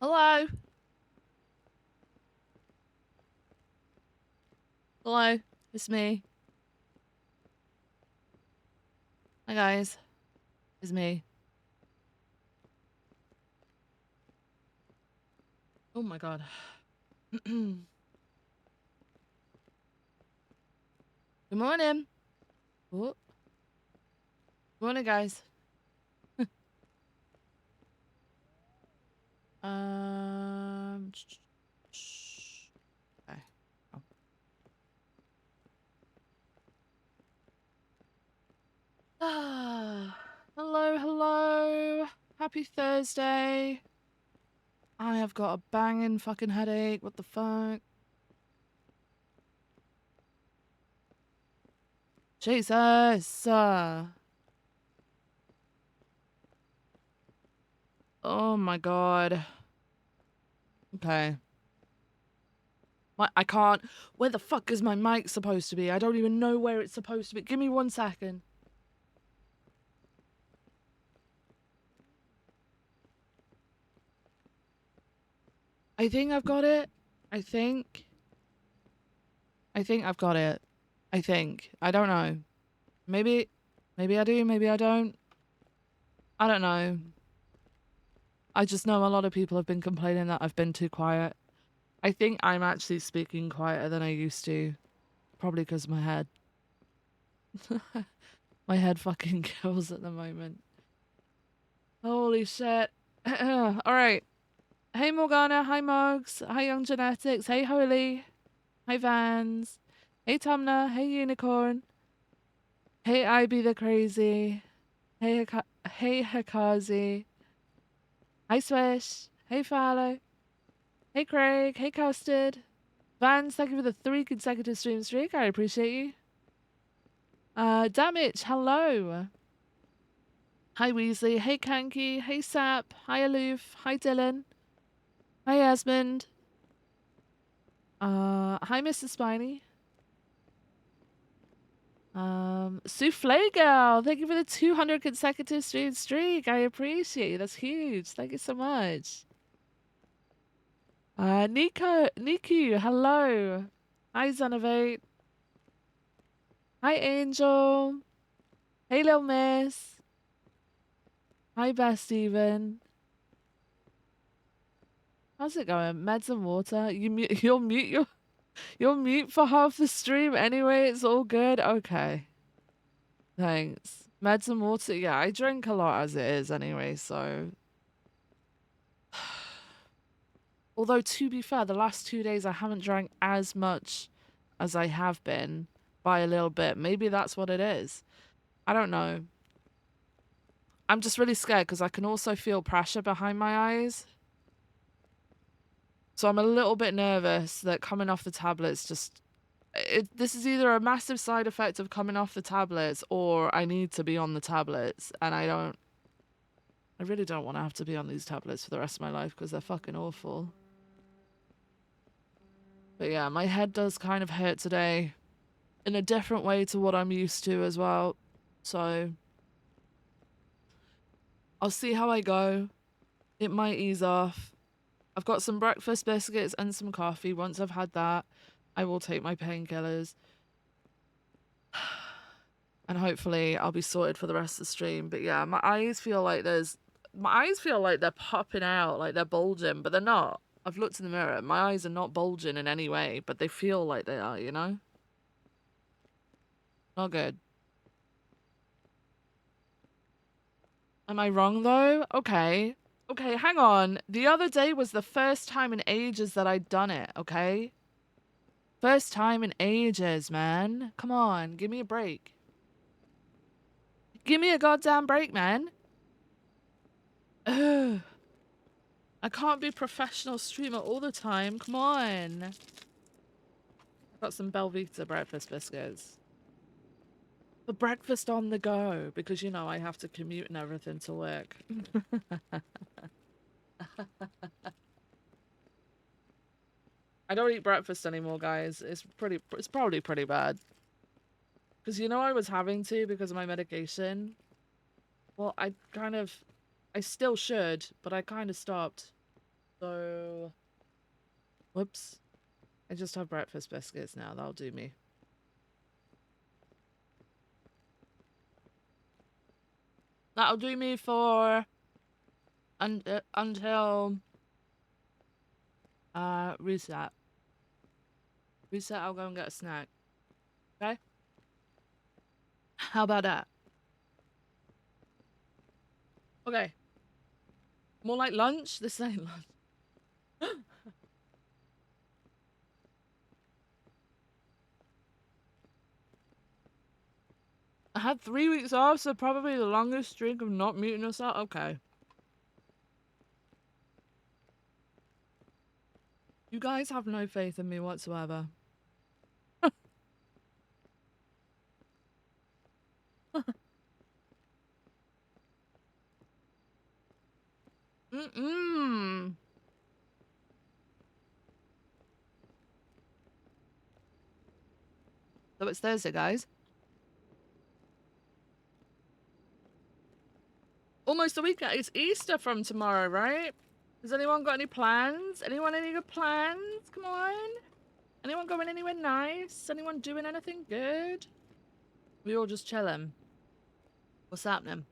Hello? Hello? It's me. Hi, guys. It's me. Oh my god. Good morning. Oh. Good morning, guys. Okay. Oh. Hello, hello. Happy Thursday. I have got a banging fucking headache. What the fuck? Jesus. Oh my god. Okay. I can't. Where the fuck is my mic supposed to be? I don't even know where it's supposed to be. Give me 1 second. I think I've got it. I think I've got it. I think. I don't know. Maybe I do, maybe I don't. I don't know. I just know a lot of people have been complaining that I've been too quiet. I think I'm actually speaking quieter than I used to. Probably because my head. My head fucking kills at the moment. Holy shit. Alright. Hey Morgana, hi Mugs, hi Young Genetics, hey Holy, hi Vans, hey Tumna, hey Unicorn, hey I Be the Crazy, hey Hikazi, hi Swish, hey Fallow, hey Craig, hey Custard, Vans, thank you for the 3 consecutive stream streak, I appreciate you. Damage, hello. Hi Weasley, hey Kanky, hey Sap, hi Aloof, hi Dylan, hi Esmond, hi Mr. Spiny. Souffle Girl, thank you for the 200 consecutive streak. I appreciate it. That's huge. Thank you so much. Niku, hello. Hi, Zonovate. Hi, Angel. Hey, Lil Miss. Hi, Best Steven. How's it going? Meds and water. You'll mute for half the stream anyway. It's all good. Okay. Thanks. Meds and water. Yeah, I drink a lot as it is anyway, so. Although, to be fair, the last 2 days I haven't drank as much as I have been by a little bit. Maybe that's what it is. I don't know. I'm just really scared because I can also feel pressure behind my eyes. So I'm a little bit nervous that coming off the tablets just... this is either a massive side effect of coming off the tablets or I need to be on the tablets. And I really don't want to have to be on these tablets for the rest of my life because they're fucking awful. But yeah, my head does kind of hurt today in a different way to what I'm used to as well. So I'll see how I go. It might ease off. I've got some breakfast biscuits and some coffee. Once I've had that, I will take my painkillers. And hopefully I'll be sorted for the rest of the stream. But yeah, my eyes feel like they're popping out, like they're bulging, but they're not. I've looked in the mirror. My eyes are not bulging in any way, but they feel like they are, you know? Not good. Am I wrong though? Okay. Okay, hang on. The other day was the first time in ages that I'd done it, okay? First time in ages, man. Come on, give me a break. Give me a goddamn break, man. Ugh. I can't be a professional streamer all the time. Come on. I've got some Belvita breakfast biscuits. For breakfast on the go, because you know I have to commute and everything to work. I don't eat breakfast anymore, guys. It's probably pretty bad. Because you know I was having to because of my medication. Well, I still should, but I kind of stopped. So, whoops. I just have breakfast biscuits now. That'll do me. That'll do me for until reset. Reset, I'll go and get a snack. Okay? How about that? Okay. More like lunch? This ain't lunch. I had 3 weeks off, so probably the longest streak of not muting us out. Okay. You guys have no faith in me whatsoever. Mm-mm. So it's Thursday, guys. Almost a weekend. It's Easter from tomorrow, right? Has anyone got any plans? Anyone any good plans? Come on. Anyone going anywhere nice? Anyone doing anything good? We all just chilling. What's happening?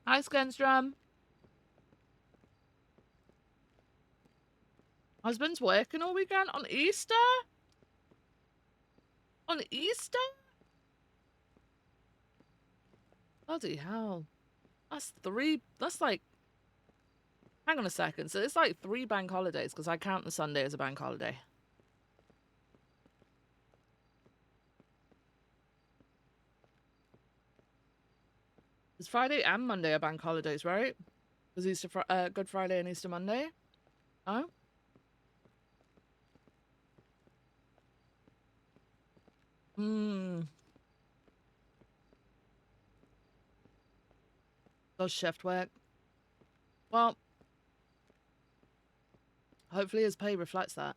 Hi, Skenstrom. Husband's working all weekend on Easter? On Easter? Bloody hell. That's like, hang on a second. So it's like 3 bank holidays because I count the Sunday as a bank holiday. It's Friday and Monday are bank holidays, right? Because Good Friday and Easter Monday. Oh? Hmm. Does shift work? Well, hopefully his pay reflects that.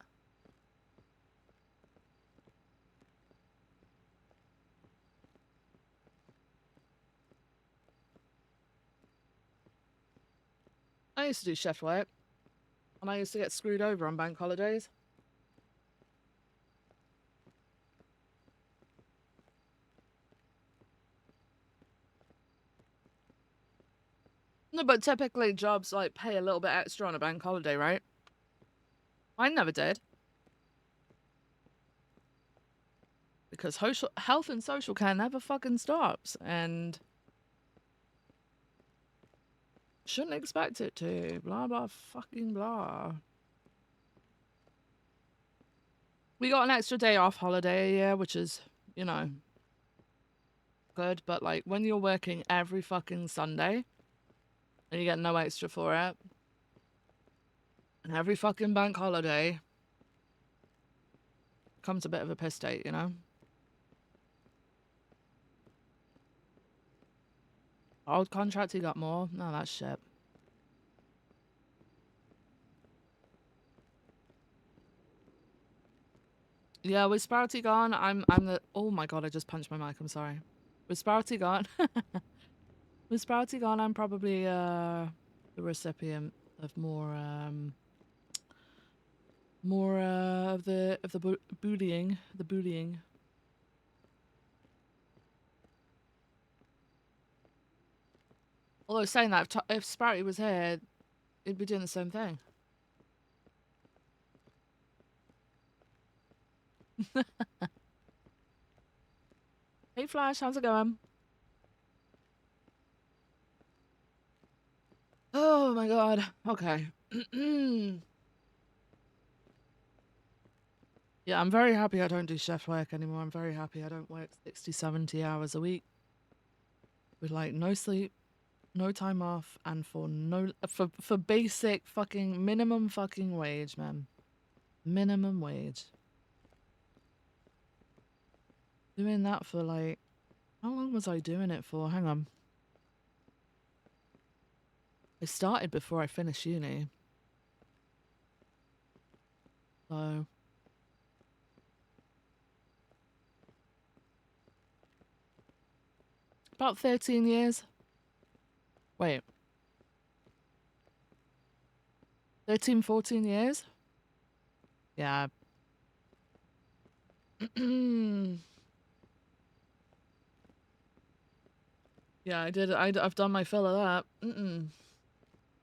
I used to do shift work, and I used to get screwed over on bank holidays. No, but typically jobs like pay a little bit extra on a bank holiday, right? I never did. Because health and social care never fucking stops, and shouldn't expect it to. Blah, blah, fucking blah. We got an extra day off holiday, yeah, which is, you know, good. But, like, when you're working every fucking Sunday and you get no extra for it, and every fucking bank holiday comes a bit of a piss take, you know? Old contract, he got more? No, that's shit. Yeah, with Sprouty gone, I'm the... Oh my god, I just punched my mic, I'm sorry. With Sprouty gone... with Sprouty gone, I'm probably, the recipient of more, of the bullying. The bullying. Although saying that, if Sprouty was here, he'd be doing the same thing. Hey Flash, how's it going? Oh my god. Okay. Yeah, I'm very happy I don't do chef work anymore. I'm very happy I don't work 60, 70 hours a week with like no sleep, no time off, and for basic fucking minimum fucking wage, man. Minimum wage. Doing that for like, how long was I doing it for? Hang on. I started before I finished uni. So About 13 years. Wait. 13, 14 years? Yeah. Yeah, I did. I've done my fill of that.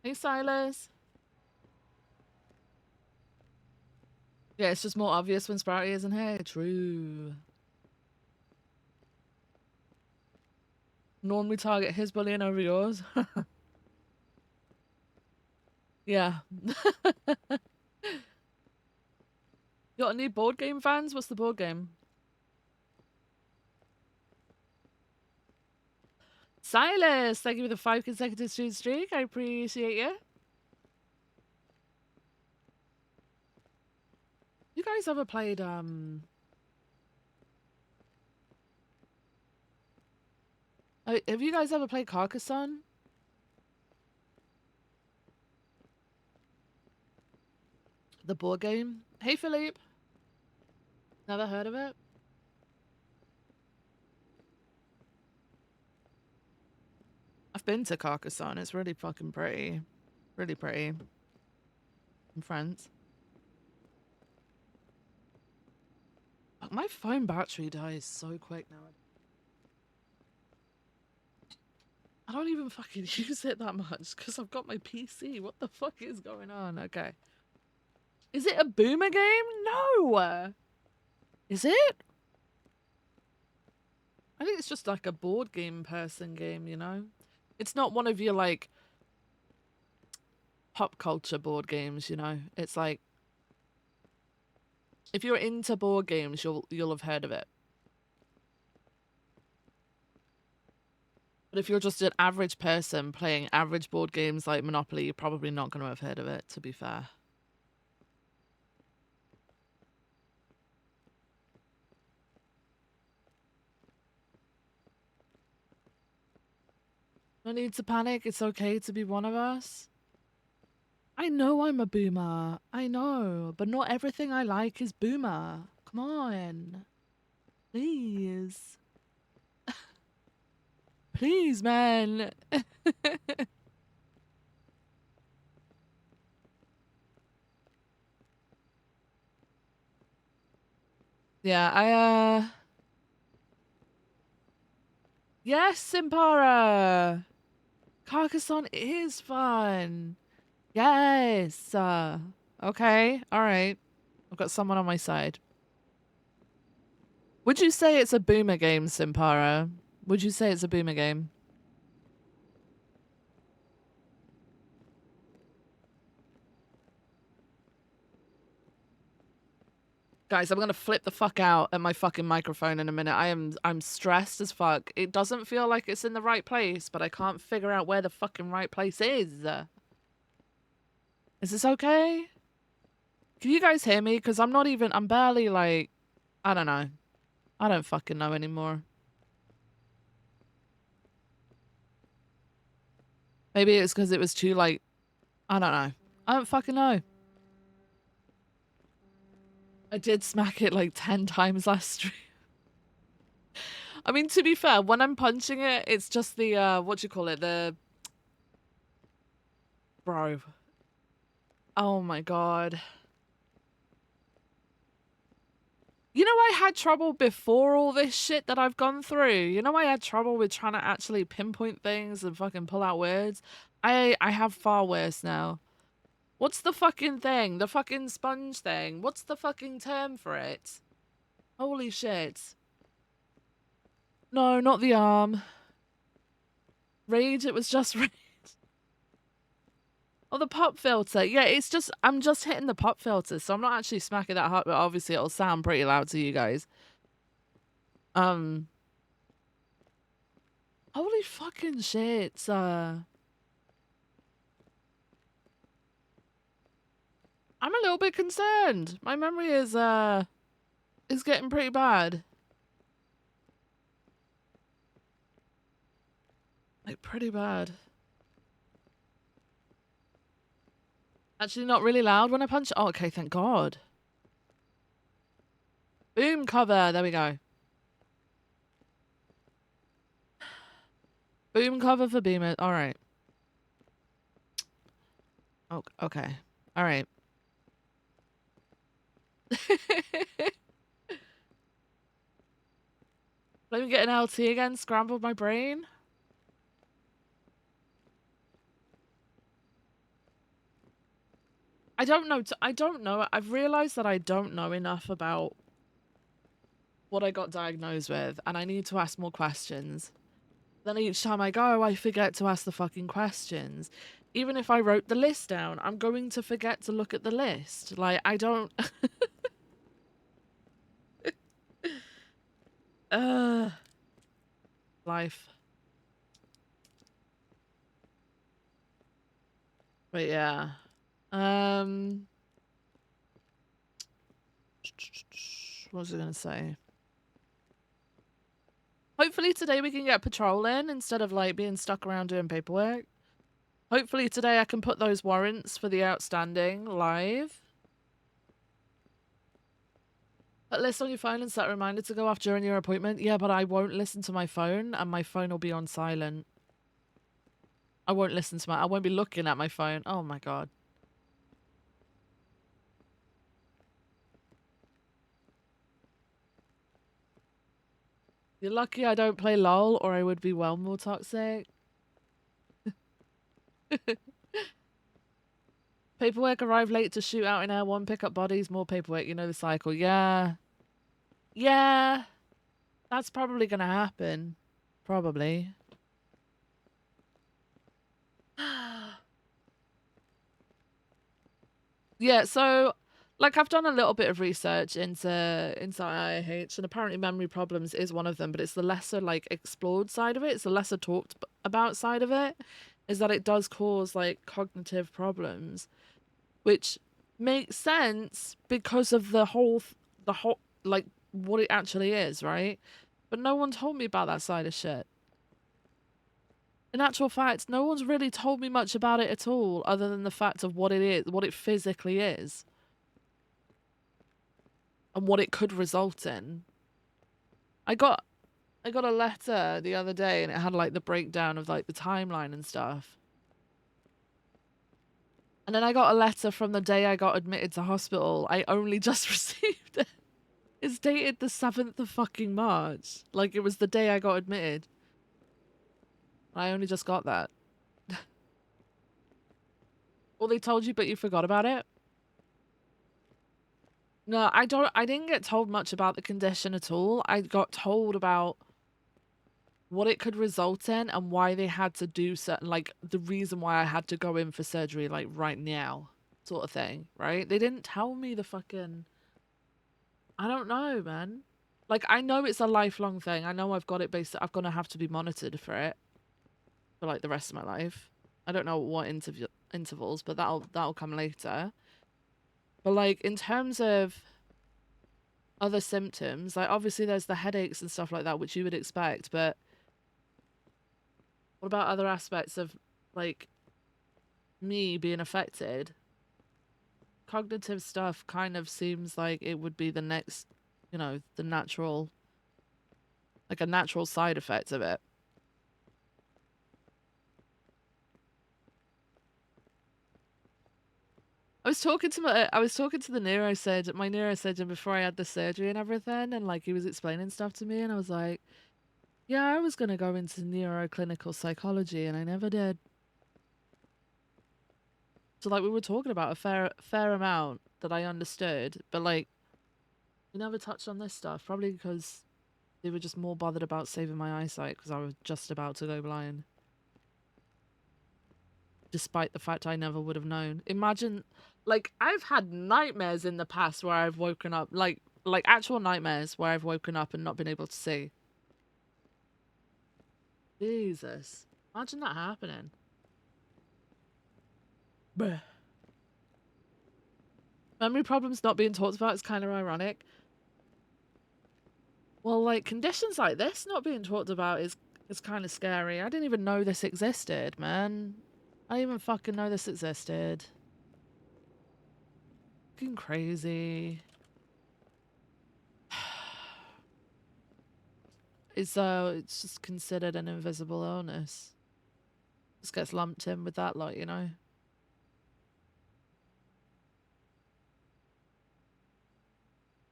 Hey, Silas. Yeah, it's just more obvious when Sprouty isn't here. True. Normally target his bullying over yours. Yeah. You got any board game fans? What's the board game? Silas, thank you for the 5 consecutive streak. I appreciate you. You guys ever played, have you guys ever played Carcassonne? The board game? Hey, Philippe. Never heard of it? I've been to Carcassonne. It's really fucking pretty. Really pretty. In France. Fuck, my phone battery dies so quick now. I don't even fucking use it that much because I've got my PC. What the fuck is going on? Okay. Is it a boomer game? No! Is it? I think it's just like a board game person game, you know? It's not one of your like pop culture board games, you know? It's like if you're into board games, you'll have heard of it. But if you're just an average person playing average board games like Monopoly, you're probably not going to have heard of it, to be fair. No need to panic. It's okay to be one of us. I know I'm a boomer. I know. But not everything I like is boomer. Come on. Please. Please, man. Yeah, Yes, Simpara! Carcassonne is fun. Yes. Okay. All right. I've got someone on my side. Would you say it's a boomer game, Simpara? Would you say it's a boomer game? Guys, I'm gonna flip the fuck out at my fucking microphone in a minute. I'm stressed as fuck. It doesn't feel like it's in the right place, but I can't figure out where the fucking right place is. Is this okay? Can you guys hear me? Because I'm barely like, I don't know. I don't fucking know anymore. Maybe it's because it was too like, I don't know. I don't fucking know. I did smack it like 10 times last stream. I mean, to be fair, when I'm punching it, it's just the, what do you call it? The... Bro. Oh my god. You know I had trouble before all this shit that I've gone through? You know I had trouble with trying to actually pinpoint things and fucking pull out words? I have far worse now. What's the fucking thing? The fucking sponge thing? What's the fucking term for it? Holy shit. No, not the arm. Rage, it was just rage. Oh, the pop filter. Yeah, it's just, I'm just hitting the pop filter, so I'm not actually smacking that hard, but obviously it'll sound pretty loud to you guys. Holy fucking shit. I'm a little bit concerned. My memory is getting pretty bad. Like, pretty bad. Actually, not really loud when I punch. Oh, okay, thank God. Boom cover. There we go. Boom cover for Beamer. All right. Oh, okay. All right. Let me get an LT again. Scrambled my brain. I don't know. I don't know. I've realized that I don't know enough about what I got diagnosed with, and I need to ask more questions. Then each time I go, I forget to ask the fucking questions. Even if I wrote the list down, I'm going to forget to look at the list. Like, I don't... Life. But yeah. What was I gonna say? Hopefully today we can get patrol in instead of like being stuck around doing paperwork. Hopefully today I can put those warrants for the outstanding live. Put list on your phone and set a reminder to go off during your appointment. Yeah, but I won't listen to my phone and my phone will be on silent. I won't listen to I won't be looking at my phone. Oh my god. You're lucky I don't play LOL or I would be well more toxic. Paperwork arrived late to shoot out in Air 1, pick up bodies, more paperwork. You know the cycle. Yeah. Yeah. That's probably gonna happen. Probably. Yeah, so like I've done a little bit of research into IIH, and apparently memory problems is one of them, but it's the lesser like explored side of it. It's the lesser talked about side of it, is that it does cause like cognitive problems, which makes sense because of the whole like what it actually is, right? But no one told me about that side of shit. In actual fact, no one's really told me much about it at all, other than the fact of what it is, what it physically is, and what it could result in. I got a letter the other day, and it had like the breakdown of like the timeline and stuff. And then I got a letter from the day I got admitted to hospital. I only just received it. It's dated the 7th of fucking March. Like it was the day I got admitted. I only just got that. Well, they told you, but you forgot about it? No, I didn't get told much about the condition at all. I got told about what it could result in and why they had to do certain, like, the reason why I had to go in for surgery, like, right now, sort of thing, right? They didn't tell me the fucking... I don't know, man. Like, I know it's a lifelong thing. I know I've got it based... I'm gonna have to be monitored for it for, like, the rest of my life. I don't know what intervals, but that'll come later. But, like, in terms of other symptoms, like, obviously there's the headaches and stuff like that, which you would expect, but what about other aspects of, like, me being affected? Cognitive stuff kind of seems like it would be the next, you know, the natural, like a natural side effect of it. I was talking to the neurosurgeon, my neurosurgeon before I had the surgery and everything, and like he was explaining stuff to me, and I was like, yeah, I was gonna go into neuroclinical psychology, and I never did. So like we were talking about a fair amount that I understood, but like we never touched on this stuff, probably because they were just more bothered about saving my eyesight because I was just about to go blind. Despite the fact I never would have known. Imagine, like, I've had nightmares in the past where I've woken up, like actual nightmares where I've woken up and not been able to see. Jesus. Imagine that happening. Bruh. Memory problems not being talked about is kind of ironic. Well, like, conditions like this not being talked about is kind of scary. I didn't even know this existed, man. I didn't even fucking know this existed. Fucking crazy. It's just considered an invisible illness. Just gets lumped in with that lot, you know.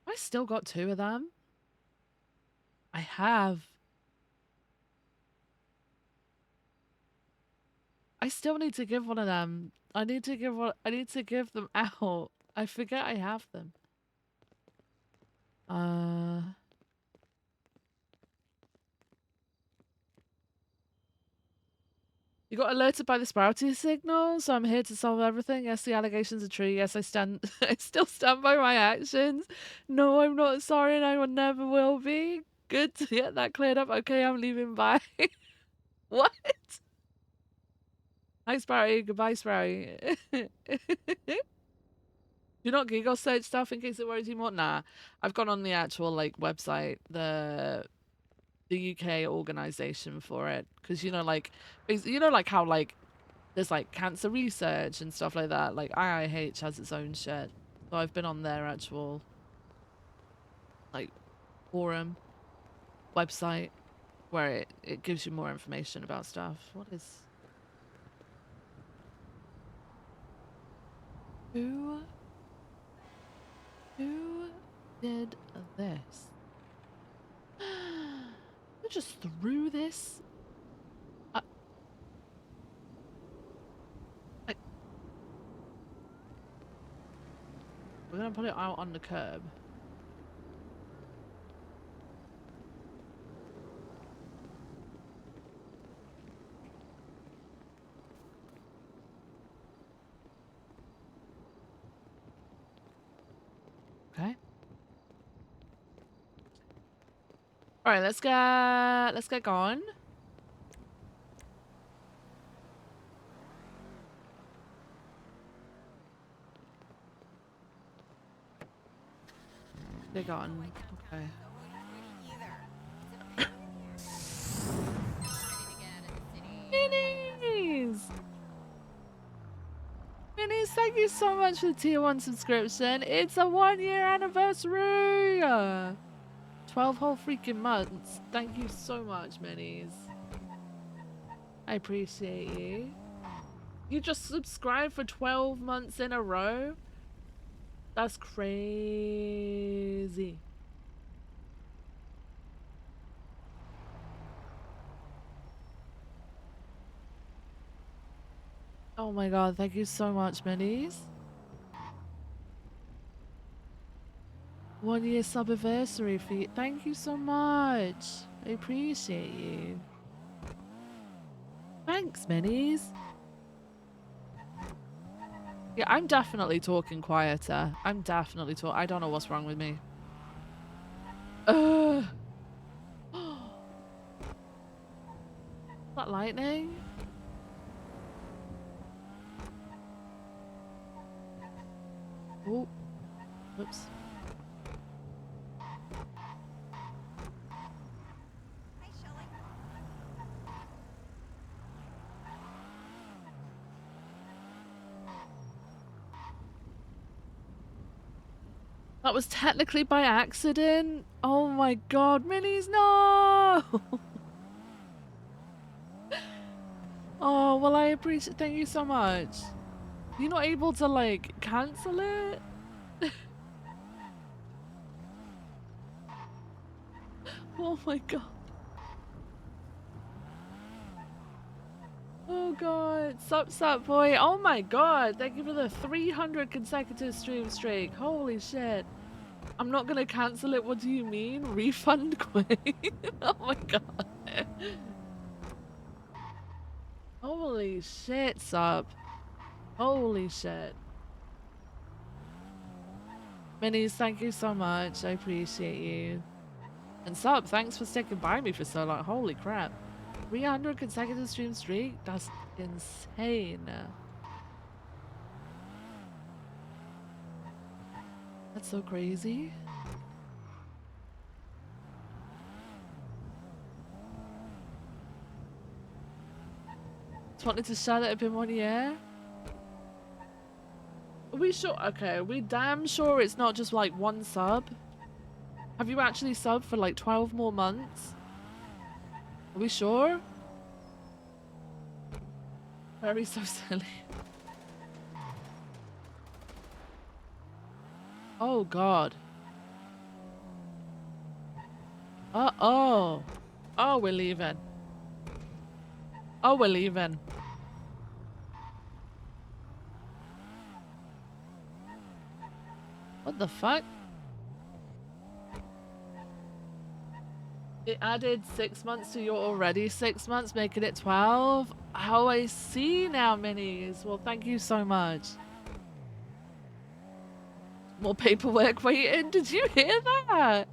I still got 2 of them. I have. I still need to give one of them. I need to give them out. I forget I have them. You got alerted by the sprouty signal, so I'm here to solve everything. Yes, the allegations are true. Yes, I still stand by my actions. No, I'm not sorry and I never will be. Good to get that cleared up. Okay, I'm leaving. Bye. What? Hi, Sprouty. Goodbye, Sprouty. Do not Google search stuff in case it worries you more. Nah, I've gone on the actual like website, the UK organization for it, because like how like there's like cancer research and stuff like that. Like IIH has its own shit, so I've been on their actual like forum website where it gives you more information about stuff. What is who did this? Who just threw this? We're gonna put it out on the curb. Okay. All right, let's get going. Get going. Okay. Minis! Minis, thank you so much for the tier 1 subscription. It's a 1-year anniversary! 12 whole freaking months. Thank you so much, Minis. I appreciate you. You just subscribed for 12 months in a row? That's crazy. Oh my god, thank you so much, Minis. 1-year sub-anniversary for you. Thank you so much. I appreciate you. Thanks, Minis. Yeah, I'm definitely talking quieter. I'm definitely I don't know what's wrong with me. Is that lightning? Oh. Whoops. That was technically by accident. Oh my god, Minis, no! Oh, well, I appreciate. Thank you so much. You're not able to like cancel it? Oh my god. Oh god. Sup, boy. Oh my god. Thank you for the 300 consecutive stream streak. Holy shit. I'm not gonna cancel it. What do you mean? Refund queen? Oh my god. Holy shit, Sup. Holy shit. Minis, thank you so much. I appreciate you. And Sup, thanks for sticking by me for so long. Holy crap. 300 consecutive stream streak? That's insane. That's so crazy. Just wanted to share that it's been 1 year. Are we sure? Okay, are we damn sure it's not just like one sub? Have you actually subbed for like 12 more months? Are we sure? Very so silly. Oh, God. Uh-oh. Oh, we're leaving. Oh, we're leaving. What the fuck? It added 6 months to your already 6 months, making it 12. Oh, I see now, minis. Well, thank you so much. More paperwork waiting. Did you hear that?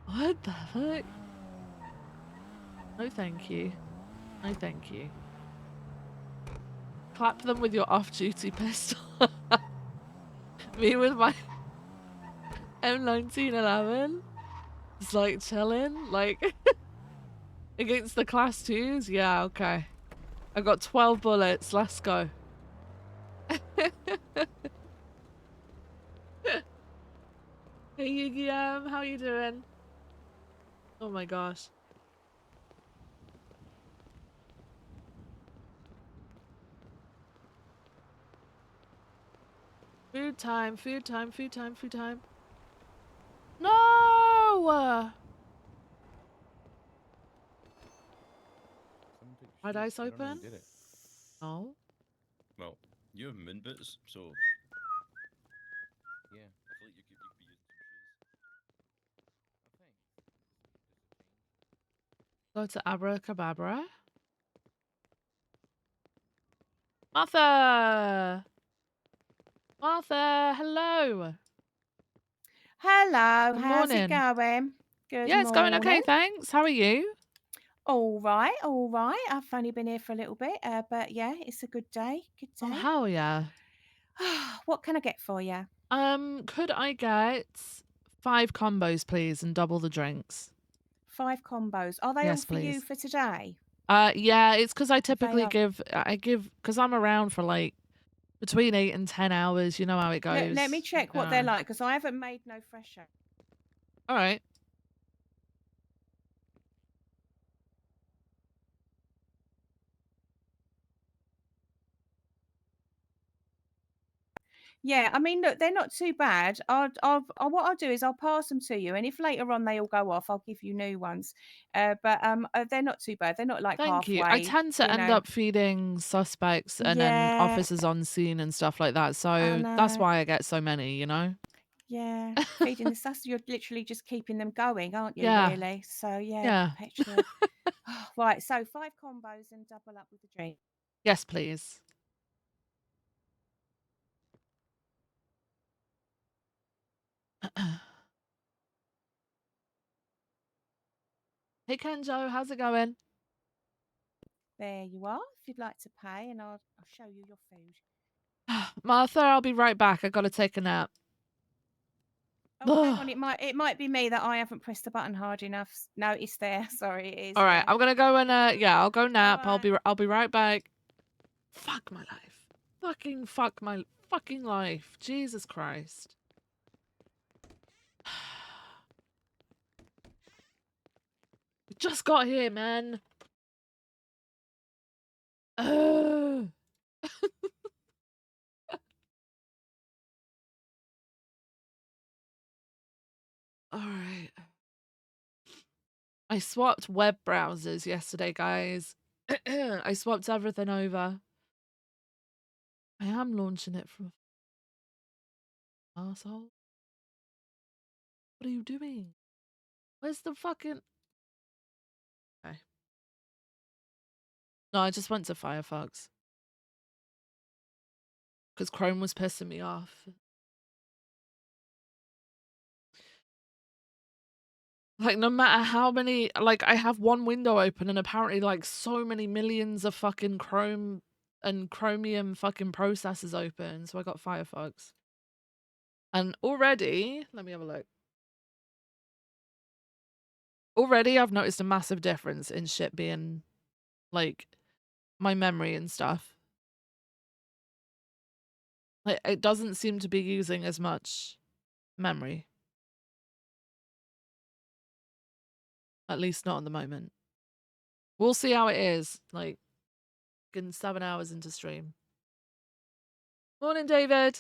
What the fuck? No, thank you. No, thank you. Clap them with your off-duty pistol. Me with my M1911. It's like chilling, like against the class 2s. Yeah, okay. I got 12 bullets. Let's go. Hey, Yugi, how you doing? Oh my gosh. Food time, food time, food time, food time. No! Red eyes open? Did it? No. Well, you have min bits, so Yeah. I feel like you could be using some shoes. Go to Abracababra. Martha! Martha, hello! Hello, Good how's it morning. going? Good Yeah, it's going okay, morning. thanks. How are you? All right, all right. I've only been here for a little bit, but yeah, it's a good day. Good Oh, day. hell yeah. What can I get for you? Could I get 5 combos, please, and double the drinks? 5 combos. Are they all Yes, for you please. for today? Yeah, it's because I They typically are. give, because I'm around for like between 8 and 10 hours. You know how it goes. Let me check what they're like because I haven't made no fresh. All right. Yeah, I mean, look, they're not too bad. What I'll do is I'll pass them to you, and if later on they all go off, I'll give you new ones. But they're not too bad. They're not like Thank you. I halfway, tend to you end know. up feeding suspects and then Yeah, officers on scene and stuff like that. I So that's know. why I get so many, you know? Yeah, feeding the sus, you're literally just keeping them going, aren't you, Yeah. really? So yeah, Yeah. perpetual. Right, so 5 combos and double up with the drink. Yes, please. Hey, Kenjo, how's it going? There you are. If you'd like to pay, and I'll show you your food. Martha, I'll be right back. I gotta take a nap. Oh, hang on, it might be me that I haven't pressed the button hard enough. No, it's there. Sorry, it is. All right, Yeah. I'm gonna go and yeah, I'll go nap. All right. I'll be right back. Fuck my life. Fucking fuck my fucking life. Jesus Christ. We just got here, man. Ugh. All right. I swapped web browsers yesterday, guys. I swapped everything over. I am launching it from asshole. What are you doing? Where's the fucking? Okay. No, I just went to Firefox because Chrome was pissing me off. Like, no matter how many, like, I have one window open and apparently, like, so many millions of fucking Chrome and Chromium fucking processors open. So I got Firefox. And already, let me have a look. Already, I've noticed a massive difference in shit being, like, my memory and stuff. Like, it doesn't seem to be using as much memory. At least not at the moment. We'll see how it is. Like, in 7 hours into stream. Morning, David.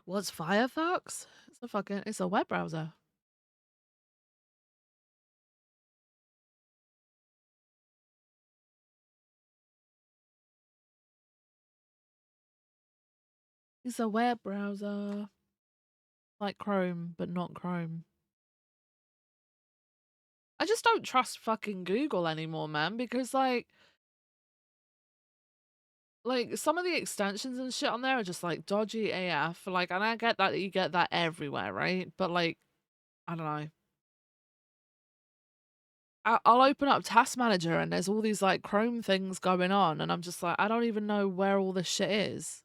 What's Firefox? It's a web browser. It's a web browser. Like Chrome, but not Chrome. I just don't trust fucking Google anymore, man, because like some of the extensions and shit on there are just like dodgy AF. Like, and I get that you get that everywhere, right? But like, I don't know. I'll open up Task Manager and there's all these like Chrome things going on, and I'm just like, I don't even know where all this shit is.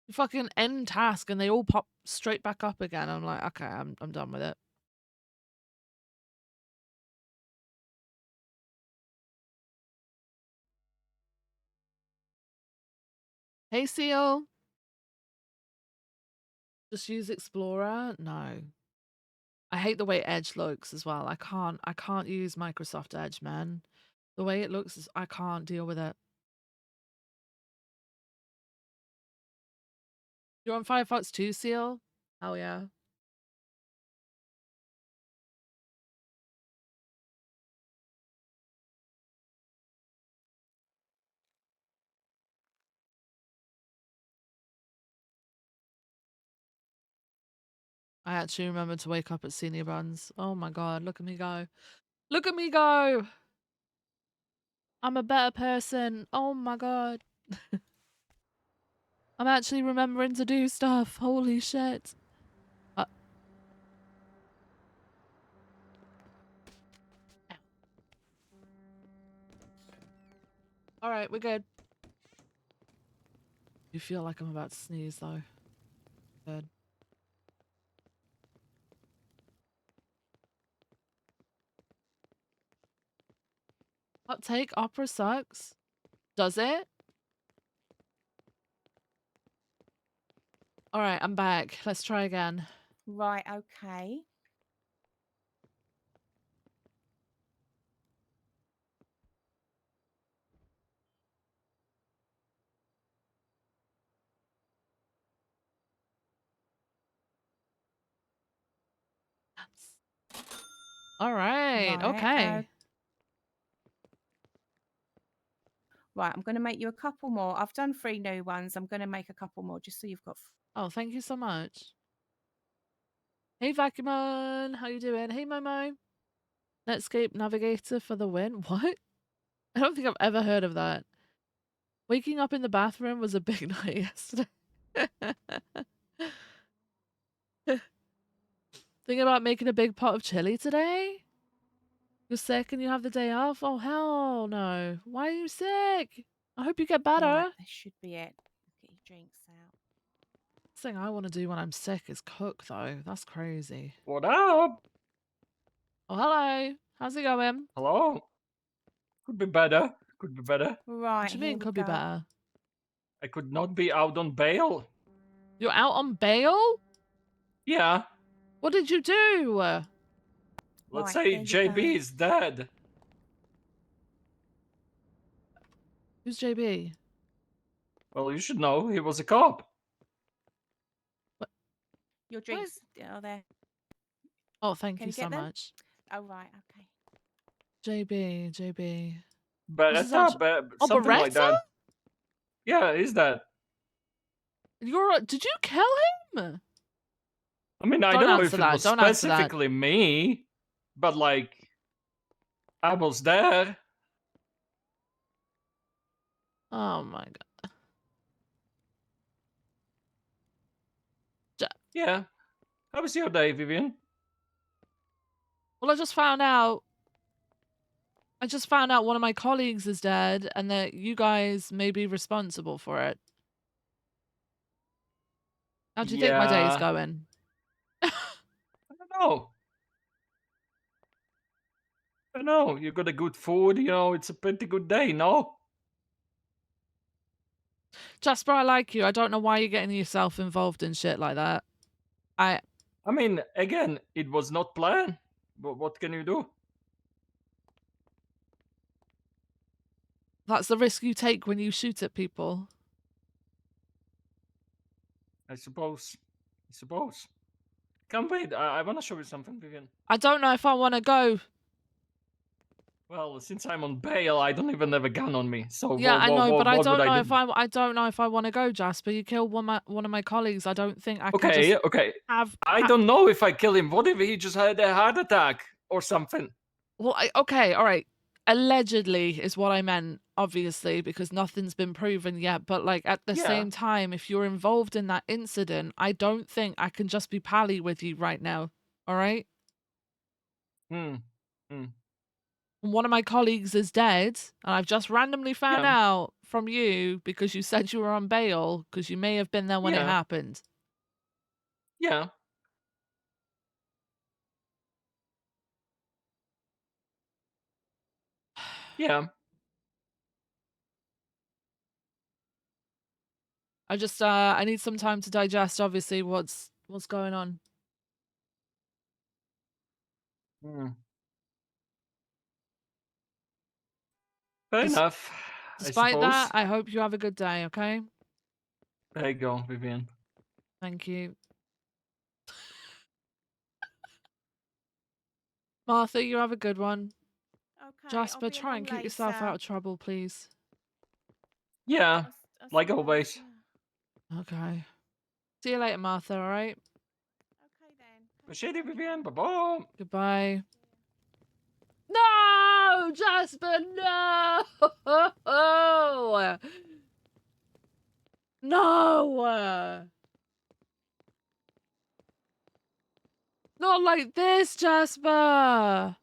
You fucking end task and they all pop straight back up again. I'm like, okay, I'm done with it. Hey, Seal. Just use Explorer? No. I hate the way Edge looks as well. I can't use Microsoft Edge, man. The way it looks is I can't deal with it. You're on Firefox too, Seal? Hell yeah. I actually remember to wake up at Senior Buns. Oh my god, look at me go. Look at me go! I'm a better person. Oh my god. I'm actually remembering to do stuff. Holy shit. Alright, we're good. You feel like I'm about to sneeze though. Good. Hot take, opera sucks. Does it? Alright, I'm back. Let's try again. Right, okay. Alright, okay. Right, I'm going to make you a couple more. I've done 3 new ones. I'm going to make a couple more just so you've got. Oh, thank you so much. Hey, Vacuumon. How you doing? Hey, Momo. Netscape Navigator for the win. What? I don't think I've ever heard of that. Waking up in the bathroom was a big night yesterday. Thinking about making a big pot of chili today? You're sick and you have the day off? Oh, hell no. Why are you sick? I hope you get better. Right, this should be it. Get your drinks out. The thing I want to do when I'm sick is cook, though. That's crazy. What up? Oh, hello. How's it going? Hello? Could be better. Could be better. Right, What do you here mean we could go. be better? I could not be out on bail. You're out on bail? Yeah. What did you do? Let's Right, say there you JB go. is dead. Who's JB? Well, you should know. He was a cop. Your drinks are there. Oh, thank Can you you so get them? much. Oh, right, okay. JB. Beretta, Oh, something like Beretta? that. Yeah, is that? Did you kill him? I mean, I Don't don't know answer if it that. was Don't answer that. specifically me, but like, I was there. Oh my god. Yeah. How was your day, Vivian? Well, I just found out one of my colleagues is dead and that you guys may be responsible for it. How do you think my day is going? I don't know. I don't know. You got a good food, it's a pretty good day, no? Jasper, I like you. I don't know why you're getting yourself involved in shit like that. I mean, again, it was not planned. But what can you do? That's the risk you take when you shoot at people. I suppose. Come wait, I want to show you something, Vivian. I don't know if I want to go. Well, since I'm on bail, I don't even have a gun on me. So Yeah, I know, but I what would don't know I if do? I don't know if I want to go, Jasper. You killed one of my colleagues. I don't think I can Okay, just okay. have. I don't know if I kill him. What if he just had a heart attack or something? Well, okay, all right. Allegedly is what I meant, obviously, because nothing's been proven yet. But like at the Yeah. same time, if you're involved in that incident, I don't think I can just be pally with you right now. All right. Hmm. One of my colleagues is dead, and I've just randomly found Yeah. out from you because you said you were on bail because you may have been there when it Yeah. happened. Yeah. Yeah. I just I need some time to digest obviously what's going on. Hmm. Fair enough. I Despite suppose. that, I hope you have a good day, okay? There you go, Vivian. Thank you. Martha, you have a good one. Okay, Jasper, I'll be try and along keep yourself later. out of trouble, please. Yeah. I'll Like see you always. later. Okay. See you later, Martha, alright? Okay then. Appreciate it, Vivian. Bye-bye. Goodbye. No! Jasper, no! No! Not like this, Jasper!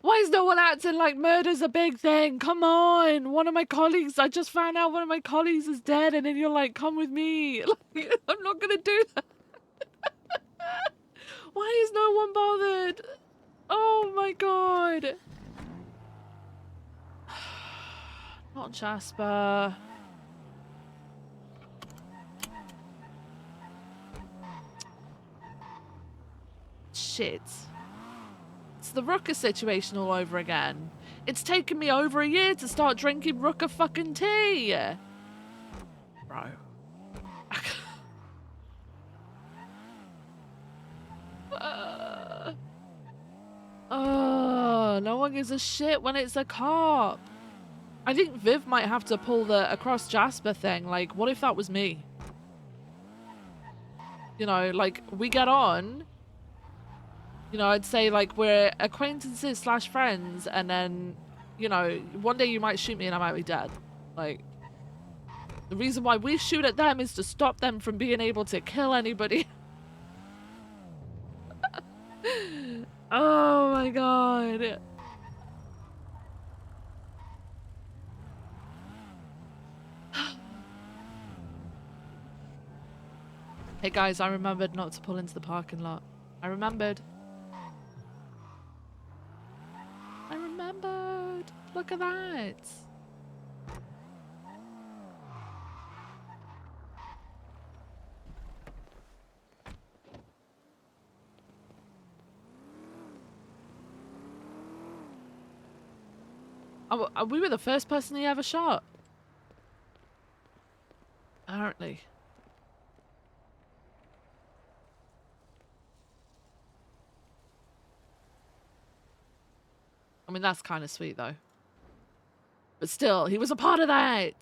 Why is no one acting like murder's a big thing? Come on! One of my colleagues, I just found out one of my colleagues is dead, and then you're like, come with me. Like, I'm not gonna do that. Why is no one bothered? Oh my god. Not Jasper. Shit. It's the Rooker situation all over again. It's taken me over a year to start drinking Rooker fucking tea. Bro. Oh, no one gives a shit when it's a cop. I think Viv might have to pull the across Jasper thing. Like, what if that was me? You know, like, we get on. You know, I'd say, like, we're acquaintances / friends, and then, you know, one day you might shoot me and I might be dead. Like, the reason why we shoot at them is to stop them from being able to kill anybody. Oh my god. Hey guys, I remembered not to pull into the parking lot. I remembered. I remembered. Look at that. Oh, we were the first person he ever shot. Apparently. I mean, that's kind of sweet, though. But still, he was a part of that.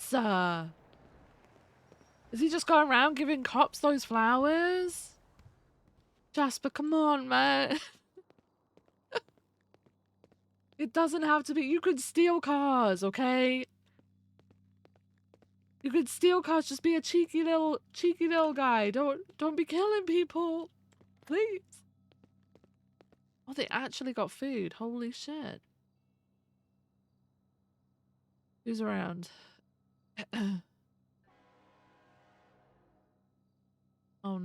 Is he just going around giving cops those flowers? Jasper, come on, man. It doesn't have to be. You could steal cars, okay? You could steal cars. Just be a cheeky little guy. Don't be killing people, please. Oh, they actually got food. Holy shit. Who's around?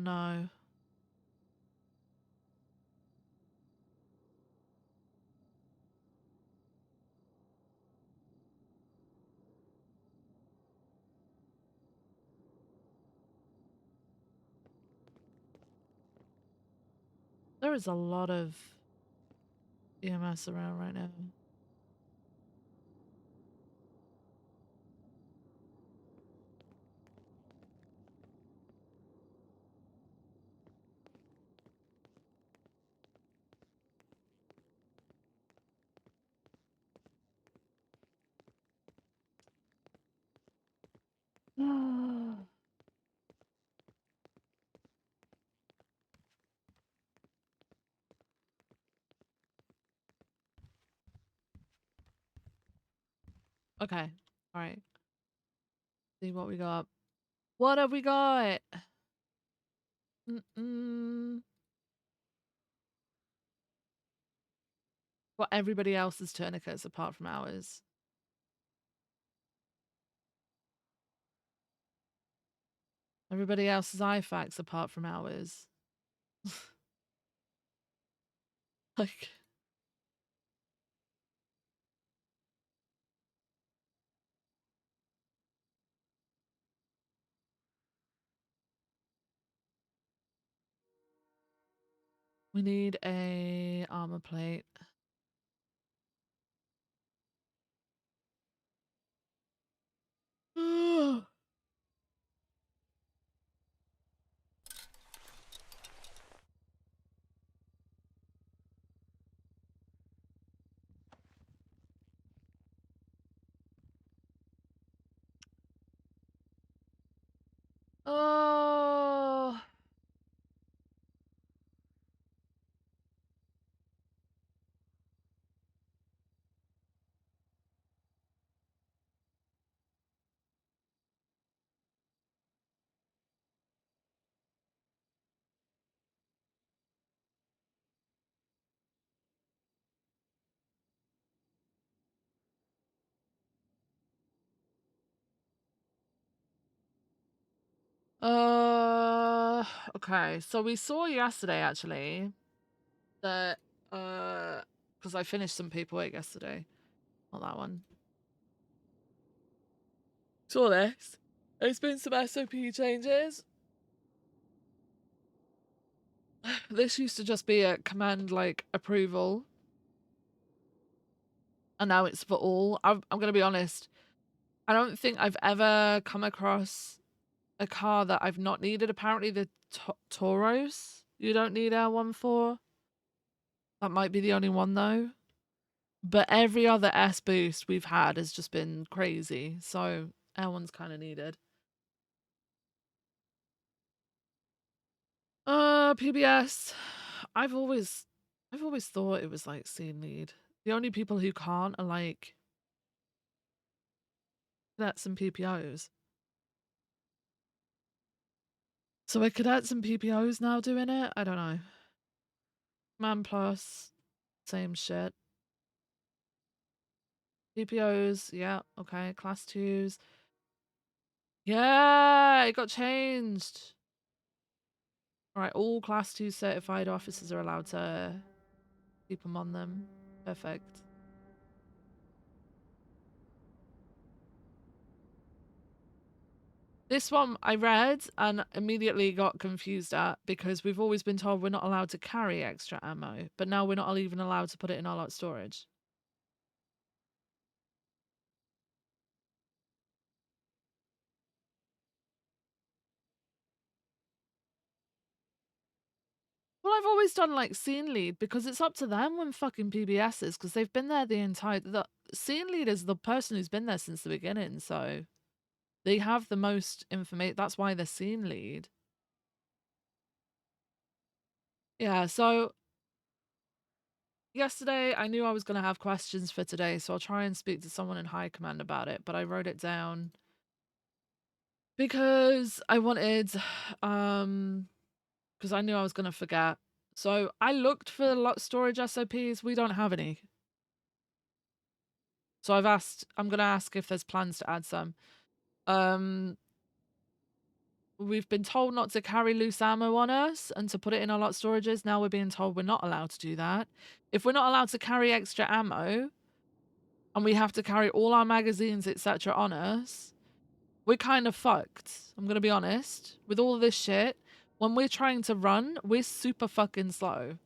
no. There is a lot of EMS around right now. Okay. All right. See what we got. What have we got? Got everybody else's tourniquets apart from ours. Everybody else's IFAKs apart from ours. Like, we need a armor plate. Oh. Okay. So we saw yesterday actually that because I finished some paperwork yesterday. Not that one. Saw this. There's been some SOP changes. This used to just be a command like approval. And now it's for all. I'm gonna be honest. I don't think I've ever come across a car that I've not needed. Apparently the Tauros you don't need L14. That might be the only one though. But every other S boost we've had has just been crazy. So L1's kind of needed. PBS. I've always thought it was like scene lead. The only people who can't are like cadets and PPOs. So are cadets and PPOs now doing it? I don't know. Man plus, same shit. PPOs, yeah, okay. Class 2s. Yeah, it got changed. Alright, all Class 2 certified officers are allowed to keep them on them. Perfect. This one I read and immediately got confused at because we've always been told we're not allowed to carry extra ammo, but now we're not even allowed to put it in our lot storage. Well, I've always done like scene lead because it's up to them when fucking PBS is because they've been there the entire. The scene lead is the person who's been there since the beginning, so they have the most information. That's why they're scene lead. Yeah, so yesterday I knew I was going to have questions for today, so I'll try and speak to someone in high command about it, but I wrote it down because I wanted, because I knew I was going to forget. So I looked for lot storage SOPs. We don't have any. So I'm going to ask if there's plans to add some. We've been told not to carry loose ammo on us and to put it in our lot storages. Now we're being told we're not allowed to do that. If we're not allowed to carry extra ammo and we have to carry all our magazines, etc. on us, we're kind of fucked. I'm going to be honest. With all this shit, when we're trying to run, we're super fucking slow.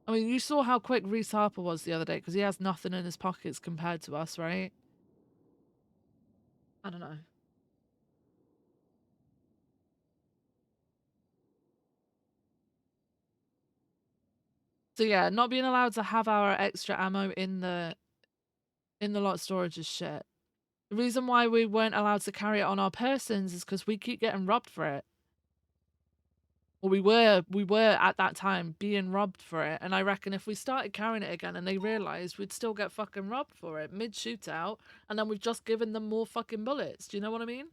I mean, you saw how quick Reese Harper was the other day because he has nothing in his pockets compared to us, right? I don't know. So yeah, not being allowed to have our extra ammo in the lot storage is shit. The reason why we weren't allowed to carry it on our persons is because we keep getting robbed for it. Or we were at that time being robbed for it. And I reckon if we started carrying it again and they realised, we'd still get fucking robbed for it mid shootout, and then we've just given them more fucking bullets. Do you know what I mean?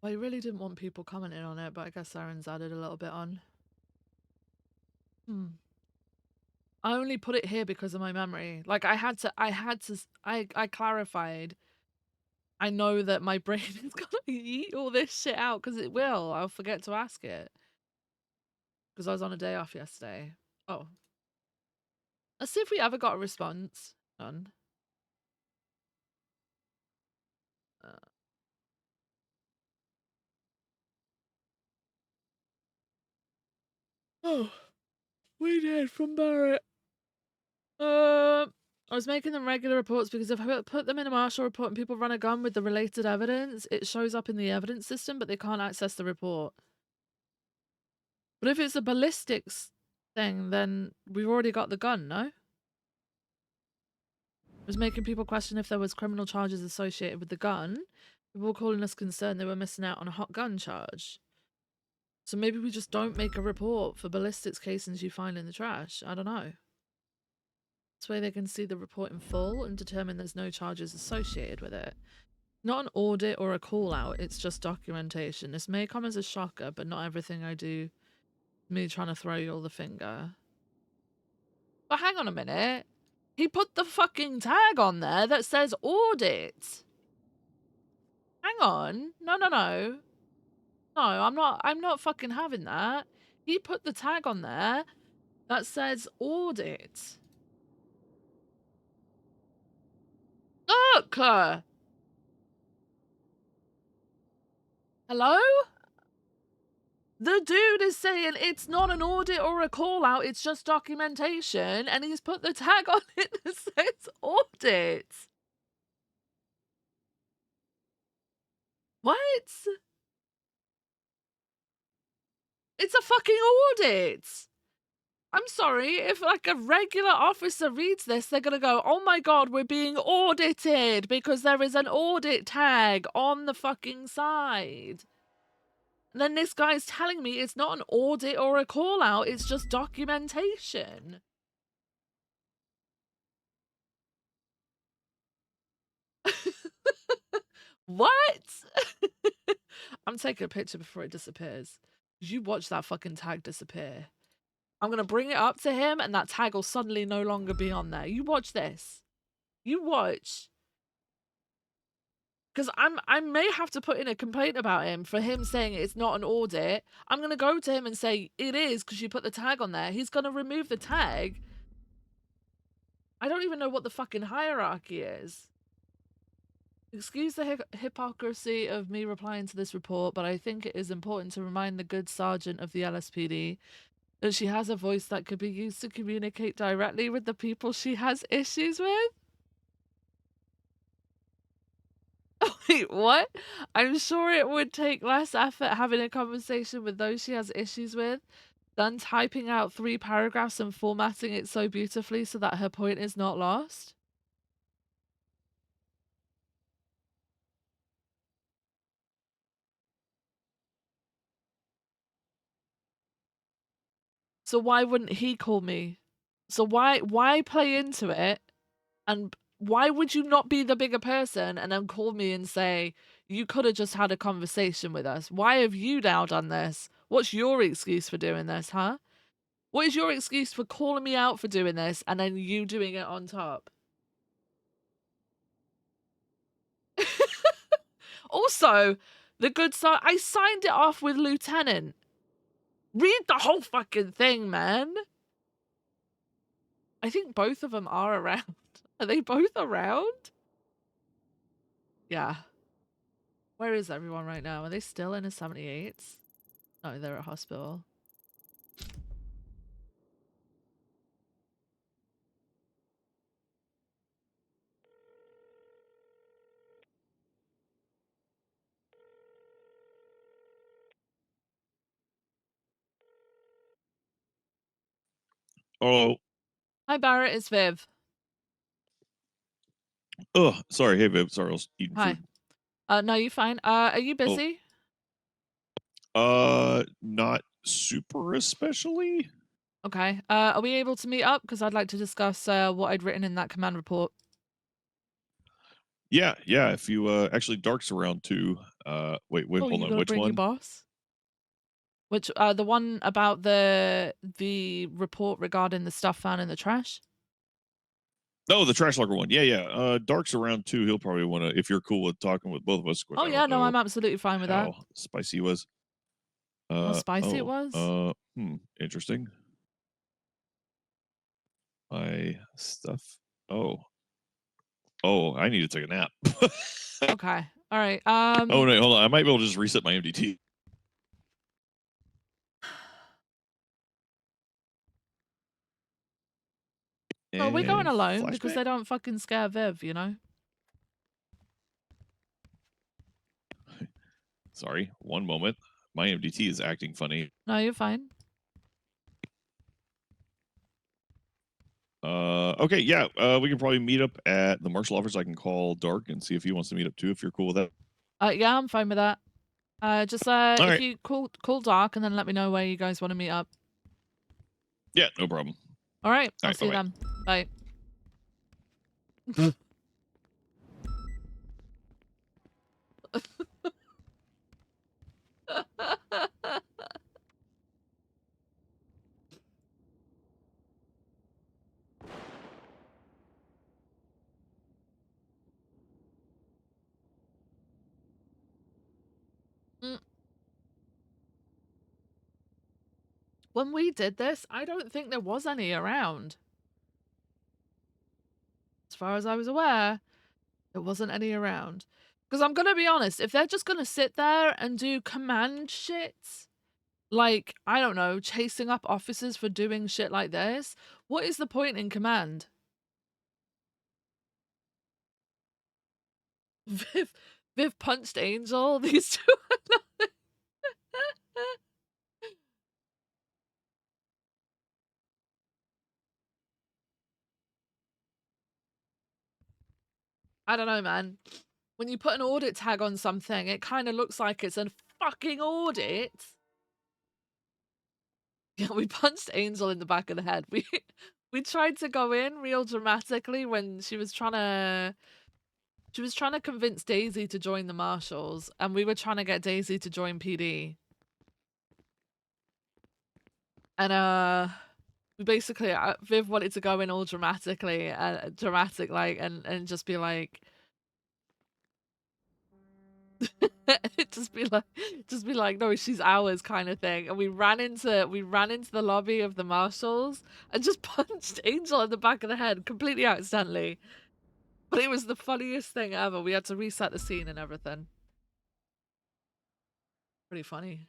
Well, I really didn't want people commenting on it, but I guess Aaron's added a little bit on. I only put it here because of my memory. Like I clarified. I know that my brain is gonna eat all this shit out because it will. I'll forget to ask it. Because I was on a day off yesterday. Oh. Let's see if we ever got a response. None. Oh, we did from Barrett. I was making them regular reports because if I put them in a marshal report and people run a gun with the related evidence, it shows up in the evidence system, but they can't access the report. But if it's a ballistics thing, then we've already got the gun, no? It was making people question if there was criminal charges associated with the gun. People were calling us concerned they were missing out on a hot gun charge. So maybe we just don't make a report for ballistics casings you find in the trash. I don't know. This way they can see the report in full and determine there's no charges associated with it. Not an audit or a call out, it's just documentation. This may come as a shocker, but not everything I do is me trying to throw you all the finger. But hang on a minute. He put the fucking tag on there that says audit. Hang on. No. No, I'm not fucking having that. He put the tag on there that says audit. Look! Hello? The dude is saying it's not an audit or a call out, it's just documentation, and he's put the tag on it that says audit. What? It's a fucking audit. I'm sorry, if like a regular officer reads this, they're gonna go, oh my god, we're being audited because there is an audit tag on the fucking side. And then this guy's telling me it's not an audit or a call out, it's just documentation. What? I'm taking a picture before it disappears. You watch that fucking tag disappear. I'm gonna bring it up to him and that tag will suddenly no longer be on there. You watch this. You watch. Because I may have to put in a complaint about him for him saying it's not an audit. I'm gonna go to him and say it is because you put the tag on there. He's gonna remove the tag. I don't even know what the fucking hierarchy is. Excuse the hypocrisy of me replying to this report, but I think it is important to remind the good sergeant of the LSPD that she has a voice that could be used to communicate directly with the people she has issues with. Wait, what? I'm sure it would take less effort having a conversation with those she has issues with than typing out 3 paragraphs and formatting it so beautifully so that her point is not lost. So why wouldn't he call me? So why play into it? And why would you not be the bigger person and then call me and say, you could have just had a conversation with us? Why have you now done this? What's your excuse for doing this, huh? What is your excuse for calling me out for doing this and then you doing it on top? Also, the good side, I signed it off with Lieutenant. Read the whole fucking thing, man. I think both of them are around. Are they both around? Yeah. Where is everyone right now? Are they still in a 78s? No, they're at hospital. Oh, Hi, Barrett. It's Viv. oh, sorry. Hey, Viv. Sorry, I was eating Hi. food. No, you're fine. Are you busy? Not super especially. Okay. Are we able to meet up? Because I'd like to discuss what I'd written in that command report. Yeah, yeah. If you actually, Dark's around too. Wait, Oh, hold you on. gonna Which bring your one? boss? Which the one about the report regarding the stuff found in the trash? No, the trash locker one. Yeah, yeah. Dark's around too. He'll probably want to, if you're cool with talking with both of us. Of course, Oh I yeah, don't no, know I'm absolutely fine with that. how spicy he was. How spicy it oh, was? interesting. My stuff. Oh, I need to take a nap. Okay. All right. Oh no, hold on. I might be able to just reset my MDT. Well, we're going And alone because flashback? they don't fucking scare Viv, you know? Sorry, one moment. My MDT is acting funny. No, you're fine. Okay, yeah. We can probably meet up at the marshal office. I can call Dark and see if he wants to meet up too, if you're cool with that. Yeah, I'm fine with that. Just if right. you call Dark and then let me know where you guys want to meet up. Yeah, no problem. All right, I'll right, see you then. Bye. When we did this, I don't think there was any around. As far as I was aware, there wasn't any around. Because I'm going to be honest, if they're just going to sit there and do command shit, like, I don't know, chasing up officers for doing shit like this, what is the point in command? Viv punched Angel. These two are not... I don't know, man. When you put an audit tag on something, it kind of looks like it's a fucking audit. Yeah, we punched Angel in the back of the head. We tried to go in real dramatically when she was trying to convince Daisy to join the Marshals, and we were trying to get Daisy to join PD. And we basically Viv wanted to go in all dramatically and dramatic like and just be like just be like no, she's ours kind of thing. And we ran into the lobby of the Marshals and just punched Angel in the back of the head completely accidentally. But it was the funniest thing ever. We had to reset the scene and everything. Pretty funny.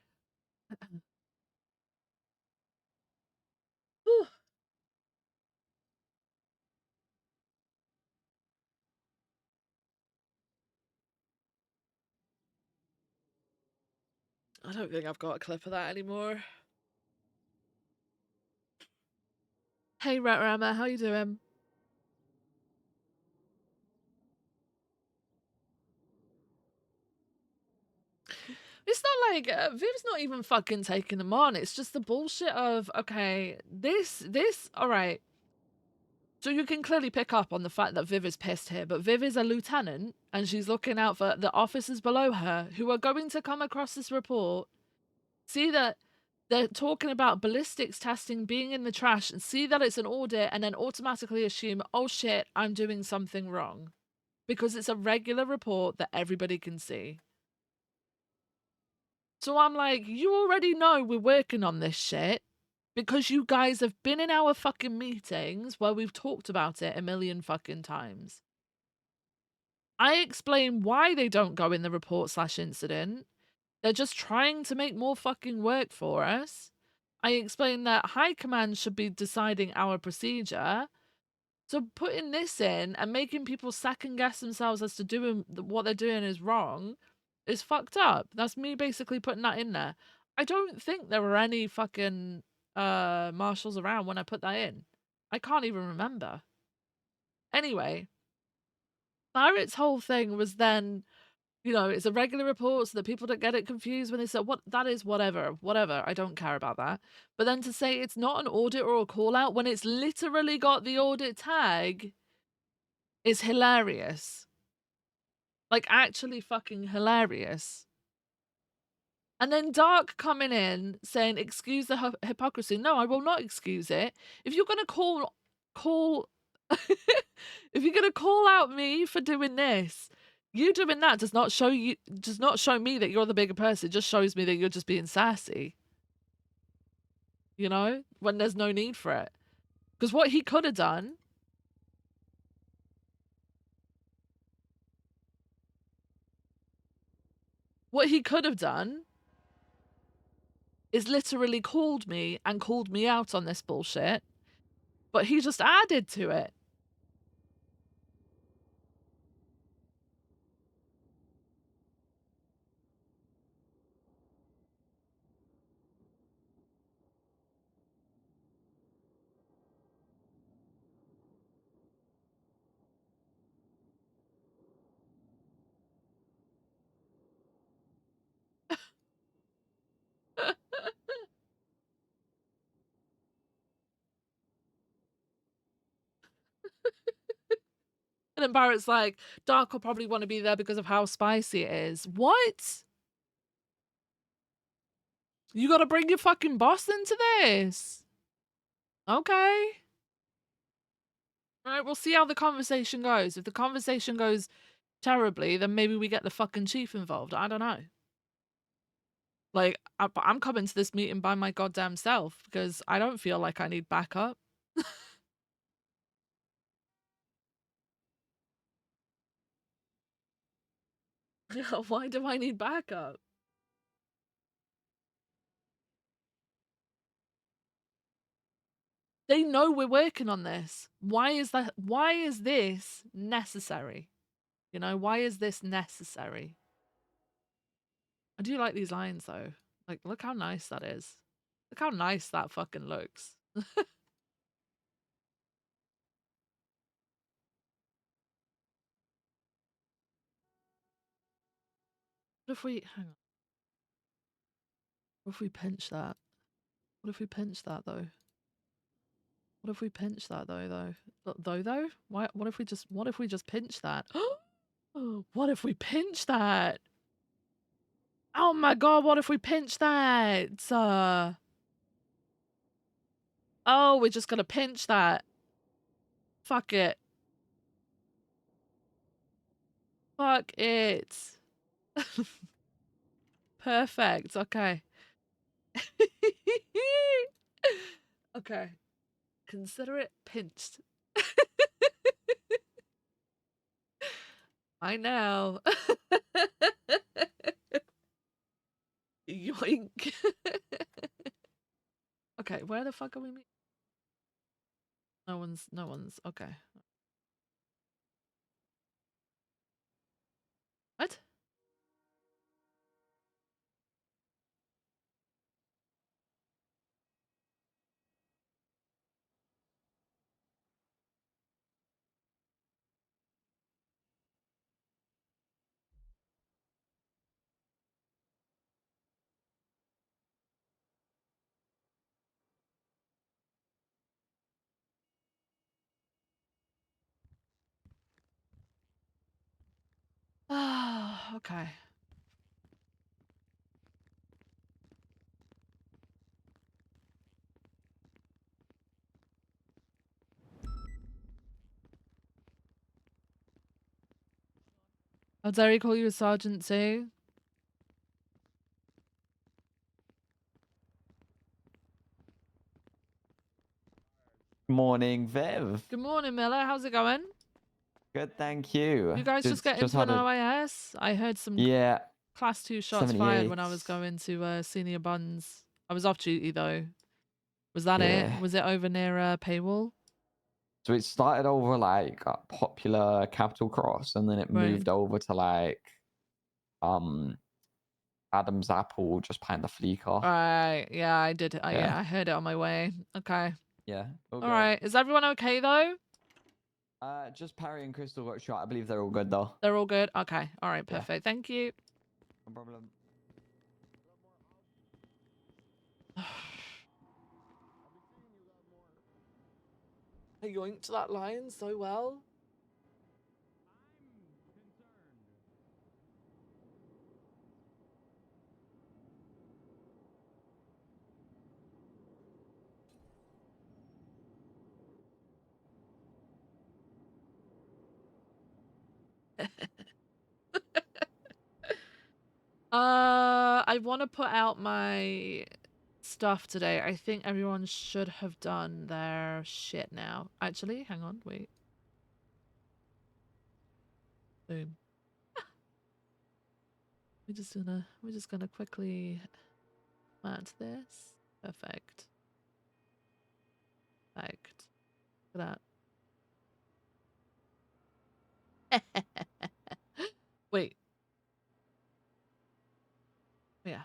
I don't think I've got a clip of that anymore. Hey, Rat Rammer, how you doing? It's not like Viv's not even fucking taking them on. It's just the bullshit of, okay, this, all right. So you can clearly pick up on the fact that Viv is pissed here, but Viv is a lieutenant and she's looking out for the officers below her who are going to come across this report, see that They're talking about ballistics testing being in the trash and see that it's an audit and then automatically assume, oh shit, I'm doing something wrong. Because it's a regular report that everybody can see. So I'm like, you already know we're working on this shit because you guys have been in our fucking meetings where we've talked about it a million fucking times. I explain why they don't go in the report/incident. They're just trying to make more fucking work for us. I explain that high command should be deciding our procedure. So putting this in and making people second guess themselves as to doing what they're doing is wrong is fucked up. That's me basically putting that in there. I don't think there were any fucking marshals around when I put that in. I can't even remember. Anyway, Barrett's whole thing was then, you know, it's a regular report so that people don't get it confused when they say, what, that is whatever, I don't care about that. But then to say it's not an audit or a call out when it's literally got the audit tag is hilarious. Like, actually fucking hilarious. And then Dark coming in saying, excuse the hypocrisy. No, I will not excuse it. If you're going to call, if you're going to call out me for doing this, you doing that does not show me that you're the bigger person. It just shows me that you're just being sassy. You know, when there's no need for it. Because what he could have done is literally called me and called me out on this bullshit. But he just added to it. And then Barrett's like, Dark will probably want to be there because of how spicy it is. What? You gotta bring your fucking boss into this? Okay. Alright, we'll see how the conversation goes. If the conversation goes terribly, then maybe we get the fucking chief involved. I don't know. Like, I'm coming to this meeting by my goddamn self because I don't feel like I need backup. Why do I need backup? They know we're working on this. Why is this necessary? You know, why is this necessary? I do like these lines though. Like, look how nice that is. Look how nice that fucking looks. What if we hang on? What if we pinch that? What if we pinch that though? What if we pinch that though? Though? Why? What if we just pinch that? What if we pinch that? Oh my god! What if we pinch that? Oh, we're just gonna pinch that. Fuck it. Fuck it. Perfect. Okay. Okay. Consider it pinched. I know. Yoink. Okay, where the fuck are we meeting? No one's okay. What? Ah, okay. Oh, dare he call you a sergeant too? Morning, Viv. Good morning, Miller. How's it going? Good, thank you. You guys just get into an OIS? I heard some Yeah, class 2 shots fired when I was 78. going to Senior Buns. I was off duty though. Was that it? Yeah. Was it over near Paywall? So it started over like a popular Capital Cross, and then it Right. moved over to like Adam's Apple, just behind the flea car. Right. Yeah, I did. Yeah, Yeah. I heard it on my way. Okay. Yeah. All right. Is everyone okay though? Just Parry and Crystal got shot. I believe they're all good though. They're all good. Okay. All right. Yeah. Perfect. Thank you. No problem. I yoinked that line so well. I want to put out my stuff today. I think everyone should have done their shit now. Actually, hang on, wait. Boom. We're just gonna quickly add this. Perfect. Perfect. Look at that. Wait. Yeah.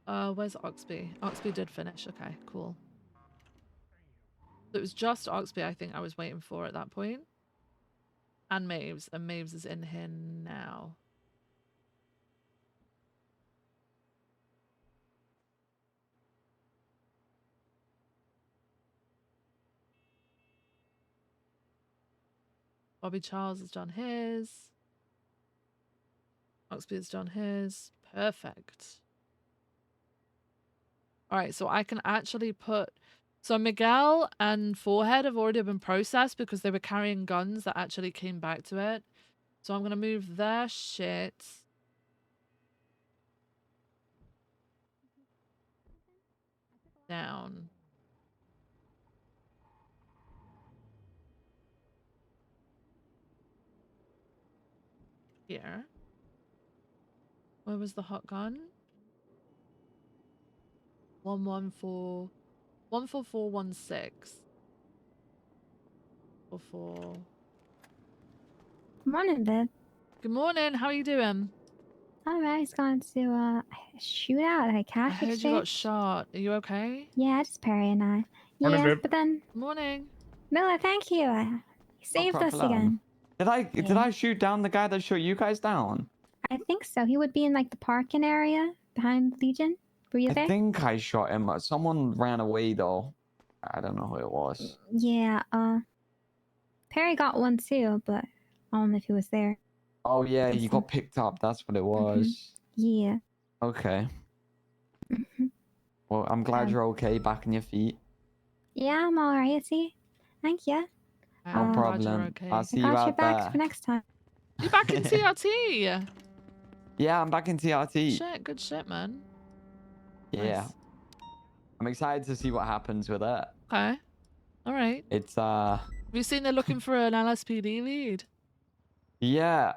Where's Oxby? Oxby did finish. Okay, cool. So it was just Oxby I think I was waiting for at that point. And Maves. And Maves is in here now. Bobby Charles has done his. Oxby has done his. Perfect. Alright, so I can actually put... So Miguel and Forehead have already been processed because they were carrying guns that actually came back to it. So I'm going to move their shit down. Here. Where was the hot gun? 114... 14416. 44... Morning, Viv. Good morning, how are you doing? Alright, I was going to a shootout at a I cash heard exchange. you got shot. Are you okay? Yeah, just Perry and I. Morning, Yeah, Viv. but then Morning. Miller, thank you. You saved us problem. again. Did Yeah. I shoot down the guy that shot you guys down? I think so. He would be in like the parking area behind Legion. Were you I there? think I shot him. Someone ran away though. I don't know who it was. Yeah, Perry got one too, but I don't know if he was there. Oh yeah, he Listen. got picked up. That's what it was. Yeah. Okay. Mhm. Well, I'm glad Um, you're okay, back on your feet. Yeah, I'm alright, see? Thank you. No I'm glad you're problem. okay. I'll I see you got your out back there. for next time. You back in TRT? Yeah, I'm back in TRT. Shit, good shit, man. Yeah. Nice. I'm excited to see what happens with it. Okay. All right. It's Have you seen they're looking for an LSPD lead? yeah.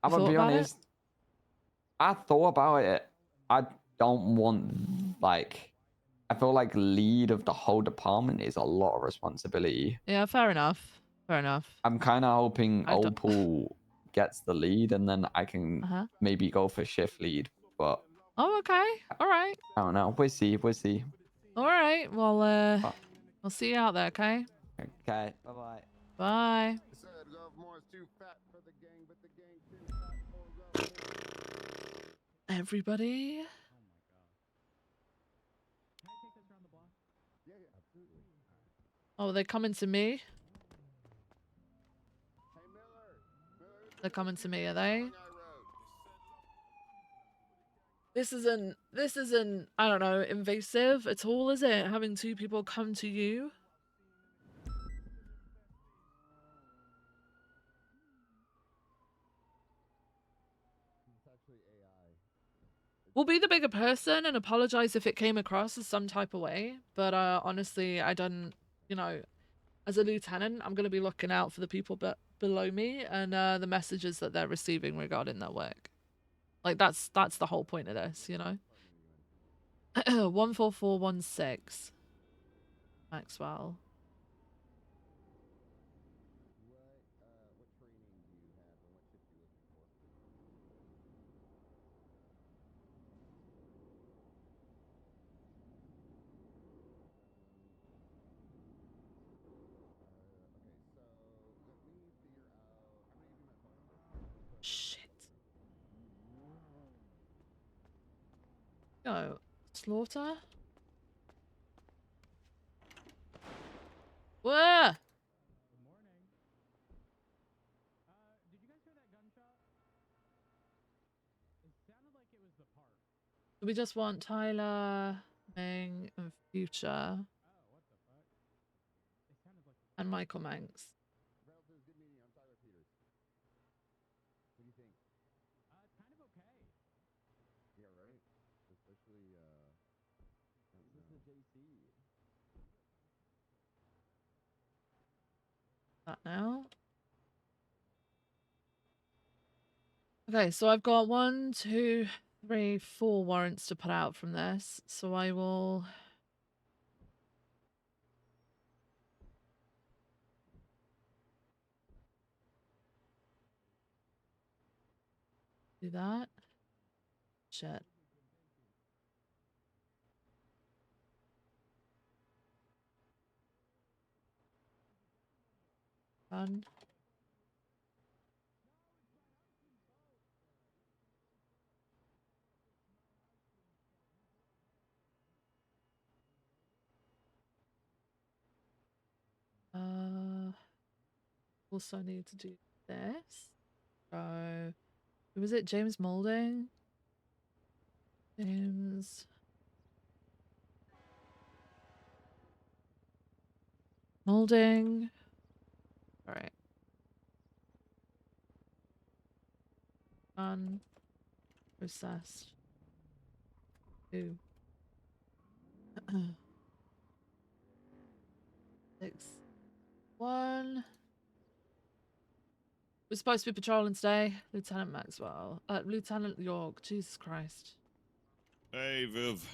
I'm You gonna thought be about it? honest. I thought about it. I don't want like I feel like lead of the whole department is a lot of responsibility. Yeah, fair enough. Fair enough. I'm kind of hoping I've old Paul gets the lead and then I can Uh-huh. maybe go for shift lead. But Oh, okay. All right. I don't know. We'll see. We'll see. All right. Well, Oh. I'll see you out there, okay? Okay. Bye bye. Bye. Everybody. Oh, they're coming to me. They're coming to me, are they? This isn't, I don't know, invasive at all, is it? Having two people come to you? We'll be the bigger person and apologize if it came across as some type of way. But honestly, I don't, you know, as a lieutenant, I'm going to be looking out for the people below me and the messages that they're receiving regarding their work. Like, that's the whole point of this, you know? 14416. Maxwell. Shit. Go. Slaughter? Whoa! We just want Tyler, Ming, and Future. And Michael Manx. That now. Okay, so I've got 1, 2, 3, 4 warrants to put out from this. So I will do that. Shit. Done. Also need to do this. So, who was it? James Moulding? James Moulding. All right. Done. Processed. 2. 6. 1. We're supposed to be patrolling today. Lieutenant Maxwell. Lieutenant York. Jesus Christ. Hey, Viv.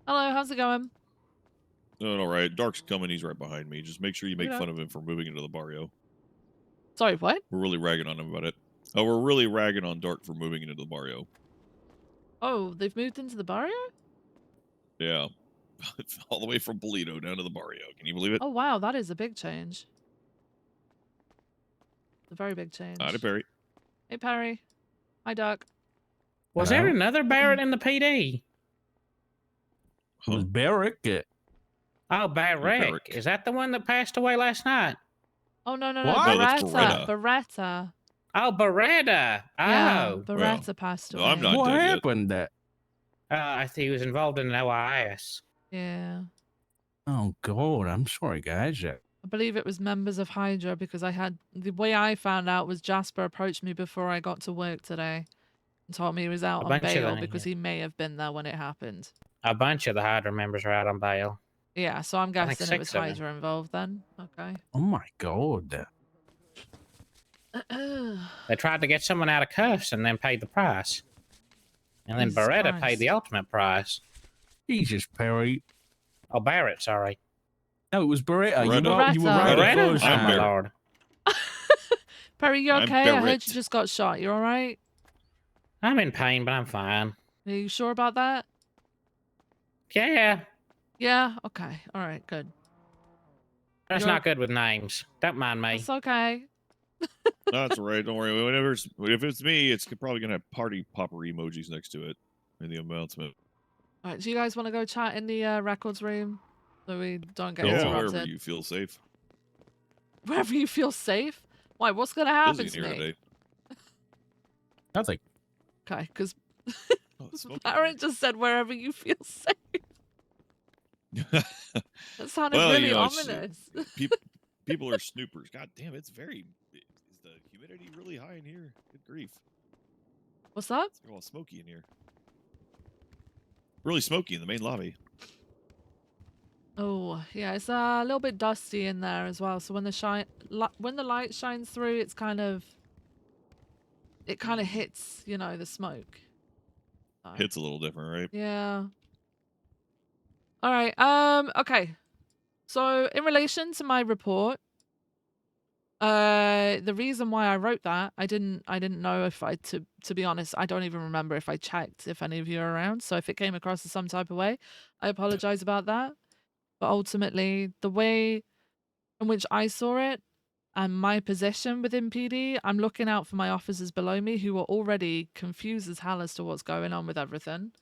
Hello, how's it going? Doing all right. Dark's coming. He's right behind me. Just make sure you make Okay. fun of him for moving into the barrio. Sorry, what? We're really ragging on him about it. Oh, we're really ragging on Dark for moving into the barrio. Oh, they've moved into the barrio? Yeah. All the way from Polito down to the barrio. Can you believe it? Oh, wow, that is a big change. A very big change. Howdy, Perry. Hey, Perry. Hi, Duck. Was Hello? there another Barrett in the PD? It was Barrick. Oh, Barrick. Barrick. Is that the one that passed away last night? Oh, no. What? No, that's Beretta. Beretta. Beretta. Oh, Beretta. Oh. Yeah, Oh, Beretta passed no, away. I'm not What dead yet. happened? I think he was involved in an OIS. Yeah. Oh, God. I'm sorry, guys. I believe it was members of Hydra because the way I found out was Jasper approached me before I got to work today and told me he was out A on bunch of bail them, because yeah. he may have been there when it happened. A bunch of the Hydra members are out on bail. Yeah, so I'm I think guessing it was 6 of them. Hydra involved then. Okay. Oh, my God. They tried to get someone out of cuffs and then paid the price. And then Jesus Beretta Christ. paid the ultimate price. Jesus, Perry. Oh, Barrett, sorry. No, it was Beretta. You Beretta. were right Beretta. the first Oh, I'm my time. Barrett. lord. Perry, you I'm okay? I heard Barrett. you just got shot. You alright? I'm in pain, but I'm fine. Are you sure about that? Yeah. Yeah? Okay. Alright, good. That's You're- not good with names. Don't mind me. It's okay. No, that's all right. Don't worry. If it's me, it's probably going to have party popper emojis next to it in the announcement. Alright, do you guys want to go chat in the records room so we don't get Yeah, interrupted? wherever you feel safe. Wherever you feel safe? Why, what's going to happen Busy to in me? here today. Nothing. Okay, because Oh, it's smoky in Barrett just said wherever you feel safe. here. That sounded Well, really you know, it's- ominous. People are snoopers. God damn, it's very. Is the humidity really high in here? Good grief. What's that? It's all smoky in here. Really smoky in the main lobby. Oh, yeah, it's a little bit dusty in there as well. So when when the light shines through, it kind of hits, you know, the smoke. So, Hits a little different, right? yeah. All right. Okay. So in relation to my report, the reason why I wrote that, I didn't know if to be honest, I don't even remember if I checked if any of you are around. So if it came across as some type of way, I apologize about that. But ultimately, the way in which I saw it and my position within PD, I'm looking out for my officers below me who are already confused as hell as to what's going on with everything.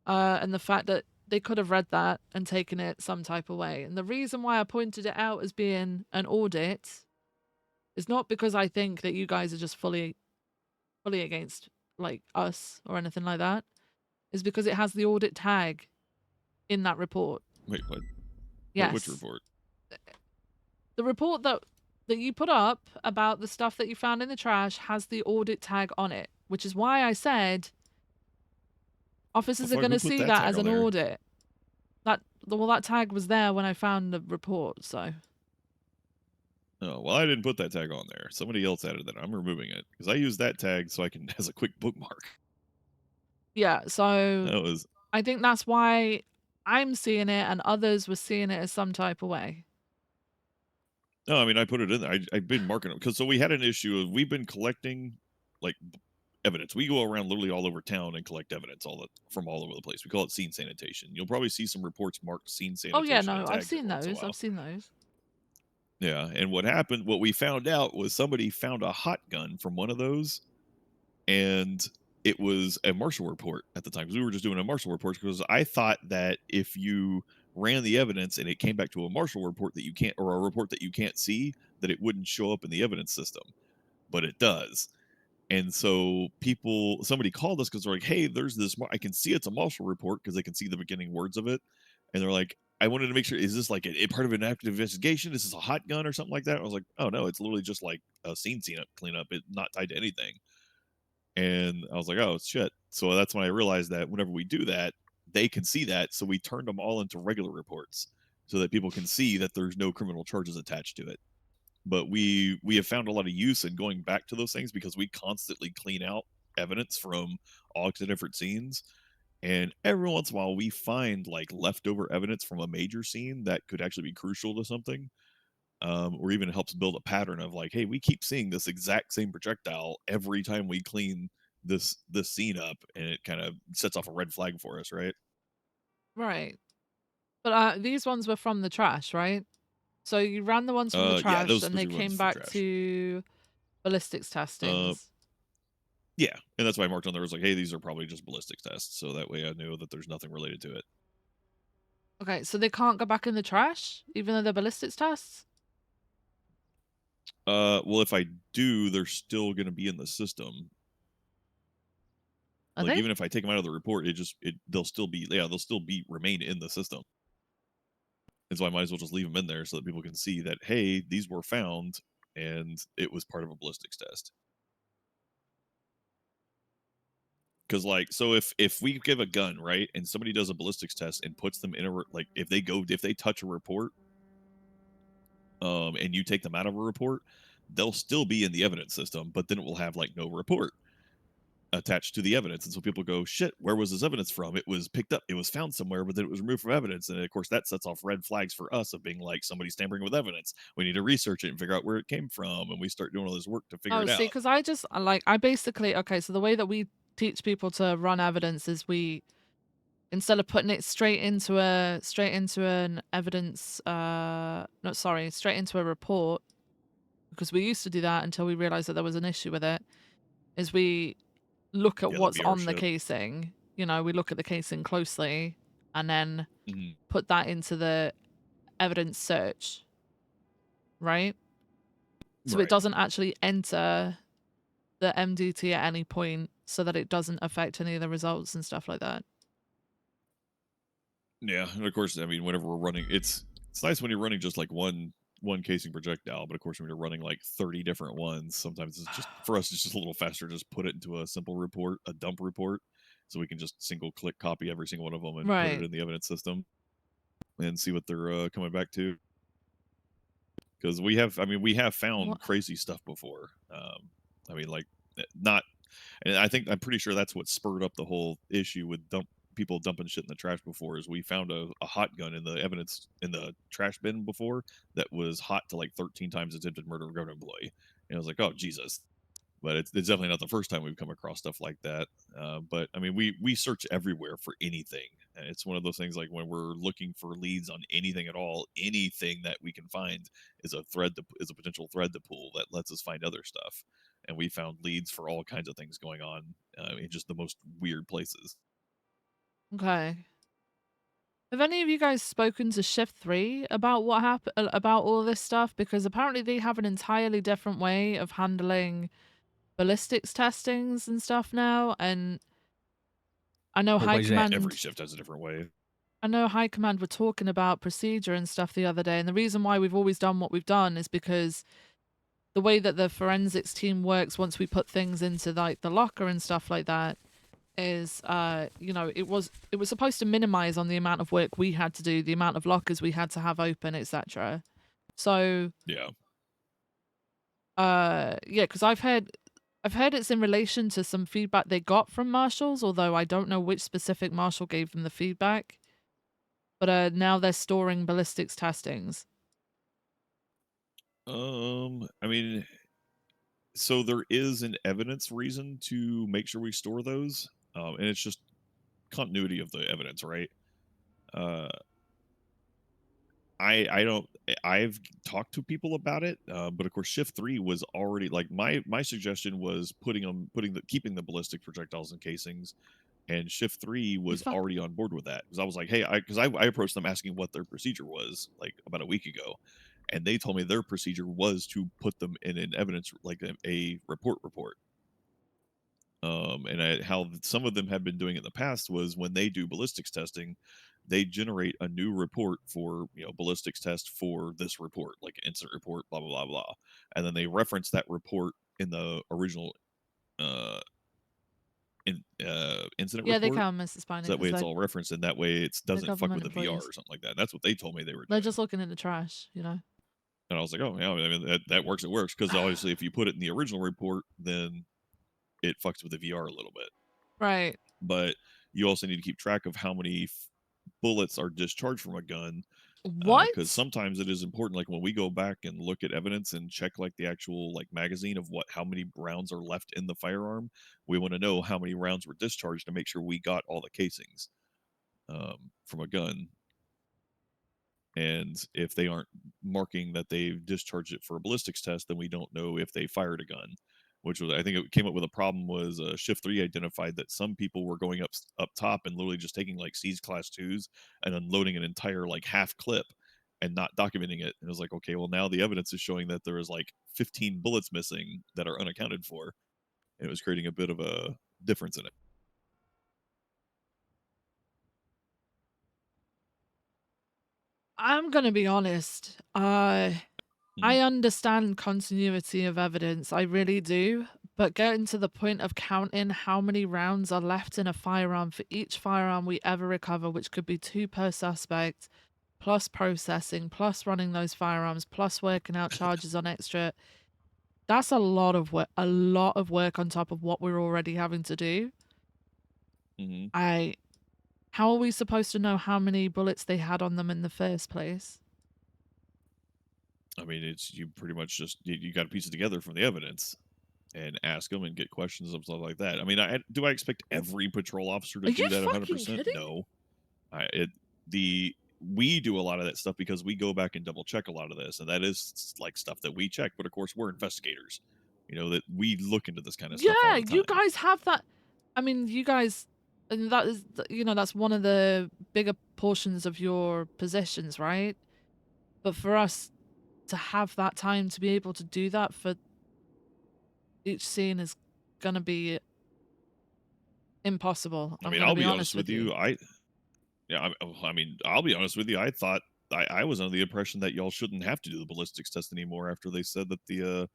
And the fact that they could have read that and taken it some type of way. And the reason why I pointed it out as being an audit is not because I think that you guys are just fully against like us or anything like that. Is because it has the audit tag in that report. Wait, what? Yes. Which report? The report that you put up about the stuff that you found in the trash has the audit tag on it, which is why I said officers are fuck, going who to put see that that tag as on an there? audit. That tag was there when I found the report, so. Oh, well, I didn't put that tag on there. Somebody else added that. I'm removing it because I use that tag so I can as a quick bookmark. Yeah, so That was I think that's why I'm seeing it and others were seeing it as some type of way. no. I mean, I put it in there. I've been marking it because so we had an issue of we've been collecting like evidence. We go around literally all over town and collect evidence from all over the place. We call it scene sanitation. You'll probably see some reports marked scene Oh sanitation. yeah, no, and I've tagged seen every once in a those. while. I've seen those. Yeah, and what we found out was somebody found a hot gun from one of those, and it was a marshal report at the time because we were just doing a marshal report because I thought that if you ran the evidence and it came back to a marshal report that you can't or a report that you can't see, that it wouldn't show up in the evidence system, but it does. And so somebody called us because they're like, hey, there's this, I can see it's a marshal report because they can see the beginning words of it. And they're like, I wanted to make sure, is this like a part of an active investigation? Is this a hot gun or something like that? I was like, oh no, it's literally just like a scene cleanup. It's not tied to anything. And I was like, oh shit. So that's when I realized that whenever we do that, they can see that. So we turned them all into regular reports so that people can see that there's no criminal charges attached to it. But we have found a lot of use in going back to those things because we constantly clean out evidence from all the different scenes. And every once in a while, we find like leftover evidence from a major scene that could actually be crucial to something, or even helps build a pattern of like, hey, we keep seeing this exact same projectile every time we clean this scene up, and it kind of sets off a red flag for us, right? Right. But these ones were from the trash, right? So you ran the ones from the Yeah, trash those and they specific ones came for back trash. to ballistics testings. Yeah, and that's why I marked on there was like, hey, these are probably just ballistics tests, so that way I knew that there's nothing related to it. Okay, so they can't go back in the trash, even though they're ballistics tests? Well, if I do, they're still going to be in the system. Are Like they? even if I take them out of the report, they'll still remain in the system. And so I might as well just leave them in there so that people can see that, hey, these were found and it was part of a ballistics test. Because like, so if we give a gun, right, and somebody does a ballistics test and puts them in if they touch a report, and you take them out of a report, they'll still be in the evidence system, but then it will have like no report attached to the evidence. And so people go, shit, where was this evidence from? It was picked up, it was found somewhere, but then it was removed from evidence. And of course that sets off red flags for us of being like, somebody's tampering with evidence. We need to research it and figure out where it came from. And we start doing all this work to figure it See, out. because I basically, okay, so the way that we teach people to run evidence is instead of putting it straight into an evidence, straight into a report, because we used to do that until we realized that there was an issue with it, is we look at Yeah, what's that'd be our on the shit. casing. You know, we look at the casing closely and then Mhm. put that into the evidence search, right? So Right. it doesn't actually enter the MDT at any point so that it doesn't affect any of the results and stuff like that. Yeah, and of course, I mean, whenever we're running, it's nice when you're running just like one one casing projectile, but of course when you're running like 30 different ones, sometimes it's just for us it's just a little faster to just put it into a simple report, a dump report, so we can just single click copy every single one of them and put Right. it in the evidence system and see what they're coming back to. Because we have found What? crazy stuff before. I mean, like not, and I'm pretty sure that's what spurred up the whole issue with people dumping shit in the trash before. Is we found a hot gun in the evidence in the trash bin before that was hot to like 13 times attempted murder of a government employee, and I was like, oh Jesus. But it's definitely not the first time we've come across stuff like that. But I mean, we search everywhere for anything. And it's one of those things like when we're looking for leads on anything at all, anything that we can find is a potential thread to pull that lets us find other stuff. And we found leads for all kinds of things going on in just the most weird places. Okay. Have any of you guys spoken to Shift 3 about what happened about all this stuff? Because apparently they have an entirely different way of handling ballistics testings and stuff now, and I know What High way is that? Command Every shift has a different way. I know High Command were talking about procedure and stuff the other day, and the reason why we've always done what we've done is because the way that the forensics team works once we put things into like the locker and stuff like that is you know, it was supposed to minimize on the amount of work we had to do, the amount of lockers we had to have open, etc. So Yeah. yeah, because I've heard it's in relation to some feedback they got from marshals, although I don't know which specific marshal gave them the feedback. But now they're storing ballistics testings. I mean, so there is an evidence reason to make sure we store those, and it's just continuity of the evidence, right? I've talked to people about it, but of course Shift 3 was already like my suggestion was keeping the ballistic projectiles and casings, and Shift 3 was fuck- already on board with that because I was like, hey, because I approached them asking what their procedure was like about a week ago, and they told me their procedure was to put them in an evidence like a report. And how some of them have been doing it in the past was when they do ballistics testing, they generate a new report for ballistics test for this report, like an incident report, blah blah blah blah, and then they reference that report in the original incident Yeah, they report. can, Mr. Spiner, So that way because it's all referenced, and that way it doesn't fuck government with the VR employees. or something like that. That's what they told me they were They're doing. just looking in the trash, you know. And I was like, oh yeah, I mean that works. It works because obviously if you put it in the original report, then it fucks with the VR a little bit. Right. But you also need to keep track of how many bullets are discharged from a gun. What? Because sometimes it is important, like when we go back and look at evidence and check like the actual like magazine of how many rounds are left in the firearm, we want to know how many rounds were discharged to make sure we got all the casings from a gun. And if they aren't marking that they've discharged it for a ballistics test, then we don't know if they fired a gun. Which was, I think it came up with a problem was Shift 3 identified that some people were going up top and literally just taking like C's Class 2s and unloading an entire like half clip and not documenting it. And it was like, okay, well now the evidence is showing that there is like 15 bullets missing that are unaccounted for. And it was creating a bit of a difference in it. I'm gonna be honest. I understand continuity of evidence. I really do. But getting to the point of counting how many rounds are left in a firearm for each firearm we ever recover, which could be 2 per suspect, plus processing, plus running those firearms, plus working out charges on extra. That's a lot of work. A lot of work on top of what we're already having to do. How are we supposed to know how many bullets they had on them in the first place? I mean, it's you pretty much just you got to piece it together from the evidence and ask them and get questions and stuff like that. I mean, do I expect every patrol officer to do that 100%? No. We do a lot of that stuff because we go back and double check a lot of this, and that is like stuff that we check. But of course, we're investigators, that we look into this kind of stuff. Yeah, all the time. you guys have that. I mean, you guys, and that is, that's one of the bigger portions of your positions, right? But for us to have that time to be able to do that for each scene is gonna be impossible. I mean, I'll be honest with you. I mean, I'll be honest with you. I thought I was under the impression that y'all shouldn't have to do the ballistics test anymore after they said that the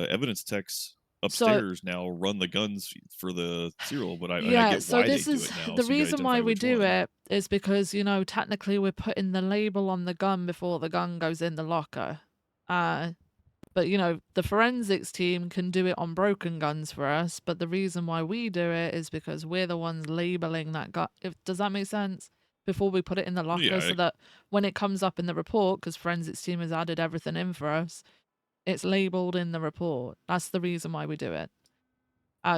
evidence techs So upstairs now run the guns for the serial, but I yeah, get so why this they do is it now. the so you can reason why identify we which do one. it is because, you know, technically we're putting the label on the gun before the gun goes in the locker. But you know, the forensics team can do it on broken guns for us, but the reason why we do it is because we're the ones labeling that gun. Does that make sense? Before we put it in the locker, Yeah, so that when it comes up in the report, because forensics team has added everything in for us, it's labeled in the report. That's the reason why we do it.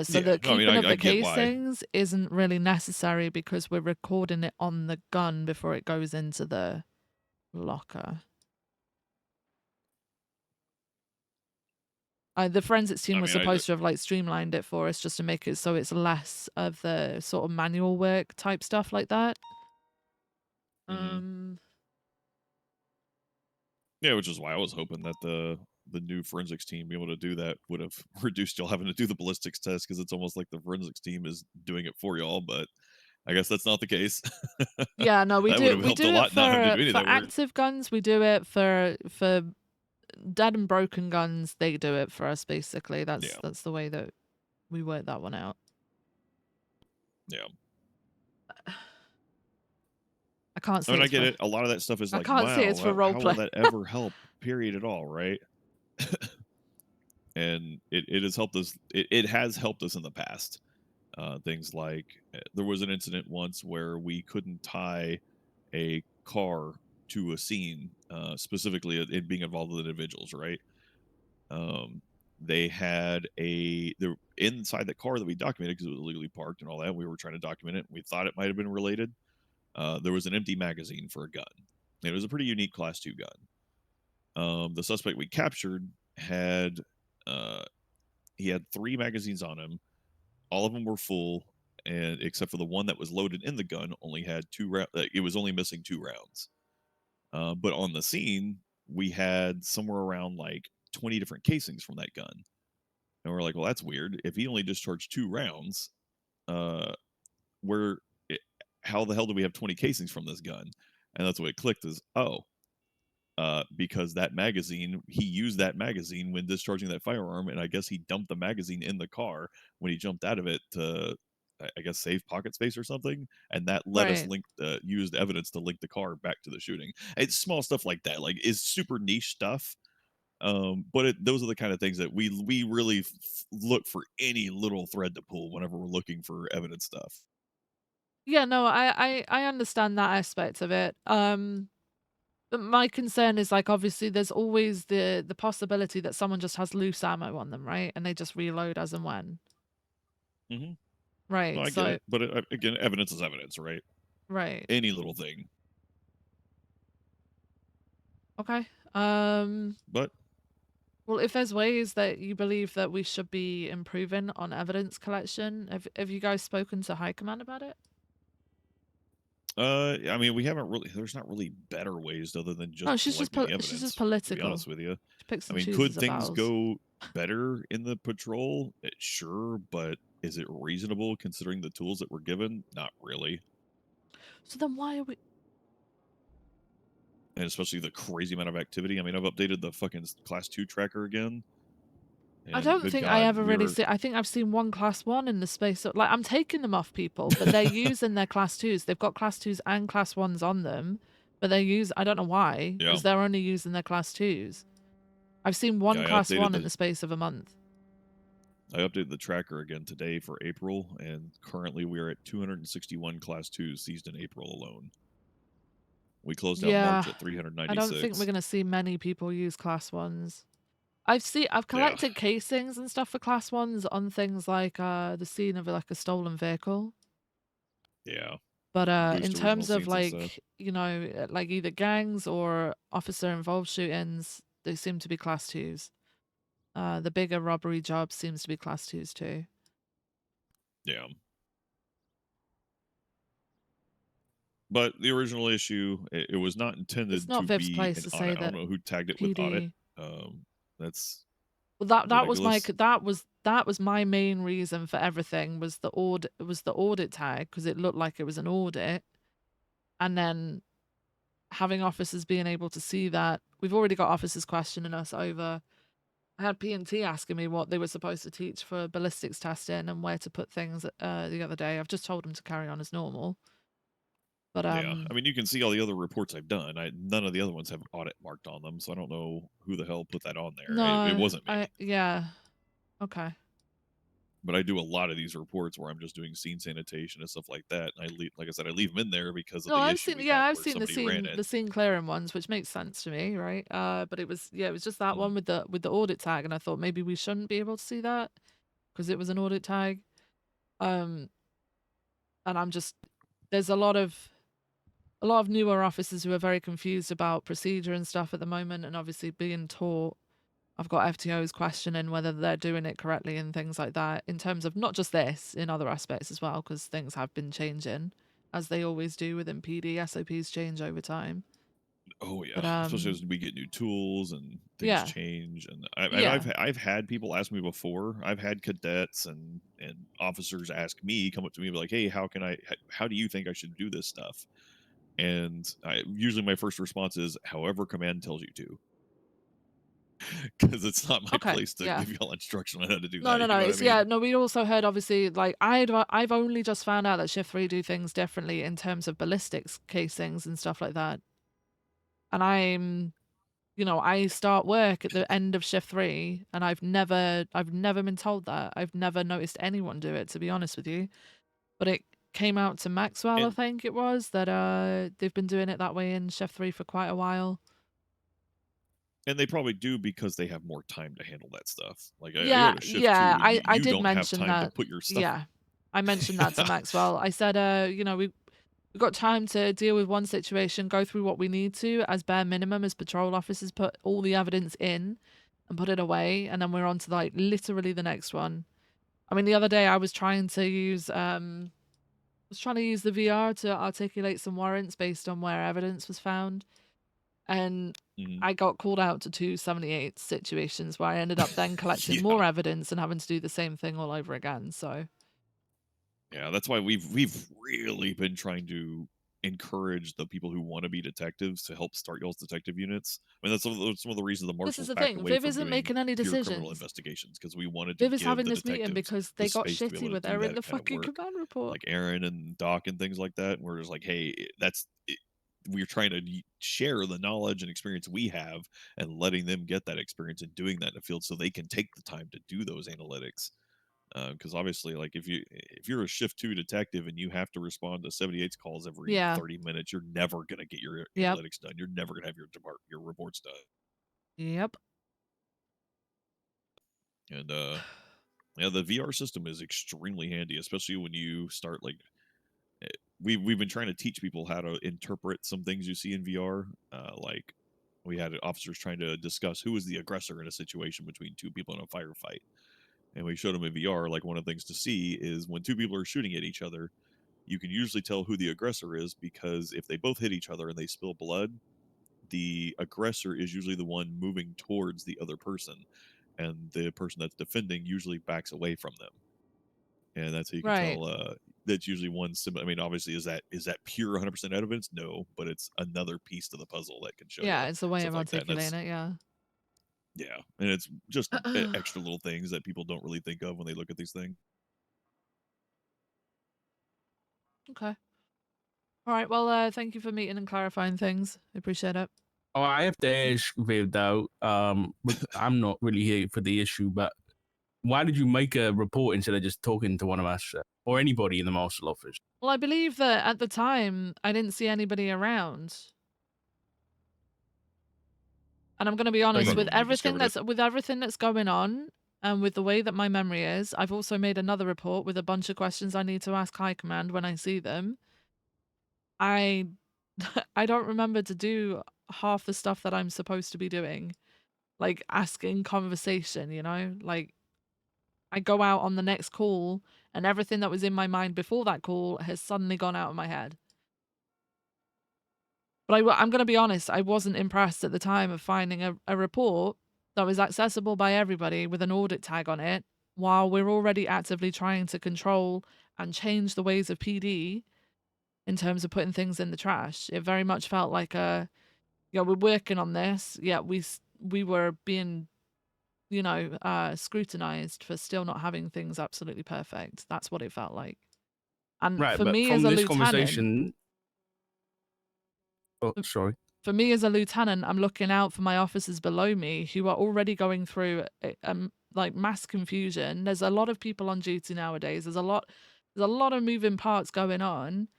So Yeah, the no, I mean, keeping of I the get why. casings isn't really necessary because we're recording it on the gun before it goes into the locker. The forensics team I was mean, supposed to have like streamlined it for us just to make it so it's less of the sort of manual work type stuff like that. Mhm. Yeah, which is why I was hoping that the new forensics team being able to do that would have reduced y'all having to do the ballistics test, because it's almost like the forensics team is doing it for y'all. But I guess that's not the case. Yeah, no, we That would do have helped a it lot not having to do any for of that work. active guns. We do it for dead and broken guns. They do it for us basically. Yeah, That's the way that we work that one out. yeah. I can't I see mean, I it's get for it. A lot of that stuff is I like, can't see wow, it's for how will roleplay. that ever help? Period at all, right? And it has helped us. It has helped us in the past. Things like there was an incident once where we couldn't tie a car to a scene, specifically it being involved with individuals, right? They had they're inside the car that we documented because it was illegally parked and all that. We were trying to document it. And we thought it might have been related. There was an empty magazine for a gun. It was a pretty unique Class 2 gun. The suspect we captured had he had 3 magazines on him. All of them were full, and except for the one that was loaded in the gun, only had 2 rounds. It was only missing 2 rounds. But on the scene, we had somewhere around like 20 different casings from that gun. And we're like, well, that's weird. If he only discharged 2 rounds, where, how the hell do we have 20 casings from this gun? And that's what it clicked is, because that magazine, he used that magazine when discharging that firearm, and I guess he dumped the magazine in the car when he jumped out of it to, I guess, save pocket space or something, and that let us Right. use the evidence to link the car back to the shooting. It's small stuff like that, like is super niche stuff, but those are the kind of things that we really look for any little thread to pull whenever we're looking for evidence stuff. Yeah, no, I understand that aspect of it. But my concern is like obviously there's always the possibility that someone just has loose ammo on them, right? And they just reload as and when. Mm-hmm. Right. No, I get it, but again, evidence is evidence, right? Right. Any little thing. Okay. But Well, if there's ways that you believe that we should be improving on evidence collection, have you guys spoken to High Command about it? I mean, we haven't really. There's not really better ways other than just No, she's just collecting the she's just evidence. To be political. honest with you, She picks I and mean, chooses could her things battles. go better in the patrol? Sure, but is it reasonable considering the tools that we're given? Not really, So then why are we? and especially the crazy amount of activity. I mean, I've updated the fucking Class 2 tracker again. I And don't good think I God, ever really see. I think I've seen one Class 1 in the space of, like, I'm taking them off people, but they're using their Class 2s. They've got Class 2s and Class 1s on them, but I don't know why, Yeah, because they're only using their Class 2s. I've seen one yeah, Class 1 in the space of a month. I updated the tracker again today for April, and currently we are at 261 Class 2s seized in April alone. We closed out Yeah, March at 396. I don't think we're gonna see many people use Class 1s. I've Yeah. collected casings and stuff for Class 1s on things like the scene of like a stolen vehicle. Yeah. But in Boost terms original of scenes and stuff. like, you know, like either gangs or officer involved shootings, they seem to be Class 2s. The bigger robbery jobs seems to be Class 2s too. Yeah. But the original issue, it was not It's intended not to Viv's be place an to say audit. I that don't know who tagged it with audit. PD. That's Well, that was ridiculous. that was my main reason for everything was the audit tag because it looked like it was an audit, and then having officers being able to see that. We've already got officers questioning us over. I had P&T asking me what they were supposed to teach for ballistics testing and where to put things the other day. I've just told them to carry on as normal. But yeah, I mean, you can see all the other reports I've done. None of the other ones have audit marked on them, so I don't know who the hell put that on there. no, It wasn't me. yeah, okay. But I do a lot of these reports where I'm just doing scene sanitation and stuff like that. And like I said, I leave them in there because of No, the I've issue seen we yeah, had I've where seen somebody ran the it. scene clearing ones, which makes sense to me, right? But it was just that Mm. one with the audit tag, and I thought maybe we shouldn't be able to see that because it was an audit tag. And I'm just there's a lot of newer officers who are very confused about procedure and stuff at the moment, and obviously being taught. I've got FTOs questioning whether they're doing it correctly and things like that in terms of not just this, in other aspects as well, because things have been changing as they always do within PD. SOPs change over time. Oh yeah, But especially as we get new tools and things yeah, change. And yeah, I've had people ask me before. I've had cadets and officers ask me, come up to me, and be like, "Hey, how do you think I should do this stuff?" And usually my first response is, "However command tells you to," because it's not my okay, place to yeah. give y'all instruction on how to do No, that. no, You no. know what I It's yeah. mean? No, we also heard obviously like I've only just found out that Shift 3 do things differently in terms of ballistics casings and stuff like that. And I start work at the end of Shift 3, and I've never been told that. I've never noticed anyone do it, to be honest with you. But it came out to Maxwell, I And think it was, that they've been doing it that way in Shift 3 for quite a while. and they probably do because they have more time to handle that stuff. Like I Yeah, go to shift 2, yeah. and I you did don't have mention time to that. put your stuff. Yeah, I mentioned that to Maxwell. I said, we've got time to deal with one situation, go through what we need to as bare minimum as patrol officers, put all the evidence in and put it away, and then we're on to like literally the next one. I mean, the other day I was trying to use the VR to articulate some warrants based on where evidence was found, and I got called out to 278 situations where I ended up then collecting Yeah. more evidence and having to do the same thing all over again. So Yeah, that's why we've really been trying to encourage the people who want to be detectives to help start y'all's detective units. I mean, that's some of the reasons the this is marshals the backed thing. away Viv from isn't doing making any pure criminal decisions. investigations because we wanted to Viv is give having the this meeting detectives because the they got space to be shitty able with to do her in that the kind of fucking work, command report. like Aaron and Doc and things like that. And we're just like, hey, we're trying to share the knowledge and experience we have and letting them get that experience and doing that in the field so they can take the time to do those analytics. Because obviously, like if you're a shift 2 detective and you have to respond to 78's calls every 30 minutes, you're never gonna get your analytics done. You're never gonna have your reports done. Yep. And yeah, the VR system is extremely handy, especially when you start like we've been trying to teach people how to interpret some things you see in VR. Like we had officers trying to discuss who is the aggressor in a situation between two people in a firefight. And we showed them in VR, like one of the things to see is when two people are shooting at each other, you can usually tell who the aggressor is because if they both hit each other and they spill blood, the aggressor is usually the one moving towards the other person, and the person that's defending usually backs away from them. And that's how you can tell. That's usually one. I mean, obviously, is that pure 100% evidence? No, but it's another piece to the puzzle that can show. Yeah, it's a way stuff of like that. articulating it. Yeah. Yeah, and it's just extra little things that people don't really think of when they look at these things. Okay. All right. Well, thank you for meeting and clarifying things. I appreciate it. Oh, I have to ask Viv though. But I'm not really here for the issue, but why did you make a report instead of just talking to one of us or anybody in the marshal office? Well, I believe that at the time I didn't see anybody around. And I'm going to be honest, with everything that's going on and with the way that my memory is, I've also made another report with a bunch of questions I need to ask High Command when I see them. I don't remember to do half the stuff that I'm supposed to be doing. Like asking conversation, like I go out on the next call and everything that was in my mind before that call has suddenly gone out of my head. But I'm going to be honest, I wasn't impressed at the time of finding a report that was accessible by everybody with an audit tag on it, while we're already actively trying to control and change the ways of PD in terms of putting things in the trash. It very much felt like a, yeah, we're working on this. Yeah, we were being, you know, scrutinized for still not having things absolutely perfect. That's what it felt like. And Right, for but me from as a this lieutenant, conversation, oh, sorry. for me as a lieutenant, I'm looking out for my officers below me who are already going through like mass confusion. There's a lot of people on duty nowadays. There's a lot of moving parts going on,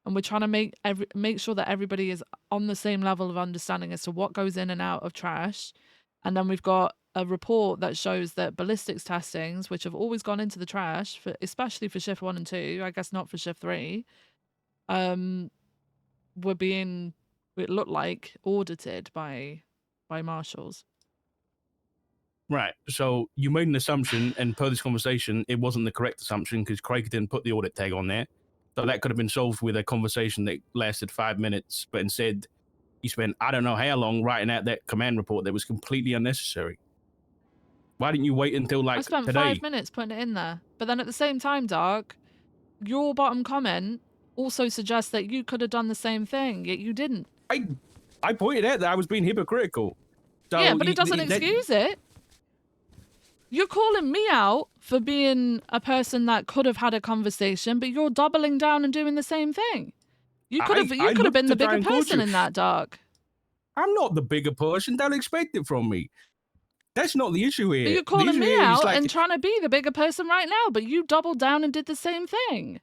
and we're trying to make sure that everybody is on the same level of understanding as to what goes in and out of trash. And then we've got a report that shows that ballistics testings, which have always gone into the trash, especially for shift 1 and 2, I guess not for shift 3, were being, it looked like, audited by marshals. Right. So you made an assumption, and per this conversation, it wasn't the correct assumption because Craig didn't put the audit tag on there. So that could have been solved with a conversation that lasted 5 minutes, but instead he spent I don't know how long writing out that command report that was completely unnecessary. Why didn't you wait until I like spent today? 5 minutes putting it in there. But then at the same time, Dark, your bottom comment also suggests that you could have done the same thing, yet you didn't. I pointed out that I was being hypocritical. So yeah, but it doesn't that- excuse it. You're calling me out for being a person that could have had a conversation, but you're doubling down and doing the same thing. You could have I looked been the to try bigger and coach person you. in that, Dark. I'm not the bigger person. Don't expect it from me. That's not the issue here. But you're The calling issue me here is out like, and trying to be the bigger person right now, but you doubled down and did the same thing.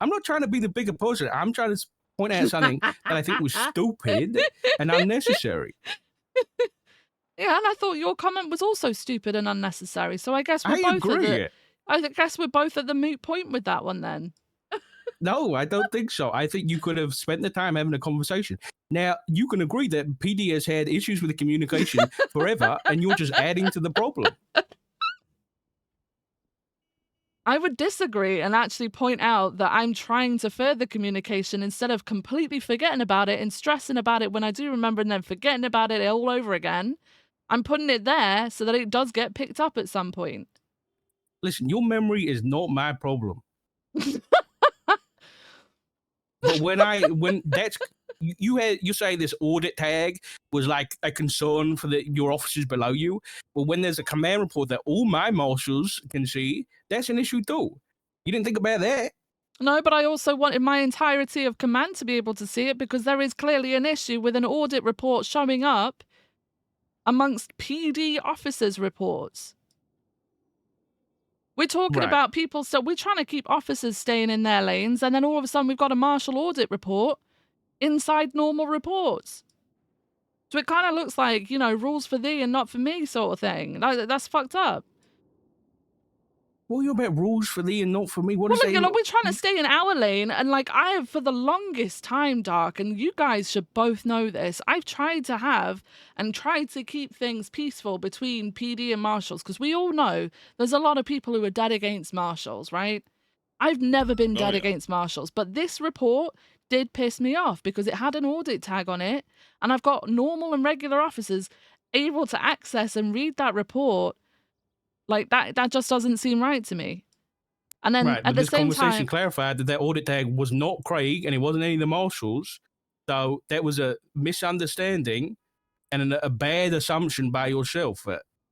I'm not trying to be the bigger person. I'm trying to point out something that I think was stupid and unnecessary. Yeah, and I thought your comment was also stupid and unnecessary. So I guess we're I both agree. at the moot point with that one then. No, I don't think so. I think you could have spent the time having a conversation. Now, you can agree that PD has had issues with the communication forever, and you're just adding to the problem. I would disagree and actually point out that I'm trying to further communication instead of completely forgetting about it and stressing about it when I do remember and then forgetting about it all over again. I'm putting it there so that it does get picked up at some point. Listen, your memory is not my problem. But when that's you say this audit tag was like a concern for your officers below you. But when there's a command report that all my marshals can see, that's an issue too. You didn't think about that. No, but I also wanted my entirety of command to be able to see it because there is clearly an issue with an audit report showing up amongst PD officers' reports. We're talking about people, so we're trying to keep officers staying in their lanes, and then all of a sudden we've got a marshal audit report inside normal reports. So it kind of looks like, you know, rules for thee and not for me sort of thing. That's fucked up. What are you about rules for thee and not for me? What Well, is that? you know, we're trying to stay in our lane, and like I have for the longest time, Dark, and you guys should both know this. I've tried to have and tried to keep things peaceful between PD and marshals because we all know there's a lot of people who are dead against marshals, right? I've never been dead against marshals, but this report did piss me off because it had an audit tag on it, and I've got normal and regular officers able to access and read that report. Like that just doesn't seem right to me. And then right, at but the this same conversation time, clarified that audit tag was not Craig and it wasn't any of the marshals. So that was a misunderstanding and a bad assumption by yourself.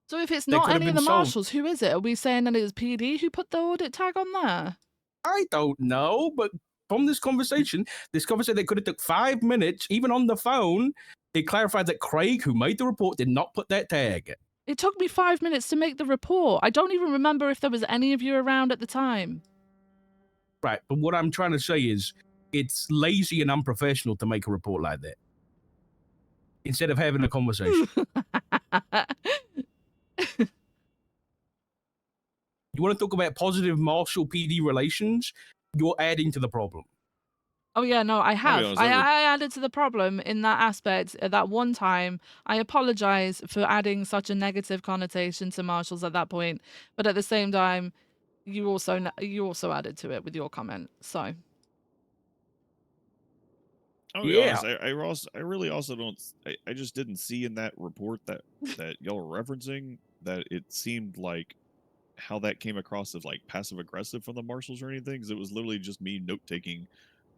so if it's that not could have any of been the solved. marshals, who is it? Are we saying that it was PD who put the audit tag on there? I don't know, but from this conversation that could have took 5 minutes, even on the phone, it clarified that Craig, who made the report, did not put that tag. It took me 5 minutes to make the report. I don't even remember if there was any of you around at the time. Right, but what I'm trying to say is it's lazy and unprofessional to make a report like that instead of having a conversation. You want to talk about positive marshal PD relations? You're adding to the problem. Oh yeah, no, I have. honest, I added to the problem in that aspect. That one time, I apologize for adding such a negative connotation to marshals at that point. But at the same time, you also added to it with your comment. So I'll be Yeah. honest, I really also don't. I just didn't see in that report that y'all were referencing that it seemed like how that came across as like passive aggressive from the marshals or anything. Because it was literally just me note taking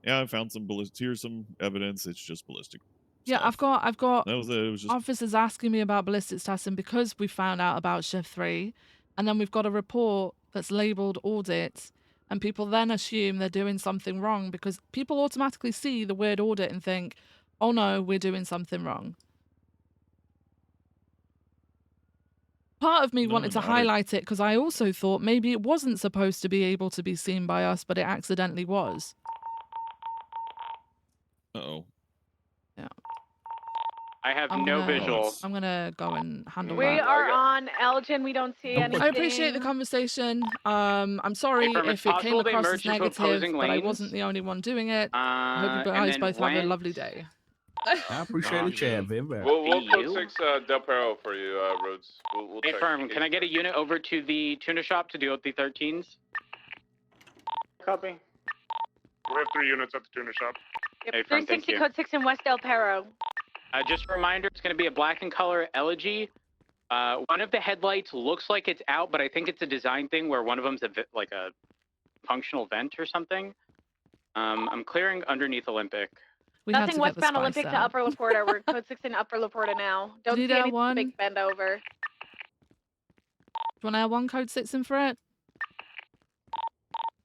yeah, I found some ballistic. Here's some evidence. It's just ballistic. Yeah, stuff. I've got That was it. It was just officers asking me about ballistics testing because we found out about shift 3, and then we've got a report that's labeled audit, and people then assume they're doing something wrong because people automatically see the word audit and think, oh no, we're doing something wrong. Part of me No, wanted to not highlight it because I also thought maybe it wasn't supposed to be able to be seen by us, but it accidentally was. Uh-oh. Yeah. I have I'm no gonna- visuals. I'm gonna go and handle We that. are on Elgin. We don't see anything. I appreciate the conversation. I'm sorry Hey, Firm, if it's it came possible they across as merged into negative, opposing but I lanes. wasn't the only one doing it. I hope you And guys then both have a went lovely day. I appreciate the chat, Viv. We'll code you. 6 Del Perro for you, Rhodes. We'll Hey, check Firm, the can case I get a first. unit over to the tuna shop to deal with the 13s? Copy. We have 3 units at the tuna shop. Yep, Hey, Firm, thank 360 you. code 6 in West El Perro. Just a reminder, it's going to be a black in color Elegy. One of the headlights looks like it's out, but I think it's a design thing where one of them's like a functional vent or something. I'm clearing underneath Olympic. We had Nothing to get the westbound spice Olympic to out. Upper Laporta. We're code 6 in Upper Laporta now. Don't Need see any L1? big bend over. Do you want L1 code 6 in for it?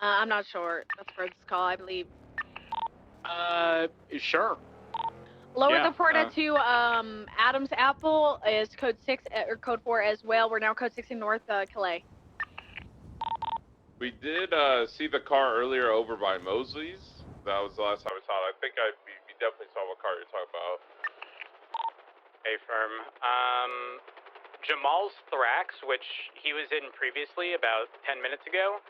I'm not sure. That's Rhodes' call, I believe. Sure. Lower Yeah, Laporta to Adam's Apple is code 6 or code 4 as well. We're now code 6 in North Calais. We did see the car earlier over by Mosley's. That was the last time we saw it. I think we definitely saw what car you're talking about. Hey, Firm. Jamal's Thrax, which he was in previously about 10 minutes ago,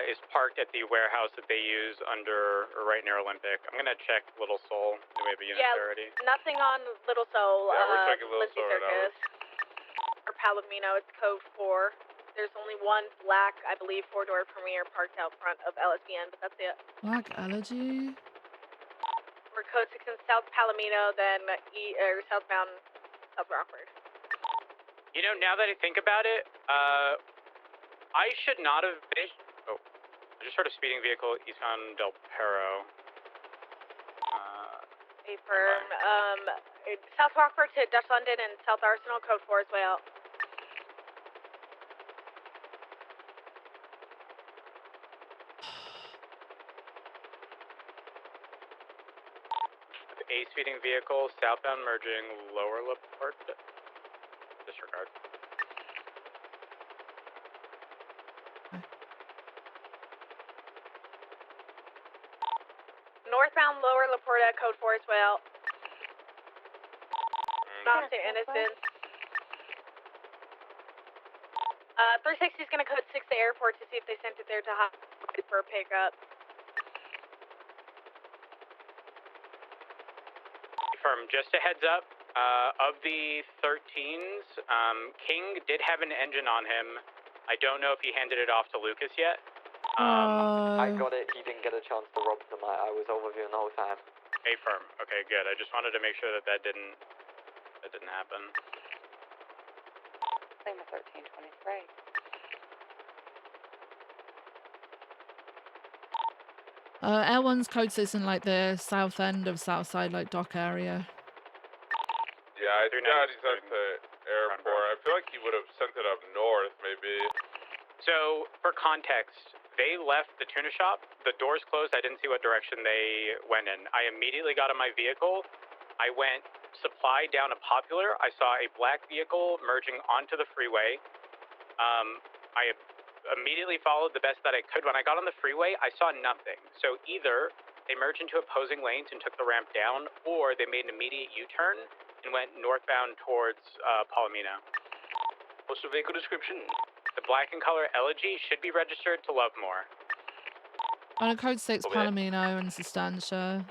is parked at the warehouse that they use under or right near Olympic. I'm gonna check Little Soul. Do we have a unit there already? Nothing on Little Soul. Yeah, we're checking Little Lindsay Soul right now. Circus. Or Palomino, it's code 4. There's only one black, I believe, 4-door Premier parked out front of LSPN, but that's it. Black allergy? We're code 6 in South Palomino, then southbound South Rockford. You know, now that I think about it, I should not have been. Oh, I just heard a speeding vehicle eastbound Del Perro. Hey, Firm. South Rockford to Dutch London and South Arsenal, code 4 as well. A speeding vehicle southbound merging lower Laporte. Disregard. Northbound lower Laporta, code 4 as well. Not to Innocence. 360 is going to code 6 to airport to see if they sent it there to hospital for a pickup. Firm, just a heads up, of the 13s, King did have an engine on him. I don't know if he handed it off to Lucas yet. I got it. He didn't get a chance to rob them. I was overviewing the whole time. A firm. Okay, good. I just wanted to make sure that didn't happen. Same with 1323. L1's code 6 in like the south end of Southside, like dock area. Yeah, I doubt he's at the airport. I feel like he would have sent it up north, maybe. So, for context, they left the tuna shop. The doors closed. I didn't see what direction they went in. I immediately got in my vehicle. I went supply down to Popular. I saw a black vehicle merging onto the freeway. I immediately followed the best that I could. When I got on the freeway, I saw nothing. So either they merged into opposing lanes and took the ramp down, or they made an immediate U-turn and went northbound towards Palomino. What's the vehicle description? The black and color Elegy should be registered to Lovemore. On a code 6 Over there. Palomino and Sustancia.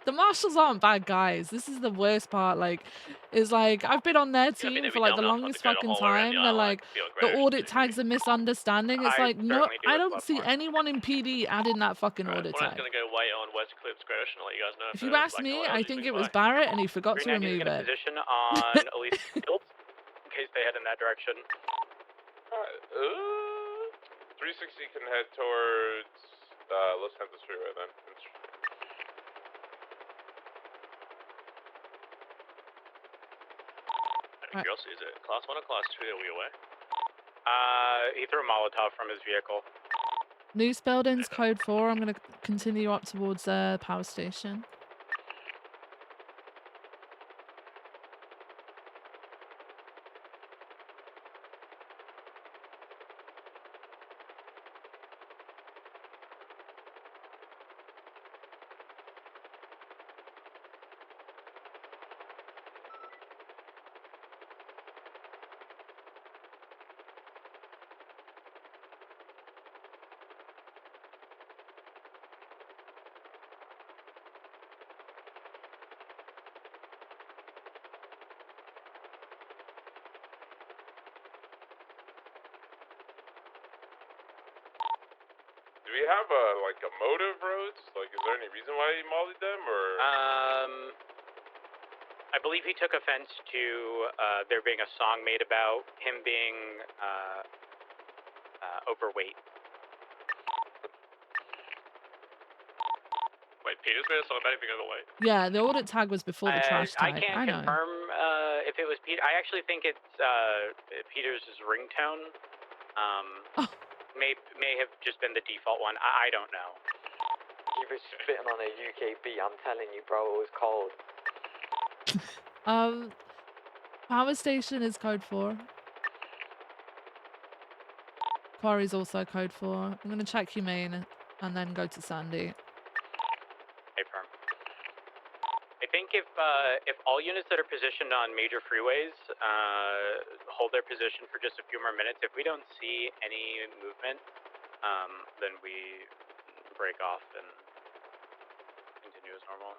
the marshals aren't bad guys. This is the worst part. Like, is like I've been on their I think team they'd for be like dumb the enough not to longest go the fucking whole way around time. the They're island. like Feel the great. audit tag's a misunderstanding. It's I like no, certainly do I as don't well, see Mark. anyone in PD adding that fucking Right, audit well, I'm tag. gonna go wait on West Clips Gresham and let you guys know If if you ask Black me, Knight I Elsie think swings it was by. Barrett and he forgot to 390 remove get a it. position on Elise Fields in case they head in that direction. 360 can head towards Los Santos Freeway then. Out of curiosity, is it class 1 or class 2? Are we aware? He threw a Molotov from his vehicle. News buildings, code 4. I'm gonna continue up towards the power station. Do we have a motive, Rhodes? Like, is there any reason why he mollied them, or? I believe he took offense to there being a song made about him being overweight. Wait, Peter's made a song about him being overweight? Yeah, the audit tag was before the trash I tag. can't I know. confirm if it was Peter. I actually think it's Peter's ringtone. May have just been the default one. I don't know. He was spitting on a UK beat. I'm telling you, bro, it was cold. Power station is code 4. Quarry's also code 4. I'm gonna check Humane and then go to Sandy. Hey, firm. I think if all units that are positioned on major freeways hold their position for just a few more minutes, if we don't see any movement, then we break off and continue as normal.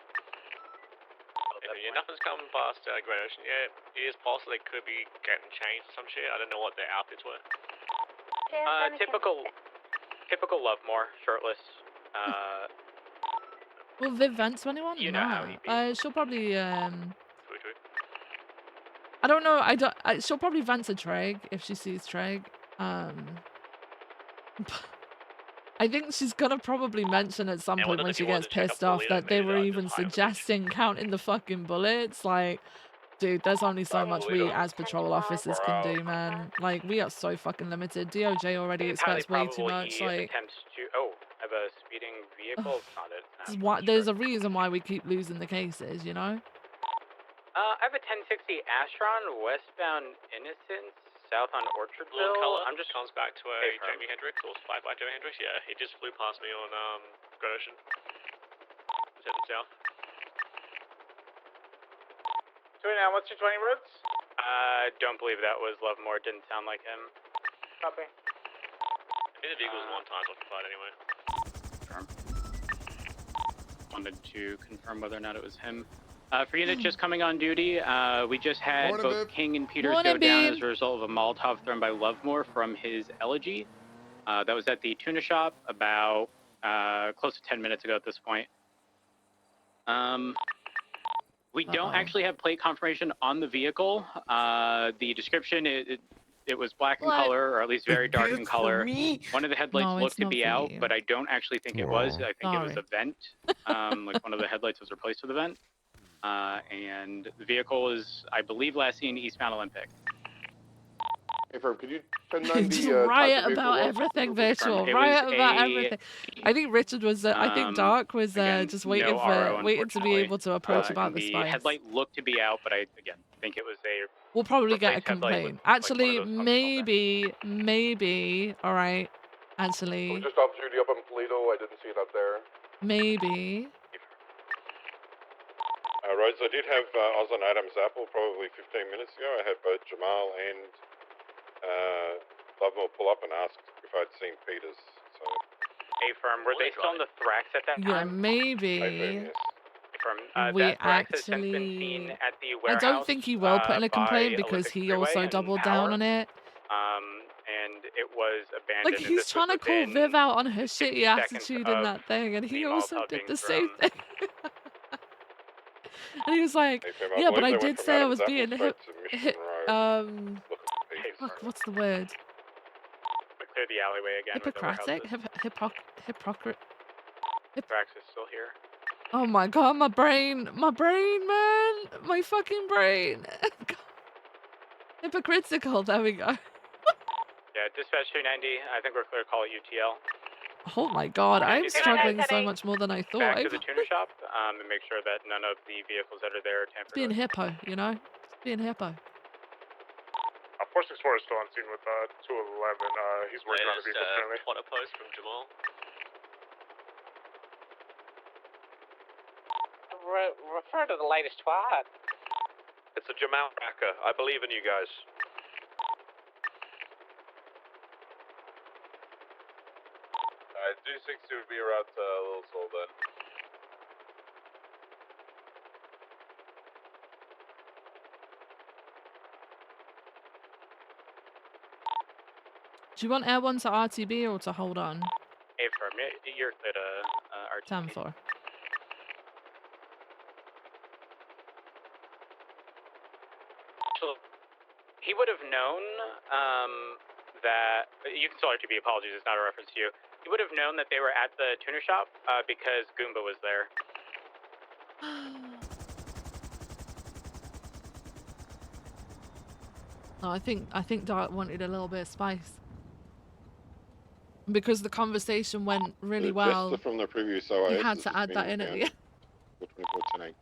Yeah, nothing's coming past Great Ocean yet. It is possible they could be getting changed or some shit. I don't know what their outfits were. Typical Lovemore, shirtless. Will Viv vent to anyone? You know how he be. She'll probably True. I don't know. She'll probably vent to Treg if she sees Treg. I think she's gonna probably mention at some point when she gets pissed off that they were even suggesting counting the fucking bullets. Like, dude, there's only so much we as patrol officers can do, man. Like, we are so fucking limited. DOJ already expects way too much. Like, Attempts to. Oh, I have a speeding vehicle. It's not it. this is why, there's a reason why we keep losing the cases, you know? I have a 1060 Astron westbound Innocence, south on Orchardville. Blue color. I'm just comes back to a Jamie Hendricks or fly by Jamie Hendricks. Yeah, he just flew past me on Great Ocean. He's heading south. 29, what's your 20 routes? Don't believe that was Lovemore. Didn't sound like him. Copy. I think the vehicle was 1 times occupied anyway. Wanted to confirm whether or not it was him. For units just coming on duty, we just had Morning, both Viv. King and Peters Morning, go down Bean. as a result of a Molotov thrown by Lovemore from his Elegy. That was at the tuna shop about close to 10 minutes ago at this point. We don't actually have plate confirmation on the vehicle. The description, it was black in color, or at least very dark in color. One of the headlights No, looked it's to not be for out, you. but I don't actually think it was. I think it was Sorry. a vent. Like one of the headlights was replaced with a vent. And the vehicle is, I believe, last seen eastbound Olympic. Hey, Ferb, could you 1090 Just type riot the vehicle about was? everything virtual. It Riot was about a, everything. I think Richard was. I think Dark was again, just no waiting RO, waiting to be unfortunately. able to approach about the The spice. headlight looked to be out, but I again think it was a. We'll probably get a replaced headlight with, complaint. like, one of Actually, those functional maybe. All right. Actually, Just off duty up in Toledo. I didn't see it up there. maybe. Rhodes, I did have Oz on Adam's Apple probably 15 minutes ago. I had both Jamal and Lovemore pull up and ask if I'd seen Peters. So. A firm. Were they still in the Thrax at that Yeah, time? maybe. Yes. we that Thrax has since been seen actually... at the I warehouse. don't think he will put in a by complaint because Olympic he Freeway also in doubled Power. down on it. And it was abandoned. Like, and he's this trying was to call within Viv out on her 60 shitty seconds attitude in of that thing, and he the also Molotov did being the same thrown. thing. And he was like, Hey, Fam, yeah, I but I believe they went did from say I Adams was being Apple hip... straight to Mission Road. Fuck, what's the word? Clear the alleyway again. Hippocratic? Hypocrite? Thrax is still here. Oh my god, my brain, man! My fucking brain! Hypocritical, there we go. Yeah, dispatch 290. I think we're clear to call it UTL. Oh my god, I'm 290, struggling so much more than I thought. Back to the tuner shop and make sure that none of the vehicles that are there are tampered Being with. hippo, you know? It's being hippo. 464 is still on scene with 211. He's working on a vehicle currently. Plotter post from Jamal. Refer to the latest twat. It's a Jamal hacker. I believe in you guys. Alright, 260 would be around Little Soul then. Do you want Air 1 to RTB or to hold on? Hey, firm, you're clear to RTB. 10-4. He would have known that you can still RTB. Apologies, it's not a reference to you. He would have known that they were at the tuner shop because Goomba was there. No, I think Dart wanted a little bit of spice. Because the conversation went really well. Just from the previous OIS, You had to add that in at the end. 24 tonight.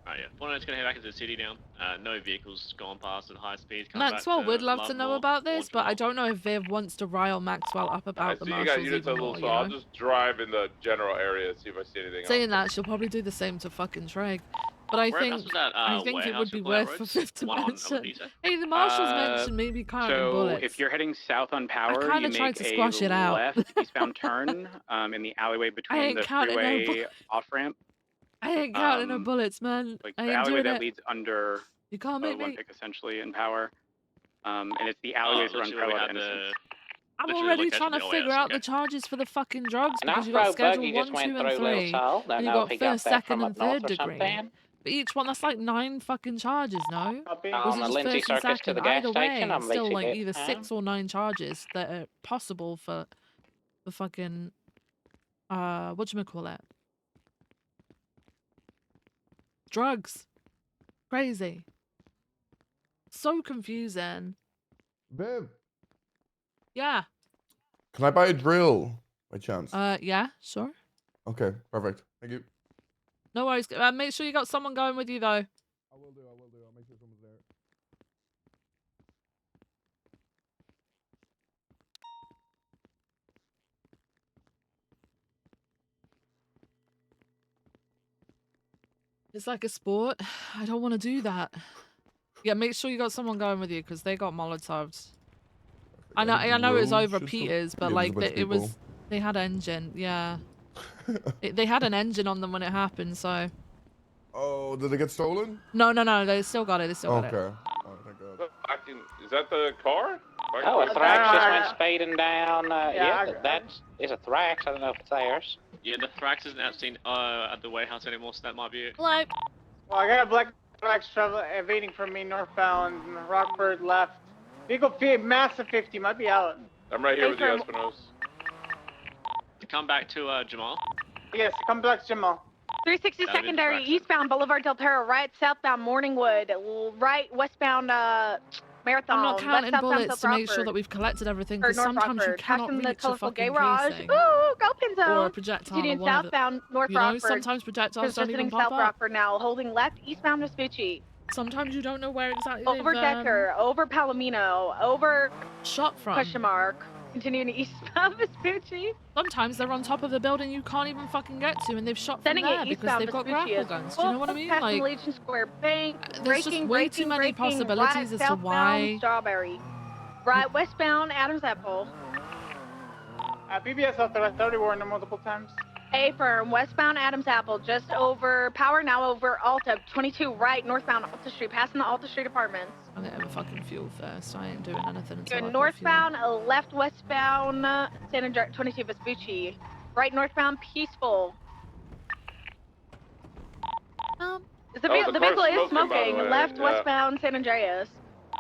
Yeah. Fortnite's gonna head back into the city now. No vehicles gone past at high speeds. Maxwell would love to know about this, but I don't know if Viv wants to rile Maxwell up about the So you got marshals units even at Little more, Soul. you I'll know? just drive in the general area, see if I see anything Saying else. that, she'll probably do the same to fucking Treg. But I Whereabouts think was that, I think it warehouse would be with Blair worth for Roads? Viv to One on mention. Elisa? Hey, the marshals mentioned maybe carting So bullets. if you're heading south on Power, kinda you tried make to squash a it out. left eastbound turn in the alleyway between ain't the counting no freeway off ramp. I ain't counting no bullets, man. Like I the ain't alleyway doing that it. leads under You can't make me. Olympic essentially in Power. And it's the alleyways that run literally we parallel had to Innocence. I'm literally already location trying to of the figure OAS, out the okay. charges for the fucking drugs An because you got off-road schedule buggy 1, just 2, went and through Little 3. Soul. Don't And you know if got he got first, that second, from and up north third or degree. something. But each one, that's like 9 fucking charges, no? On Was it the just Lindsay first and Circus to second? the gas Either way, station, I'm it's still Lacey like Bit, either huh? 6 or 9 charges that are possible for the fucking whatchamacallit? Drugs. Crazy. So confusing. Viv, Yeah. can I buy a drill by chance? Yeah, sure. Okay, perfect. Thank you. No worries. Make sure you got someone going with you though. I will do. I'll make sure someone's there. It's like a sport. I don't want to do that. Yeah, make sure you got someone going with you because they got Molotovs. I know it was over Peters, but like it was, they had engine. Yeah, they had an engine on them when it happened. So. Oh, did they get stolen? No, they still got it. They still got it. Okay. Oh, thank God. Is that the car? Oh, a Thrax just went speeding down. Yeah, that is a Thrax. I don't know if it's theirs. Yeah, the Thrax isn't out seen at the warehouse anymore, so that might be it. Hello. Well, I got a black Thrax evading from me northbound, Rockford left. Vehicle massive 50, might be out. I'm right here with you, Espinosa. To come back to Jamal. Yes, come back, Jamal. 360 That'd be secondary, distraction. eastbound Boulevard Del Perro, right southbound Morningwood, right westbound Marathon. I'm not left counting southbound bullets to make sure that we've collected everything because North sometimes you Rockford, cannot passing the reach a colorful fucking garage. precinct. Ooh, go Pinzo. Or a projectile or Continuing whatever. southbound North You know, Rockford. sometimes projectiles don't even Visiting pop South up. Rockford now, holding left eastbound Vespucci. Sometimes you don't know where exactly Over they've, Decker, over Palomino, over shot from. question mark. Continuing eastbound Vespucci. Sometimes they're on top of the building you can't even fucking get to, and they've shot Sending from there it because eastbound they've got Vespucci grapple is guns. Do you know what I mean? passing Like, Legion Square Bank. there's just way too many possibilities right as to southbound why. Strawberry. Right westbound Adams Apple. PBS out there, I thought we were in there multiple times. A firm, westbound Adams Apple, just over Power, now over Alta, 22 right, northbound Alta Street, passing the Alta Street apartments. I'm getting the fucking fuel first. I ain't doing anything until You're I northbound, left westbound, San Andreas, 22 Vespucci. Right northbound, Peaceful. The vehicle is smoking. Left westbound San Andreas.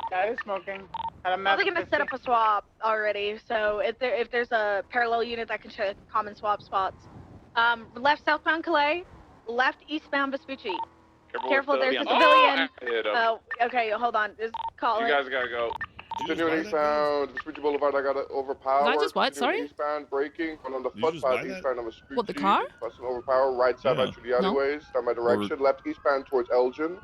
Yeah, it is smoking. At a Probably gonna 50. set up a swap already. So if there's a parallel unit that can check common swap spots. Left southbound Calais. Left eastbound Vespucci. Careful, there's a civilian. Okay, hold on. Just call You it. guys gotta go. Continuing eastbound, Vespucci Boulevard, I got it overpowered. Did I just what? Continuing Sorry? Eastbound, braking, going on the Did you just buy footpath that? eastbound of Vespucci. What, the car? Busting overpower, right side Yeah. by through the alleyways, down my direction. Or- Left eastbound towards Elgin.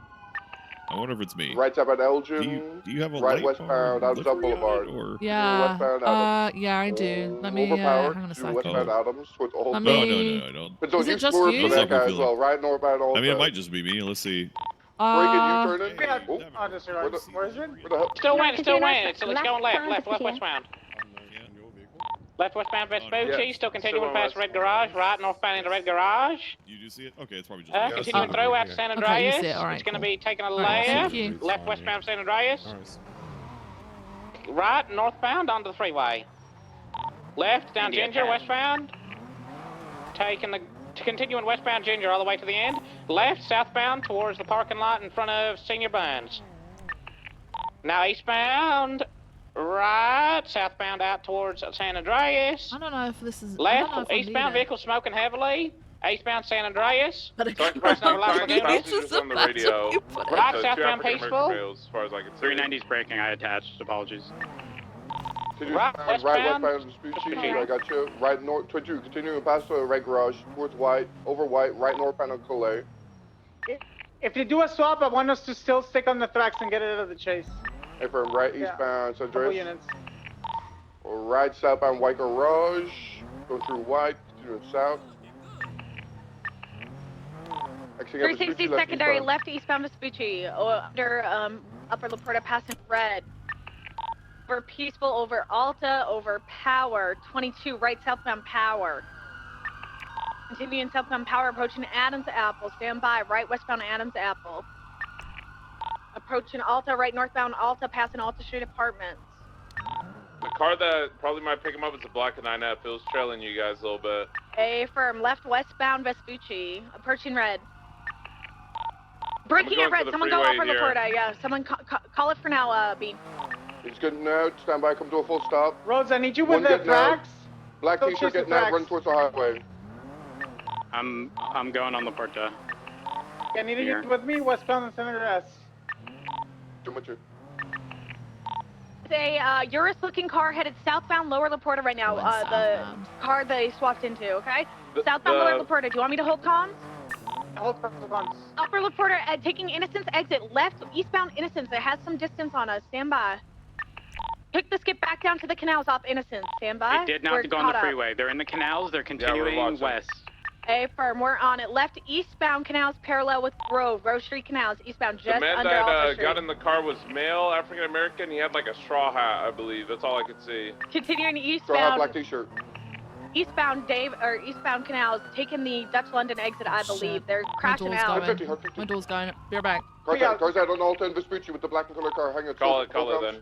I wonder if it's me. Right side by Elgin. Do you have a right light bar westbound, Adams livery on Boulevard. it, or? Yeah. Westbound Adams. Yeah, I do. Let me. Overpowered, Hang on a to second. westbound Adams towards Alta. Let No, me. I don't. But so Is it you just swerved you? for Just that like guy we're as well. Right northbound Alta. I mean, it might just be me. Let's see. Breaking, U-turning. Yeah, Oh, disregard. Where is it? where the hell? Still win, still win. So let's Left go left, bound left Vespucci. westbound. Left westbound Vespucci, Yeah. still continuing Still past west. Red Garage, right northbound into Red Garage. You do see it? Okay, it's probably just me. Continuing through out to San Andreas. Okay, you see it. All right, It's going to cool. be taking a All right, left. thank you. Left westbound San Andreas. Right northbound onto the freeway. Left down Ginger westbound. Continuing westbound Ginger all the way to the end. Left southbound towards the parking lot in front of Senior Burns. Now eastbound. Right, southbound out towards San Andreas. I don't know if this is. Left, eastbound vehicle smoking heavily. Eastbound San Andreas. Crossing over Three Las Lagunas. passengers on the radio. Right, So two southbound African Peaceful. American males, as far as I can see. 390's breaking. I attached. Apologies. Right westbound Vespucci, I got you. Right north, 22, continuing past the Red Garage, towards White, over White, right northbound on Calais. If they do a swap, I want us to still stick on the tracks and get it out of the chase. Hey, from right Yeah. eastbound San Couple Andreas. units. Right southbound White Garage, going through White, continuing south. Actually, 360 secondary left eastbound Vespucci, under Upper La Porta passing red. Over Peaceful, over Alta, over Power, 22 right southbound Power. Continuing southbound Power, approaching Adams Apple, stand by, right westbound Adams Apple. Approaching Alta, right northbound Alta, passing Alta Street Apartments. The car that probably might pick him up is a black 9F. It was trailing you guys a little bit. A firm, left westbound Vespucci, approaching red. Breaking going at red, for the someone go freeway Upper La here. Porta, yeah, someone call it for now, Bean. He's getting out, stand by, come to a full stop. Rhodes, I need you One with the getting out. tracks. Black Go t-shirt chase the getting out, tracks. run towards the highway. I'm going on La Porta. Yeah, I need Here. you with me, westbound and San Andreas. Too much. It's a Urus-looking car headed southbound Lower La Porta right now. The car they swapped into, okay? Southbound Lower La Porta. Do you want me to hold comms? Hold comms. Upper La Porta, taking Innocence exit. Left eastbound Innocence. It has some distance on us. Stand by. Pick the skip back down to the canals off Innocence. Stand by. They did not We're go on the caught up. freeway. They're in the canals. They're continuing watching. west. A firm, we're on it. Left eastbound canals parallel with Grove Street canals. Eastbound just The man under that Alta Street. got in the car was male, African American. He had like a straw hat, I believe. That's all I could see. Continuing Straw hat, eastbound. black t-shirt. Eastbound eastbound canals, taking the Dutch London exit, I believe. They're crashing door's out. going. My door's going. Be right back. Car's out on Alta and Vespucci with the black and color car. Hang on. Call it then.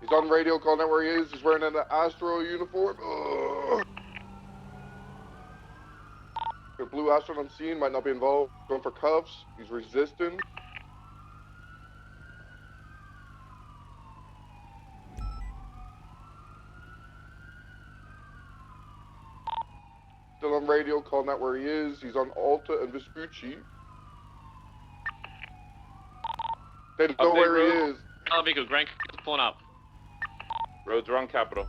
He's on radio, calling out where he is. He's wearing an Astro uniform. Ugh. The blue Astro on scene, might not be involved. Going for cuffs. He's resisting. Still on radio, calling out where he is. He's on Alta and Vespucci. They don't know Update where he road. is. Vehicle, Grand is pulling up. Road's wrong, capital.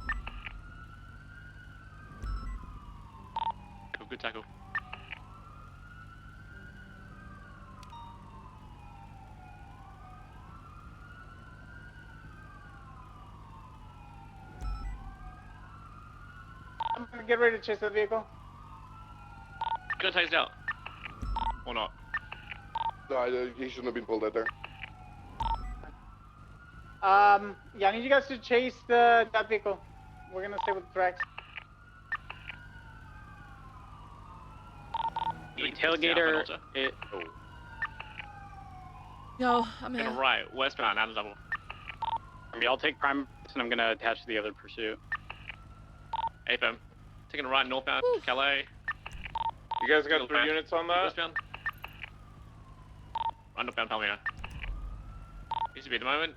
Good tackle. I'm gonna get ready to chase that vehicle. Gonna tased out. Or not. No, he shouldn't have been pulled out there. Yeah, I need you guys to chase that vehicle. We're gonna stay with the tracks. The tailgater. Yo, I'm Gonna here. right, westbound, out of double. I'll take prime, and I'm gonna attach to the other pursuit. Hey, fam. Taking a right northbound, Calais. You guys got 3 units on that? Westbound. Right northbound, Palmyra. Used to be at the moment.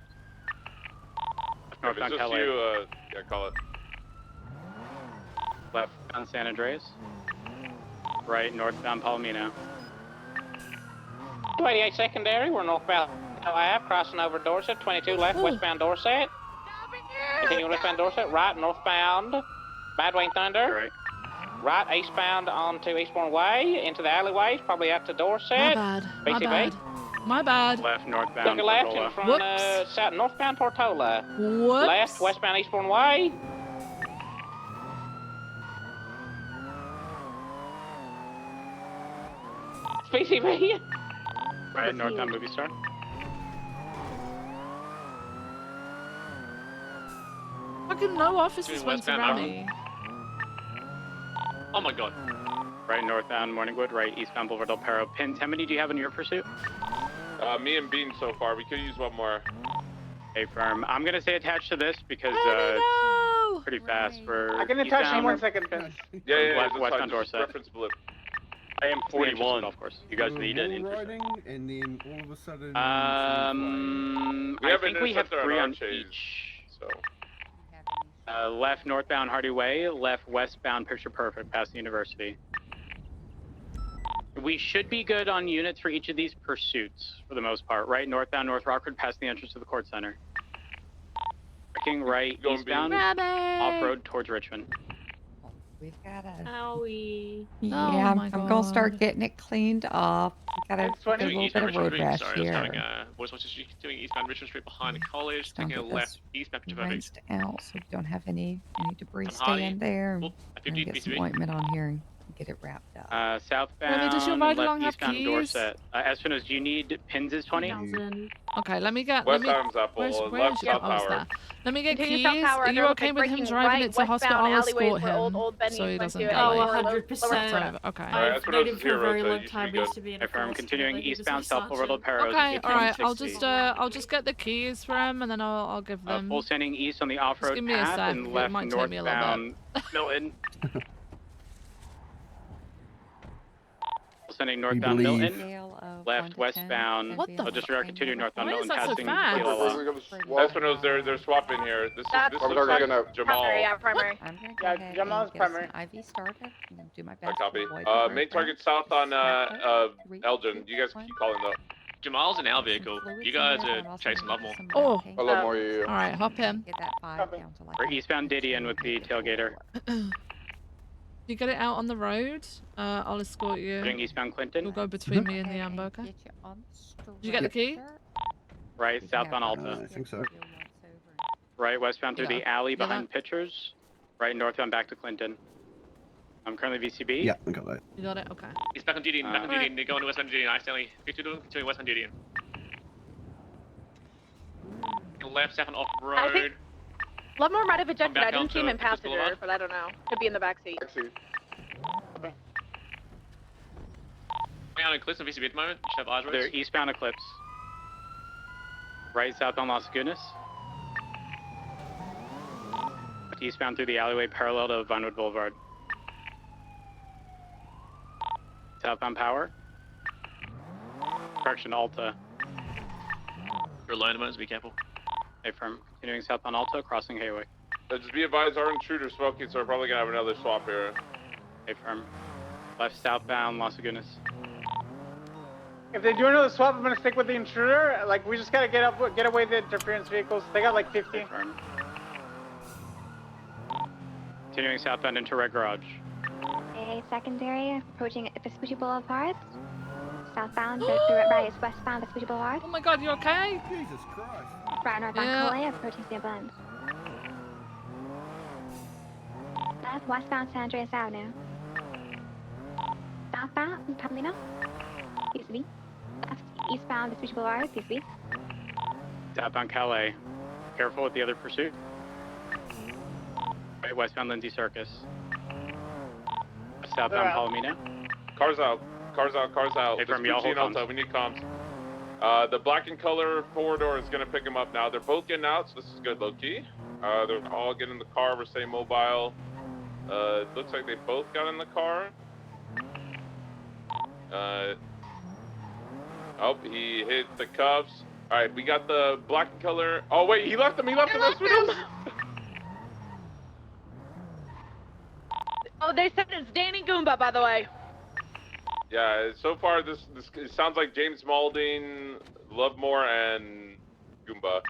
Northbound Is this Calais. you, yeah, call it. Left on San Andreas. Right, northbound Palomino. 288 secondary, we're northbound Ave, crossing over Dorset. 22 left, westbound Dorset. Continuing westbound Dorset, right, northbound Badwayne Thunder. Right, eastbound onto Eastbourne Way, into the alleyways, probably out to Dorset. My bad. My BCB. bad. My bad. Left, northbound Took a left in Portola. South, northbound Portola. Whoops. Left, westbound Eastbourne Way. BCB. Right, northbound Movie Star. Fucking no officers Doing went westbound around Mountain. me. Oh my god. Right, northbound Morningwood. Right, eastbound Boulevard Del Perro. Pins, how many do you have in your pursuit? Me and Bean so far. We could use one more. Hey, firm. I'm gonna say attached to this because it's pretty fast for. I can attach in eastbound 1 second, Pins. Yeah, West, that's westbound fine. Just Dorset. reference blip. I am 41. Golf course. You guys need an Wall intercept. riding, and then all of a sudden. I have think an we have interceptor 3 on on our chase, each. So. Left northbound Hardy Way, left westbound Picture Perfect past the university. We should be good on units for each of these pursuits for the most part. Right, northbound North Rockford past the entrance to the court center. Breaking right, eastbound, off-road towards Richmond. We've got to. Owie. Yeah, Oh I'm, my I'm gonna start God. getting it cleaned up. We got a Doing little bit eastbound of Richmond road Street. rash Sorry, I was having here. voice watches doing eastbound Richmond Street behind the college. Don't Taking a get left, this eastbound Picture Perfect. rinsed out so we don't have any debris I'm Hardy. staying there. Oop, I'm gonna 50 get some BCB. ointment on here and get it wrapped up. Southbound, does your ride along left have eastbound keys? Dorset. Espino's, do you need pins as 20? Okay, let me get. West let me, Adams Apple, where's left your, South oh, it's Tower. there. Let me get Continue keys. South Tower, Are you there looks okay like with him breaking driving right it to hospital? westbound I'll alleyways escort where him old Benny's so he went doesn't to get at late. lower- 100%. lower- Over. Okay. Alright, that's what known it him was for a here, very so long you should time. be I used good. to be in a Firm, call continuing together. He was eastbound my South Boulevard Del Perro. Okay, all right. I'll 1060. just get the keys for him and then I'll give them. Full sending east on the Just off-road give me a path sec. and It left might take me a little northbound Milton. Full sending northbound believe- Milton. Scale of 1 Left to 10, westbound. What the Just continue northbound Why is Milton that so passing fast? Kiowa. That's when it was they're swapping here. This That's looks They're like gonna- Jamal. Primary, yeah, primary. I'm gonna go Yeah, ahead Jamal's and get us primary. an IV started and do my I best copy. to avoid the road Main target rash. south on Snap it. 3, Elgin. 2, You guys 1. keep calling though. Jamal's in our Some vehicle. fluids You in guys there, but I'm are also chasing gonna love more. get some Oh. pain A lot more, yeah. All right, hop in. Get that 5 down to like We're eastbound Didion with the tailgater. You get it out on the road. I'll escort you. Putting eastbound You'll Clinton. go between me and the Amber. Okay. Get you on the Did you get the key? Right, southbound Alta. I think so. Right, westbound through Yeah. the alley Yeah, behind Pitchers. Right, northbound back to Clinton. I'm currently VCB. Yeah, I got that. You got it. Okay. He's back on duty. Back on duty. Alright. They're going to westbound duty. I Stanley. Continuing westbound duty. Left, south and off I road. think Lovemore might have ejected. back I didn't see him onto in Pitchers passenger, Boulevard. but I don't know. Could be in the back seat. Actually, Going on in Clifton VCB at the moment. You should have eyes They're raised. eastbound Eclipse. Right, southbound Las Lagunas. Eastbound through the alleyway parallel to Vinewood Boulevard. Southbound Power. Correction, Alta. You're alone at the moment, so be careful. Hey, firm. Continuing southbound Alta, crossing Hayway. Just be advised, our intruder smoking, so we're probably gonna have another swap here. Hey, firm. Left southbound Las Lagunas. If they do another swap, I'm gonna stick with the intruder. Like, we just gotta get away the interference vehicles. They got like 50. Firm. Continuing southbound into Red Garage. A secondary approaching Vespucci Boulevard. Southbound, right is westbound Vespucci Boulevard. Oh my God, you okay? Jesus Christ. Right, northbound Yeah. Calais approaching St. Blunt. Left, westbound San Andreas Avenue. Southbound Palomino. PCB. Left, eastbound Vespucci Boulevard. PCB. Southbound Calais. Careful with the other pursuit. Right, westbound Lindsay Circus. Southbound They're out. Palomino. Cars out. Cars out, cars out. Hey, from y'all, Vespucci and hold Alta, we need comms. The black and color four-door is gonna pick him up now. They're both getting out, so this is good, low-key. They're all getting in the car. We're staying mobile. Looks like they both got in the car. Oh, he hit the cuffs. All right, we got the black and color. Oh wait, he left him. He left him. Oh, they said it's Danny Goomba, by the way. Yeah, so far this it sounds like James Malding, Lovemore, and Goomba.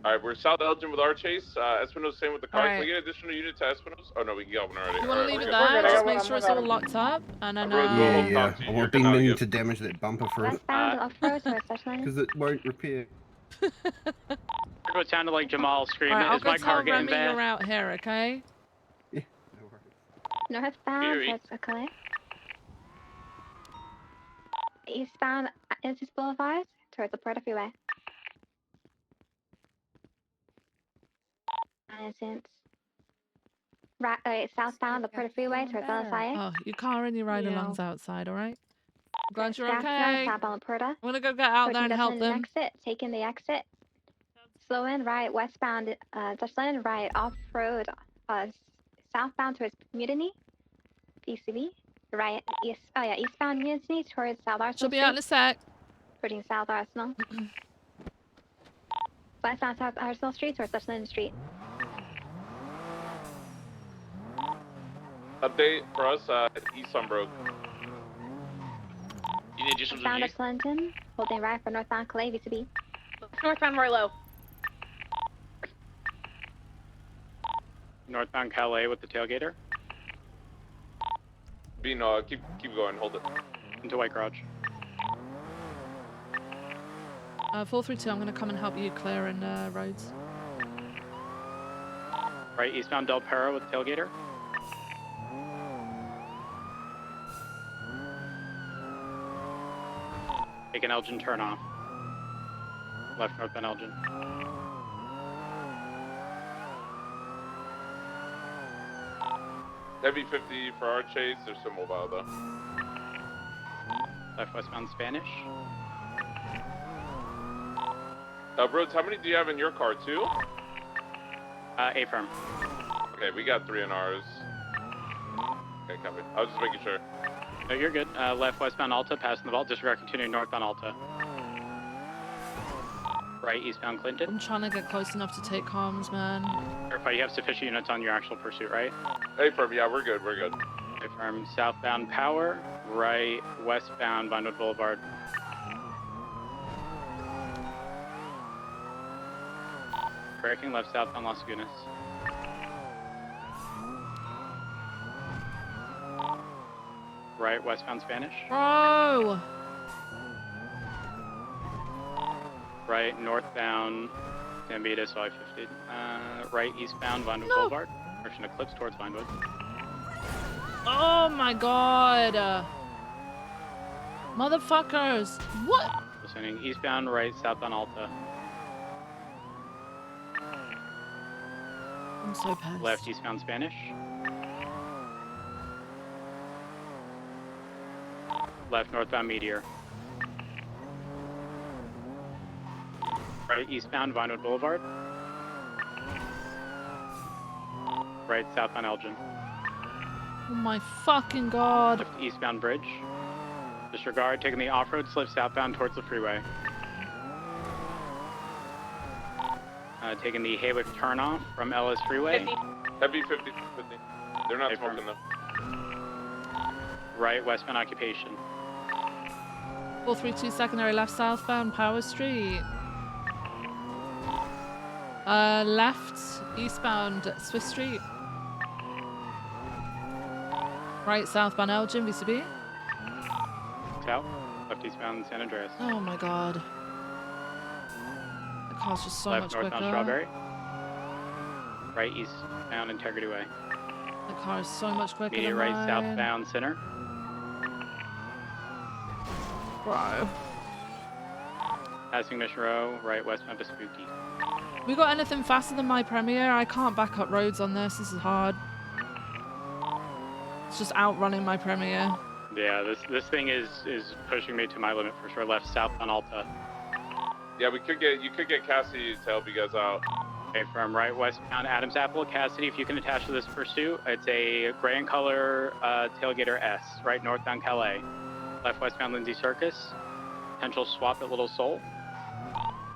All right, we're South Elgin with our chase. Espino's same with the car. All Can we right. get additional unit to Espino's? Oh no, we can get one already. You All want to right, leave it we're good. there? I Just got make one, sure it's I'm all with locked up, and then Rose, we'll hold Yeah, on to you. I've You're been good, meaning I'll to damage that bumper for it Westbound off-road towards Dutchland. because it won't repair. It sounded like Jamal All screaming, right, I'll is go my car tell getting Remy bad? you're out here, okay? Northbound Fury. towards Oakland. Eastbound Innocence Boulevard towards the Porta Freeway. Innocence. Right, southbound the Porta Freeway towards LSIA. Oh, your car and your ride Yeah. along's outside, all right? I'm glad you're Southbound, okay. southbound Porta. I'm gonna go get out there and help Dutchland them. exit, taking the exit. Slow in, right, westbound, Dutchland, right, off-road, southbound towards Mutiny, PCB, right, eastbound Mutiny towards South Arsenal She'll be out in a sec. Approaching South Arsenal. Westbound South Arsenal Street towards Dutchland Street. Update for us, East Sunbrook. You need additional Westbound G? Dutchland, holding right for northbound Calais, V2B. Northbound Roylo. Northbound Calais with the tailgater. Bean, keep going, hold it. Into White Garage. 432, I'm gonna come and help you clearing roads. Right, eastbound Del Perro with tailgater. Take an Elgin turn off. Left northbound Elgin. Heavy 50 for our chase. They're still mobile though. Left westbound Spanish. Rhodes, how many do you have in your car? 2? A firm. Okay, we got 3 in ours. Okay, copy. I was just making sure. No, you're good. Left westbound Alta, passing the vault. Disregard, continuing northbound Alta. Right, eastbound Clinton. I'm trying to get close enough to take comms, man. Verify you have sufficient units on your actual pursuit, right? Hey, firm, yeah, we're good, we're good. A firm, southbound Power. Right, westbound Vinewood Boulevard. Braking left southbound Las Lagunas. Right, westbound Spanish. Bro! Right, northbound San Vito, so I-50. Right, eastbound Vinewood No. Boulevard. Direction Eclipse towards Vinewood. Oh my god! Motherfuckers! What? Listening eastbound, right, southbound Alta. I'm so pissed. Left, eastbound Spanish. Left, northbound Meteor. Right, eastbound Vinewood Boulevard. Right, southbound Elgin. Oh my fucking god. Left, eastbound Bridge. Disregard, taking the off-road slip southbound towards the freeway. Taking the Haywick turnoff from Ellis Freeway. 50. Heavy 50, 50. They're not Hey, smoking though. Right, westbound Occupation. 432 secondary left southbound Power Street. Left eastbound Swift Street. Right southbound Elgin VCB. South, left eastbound San Andreas. Oh my god. The car's just so Left much northbound quicker. Strawberry. Right eastbound Integrity Way. The car is so much quicker Media than right mine. southbound Center. Bro. Passing Mission Row, right westbound Vespucci. We got anything faster than my Premier? I can't back up roads on this. This is hard. It's just outrunning my Premier. Yeah, this thing is pushing me to my limit for sure. Left south on Alta. Yeah, you could get Cassie to help you guys out. Okay, from right westbound Adams Apple, Cassidy, if you can attach to this pursuit, it's a gray in color Tailgater S, right northbound Calais. Left westbound Lindsay Circus, potential swap at Little Soul.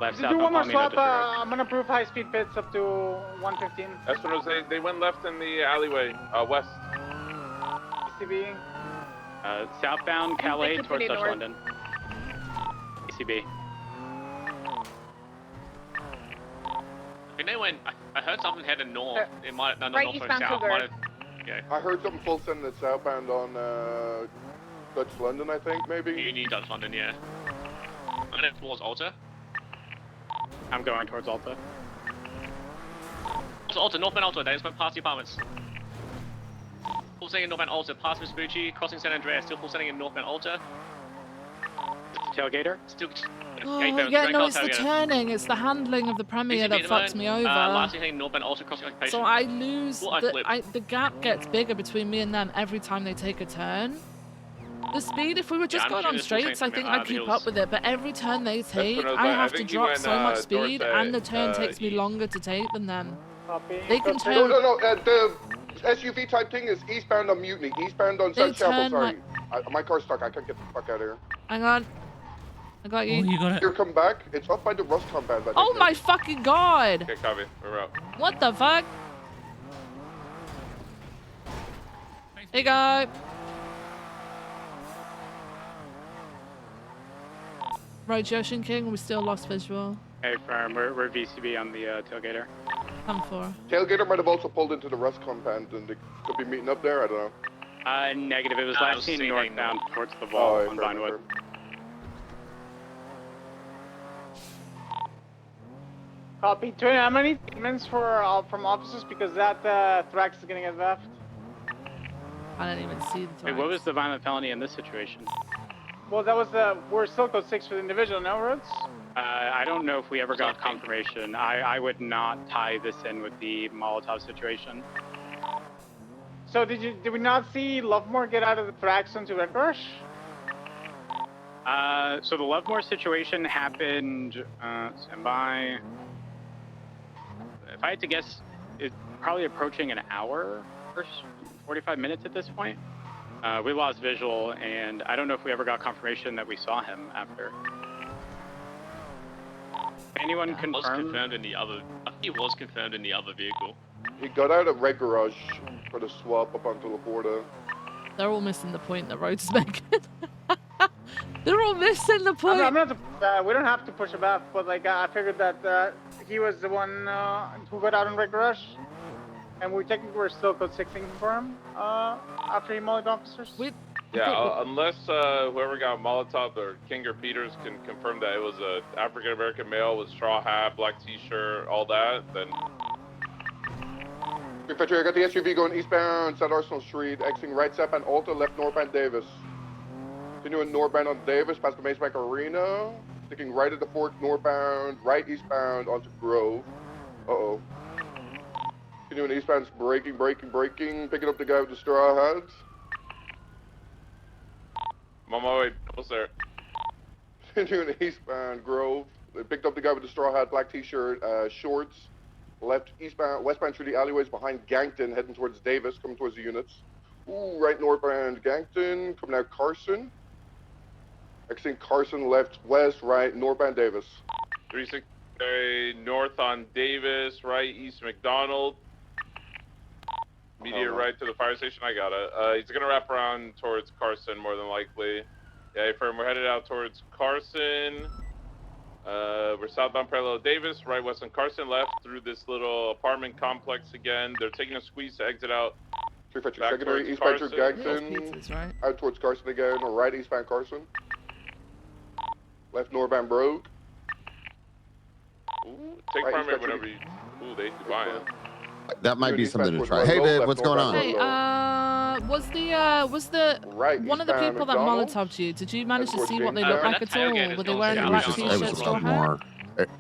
Left If you do one southbound more Palomino swap, Disregard. I'm gonna approve high-speed pits up to 115. Espinosa, they went left in the alleyway, west. ECB. Southbound Calais Take it towards pretty Dutch north. London. ECB. I think they went. I heard something headed north. It might no, not Right north, eastbound south. Cougar. Might have, yeah. I heard something full send that's southbound on Dutch London, I think, maybe. You need Dutch London, yeah. I'm gonna head towards Alta. I'm going towards Alta. Alta, northbound Alta. They just went past the apartments. Full sending in northbound Alta, past Vespucci, crossing San Andreas, still full sending in northbound Alta. Tailgater? Still. Oh, yeah, no, it's the turning. It's the handling of the Premier that fucks me over. Last thing, northbound Alta, crossing occupation. So I lose, Well, the gap gets bigger between me and them every time they take a turn. The speed, if we were just I'm going sure on this will straights, take I think from, I'd keep hills. up with it, but every turn they take, Espinosa, I I have to think you drop went, so much speed, Dorset, and the turn takes me longer to take than them. Copy. They can No, turn... the SUV type thing is eastbound on Mutiny, eastbound on They South Chapel, turn sorry. My car's stuck, I can't get the fuck out of here. Hang on. I got you. Oh, you got it. Here, come back. It's up by the Rust compound. I think, Oh now. my fucking god! Okay, copy. We're out. What the fuck? Hey, guy. Right, Joshin King, we still lost visual. Hey, firm. We're VCB on the Tailgater. Come for. Tailgater might have also pulled into the Rust compound and they could be meeting up there, I don't know. Negative. It was I last was seen seeing northbound towards the wall Oh, on fair, Vinewood. fair. Copy. Tony, how many statements for from officers because that Thrax is gonna get left? I didn't even see the Wait, what was the violent felony in this situation? Well, that was we're still code 6 for the individual, no, Rhodes? I don't know if we ever got confirmation. I would not tie this in with the Molotov situation. So did we not see Lovemore get out of the Thrax into Red Rush? So the Lovemore situation happened, stand by. If I had to guess, it's probably approaching an hour or 45 minutes at this point. We lost visual, and I don't know if we ever got confirmation that we saw him after. Anyone It was confirm? confirmed in the other. I think it was confirmed in the other vehicle. He got out of Red Garage for the swap up onto Laporta. They're all missing the point that Rhodes is making. They're all missing the point. I'm not. We don't have to push him back, but like I figured that he was the one who got out in Red Rush, and we technically were still code 6ing for him after he mauled officers. Yeah, unless whoever got Molotov or King or Peters can confirm that it was a African American male with straw hat, black T-shirt, all that, then. Prefecture, I got the SUV going eastbound South Arsenal Street, exiting right southbound Alta, left northbound Davis. Continuing northbound on Davis, past the Mace Bank Arena. Sticking right at the Fork northbound, right eastbound onto Grove. Uh-oh. Continuing eastbound, braking. Picking up the guy with the straw hat. I'm on my way. What's there? Continuing eastbound Grove. They picked up the guy with the straw hat, black T-shirt, shorts. Left westbound through the alleyways behind Gankton, heading towards Davis, coming towards the units. Ooh, right northbound Gankton, coming out Carson. Exiting Carson, left west, right northbound Davis. 360 north on Davis, right east McDonald. Immediate right to the fire station. I got it. He's gonna wrap around towards Carson more than likely. Yeah, firm. We're headed out towards Carson. We're southbound parallel Davis, right west on Carson, left through this little apartment complex again. They're taking a squeeze to exit out. Prefecture Back secondary, towards eastbound through Carson. Gankton. Right? Out towards Carson again, or right eastbound Carson. Left northbound Brogue. Ooh, take Right, primary eastbound whenever you. Ooh, they buy it. That might be something to towards try. Hey, Ludlow, babe, left what's going on? northbound Hey, was the Right one of the eastbound people that McDonald's. Molotov'd you? Did you manage to towards see what they Jamestown. look like at all? Were they wearing It black was t-shirts, straw hat? Lovemore.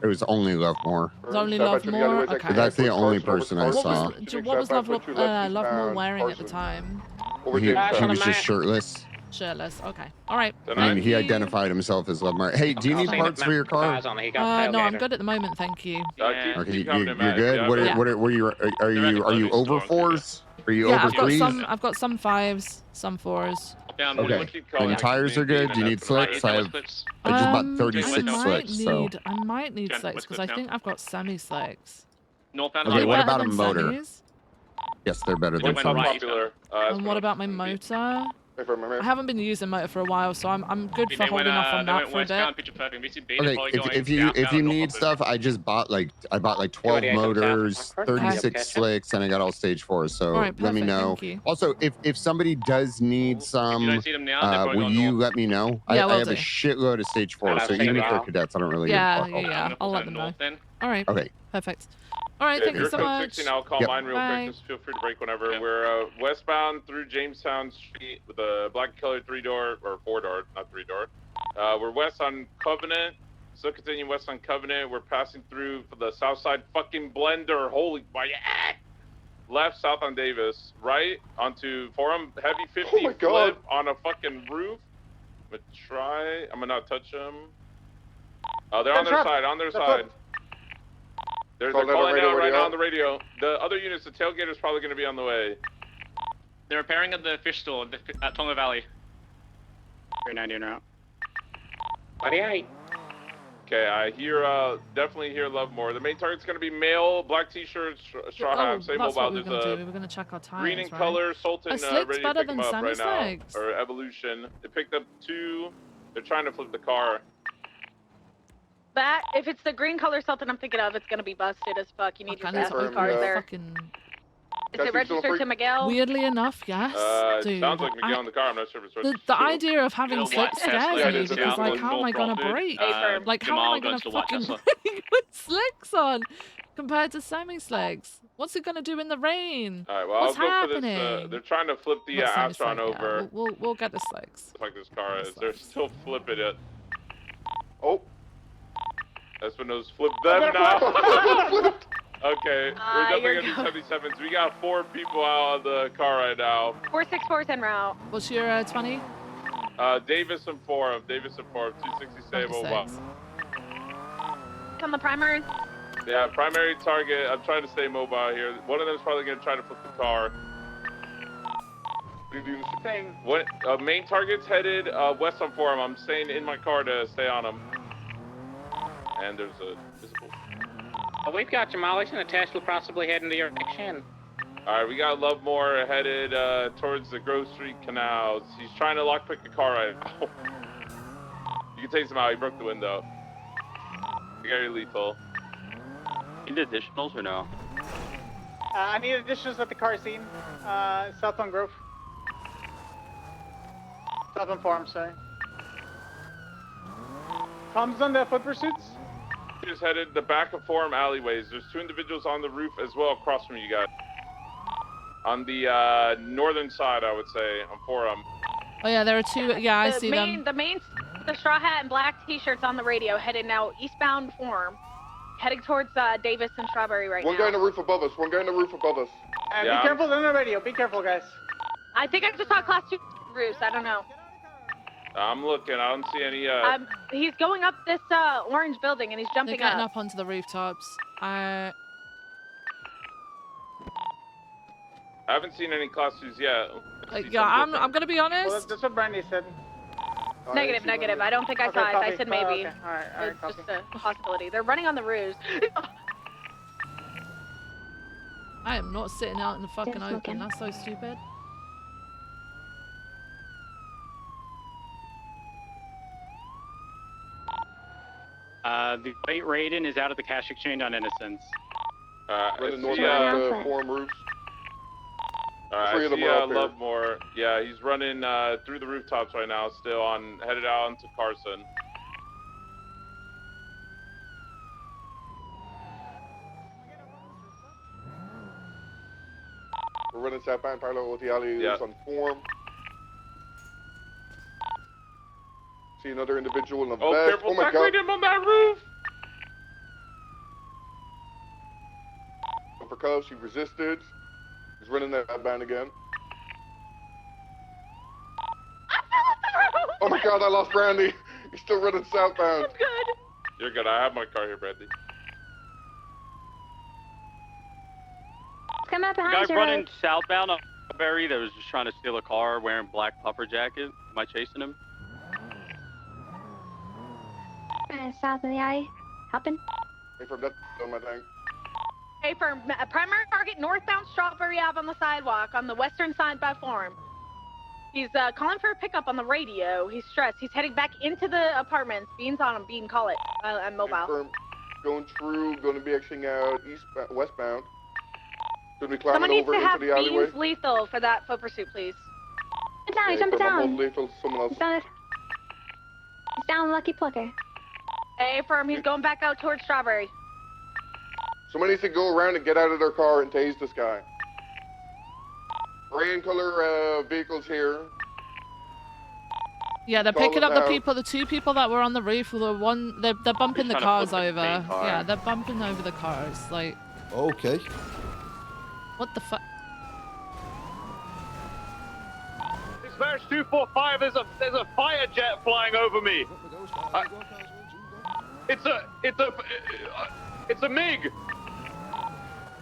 It was only Lovemore. It's only Southbound through the Lovemore? alleyways, Okay. exiting That's the towards only Carson, over person to I Carson. saw. What was Southbound 22 left Lovemore eastbound wearing at the Carson. time? Over He Jamestown. was just shirtless. Shirtless. Okay. All right. Then I mean, Thank he you. identified himself as Lovemar. Hey, do you need parts for your car? Eyes on it, he got No, I'm tailgated. good at the moment. Thank you. Okay, you're good. What are you are you over fours? Are you Yeah, over I've got threes? some. I've got some 5s, some 4s. Okay. And your tires are good. Do you need slicks? I just bought 36 slicks. So I might need slicks because I think I've got semi slicks. Northbound okay. What better about a than motor? semis? Yes, they're better than What's semis. popular? And what about my motor? I haven't been using motor for a while, so I'm good for They went, holding off on they that went for a bit. westbound, picture perfect. VCB, they're Okay, probably going if you southbound need north stuff, I bought like 12 motors, 36 slicks, and I got all stage 4. So All right, let me perfect, know. thank you. Also, if somebody does need some, don't see them now, they're probably will going you north. let me know? Yeah, I will have a do. shitload of stage 4, I'll so have even to if they're go. cadets, I don't really Yeah, give a fuck. yeah. I'll let them know. All right. Okay. Perfect. All right, If thank you you're so code much. 16, I'll call Yep. mine real Bye. quick. Just feel free to break whenever. We're westbound through Jamestown Street with a black colored 3-door or 4-door, not 3-door. We're west on Covenant. Still continuing west on Covenant. We're passing through for the south side fucking blender. Holy my left south on Davis. Right onto Forum. Heavy 50 flip on a fucking roof. I'm gonna not touch them. They're on their side. On their side. They're calling out right now on the radio. The other units, the tailgater's probably going to be on the way. They're repairing at the fish store at Tonga Valley. 390 en route. 28. Okay, I hear, definitely hear Lovemore. The main target's going to be male, black t-shirts, straw hat, same that's what mobile. we were There's gonna a do. We were gonna check our tires, green in right? color, Sultan, Are slicks ready to better pick than them up semi right now. slicks? Or Evolution. They picked up 2. They're trying to flip the car. That, if it's the green color something I'm thinking of, it's gonna be busted as fuck. You need your fast food cars there. Is it registered to Miguel? Weirdly enough, yes, dude. Sounds like Miguel in the car. I'm not sure if it's registered. The idea of having Little white slicks scares Tesla me goes because, south like, on how am I North gonna Rockford. brake? Like, how Jamal am I goes gonna to the white fucking Tesla. brake with slicks on compared to semi-slicks? What's it gonna do in the rain? All right, well, What's I'll go happening? for this. They're trying to flip the Not Astron semi-slick, yeah. over. We'll get the slicks. Fuck this car is. They're still flipping it. Oh. Espino's flipped them now. Okay, we're you're jumping into 77s. We got 4 people out of the car right now. 464's en route. What's your 20? Davis and Forum. 260 save mobile. On the primary. Yeah, primary target. I'm trying to stay mobile here. One of them's probably gonna try to flip the car. What? Main target's headed west on Forum. I'm staying in my car to stay on him. And there's a visible. We've got Jamali's and a Tesla possibly heading to your direction. Alright, we got Lovemore headed towards the Grove Street canals. He's trying to lockpick the car right now. You can take him out. He broke the window. You got your lethal. You need additionals or no? I need additions at the car scene. South on Grove. South on Farm, sorry. Tom's on the foot pursuits. Just headed the back of Forum alleyways. There's 2 individuals on the roof as well across from you guys. On the northern side, I would say, on Forum. Oh yeah, there are 2. Yeah, I see them. The straw hat and black t-shirts on the radio, headed now eastbound Forum, heading towards Davis and Strawberry right now. One guy on the roof above us. One guy on the roof above us. Be careful on the radio. Be careful, guys. I think I just saw class 2 roofs. I don't know. I'm looking. I don't see any. He's going up this orange building and he's jumping They're getting up. up onto the rooftops. I haven't seen any class 2s yet. Yeah, I'm gonna be honest. Well, that's what Brandy said. Negative. I don't think I Okay, saw it. I copy. said maybe. Okay. All right, It's just a possibility. They're running on the roofs. I am not sitting out in the fucking open. That's so stupid. The white Raiden is out of the cash exchange on Innocence. Running northbound the Forum roofs. I 3 of them see are up there. Lovemore. Yeah, he's running through the rooftops right now, still headed out into Carson. We're running southbound parallel to the alley on Forum. See another individual in the vest. Careful, Oh my tackling god. him on that roof! For cuffs, he resisted. He's running that band again. I fell God, I lost Brandy. He's still running southbound. I'm good. You're good. I have my car here, Brandy. Come up The behind guy you. running southbound on Berry that was just trying to steal a car wearing black puffer jacket. Am I chasing him? South of the eye. Helping. Hey, from that on my tank. Hey, for primary target, northbound Strawberry Ave on the sidewalk on the western side by farm. He's calling for a pickup on the radio. He's stressed. He's heading back into the apartments. Bean's on him. Bean, call it. I'm mobile. Confirm. Going through, going to be exiting out westbound. Going to be climbing Someone needs over to into have the alleyway. Bean's lethal for that foot pursuit, please. Jump down, Okay, jump for my down. most lethal, someone else. He's down, Lucky Plucker. Hey, firm. He's going back out towards Strawberry. Someone needs to go around and get out of their car and tase this guy. Gray and color vehicles here. Yeah, they're Call picking us up the out. people, the two people that were on the roof. They're bumping the trying to cars flip the over. main car. Yeah, they're bumping over the cars. Like, Okay. what the fuck? Dispatch 245, there's a fighter jet flying over me. It's a MiG.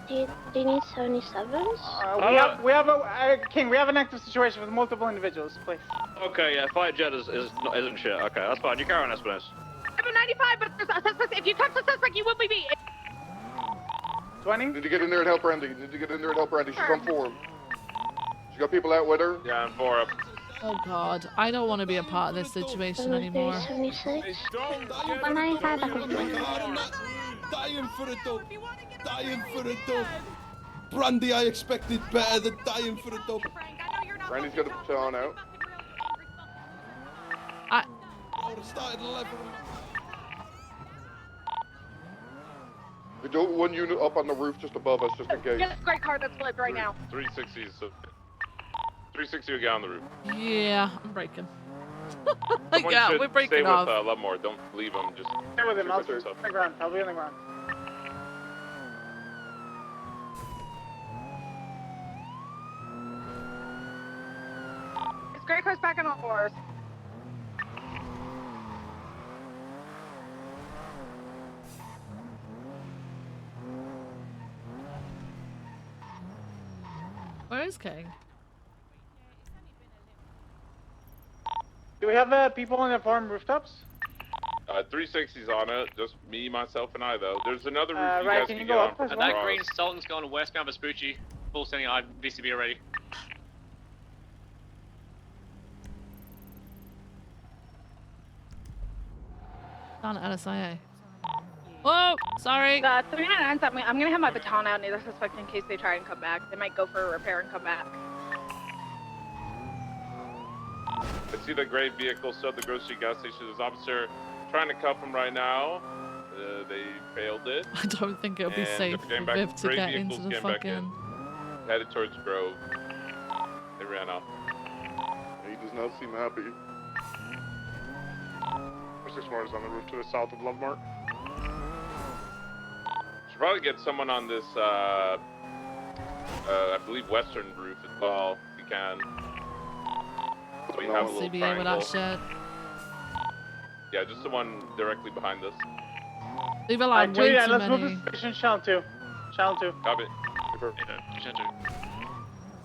Do you need 77s? We have a King. We have an active situation with multiple individuals, please. Okay, yeah, fighter jet isn't shit. Okay, that's fine. You carry on, Espinosa. I have a 95, but there's a suspect. If you touch the suspect, you will be beat. 20? Need to get in there and help Randy. She's on form. She got people out with her. Yeah, I'm for it. Oh god, I don't want to be a part of this situation anymore. 76. 195 back with me. Dying for it though. Dying for it though. Brandy, I expected better than dying for it though. Randy's got a baton out. I would have started 11. We do one unit up on the roof just above us, just in case. Yes, great car that's flipped right now. 360 is 360 will get on the roof. Yeah, I'm breaking. Someone Yeah, should we're breaking stay off. with Lovemore. Don't leave him. Just Stay with him. I'll shoot be yourself. on the ground. I'll be on the ground. It's great car's back on all fours. Where is King? Do we have people on the farm rooftops? 360's on it. Just me, myself, and I though. There's another roof you right, guys can can you get go on up from as And well? that across. green Sultan's going westbound Vespucci. Full standing eye, VCB already. Down at LSIA. Whoa, sorry. 399's up. I'm gonna have my baton out near the suspect in case they try and come back. They might go for a repair and come back. I see the gray vehicle still at the grocery gas station. There's an officer trying to cuff him right now. They failed it. I don't think it'll be And safe they're getting for back- Viv to gray get vehicles into the getting back in. fucking... Headed towards Grove. They ran off. He does not seem happy. 6-1 is on the roof to the south of Lovemark. Should probably get someone on this, I believe, western roof as well, if you can. So we have a little CBA with that triangle. shit. Yeah, just the one directly behind us. Leave a line way too let's move many. to station channel 2. Channel 2. Copy.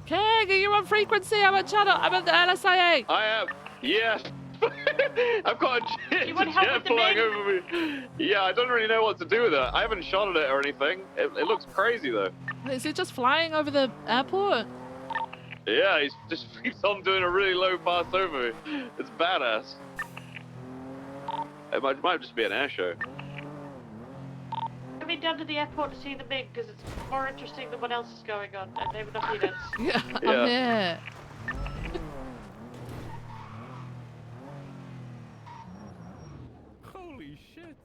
King, are you on frequency? I'm at channel. I'm at the LSIA. I am. Yes. I've got a You want help jet with the flying MiG? over me. Yeah, I don't really know what to do with it. I haven't shot at it or anything. It looks crazy though. Is it just flying over the airport? Yeah, he just keeps on doing a really low pass over me. It's badass. It might just be an air show. Coming down to the airport to see the MiG because it's more interesting than what else is going on, and they have enough units. Yeah, Yeah. I'm here. Holy shit.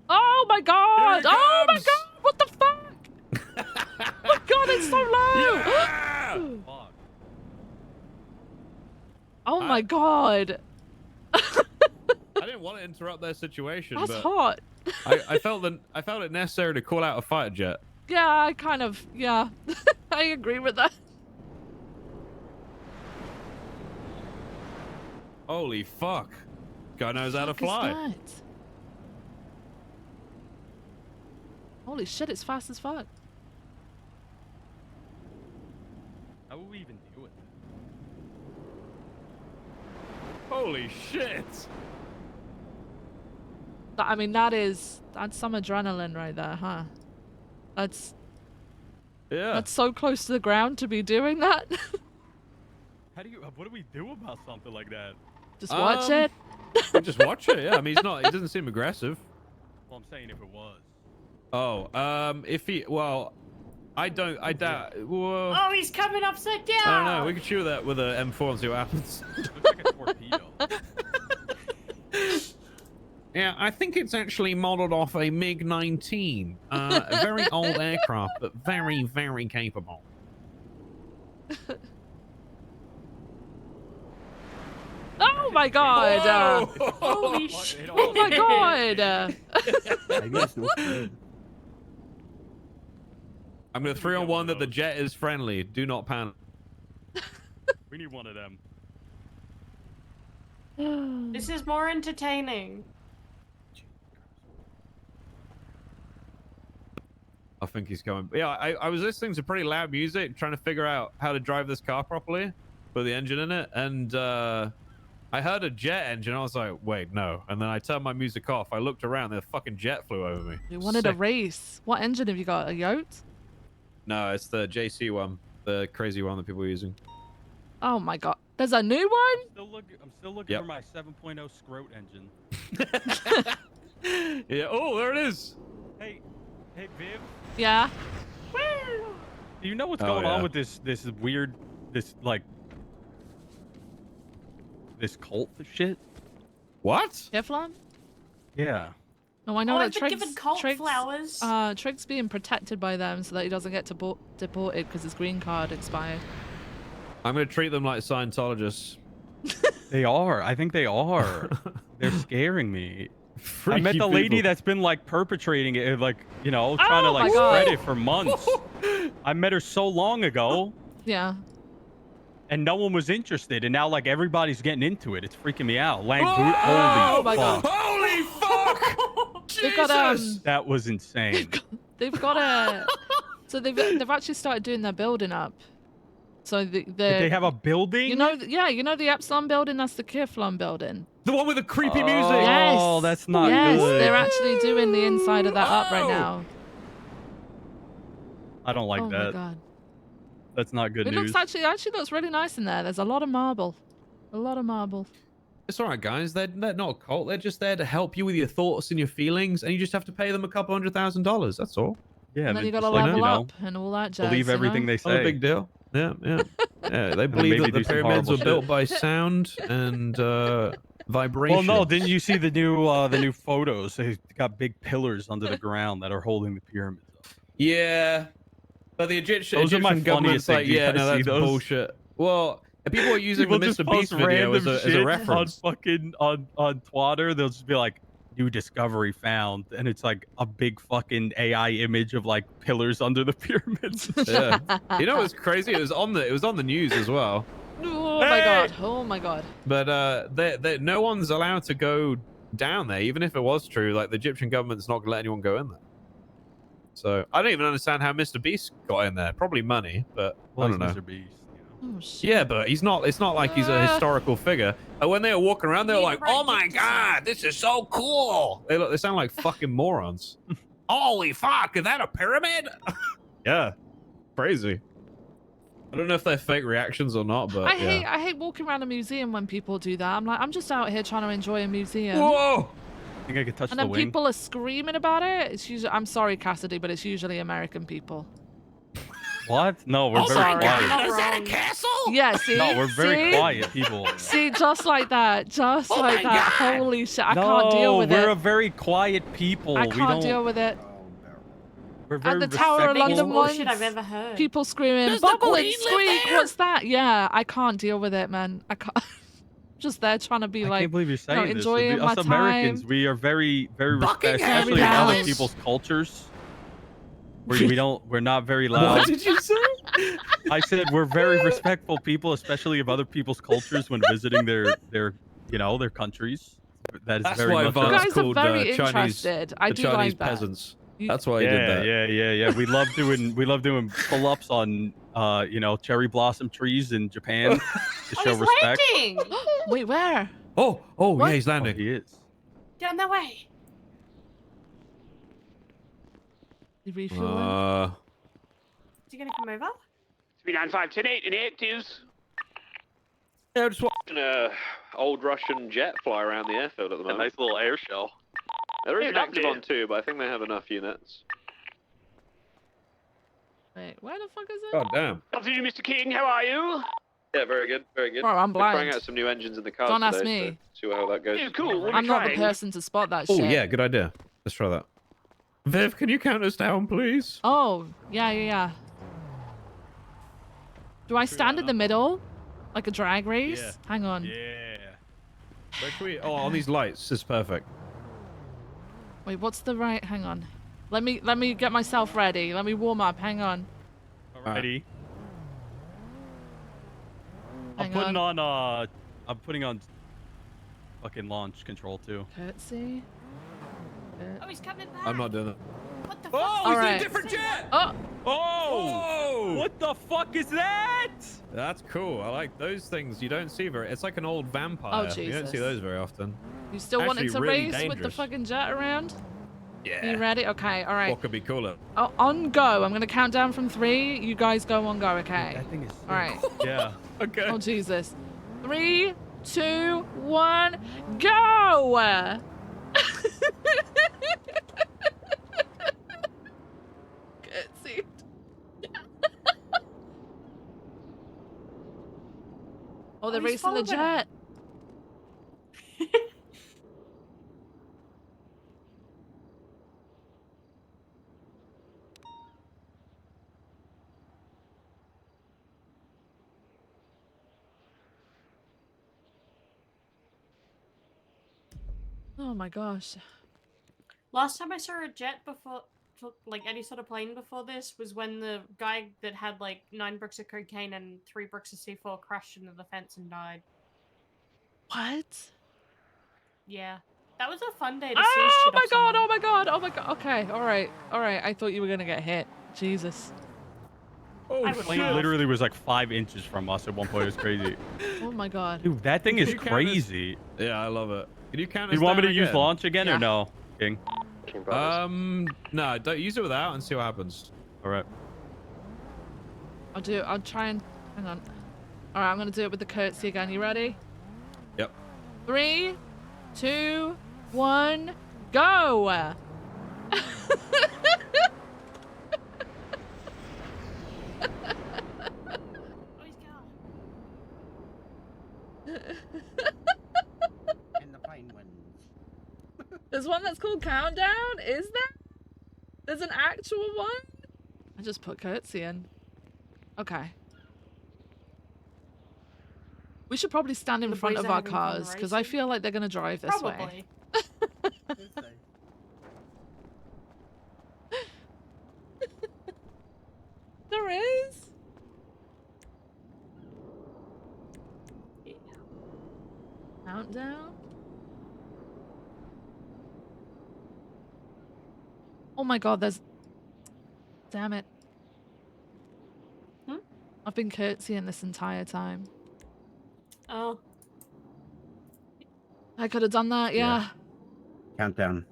Oh my god! Here it Oh my comes! god! What the fuck? Oh my god, it's so low! Fuck. Oh my god. I didn't want to interrupt their situation, That's but hot. I felt it necessary to call out a fighter jet. Yeah, I kind of, yeah. I agree with that. Holy fuck. Guy knows how to What the fuck fly. is that? Holy shit, it's fast as fuck. How will we even deal with it? Holy shit. I mean, that's some adrenaline right there, huh? That's so close to the ground to be doing that. What do we do about something like that? Just watch it. We just watch it, yeah. I mean, he doesn't seem aggressive. Well, I'm saying if it was. Oh, I doubt, well, Oh, he's coming upside down! I don't know, we could shoot that with a M4 and see what happens. Looks like a torpedo. Yeah, I think it's actually modeled off a MiG-19. A very old aircraft, but very, very capable. Oh my god! Holy shit! Oh my god! I'm gonna 3-on-1 that the jet is friendly. Do not panic. We need one of them. This is more entertaining. I think he's going. Yeah, I was listening to pretty loud music, trying to figure out how to drive this car properly, put the engine in it, and I heard a jet engine. I was like, wait, no. And then I turned my music off. I looked around, the fucking jet flew over me. You wanted a race. What engine have you got? A yacht? No, it's the JC one, the crazy one that people are using. Oh my god. There's a new one? I'm still looking for my 7.0 Scroat engine. Yeah. Oh, there it is. Hey, Viv. Yeah. Do you know what's going on with this weird, this cult shit? What? Teflon? Yeah. No, I know I've that been given cult flowers. Trig's being protected by them so that he doesn't get deported because his green card expired. I'm gonna treat them like Scientologists. They are. I think they are. They're scaring me. Freaky I met the lady people. that's been perpetrating it, trying to spread it for months. I met her so long ago. Yeah. And no one was interested, and now everybody's getting into it. It's freaking me out. Holy my fuck! God. Holy fuck! They've got That was insane. they've got a so they've actually started doing their building up. So They have a building. you know the Epsilon building, that's the Kiflon building. The one with the creepy music. Yes. Oh, that's not yes, good. they're actually doing the inside of that up right now. I don't like oh that. my god. That's not good It news. looks actually looks really nice in there. There's a lot of marble. A lot of marble. It's all right, guys. They're not a cult. They're just there to help you with your thoughts and your feelings, and you just have to pay them a couple $100,000. That's all. Yeah, And then you gotta level up and all that jazz. believe everything they say. Not a big deal. Yeah, yeah. Yeah, they believe that the pyramids were built by sound and vibration. Well, no, didn't you see the new photos? They got big pillars under the ground that are holding the pyramids up. Yeah, but the Egyptian Those are my government's funniest like, things. You yeah, guys no, see that's those? bullshit. Well, people are using People the just Mr. post Beast video random as a shit reference. on fucking on Twitter. They'll just be like, "New discovery found," and it's like a big fucking AI image of pillars under the pyramids. Yeah. You know what's crazy? It was on the news as well. Oh my god. Oh my god. But no one's allowed to go down there, even if it was true. The Egyptian government's not gonna let anyone go in there. So I don't even understand how Mr. Beast got in there. Probably money, but I don't know. Mr. Beast. Oh, shit. Yeah, but he's not. It's not like he's a historical figure. And when they were walking around, they were like, "Oh my god, this is so cool!" They sound like fucking morons. Holy fuck! Is that a pyramid? Yeah, crazy. I don't know if they're fake reactions or not, but I yeah. hate walking around a museum when people do that. I'm just out here trying to enjoy a museum. Whoa! I think I could touch And the then wing. people are screaming about it. It's usually, I'm sorry, Cassidy, but it's usually American people. What? No, we're Oh very my quiet. God. Is that a castle? Yeah, see? No, we're very See? quiet people. See, just like that. Just Oh like my that. God. Holy shit. I no, can't deal with we're it. a very quiet people. I we can't don't. deal with it. We're very At the Tower of respectful. London Biggest bullshit once, I've ever heard. people screaming, Does the "Bubble and Queen live squeak, there?" what's that?" Yeah, I can't deal with it, man. I can't. Just there trying to be I like, can't believe you're you know, saying this. enjoying my Us Americans, time. we are very, very Buckingham respectful, especially in other Palace. people's cultures. We're not very loud. What did you say? I said we're very respectful people, especially of other people's cultures when visiting their you know, their countries. That is That's very why much. You Vance guys are called very Chinese, interested. I the do Chinese like that. peasants. That's why he did that. Yeah. We love doing pull-ups on you know, cherry blossom trees in Japan to show respect. Landing! Wait, where? Oh, What? yeah, he's landing. Oh, he is. Down that way. You refueling? Is he gonna come over? 39510 in actives. Yeah, just watching a old Russian jet fly around the airfield at the moment. A nice little air show. There is Yeah, an active lovely. on too, but I think they have enough units. Wait, where the fuck is it? God damn. Afternoon, Mr. King. How are you? Yeah, very good, very good. Bro, I'm We're trying blind. out some new engines in the cars Don't ask today, me. so see how that goes. Yeah, cool. What are I'm we not the trying? person to spot that Oh shit. yeah, good idea. Let's try that. Viv, can you count us down, please? Oh, yeah. Do I stand in the middle? Like a drag race? Yeah. Hang on. Yeah. Where should we? Oh, on these lights. This is perfect. Wait, what's the right? Hang on. Let me get myself ready. Let me warm up. Hang on. Alrighty. I'm putting on fucking launch control too. Curtsy. Oh, he's coming back. I'm not doing that. What the Oh, fuck? he's in Alright. a different jet! Oh! Oh! What the fuck is that? That's cool. I like those things. You don't see very. It's like an old vampire. Oh, You don't see Jesus. those very often. You still wanting Actually, to really race with the dangerous. fucking jet around? Yeah. You ready? Okay, alright. What could be cooler? Oh, on go. I'm gonna count down from 3. You guys go on go, okay? That thing is. Alright. Yeah. Okay. Oh, Jesus. 3, 2, 1, go! Curtsy. Oh, they're he's racing the following him. jet. Oh my gosh. Last time I saw a jet before, like any sort of plane before this, was when the guy that had like 9 bricks of cocaine and 3 bricks of C4 crashed into the fence and died. What? Yeah. That was a fun day to see Oh shit my off god, someone. oh my god, oh my god. Okay, alright. I thought you were gonna get hit. Jesus. Oh, I The would plane laugh. literally was like 5 inches from us at one point. It was crazy. Oh my god. Dude, that thing Can is you count crazy. Yeah, I love it. Can you count us You want me down to use again? launch again Yeah. or no, King? No, don't use it without and see what happens. Alright. I'll try and, hang on. Alright, I'm gonna do it with the curtsy again. You ready? Yep. 3, 2, 1, go! Oh, he's gone. And the plane wins. There's one that's called Countdown? Is there? There's an actual one? I just put curtsy in. Okay. We should probably stand in The front boys of are our having fun cars because I racing? feel like they're gonna drive this way. Probably. There is? Yeah. Countdown? Oh my god, there's... Damn it. Hmm? I've been curtsying this entire time. Oh. I could have done that, yeah. Countdown.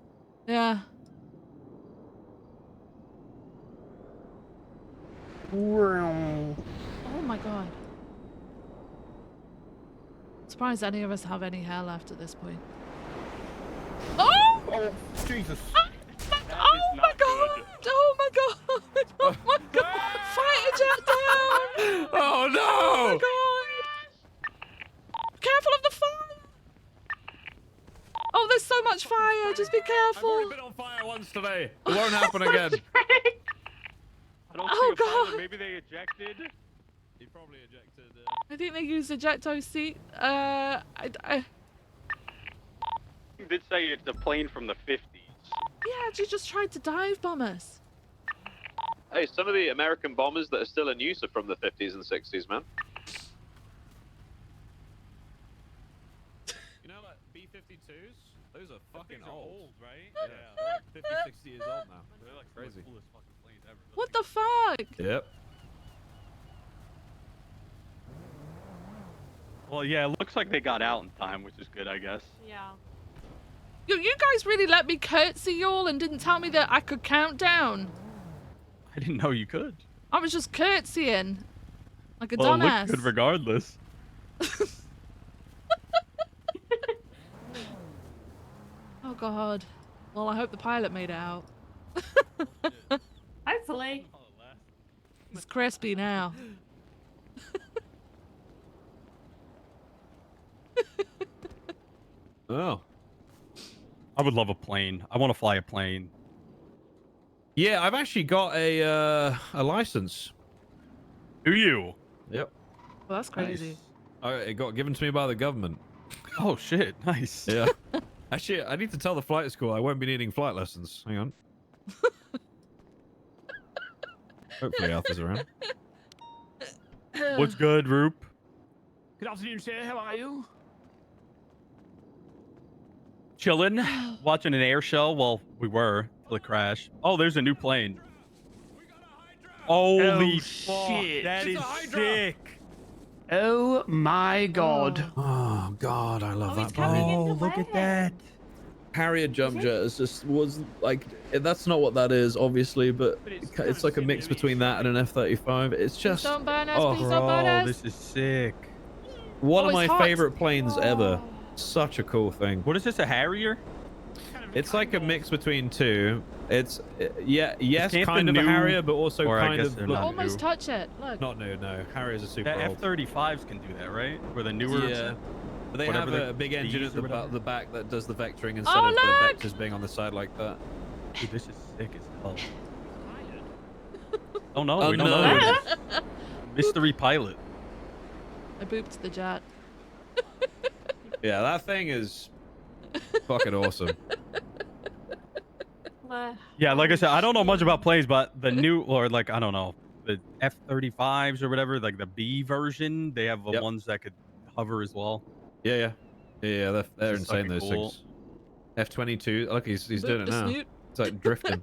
Yeah. Oh my god. Surprised any of us have any hair left at this point. Oh! Oh, Jesus. Oh my god! Oh my god! Oh my god! Fight ejector! Oh no! Oh my god! Careful of the fire! Oh, there's so much fire! Just be I've careful! already been on fire once today. It won't happen again. I don't Oh, see a pilot. God. Maybe they ejected. He probably ejected. I think they used ejecto seat. I You did say it's a plane from the 50s. yeah, you just tried to dive bomb us. Hey, some of the American bombers that are still in use are from the 50s and 60s, man. You know, F-22s? Those are fucking things are old, right? Yeah, they're like 50, 60 years old now. They're like Crazy. the coolest fucking planes ever. What the fuck? Yep. Well, yeah, it looks like they got out in time, which is good, I guess. Yeah. You guys really let me curtsy y'all and didn't tell me that I could count down. I didn't know you could. I was just curtsying. Like a Well, it dumbass. looked good regardless. Oh god. Well, I hope the pilot made it out. Hopefully. It's crispy now. Oh. I would love a plane. I want to fly a plane. Yeah, I've actually got a license. Do you? Yep. Well, that's crazy. It got given to me by the government. Oh shit! Nice. Yeah. Actually, I need to tell the flight school I won't be needing flight lessons. Hang on. Hopefully Arthur's around. What's good, Roop? Good afternoon, sir. How are you? Chilling, watching an air show. Well, we were till it crashed. Oh, there's a new plane. Holy fuck, shit. that is sick. Oh my god. Oh god, I love that coming plane. into Look at that. Harrier jump jet is just was like that's not what that is, obviously, but it's like a mix between that and an F-35. It's just Don't burn us, oh, please don't burn us. This is sick. one Oh, of my it's hot. favorite planes ever. Such a cool thing. What is this? A Harrier? It's like a mix between two. It's yes, Can't kind the of a new- Harrier, but also or I kind guess of they're look, not Almost new. touch it. Look. not new. No, Harriers are super The old. F-35s can do that, right? Or the newer. Yeah. But they whatever have the a big engine Ds at or whatever. the back that does the vectoring instead Oh, of look! the vectors being on the side like that. Dude, this is sick as hell. Oh no, we don't know. Unknown. Mystery pilot. I booped the jet. Yeah, that thing is fucking awesome. Yeah, like I said, I don't know much about planes, but the new, or like, I don't know, the F-35s or whatever, like the B version, they have the Yep. ones that could hover as well. Yeah. They're This is insane. fucking Those cool. things. F-22. Look, he's Boop doing it the now. snoot. It's like drifting.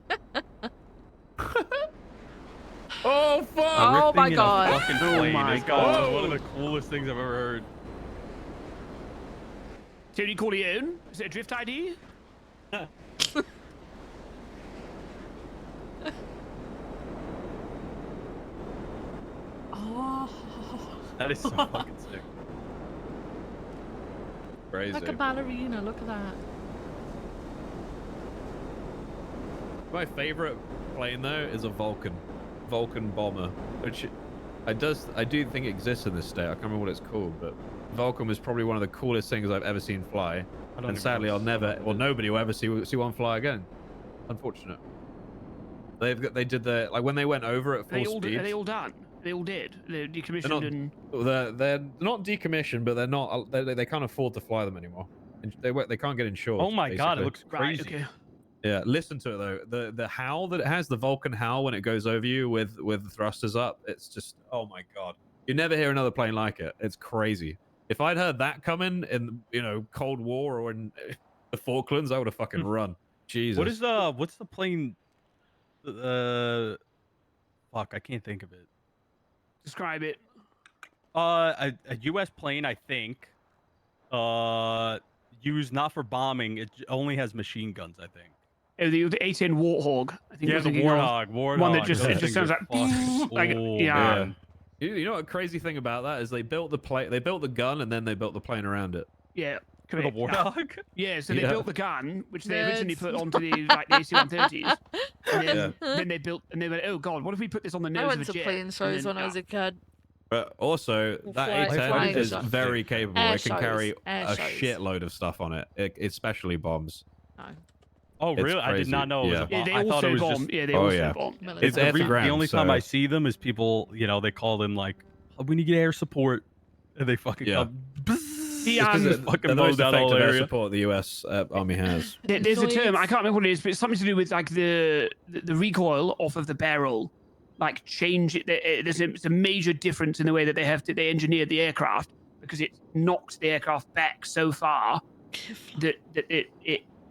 Oh fuck! Oh my Ripping in a god. fucking Oh plane my is God. one of the coolest things I've ever heard. Tony Corleone? Is it a drift ID? Oh. That is so fucking sick. Crazy. Like a ballerina. Look at that. My favorite plane though is a Vulcan bomber, which I do think exists in this state. I can't remember what it's called, but Vulcan was probably one of the coolest things I've ever seen fly. don't And even sadly, know I'll never, what well, it is. nobody will ever see one fly again. Unfortunate. They did the like when they went over at full speed. Are they all done? They all did. They're decommissioned They're not, and they're not decommissioned, but they're not. They can't afford to fly them anymore. And they can't get insured. Oh my god, it basically. looks right. crazy. Okay. Yeah, listen to it though. The howl that it has, the Vulcan howl when it goes over you with the thrusters up, it's just oh my god. You never hear another plane like it. It's crazy. If I'd heard that coming in Cold War or in the Falklands, I would have fucking run. Jesus. What's the plane? Fuck, I can't think of it. Describe it. A U.S. plane, I think. Used not for bombing. It only has machine guns, I think. Oh, the A10 Warthog. I think Yeah, you're the thinking of. Warthog. One that Those it just things sounds are like fucking like cool, yeah. man. You know what a crazy thing about that is they built the plane, they built the gun, and then they built the plane around it. Yeah. The Correct. Warthog? Yeah, so they Yeah. built the gun, which they originally Nerds. put onto the AC-130s, and Yeah. then they built, and they went, oh god, what if we put this on the nose I of went a to jet? plane And shows then- when I was a kid. But also, that Fly- A10 flying is shows. very capable. Air It can shows. carry Air a shows. shitload of stuff on it, especially bombs. No. Oh, It's really? I did crazy. not know it was Yeah. a Yeah, bomb. they I thought also it was bomb. just. Yeah, they Oh, also yeah. bomb. It's the F-ground, only time so- I see them is people, they call them like, oh, we need to get air support, and they fucking Yeah. come. The, It's 'cause Just they're fucking the mow most down the whole effective air area. support the U.S. Army has. There's a term, I Zoids. can't remember what it is, but it's something to do with like the recoil off of the barrel, like change it. There's a major difference in the way that they engineered the aircraft because it knocks the aircraft back so far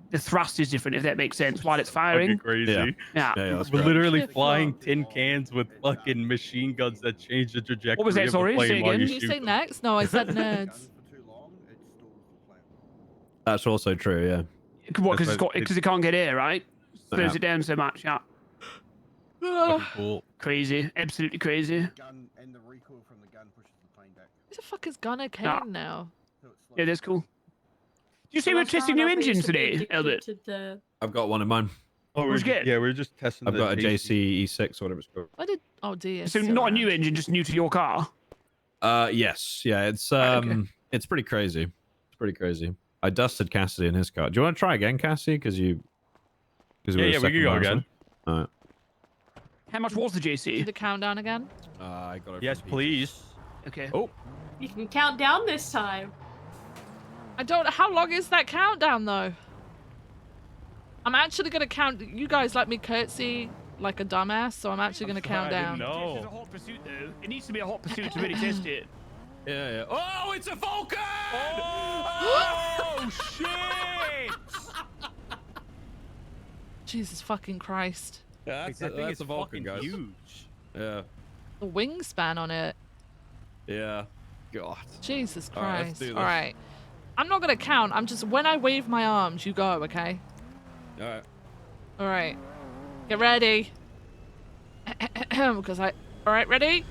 the thrust is different, if that makes sense, while it's firing. Fucking crazy. Yeah. We're literally flying tin cans with fucking machine guns that change the trajectory was that, of sorry? the plane Say while again? you Did you shoot say them. next? No, I said nerds. That's also true, yeah. What, because it can't get air, right? Slows Yeah. it down so much, yeah. Fucking cool. Crazy. Absolutely crazy. Gun and the recoil from the gun pushes the plane back. Who the fuck is Gunner Kane Yeah. now? Yeah, that's cool. You say So we're that's testing how new I used engines to be today, addicted Albert? to the- I've got one in mine. Oh, Who's good? Yeah, we're just testing I've the got a JC. JC E6 or whatever it's called. Why did? Oh dear. So still not a around. new engine, just new to your car. Yes, yeah, it's okay. it's pretty crazy. It's pretty crazy. I dusted Cassidy in his car. Do you want to try again, Cassidy? Because Yeah, we can go again. All right. How much was the JC? Do the countdown again? I got it. Yes, please. Okay. Oh. You can count down this time. I don't. How long is that countdown though? I'm actually gonna count. You guys let me curtsy like a dumbass, so I'm actually gonna count down. No. This is a hot pursuit, though. It needs to be a hot pursuit to really test it. Yeah, yeah. Oh, it's a Vulcan! Oh, shit! Jesus fucking Christ. Yeah, that's a Vulcan, guys. Huge. Yeah. The wingspan on it. Yeah. God. Jesus All right, let's Christ. do this. All right. I'm not gonna count. I'm just when I wave my arms, you go, okay? All right. All right. Get ready. Because I. All right, ready?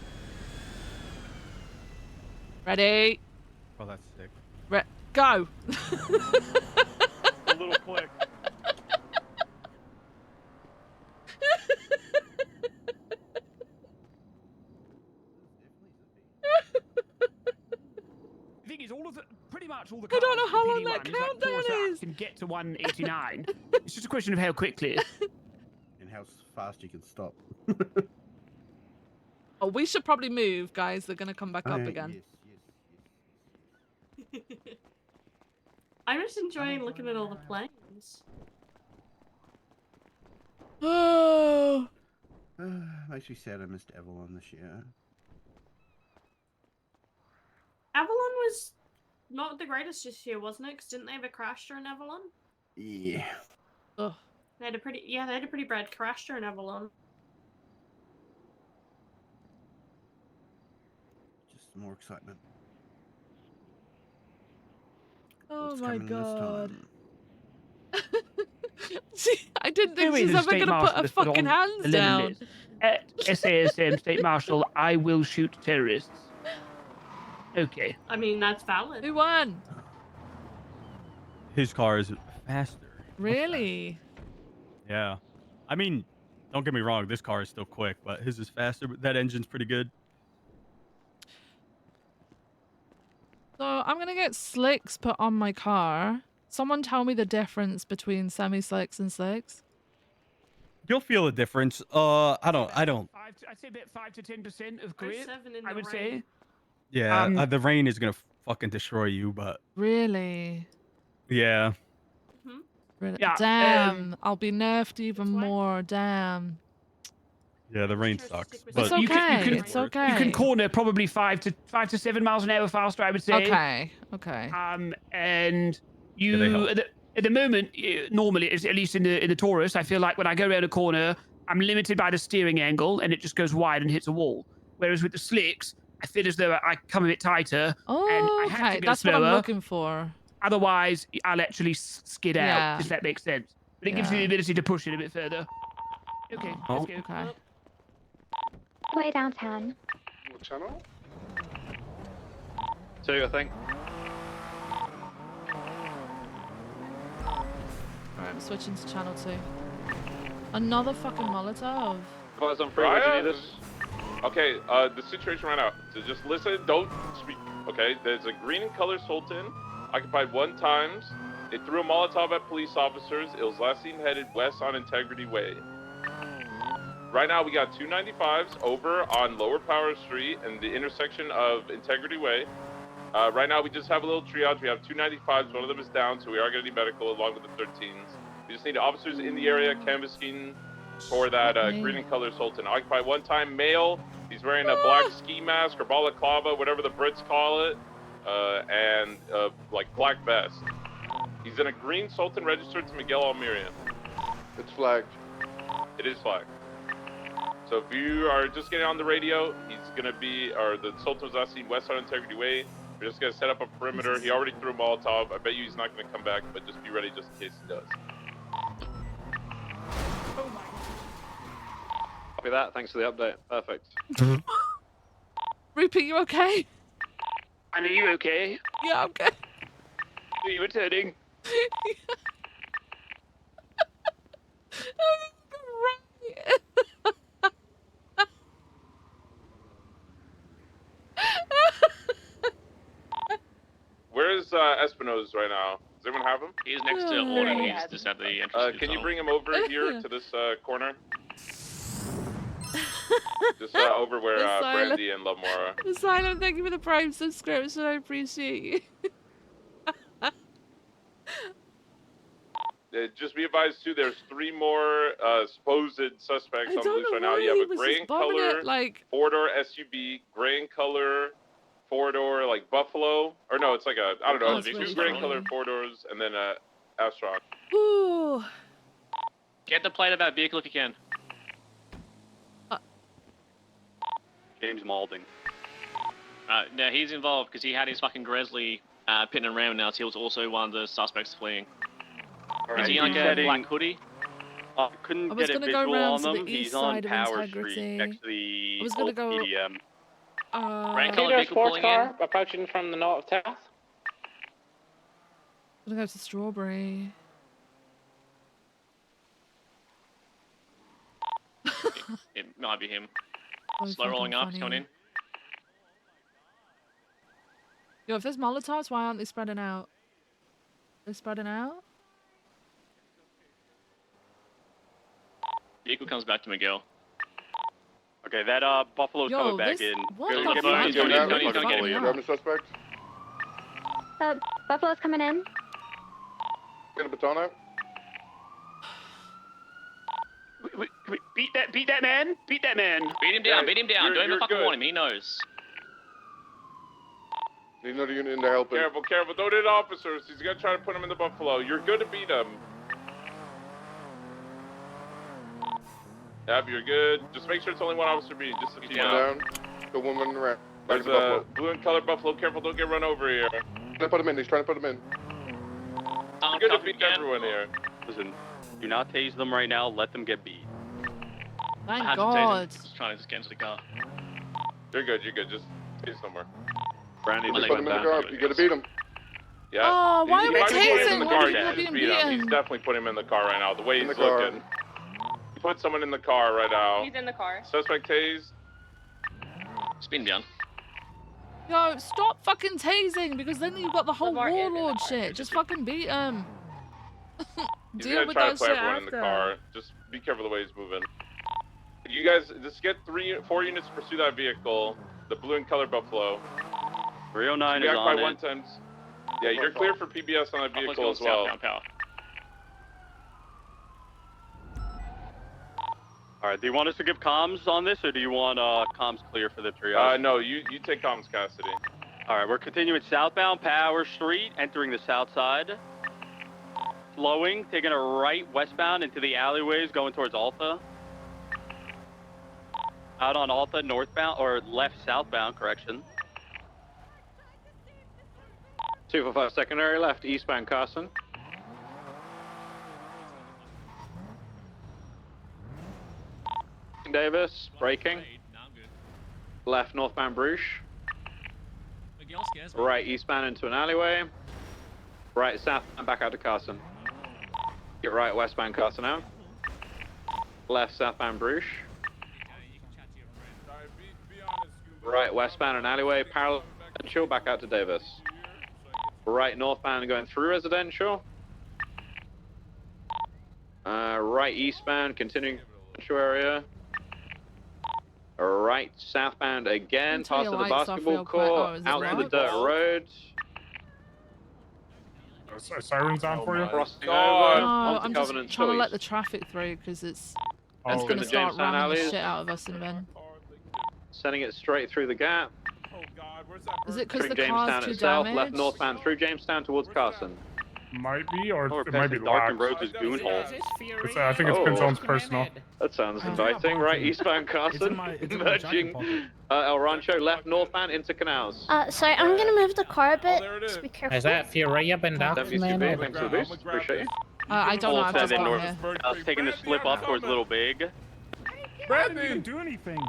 Ready? Oh, that's sick. Go. A little quick. The thing is, pretty much all the cars I don't know how long PD that ones, like countdown Taurus Act, is. can get to 189. It's just a question of how quickly. And how fast you can stop. Oh, we should probably move, guys. They're gonna come back up Alright, again. I'm just enjoying looking at all the planes. Oh. Makes me sad I missed Avalon this year. Avalon was not the greatest this year, wasn't it? Because didn't they have a crash during Avalon? Yeah. Ugh. They had a pretty bad crash during Avalon. Just more excitement. Oh What's my coming this god. time? See, I didn't think Anyway, she's the ever state gonna marshal put her has put fucking on hands the down. limit. At SASM State Marshal, I will shoot terrorists. Okay. I mean, that's valid. Who won? His car is faster. Really? Yeah. I mean, don't get me wrong, this car is still quick, but his is faster, but that engine's pretty good. So I'm gonna get slicks put on my car. Someone tell me the difference between semi-slicks and slicks. You'll feel a difference. I don't. I'd say about 5 to 10% of grip. 7 in I the would rain. say. Yeah, the rain is gonna fucking destroy you, but Really? yeah. Really? Yeah, Damn. I'll be nerfed even more. Damn. Yeah, the rain sucks. It's But okay. It's okay. You can corner probably 5 to 7 miles an hour faster, I would say. Okay. Okay. And Yeah, they you help. at the moment, normally, at least in the Taurus, I feel like when I go around a corner, I'm limited by the steering angle, and it just goes wide and hits a wall. Whereas with the slicks, I feel as though I come a bit tighter, Oh, and I have okay. to go That's slower. what I'm looking for. Otherwise, I'll actually skid out, Yeah. if that makes sense. But it gives you Yeah. the ability to push it a bit further. Okay, let's go. Okay. Way downtown. What channel? 2, I think. Alright, I'm switching to channel 2. Another fucking Molotov. Guys on freeway, do you need this? Okay, the situation right now. So just listen, don't speak. Okay, there's a green and color Sultan, occupied 1 times. It threw a Molotov at police officers. It was last seen headed west on Integrity Way. Right now we got 295s over on Lower Power Street and the intersection of Integrity Way. Right now we just have a little triage. We have 295s, one of them is down, so we are going to need medical along with the 13s. We just need officers in the area canvassing for that green and color Sultan. Occupied 1 time, male. He's wearing a black ski mask or balaclava, whatever the Brits call it, and like black vest. He's in a green Sultan registered to Miguel Almirian. It's flagged. It is flagged. So if you are just getting on the radio, he's gonna be, or the Sultan was last seen west on Integrity Way. We're just gonna set up a perimeter. He already threw a Molotov. I bet you he's not gonna come back, but just be ready just in case he does. Copy that. Thanks for the update. Perfect. Rupert, you okay? And are you okay? Yeah, I'm good. Are you returning? Where is Espinosa right now? Does anyone have him? He's next to Order. He's just at the entrance. Can you bring him over here to this corner? Just over where Brandy and Lovemore are. Asylum, thank you for the Prime subscription. I appreciate you. Just be advised too. There's 3 more supposed suspects on the loose right now. You have a gray in color, like 4-door SUV, gray in color, 4-door like Buffalo, or no, it's like a I don't know, 2 gray in color 4-doors, and then Astron. Ooh. Get the plate of that vehicle if you can. James Malding. No, he's involved because he had his fucking Gresley pin and ram now, so he was also one of the suspects fleeing. Is he like a black hoodie? I couldn't get a visual on them. He's on Power Street next to the old PDM. Sports car approaching from the north south. I'm gonna go to Strawberry. It might be him. Oh, Slow rolling up, funny. coming in. Yo, if there's Molotovs, why aren't they spreading out? They're spreading out? Vehicle comes back to Miguel. Okay, that Buffalo's coming back in. What Go the get fuck? me- Go go get get me. Buffalo in. Grab the suspect. Buffalo's coming in. Get a baton out. Beat that man! Beat that man! Beat him down, beat him down. Don't even you're fucking good. warn him, he knows. Need another unit in there helping. Careful, careful! Don't hit officers. He's gonna try to put him in the Buffalo. You're good to beat him. Yep, you're good. Just make sure it's only one officer beating. Just a few Down. The woman around. There's a blue and colored Buffalo. Careful, don't get run over here. Trying to put him in. He's trying to put him in. You're good to beat everyone here. Listen, do not tase them right now. Let them get beat. Thank I had God. to just trying to just get into the car. You're good. You're good. Just stay somewhere. Brandy, Just put him in the car. You gotta beat him. Yeah. Oh, why are we If you put him in tasing? the Why car, are you people just being beat him. He's beaten? definitely putting him in the car right now. The way In he's the car. looking. Put someone in the car right now. He's in the car. Suspect tased. Spin down. Yo, stop fucking tasing because then you've got the whole Lamar is in the warlord car. shit. Just fucking beat him. He's Deal gonna with try that to play shit everyone in after. the car. Just be careful the way he's moving. You guys, just get 4 units to pursue that vehicle. The blue and colored Buffalo. 309 is React by on one it. times. Yeah, you're clear for PBS on that vehicle as well. Power. All right, do you want us to give comms on this, or do you want comms clear for the triage? No, you take comms, Cassidy. All right, we're continuing southbound Power Street, entering the south side. Slowing, taking a right westbound into the alleyways, going towards Alta. Out on Alta, northbound, or left southbound, correction. 245 secondary left, eastbound Carson. Davis, braking. Left northbound Bruges. Right eastbound into an alleyway. Right southbound back out to Carson. Get right westbound Carson out. Left southbound Bruges. Right westbound an alleyway, parallel residential, back out to Davis. Right northbound going through residential. Right eastbound, continuing residential area. Right southbound again, Turn past your the lights off basketball real quick. court, Oh, is it out to the red? dirt road. Sirens on for you? Crossing No, over, I'm onto just Covenant trying to Choice. let the traffic through because it's Oh, going to the start Jamestown ramming the alleys. shit out of us in a minute. Sending it straight through the gap. Is it because Through the Jamestown car's too itself, damaged? left northbound through Jamestown towards Carson. Might be, or Or it might be passing Dark and locked. Rose's goon hole. I think it's Pinzone's personal. That sounds inviting, right? Eastbound Carson, merging El Rancho left northbound into canals. Sorry, I'm gonna move the car a bit. Just be careful. Is that Furia been docked? Thanks for the boost. Appreciate you. I don't know. I've just got here. I was taking the slip off towards Little Big. Brandon didn't do anything.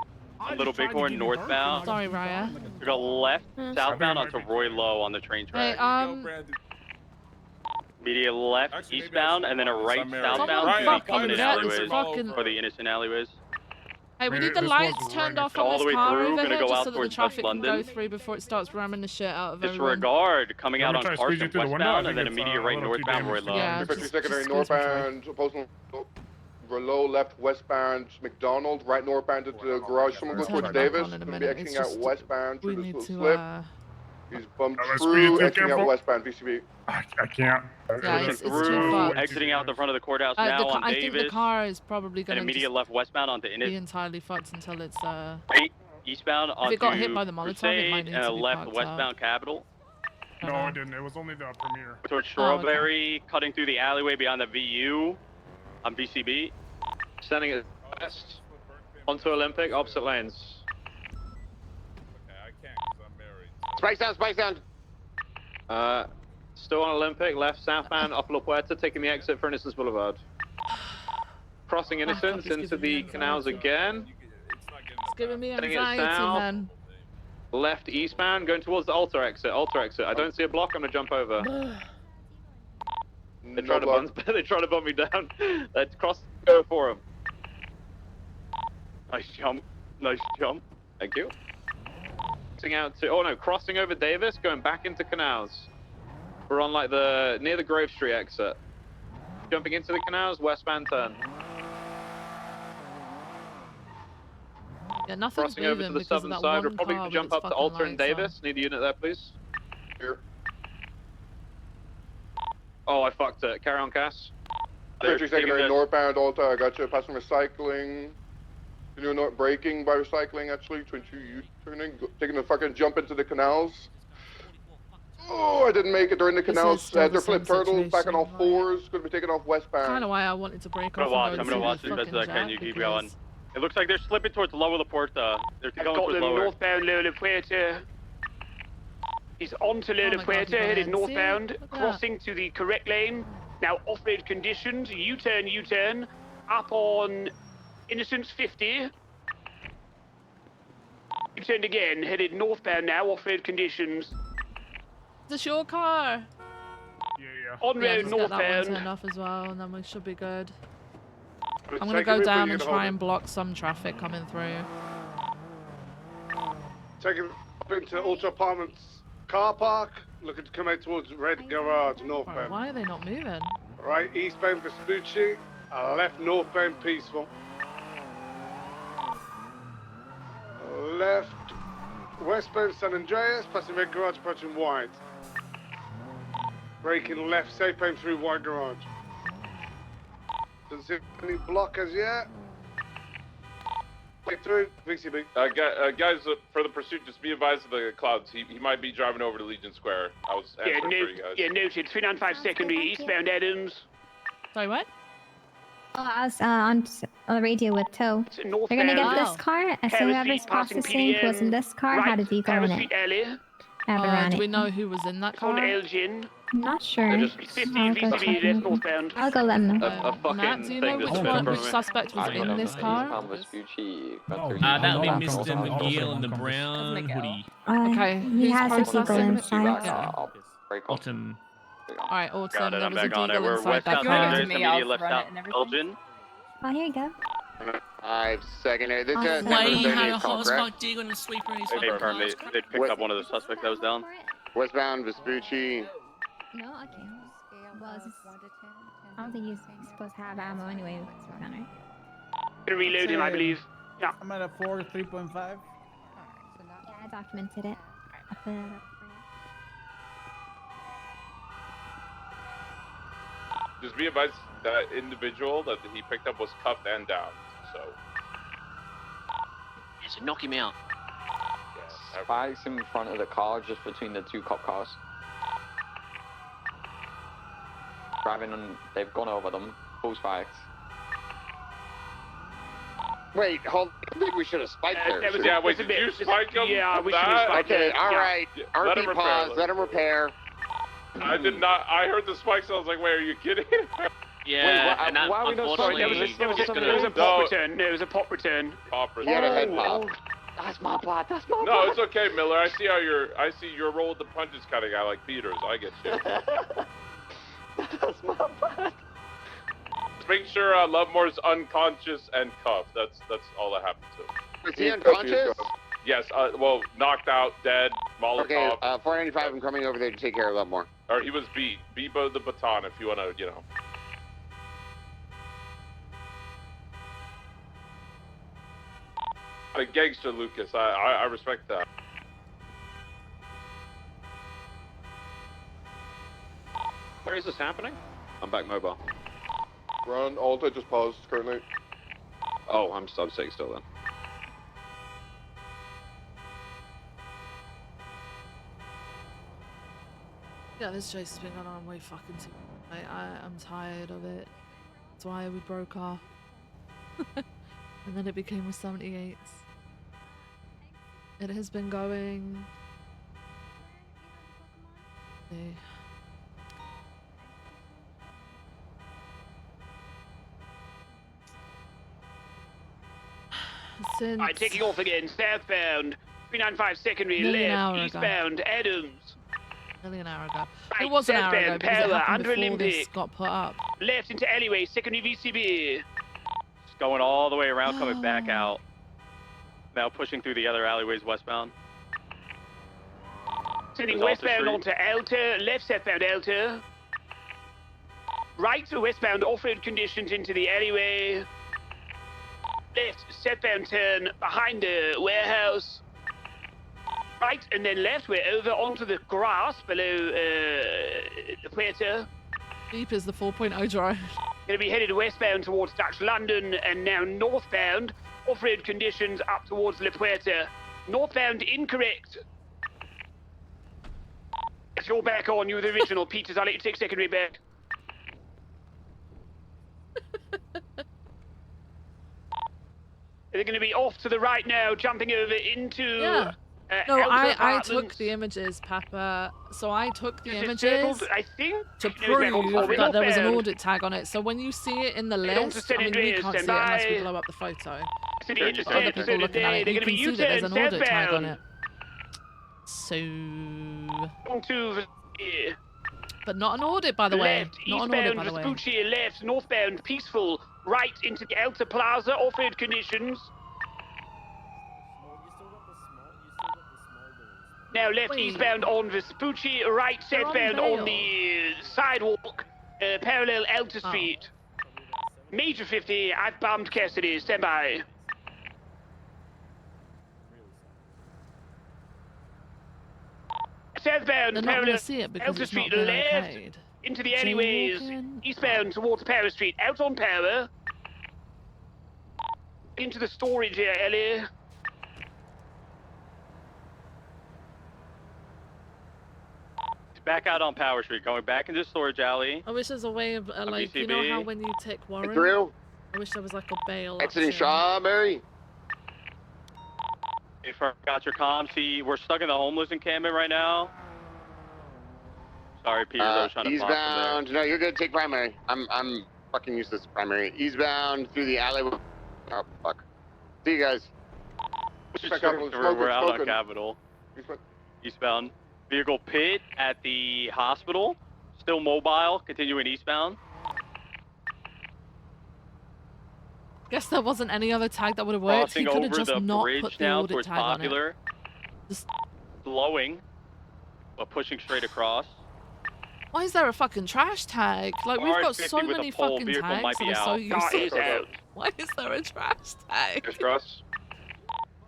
Little Bighorn northbound. Sorry, Raya. We got left southbound onto Roy Low on the train Hey, track. Immediate left eastbound, and then a right southbound coming in alleyways for the innocent alleyways. Hey, we need the lights turned off on all the this way car through, over gonna here go just out so that the towards traffic West can go London. through before it starts ramming the shit out of everyone. Disregard coming out on Let me try to squeeze you Carson through the window. I westbound, think and then it's, immediate right a little too northbound Roy damaged. Low. Yeah, 50 secondary northbound, opposing Low left westbound McDonald, right northbound into the garage. Someone go Turn towards it back Davis. on in a Gonna be minute. exiting It's out just- westbound We through need this to, slip. He's bumped LSPD, through, too exiting out careful. westbound, VCB. I can't. Yeah, Pushing it's too through, far. exiting out the front of the courthouse now on I think the Davis, car is probably and going to immediate left westbound onto be Innis. entirely fucked until it's Right eastbound If onto it got hit by the Molotov, it Crusade, might need and to a be left parked westbound Capitol. No, I didn't. It was only the premiere. Towards Oh, okay. Strawberry, cutting through the alleyway beyond the VU on BCB. Sending it west onto Olympic, opposite lanes. Spice down, spice down. Still on Olympic, left southbound, up La Puerta, taking the exit for Innocence Boulevard. Crossing Innocence into the canals again. It's giving me Heading it anxiety, south. man. Left eastbound, going towards the Alta exit. Alta exit. I don't see a block. I'm gonna jump over. They try to bump. They try to bump me down. Let's cross. Go for him. Nice jump. Nice jump. Thank you. Crossing out to. Oh no, crossing over Davis, going back into canals. We're on like the near the Grove Street exit. Jumping into the canals, westbound turn. Yeah, nothing's Crossing over moving to the because of southern that side. one We're probably car gonna with jump its up to fucking Alta and lights on. Davis. Need a unit there, please. Here. Oh, I fucked it. Carry on, Cass. 30 secondary northbound, Alta, I got you. Passing recycling. Not braking by recycling, actually. 22 U-turning. Taking the fucking jump into the canals. Oh, I didn't make it. They're in the This is canals. still the They're flip same turtles, back on all situation, fours. Going to be taking off westbound. Kind of why I wanted to break I'm off gonna watch. and I'm go gonna to watch see as the best as I fucking can. jet You keep because- going. It looks like they're slipping towards Lower La Puerta. They're going Got towards them Lower. northbound Lola Puerta. He's onto Lola my God, Puerta, you headed can see? northbound, Look at that. crossing to the correct lane. Now off-road conditions, U-turn, U-turn, up on Innocence 50. U-turned again, headed northbound now, off-road conditions. It's your car. On Yeah, road just get that one northbound. turned off as well, and then we should be good. Gonna I'm gonna take go him in, but down you're and gonna try hold and block some traffic coming through. Taking up into Ultra Apartments car park, looking to come out towards Red Garage, northbound. Why are they not moving? Right, eastbound Vespucci, left northbound Peaceful. Left westbound San Andreas, passing Red Garage, approaching White. Braking left, southbound through White Garage. Doesn't see any block as yet. Get through, VCB. Guys, for the pursuit, just be advised of the clouds. He might be driving over to Legion Square. I was Yeah, answering for you guys. yeah, noted. 395 secondary, eastbound Adams. Sorry, what? Oh, I was on the radio with Toe. We're gonna get this car, and so whoever's processing who was in this car had a decal in it. Have it run Do it. we know who was in that car? Elgin. I'm not sure. I'll go check in with them. I'll go let them know. Matt, do you know which suspect was in this car? That'll be Mr. McGill in the brown hoodie. Okay, He who's has a processing? decal inside. Yeah. Autumn. Alright, Autumn, Got it. there I'm was a back on it. deagle We're inside that westbound car. secondary, immediate left out Elgin. Oh, here you go. 5 secondary. This is Why he had a hotspot dig on the sweeper in his They fucking confirmed car. they picked up one of the suspects that was down. Westbound Vespucci. No, okay. Well, it's just, I don't think you're supposed to have ammo anyway. Gunner. Gonna reload him, I believe. Yeah. I'm at a 3.5. Yeah, I documented it. I put it up. Just be advised that individual that he picked up was cuffed and down. So. Yeah, so knock him out. Spikes in front of the car, just between the two cop cars. driving and they've gone over them. Full spikes. Wait, hold. I think we should have spiked there. Yeah, wait, did you spike him? Yeah, we should that? have spiked Okay, it. all Yeah. right. Let him RP repair, pause. Let him repair. I did not. I heard the spikes. I was like, wait, are you kidding? Yeah, and that, why are we not unfortunately, sorry? it was a pop return. It was a pop return. Pop He had a head pop. Oh, that's my blood. That's my No, blood. it's okay, Miller. I see how I see you're roll with the punches kind of guy, like Peters. I get you. That's my blood. Just make sure Lovemore's unconscious and cuffed. That's all that happened to him. Is he unconscious? Yes. Well, knocked out, dead, Molotov. Okay, 495, I'm coming over there to take care of Lovemore. Or he was beat. Bebo the baton, if you want to, you know. A gangster, Lucas. I respect that. Where is this happening? I'm back mobile. Run, Alta, just paused currently. Oh, I'm staying still then. Yeah, this chase has been going on way fucking too long. I'm tired of it. That's why we broke off. And then it became with 78s. It has been going... Okay. Since... Alright, taking off again, southbound. 395 secondary, Nearly an hour left, ago. eastbound, Adams. Nearly an hour ago. Right, It was an hour ago southbound, because it Power, happened under before this Olympic. got put up. Left into alleyway, secondary VCB. Just going all the way around, coming back out. Now pushing through the other alleyways westbound. Sending There's Alta westbound Street. onto Alta, left southbound Alta. Right to westbound off-road conditions into the alleyway. Left southbound turn behind the warehouse. Right and then left, we're over onto the grass below the Puerto. Deep is the 4.0 drive. Gonna be headed westbound towards Dutch London and now northbound. Off-road conditions up towards La Puerta. Northbound incorrect. If you're back on, you're the original. Peters, I'll let you take secondary back. They're going to be off to the right now, jumping over into... Yeah. No, Elder I Apartments. took the images, Papa. So I took the Is it images circled, I think? to No, it's prove not. that there was an Northbound. audit tag on it. So when you see it in the Head on to list, San I mean, we Andreas, can't see it stand unless we by. blow up the photo. City But interstate, other people looking at it, they're you going to can be see that there's an U-turn audit tag on southbound. it. So... Onto But not an audit, by the way. left, Not an audit, eastbound by the way. Vespucci, left, northbound Peaceful, right into the Alta Plaza, off-road conditions. Now left Wait. eastbound on Vespucci, right They're on southbound on Vale. the sidewalk, parallel Alta Oh. Street. Major 50, I've bombed Cassidy, stand by. Southbound, They're not parallel going to see it because Alta it's not Street, been left okayed. into the alleyways, Jaywalking. eastbound towards Power Street, out on Power. Into the storage area. Back out on Power Street, going back into storage alley. I wish there's a way of, like, you know BCB. how when you take warrant? Through. I wish there was, like, a bail. Exiting option. Strawberry. You forgot your comm. See, we're stuck in the homeless encampment right now. Sorry, Peter, I was trying to block from there. Eastbound. No, you're good. Take primary. I'm fucking useless to primary. Eastbound through the alley. Oh, fuck. See you guys. Back out on the We're out on smoking. Capitol. Eastbound. Eastbound. Vehicle pit at the hospital. Still mobile, continuing eastbound. Guess there wasn't any other tag that would have worked. He Crossing could have over just the not bridge put the now audit towards tag on it. Popular. Just... Slowing, but pushing straight across. Why is there a fucking trash tag? Like, we've got so R50 with a many pole. fucking Vehicle tags might that be are so out. Car is useless. out. Why is there a trash tag? Just cross.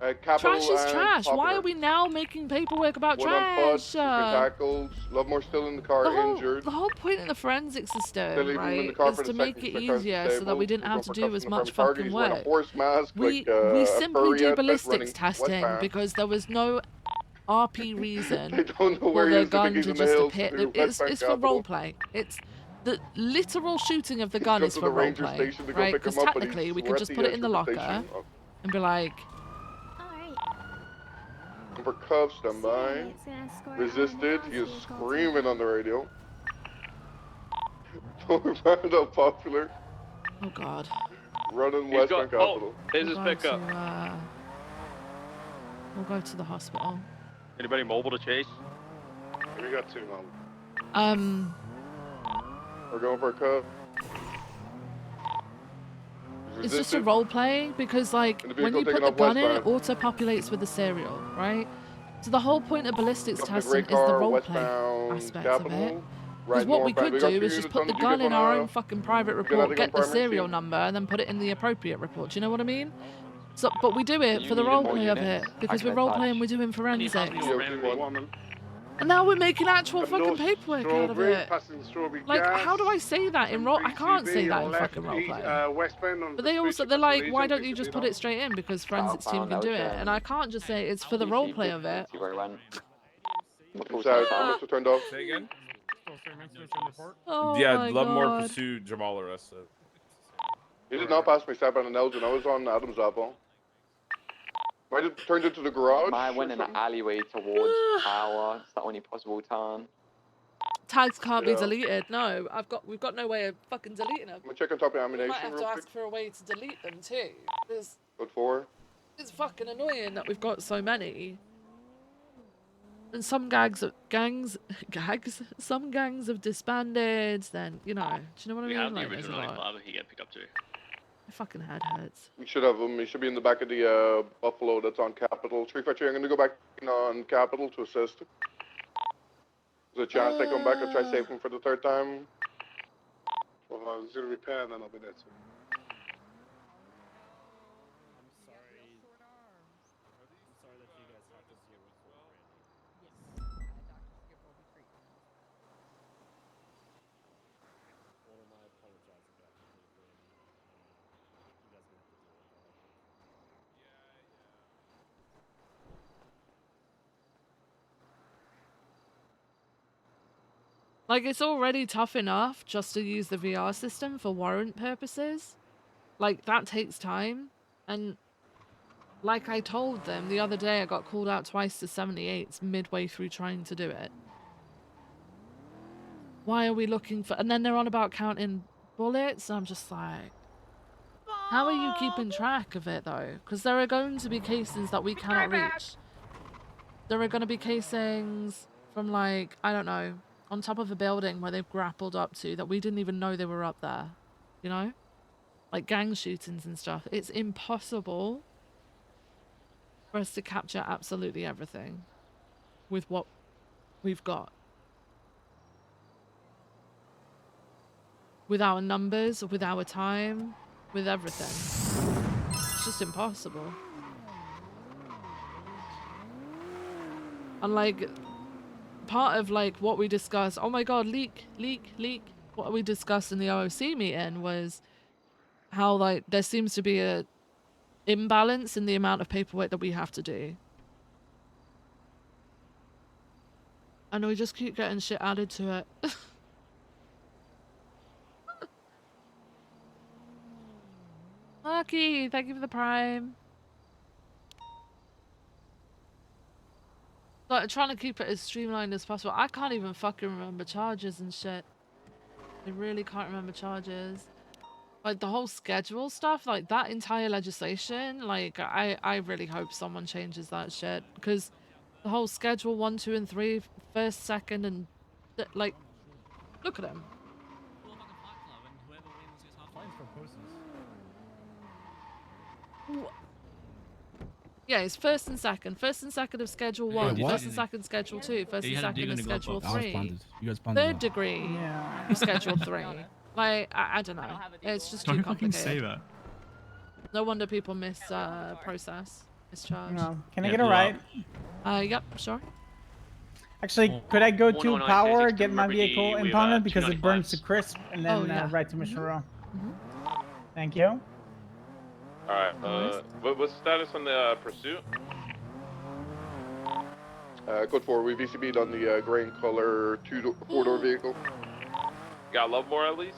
Capital Trash is and trash. Why Popular. are we now making paperwork about One on foot, trash? he's been tackled. Lovemore still in the car, injured. The whole point of the forensic Still system, leaving him in right, the car is for to the make second it because easier so that disabled. we didn't We're have going to for do as custom much from target. fucking He's wearing a work. horse mask, We like, simply do furry outfit running ballistics testing westbound. because there was no RP reason They don't know for where he the is. They think gun he's to in the just hills appear. to do It's westbound for Capitol. roleplay. It's the literal shooting of the gun Go is to for the ranger roleplay, station to go right? pick him Because up, but technically we we're could at just the, put it in the shooting locker station. and be like, For cuffs, stand by. Resisted. He is screaming on the radio. Northbound on Popular. oh god. Running He's westbound got. Oh, Capital. there's We'll his go pickup. to, we'll go to the hospital. Anybody mobile to chase? We got 2 now. We're going for a cuff. It's just a role play because, like, when you put the gun in, it auto-populates with the serial, right? So the whole point of ballistics testing is the role play aspect of it. Because what we could do is just put the gun in our own fucking private report, get the serial number, and then put it in the appropriate report. Do you know what I mean? So, but we do it for the role play of it because we're role playing, we're doing forensics. And now we're making actual fucking paperwork out of it. Like, how do I say that in role? I can't say that in fucking roleplay. But they're like, why don't you just put it straight in because forensics team can do it? And I can't just say it's for the roleplay of it. Mr. Turned off. Say again? Oh yeah, my Lovemore God. pursued Jamal arrested. He did not pass me southbound on Elgin. I was on Adams Apple. I just turned into the garage. I went in an alleyway towards Power. It's the only possible turn. Tags can't be deleted. No, we've got no way of fucking deleting them. I'm gonna check on top of We ammunition might have real to quick. ask for a way to delete them too. Because Code 4. it's fucking annoying that we've got so many. And some gangs, some gangs have disbanded. Then you know, do you know what I We mean? have the Like, there's a original lot. Father he get picked up too. My fucking head hurts. We should have him. He should be in the back of the Buffalo that's on Capitol. 353, I'm gonna go back on Capitol to assist. There's a chance they come back and try to save him for the 3rd time. Well, I'll do the repair and then I'll be there too. Like, it's already tough enough just to use the VR system for warrant purposes. Like, that takes time. And like I told them the other day, I got called out twice to 78s midway through trying to do it. Why are we looking for... And then they're on about counting bullets. And I'm just like... How are you keeping track of it, though? Because there are going to be cases that we cannot reach. There are going to be casings from, like, I don't know, on top of a building where they've grappled up to that we didn't even know they were up there. You know? Like gang shootings and stuff. It's impossible for us to capture absolutely everything with what we've got. With our numbers, with our time, with everything. It's just impossible. And like, part of like what we discussed, oh my god, leak. What we discussed in the OOC meeting was how like there seems to be a imbalance in the amount of paperwork that we have to do. And we just keep getting shit added to it. Lucky, thank you for the prime. Like, trying to keep it as streamlined as possible. I can't even fucking remember charges and shit. I really can't remember charges. Like, the whole schedule stuff, like, that entire legislation, like, I really hope someone changes that shit. Because the whole schedule 1, 2, and 3, first, second, and, like, look at them. Yeah, it's first and second of schedule 1, what? first and second schedule 2, first and second of schedule 3, You guys third degree of schedule 3. Like, I don't know. It's just too Don't complicated. fucking say that. No wonder people miss mischarge. No. Can I get a ride? Yep, sure. Actually, could I go to 109 Power, Station get my Remedy vehicle with, impounded because it 295s. burns to crisp, and then Oh, yeah. ride to Mission Row? Thank you. Alright, what's the status on the pursuit? Code 4, we VCB'd on the gray and color 4-door vehicle. Got Lovemore at least?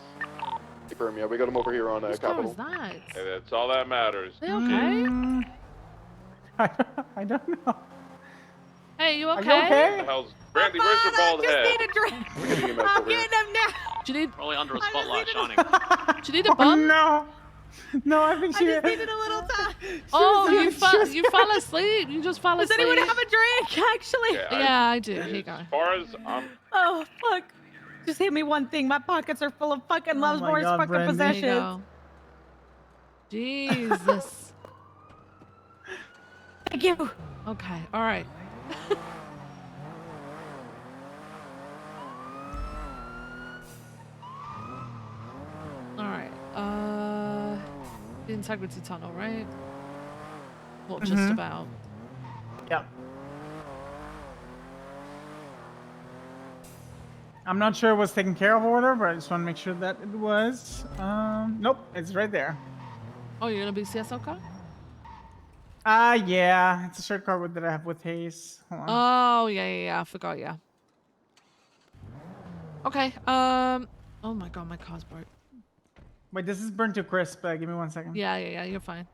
Confirm, yeah, we got him over here on Whose car Capital. is that? Hey, that's all that matters. They okay? I don't know. Hey, you okay? Are you okay? What the hell's Brandy? Where's your bald head? Need a drink. We're getting him I'm over here. getting him now. Do you need? Probably under a spotlight shining. Do you need a bum? No. No, I think she. I just needed a little time. Oh, you fell asleep. You just fell Does asleep. anyone have a drink? Actually. Yeah, I do. Here you go. As far as I'm... Oh fuck! Just hand me one thing. My pockets are full of fucking Lovesmore's God, fucking Brandy. There you possessions. go. Jesus. Thank you. Okay. All right. All right. The integrity tunnel, right? Well, just about. Yep. I'm not sure it was taken care of or whatever, but I just want to make sure that it was. Nope, it's right there. Oh, you're gonna be CSL car? Yeah, it's a short card that I have with Hayes. Hold on. Oh, yeah. I forgot, yeah. Okay, oh my god, my car's broke. Wait, this is burnt to crisp. Give me 1 second. Yeah, you're fine.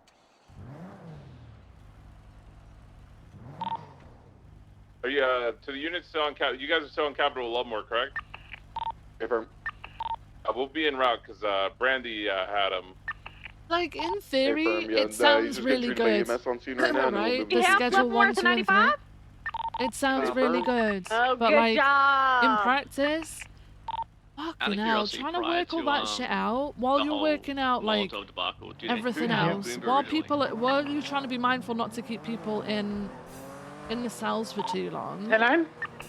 Are you, to the units still on Cap... You guys are still on Capital Lovemore, correct? Confirm. We'll be en route, because, Brandy, had him. Like, in theory, Confirm, yeah, it and, sounds he's just really getting treated by good. EMS on scene right now, and then we'll Right? move The him. schedule 1 to 95? It sounds really good. Oh, but good like, job. in practice, fucking hell, curiosity, trying to prior work all to, that shit out while the you're whole working out like Molotov debacle, everything else, while you're trying to be mindful not to keep people in the cells for too long. Hello?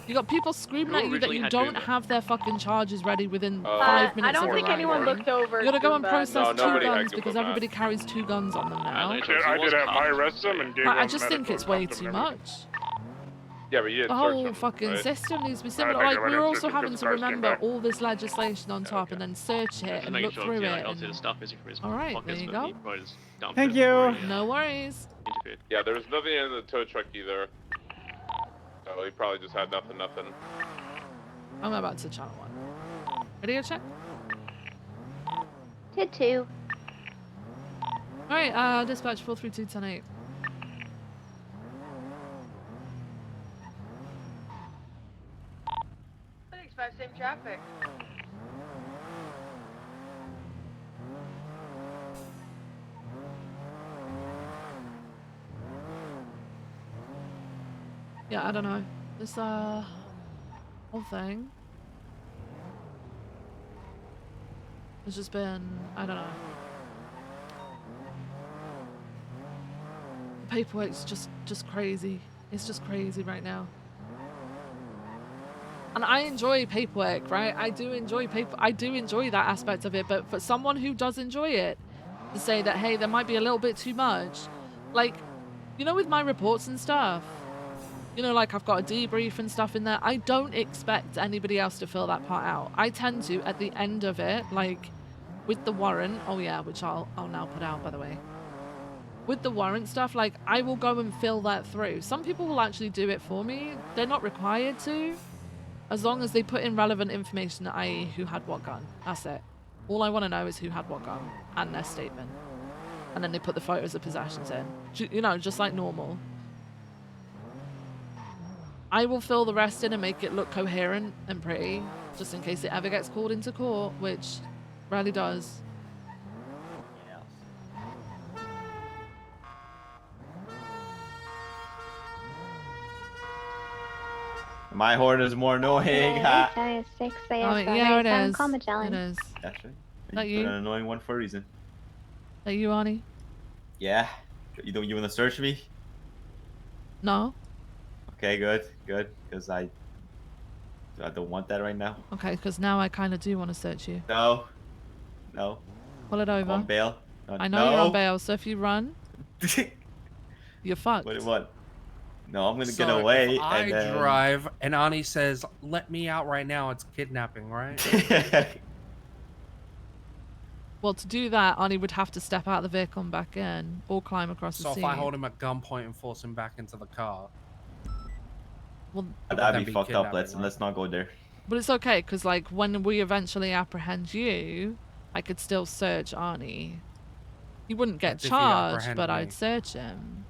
You got people screaming at you that originally you had don't Goomba. have their fucking charges ready within 5 I minutes don't of think anyone arriving. looked over. You gotta go and Goomba. process No, 2 nobody had guns Goomba, because man. everybody carries 2 guns on them now. I did have my arrested and gave I them just think medical it's way and too everything. much. Yeah, but you didn't The search whole him, fucking right? system needs to be I similar. think Like, I let we're him also search him having because to the cars came remember back. all this legislation on top and then search it Just and making look sure, through yeah, it. obviously And... the stuff busy for his All right, pockets, there you but go. he probably just dumped Thank it you. before he, No worries. interfered. Yeah, there was nothing in the tow truck either. So he probably just had nothing. I'm about to channel 1. Ready to check? Did 2. Alright, dispatch 432-10-8. Thanks, by same traffic. Yeah, I don't know. This, whole thing has just been, I don't know. The paperwork's just crazy. It's just crazy right now. And I enjoy paperwork, right? I do enjoy I do enjoy that aspect of it, but for someone who does enjoy it, to say that, hey, there might be a little bit too much. Like, you know, with my reports and stuff, you know, like I've got a debrief and stuff in there. I don't expect anybody else to fill that part out. I tend to, at the end of it, like with the warrant, oh yeah, which I'll now put out, by the way. With the warrant stuff, like I will go and fill that through. Some people will actually do it for me. They're not required to, as long as they put in relevant information, i.e. who had what gun. That's it. All I want to know is who had what gun and their statement. And then they put the photos of possessions in. You know, just like normal. I will fill the rest in and make it look coherent and pretty, just in case it ever gets called into court, which rarely does. My horn is more annoying. Yeah, Ha. it's 6 Oh, a.m. yeah, it is. Call Magellan. It is. Actually, That you you? put an annoying one for a reason. That you, Arnie? Yeah. You want to search me? No? Okay, good, because I don't want that right now. Okay, because now I kind of do want to search you. No. Pull it over. I'm on bail. I know you're on bail, so if you run, you're fucked. What? No, I'm gonna So get away. If I and then... drive and Ani says, "Let me out right now," it's kidnapping, right? Well, to do that, Arnie would have to step out of the vehicle and back in, or climb across So the seat. if I hold him at gunpoint and force him back into the car, well, that'd be fucked up. Let's not go there. But it's okay, because, like, when we eventually apprehend you, I could still search Arnie. He wouldn't get That's if you charged, apprehend but me. I'd search him.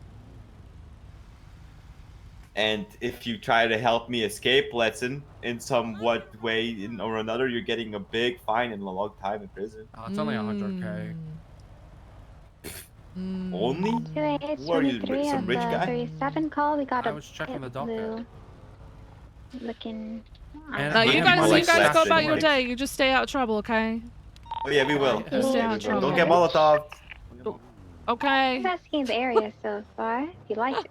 And if you try to help me escape, lesson in somewhat way or another, you're getting a big fine and a long time in prison. Oh, it's only 100K. Only? 288, Who are you, 23 some at rich the guy? 37 call. We got I a was checking the pit docket. blue looking. And No, you More guys like go less about your than- day. You just stay out of trouble, okay? Oh yeah, we will. You stay out of trouble. Don't get Molotov. Okay. Investigating the area so far. If you like to.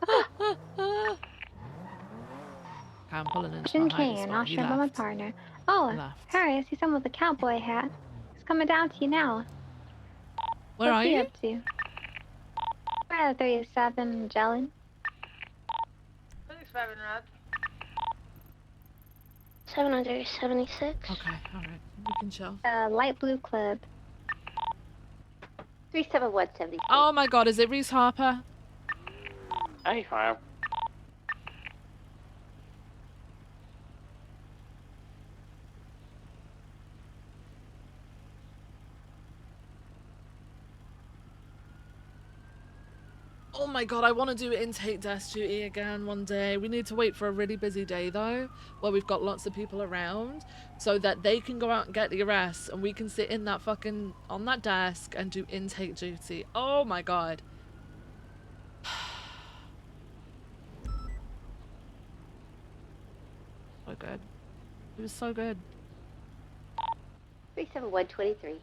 Okay, I'm pulling into Christian my hiding Kane, spot. not He sure about my left. partner. Oh, Left. Harry, I see someone with a cowboy hat. He's coming down to you now. Where What's are he you? up to? We're at 37 Jellin. 37 Red. 776. Okay, alright. We can chill. Light blue club. 37176. Oh my god, is it Reese Harper? Hey, fire. Oh my god, I want to do intake desk duty again one day. We need to wait for a really busy day though, where we've got lots of people around, so that they can go out and get the arrests and we can sit in that fucking, on that desk and do intake duty. Oh my god. So good. It was so good. 37123.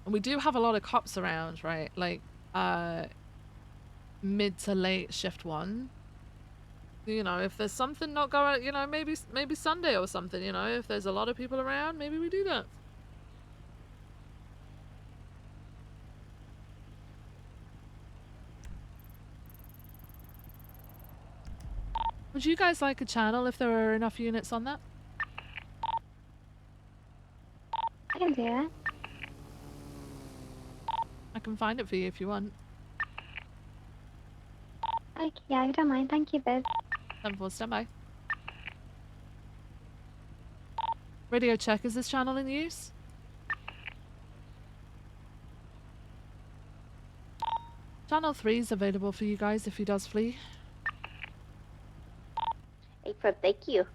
And we do have a lot of cops around, right? Like, mid to late shift one. You know, if there's something not going, you know, maybe Sunday or something, you know, if there's a lot of people around, maybe we do that. Would you guys like a channel if there are enough units on that? I can do that. I can find it for you if you want. Okay, yeah, I don't mind. Thank you, babe. 7-4, stand by. Radio check, is this channel in use? Channel 3 is available for you guys if he does flee. April, thank you.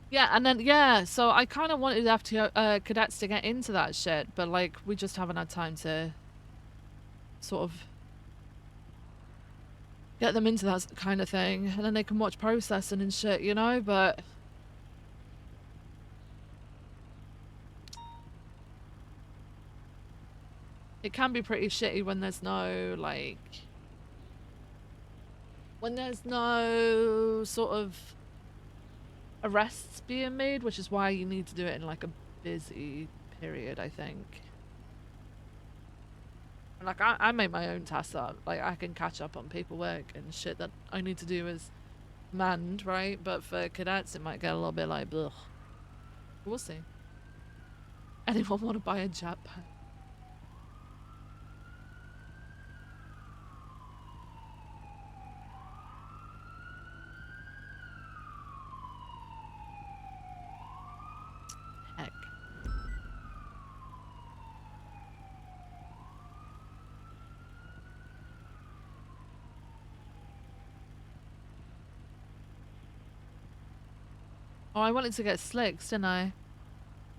Yeah, and then, yeah, so I kind of wanted FTO cadets to get into that shit, but, like, we just haven't had time to sort of get them into that kind of thing, and then they can watch processing and shit, you know, but... It can be pretty shitty when there's no, like... When there's no sort of arrests being made, which is why you need to do it in like a busy period, I think. Like I make my own tasks up. Like I can catch up on paperwork and shit that I need to do as manned, right? But for cadets it might get a little bit like ugh. We'll see. Anyone want to buy a jetpack? Heck. Oh, I wanted to get slicks, didn't I?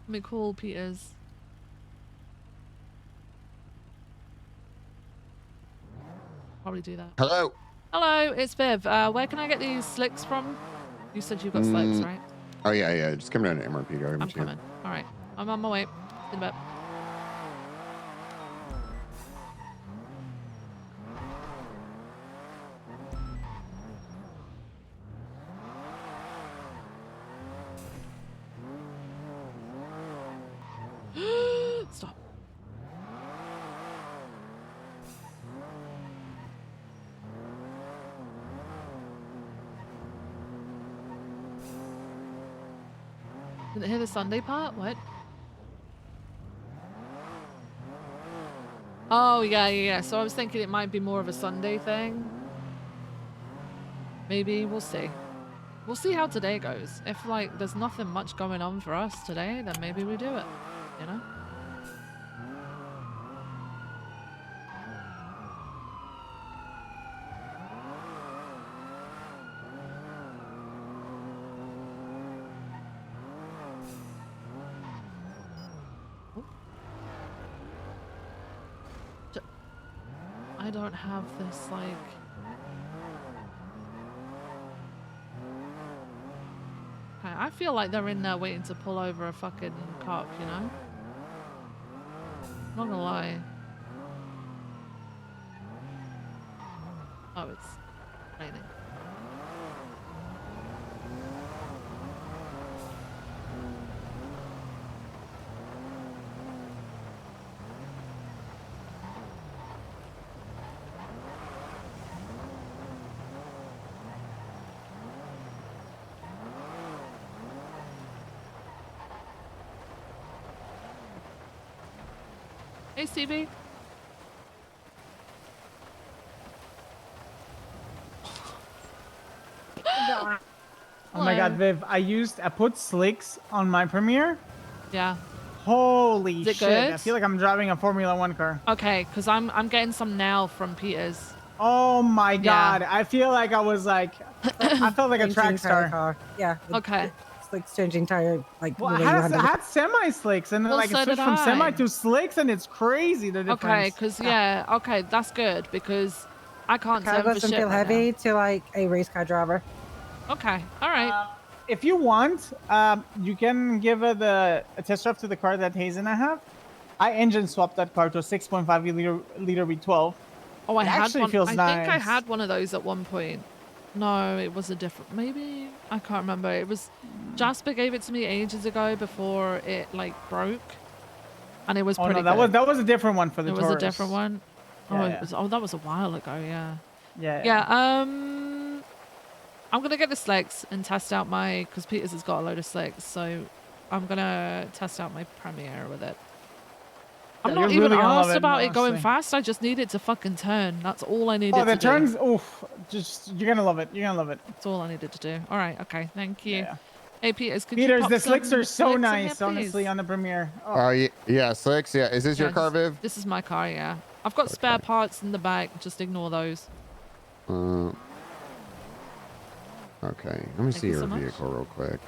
Let me call Peters. Probably do that. Hello. Hello, it's Viv. Where can I get these slicks from? You said you got slicks, right? Oh yeah. Just come down to MRP. Go I'm coming. All right, I'm on my way. See you in a bit. Stop. Didn't hear the Sunday part? What? Oh, yeah. So I was thinking it might be more of a Sunday thing. Maybe. We'll see. We'll see how today goes. If, like, there's nothing much going on for us today, then maybe we do it. You know? I don't have this, like... Okay, I feel like they're in there waiting to pull over a fucking cop, you know? Not gonna lie. Oh, it's raining. Hey, CB. Oh my god, Viv, I put slicks on my Premiere. Yeah. Holy Is it shit. good? I feel like I'm driving a Formula 1 car. Okay, because I'm getting some now from Peters. Oh my god. Yeah. I feel like I was like, I felt like a track star. Yeah. Okay. It's like changing tire, like Well, the I way you had, handle I it. had semi slicks and then Well, like so it switched did from semi I. to slicks and it's crazy the difference. Okay, because okay, that's good because I can't Car turn for doesn't shit feel right heavy to like a race car driver. now. Okay, all right. If you want, you can give a test drive to the car that Hazen I have. I engine swapped that car to a 6.5 liter V12. Oh, I it had actually one. feels I nice. think I had one of those at one point. No, it was a different. Maybe I can't remember. It was Jasper gave it to me ages ago before it like broke, and it was Oh pretty no, good. that was a different one for the It was Taurus. a different one. Oh, Yeah, it yeah. was. Oh, that was a while ago. Yeah. Yeah. I'm gonna get the slicks and test out my because Peters has got a load of slicks, so I'm gonna test out my Premiere with it. I'm Yeah, not you're even really gonna love asked about it going honestly. fast. I just need it to fucking turn. That's all I needed Oh, the to do. turns, oof. Just, you're gonna love it. You're gonna love it. That's all I needed to do. All right, okay, thank you. Yeah. Hey, Peters, could you Peters, pop the slicks some are so slicks in here, nice, honestly, please? on the Premiere. Yeah, slicks. Yeah, is this your Yeah, car, Viv? This is my car, yeah. I've got spare parts in the back. Just ignore those. Okay, let me see you your so much. vehicle real quick.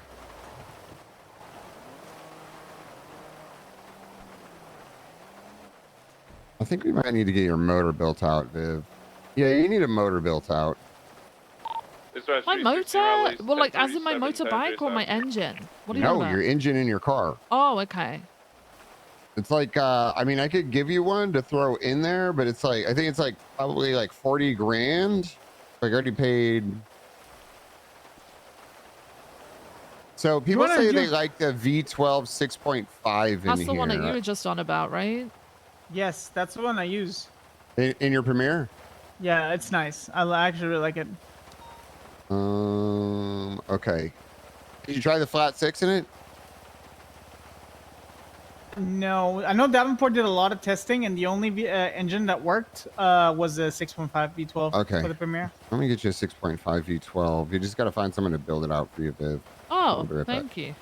I think we might need to get your motor built out, Viv. Yeah, you need a motor built out. My motor? Well, like, as in my motorbike or my engine? What are you on No, about? your engine in your car. Oh, okay. It's like, I mean, I could give you one to throw in there, but it's like, I think it's like probably like 40 grand. Like, I already paid. So people say they like the V12 6.5 in That's the here. one that you were just on about, right? Yes, that's the one I use. In your Premiere? Yeah, it's nice. I actually really like it. Okay. Did you try the flat six in it? No, I know Davenport did a lot of testing, and the only engine that worked was a 6.5 V12 Okay. for the Premiere. Let me get you a 6.5 V12. You just got to find someone to build it out for you, Viv. Oh, thank you.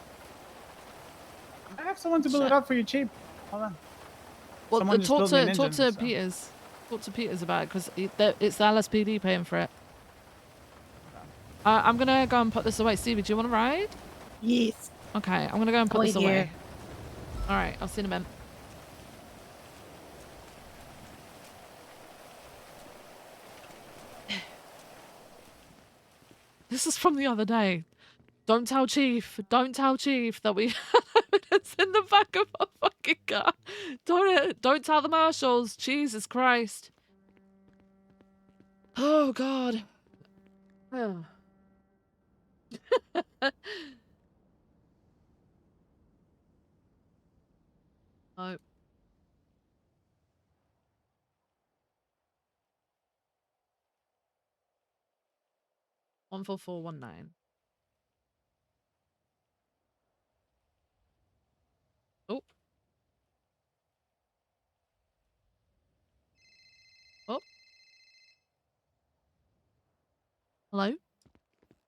I have someone to build it out for you cheap. Hold on. Well, Someone just talk built me to an talk engine, to so. Peters. Talk to Peters about it because it's the LSPD paying for it. I'm gonna go and put this away. Stevie, do you want to ride? Yes. Okay, I'm gonna go and put this Wait here. away. All right, I'll see you in a minute. This is from the other day. Don't tell Chief. Don't tell Chief that we have evidence in the back of our fucking car. Don't tell the marshals. Jesus Christ. Oh God. Oh. Oh. One 14419. Hello?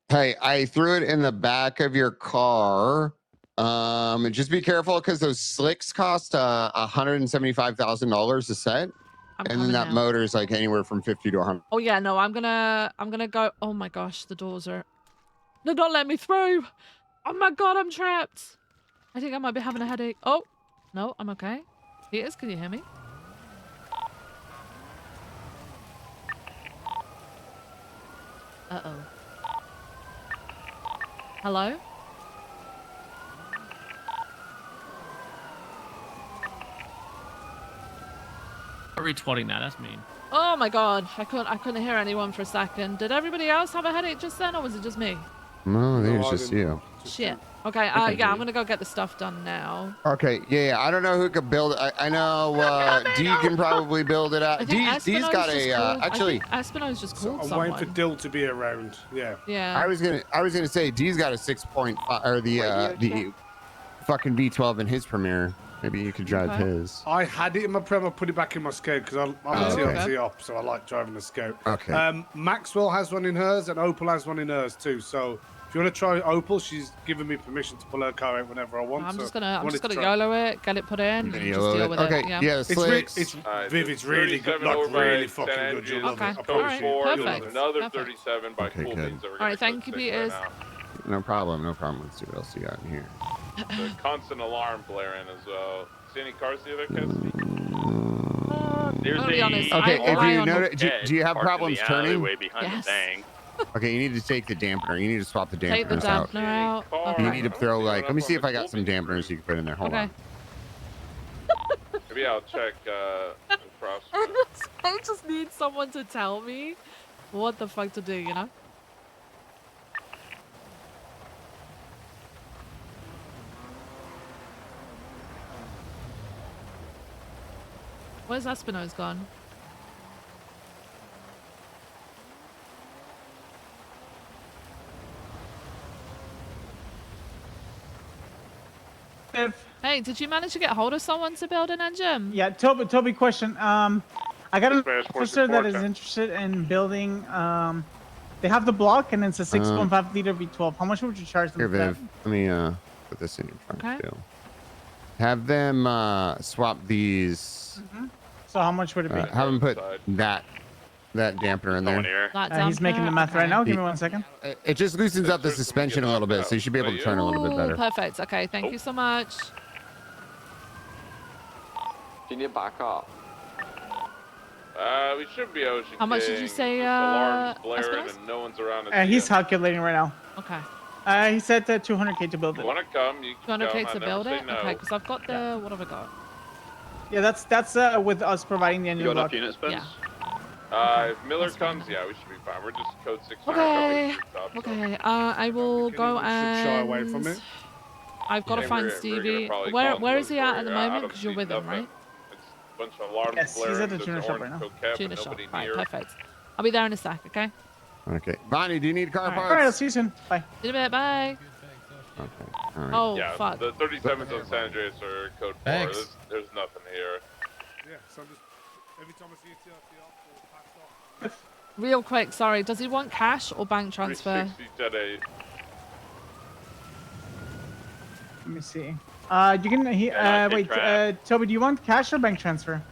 Hey, I threw it in the back of your car. Just be careful because those slicks cost $175,000 a set. And then that now. motor is like anywhere from 50 to 100. Oh yeah, no, I'm gonna go. Oh my gosh, the doors are. They're not letting me through. Oh my god, I'm trapped. I think I might be having a headache. Oh, no, I'm okay. Peters, can you hear me? Uh-oh. Hello? Retwatting that, that's mean. Oh my god, I couldn't hear anyone for a second. Did everybody else have a headache just then, or was it just me? No, I think it's just you. Shit. Okay, Okay, yeah, I'm dude. gonna go get the stuff done now. Okay, yeah, I don't know who could build it. I know D can probably build it out. I think D's got Espino's just a called, actually. I think Espino's just called I'm someone. waiting for Dill to be around. Yeah. Yeah. I was gonna say D's got a 6.5 or the fucking V12 in his Premiere. Maybe you could drive his. I had it in my Prem. I put it back in my Scope because I'm a TLT op, so I like driving the Scope. Okay. Maxwell has one in hers, and Opal has one in hers too. So if you want to try Opal, she's given me permission to pull her car out whenever I want. I'm so just gonna try. YOLO it, get it put in, and just deal with Okay, it. yeah, slicks. It's Viv, it's really good, like really fucking good. You'll love it. I promise you. Code 4, You'll there's love it. another 37 by Okay, Cool good. Beans that we're All gonna right, thank you, cook right Peters. now. No problem. Let's see what else you got in here. The constant alarm blaring as well. See any cars here that can see? There's I'll be honest, Okay, I if rely you on notice, the- do you have Parked in problems the turning? alleyway behind Yes. the thing. Okay, you need to take the dampener. You need to swap the Take the dampeners out. dampener out. Okay. You need to throw like. Let me see if I got some dampeners you can put in there. Hold Okay. on. Maybe I'll check the props. I just need someone to tell me what the fuck to do, you know? Where's Espino's gone? Hey, did you manage to get hold of someone to build an engine? Yeah, Toby, question. I got an Spanish force officer that support, is sir. interested in building. They have the block and it's a 6.5 liter V12. How much would you charge them Here, for that? Viv. Let me put this in your trunk Okay. too. Have them swap these. So how much would it be? Have them put that dampener in there. He's making the math right now. Give me 1 second. It just loosens up the suspension a little bit, so you should be able to turn a little bit better. Perfect. Okay, thank you so much. Do you need backup? We should be Ocean How much did you King. say, Just alarms blaring Esperance? and no one's around to see He's it. calculating right now. Okay. He said 200K to build If it. you want to come, you can 200K come. I to never build say it? no. Okay, because I've got the... What have I got? Yeah, that's with us providing the engine You got block. enough units, Spence? Yeah. If Miller comes, yeah, we should be fine. We're just code 6. Okay. Okay. I will go shy away from and... it. I've got to Yeah, find we're gonna Stevie. probably Where call Where is he him at for at the you. I moment? don't Because you're see with him, nothing. right? It's a bunch of alarms Yes, he's blaring. at the There's tuner shop orange right now. coquette, Tuna but shop. nobody Right, near. perfect. I'll be there in a sec, okay? Okay, Bonnie, do you need car All right. parts? All right, I'll see you soon. Bye. See you in a bit. Bye. Okay. All right. Oh, yeah, fuck. the 37s on San Andreas are code 4. Thanks. There's nothing here. Yeah, so just every time I see a TLT op or pass off. Real quick, sorry. Does he want cash or bank transfer? 360 Jet 8. Let me see. You can wait. Toby, do you want cash or bank transfer?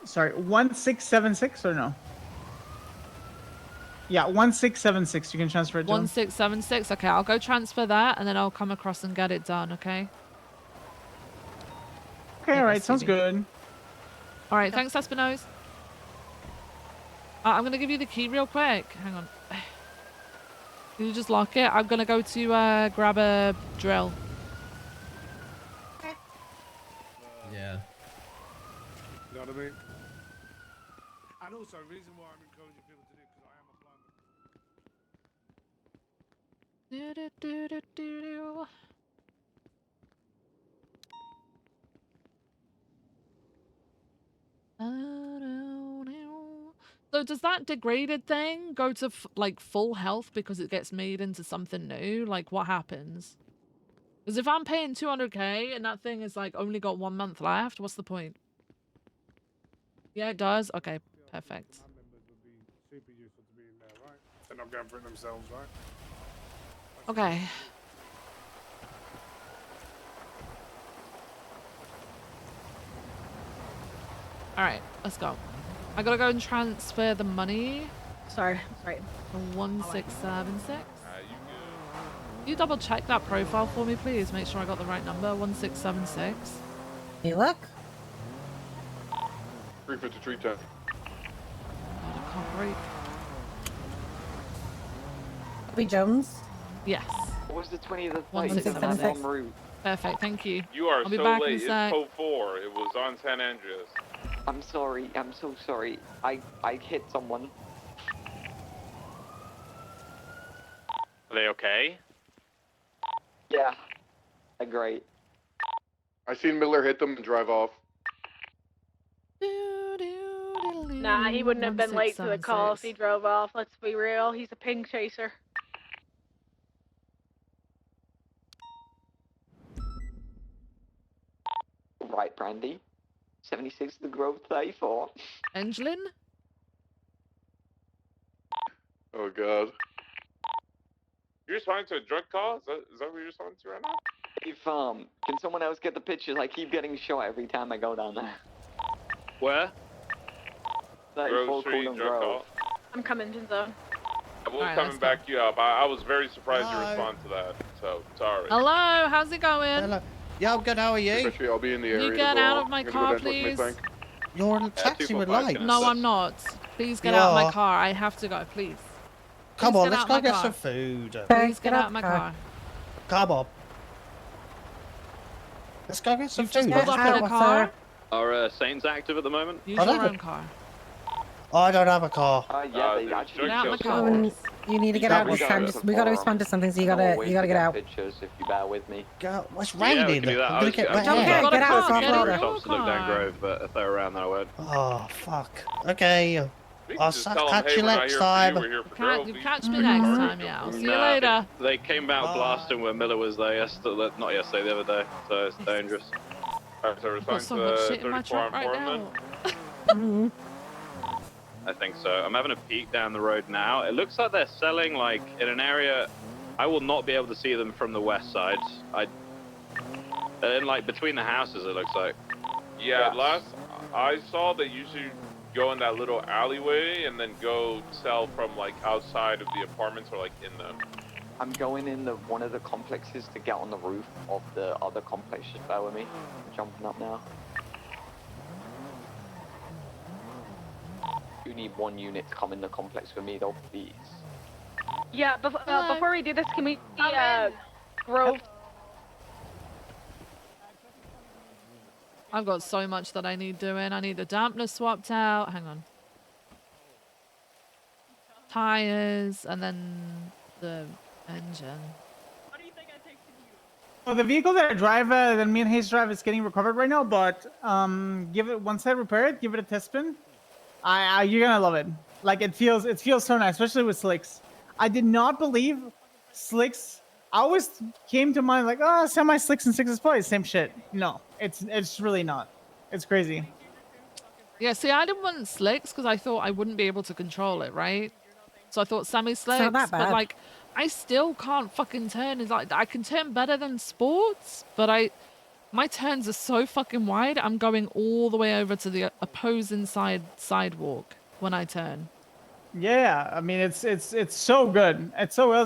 Sorry, 1676 or no? Yeah, 1676. You can transfer it to him. 1676. Okay, I'll go transfer that and then I'll come across and get it done, okay? Okay, all right, sounds good. All right, thanks, Espino's. I'm going to give you the key real quick. Hang on. Can you just lock it? I'm going to go to grab a drill. Yeah. You know what I mean? And also, the reason why I'm encouraging people to do it because I am a plumber. So does that degraded thing go to like full health because it gets made into something new? Like what happens? Because if I'm paying 200K and that thing is like only got 1 month left, what's the point? Yeah, it does. Okay, perfect. Super useful to be in there, right? They're not going for it themselves, right? Okay. All right, let's go. I gotta go and transfer the money. Sorry. 1676. You Can you double check that profile for me, please? Make sure I got the right number. 1676. Hey, look. 35310. I can't break. Bobby Jones. Yes. What was the 20 of the One place six on seven that six. one route? Perfect. Thank you. You are I'll be so back in late. a It's sec. code 4. It was on San Andreas. I'm sorry. I'm so sorry. I hit someone. Are they okay? Yeah. Great. I seen Miller hit them and drive off. Nah, he wouldn't have been late to the call if he 1676. drove off. Let's be real. He's a ping chaser. Right, Brandy. 76 the Grove 34. Angelin? Oh god. You're responding to a drug call? Is that what you're responding to right now? If, can someone else get the pictures? I keep getting shot every time I go down there. Where? 34 Grove Street, Coolin drug Grove. call. I'm coming to the. We'll Alright, come let's and back you up. I was very surprised you responded to that. So, sorry. Hello, how's it going? Hello. Yeah, I'm good. How are you? Especially I'll be in the area. You get out of my car, please. You're in a taxi with lights. No, I'm not. Please get You out of my are. car. I have to go, please. Come Please on, get let's out go my get car. some food. Please get out of my car. Come on. Let's go get some You've just food. pulled up in a car? Are Saints active at the moment? Use your own car. I don't have a car. Yeah, they actually Get out my just car. You need to get out this time. We gotta respond to something, so you gotta get out. Pictures if you bear with me. Go. It's Yeah, we raining. can do that. I'm gonna get wet. Okay, hair. get out. It's not Florida. Shops to look down Grove, but if they're around, then I won't. Oh fuck. Okay. I'll just tell 'em, catch hey, you we're not next here for you, time. we're here for Grove. You catch me next time, yeah. I'll see you later. They came out blasting when Miller was there yesterday. Not yesterday, the other day. So it's dangerous. Alright, so I've got responding so to much the shit in my 34 truck right informant. now. I think so. I'm having a peek down the road now. It looks like they're selling like in an area. I will not be able to see them from the west side. They're in like between the houses. It looks like. Yeah, last I saw they usually go in that little alleyway and then go sell from like outside of the apartments or like in them. I'm going in one of the complexes to get on the roof of the other complex. Just bear with me. I'm jumping up now. You need one unit to come in the complex with me though, please. Yeah, before we do this, can we Grove? I've got so much that I need doing. I need the dampener swapped out. Hang on. Tires, and then the engine. So the vehicle that I drive, that me and Hayes drive, is getting recovered right now. But give it once I repair it, give it a test spin. You're gonna love it. Like it feels so nice, especially with slicks. I did not believe slicks. I always came to mind like, oh, semi slicks and sixes probably the same shit. No, it's really not. It's crazy. Yeah, see, I didn't want slicks because I thought I wouldn't be able to control it, right? So I thought semi-slicks, not that but bad. like, I still can't fucking turn. It's like, I can turn better than sports, but my turns are so fucking wide, I'm going all the way over to the opposing sidewalk when I turn. Yeah, I mean it's so good. It's so. I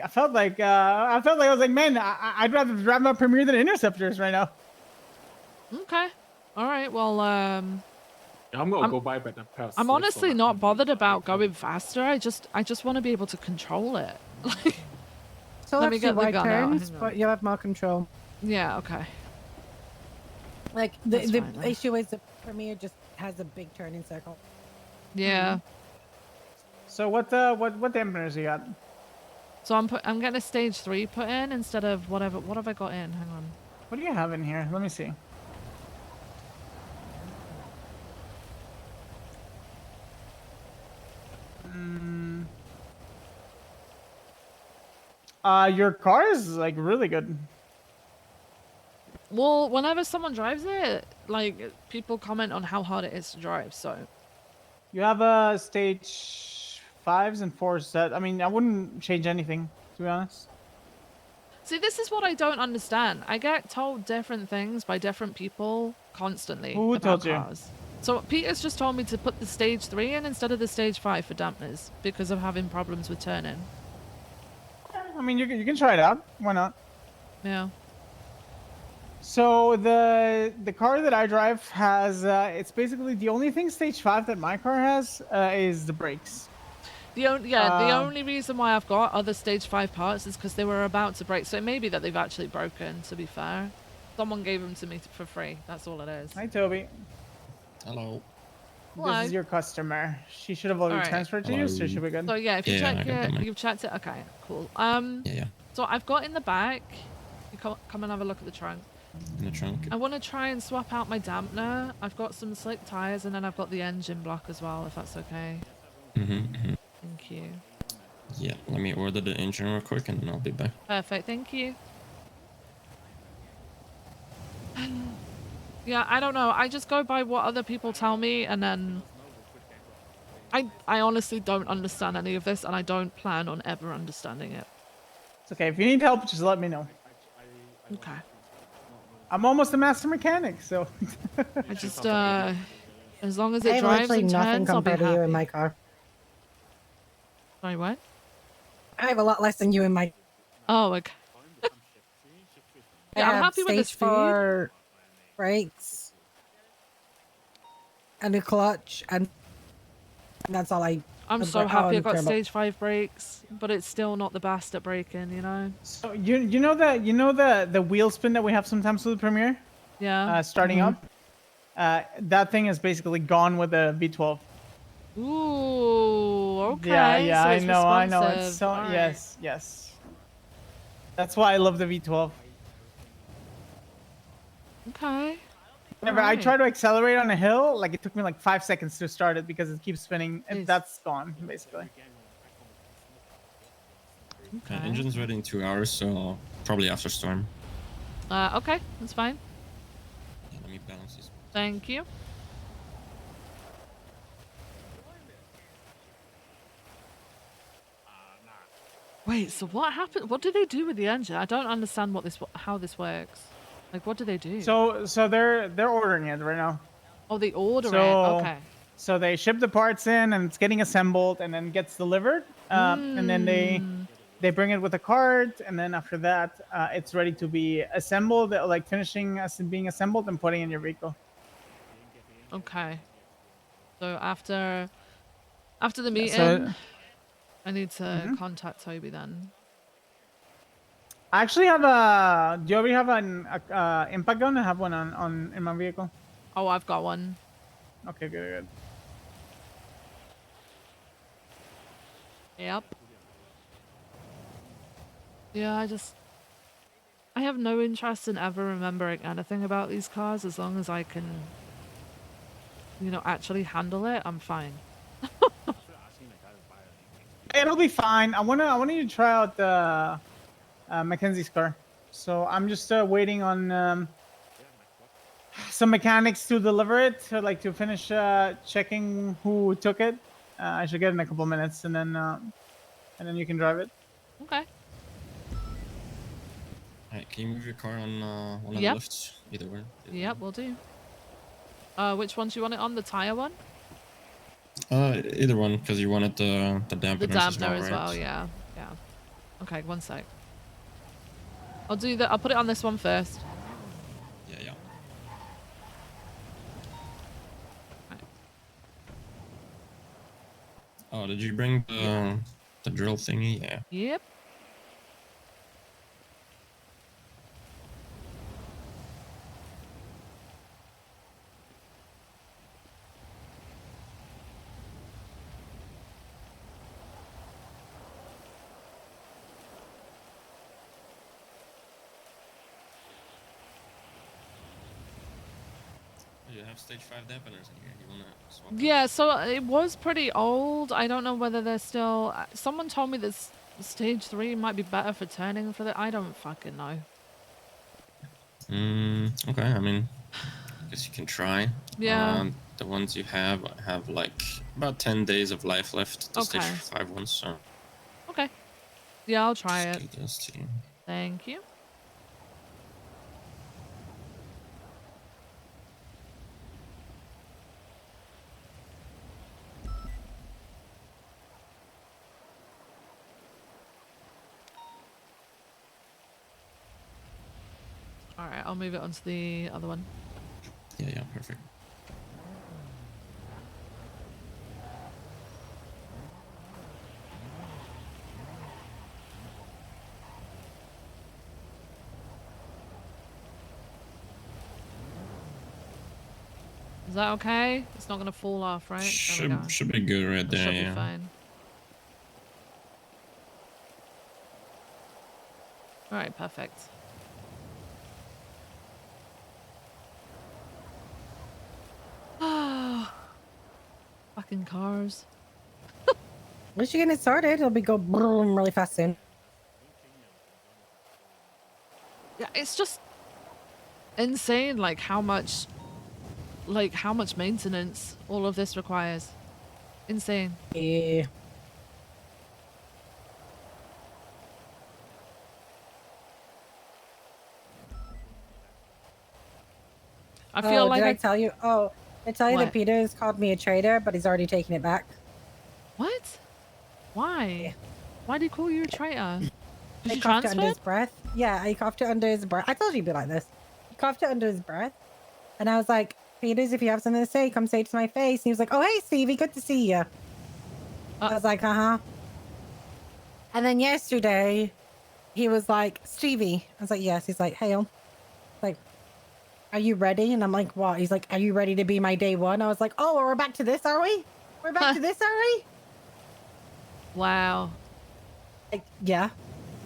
felt like I was like, man, I'd rather drive my Premier than Interceptors right now. Okay. All right. Well, I'm gonna go buy better past. I'm honestly not bothered about going faster. I just want to be able to control it. So Let me that's get your the wide gun out. turns, Hang on. but you'll have more control. Yeah. Okay. Like That's the fine, then. issue is the Premier just has a big turning circle. Yeah. So what dampeners you got? So I'm getting a stage 3 put in instead of whatever. What have I got in? Hang on. What do you have in here? Let me see. Your car is like really good. Well, whenever someone drives it, like, people comment on how hard it is to drive, so. You have a stage 5s and 4s set. I mean, I wouldn't change anything, to be honest. See, this is what I don't understand. I get told different things by different people constantly Who about told you? cars. So Peter's just told me to put the stage 3 in instead of the stage 5 for dampeners because of having problems with turning. I mean, you can try it out. Why not? Yeah. So the car that I drive has it's basically the only thing stage 5 that my car has is the brakes. The only reason why I've got other stage 5 parts is because they were about to break. So it may be that they've actually broken, to be fair. Someone gave them to me for free. That's all it is. Hi, Toby. Hello. Hello. This is your customer. She should have already transferred to you, so should be good. So yeah, if you Yeah, check I got it, that, you've checked it. Okay, cool. Yeah. So I've got in the back. You come and have a look at the trunk. In the trunk. I want to try and swap out my dampener. I've got some slick tires, and then I've got the engine block as well, if that's okay. Thank you. Yeah, let me order the engine real quick and then I'll be back. Perfect, thank you. Yeah, I don't know. I just go by what other people tell me, and then I honestly don't understand any of this, and I don't plan on ever understanding it. It's okay. If you need help, just let me know. Okay. I'm almost a master mechanic, so. I just as long as I it have drives literally and nothing turns, I'll be compared to you in happy. my car. Sorry, what? I have a lot less than you in my. Oh, okay. I Yeah, I'm have happy with the stage speed. 4 brakes and a clutch, and that's all I. I'm so happy I got stage 5 brakes, but it's still not the best at braking, you know? So you know the wheel spin that we have sometimes with the Premiere? Yeah. Starting up? That thing is basically gone with the V12. Ooh, okay. Yeah, so I it's know. It's responsive. so All right. yes. That's why I love the V12. Okay. Whenever I Alright. try to accelerate on a hill, like it took me like 5 seconds to start it because it keeps spinning. And that's gone, basically. Engine's ready in 2 hours, so probably after storm. Okay, that's fine. Yeah, let me balance this. Thank you. Wait, so what happened? What do they do with the engine? I don't understand how this works. Like, what do they do? So they're ordering it right now. Oh, they order it. So, Okay. So they ship the parts in, and it's getting assembled, and then gets delivered. And then they bring it with a cart, and then after that, it's ready to be assembled, like finishing being assembled and putting in your vehicle. Okay. So after the meeting, So- I need to contact Toby then. I actually have a. Do you already have an impact gun? I have one in my vehicle. Oh, I've got one. Okay, good. Yep. Yeah, I have no interest in ever remembering anything about these cars as long as I can, actually handle it. I'm fine. It'll be fine. I want you to try out the Mackenzie's car. So I'm just waiting on some mechanics to deliver it, to finish checking who took it. I should get it in a couple minutes, and then you can drive it. Okay. Alright, can you move your car on one of Yep. the lifts? Either way. Yep, we'll do. Which one do you want it on? The tire one? Either one, because you wanted the dampeners The dampener as as well, well, right? yeah. Okay, one sec. I'll put it on this one first. Yeah. Oh, did you bring the drill thingy? Yeah. Yep. You have stage 5 dampeners in here. You wanna swap? Yeah, so it was pretty old. I don't know whether they're still... Someone told me that stage 3 might be better for turning for the... I don't fucking know. Okay, I mean, I guess you can try. Yeah. The ones you have like about 10 days of life left, the Okay. stage 5 ones, so... Okay. Yeah, I'll try it. Just do those to you. Thank you. Alright, I'll move it onto the other one. Yeah, perfect. Is that okay? It's not gonna fall off, right? Should be good right there, Should yeah. be fine. Alright, perfect. Ah, fucking cars. Once you get it started, it'll be go boom really fast soon. Yeah, it's just insane, like how much maintenance all of this requires. Insane. Yeah. I feel like did I tell you? Oh, I tell you What? that Peter's called me a traitor, but he's already taken it back. What? Why? Why did he call you a traitor? Did I you coughed it under transfer? his breath. Yeah, I coughed it under his breath. I told you it'd be like this. He coughed it under his breath. And I was like, Peters, if you have something to say, come say it to my face. And he was like, oh, hey, Stevie, good to see you. I was like, uh-huh. And then yesterday, he was like, Stevie. I was like, yes. He's like, hey, like, are you ready? And I'm like, what? He's like, are you ready to be my day one? I was like, oh, we're back to this, are we? We're back to this, are we? Wow. Like, yeah.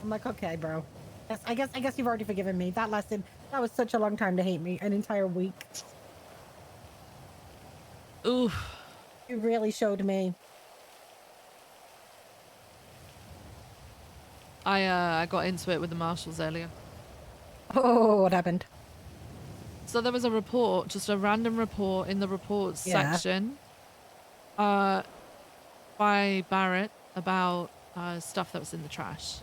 I'm like, okay, bro. Yes, I guess you've already forgiven me. That was such a long time to hate me. An entire week. Oof. You really showed me. I got into it with the marshals earlier. Oh, what happened? So there was a report, just a random report in the reports section, by Barrett about stuff that was in the trash,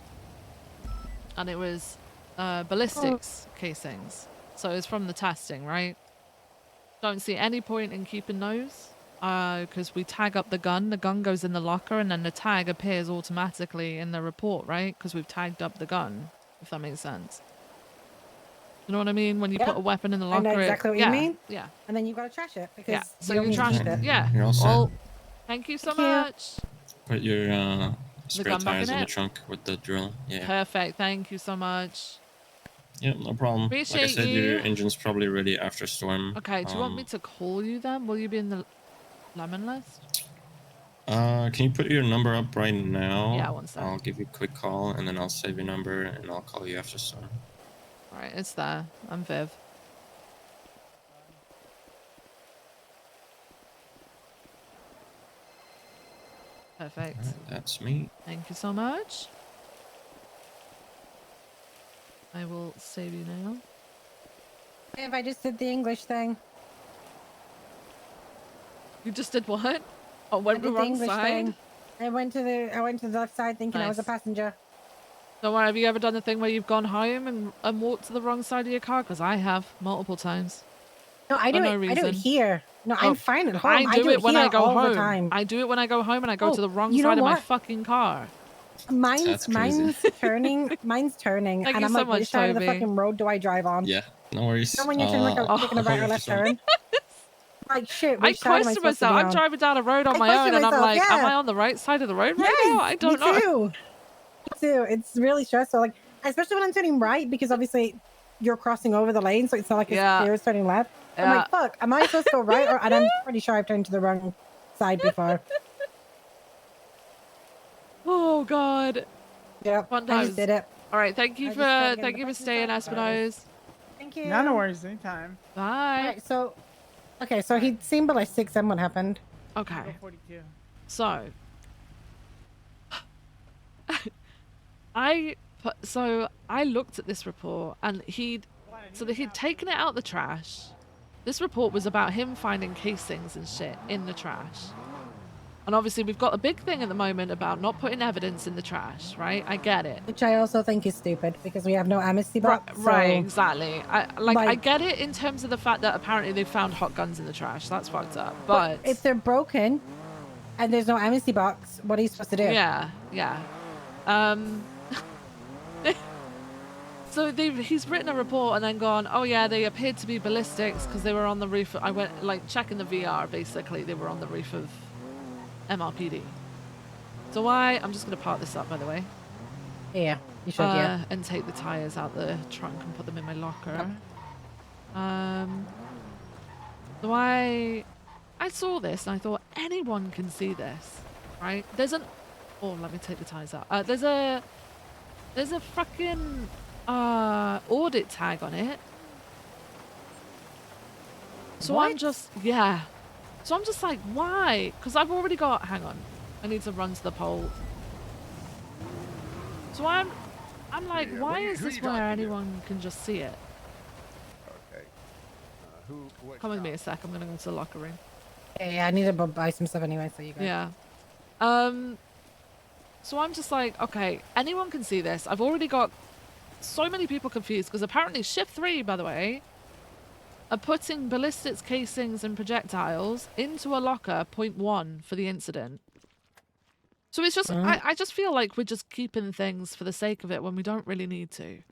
and it was ballistics casings. So it's from the testing, right? Don't see any point in keeping those, because we tag up the gun. The gun goes in the locker, and then the tag appears automatically in the report, right? Because we've tagged up the gun, if that makes sense. You know what I mean? When you put a weapon in the locker, I know exactly what you mean. Yeah. And then you gotta trash it because Yeah. So you don't you need to trash keep it. Yeah. You're all set. Well, thank you so much. Put your spare gun back tires in in the it? trunk with the drill. Yeah. Perfect. Thank you so much. Yep, no problem. Like I Appreciate said, you. your engine's probably ready after storm. Okay. Do you want me to call you then? Will you be in the lemon list? Can you put your number up right now? Yeah, one sec. I'll give you a quick call and then I'll save your number and I'll call you after storm. All right. It's there. I'm Viv. Perfect. All right, that's me. Thank you so much. I will save you now. If I just did the English thing. You just did what? Oh, went the wrong side? I went to the left side thinking I was a Nice. passenger. Don't worry, have you ever done the thing where you've gone home and walked to the wrong side of your car? Because I have multiple times. No, I do For no it. I do it reason. here. No, Oh, I'm fine at home. I do it when I go all home. the time. I do it when I go home and I go Oh, to the wrong you know side of my what? fucking car. Mine's turning. Mine's turning, Thank and you I'm so like, much, which side of the Toby. fucking road do I drive on? Yeah, no worries. You know when you're turning taking a right or left turn? Like shit. I Which side am I question supposed to myself. be I'm on? driving down a road on I my own question and I'm myself, like, am yeah. I on the right side of the road right now? I don't know. Me too. Me too. It's really stressful. Like, especially when I'm turning right, because obviously you're crossing over the lane, so it's not like it's clear as turning left. I'm Yeah. like, fuck, am I supposed to go right? And I'm pretty sure I've turned to the wrong side before. Oh god. Yeah. Fun I times. just did it. All right, thank you I just tried to for get thank the you for button staying, stuff. Espinosa. Thank you. No worries, anytime. Bye. Alright, so okay, so he'd seen ballistics and what happened? Okay. 42. So I looked at this report and he'd So that he'd taken it out the trash. This report was about him finding casings and shit in the trash. And obviously we've got a big thing at the moment about not putting evidence in the trash, right? I get it. Which I also think is stupid because we have no amnesty box. Right, so, exactly. I get it in terms of the fact that apparently they found hot guns in the trash. That's fucked up. But if they're broken and there's no amnesty box, what are you supposed to do? yeah. So he's written a report and then gone, oh yeah, they appeared to be ballistics because they were on the roof. I went like checking the VR. Basically, they were on the roof of MRPD. So I'm just gonna park this up, by the way. Yeah, you should. Yeah. And take the tires out the trunk and put them in my locker. Yep. So I saw this and I thought anyone can see this, right? Oh, let me take the tires out. There's a fucking audit tag on it. So What? I'm just like, why? Because I've already got, hang on, I need to run to the pole. So I'm like, why is this where anyone can just see it? Okay. Come with me a sec, I'm gonna go to the locker room. Yeah, I need to buy some stuff anyway, so you go. Yeah. So I'm just like, okay, anyone can see this. I've already got so many people confused because apparently shift 3, by the way, are putting ballistics casings and projectiles into a locker .1 for the incident. So it's just, I just feel like we're just keeping things for the sake of it when we don't really need to.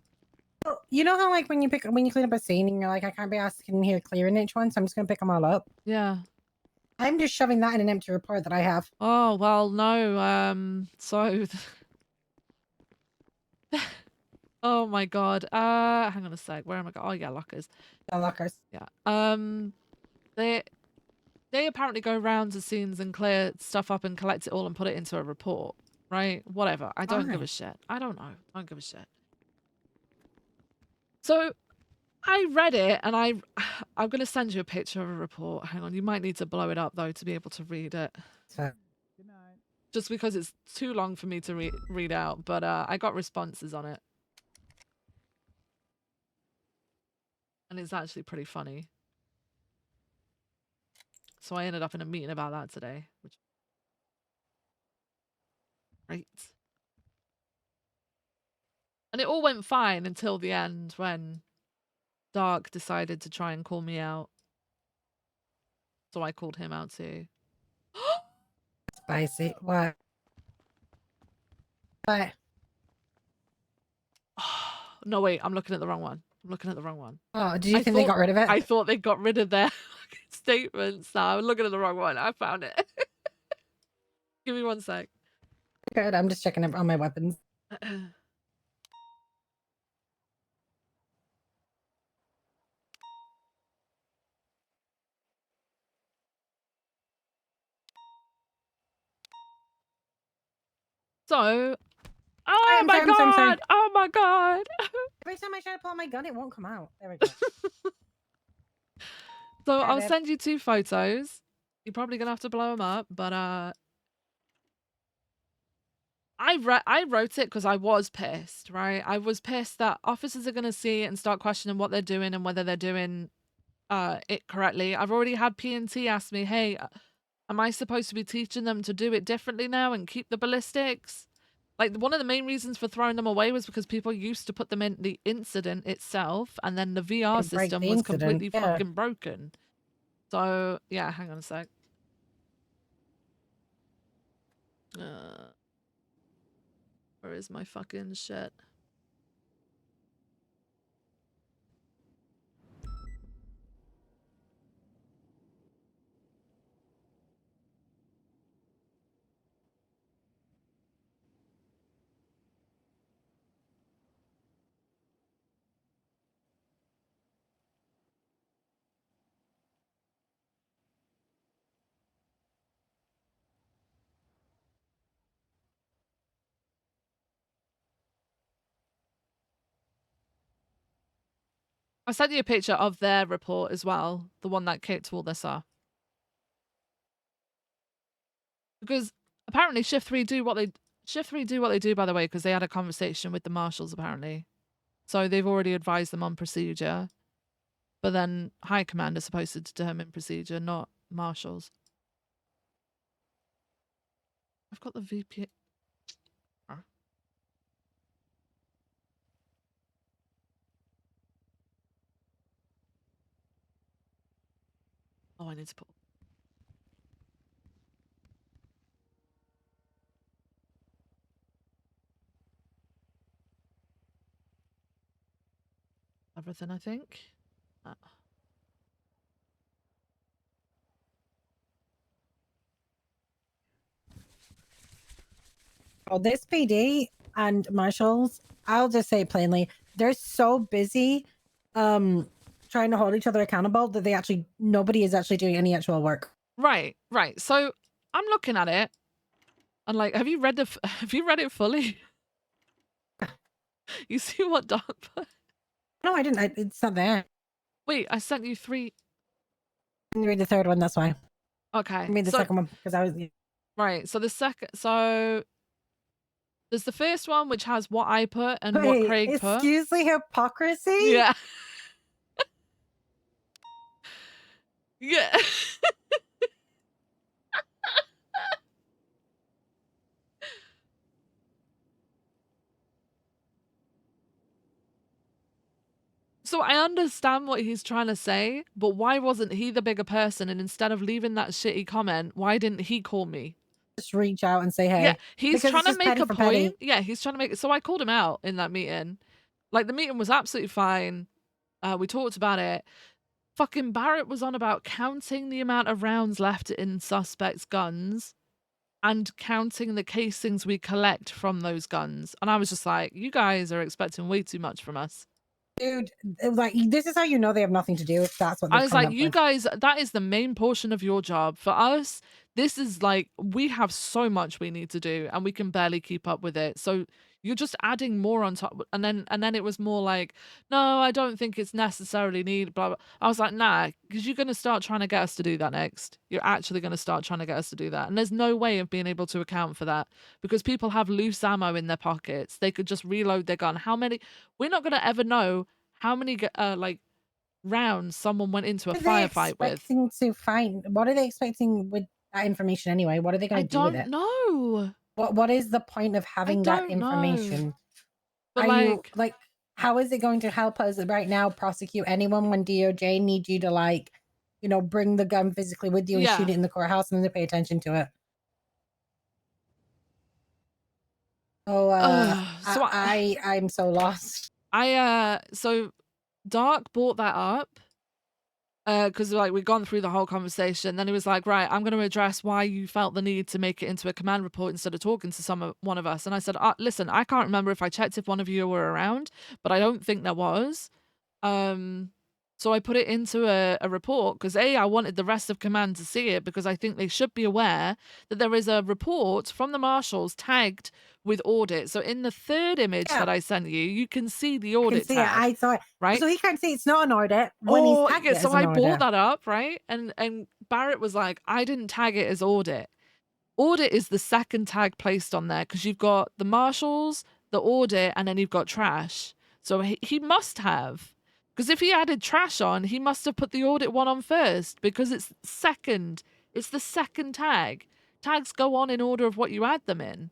Well, you know how like when you clean up a scene and you're like, I can't be asked in here clearing each one, so I'm just gonna pick them all up. Yeah. I'm just shoving that in an empty report that I have. Oh, well, no, so... oh my god. Hang on a sec. Where am I going? Oh, yeah, lockers. The lockers. Yeah. They apparently go round to scenes and clear stuff up and collect it all and put it into a report, right? Whatever. I don't give a shit. I don't know. I don't give a shit. So I read it and I'm going to send you a picture of a report. Hang on. You might need to blow it up though to be able to read it. Good night. Just because it's too long for me to read out, but I got responses on it. And it's actually pretty funny. So I ended up in a meeting about that today, which great. And it all went fine until the end when Dark decided to try and call me out. So I called him out too. Spicy. What? What? No, wait, I'm looking at the wrong one. I'm looking at the wrong one. Oh, do you think they got rid of it? I thought they got rid of their statements. No, I'm looking at the wrong one. I found it. Give me one sec. Good. I'm just checking on my weapons. So, oh my god! Oh my god! Every time I try to pull out my gun, it won't come out. There we go. So I'll send you 2 photos. You're probably gonna have to blow them up, but I wrote it because I was pissed, right? I was pissed that officers are gonna see it and start questioning what they're doing and whether they're doing it correctly. I've already had P&T ask me, hey, am I supposed to be teaching them to do it differently now and keep the ballistics? Like, one of the main reasons for throwing them away was because people used to put them in the incident itself, and then the VR system was completely fucking broken. So, yeah, hang on a sec. Where is my fucking shit? I sent you a picture of their report as well, the one that kicked all this off. Because apparently Shift 3 do what they do, by the way, because they had a conversation with the marshals apparently. So they've already advised them on procedure. But then high command is supposed to determine procedure, not marshals. I've got the VP. Oh, I need to put. Everything, I think. Oh, this PD and marshals, I'll just say it plainly, they're so busy trying to hold each other accountable that nobody is actually doing any actual work. Right. So I'm looking at it and like, have you read it fully? You see what Dark put? No, I didn't. It's not there. Wait, I sent you 3. I didn't read the third one, that's why. Okay. I mean the second one because I was. Right. So there's the first one which has what I put and what Wait, Craig put. excuse the hypocrisy? Yeah. Yeah. So I understand what he's trying to say, but why wasn't he the bigger person? And instead of leaving that shitty comment, why didn't he call me? Just reach out and say, hey. Yeah, he's Because trying it's to just make petty a for point. petty. Yeah, he's trying to make. So I called him out in that meeting. Like the meeting was absolutely fine. We talked about it. Fucking Barrett was on about counting the amount of rounds left in suspects' guns and counting the casings we collect from those guns. And I was just like, you guys are expecting way too much from us. Dude, like, this is how you know they have nothing to do if that's what they're I was like, you guys, that is the main portion of your job. For us, this is like, we have so much we need to do and we can barely keep up with it. So you're just adding more on top. And then it was more like, no, I don't think it's necessarily needed, blah, blah. I was like, nah, because you're going to start trying to get us to do that next. You're actually going to start trying to get us to do that. And there's no way of being able to account for that because people have loose ammo in their pockets. They could just reload their gun. We're not going to ever know how many, like, rounds someone went into a firefight with. What are they expecting with that information anyway? What are they going to do with it? I don't know. What is the point of having that information? But Are you like, how is it going to help us right now prosecute anyone when DOJ needs you to, like, you know, bring the gun physically with you and shoot it in the courthouse and then to pay attention to it? So I'm so lost. So Dark brought that up because like we'd gone through the whole conversation. Then he was like, right, I'm going to address why you felt the need to make it into a command report instead of talking to one of us. And I said, listen, I can't remember if I checked if one of you were around, but I don't think there was. So I put it into a report because I wanted the rest of command to see it because I think they should be aware that there is a report from the marshals tagged with audit. So in the third image that I sent you, you can see the audit tag. I saw it. Right? So he can't see it's not an audit when he's tagged it as so an I audit. brought that up, right? And Barrett was like, I didn't tag it as audit. Audit is the second tag placed on there because you've got the marshals, the audit, and then you've got trash. So he must have. Because if he added trash on, he must have put the audit one on first because it's second. It's the second tag. Tags go on in order of what you add them in.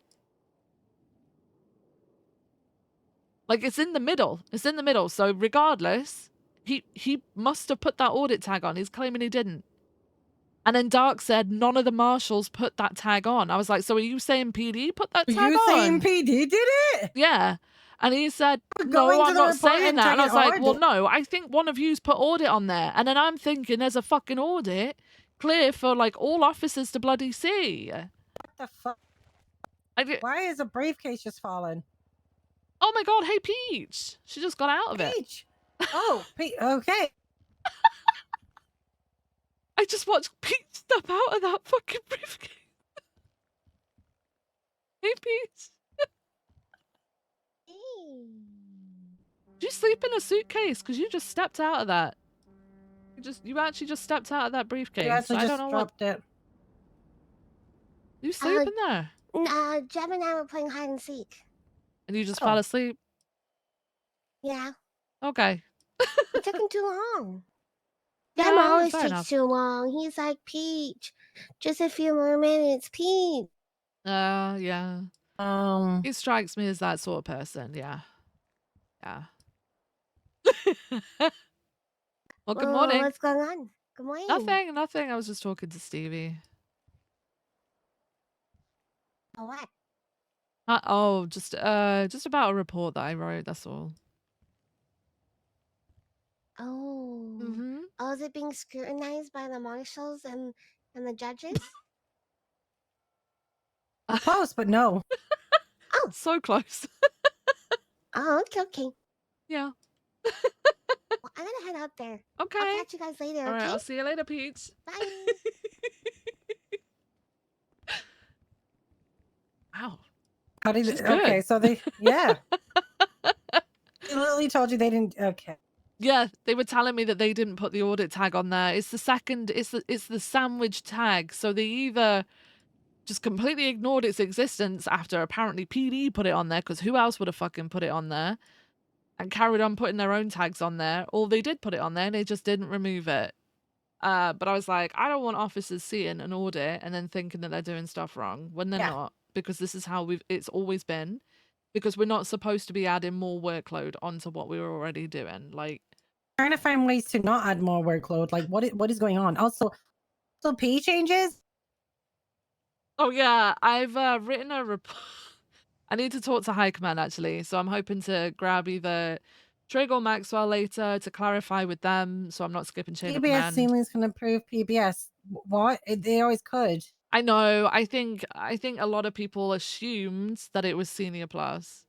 Like, it's in the middle. It's in the middle. So regardless, he must have put that audit tag on. He's claiming he didn't. And then Dark said none of the marshals put that tag on. I was like, so are you saying PD put that tag on? Are you saying PD did it? Yeah. And he said, no, I'm not saying that. And I was like, well, no, I think one of you's put audit on there. And then I'm thinking there's a fucking audit clear for, like, all officers to bloody see. What the fuck? Why is a briefcase just fallen? Oh my god, hey, Peach. She just got out of it. Peach? Oh, Peach, okay. I just watched Peach step out of that fucking briefcase. Hey, Peach. Did you sleep in a suitcase? Because you just stepped out of that. You actually just stepped out of that briefcase. You actually I just don't know dropped it. You sleep in there? Jeb and I were playing hide and seek. And you just fell asleep? Yeah. Okay. It took him too long. Them Yeah, always fair takes enough. too long. He's like, Peach, just a few more minutes, Peach. Yeah. He strikes me as that sort of person. Yeah. Yeah. Well, good Whoa, morning. what's going on? Good morning. Nothing. I was just talking to Stevie. Oh, what? Just about a report that I wrote. That's all. Oh. Mm-hmm. Oh, is it being scrutinized by the marshals and the judges? Close, but no. Oh. So close. Oh, okay. Yeah. Well, I'm gonna head out there. Okay. I'll catch you guys later, All right. okay? I'll see you later, Peach. Bye. Wow. How did She's okay, good. so they yeah. They literally told you they didn't okay. Yeah, they were telling me that they didn't put the audit tag on there. It's the sandwich tag. So they either just completely ignored its existence after apparently PD put it on there, because who else would have fucking put it on there, and carried on putting their own tags on there, or they did put it on there and they just didn't remove it. But I was like, I don't want officers seeing an audit and then thinking that they're doing stuff wrong when they're not, because this is how it's always been, because we're not supposed to be adding more workload onto what we were already doing. Like, Trying to find ways to not add more workload. Like what is going on? Also P changes? oh yeah, I've written a report. I need to talk to High Command actually, so I'm hoping to grab either Trig or Maxwell later to clarify with them, so I'm not skipping chain of PBS command. ceilings can approve PBS. What? They always could. I know. I think a lot of people assumed that it was Senior Plus.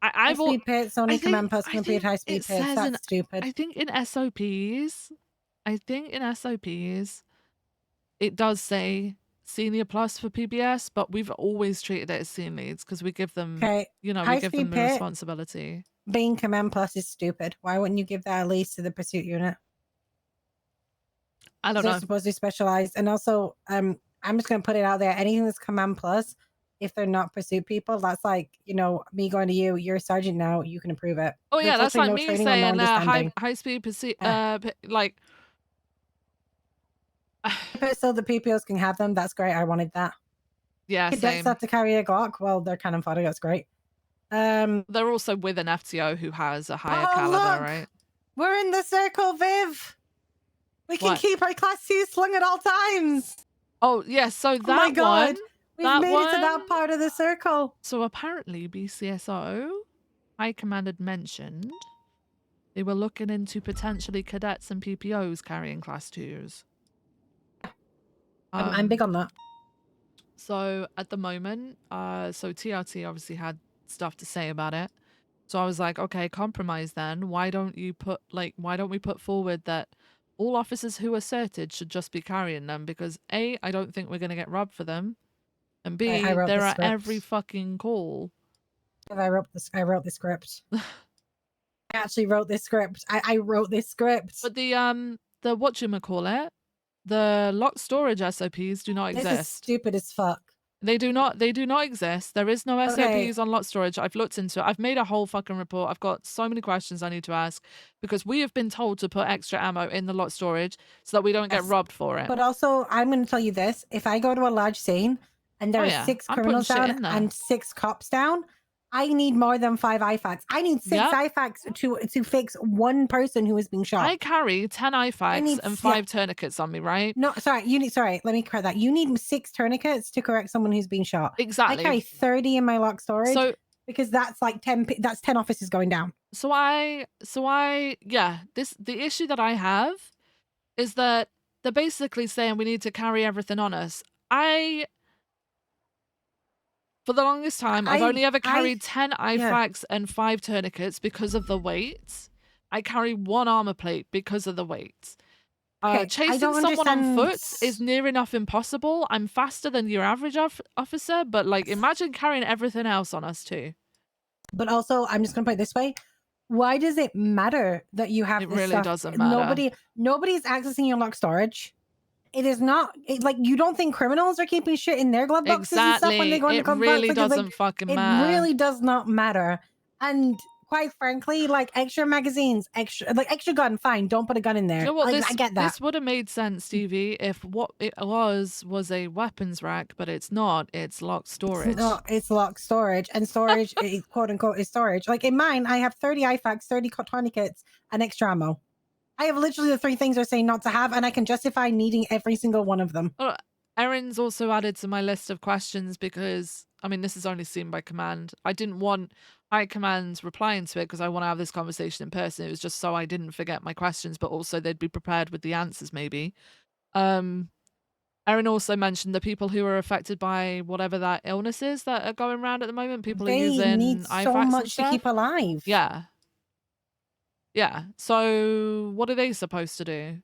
High speed pits, only command plus can approve high it speed pits. says That's stupid. I think in SOPs, it does say Senior Plus for PBS, but we've always treated it as Scene Leads because we give them, Okay. we High give speed them the pit responsibility. being command plus is stupid. Why wouldn't you give that at least to the pursuit unit? I don't They're know. supposed to be specialized. And also, I'm just gonna put it out there. Anything that's command plus, if they're not pursuit people, that's like, me going to you, you're a sergeant now, you can approve it. Oh yeah, There's that's like literally no me training or no saying understanding. high speed pursuit. Like So the PPOs can have them. That's great. I wanted that. yeah, Cadets same. have to carry a Glock. Well, they're cannon fodder. That's great. They're also with an FTO who has a higher Oh, caliber, look! right? We're in the circle, Viv. We can What? keep our class 2 slung at all times. Oh yes, so that Oh my God. one, We've that made it to that one- part of the circle. So apparently BCSO, High Command had mentioned they were looking into potentially cadets and PPOs carrying class 2s. I'm big on that. So at the moment, so TRT obviously had stuff to say about it. So I was like, okay, compromise then. Why don't we put forward that all officers who are certed should just be carrying them? Because A, I don't think we're going to get robbed for them. And B, I wrote they're the at script. every fucking call. I wrote the script. I actually wrote this script. I wrote this script. But the whatchamacallit, the locked storage SOPs do not exist. This is stupid as fuck. They do not exist. There is no Okay. SOPs on lot storage. I've looked into it. I've made a whole fucking report. I've got so many questions I need to ask because we have been told to put extra ammo in the lot storage so that we don't get Yes. robbed for it. But also, I'm going to tell you this. If I go to a large scene and there Oh, are yeah. 6 I'm criminals putting shit down in there. and 6 cops down, I need more than 5 IFACs. I need 6 Yep. IFACs to fix one person who is being shot. I carry 10 IFACs and 5 tourniquets on me, right? No, sorry, let me correct that. You need 6 tourniquets to correct someone who's being shot. Exactly. I carry 30 in my lock storage. So- because that's like 10 officers going down. The issue that I have is that they're basically saying we need to carry everything on us. For the longest time, I've only ever carried 10 IFACs and 5 tourniquets because of the weight. I carry 1 armor plate because of the weight. Okay, I Chasing don't someone on understand- foot is near enough impossible. I'm faster than your average officer, but like imagine carrying everything else on us too. But also, I'm just going to put it this way. Why does it matter that you have It this really stuff? doesn't matter. Nobody's accessing your lock storage. It is not like you don't think criminals are keeping shit in their glove boxes and stuff when they go into It really because, doesn't fucking it matter. really does not matter. And quite frankly, like extra magazines, extra gun, fine. Don't put a gun in there. You know what? Like, This I get that. this would have made sense, Stevie, if what it was a weapons rack, but it's not. It's locked storage. No, it's locked storage, and storage, is, quote unquote, is storage. Like in mine, I have 30 IFAKs, 30 tourniquets, and extra ammo. I have literally the 3 things they're saying not to have, and I can justify needing every single one of them. Erin's also added to my list of questions because, I mean, this is only seen by command. I didn't want High Command's replying to it because I want to have this conversation in person. It was just so I didn't forget my questions, but also they'd be prepared with the answers, maybe. Erin also mentioned the people who are affected by whatever that illness is that are going around at the moment. People They are using need IFAKs so and much to stuff. keep alive. Yeah. Yeah. So what are they supposed to do?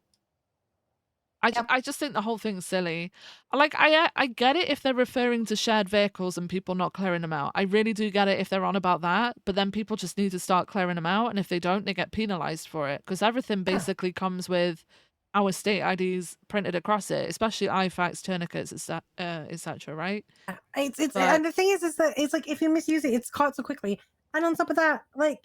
I just think the whole thing's silly. Like, I get it if they're referring to shared vehicles and people not clearing them out. I really do get it if they're on about that, but then people just need to start clearing them out, and if they don't, they get penalized for it, because everything basically comes with our state IDs printed across it, especially IFAKs, tourniquets, etc., right? It's But- and the thing is that it's like if you misuse it, it's caught so quickly. And on top of that, like,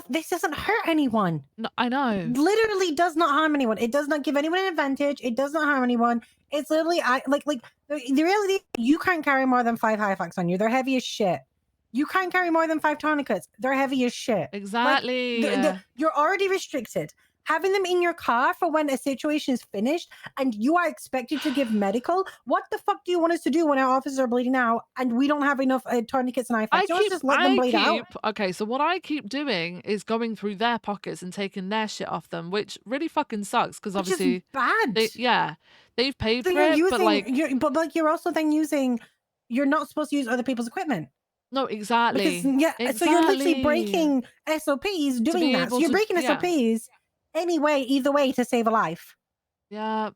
this doesn't hurt anyone. No, I know. Literally does not harm anyone. It does not give anyone an advantage. It does not harm anyone. It's literally the reality. You can't carry more than 5 IFAKs on you. They're heavy as shit. You can't carry more than 5 tourniquets. They're heavy as shit. Exactly. You're already restricted. Having them in your car for when a situation is finished and you are expected to give medical. What the fuck do you want us to do when our officers are bleeding out and we don't have enough tourniquets and IFAKs? You want us to just let them bleed out? Okay, so what I keep doing is going through their pockets and taking their shit off them, which really fucking sucks because Which is obviously bad. they've paid So for you're it, using, but like you're also then using. You're not supposed to use other people's equipment. no, exactly. Because so you're literally breaking SOPs doing be that. able So you're to- breaking yeah. SOPs anyway, either way to save a life. Yeah.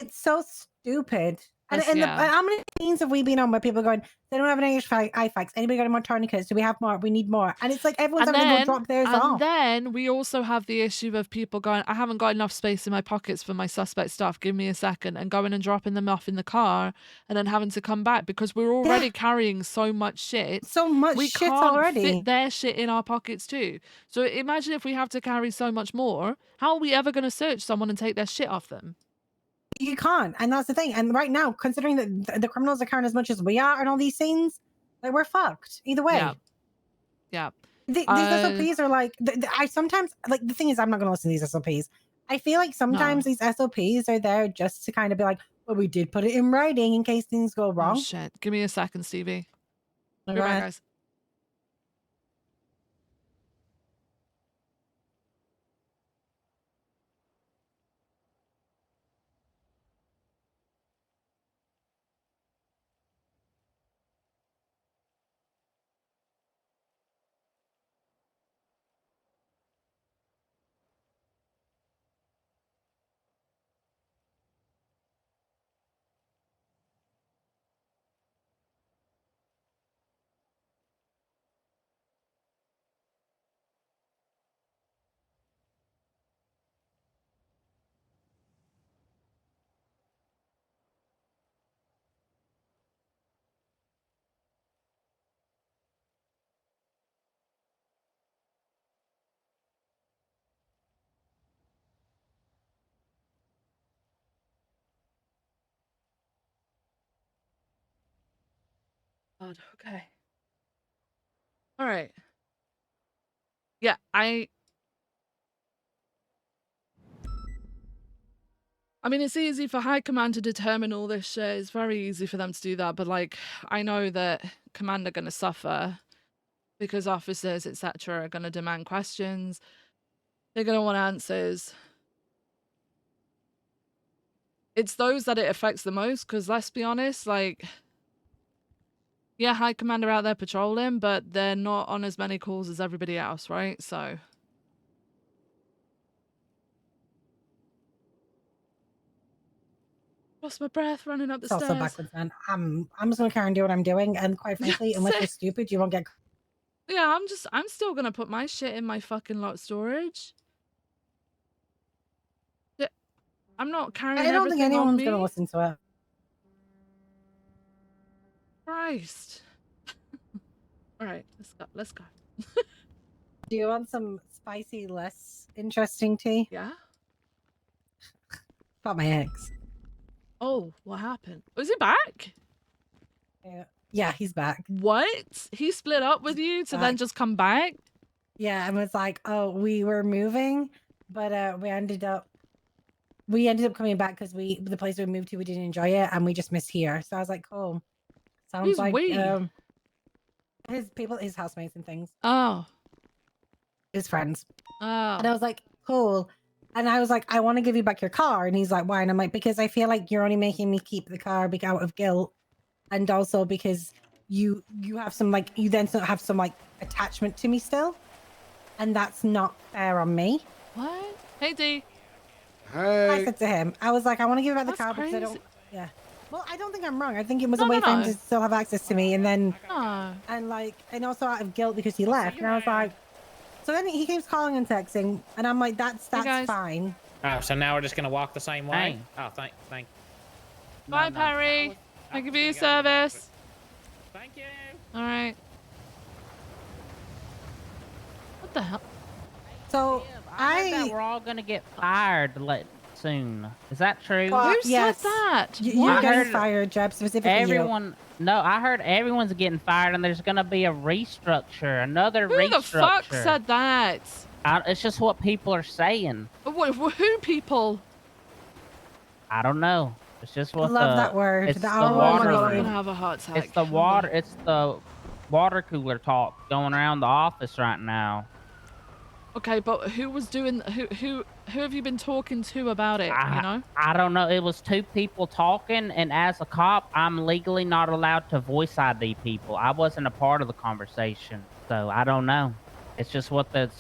It's so stupid. And, That's- yeah. how many meetings have we been on where people are going, they don't have an IFAKs. Anybody got any more tourniquets? Do we have more? We need more. And it's like everyone's having to go drop theirs and off. then we also have the issue of people going, I haven't got enough space in my pockets for my suspect stuff. Give me a second, and going and dropping them off in the car, and then having to come back because we're already carrying so much shit. So much we shit can't already. fit their shit in our pockets too. So imagine if we have to carry so much more. How are we ever going to search someone and take their shit off them? You can't, and that's the thing. And right now, considering that the criminals are carrying as much as we are and all these things, like we're fucked either way. Yeah. These SOPs are like I sometimes like the thing is I'm not going to listen to these SOPs. I feel like sometimes these SOPs are there just to kind of be like, well, we did put it in writing in case things go wrong. Oh shit! Give me a second, Stevie. All Be right, right. guys. God, okay. All right. Yeah, I mean, it's easy for High Command to determine all this shit. It's very easy for them to do that. But, like, I know that Command are going to suffer because officers, etc., are going to demand questions. They're going to want answers. It's those that it affects the most because, let's be honest, like, yeah, High Command are out there patrolling, but they're not on as many calls as everybody else, right? So... Lost my breath running up the It's also stairs. backwards, man. I'm just gonna carry on doing what I'm doing, and quite frankly, unless you're stupid, you won't get. Yeah, I'm still gonna put my shit in my fucking locked storage. I'm not carrying I don't think everything on anyone's me. gonna listen to it. Christ. All right, let's go. Do you want some spicy, less interesting tea? Yeah. About my ex. Oh, what happened? Was he back? Yeah, he's back. What? He split up with you to then just come back? Yeah, and was like, oh, we were moving, but we ended up coming back because the place we moved to, we didn't enjoy it, and we just missed here. So I was like, cool. Sounds Who's like we? his housemates and things. Oh. His friends. Oh. And I was like, cool. And I was like, I want to give you back your car. And he's like, why? And I'm like, because I feel like you're only making me keep the car out of guilt. And also because you have some you then have some attachment to me still. And that's not fair on me. What? Hey, D. Hey. I said to him, I was like, I want to give you back the car because I don't. Yeah. Well, I don't think I'm wrong. I think it was a way for him to still have access to me, and then and also out of guilt because he left. And I was like, so then he keeps calling and texting, and I'm like, that's fine. Oh, so now we're just gonna walk the same way? Oh, thank. Bye, Perry. Thank you for your service. Thank you. All right. What the hell? So I heard that we're all gonna get fired soon. Is that true? Who said that? You're getting fired, Jeb, specifically everyone. No, I heard everyone's getting fired, and there's gonna be a restructure, another restructure. Who the fuck said that? It's just what people are saying. Who people? I don't know. It's just what I love that word. It's the water. I'm gonna have a heart attack. It's the water. It's the water cooler talk going around the office right now. Okay, but who was doing? Who have you been talking to about it? You know? I don't know. It was two people talking, and as a cop, I'm legally not allowed to voice ID people. I wasn't a part of the conversation, so I don't know. It's just what the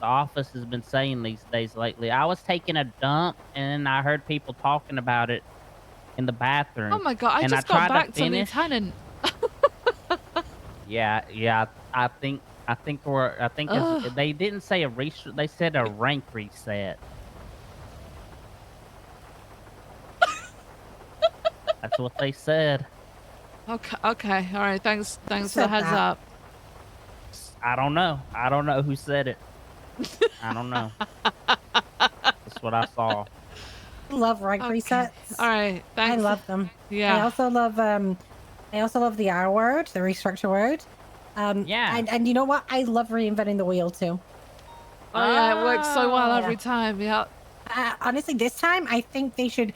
office has been saying these days lately. I was taking a dump, and I heard people talking about it in the bathroom. Oh my god! I just got back to Lieutenant. Yeah. I think they didn't say a reset. They said a rank reset. That's what they said. Okay. All right. Thanks for the heads up. I don't know who said it. I don't know. That's what I saw. I love rank resets. All right. Thanks. I love them. Yeah. I also love the R word, the restructure word. Yeah. And you know what? I love reinventing the wheel too. Oh yeah, it works so well every time. Yeah. Honestly, this time I think they should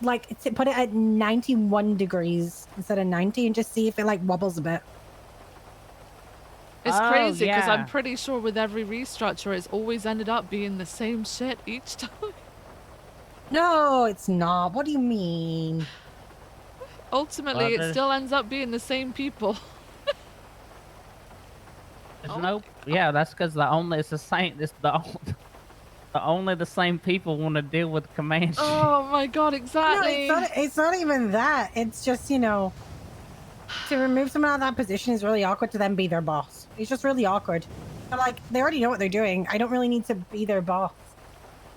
put it at 91 degrees instead of 90 and just see if it wobbles a bit. It's crazy because I'm pretty sure with every restructure, it's always ended up being the same shit each time. No, it's not. What do you mean? Ultimately, it still ends up being the same people. That's because only the same people want to deal with Comanche. Oh my god, exactly. No, it's not even that. It's just, to remove someone out of that position is really awkward to then be their boss. It's just really awkward. But, they already know what they're doing. I don't really need to be their boss.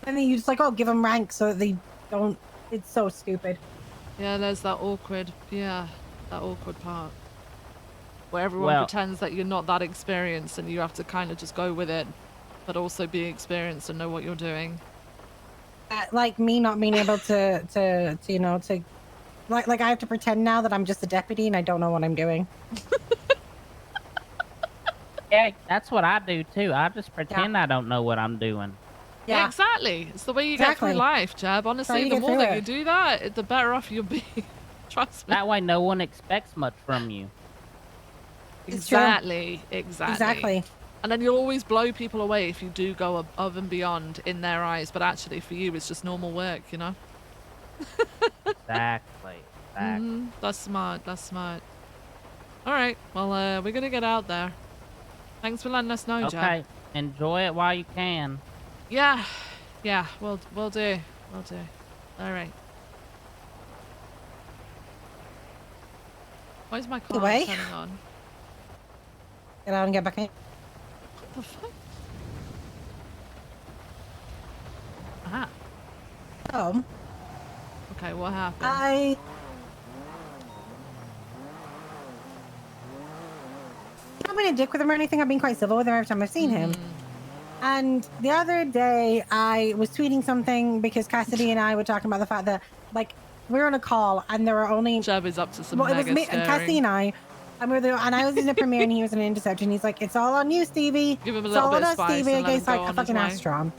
And then you just give them rank so that they don't. It's so stupid. Yeah, there's that awkward part. Where everyone pretends that you're not that experienced and you have to kind of just go with it, but also be experienced and know what you're doing. Like me not being able to I have to pretend now that I'm just a deputy and I don't know what I'm doing. Yeah, that's what I do too. I just pretend I don't know what I'm doing. Yeah, exactly. It's the way you get through life, Jeb. Honestly, the more that you do that, the better off you'll be. Trust me. That way no one expects much from you. Exactly. And then you'll always blow people away if you do go above and beyond in their eyes, but actually for you it's just normal work, Exactly. That's smart. All right, well, we're gonna get out there. Thanks for letting us know, Jeb. Okay, enjoy it while you can. Yeah, we'll do. All right. Why is my car not turning on? Get out and get back in. What the fuck? Aha. Oh. Okay, what happened? How many a dick with him or anything. I've been quite civil with him every time I've seen him. And the other day, I was tweeting something because Cassidy and I were talking about the fact that, like, we were on a call and there were only. Jeb is up to some Well, it was mega me and Cassidy and I. And, and I was in a premiere and he was in an intercept. And he's like, it's all on you, Stevie. Give him a It's little all bit on of us, spice Stevie, and let him against like go a on his fucking way. Astron.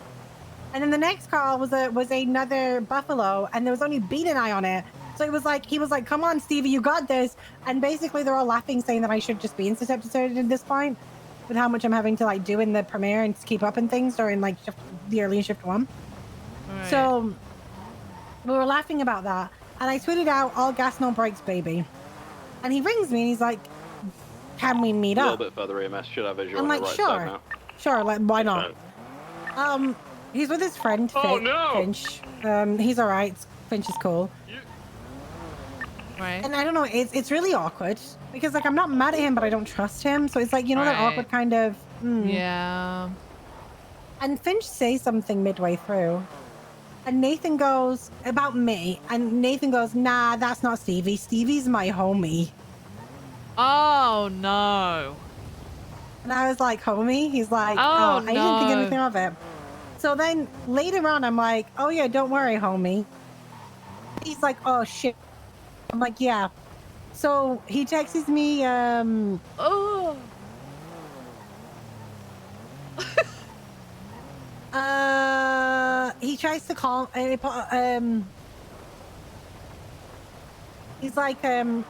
And then the next call was another Buffalo, and there was only Bean and I on it. So it was like he was like, "Come on, Stevie, you got this." And basically, they're all laughing, saying that I should just be intercepted at this point, with how much I'm having to like do in the premiere and keep up and things during like the early shift one. Right. So we were laughing about that, and I tweeted out, "All gas, no brakes, baby." And he rings me, and he's like, "Can we meet A little up?" bit further EMS should have visual I'm on the like, right side "Sure, now. sure, like why not?" He's with his friend Finch. He's all right. Finch is cool. Right. And I don't know, it's really awkward because like I'm not mad at him, but I don't trust him. So it's like, you know, that awkward kind of. Yeah. And Finch says something midway through, and Nathan goes about me, and Nathan goes, "Nah, that's not Stevie. Stevie's my homie." Oh no. And I was like, "Homie?" He's like, Oh, I didn't think no. anything of it." So then later on, I'm like, "Oh yeah, don't worry, homie." He's like, "Oh shit." I'm like, "Yeah." So he texts me, Oh. He tries to call, he's like,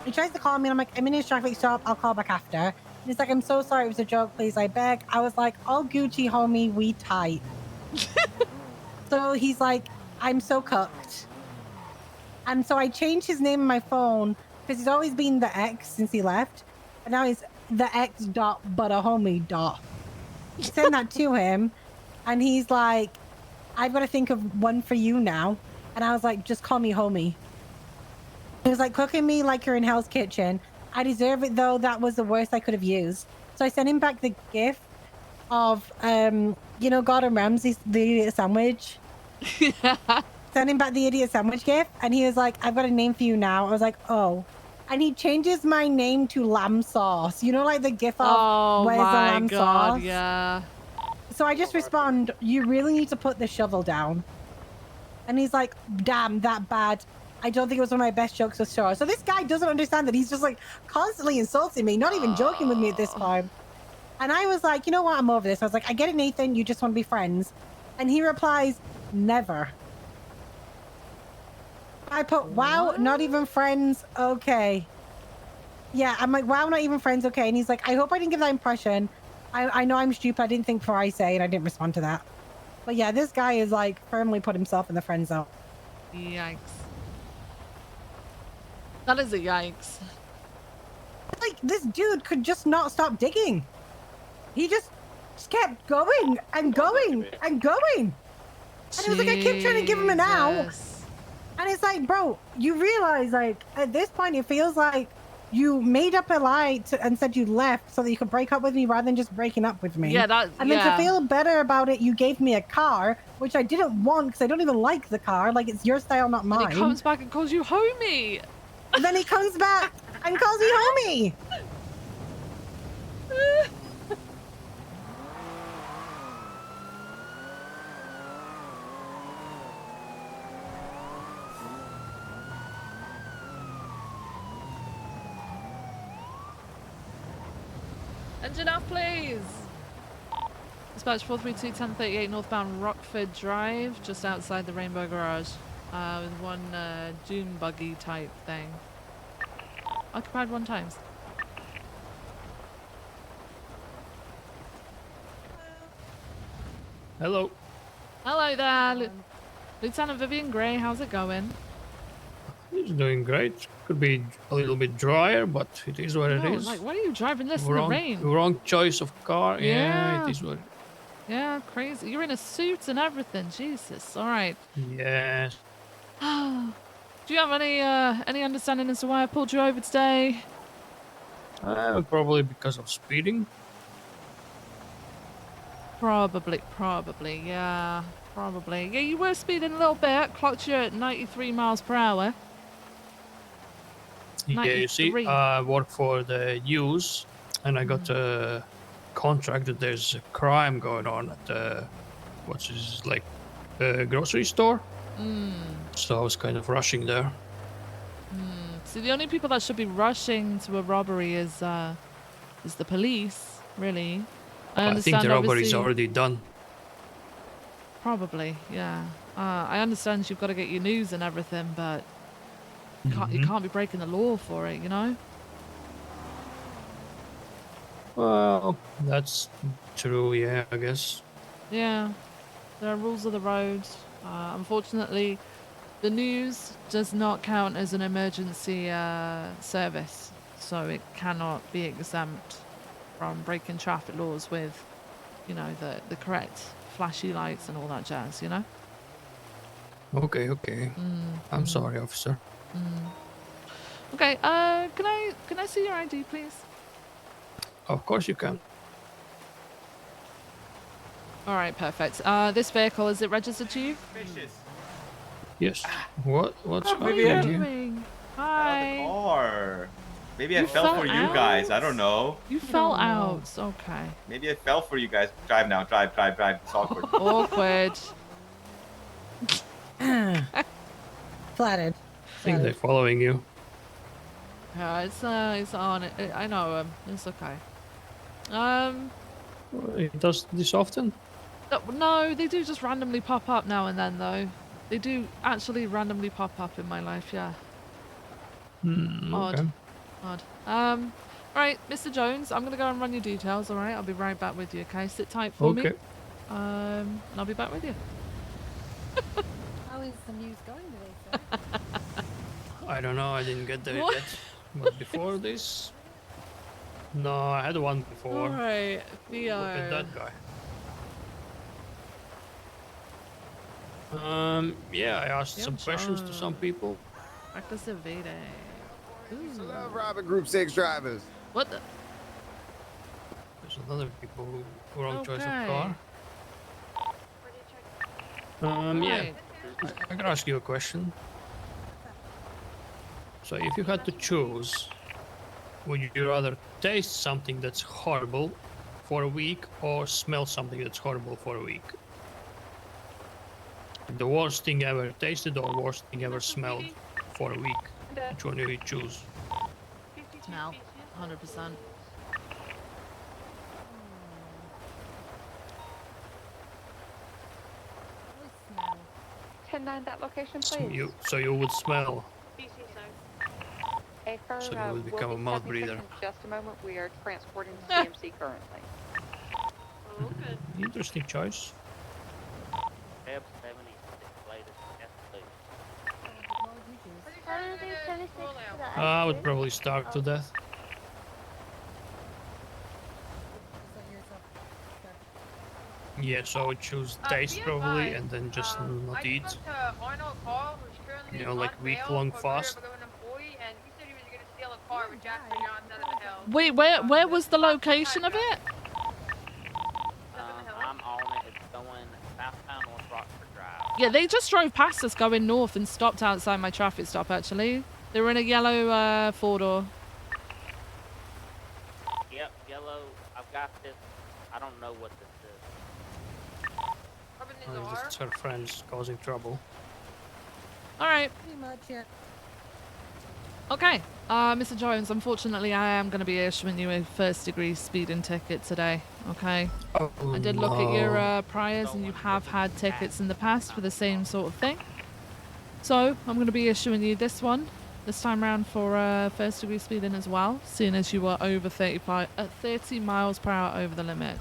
he tries to call me and I'm like, "I'm in a traffic stop, I'll call back after." And he's like, "I'm so sorry, it was a joke, please, I beg." I was like, "All Gucci, homie, we tight." So he's like, "I'm so cooked." And so I changed his name on my phone because he's always been the X since he left. And now he's the X dot but a homie dot. Send that to him. And he's like, "I've got to think of one for you now." And I was like, "Just call me homie." He was like, "Cooking me like you're in Hell's Kitchen. I deserve it though. That was the worst I could have used." So I sent him back the gift of, you know, Gordon Ramsay's the idiot sandwich. Sent him back the idiot sandwich gift, and he was like, "I've got a name for you now." I was like, "Oh." And he changes my name to Lamb Sauce. You know, like the gif of "Where's the lamb sauce?" Yeah. So I just respond, "You really need to put the shovel down." And he's like, "Damn, that bad. I don't think it was one of my best jokes for sure." So this guy doesn't understand that he's just like constantly insulting me, not even joking with me at this point. And I was like, "You know what? I'm over this." I was like, "I get it, Nathan. You just want to be friends." And he replies, "Never." I put, "Wow, not even friends. Okay." Yeah, I'm like, "Wow, not even friends. Okay." And he's like, "I hope I didn't give that impression. I know I'm stupid. I didn't think before I say," and I didn't respond to that. But yeah, this guy is like firmly put himself in the friend zone. Yikes. That is a yikes. Like, this dude could just not stop digging. He just kept going and going and going. And it was like, I kept trying to give him an out. And it's like, bro, you realize, like, at this point, it feels like you made up a lie and said you left so that you could break up with me rather than just breaking up with me. Yeah, that. And then to feel better about it, you gave me a car, which I didn't want because I don't even like the car. Like, it's your style, not mine. And he comes back and calls you homie. And then he comes back and calls me homie. Engine off, please. Dispatch 432-1038 northbound Rockford Drive, just outside the Rainbow Garage, with one dune buggy type thing. Occupied 1 times. Hello. Hello there, Lieutenant Vivian Gray. How's it going? It's doing great. Could be a little bit drier, but it is what it Oh, is. like, why are you driving this in the rain? Wrong choice of car. Yeah, it is what. Yeah, crazy. You're in a suit and everything. Jesus. All right. Yes. Do you have any understanding as to why I pulled you over today? Probably because of speeding. Probably, yeah. Probably. Yeah, you were speeding a little bit. Clocked you at 93 miles per hour. Yeah, you see, I work for the use, and I got a contract that there's a crime going on at the what's this like grocery store. So I was kind of rushing there. See, the only people that should be rushing to a robbery is the police, really. I I think understand, the robbery's obviously. already done. Probably, yeah. I understand you've got to get your news and everything, but you can't be breaking the law for it, you know? Well, that's true, yeah, I guess. Yeah, there are rules of the road. Unfortunately, the news does not count as an emergency service, so it cannot be exempt from breaking traffic laws with, you know, the correct flashy lights and all that jazz, you know? Okay. I'm sorry, officer. Okay, can I see your ID, please? Of course you can. All right, perfect. This vehicle, is it registered to you? Yes. What's What are happening you here? doing? Hi. Or maybe I You fell for fell you guys. I out? don't know. You fell out. Okay. Maybe I fell for you guys. Drive now. Drive. It's awkward. Awkward. Flattered. I think they're following you. Yeah, it's on it. I know him. It's okay. It does this often? No, they do just randomly pop up now and then, though. They do actually randomly pop up in my life, yeah. Okay. Odd. Right, Mr. Jones, I'm gonna go and run your details, alright? I'll be right back with you, okay? Sit tight for me. Okay. And I'll be back with you. How is the news going today, sir? I don't know, I didn't get there What? yet. But before this... No, I had one before. Alright, Look at that guy. Yeah, I asked some questions to some people. Reckless evading. I love robbing Group 6 drivers. What the? There's another people who wrong choice of Okay. car. Yeah. I can ask you a question. So if you had to choose, would you rather taste something that's horrible for a week or smell something that's horrible for a week? The worst thing ever tasted or worst thing ever smelled for a week? Which one do you choose? Smell. 100%. 10-9 that location, So please. you would smell. Afer, So you will become a mouth breather. in just a moment. We are transporting to CMC currently. Interesting choice. Feb 76 latest, yes, please. I would probably starve to death. Yeah, so I would choose taste probably and then just not eat. You know, like week-long fast. Wait, where was the location of it? I'm on it. It's going southbound North Rockford Drive. Yeah, they just drove past us going north and stopped outside my traffic stop, actually. They were in a yellow four-door. Yep, yellow. I've got this. I don't know what this is. It's her friends causing trouble. All right. Pretty much, yeah. Okay. Mr. Jones, unfortunately, I am going to be issuing you a first-degree speeding ticket today, okay? Oh, I did look at your priors, and you have had tickets in the past for the same sort of thing. So, I'm going to be issuing you this one, this time around for first-degree speeding as well, seeing as you were over 30 miles per hour over the limit.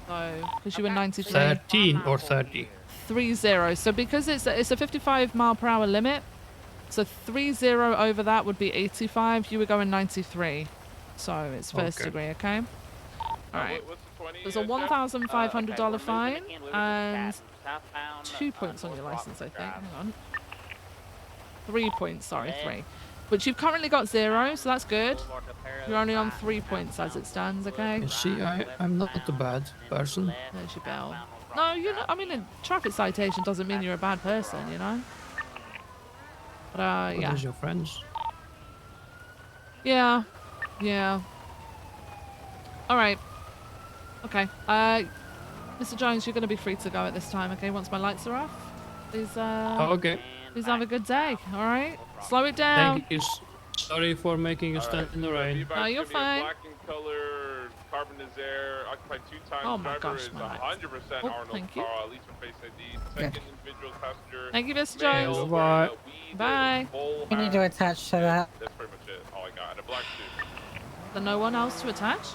So, because you were 93. 13 or 30? 30. So, because it's a 55 mile per hour limit, so 30 over that would be 85. You were going 93. So it's first degree, okay? Alright. There's a $1,500 fine and 2 points on your license, I think. Hang on. 3 points, sorry, 3. But you've currently got 0, so that's good. You're only on 3 points as it stands, okay? You see, I'm not a bad person. There's your bell. No, you're not. I mean, a traffic citation doesn't mean you're a bad person, you know? But, What yeah. is your friends? Yeah. Yeah. All right. Okay. Mr. Jones, you're going to be free to go at this time, okay? Once my lights are off. Please, Okay. please have a good day, all right? Slow it down. Thank you. Sorry for making you stand in the rain. No, you're fine. Black in color, carbon is there, occupied 2 times. Oh my Driver gosh, is my lights. 100% Oh, Arnold thank you. Carl, at least for face ID. Second individual passenger. Thank you, Mr. male, Jones. wearing Bye. a weed Bye. bowl You need to hat. attach to that. That's pretty much it. All I got. And a black suit. There's no one else to attach?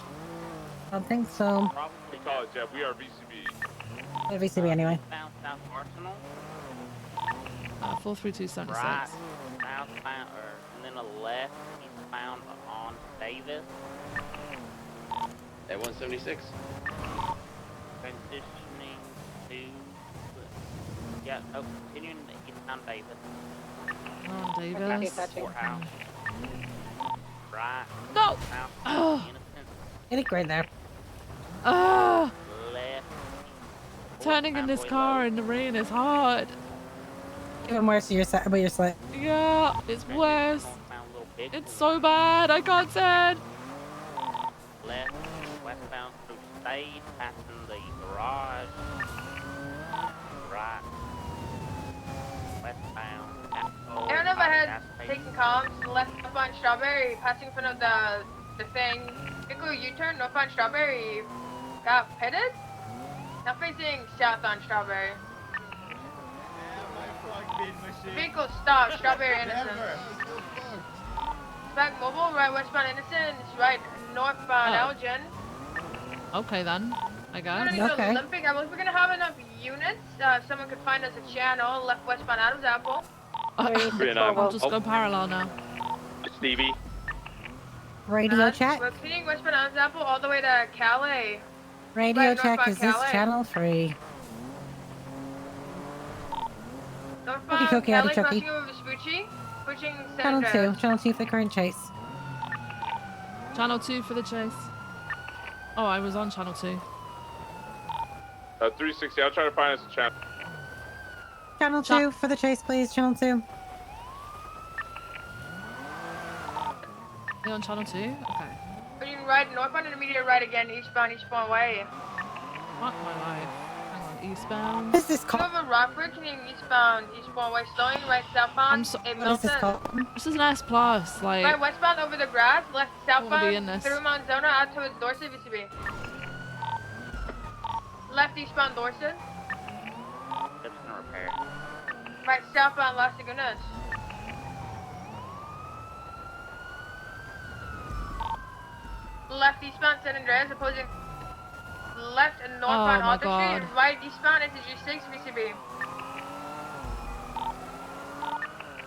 I don't think so. We call it, yeah, we are VCB. Yeah, VCB anyway. South Arsenal. 43276. Right, southbound, and then a left, eastbound on Davis. At 176. Transitioning to, yeah, no, continuing to eastbound Davis. Oh, Davis. Courthouse. Right. No! South Oh. Innocent. Getting great there. Ah! Left. Turning in this car in the rain is hard. Even worse, you're but you're slight. Yeah, it's worse. It's so bad. I can't turn. Left, westbound through State, passing the garage. Right. Westbound. Aaron overhead, taking comms, left up on Strawberry, passing in front of the thing. Pickle U-turn, north on Strawberry. Got pitted? Now facing south on Strawberry. Vehicle stop, Strawberry Innocence. Back mobile, right westbound Innocence, right northbound Elgin. Okay then, I We're guess. gonna go to Olympic. I believe we're gonna have enough units. If someone could find us a channel, left westbound Adams Apple. I'll just go parallel now. Stevie. Radio check. We're continuing westbound Adams Apple all the way to Calais. Radio Right, check. northbound Is this Calais. channel free? Northbound Cookie, Calais, Cookie. crossing over Vespucci, pushing San Channel Andreas. 2. Channel 2 for the current chase. Channel 2 for the chase. Oh, I was on channel 2. 360, I'll try to find us a channel. Channel 2 for the chase, please. Channel 2. You on channel 2? Okay. Pushing right northbound and immediate right again, eastbound way. Fuck my life. Hang on, eastbound. What is this called? Over Rockford, continuing eastbound way, slowing right southbound. In What is this Milton. called? This is an S plus, like. Right westbound over the grass, left wanna be in southbound this. through Mount Zona out towards Dorset, VCB. Left eastbound Dorset. That's in repair. Right southbound Las Lagunas. Left eastbound San Andreas, opposing left and northbound Oh my Alta Street. God. Right eastbound into G6, VCB.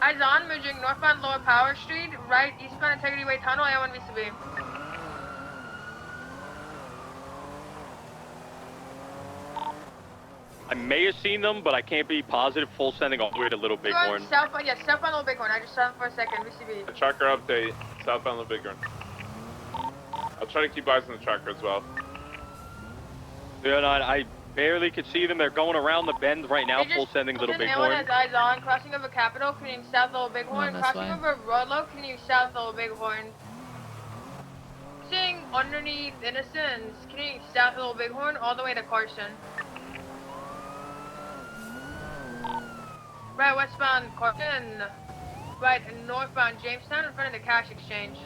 Eyes on, merging northbound Lower Power Street. Right eastbound Integrity Way Tunnel, A1 VCB. I may have seen them, but I can't be positive. Full sending all the way to Little Bighorn. Southbound, yeah, southbound Little Bighorn. I just saw them for a second, VCB. The tracker update, southbound Little Bighorn. I'll try to keep eyes on the tracker as well. Yeah, no, I barely could see them. They're going around the bend right now. They just Full sending Little That one has Bighorn. eyes on, crossing over Capitol, continuing south Little Bighorn, this crossing way. over Rodlow, continuing south Little Bighorn. Seeing underneath Innocence, continuing south Little Bighorn, all the way to Carson. Right westbound Carson, right northbound Jamestown in front of the cash exchange.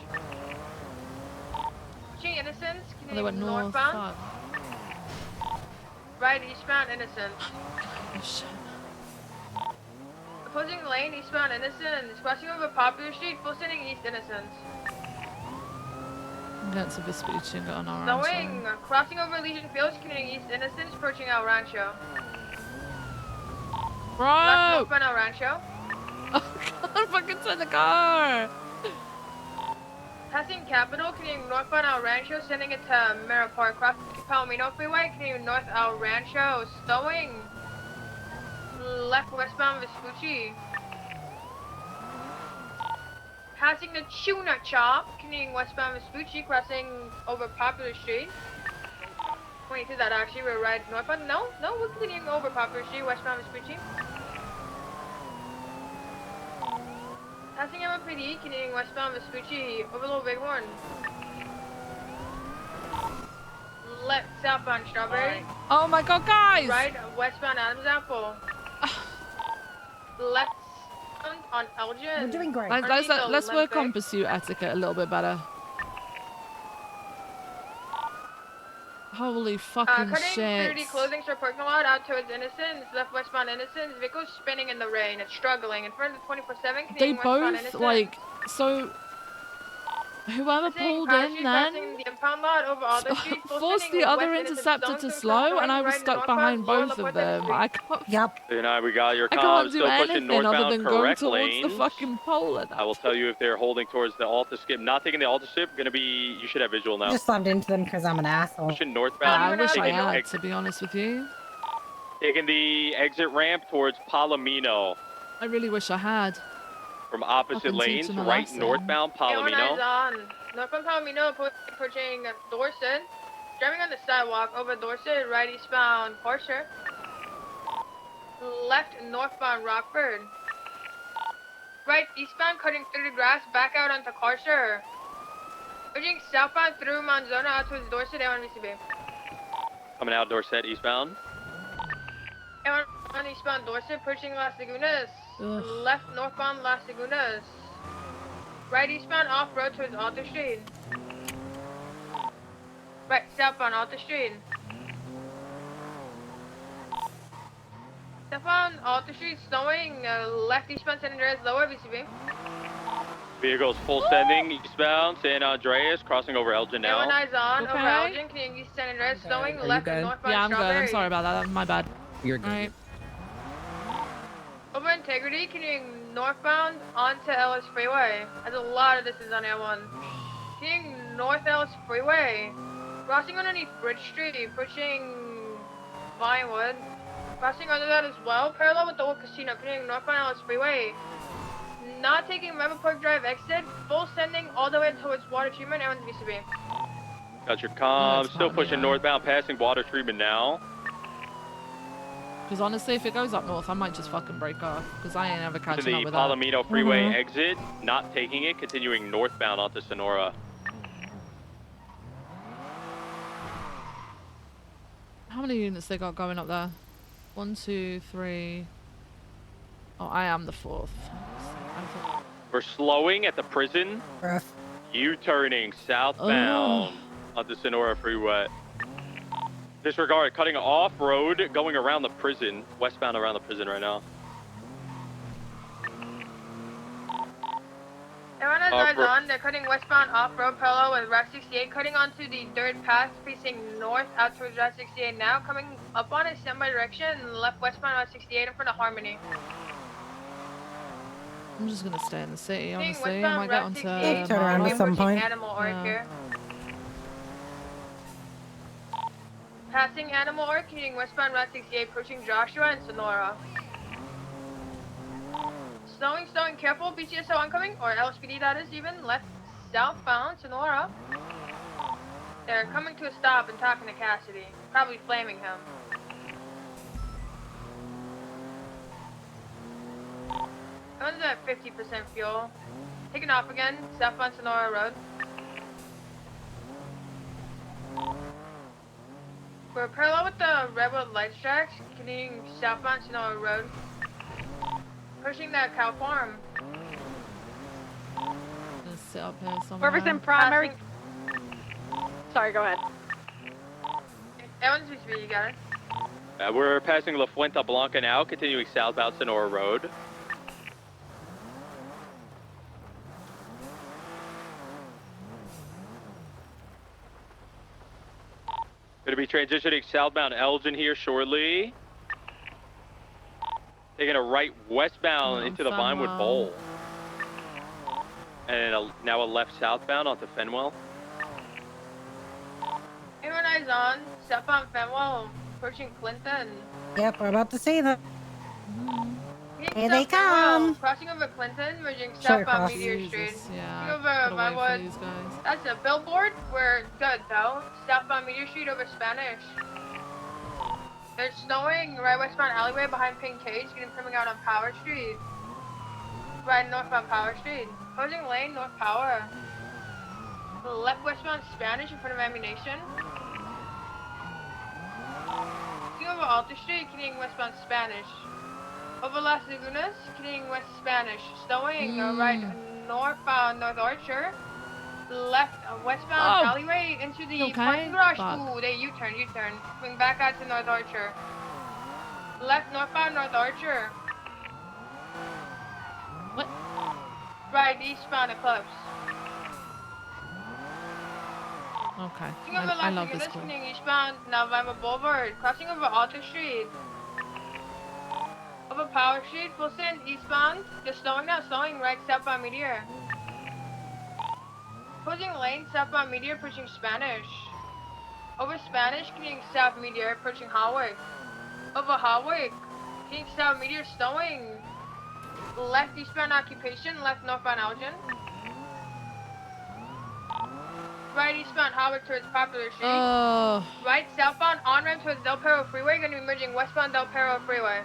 Seeing Innocence, Oh, they went continuing north. northbound. Fuck. Right eastbound Innocence. Oh, shit. Opposing lane, eastbound Innocence. Crossing over Popular Street, full sending east Innocence. I'm getting to Vespucci and get on our Slowing, crossing over Legion Fields, continuing east Innocence, approaching El Rancho. Bro! Left northbound El Rancho. I fucking turn the car! Passing Capitol, continuing northbound El Rancho, sending it to Mira Park. Crossing Palomino Freeway, continuing north El Rancho. Slowing. Left westbound Vespucci. Passing the Tuna Chop, continuing westbound Vespucci, crossing over Popular Street. 22 that actually, we're right northbound. No, we're continuing over Popular Street, westbound Vespucci. Passing LSPD, continuing westbound Vespucci, over Little Bighorn. left southbound Strawberry. Oh my god, guys! Right westbound Adams Apple. Left on Elgin. We're doing great. Let's work on pursuit etiquette a little bit better. Holy fucking cutting shit. through the closings for parking lot out towards Innocence, left westbound Innocence, vehicle's spinning in the rain, it's struggling, in front of the 24/7, They Canadian westbound both, Innocence. like, so... Whoever pulled in then The impound lot over Alder Street, full forced spinning the with other West Innocence interceptor Stone to Street, slow, and I right was and stuck northbound, behind Lower both of Laporte them. Street. I can't... Yep. And we got your I comms can't do still pushing anything northbound other than going correct towards lanes. the fucking pole. And I will tell you if they're holding towards the Alta skip. Not taking the Alta skip, gonna be, you should have visual I now. just slammed into them because I'm an asshole. Pushing northbound. I wish I taking had, to be honest with you. Taking the exit ramp towards Palomino. I really wish I had. From opposite Fucking lanes, teach 'em a right lesson. northbound Eyes Palomino. on. Northbound Palomino approaching Dorset. Driving on the sidewalk over Dorset, right eastbound Porsche. Left northbound Rockford. Right eastbound cutting through the grass back out onto Carcer. Pushing southbound through Mount Zona out towards Dorset, A1 VCB. Coming out Dorset eastbound. A1 eastbound Dorset, pushing Las Lagunas. Left northbound Las Lagunas. Right eastbound off-road towards Alta Street. Right southbound Alta Street. Southbound Alta Street slowing, left eastbound San Andreas lower VCB. Vehicles full sending eastbound San Andreas, crossing over Elgin now. A1 eyes on, Okay. over Elgin, Canadian East San Andreas slowing, Are you left good? northbound Yeah, I'm good. Strawberry. I'm sorry about that. My bad. You're good. Alright. Over Integrity, continuing northbound onto Ellis Freeway. There's a lot of distance on A1. Continuing north Ellis Freeway. Crossing underneath Bridge Street, pushing Vinewood. Crossing under that as well, parallel with the old casino, continuing northbound Ellis Freeway. Not taking River Park Drive exit, full sending all the way towards water treatment, A1's VCB. Got your comms, still pushing northbound, passing water treatment now. Because honestly, if it goes up north, I might just fucking break off. Because I ain't ever To catching the up with that. Palomino Freeway exit, not taking it, continuing northbound onto Sonora. How many units they got going up there? 1, 2, 3. Oh, I am the fourth. We're slowing at the prison. Rough. U-turning southbound onto Sonora Freeway. Disregard, cutting off-road, going around the prison, westbound around the prison right now. Everyone has eyes on, they're cutting westbound off-road parallel with Route 68, cutting onto the dirt path facing north out towards Route 68 now, coming up on a semi-direction, left westbound Route 68 in front of Harmony. I'm just gonna stay in the city, Seeing honestly. I westbound might get Route onto 68, Turn around at some point. Animal Orc Yeah. here. Passing Animal Orc, continuing westbound Route 68, approaching Joshua and Sonora. Slowing, careful, BCSO oncoming, or LSPD that is even, left southbound Sonora. They're coming to a stop and talking to Cassidy, probably flaming him. One's at 50% fuel. Taking off again, southbound Sonora Road. We're parallel with the Redwood Lights tracks, continuing southbound Sonora Road. Pushing that cow farm. Gonna sit up here somewhere. Whoever's in primary. Sorry, go ahead. Everyone's VCB, you got it. We're passing La Fuente Blanca now, continuing southbound Sonora Road. Going to be transitioning southbound Elgin here shortly. Taking a right westbound into the Vinewood Bowl. And now a left southbound onto Fenwell. Everyone eyes on, southbound Fenwell, approaching Clinton. Yep, we're about to see them. Hitting Here they south Fenwell, come. Crossing over Clinton, merging Sure, southbound cross. Meteor Street. Yeah, Over gotta wait for Vinewood. these guys. That's a billboard. We're good though. Southbound Meteor Street over Spanish. They're snowing right westbound alleyway behind Pink Cage, coming out on Power Street. Right northbound Power Street. Closing lane, North Power. Left westbound Spanish in front of Ammunition. over Alta Street, continuing westbound Spanish. Over Las Lagunas, continuing west Spanish. Stowing right northbound North Archer. Left westbound alleyway into the parking garage. Ooh, they U-turn. Swing back out to North Archer. Left northbound North Archer. What? Right eastbound Eclipse. Okay. Crossing over I Las love this Lagunas, call. continuing eastbound November Boulevard. Crossing over Alta Street. Over Power Street, full send eastbound. Just slowing down, right southbound Meteor. Closing lane, southbound Meteor, pushing Spanish. Over Spanish, continuing south Meteor, approaching Hawick. Over Hawick, continuing south Meteor, stowing. Left eastbound Occupation, left northbound Elgin. Right eastbound Hawick towards Popular Street. Right southbound on-ramp towards Del Perro Freeway, going to be merging westbound Del Perro Freeway.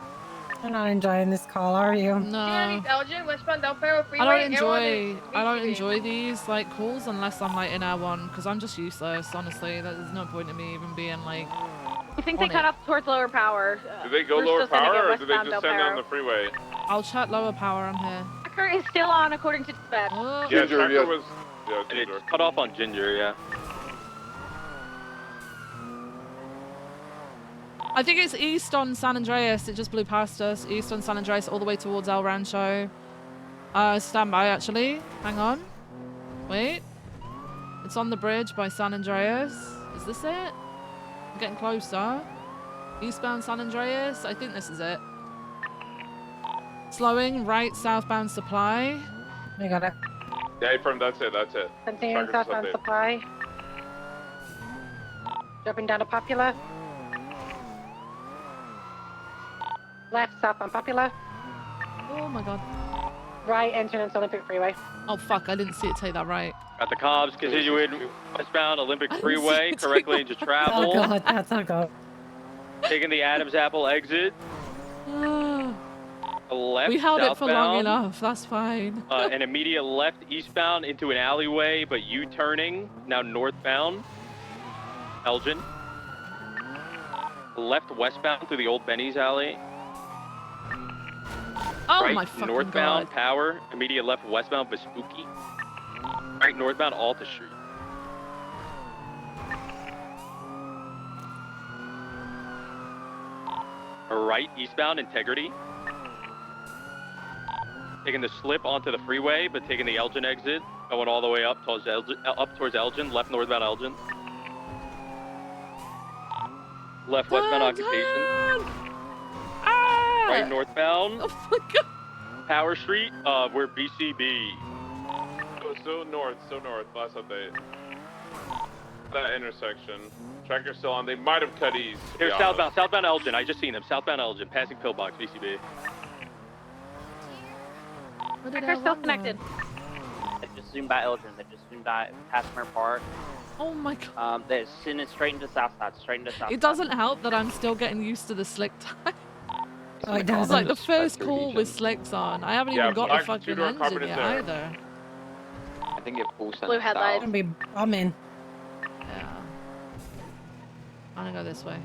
You're not enjoying this call, are you? No. Elgin, westbound Del Perro I Freeway. don't enjoy these like calls unless I'm like in R1 because I'm just useless. Honestly, there's no point in me even being like. I think they cut off towards lower power. Do they go We're lower still sending it power, or do they westbound just Del send down Perro. the freeway? I'll chat lower power. I'm here. Tracker is still on according to dispatch. Yeah, Tracker was. Yeah, It's cut off on Ginger, yeah. I think it's east on San Andreas. It just blew past us. East on San Andreas, all the way towards El Rancho. Stand by, actually. Hang on. Wait. It's on the bridge by San Andreas. Is this it? I'm getting closer. Eastbound San Andreas. I think this is it. Slowing, right, southbound Supply. I got it. Yeah, from that's it. Continuing Tracker's southbound update. Supply. Dropping down to Popular. Left southbound Popular. Oh my god. Right entering into Olympic Freeway. Oh fuck, I didn't see it take that right. Got the cops continuing westbound Olympic Freeway, correct lane to travel. Oh god, that's not good. Taking the Adams Apple exit. Left We held it for long southbound, enough. That's fine. An immediate left eastbound into an alleyway, but U-turning, now northbound. Elgin. Left westbound through the old Benny's alley. Oh right, my fucking northbound god. Power, immediate left westbound Vespucci. Right northbound Alta Street. Right eastbound Integrity. Taking the slip onto the freeway, but taking the Elgin exit, going all the way up towards Elgin, left northbound Elgin. Left westbound Occupation. Right northbound. Oh my god. Power Street, we're BCB. So north, last update. That intersection. Tracker's still on. They might have cut east. to be Here's honest. southbound Elgin. I just seen them. Southbound Elgin, passing pillbox, BCB. Tracker's still connected. They just zoomed by Elgin. They just zoomed by Passmore Park. Oh my god. They're sending straight into south side. It doesn't help that I'm still getting used to the slick time. Oh, it It's doesn't. like the first call with slicks on. I haven't even got the black fucking two-door engine carpet yet is there. either. I think it full sends Blue headlights. I'm gonna be bumming. Yeah. I'm gonna go this way.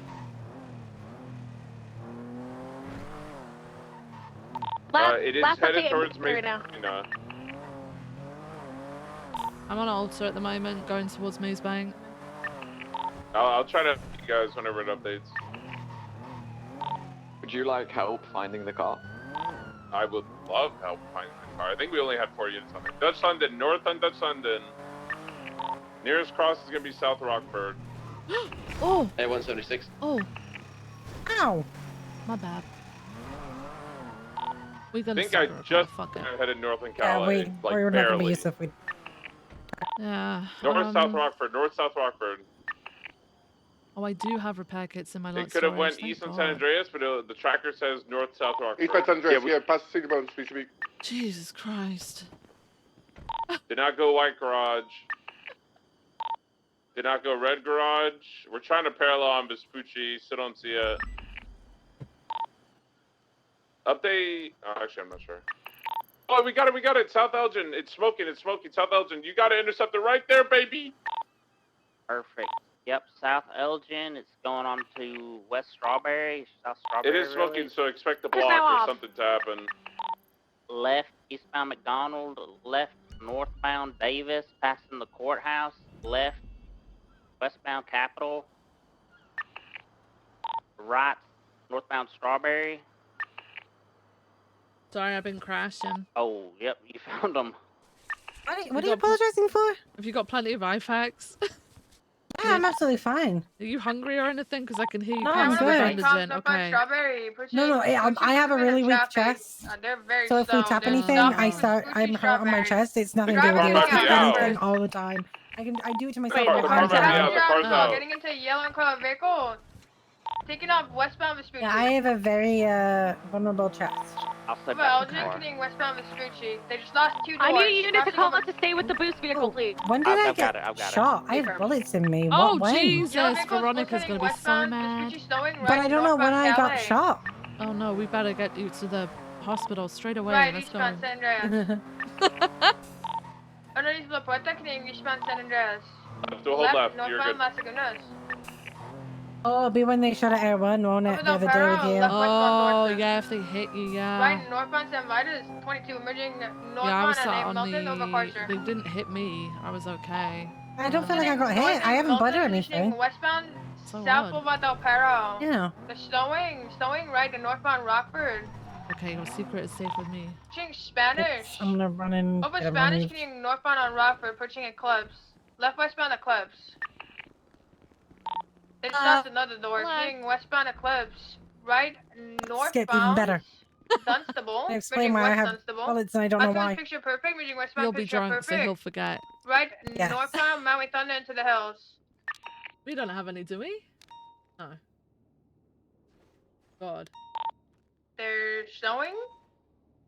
It is last headed update towards right now. Mesa. I'm on Alta at the moment, going towards Moosebank. I'll try to you guys whenever it updates. Would you like help finding the car? I would love help finding the car. I think we only had 4 units on there. Dutch London, north on Dutch London. Nearest cross is gonna be South Rockford. Oh! A176. Oh, Ow! my bad. We're I gonna think I sucker just fuck it. headed north in Yeah, Calais. we like we're not gonna be barely. used if we. Yeah. North South Rockford, north South Rockford. Oh, I do have repair kits in my lot It could have storage, went thank east on God. San Andreas, but the tracker says north South Rockford. Eastbound San Andreas, we yeah, past the city bones, BCB. Jesus Christ. did not go white garage. Did not go red garage. We're trying to parallel on Vespucci, still don't see it. Update. Oh, actually, I'm not sure. Oh, we got it. South Elgin. It's smoking. South Elgin. You got to intercept it right there, baby. Perfect. Yep, South Elgin. It's going on to West Strawberry, South It Strawberry. is smoking, really. so expect a Where's block that or off? something to happen. Left eastbound McDonald, left northbound Davis, passing the courthouse, left westbound Capitol, right northbound Strawberry. Sorry, I've been crashing. Oh, yep, you found them. What are you apologizing for? Have you got plenty of IFACs? Yeah, I'm absolutely fine. Are you hungry or anything? Because I can hear you No, kind I'm of good. bandaging. Okay. Strawberry, No, I have a really weak chest. They're very So if we slow. tap They're anything, stopping I'm hurt on my chest. It's nothing to do with you. Driving It's out. anything all the time. I do it to myself Wait, all the the car's time. out. Getting into a yellow car vehicle. Taking off westbound Vespucci. Yeah, I have a very vulnerable chest. I'll stay Well, back in the car. getting westbound Vespucci. They just lost 2 doors. I need a unit to Crossing call over- out to stay with the boost vehicle, please. When did I I've got get it, I've got it. shot? I have bullets in me. Oh, When? Jesus. Veronica's going to be so mad. But I don't know when I got shot. Oh, no. We better get you to the hospital straight away. Right, Let's go. eastbound San Andreas. Underneath La Puerta, getting eastbound San Andreas. So hold left, you're northbound good. Las Lagunas. Oh, it'll be when they shot at Air 1, won't it? The other day with you. Oh, yeah, if they hit you, yeah. Right, northbound San Vitus, 22, emerging northbound Yeah, I was and sat a on Melton over the... Carcer. They didn't hit me. I was okay. I don't feel like I got hit. I haven't bled or anything. Westbound So South what? Boulevard Del Perro. Yeah. They're stowing right to northbound Rockford. Okay, your secret is safe with me. Pushing Spanish. I'm gonna run in. Over get a Spanish, move. getting northbound on Rockford, pushing Eclipse. Left westbound Eclipse. They just lost another door, getting westbound Eclipse. Right Let's get even northbound better. Dunstable. I explain why I have bullets and I don't know why. Picture perfect, moving westbound He'll be picture drunk, perfect. so he'll forget. Right Yes. northbound Maui Thunder into the hills. We don't have any, do we? No. God. They're showing.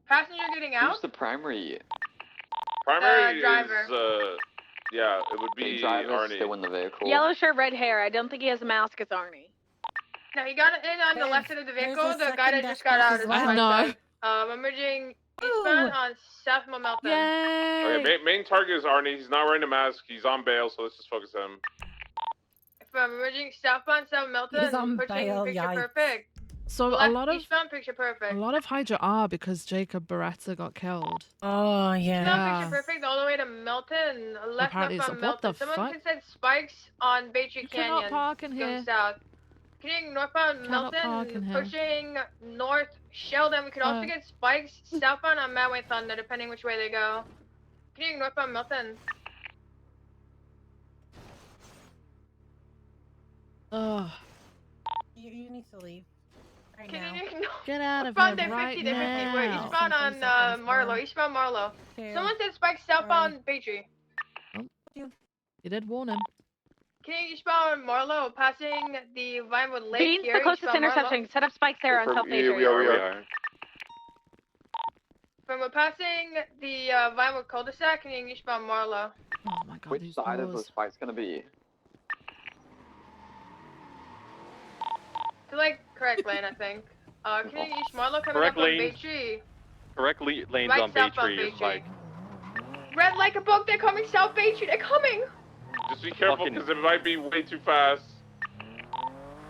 Passenger getting out. Who's the primary? Primary driver. is, yeah, it would The be driver's Arnie. still in the vehicle. Yellow shirt, red hair. I don't think he has a mask. It's Arnie. No, he got in on the left side of the vehicle. there's a The guy that second just got out desk is as on well. my I know. side. Emerging eastbound on South Melton. Yay! Okay, main target is Arnie. He's not wearing a mask. He's on bail, so let's just focus on him. From emerging southbound South Melton, He's on pushing bail, picture yikes. perfect. So Left a lot of eastbound picture perfect. Hydra are because Jacob Beretta got killed. Oh, yeah. Eastbound picture perfect all the way to Melton. Left Apparently it's- northbound what the Melton. Someone fuck? can set spikes on Bay Tree You cannot Canyon. park in Going here. south. Getting northbound Cannot park in Melton, here. pushing north Sheldon. We could also get spikes southbound on Madway Thunder, depending which way they go. Getting northbound Melton. Ugh. You need to leave. Right Can now. you Get out of Eastbound here day right 50, day 50. We're now. eastbound on Marlow. Eastbound Marlow. Someone said spikes southbound Bay Tree. You did warn him. Getting eastbound Marlow, passing the Vinewood Lake Beans, here. the closest eastbound Marlow. intersection. Set up spikes there on South Bay Tree. We are. From we're passing the Vinewood cul-de-sac and eastbound Marlow. Oh my god, Which these side of the doors. spike's gonna be? To like correct lane, I think. Getting East Marlow coming Correct up on lane. Bay Tree. Correct lanes Right on Bay southbound Tree Bay is Tree. like Red like a book, they're coming South Bay Tree. They're coming. Just be careful Fucking- because it might be way too fast.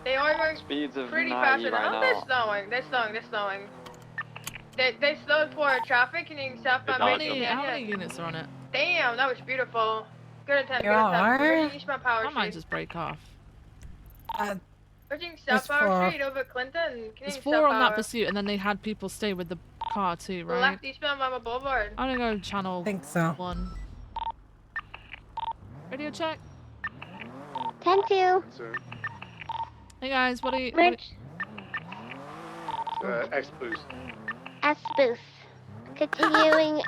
They are going Speeds of pretty 90 fast. right Oh, they're now. slowing. They're slowing. They're slowing. They slowed for traffic getting southbound How Bay many, Tree. how many units are on it? Damn, that was beautiful. Good attempt. Good There attempt. are? Bridging eastbound Power I might Street. just break off. Bridging There's South Power four. Street over Clinton. There's Getting 4 South on that Power. pursuit, and then they had people stay with the car too, right? Left eastbound Mama Boulevard. I'm gonna go channel I think so. 1. Radio check. 10-2. Hey guys, what are you? Rich. X boost. S booth. Continuing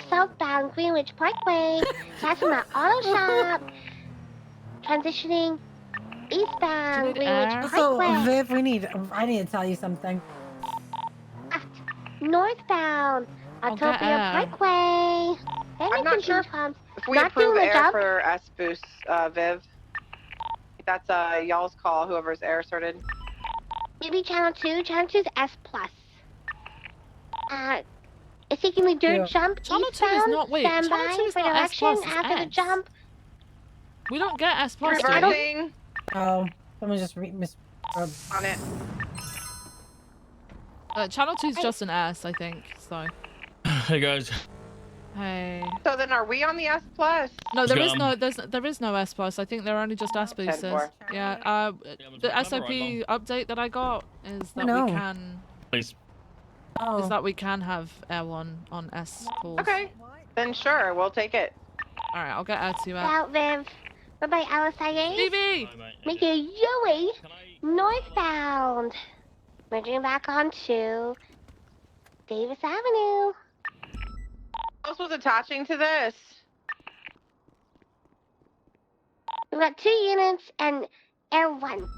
southbound Greenwich Parkway, passing my auto shop, transitioning eastbound Do you need Greenwich air? Also, Parkway, Viv, I need to tell you something. northbound I'll get Autopia air. Parkway. I'm not sure if we Not approve doing the air job. for S boost, Viv. That's y'all's call, whoever's air sorted. Maybe channel 2. Channel 2 is S+. It's taking me dirt Yeah. jump Channel 2 is eastbound, not- wait, stand channel by 2 is for not S+, direction it's after the S. jump. We don't get S+, do we? Reversing. Oh, someone just On it. Channel 2's just an S, I think. So. Hey guys. Hey. So then, are we on the S plus? No, there is no S plus. I think they're only just S boosters. 10-4. Yeah. The SOP update that I got is that we can. Please. Is that we can have Air 1 on S calls. Okay. Then sure, we'll take it. All right, I'll get Air 2 out. Out, Viv. Bye-bye, LSIA. Stevie! Make a Yui northbound. Merging back onto Davis Avenue. What else was attaching to this? We've got 2 units and Air 1.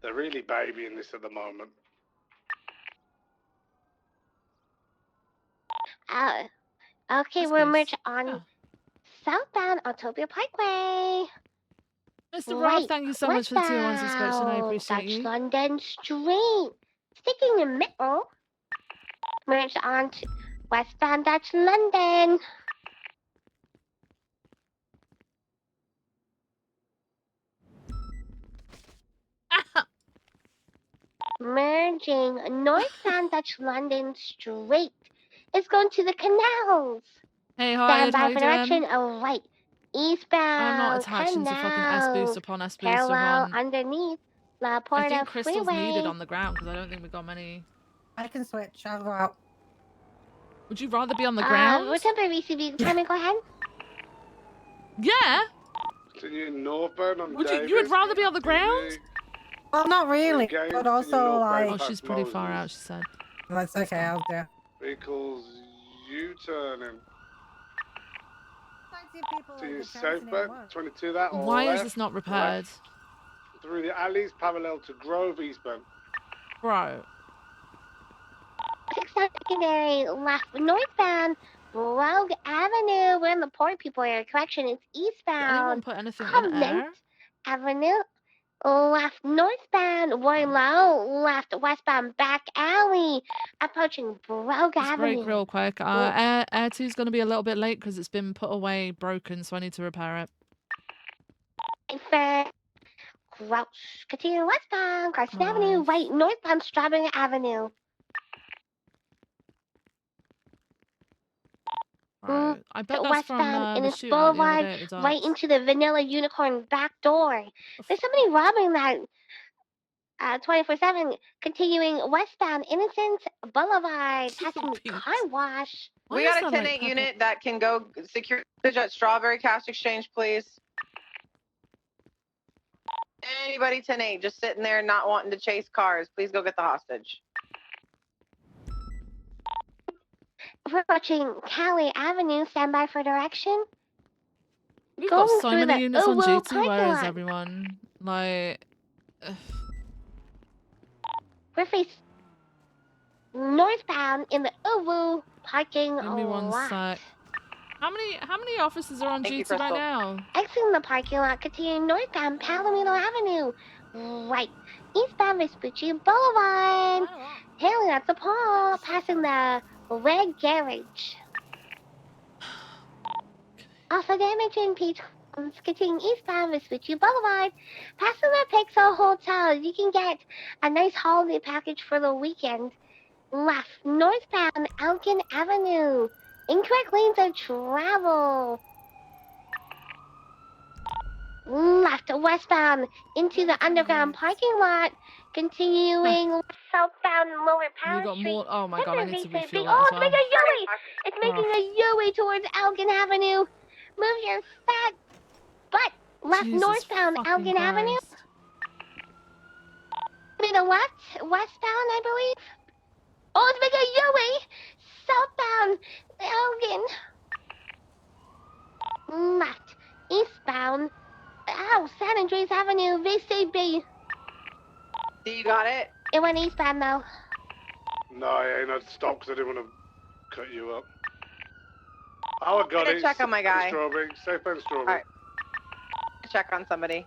They're really babying this at the moment. Okay, we're merged on southbound Autopia Parkway. Mr. Rob, thank you so much for the tier 1 subscription. I appreciate Dutch you. London Street. Sticking in middle. Merged on to westbound Dutch London. Merging northbound Dutch London Street. It's going to the canals. Hey, hi, Stand by how for you direction doing? of right. Eastbound I'm not attaching to fucking S boost upon S boost Parallel upon. underneath La I Porta think Crystal's Freeway. needed on the ground because I don't think we got many. I can switch. I'll go out. Would you rather be on the ground? What temporary VCB? Timing, go ahead. Yeah. Continuing northbound on You Davis. would rather be on the ground? Well, not really. Engage But in also, northbound like. Oh, past she's pretty Moses. far out, she said. That's okay. I'll do. Vehicles U-turning. To your Johnson southbound, 22 that or Why is left, this not repaired? left, through the alleys parallel to Grove eastbound. Bro. 6 secondary left northbound Rogue Avenue. We're in the poor people area. Correction, it's eastbound. Anyone put anything in Clement air? Avenue. Left northbound Roylow. Left westbound back alley. Approaching Rogue Just break Avenue. real quick. Air 2's going to be a little bit late because it's been put away broken, so I need to repair it. For Crouch. Continue westbound Carson Avenue. Right northbound Strawberry Avenue. Right. I bet that's from Westbound in the its shootout the other boulevard, day at the docks. right into the Vanilla Unicorn back door. There's somebody robbing that 24/7. Continuing westbound Innocence Boulevard, passing the car wash. We got a 10-8 unit that can go secure at Strawberry Cash Exchange, please. Anybody 10-8 just sitting there not wanting to chase cars, please go get the hostage. We're watching Cali Avenue. Stand by for direction. We've Going got so through many the units on Owo duty. parking Where is lot. everyone? Like, We're facing northbound in the Owo parking give me one lot. sec. How many officers are on Thank you, duty right Crystal. now? Exiting the parking lot, continuing northbound Palomino Avenue. Right. Eastbound Vespucci Boulevard. Hailing at the Paul, passing the red garage. Also damaging P continuing eastbound Vespucci Boulevard. Passing the Pixel Hotel. You can get a nice holiday package for the weekend. Left northbound Elgin Avenue. Incorrect lanes of travel. Left westbound into the underground parking lot. Continuing southbound Lower Power You got Street. more. Oh my god, I need to refuel Oh, that as it's well. making a Yui! It's making a Yui towards Elgin Avenue. Move your fat butt. Left Jesus northbound fucking Elgin Avenue. Christ. To the left, westbound, I believe. Oh, it's making a Yui! Southbound Elgin. Left, eastbound. Ow, San Andreas Avenue, VCB. You got it? It went eastbound though. No, I ain't had to stop because I didn't want to cut you up. Oh, I got Get a it. check on my guy. Strawberry, southbound Strawberry. Alright. Check on somebody.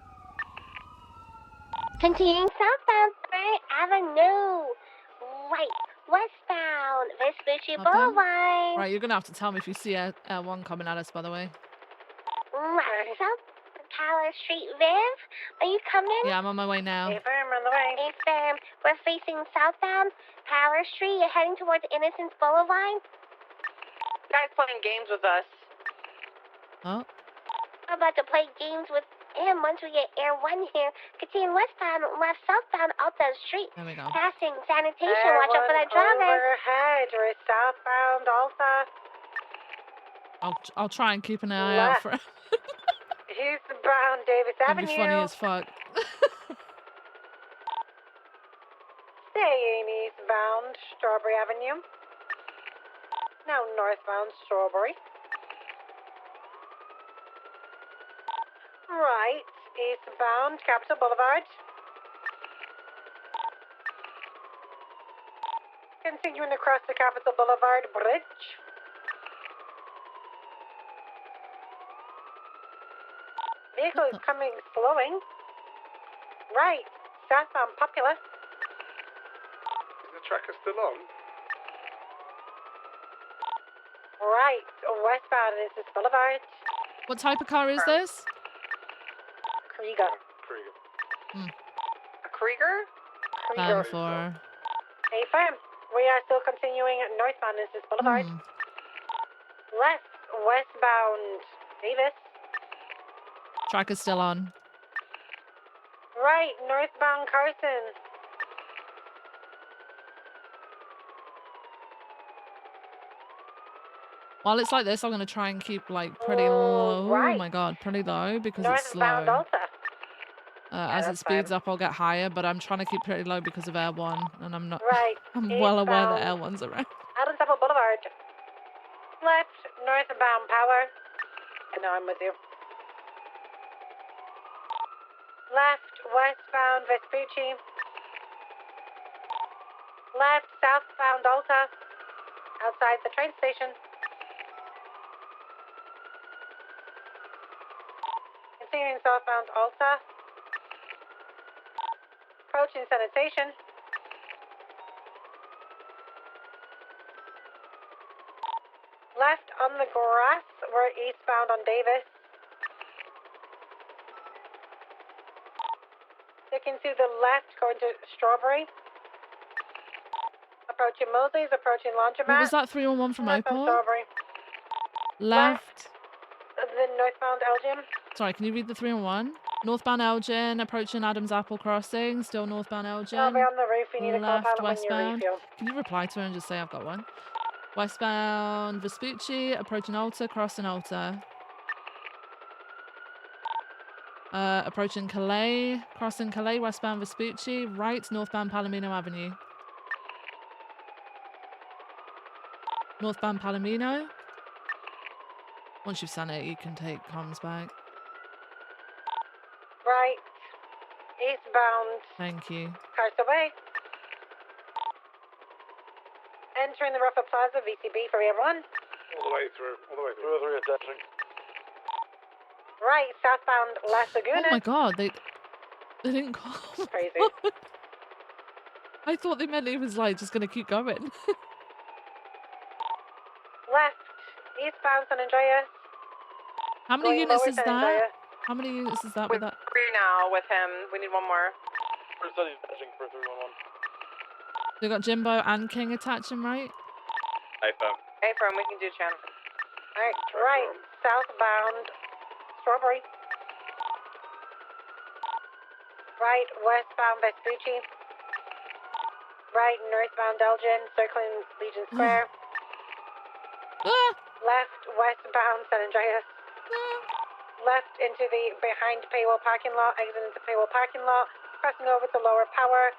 Continuing southbound Spray Avenue. Right, westbound Vespucci Boulevard. Right, you're gonna have to tell me if you see Air 1 coming at us, by the way. Right, south Palace Street. Viv, are you coming? Yeah, I'm on my way now. Affirm, on the way. Affirm. We're facing southbound Power Street. You're heading towards Innocence Boulevard. Guys playing games with us. Oh. I'm about to play games with him once we get Air 1 here. Continue westbound, left southbound Alta Street. There we go. Passing sanitation. Watch out for that driver. Overhead. We're southbound Alta. I'll try and keep an eye out for it. Eastbound Davis That'd Avenue. be funny as fuck. Staying eastbound Strawberry Avenue. Now northbound Strawberry. Right, eastbound Capitol Boulevard. Continuing across the Capitol Boulevard Bridge. Vehicle is coming, slowing. Right, southbound Popular. Is the tracker still on? Right, westbound is this Boulevard. What type of car is this? Krieger. A Krieger? Van for. Affirm. We are still continuing northbound is this Boulevard. Left, westbound Davis. Track is still on. Right, northbound Carson. While it's like this, I'm gonna try and keep like pretty low. right. Oh my god, pretty low because it's Northbound slow. Alta. As it that's speeds fine. up, I'll get higher, but I'm trying to keep pretty low because of Air 1, and I'm not. Right. I'm well aware that Air eastbound 1's around. Adams Apple Boulevard. Left, northbound Power. No, I'm with you. Left, westbound Vespucci. Left, southbound Alta. Outside the train station. Continuing southbound Alta. Approaching sanitation. Left on the grass, we're eastbound on Davis. Sticking to the left, going to Strawberry. Approaching Mosley's, approaching Laundromat. What was that 311 from Northbound Opal? Strawberry. Left. The northbound Elgin. Sorry, can you read the 311? Northbound Elgin, approaching Adams Apple Crossing, still northbound Elgin. I'll be on the roof. You need a Left, co-pilot when you westbound. refuel. Can you reply to her and just say I've got one? Westbound Vespucci, approaching Alta, crossing Alta. Approaching Calais, crossing Calais, westbound Vespucci, right, northbound Palomino Avenue. Northbound Palomino. Once you've sent it, you can take comms back. Right. Eastbound. Thank you. Cars away. Entering the Ruffa Plaza, VCB for everyone. All the way through. All the way through. Through attaching. Right, southbound Las Lagunas. Oh my god, they didn't call. Crazy. I thought they meant he was like just gonna keep going. Left, eastbound San Andreas. How many Going units lower is San that? Andreas. How many units is that with that? 3 now with him. We need one more. First study attaching for 311. We got Jimbo and King attaching, right? Affirm. Affirm, we can do channel. Alright, right, southbound Strawberry. Right, westbound Vespucci. Right, northbound Elgin, circling Legion Square. Left, westbound San Andreas. Left into the behind Paywall parking lot, exit into Paywall parking lot, crossing over to Lower Power.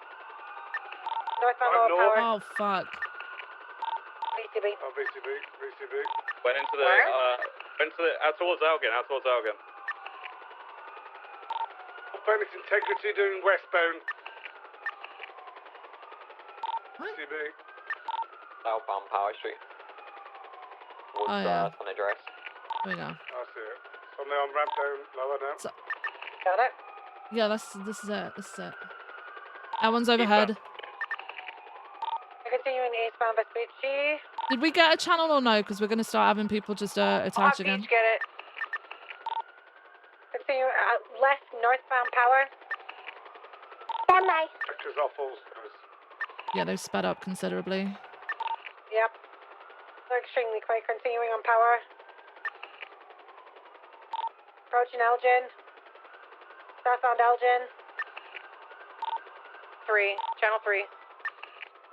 Northbound Lower Power. Oh fuck. VCB. Oh, VCB. VCB. Went into the, out towards Elgin, out towards Elgin. Bonus integrity doing westbound. VCB. Southbound Power Street. Towards Oh, yeah. San Andreas. There we go. I see it. On the on ramp down lower now. So- Got it? Yeah, this is it. This is it. That one's overhead. Continuing eastbound Vespucci. Did we get a channel or no? Because we're gonna start having people just attach again. Beach, get it. Continue left northbound power. Stand by. Sectors off all stairs. Yeah, they've sped up considerably. Yep. They're extremely quick. Continuing on power. Approaching Elgin. Southbound Elgin. 3, channel 3.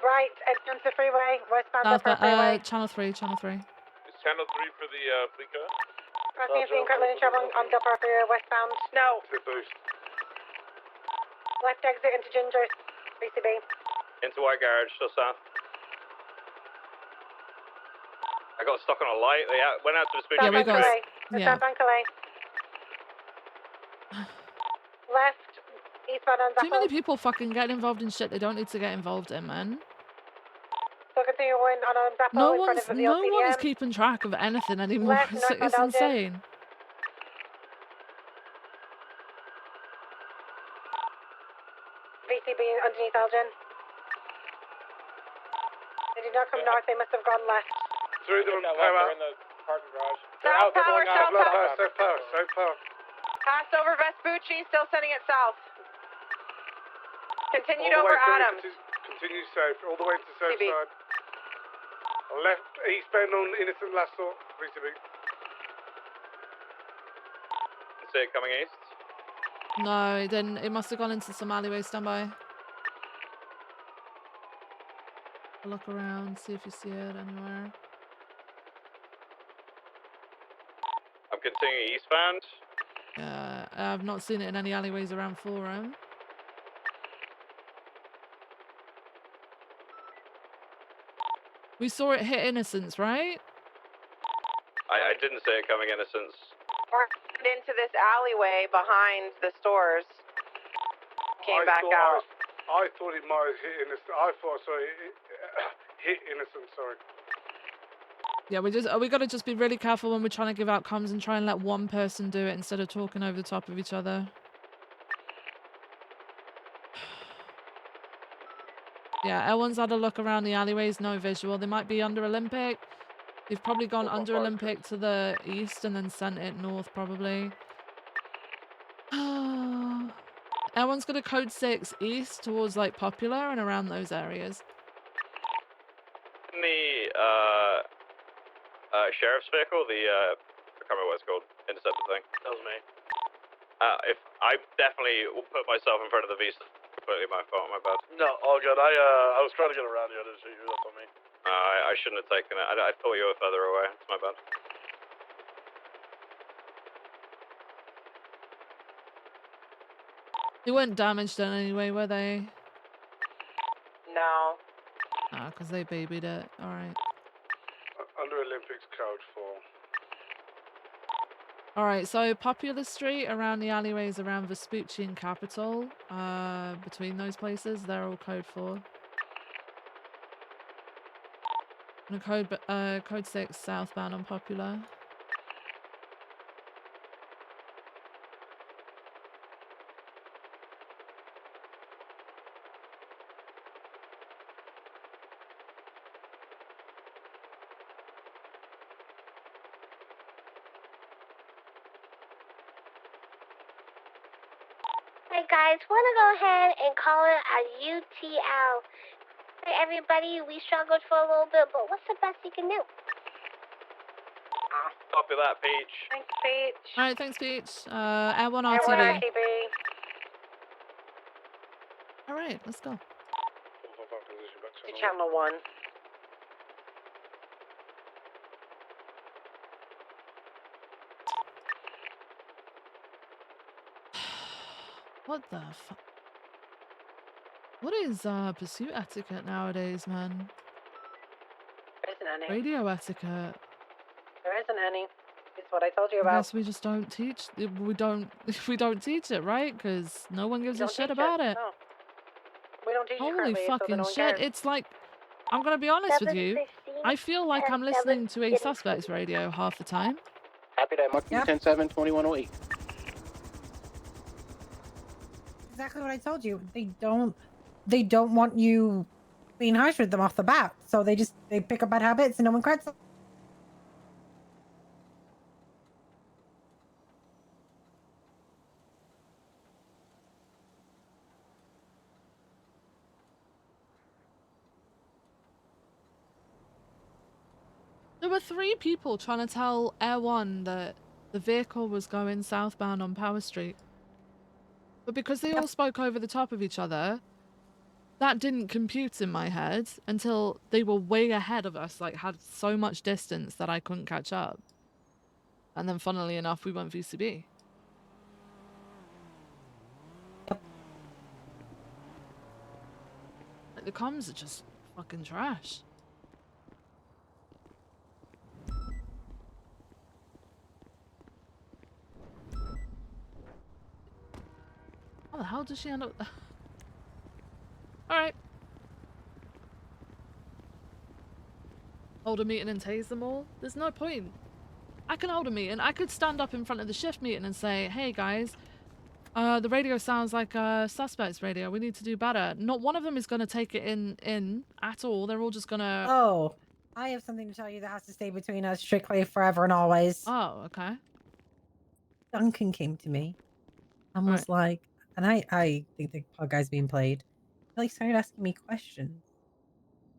Right, entrance to freeway. Westbound upper Southbound, freeway. channel 3, channel 3. Is channel 3 for the fleet car? Crossing if the incurrently traveling on upper freeway westbound. No. To boost. Left exit into Ginger. BCB. Into White Garage, still south. I got stuck on a light. They went out to the speed. Yeah, we got. Yeah. Southbound Calais. Left, eastbound on Too many people fucking getting involved in shit they don't need to get involved in, man. So continuing on Zappel No in front one's of the no one is LPDM. keeping track of anything anymore. Left, It's northbound Elgin. insane. VCB underneath Elgin. They did not come north, they must have gone left. Through them, power. In the parking garage. South power, south power. South power, south power. Passed over Vespucci, still sending it south. Continued All the over way through, Adams. Continue south, all the way to the south CB. side. Left, eastbound on Innocent last thought, VCB. See it coming east. No, it didn't. It must have gone into some alleyway. Stand by. Look around, see if you see it anywhere. I'm continuing eastbound. I've not seen it in any alleyways around Forum. We saw it hit Innocence, right? I didn't see it coming, Innocence. Or into this alleyway behind the stores. Came back out. I thought it might have hit Innocent. I thought, sorry, it hit Innocent, sorry. Yeah, we gotta just be really careful when we're trying to give outcomes and try and let one person do it instead of talking over the top of each other. Yeah, everyone's had a look around the alleyways, no visual. They might be under Olympic. They've probably gone under Olympic to the east and then sent it north, probably. Everyone's gonna code 6 east towards like Popular and around those areas. In the sheriff's vehicle, I can't remember what it's called, interceptor thing. That was me. If I definitely will put myself in front of the beast. Completely my fault, my bad. No, all good. I was trying to get around you. I didn't see you. That's on me. I shouldn't have taken it. I thought you were further away. It's my bad. They weren't damaged in any way, were they? No. Ah, because they babied it. Alright. Under Olympics code 4. Alright, so Popular Street, around the alleyways around Vespucci and Capitol, between those places, they're all code 4. And code 6 southbound on Popular. Hey guys, want to go ahead and call it a UTL. Hey everybody, we struggled for a little bit, but what's the best you can do? Copy that, Peach. Thanks, Peach. Alright, thanks, Peach. Air1 Air1 RTB. RTB. Alright, let's go. To channel 1. What the fuck? What is pursuit etiquette nowadays, man? There isn't any. Radio etiquette. There isn't any. It's what I told you I about. guess we just don't teach. We don't teach it, right? Because no one gives a Don't shit teach about it. No. We don't teach it Holy currently, so fucking no one shit! cares. It's like, I'm gonna be honest with you. I feel like I'm listening to a suspects radio half the time. Happy day, Monkey 10-7, 2108. Exactly what I told you. They don't want you being harsh with them off the bat. So they pick up bad habits and no one corrects them. There were 3 people trying to tell Air 1 that the vehicle was going southbound on Power Street. But because they all spoke over the top of each other, that didn't compute in my head until they were way ahead of us, like had so much distance that I couldn't catch up. And then funnily enough, we went VCB. Like, the comms are just fucking trash. How the hell did she end up? Alright. Hold a meeting and tase them all? There's no point. I can hold a meeting. I could stand up in front of the shift meeting and say, hey guys, the radio sounds like a suspect's radio. We need to do better. Not one of them is going to take it in at all. They're all just going to... Oh, I have something to tell you that has to stay between us strictly forever and always. Oh, okay. Duncan came to me and was like, and I think the pod guy's being played. He like started asking me questions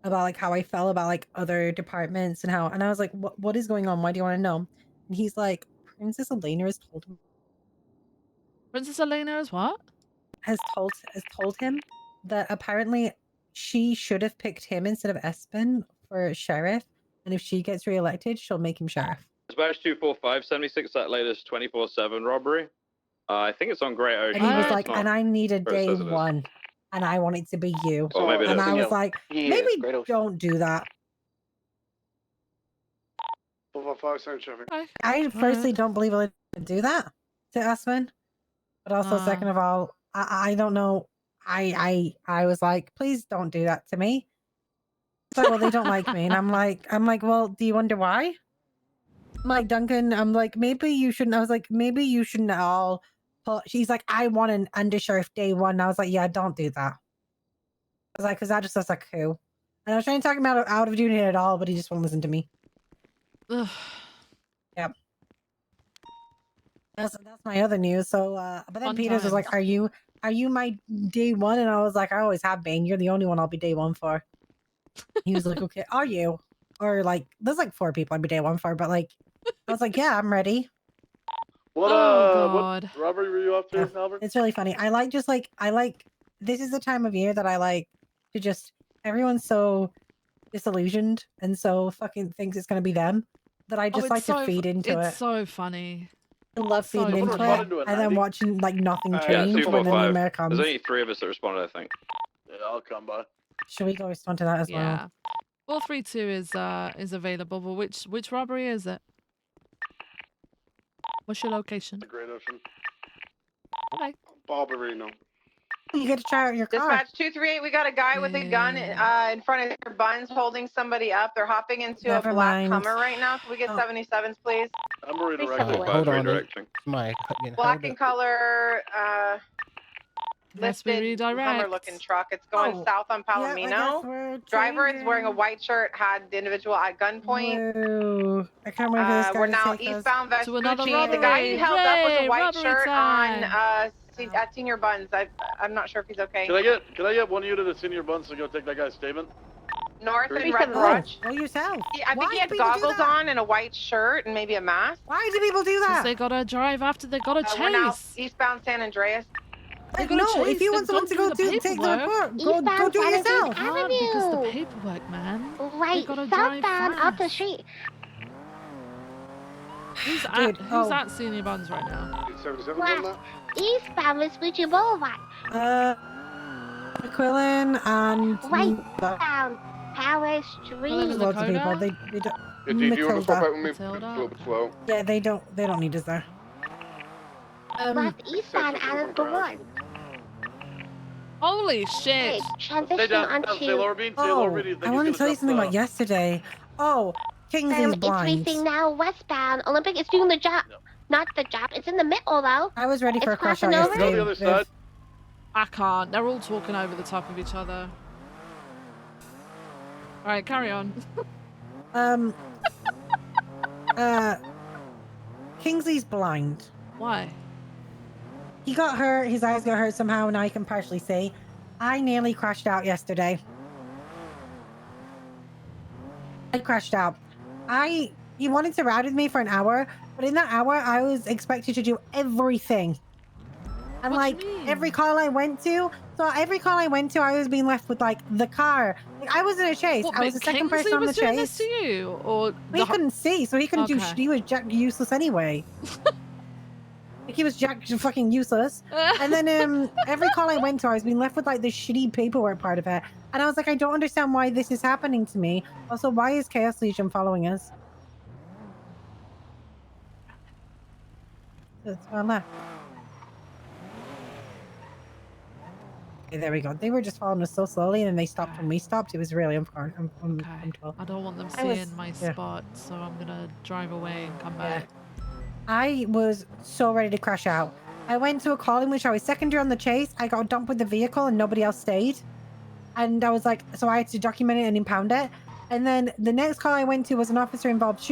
about like how I felt about like other departments and how, and I was like, what is going on? Why do you want to know? And he's like, Princess Elena has told him. Princess Elena is what? Has told him that apparently she should have picked him instead of Espen for sheriff, and if she gets reelected, she'll make him sheriff. Dispatch 245, 76, that latest 24/7 robbery. I think it's on Great Ocean. And he was though, like, it's not and I needed where it day says it is. one, and I want it to be you. Or maybe it And is. I was like, maybe don't do that. 455, same traffic. I firstly don't believe I would do that to Espen, but also second of all, I don't know. I was like, please don't do that to me. It's like, well, they don't like me, and I'm like, well, do you wonder why? I'm like, Duncan, I'm like, maybe you shouldn't. I was like, maybe you shouldn't at all. She's like, I want an undersheriff day one. And I was like, yeah, don't do that. I was like, because that just looks like a coup. And I was trying to talk him out of doing it at all, but he just won't listen to me. Ugh. Yep. That's my other news. So, but then Fun Peters was times. like, are you my day one? And I was like, I always have been. You're the only one I'll be day one for. He was like, okay, are you? Or like, there's like 4 people I'd be day one for, but like, I was like, yeah, I'm ready. What God. what robbery were you up to, Albert? It's really funny. I like this is the time of year that I like to just, everyone's so disillusioned and so fucking thinks it's gonna be them that I just like to feed into it. It's so funny. I love so feeding into funny. it and then watching like nothing Yeah, change when the new 245. mayor comes. There's only 3 of us that responded, I think. Yeah, I'll come by. Should we go respond to that as Yeah. well? 432 is available, but which robbery is it? What's your location? The Great Ocean. Okay. Barbarino. You get to try out your car. Dispatch 238, we got a guy with a gun in front of their buns holding somebody up. They're hopping into Never a black mind. Hummer right now. Can we get 77s, please? I'm redirecting. Hold on. Redirecting. My being Black held in up. color, Let's be lifted Hummer redirect. looking truck. It's going Oh, south on yeah, I guess Palomino. we're Driver is changing. wearing a white shirt, had the individual at gunpoint. Whoa. I can't wait for this guy We're to now take us eastbound to another Vespucci. The guy he held up was robbery. a white Robbery shirt time. on at Senior Buns. I'm not sure if he's okay. Can I get one unit of senior buns to go take that guy's statement? North and 37. Red Crutch. Go yourself. I think he had goggles on and a white shirt and maybe a mask. Why do people do Because that? they gotta drive after they gotta We're now chase. eastbound San Andreas. They gotta No, chase. if you They've want someone to gone go through to take the paperwork. report, go Eastbound do it San yourself. Andreas Hard because the Avenue. paperwork, man. Right, They gotta drive southbound up the fast. street. Who's Dude, who's at Senior Buns right now? 77 on West, that? eastbound Vespucci Boulevard. McQuillan and Right down Power Street. Quillen and lots of people. Lakota? They don't. Yeah, do you want to swap out with me? It's Matilda. a little bit slow. Yeah, they don't need us there. Left eastbound out of the one. Holy shit! Okay, transition onto. Oh, I want to tell you something about yesterday. Oh, Kingsley's It's blind. facing now westbound. Olympic is doing the job. Not the job. It's in the middle though. I was ready for It's a crash out crossing over. yesterday. Go the other side. I can't. They're all talking over the top of each other. Alright, carry on. Kingsley's blind. Why? He got hurt. His eyes got hurt somehow. Now he can partially see. I nearly crashed out yesterday. I crashed out. he wanted to ride with me for an hour, but in that hour, I was expected to do everything. And What do you like mean? every call I went to, I was being left with like the car. Like I was in a chase. What, I was but the second Kingsley person on the was doing this chase. to you, or He couldn't see, so he couldn't do. Okay. He was jack useless anyway. Like he was jack fucking useless. And then every call I went to, I was being left with like the shitty paperwork part of it. And I was like, I don't understand why this is happening to me. Also, why is Chaos Legion following us? It's on left. Okay, there we go. They were just following us so slowly, and then they stopped when we stopped. It was really uncomfortable. I don't want them I was- seeing my yeah. spot, so I'm gonna drive away and come Yeah. back. I was so ready to crash out. I went to a call in which I was secondary on the chase. I got dumped with the vehicle and nobody else stayed. And I was like, so I had to document it and impound it. And then the next call I went to was an officer involved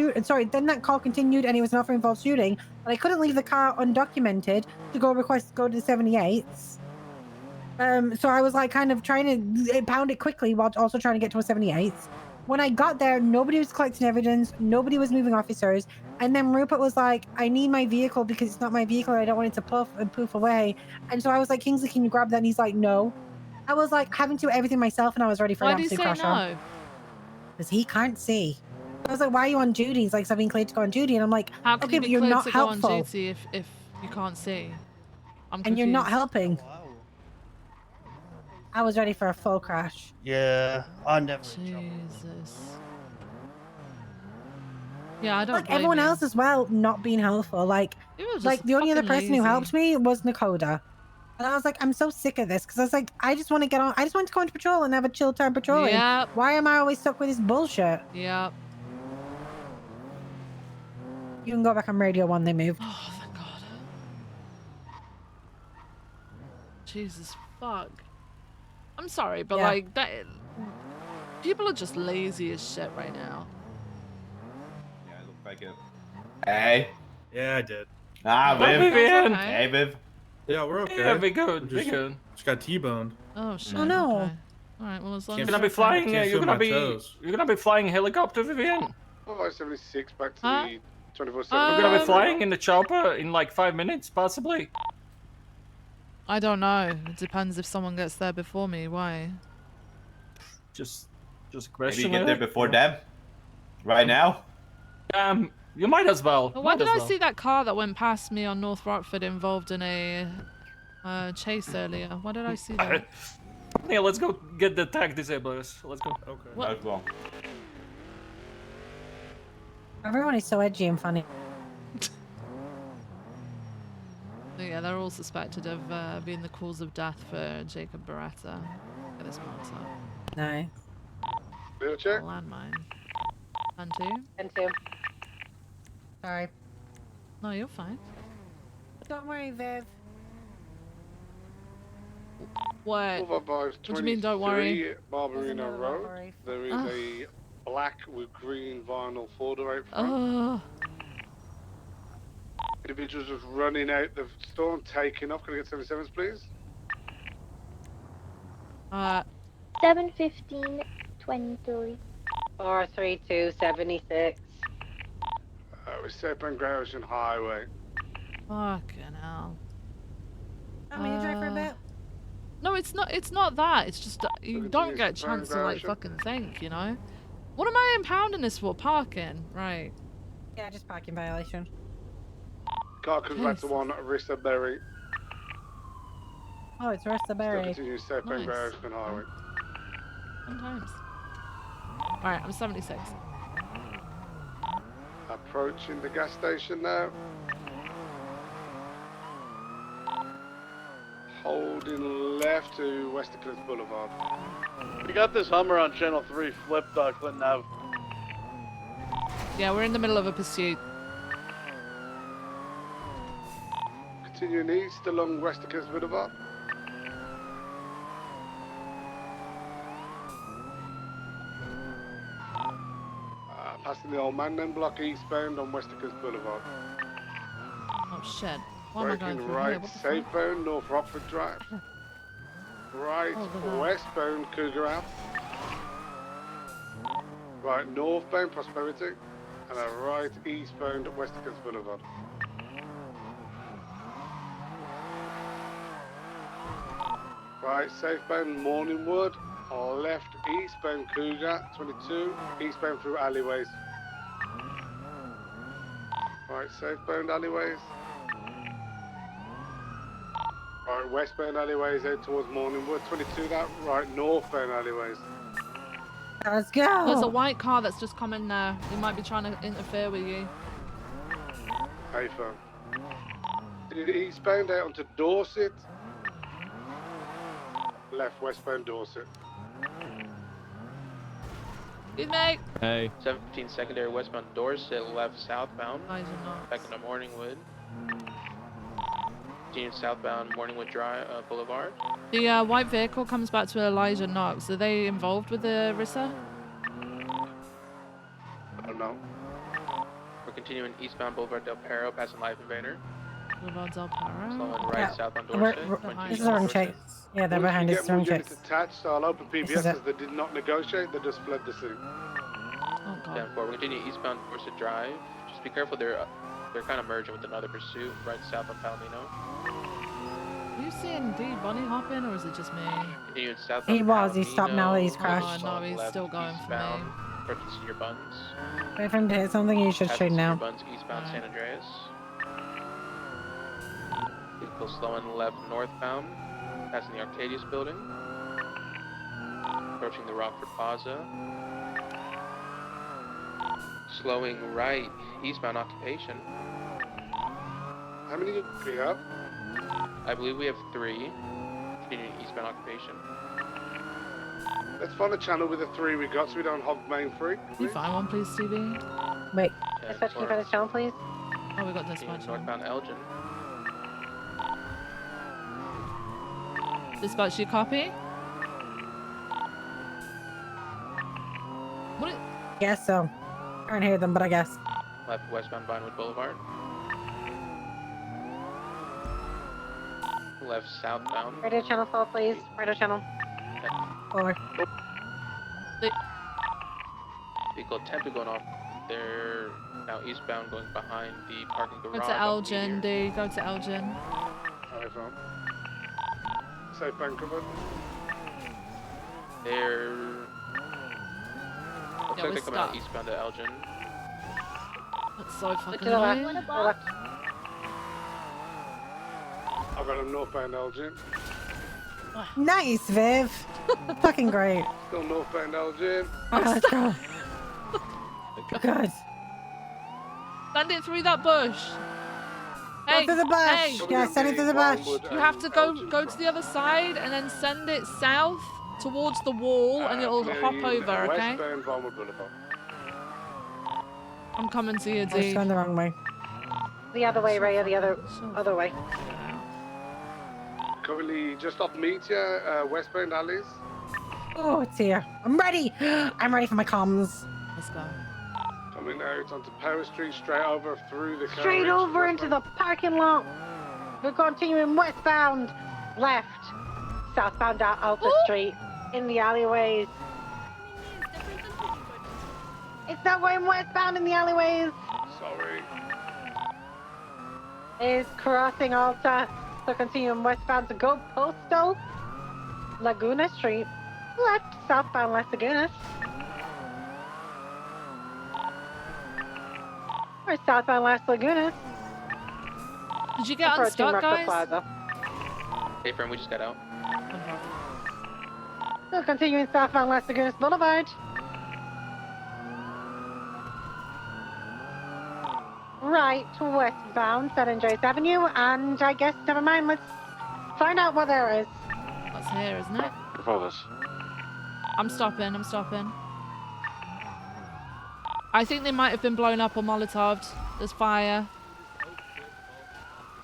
then that call continued and it was an officer involved shooting. But I couldn't leave the car undocumented to go to the 78s. So I was like kind of trying to impound it quickly while also trying to get to a 78s. When I got there, nobody was collecting evidence, nobody was moving officers, and then Rupert was like, I need my vehicle because it's not my vehicle, I don't want it to poof away. And so I was like, Kingsley, can you grab that? And he's like, no. I was like having to do everything myself and I was ready for Why an did he absolute say crash out. no? Because he can't see. I was like, why are you on duty? He's like, so I've been cleared to go on duty. And I'm like, How can okay, you but be you're cleared not to go on helpful. duty if you can't see? I'm And confused. you're not helping. I was ready for a full crash. Yeah, I never. Jesus. Yeah, I don't Like blame everyone you. else as well, not being helpful. Like You were just the only other fucking person who lazy. helped me was Nakoda. And I was like, I'm so sick of this because I was like, I just want to get on. I just want to go into patrol and have a chill time patrolling. Yep. Why am I always stuck with this bullshit? Yep. You can go back on Radio 1. They moved. Oh, thank God. Jesus fuck. I'm sorry, but Yeah. like that. People are just lazy as shit right now. Yeah, it looked like it. Hey. Yeah, I did. Ah, Oh, Viv. Vivian. Okay. Hey, Viv. Yeah, we're okay. Yeah, we good, we Just, good. just got T-boned. Oh shit. Oh no. Okay. All right. Well, as long Can't as You're gonna be flying. Can't You're feel gonna my be. toes. You're gonna be flying helicopter, Vivian. 576 back to Huh? the 24/7. We're gonna be flying in the chopper in like 5 minutes, possibly. I don't know. It depends if someone gets there before me. Why? Just a Maybe question. you get there before Deb. Right now. You might as well. Why Might did as I well. see that car that went past me on North Rockford involved in a chase earlier? Why did I see that? Yeah, let's go get the tag disablers. Let's go. Okay. What? Let's go. Everyone is so edgy and funny. Yeah, they're all suspected of being the cause of death for Jacob Beretta. Get this marked up. No. Real check. Landmine. And two. And two. Sorry. No, you're fine. Don't worry, Viv. What? What do you mean, don't worry? Barberino Road. There is a black with green vinyl folder out front. Oh. Individuals just running out the store and taking off. Can I get 77s, please? 7:15:23. 43276. We're Serpent Gratian Highway. Fucking hell. Want me to drive for a bit? No, it's not. It's not that. It's just you don't get a chance to like Gratian. fucking think, you know. What am I impounding this for? Parking, right? Yeah, just parking violation. Car comes back to one Arista Berry. Oh, it's Resta Berry. Continue Serpent Nice. Gratian Highway. Sometimes. All right, I'm 76. Approaching the gas station now. Holding left to Westercliff Boulevard. We got this Hummer on Channel 3 flipped Clinton Ave. Yeah, we're in the middle of a pursuit. Continuing east along Westercliff Boulevard. Passing the old man block eastbound on Westercliff Boulevard. Oh shit. Why am I going Braking through right, here? What the fuck? southbound, North Rockford Drive. Right, Oh, the hell. westbound, Cougar Ave. Right, northbound, Prosperity. and a right eastbound at Westicans Boulevard. Right, southbound Morningwood, or left eastbound Cougar 22, eastbound through alleyways. Right, southbound alleyways. Right, westbound alleyways out towards Morningwood 22. That right, northbound alleyways. Let's go. There's a white car that's just come in there. He might be trying to interfere with you. Hey, phone. Eastbound out onto Dorset. Left westbound Dorset. Good mate. Hey. 17 secondary westbound Dorset, left southbound. Back into Morningwood. Continuing southbound Morningwood Drive Boulevard. The white vehicle comes back to Elijah Knox. Are they involved with the Rissa? Oh no. We're continuing eastbound Boulevard Del Perro, passing Live Invader. Boulevard Del Perro. Slowing right southbound We're- Dorset. this is our chase. Yeah, they're Once behind we us. get They're more on units chase. attached, so I'll open This PBS is it. because they did not negotiate. They just fled the scene. Oh god. 10-4. We're continuing eastbound Dorset Drive. Just be careful. They're kind of merging with another pursuit right south of Palomino. Are you seeing dude bunny hopping, or is it just me? Continuing southbound He was. He Palomino, stopped now that he's Oh crashed. no, he's left still going for eastbound, me. approaching Senior Buns. Wait for him to hit something. You should Passing shoot Senior now. Buns eastbound San Andreas. Vehicle slowing left northbound, passing the Arcadius building. Approaching the Rockford Plaza. Slowing right, eastbound Occupation. How many do we have? I believe we have 3. Continuing eastbound Occupation. Let's find a channel with the 3 we got so we don't hog main free. Can you find one, please, Stevie? Wait. Dispatch, can you find this channel, please? Oh, we got dispatch. Northbound Elgin. Dispatch, you copy? What? Guess so. I can't hear them, but I guess. Left westbound Vinewood Boulevard. Left southbound. Radio channel 4, please. Radio channel. 4. Vehicle attempted going off. They're now eastbound going behind the parking garage. Go to Elgin, dude. Go to Elgin. Alright, fine. Southbound covered. They're... Looks Yeah, like we're they're coming out stuck. eastbound to Elgin. That's so fucking To the left. annoying. To the left. I've got a northbound Elgin. Nice, Viv. Fucking great. Still northbound Elgin. Oh, let's go. Good. Send it through that bush. Go Hey, through the bush. hey. Yeah, send it through the bush. You have to go to the other side and then send it south towards the wall, and it'll hop over. Okay. Westbound Vinewood Boulevard. I'm coming to you, I was dude. going the wrong way. The other way, Ray, the other way. Currently just off Meteor, westbound alleys. Oh, it's here. I'm ready. I'm ready for my comms. Let's go. Coming out onto Power Street, straight over through the car Straight reach, over into the parking lot. We're continuing westbound. Left. Southbound down Alta Street. In the alleyways. It's not going westbound in the alleyways. Sorry. It's crossing Alta. So continuing westbound to go Postal. Laguna Street. Left. Southbound Las Lagunas. Or southbound Las Lagunas. Did you get Approaching unstuck, Rockford guys? Plaza. Hey, friend, we just got out. So continuing southbound Las Lagunas Boulevard. Right westbound San Andreas Avenue, and I guess never mind. Let's find out what there is. That's here, isn't it? Brothers. I'm stopping. I'm stopping. I think they might have been blown up or molotoved. There's fire.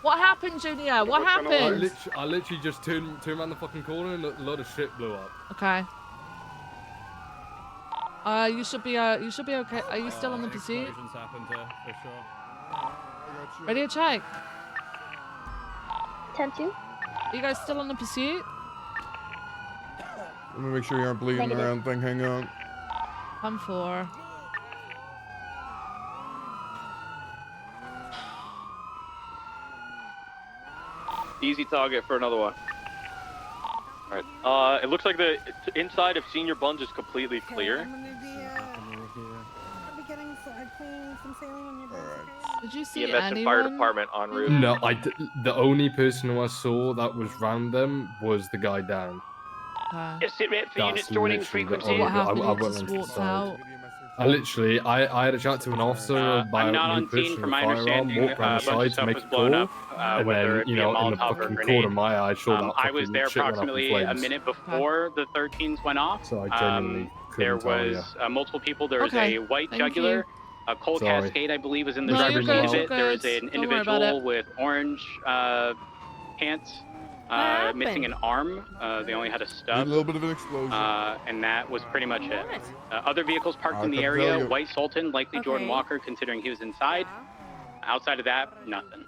What happened, Junior? What happened? I literally just turned around the fucking corner and a load of shit blew up. Okay. You should be okay. Are you still on the pursuit? Explosions happened here, for sure. Radio check. 10-2. Are you guys still on the pursuit? Let me make sure you aren't bleeding Negative. around thing. Hang on. I'm 4. Easy target for another one. Alright. It looks like the inside of Senior Buns is completely clear. I'm gonna be getting cleaning some saline on your boots. Did you see EMS and fire department en route. No, the only person who I saw that was random was the guy down. Just sit rep for units That's joining literally the frequency. only- What happened? I He went just onto the walked side. out. I had a chat to an officer about I'm not me on scene pushing from a my firearm, understanding. walked around A the bunch of side to stuff make was a blown call, up, and whether then, it you be a know, in the Molotov or a fucking grenade. corner of my eye, I saw that I was fucking there shit went up in approximately a flames. minute before the 13s went off. So I genuinely There couldn't tell was ya. multiple people. There was Okay, a white thank jugular, you. a coal Sorry. cascade, I believe, was in the No, you're driver's good, seat of you're it. There was good. an Don't worry about individual it. with orange pants, missing an arm. They only had a stub. A little bit of an explosion. And that was pretty much it. Other vehicles parked in the I can area, tell you. white Sultan, likely Jordan Okay. Walker, considering he was inside. Outside of that, nothing.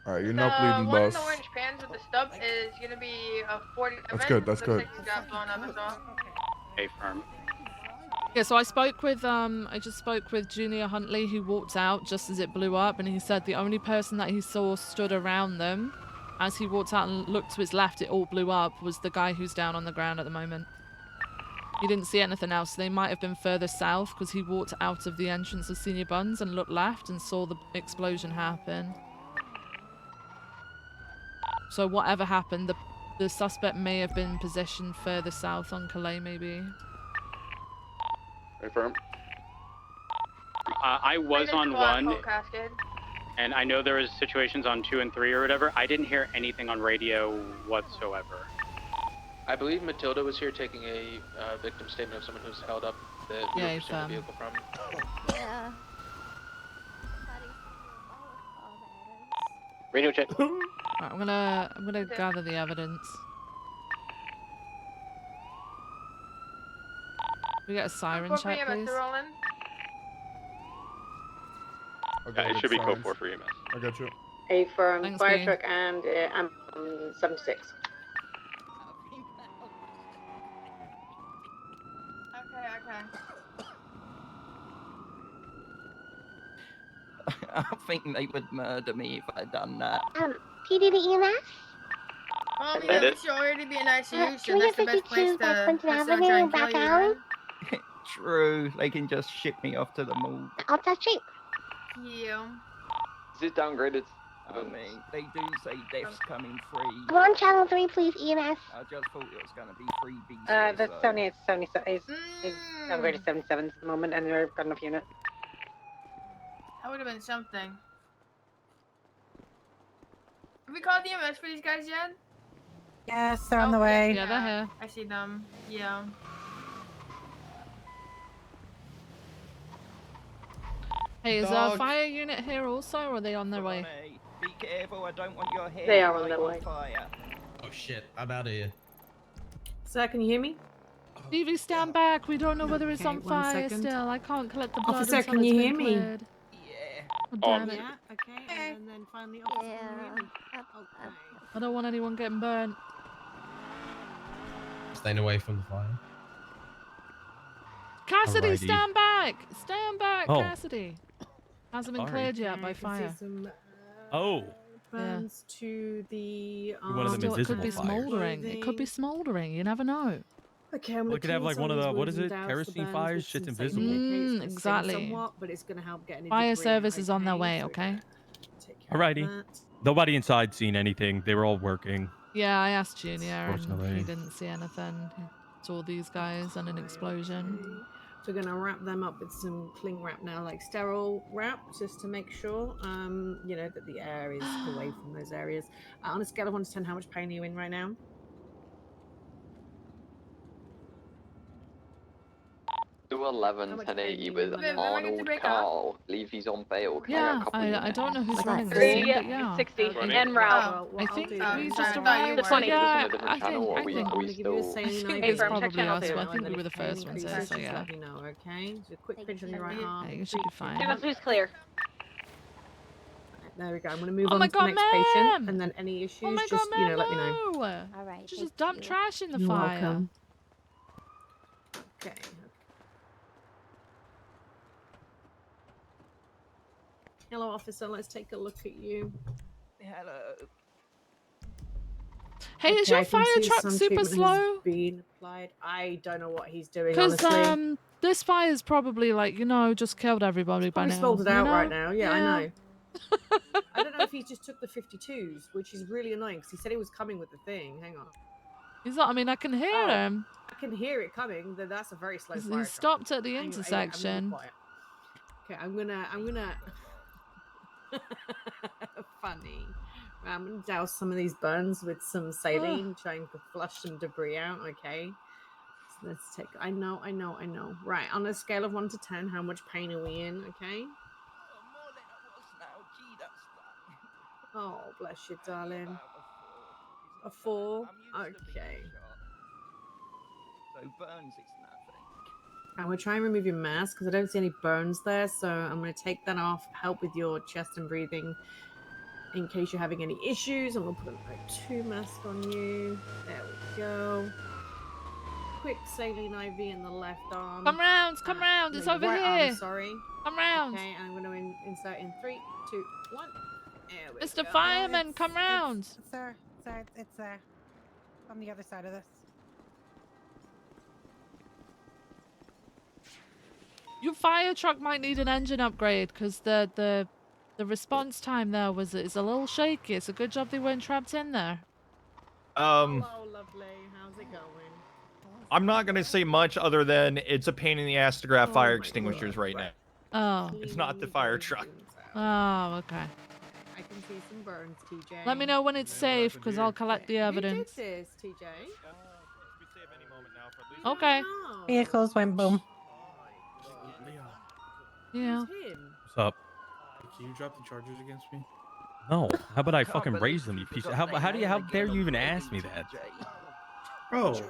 Alright, you're not The bleeding, one in boss. the orange pants with the stub is gonna be a 47. That's good, that's Looks good. like he's got blown up as well. A firm. Yeah, so I spoke with I just spoke with Junior Huntley, who walked out just as it blew up, and he said the only person that he saw stood around them as he walked out and looked to his left, it all blew up, was the guy who's down on the ground at the moment. He didn't see anything else. They might have been further south because he walked out of the entrance of Senior Buns and looked left and saw the explosion happen. So whatever happened, the suspect may have been positioned further south on Calais, maybe. Confirm. I was Minus on squad, one, coal cascade. and I know there was situations on 2 and 3 or whatever. I didn't hear anything on radio whatsoever. I believe Matilda was here taking a victim statement of someone who's held up that we were Yeah, pursuing the vehicle from. Yeah. Radio check. Right, I'm gonna gather the evidence. We get a siren Report for check, EMS please. to roll in. It should be code 4 for EMS. I got you. A firm Thanks, fire Dean. truck and 76. Okay. I think they would murder me if I'd done that. PD to EMS? Well, I mean, That we it? should already be in ICU, so Can we that's get the best place 52 by to Clinton have someone Avenue try and and kill back you, alley? right? True, they can just ship me off to the morgue. I'll touch it. Yeah. Is it downgraded? I mean, they do say death's coming free. I'm on channel 3, please, EMS. I just thought it was going to be freebies. The 78, 77 is downgraded 77s at the moment, and they've got enough unit. That would have been something. Have we called EMS for these guys yet? Yes, they're on the way. Yeah, they're here. I see them. Yeah. Hey, is Dog. our fire unit here also, or are they on their way? Be careful, I don't want your hair They to are on light their way. fire. Oh shit, I'm out of here. Sir, can you hear me? Stevie, stand back. We don't know whether it's Okay, on 1 fire second. still. I can't collect the blood Officer, until can it's you been hear me? cleared. Yeah. Oh, damn it. Yeah, okay, and then finally, officer, can you hear me? Okay. I don't want anyone getting burnt. Staying away from the fire. Cassidy, Alrighty. stand back! Stand back, Oh. Cassidy. Hasn't been Sorry. cleared yet by I can fire. see some Oh. burns to the One of them Still, it could be invisible fires. smouldering. It could be smouldering. You never know. Okay, I'm Well, it could have gonna like clean one of some the of what these is it? wounds out, the Kerosene burns fires, with shit's some invisible. safety pins, Exactly. somewhat, but it's gonna help get any Fire debris service out, is on their okay? way, So okay? take care of Alrighty. that. Nobody inside seen anything. They were all working. Yeah, I asked Junior and he Fortunately. didn't see anything. He saw these guys and an explosion. So we're gonna wrap them up with some cling wrap now, like sterile wrap, just to make sure, you know, that the air is away from those areas. On a scale of 1 to 10, how much pain are you in right now? Do 11 1080 with Viv, am I good to Arnold break Carl. Believe he's on bail. Can I get Yeah, a couple I units? don't know who's running this Three, thing, but yeah. 60, Oh, en route. Oh, what I I'll think do we then- just sorry, I thought you arrived. were. But Is this yeah, on a different I channel, or think, are we I'm gonna give you the still... same I think idea. it's Hey, from check probably channel us, two. but I think we were the Pain first ones increases, there, so just yeah. let me know, okay? So a quick pinch on your right arm. Yeah, you should be fine. Give us who's clear. There we go. I'm gonna move Oh on my to God, the next patient, ma'am! and then any issues, Oh my just God, you know, let me know. no! All right. She just dumped trash in the You're fire. welcome. Okay. Hello, officer. Let's take a look at you. Hello. Hey, is Okay, your I can fire see truck some super treatment has slow? been applied. I don't know what he's doing, Because honestly. this fire's probably like, you know, just killed everybody by Probably now. spilled it you out know? right now. Yeah, I know. I don't know if he just took the 52s, which is really annoying because he said he was coming with the thing. Hang on. He's not. I mean, I can hear him. I can hear it coming. That's a very slow He fire truck. stopped at the I'm gonna be intersection. quiet. Okay, I'm gonna funny. I'm gonna douse some of these burns with some saline, trying to flush some debris out. Okay. So let's take. I know. Right, on a scale of 1 to 10, how much pain are we in? Okay. Oh, bless you, darling. A 4. Okay. So burns is nothing. I'm gonna try and remove your mask because I don't see any burns there. So I'm gonna take that off. Help with your chest and breathing. In case you're having any issues, I'm gonna put an O2 mask on you. There we go. Quick saline IV in the left arm. Come round, it's no, over right here. arm, sorry. Come round. Okay, and I'm gonna insert in 3, 2, 1. There we Mr. go. Fireman, come round. Sir, it's on the other side of this. Your fire truck might need an engine upgrade because the response time there is a little shaky. It's a good job they weren't trapped in there. Hello, lovely. How's it going? I'm not gonna say much other than it's a pain in the ass to grab fire extinguishers right now. Oh. It's not the fire truck. Oh, okay. I can see some burns, TJ. Let me know when it's safe because I'll collect the evidence. Who did this, TJ? Okay. Vehicles went boom. Yeah. What's up? Can you drop the charges against me? No. How about I fucking raise them, you piece of... How dare you even ask me that? Bro,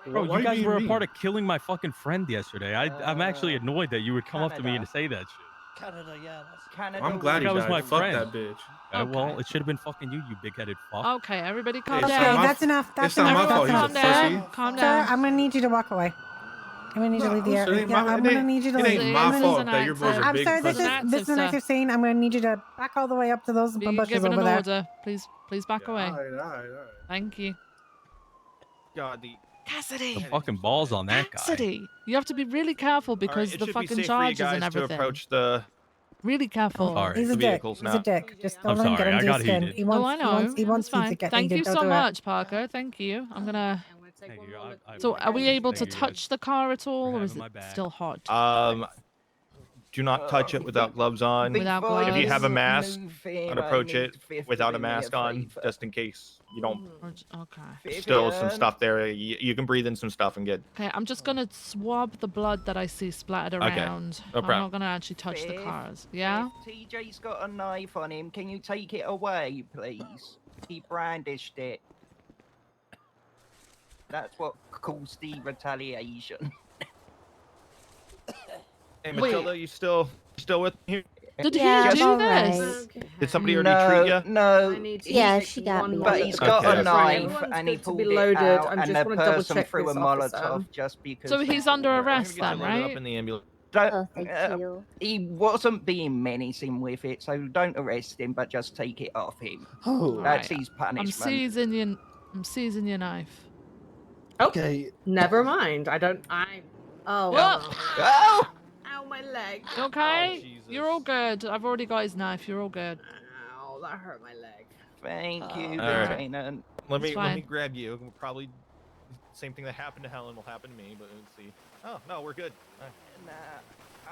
you guys were a part of killing my fucking friend yesterday. I'm actually annoyed that you would come up to me and say that shit. Canada, yeah. Well, I'm glad he That was died. my Fuck friend. that bitch. Well, it should have been fucking you big-headed fuck. Okay, everybody calm It's down. not my- That's enough. That's it's not enough. my fault. Calm He's a pussy. down. Calm Sir, down. I'm gonna need you to walk away. I'm gonna need you to leave the area. It Yeah, I'm gonna need you to leave. ain't my fault that your boy's a I'm big sorry. pussy. This is an active scene. I'm gonna need you to back all the way up to those Being bushes given over an there. order. Please back away. All right. Thank you. God, the Cassidy. The fucking balls on that guy. Cassidy. You have to be really careful because it the should be fucking safe for you charges and guys to everything. approach the Really careful. Sorry. He's a the dick. vehicles He's now. a dick. Just don't I'm let him get sorry, I under your got skin. heated. He wants. I know. He wants That's you fine. to get Thank heated. you Don't so do it. much, Parker. Thank you. I'm gonna. Thank you. So, are we able to Thank you. touch the car at all, or having is it my back. still hot? Do not touch it without gloves on. Without If you have a gloves? mask, Moving, don't approach I it need to without a do me mask on, favour. just in case you don't. Okay. Still some stuff there. You can breathe in some stuff and get. Okay, I'm just gonna swab the blood that I see splattered Okay, around. no I'm problem. not gonna actually touch the Fifth, cars. Yeah? TJ's got a knife on him. Can you take it away, please? He brandished it. That's what caused the retaliation. Hey Matilda, you still with me? Did he Just- do this? Did somebody already treat you? No. Yeah, she got me. But he's got Okay. a knife Everyone's and he good to pulled be it loaded. out, I'm and just the wanna double person check threw a this, officer. Molotov just because. So they he's under pulled it. arrest then, Loaded up right? in the ambulance. Don't, thank you. He wasn't being menacing with it, so don't arrest him, but just take it off him. Oh. That's Right. his I'm punishment. seizing your knife. Okay. Never mind. I don't. Oh. What? Oh! Ow, my leg. You okay? You're all good. I've already got his knife. You're all good. Ow, that hurt my leg. Thank you, All right. Lieutenant. Let me fine. grab you. Probably same thing that happened to Helen will happen to me, but let's see. Oh no, we're good. Nah,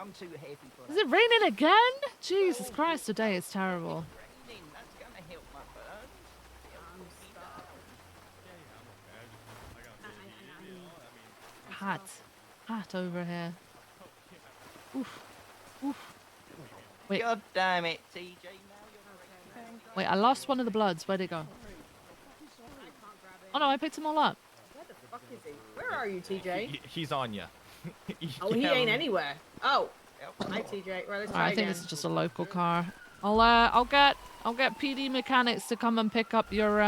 I'm too heavy for Is it raining again? Jesus Christ, today is terrible. raining. That's gonna help my burn. Hot over here. Oof. Oof. Wait. God damn it, TJ. Wait, I lost one of the bloods. Where'd it go? Oh no, I picked them all up. Where the fuck is he? Where are you, TJ? He's on you. Oh, he ain't anywhere. Oh. Hi, TJ. Right, let's Alright, try I think again. this is just a local car. I'll get PD mechanics to come and pick up your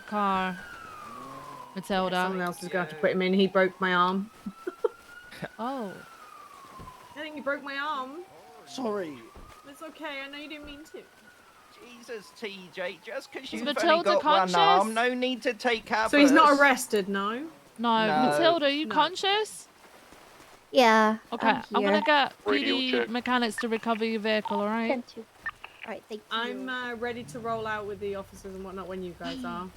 car, Matilda. Someone else is gonna have to put him in. He broke my arm. Oh. I think you broke my arm. Sorry. It's okay. I know you didn't mean to. Jesus, TJ, just because Is you've Matilda only got conscious? one arm, no need to take cover. So he's not arrested, no? No, No. Matilda, are you conscious? Yeah. Okay, I'm gonna get Radio PD check. mechanics to recover your vehicle, alright? Alright, thank you. I'm ready to roll out with the officers and whatnot when you guys are.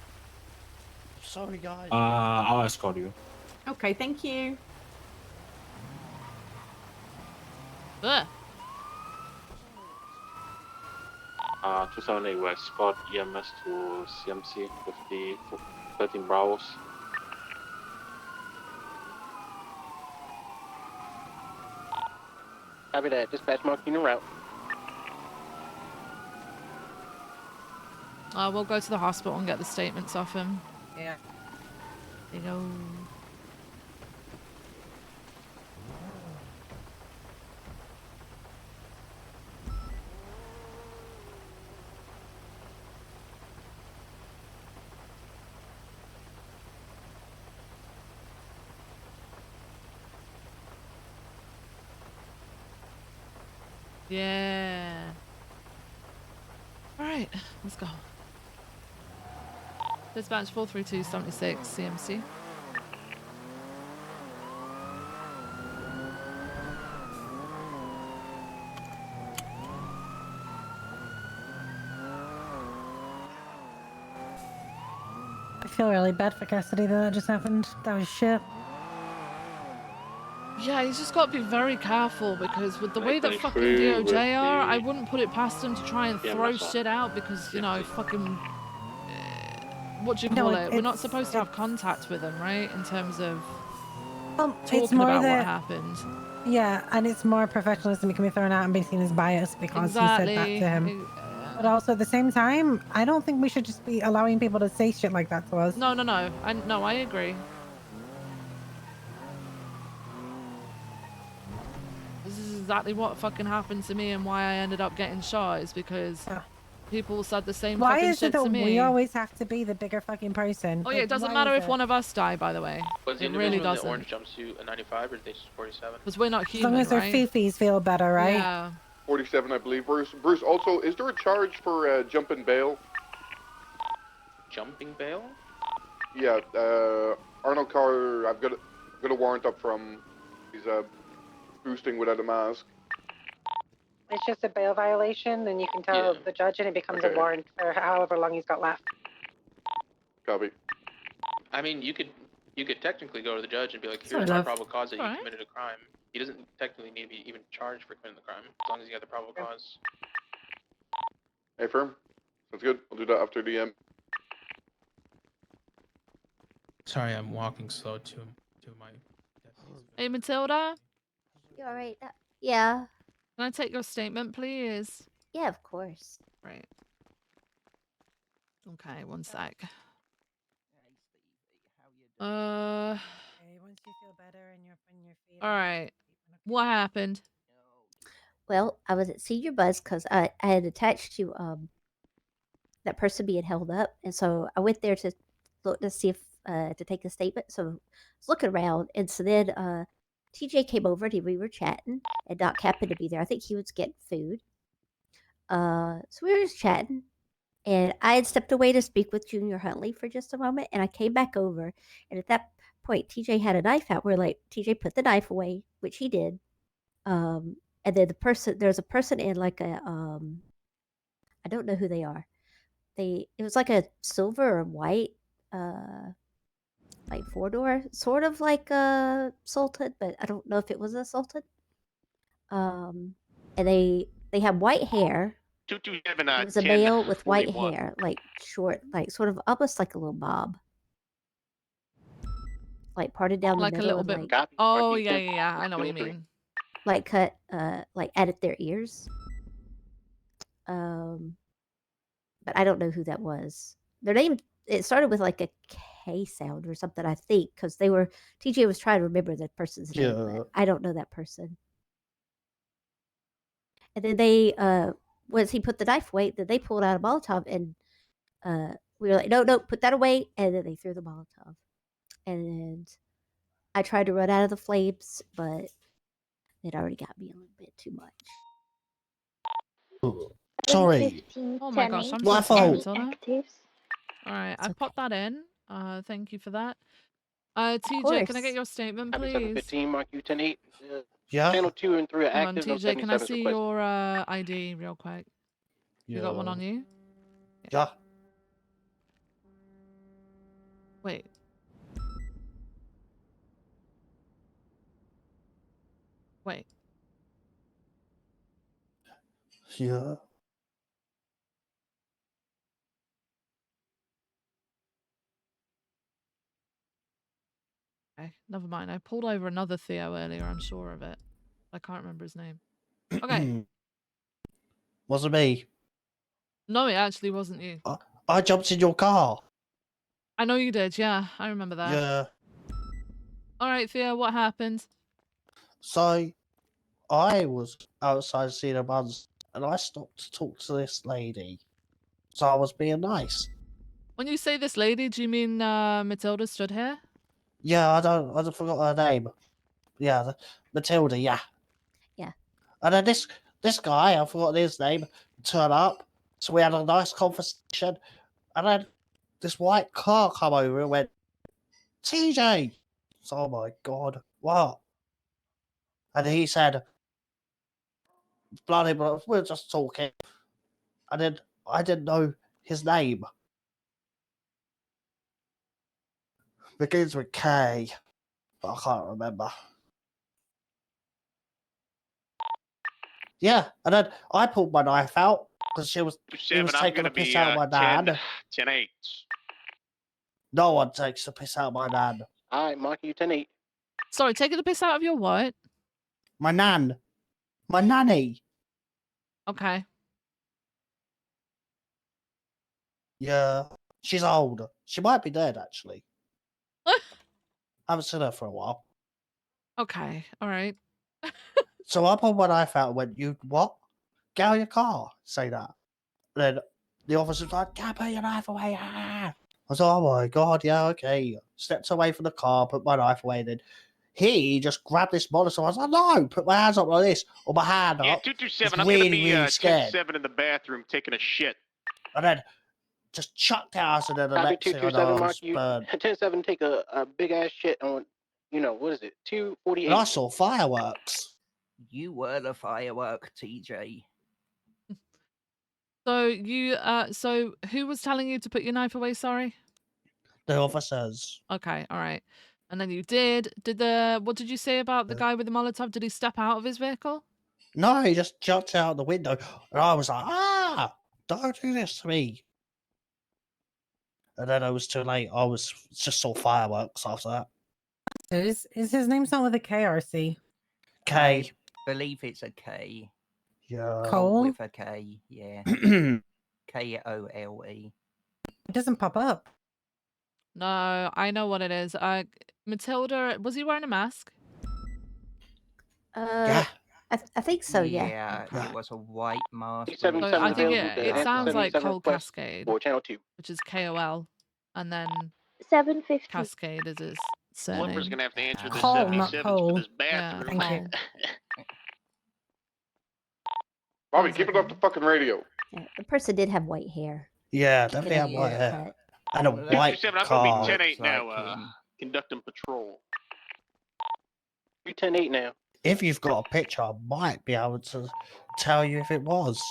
Sorry, guys. I'll escort you. Okay, thank you. Ugh. 278 will escort EMS to CMC with the 13 Bravos. Copy that. Dispatch marking your route. We'll go to the hospital and get the statements off him. Yeah. There you go. Yeah. Alright, let's go. Dispatch 43276 CMC. I feel really bad for Cassidy that just happened. That was shit. Yeah, he's just got to be very careful because with the way that fucking 23 with DOJ are, the I wouldn't put it past him to try and throw EMS on. shit out because, you know, fucking... what do you No, call it? We're not it's- supposed to have contact with him, right? In terms of It's talking more about that, what happened. Yeah, and it's more professionalism can be thrown out and being seen as bias because he said that to him. But also at the same time, I don't think we should just be allowing people to say shit like that to us. No, I agree. This is exactly what fucking happened to me and why I ended up getting shot is because people said the same Why fucking is shit it that to me. we always have to be the bigger fucking person? Oh yeah, it doesn't matter if one of us die, by the way. Was the It really individual in the doesn't. orange jumpsuit a 95 or is they 47? Because we're not As human, long as their right? fifis feel better, right? Yeah. 47, I believe. Bruce, also, is there a charge for jumping bail? Jumping bail? Yeah, Arnold Carr, I've got a warrant up from. He's boosting without a mask. It's just a bail violation, and you can tell the judge, and it becomes a warrant for however long he's got left. Copy. I mean, you could technically go to the judge and be like, Sorry, here's my love. probable cause that you Alright. committed a crime. He doesn't technically need to be even charged for committing the crime, as long as you got the probable cause. Hey, firm. Sounds good. I'll do that after the Sorry, I'm walking slow to my. Hey, Matilda? You alright? Yeah. Can I take your statement, please? Yeah, of course. Right. Okay, one sec. Okay, once you feel better and you're on your feet. Alright. What happened? Well, I was at Senior Buzz because I had attached to that person being held up, and so I went there to look to see if to take a statement. So I was looking around, and so then TJ came over and we were chatting, and Doc happened to be there. I think he was getting food. So we were just chatting, and I had stepped away to speak with Junior Huntley for just a moment, and I came back over, and at that point, TJ had a knife out. We're like, TJ put the knife away, which he did. And then there's a person in like a I don't know who they are. It was like a silver or white like 4-door, sort of like a Sultan, but I don't know if it was a Sultan. And they have white hair. 227 It was a male with white hair, like short, like sort of almost like a little bob. Like parted down Like the a middle little and bit. like Oh, yeah. I know what you mean. like cut like added their ears. But I don't know who that was. Their name, it started with like a K sound or something, I think, because TJ was trying to remember the person's name, but I don't know that person. And then they once he put the knife away, then they pulled out a Molotov, and we were like, no, put that away, and then they threw the Molotov. And I tried to run out of the flames, but it already got me a little bit too much. Sorry. Oh my gosh, I'm My so sorry, fault. Matilda. All right, I popped that in. Thank you for that. TJ, can I get course. your statement, Copy please? 715, Mark U 10-8. Yeah. Channel 2 and 3 are Hang on, active. No TJ, can I 77s see requested. your ID real quick? You got one on you? Yeah. Wait. Wait. Yeah. Okay, never mind. I pulled over another Theo earlier, I'm sure of it. I can't remember his name. Okay. Wasn't me. No, it actually wasn't you. I jumped in your car. I know you did, yeah. I remember that. Yeah. Alright, Theo, what happened? So, I was outside seeing a man's, and I stopped to talk to this lady. So I was being nice. When you say this lady, do you mean Matilda stood here? Yeah, I don't forgot her name. Yeah, Matilda. Yeah. Yeah. And then this guy, I forgot his name, turned up. So we had a nice conversation, and then this white car come over and went, TJ. So, oh my god, what? And he said, bloody, but we're just talking. And then I didn't know his name. Begins with K, but I can't remember. Yeah, and then I pulled my knife out because he was 7, I'm taking going the to piss be out of my dad. 10-8. No one takes the piss out of my dad. All right, Mark U 10-8. Sorry, taking the piss out of your what? My nan. My nanny. Okay. Yeah. She's old. She might be dead, actually. I haven't seen her for a while. Okay, alright. So I pulled my knife out and went, you what? Get out of your car. Say that. And then the officer's like, can't put your knife away. Ah. I was like, oh my god, yeah, okay. Stepped away from the car, put my knife away, then he just grabbed this monitor. I was like, no, put my hands up like this, or my hand Yeah, up. 227, It's I'm going to really, be really scared. 10-7 in the bathroom taking a shit. And then just chucked out, and then the Copy next thing I know, 227, I Mark was U burned. 10-7 take a big ass shit on, what is it? 248. And I saw fireworks. You were the firework, TJ. So who was telling you to put your knife away, sorry? The officers. Okay, alright. And then you did. What did you say about the guy with the Molotov? Did he step out of his vehicle? No, he just jumped out the window, and I was like, don't do this to me. And then it was too late. I was just saw fireworks after that. Is his name something with a K or a C? K. I believe it's a K. Yeah. Cole? With a K, yeah. K-O-L-E. It doesn't pop up. No, I know what it is. Matilda, was he wearing a mask? Yeah. I think so, yeah. Yeah, it was a white mask. So with I think some it sounds like 77 Cole request Cascade, for channel 2. which is KOL, and then 750. Cascade is his Flipper's surname. going to have to answer the Cole, not 77s Cole. for this bathroom. Thank you. Bobby, keep it off the fucking radio. Yeah, the person did have white hair. Yeah, Keep it definitely up have white there, hair. but- And a Well, white 227, I'm car. going to be 10-8 now, like him. conducting patrol. You 10-8 now. If you've got a picture, I might be able to tell you if it was.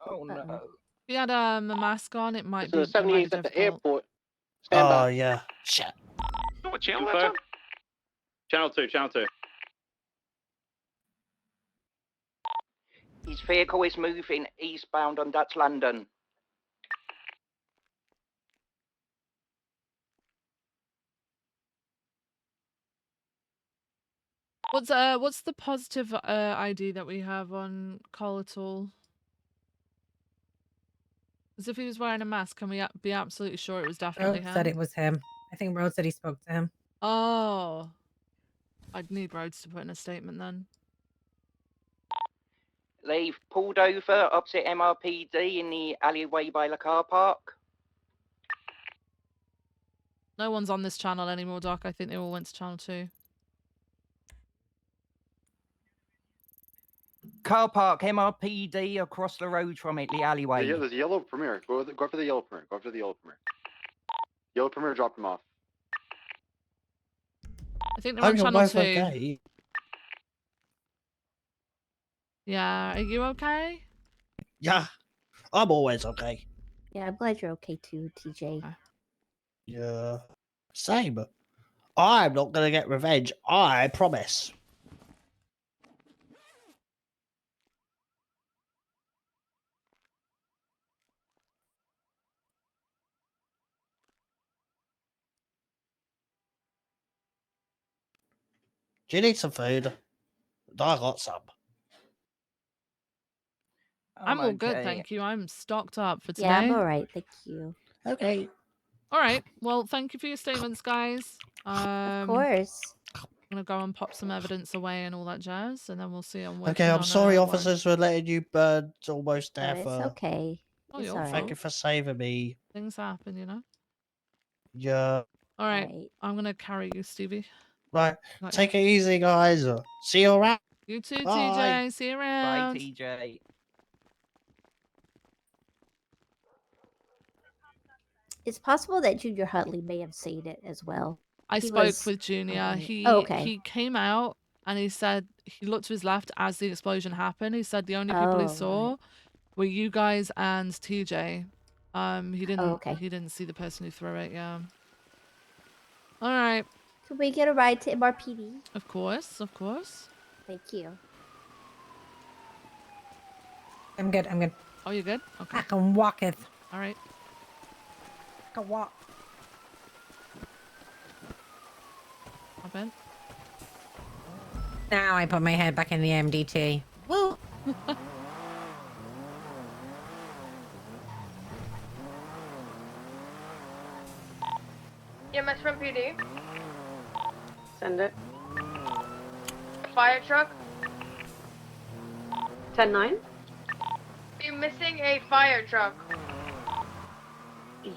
Oh no. If he had a mask on, it might be So 78's at the difficult. airport. Stand by. Oh, yeah. Shit. What channel Info? that's on? Channel 2. His vehicle is moving eastbound on Dutch London. What's the positive ID that we have on call at all? Because if he was wearing a mask, can we be absolutely sure it was definitely Rhodes him? said it was him. I think Rhodes said he spoke to him. Oh. I'd need Rhodes to put in a statement then. They've pulled over opposite MRPD in the alleyway by the car park. No one's on this channel anymore, Doc. I think they all went to channel 2. car park, MRPD across the road from it, the alleyway. There's a yellow Premier. Go after the yellow Premier. Go after the yellow Premier. Yellow Premier dropped him off. I think they're I on hope you're channel both 2. okay. Yeah, are you okay? Yeah, I'm always okay. Yeah, I'm glad you're okay too, TJ. Yeah, same. I'm not gonna get revenge. I promise. Do you need some food? I got some. I'm all good, thank you. I'm stocked up for today. Yeah, I'm alright, thank you. Okay. All right. Well, thank you for your statements, guys. Of course. I'm gonna go and pop some evidence away and all that jazz, and then we'll see on working Okay, I'm on, sorry, warrant. officers, for letting you burn almost Oh, death. it's okay. Oh, It's your alright. Thank you for saving me. Things happen, you know. Yeah. All right. I'm gonna carry you, Stevie. Right. Right. Take it easy, guys. See you around. You too, Bye. TJ. See you Bye, around. TJ. It's possible that Junior Huntley may have seen it as well. I He spoke was with Junior. on- He Oh, okay. he came out and he said he looked to his left as the explosion happened. He said the only people he Oh, saw were you guys and TJ. He didn't okay. he didn't see the person who threw it. Yeah. All right. Could we get a ride to MRPD? Of course, of course. Thank you. I'm good. I'm good. Oh, you're good. Okay. I can walk it. All right. I can walk. Hop in. Now I put my head back in the MDT. Woo! EMS from PD. Send it. Fire truck. 10-9. You're missing a fire truck.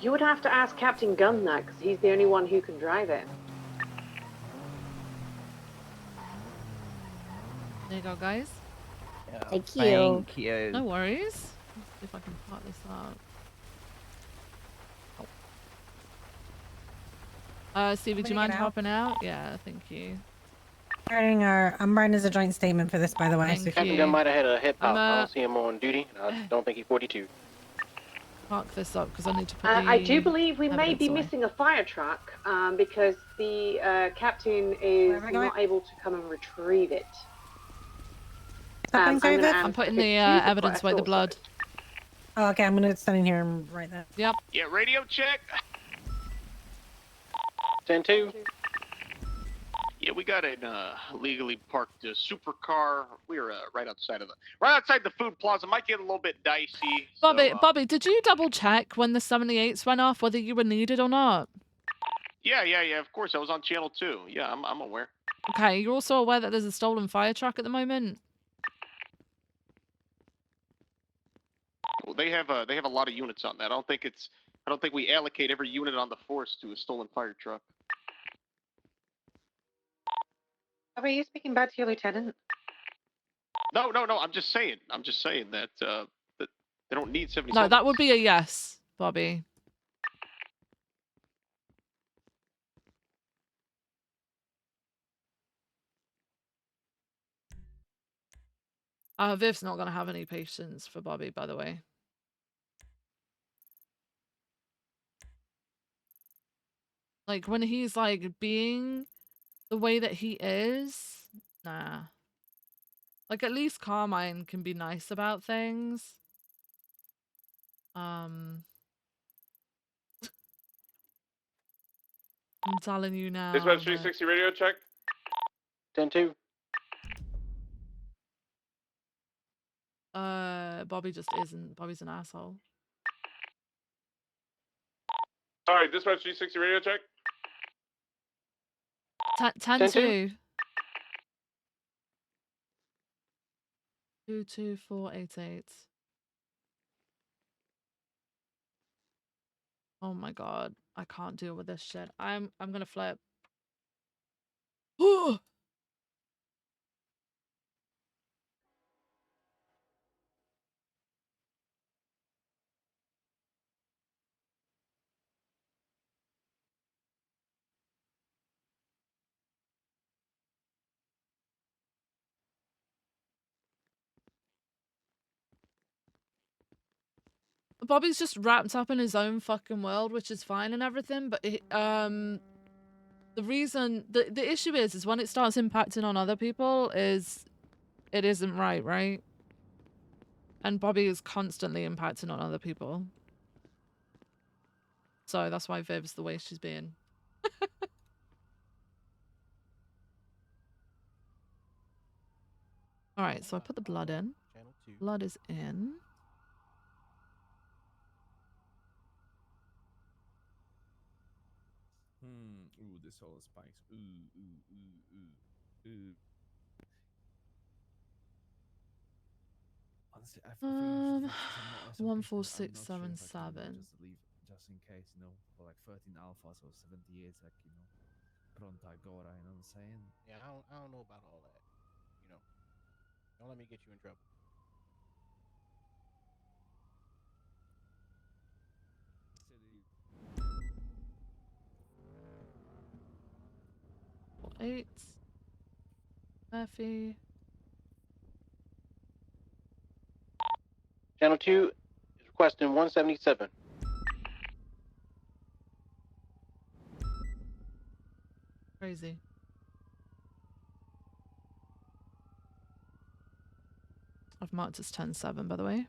You would have to ask Captain Gunn that, because he's the only one who can drive it. There you go, guys. Thank you. Thank you. No worries. Let's see if I can part this up. Stevie, do you mind hopping out? Yeah, thank you. I'm writing as a joint statement for this, by the way. Thank so Captain you. Gunn might have had a hip hop. I I'm, don't see him on duty. I don't think he's 42. Park this up because I need to put I do believe we may evidence be away. missing a fire truck because the captain is am I going? not able to come and retrieve it. Something's over? I'm putting the evidence away, the blood. Oh, okay, I'm gonna stand in here and write that. Yep. Yeah, radio check. 10-2. Yeah, we got an legally parked supercar. We're right outside the food plaza. Might get a little bit dicey. Bobby, so, Bobby, did you double check when the 78s went off whether you were needed or not? Yeah. Of course, I was on channel 2. Yeah, I'm aware. Okay, you're also aware that there's a stolen fire truck at the moment? Well, they have a lot of units on that. I don't think we allocate every unit on the force to a stolen fire truck. Are you speaking back to your lieutenant? No. I'm just saying that that they don't need 77. No, that would be a yes, Bobby. Viv's not gonna have any patience for Bobby, by the way. Like when he's like being the way that he is, nah. Like at least Carmine can be nice about things. I'm telling you now. Dispatch that- 360 radio check. 10-2. Bobby just isn't. Bobby's an asshole. Sorry, dispatch 360 radio check. 10-2. 22488. Oh my god, I can't deal with this shit. I'm gonna flip. Bobby's just wrapped up in his own fucking world, which is fine and everything, but the reason the issue is when it starts impacting on other people is it isn't right? And Bobby is constantly impacting on other people. So that's why Viv's the way she's being. Alright, so I put the blood in. Blood is in. Ooh, this whole spikes. Ooh. Honestly, I think I should I'm not SOP, 14677. just leave, just in case, for like 13 alphas or 78, like, Pronta Agora, you know what I'm saying? Yeah, I don't know about all that. Don't let me get you in trouble. Eight. Murphy. Channel 2 is requesting 177. Crazy. I've marked as 10-7, by the way.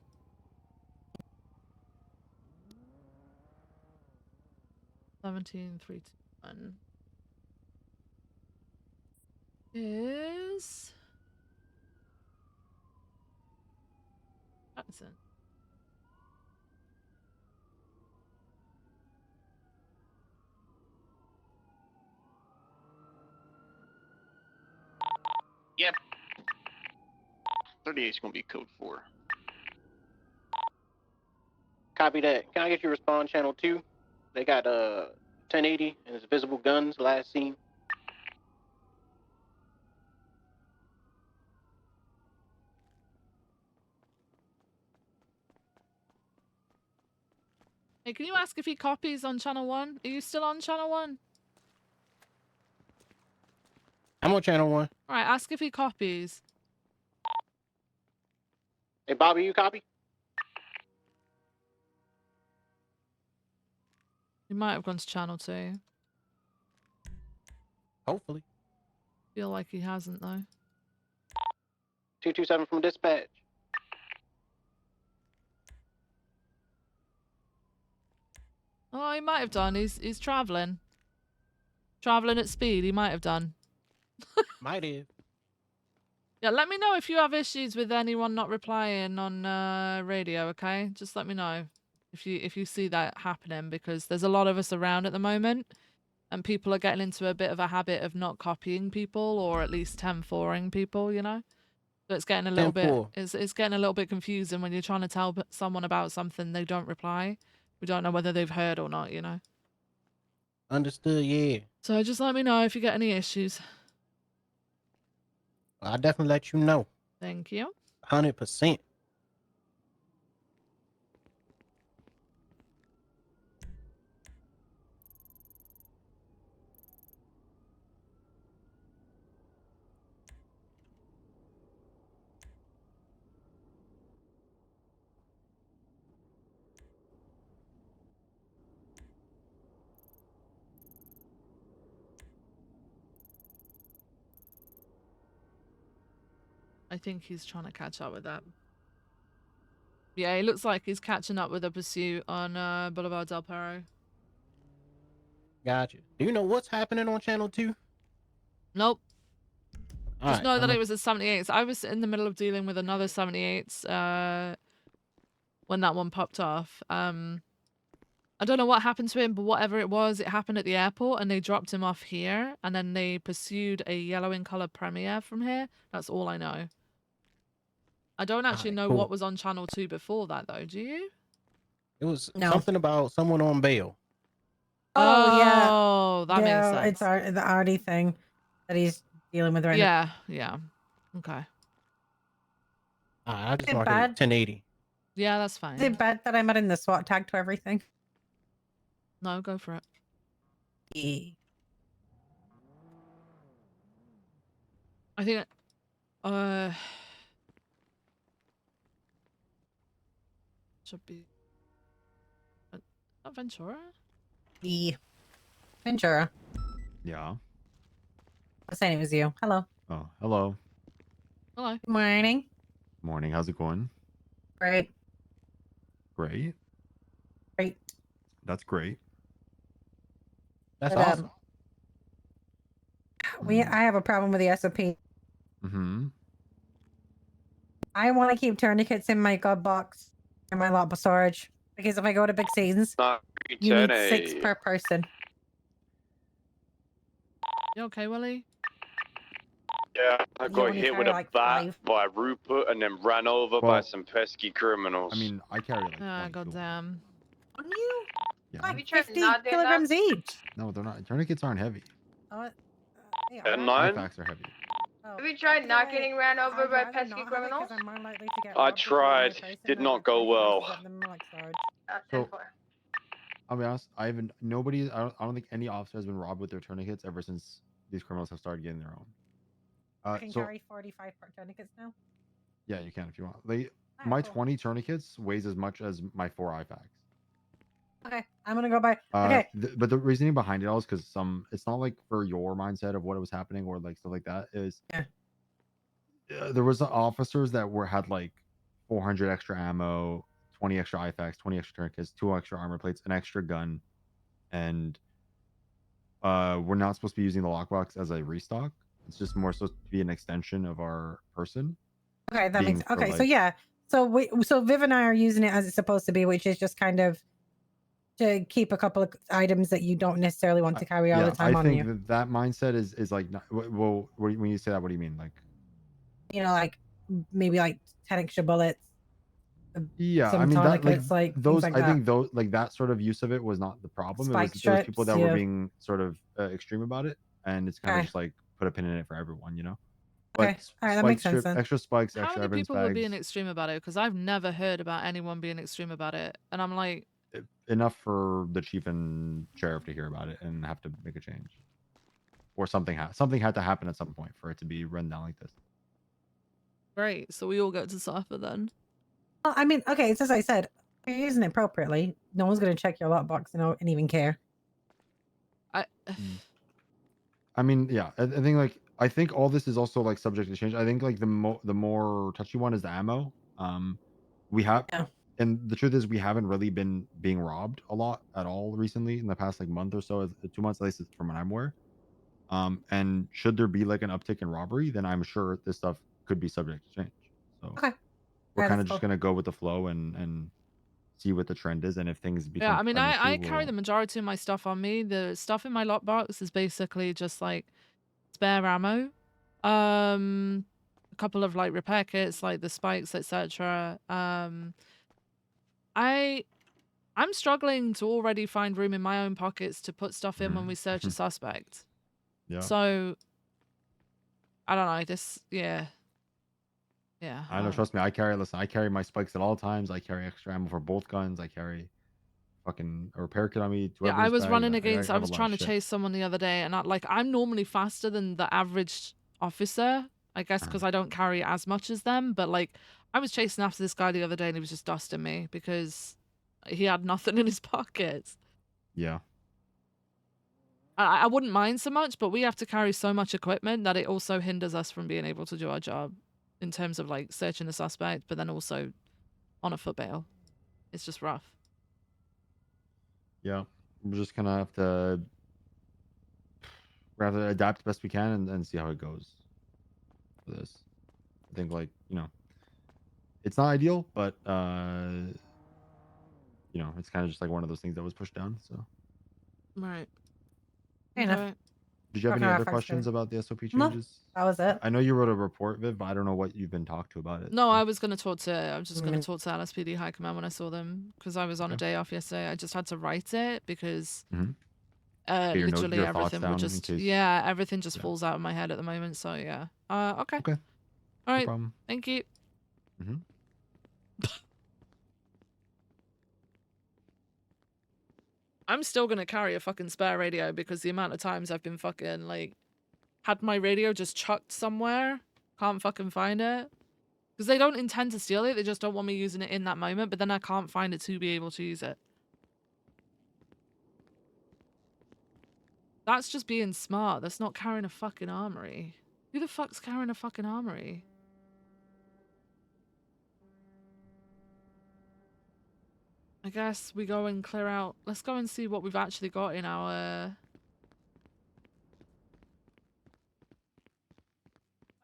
Seventeen 3 2 1 is Jackson. Yep. 38 is going to be code 4. Copy that. Can I get you to respond, Channel 2? They got 1080 and it's visible guns, last seen. Hey, can you ask if he copies on channel 1? Are you still on channel 1? I'm on Channel 1. Alright, ask if he copies. Hey, Bobby, you copy? He might have gone to channel 2. Hopefully. Feel like he hasn't, though. 227 from dispatch. Oh, he might have done. He's traveling. Traveling at speed, he might have done. Might have. Yeah, let me know if you have issues with anyone not replying on radio, okay? Just let me know if you see that happening, because there's a lot of us around at the moment and people are getting into a bit of a habit of not copying people, or at least 10-4ing people, you know? So it's getting a little bit 10-4. it's getting a little bit confusing when you're trying to tell someone about something, they don't reply. We don't know whether they've heard or not, you know? Understood, yeah. So just let me know if you get any issues. I'll definitely let you know. Thank you. 100%. I think he's trying to catch up with that. Yeah, he looks like he's catching up with a pursuit on Boulevard Del Perro. Gotcha. Do you know what's happening on Channel 2? Nope. Just Alright, know that it was a 78. I was in the middle of dealing with another 78 when that one popped off. I don't know what happened to him, but whatever it was, it happened at the airport and they dropped him off here and then they pursued a yellow in color Premier from here. That's all I know. I don't actually know what was on channel 2 before that, though. Do you? It was something about someone on bail. Yeah. Oh, that makes sense. It's the Artie thing that he's dealing with right now. Yeah. Okay. I just Is it marked it bad? 1080. Yeah, that's fine. Is it bad that I'm adding the SWAT tag to everything? No, go for it. Yeah. I think should be Not Ventura? The Ventura. Yeah. I was saying it was you. Hello. Oh, hello. Hello. Good morning. Morning. How's it going? Great. Great. Great. That's great. That's But, awesome. I have a problem with the SOP. Mm-hmm. I want to keep tourniquets in my glove box and my lot storage because if I go to big scenes, you need 6 per person. You okay, Willie? Yeah, I You got only hit with carry a like bat 5. by Rupert and then ran over by Well, some pesky criminals. I mean, I carry like Ah, 22. goddamn. On you? Yeah. Have you Like tried 50 not doing that? kilograms each. No, they're not. Tourniquets aren't heavy. They At are. 9? IFACs are heavy. Have you tried not getting ran over I'd by rather pesky not have it criminals? because I'm more likely to get I robbed before my tried. person Did than not the go 20 well. versus them in like storage. So, I'll be honest. I haven't. Nobody. I don't think any officer has been robbed with their tourniquets ever since these criminals have started getting their own. I can carry 45 tourniquets now. Yeah, you can if you want. Like Ah, my cool. 20 tourniquets weighs as much as my 4 IFACs. Okay, I'm gonna go by. Okay, But the reasoning behind it all is because it's not like for your mindset of what was happening or like stuff like that is. Yeah. There was officers that had like 400 extra ammo, 20 extra IFACs, 20 extra tourniquets, 2 extra armor plates, an extra gun, and we're not supposed to be using the lockbox as a restock. It's just more supposed to be an extension of our person. okay, that being makes for, okay. So like- yeah, so Viv and I are using it as it's supposed to be, which is just kind of to keep a couple of items that you don't necessarily want to carry all the time I on think you. that mindset is like well, when you say that, what do you mean? Like, You know, like maybe like 10 extra bullets. yeah, some I mean that tourniquets, like things those like I that. think those like that sort of use of it was not the problem. Spike There was people strips, that were yeah. being sort of extreme about it, and it's kind of Okay. just like put a pin in it for everyone, you know. Okay, Like all right, that spike makes sense strip, then. extra spikes, How extra many evidence people were bags, being extreme about it? Because I've never heard about anyone being extreme about it. And I'm like, enough for the chief and sheriff to hear about it and have to make a change, or something had to happen at some point for it to be run down like this. great. So we all go to suffer then. Well, I mean, okay, it's as I said, if you're using it appropriately, no one's gonna check your lockbox and even care. I mean, yeah, I think all this is also like subject to change. I think like the more touchy one is the ammo. We have, and the truth is we haven't really been being robbed a lot at all recently in the past like month or so, 2 months at least from what I'm aware. And should there be like an uptick in robbery, then I'm sure this stuff could be subject to change. So Okay, we're Alright, kind of that's just cool. gonna go with the flow and see what the trend is, and if things become Yeah, I mean, an I issue, carry the majority of my stuff on me. The stuff in my lockbox is basically just like spare ammo, a couple of like repair kits, like the spikes, etc. I'm struggling to already find room in my own pockets to put stuff in when we search a suspect. Yeah. So I don't know. Yeah. I know. Trust me. I carry my spikes at all times. I carry extra ammo for both guns. I carry fucking a repair kit on me. Yeah, I was running against. I have a was lot trying of to shit. chase someone the other day, and I'm normally faster than the average officer. I guess because I don't carry as much as them. But like, I was chasing after this guy the other day, and he was just dusting me because he had nothing in his pockets. Yeah. I wouldn't mind so much, but we have to carry so much equipment that it also hinders us from being able to do our job in terms of like searching the suspect, but then also on a foot bail. It's just rough. Yeah. We're just gonna have to adapt the best we can and see how it goes for this. I think like, it's not ideal, but it's kind of just like one of those things that was pushed down. So Right. Fair enough. Okay. did you have Okay, any I other fucks questions it. about the SOP No, changes? that was it. I know you wrote a report, Viv, but I don't know what you've been talked to about it. No, I was just going to talk to LSPD High Command when I saw them because I was on a Okay. day off yesterday. I just had to write it because Mhm. Get your literally your thoughts everything down would in just case- everything just falls out of my head at the moment. So yeah. Okay. Okay. All right. problem. Thank you. Mm-hmm. I'm still gonna carry a fucking spare radio because the amount of times I've been fucking like had my radio just chucked somewhere, can't fucking find it. Because they don't intend to steal it, they just don't want me using it in that moment, but then I can't find it to be able to use it. That's just being smart. That's not carrying a fucking armory. Who the fuck's carrying a fucking armory? I guess we go and clear out. Let's go and see what we've actually got in our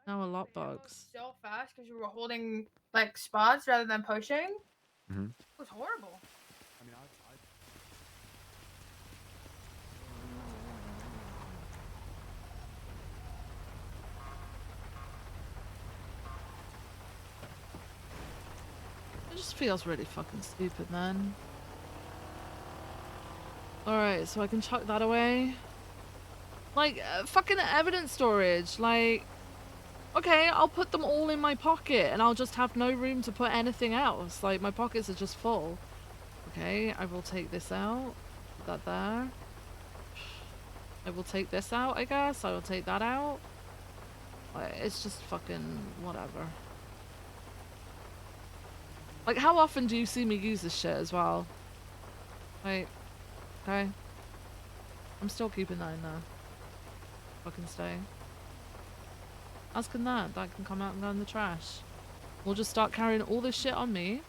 lockbox. So fast because you were holding like spots rather than pushing. Mm-hmm. It was horrible. I mean, It just feels really fucking stupid, man. Alright, so I can chuck that away. Like, fucking evidence storage. Like, okay, I'll put them all in my pocket and I'll just have no room to put anything else. Like, my pockets are just full. Okay, I will take this out. Put that there. I will take this out, I guess. I will take that out. Like, it's just fucking whatever. Like, how often do you see me use this shit as well? Like, okay. I'm still keeping that in there. Fucking stay. As can that. That can come out and go in the trash. We'll just start carrying all this shit on me.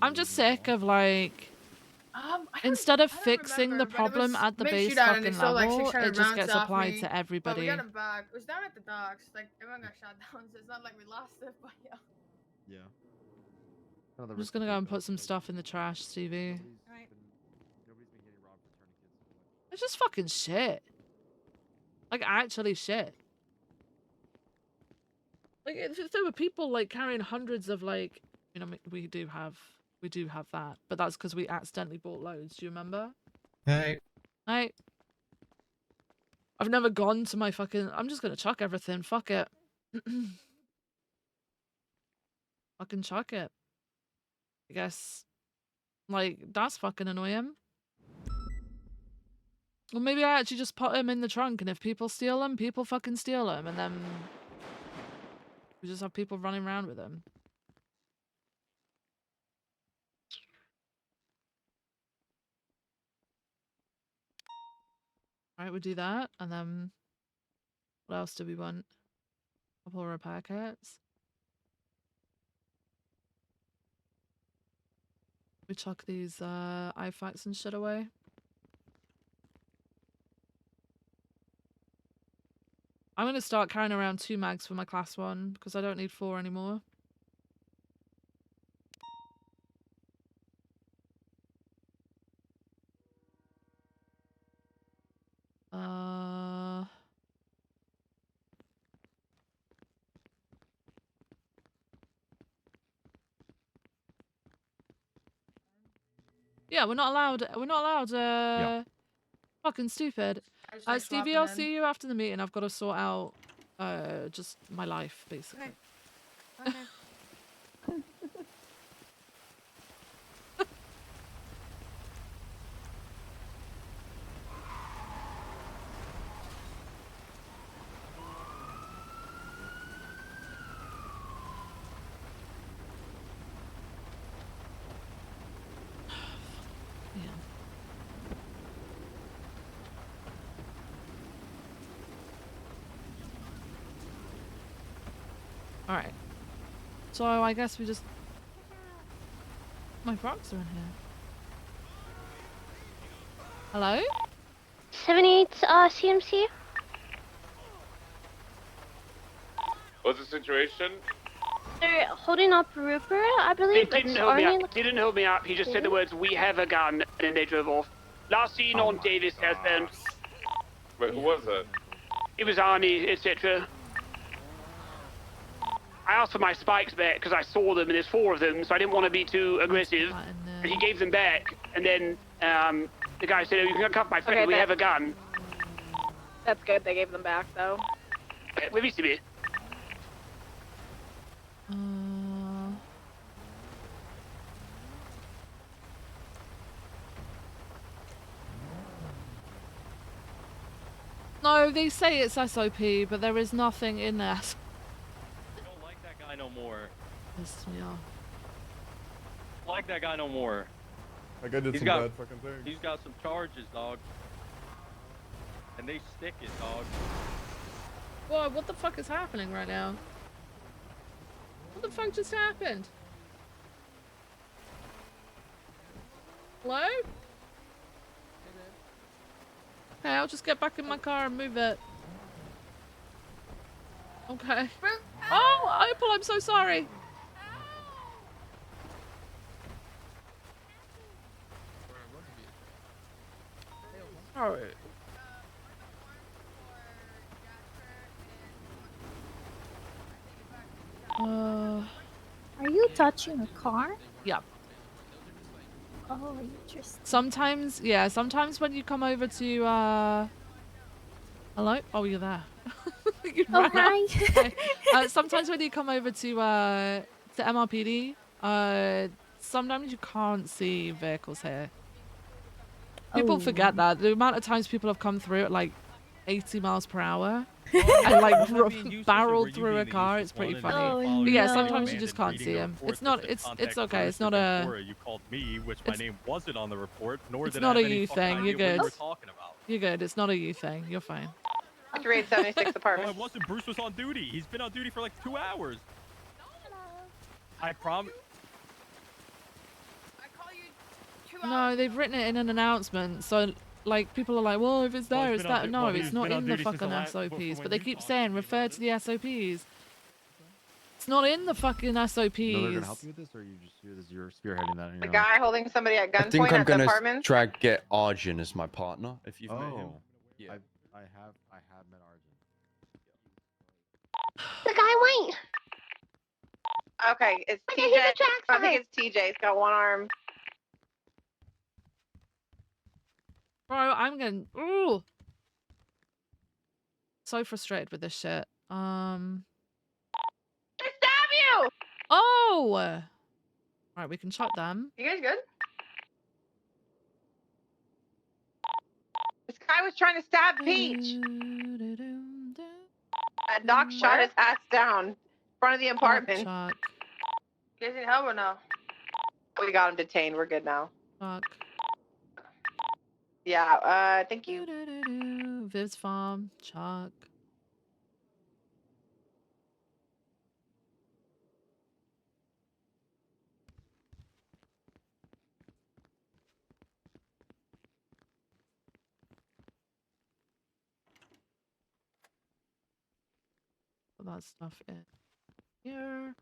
I'm just sick of like instead of fixing the problem at the base fucking level, it just gets applied to But we everybody. got him back. It was down at the docks. Like everyone got shot down, so it's not like we lost it. But yeah. yeah. I'm just gonna go and put some stuff in the trash, Stevie. Nobody's been getting robbed for tourniquets. It's just fucking shit. Like actually shit. Like if there were people like carrying hundreds of like, you know, we do have that, but that's because we accidentally bought loads. Do you remember? Hey. I've never gone to my fucking. I'm just gonna chuck everything. Fuck it. Fucking chuck it. I guess. Like that's fucking annoying. Well, maybe I actually just put them in the trunk, and if people steal them, people fucking steal them, and then we just have people running around with them. Alright, we'll do that, and then what else do we want? Couple of repair kits. We chuck these IFACs and shit away. I'm gonna start carrying around 2 mags for my class 1 because I don't need 4 anymore. Yeah, we're not allowed, fucking stupid. Stevie, I'll see you after the meeting. I've got to sort out, just my life, basically. Okay. Alright. So I guess we just... My rocks are in here. Hello? 78 CMC. What's the situation? They're holding up Rupert, I believe. They didn't hold me up. Didn't hold me up. He just said the words, "We have a gun," and then they drove off. Last seen on Davis southbound. Wait, who was it? It was Arnie, etc. I asked for my spikes back because I saw them, and there's 4 of them, so I didn't want to be too aggressive. And he gave them back, and then the guy said, "Oh, you can cuff my friend. Okay, we have a gun." That's good. They gave them back though. Let me see. No, they say it's SOP, but there is nothing in there. I don't like that guy no more. Pissed me off. Like that guy no more. That guy did some bad fucking things. He's got some charges, dog. And they stick it, dog. Whoa, what the fuck is happening right now? What the fuck just happened? Hello? Okay, I'll just get back in my car and move it. Okay. Oh, Opal, I'm so sorry. Sorry. Are you touching a car? Yeah. Oh, interesting. Sometimes, yeah, sometimes when you come over to, hello? Oh, you're there. You Oh, ran out. hi. Hi. Sometimes when you come over to MRPD, sometimes you can't see vehicles here. People forget that. The amount of times people have come through at like 80 miles per hour and like barreled through a car, it's pretty funny. Oh, But yeah, no. sometimes you just can't see them. It's not, it's okay. It's not a, You called me, which my name wasn't on the report, nor it's did not I a have any you fucking thing. You're idea what you good. were talking about. You're good. It's not a you thing. You're fine. 3876 No, apartment. it wasn't. Bruce was on duty. He's been on duty for like 2 hours. I promise. No, they've written it in an announcement, so like people are like, well, if it's there, it's that. No, it's not in the fucking SOPs. But they keep saying refer to the SOPs. It's not in the fucking SOPs. No, they're gonna help you with this, or you're spearheading that. The guy holding somebody at I think gunpoint I'm at the gonna apartment. try and get Arjun as my partner. If you've met him. Oh, Yeah. I have met Arjun. The guy went. Okay, it's I can hear TJ. the tracks I on think it. it's TJ. He's got one arm. Bro, I'm getting ooh. So frustrated with this shit. I stab you! Oh! Right, we can chop them. You guys good? This guy was trying to stab Peach. Doc shot his ass down in front of the apartment. Chuck. You guys need help or no? We got him detained. We're good now. Chuck. Yeah, thank you. Viv's farm. Chuck. Put that stuff in here.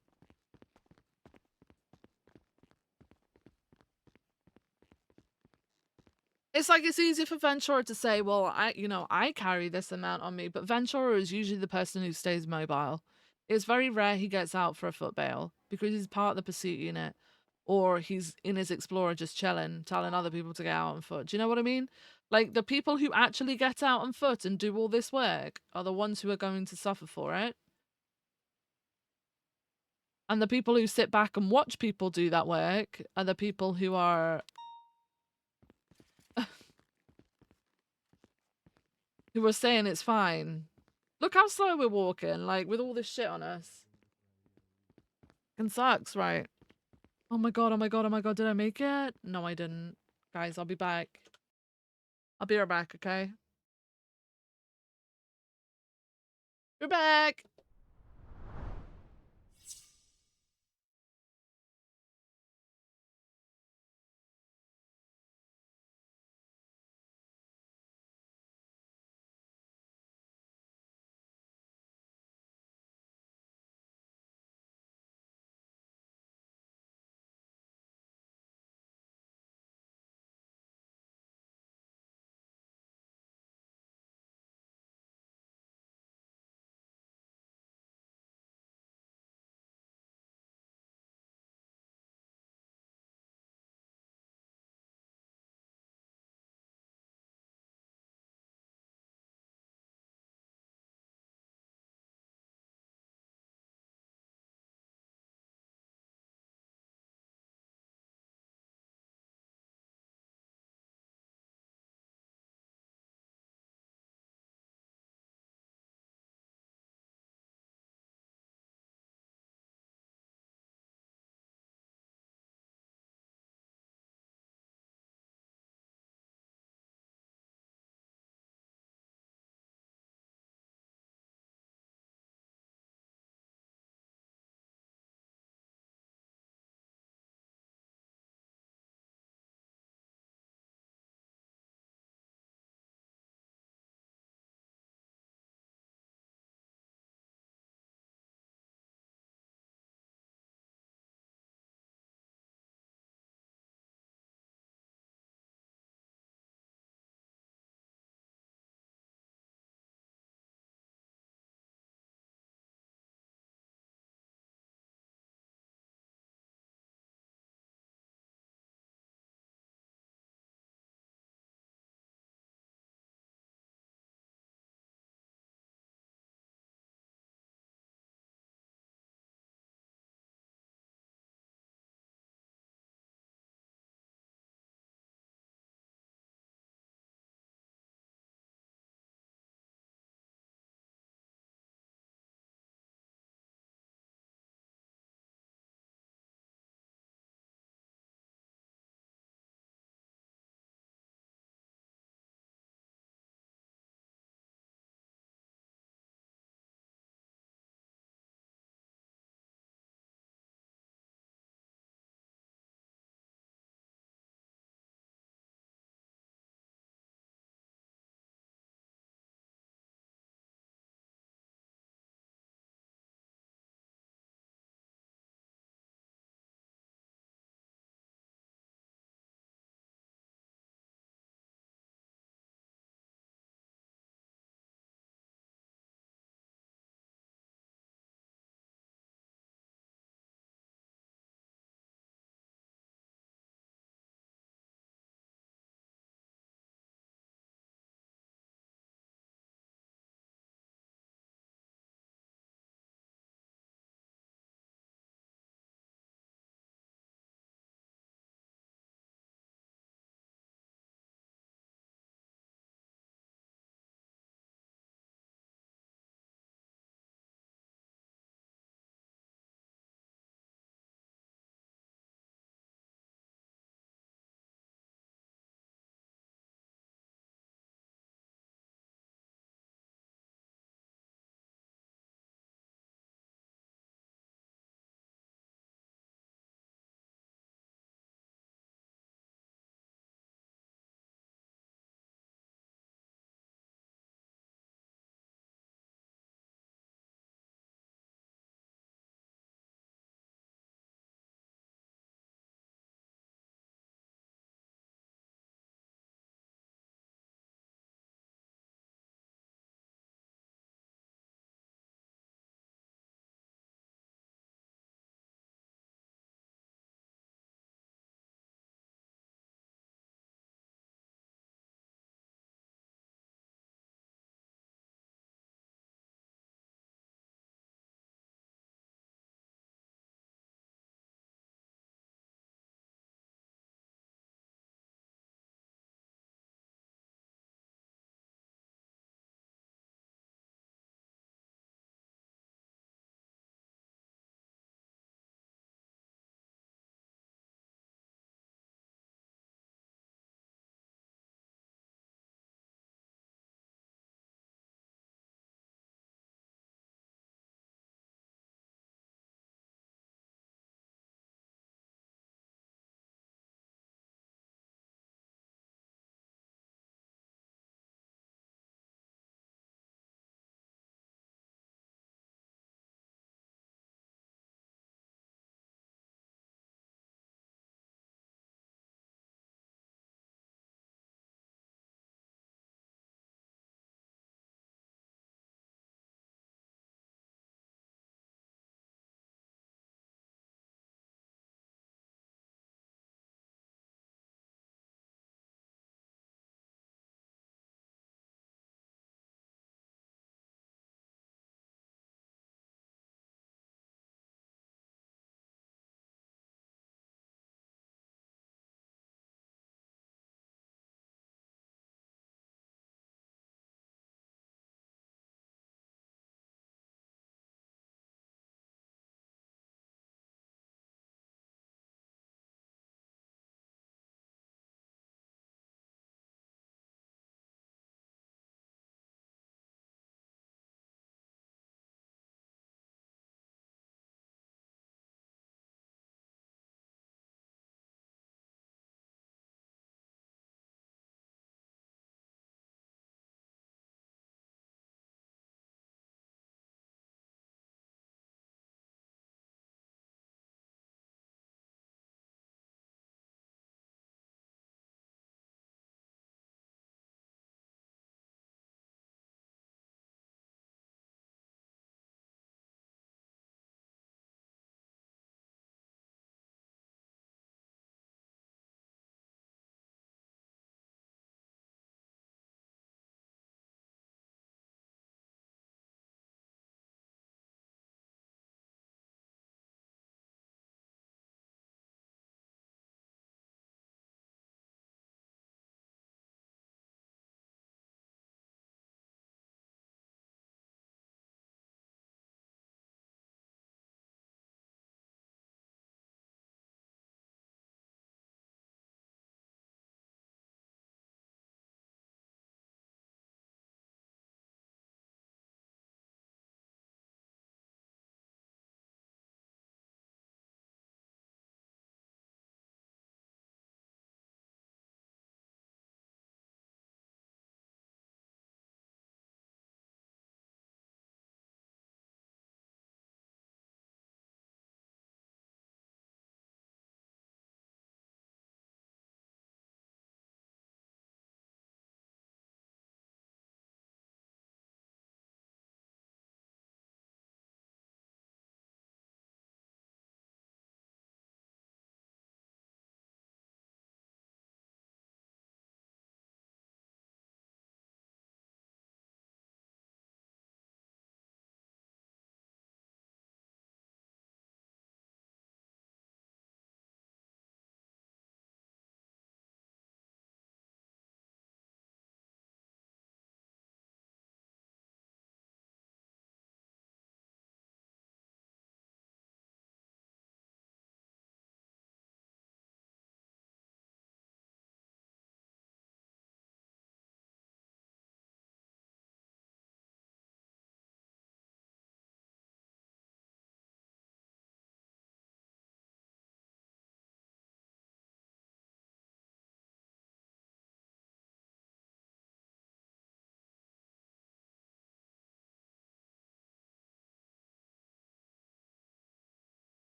It's like it's easy for Ventura to say, well, I carry this amount on me, but Ventura is usually the person who stays mobile. It's very rare he gets out for a foot bail because he's part of the pursuit unit, or he's in his Explorer just chilling, telling other people to get out on foot. Do you know what I mean? Like, the people who actually get out on foot and do all this work are the ones who are going to suffer for it. And the people who sit back and watch people do that work are the people who are who are saying it's fine. Look how slow we're walking, like, with all this shit on us. Fucking sucks, right? Oh my god, oh my god, oh my god, did I make it? No, I didn't. Guys, I'll be back. I'll be right back, okay? We're back!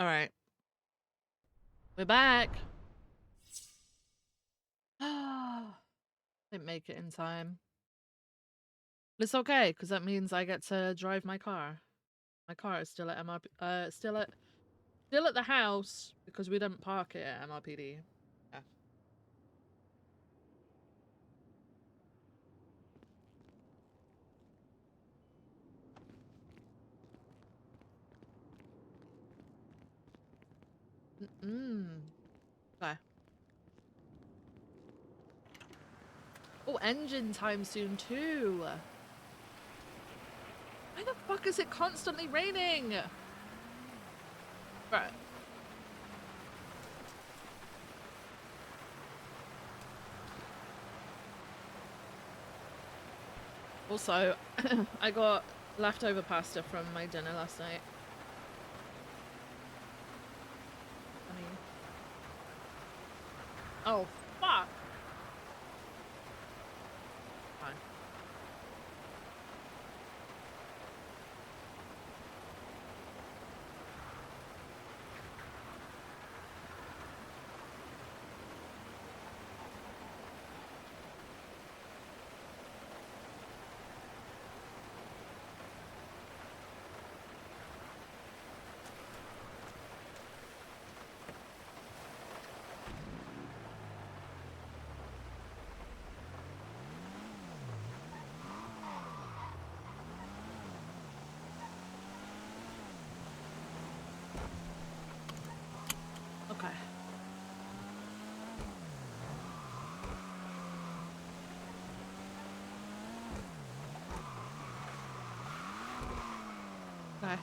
All right. We're back. Didn't make it in time. But it's okay, because that means I get to drive my car. My car is still at MRP, still at the house because we didn't park it at MRPD. Yeah. Okay. Oh, engine time soon too. Why the fuck is it constantly raining? Right. Also, I got leftover pasta from my dinner last night. Oh, fuck! Fine. Okay. Okay.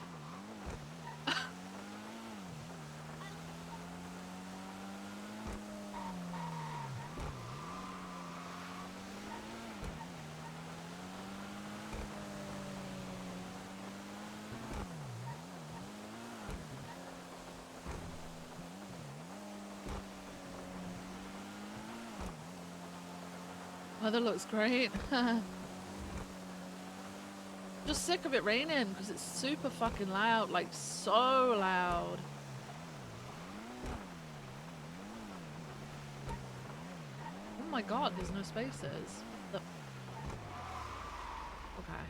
Weather looks great. Just sick of it raining because it's super fucking loud, like so loud. Oh my god, there's no spaces. Okay.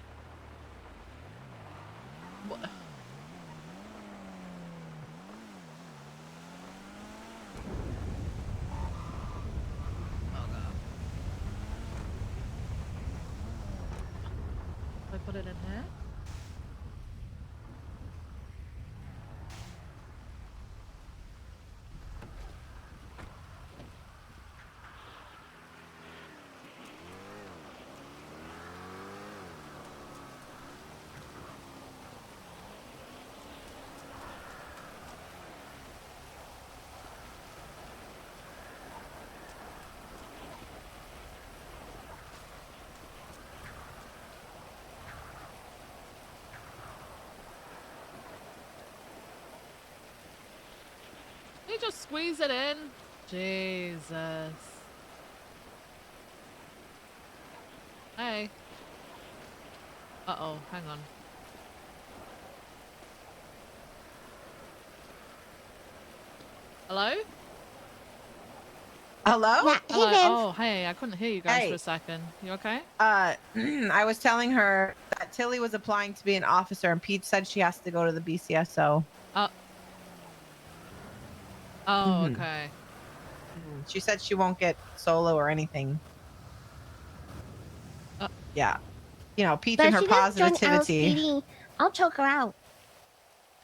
What? I put it in here? Can you just squeeze it in? Jesus. Hey. Uh-oh, hang on. Hello? Hello? Yeah, Hello. hey, Vince. Oh, hey, I couldn't hear you guys Hey. for a second. You okay? I was telling her that Tilly was applying to be an officer, and Pete said she has to go to the BCSO. Oh, okay. She said she won't get solo or anything. Yeah. You know, Pete But and if her she doesn't join positivity. LSPD, I'll choke her out.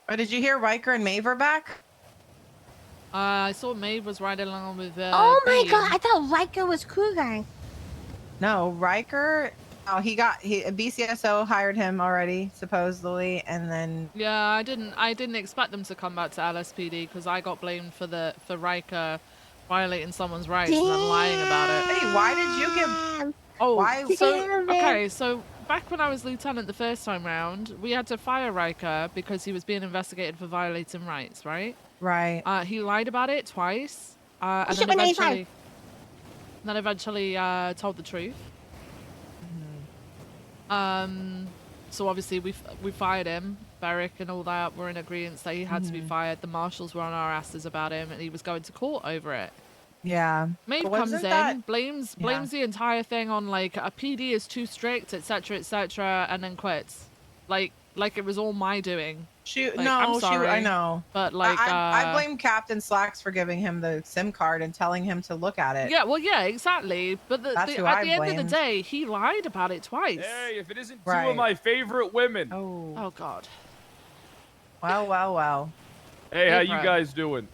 Or did you hear Riker and Maeve are back? I saw Maeve was riding along with Oh my Bean. god, I thought Riker was Cougar. No, Riker. Oh, BCSO hired him already, supposedly, and then Yeah, I didn't expect them to come back to LSPD because I got blamed for Riker violating someone's rights and then lying about it. Hey, why did you get? Oh, Why? So back when I was lieutenant the first time round, we had to fire Riker because he was being investigated for violating rights, right? Right. He lied about it twice, and Ship then an A5. eventually told the truth. So obviously we fired him Beric and all that were in agreement that he had to be fired. The marshals were on our asses about him, and he was going to court over it. Yeah. Maeve But comes in, wasn't that- blames the entire thing on like a PD is too strict, etc., and then quits. Like it was all my doing. Like, I'm sorry, I know. but like I blame Captain Slacks for giving him the SIM card and telling him to look at it. Yeah, well, yeah, exactly. But That's at who the I end of the blamed. day, he lied about it twice. Hey, if it isn't two Right. of my favorite women. Oh God. Wow. Hey, Hey, how you Fred. guys doing?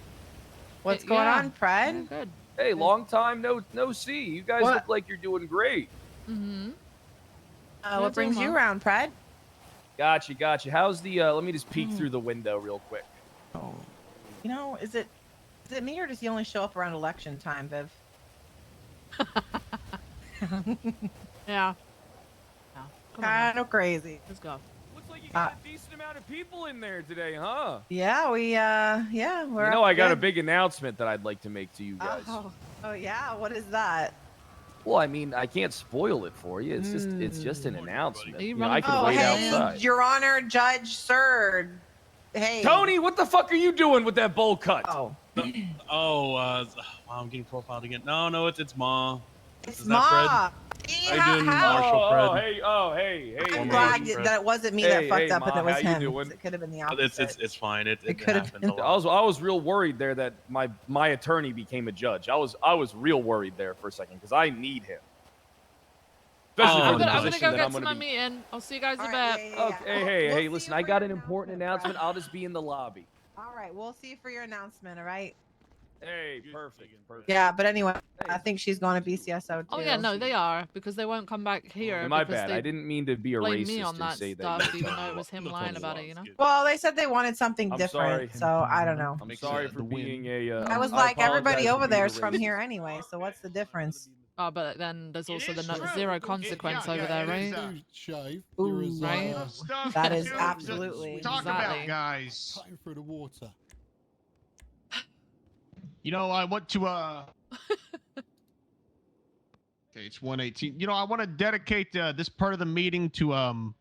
What's going on, Fred? Good. Hey, long time no see. You guys What? look like you're doing great. Mm-hmm. What brings you around, Fred? Gotcha. How's the? Let me just peek through the window real quick. You know, is it me or does he only show up around election time, Viv? Yeah. Kind of crazy. Let's go. Looks like you got a decent amount of people in there today, huh? Yeah, we're. You know, I got a big announcement that I'd like to make to you guys. Oh yeah, what is that? Well, I mean, I can't spoil it for you. It's just an announcement. You know, I can Oh, wait hey, outside. Your Honor, Judge Sir. Hey, Tony, what the fuck are you doing with that bowl cut? Oh. Wow, I'm getting profiled again. No, it's Ma. It's Is that Fred? Ma. How you doing, Marshal Fred? Hey. I'm glad that it wasn't me that fucked up, Ma, and it was how you him. doing? It could have been the opposite. It's fine. It could have happens been. a lot. I was real worried there that my attorney became a judge. I was real worried there for a second because I need him. Especially I'm for the gonna position go that get I'm to gonna my be. meeting. I'll see you guys in a bit. Okay, hey, listen, I got an important announcement. I'll just be in the lobby. All right, we'll see you for your announcement. All right. Hey, perfect. Yeah, but anyway, I think she's going to BCSO too. Oh yeah, no, they are because they won't come back here. My because bad. they I didn't mean to be a blame racist me on and that say stuff, that. even though it was him lying about it. You know. Well, they said they wanted something I'm different, sorry. so I don't know. I'm sorry for being a. I was like, everybody over there is from here anyway, so what's the difference? Oh, but then there's also the zero consequence over there, right? Ooh, right. That is to absolutely talk about, guys. Cutting through the water. You know, I want to okay, it's 1:18. You know, I want to dedicate this part of the meeting to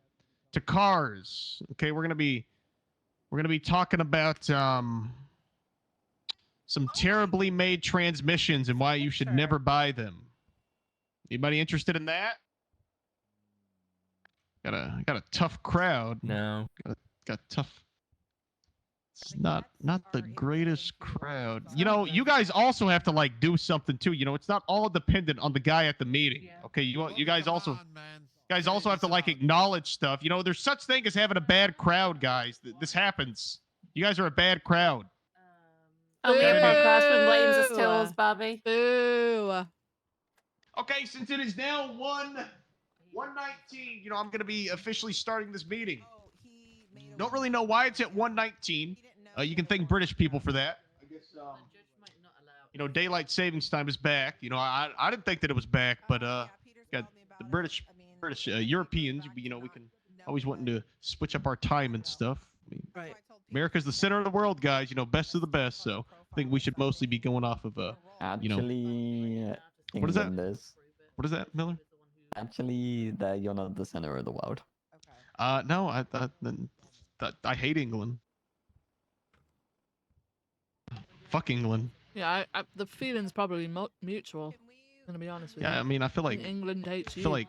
cars. Okay, we're gonna be talking about some terribly made transmissions and why you should never buy them. Anybody interested in that? Got a tough crowd. No. Got tough. It's not the greatest crowd. You know, you guys also have to like do something too. You know, it's not all dependent on the guy at the meeting. Okay, you guys also have to like acknowledge stuff. You know, there's such thing as having a bad crowd, guys. This happens. You guys are a bad crowd. Only a podcastman blames us tills, Bobby. Boo. Okay, since it is now 1:19, you know, I'm going to be officially starting this meeting. Don't really know why it's at 1:19. You can thank British people for that. I guess, you know, daylight savings time is back. You know, I didn't think that it was back, but got the British Europeans. You know, we can always wanting to switch up our time and stuff. I mean, right. America's the center of the world, guys. You know, best of the best. So I think we should mostly be going off of Actually, what is that? England is. What is that, Miller? Actually, you're not the center of the world. No, I hate England. Fuck England. Yeah, the feeling's probably mutual. I'm gonna be honest with you. Yeah, I mean, I feel like England hates you.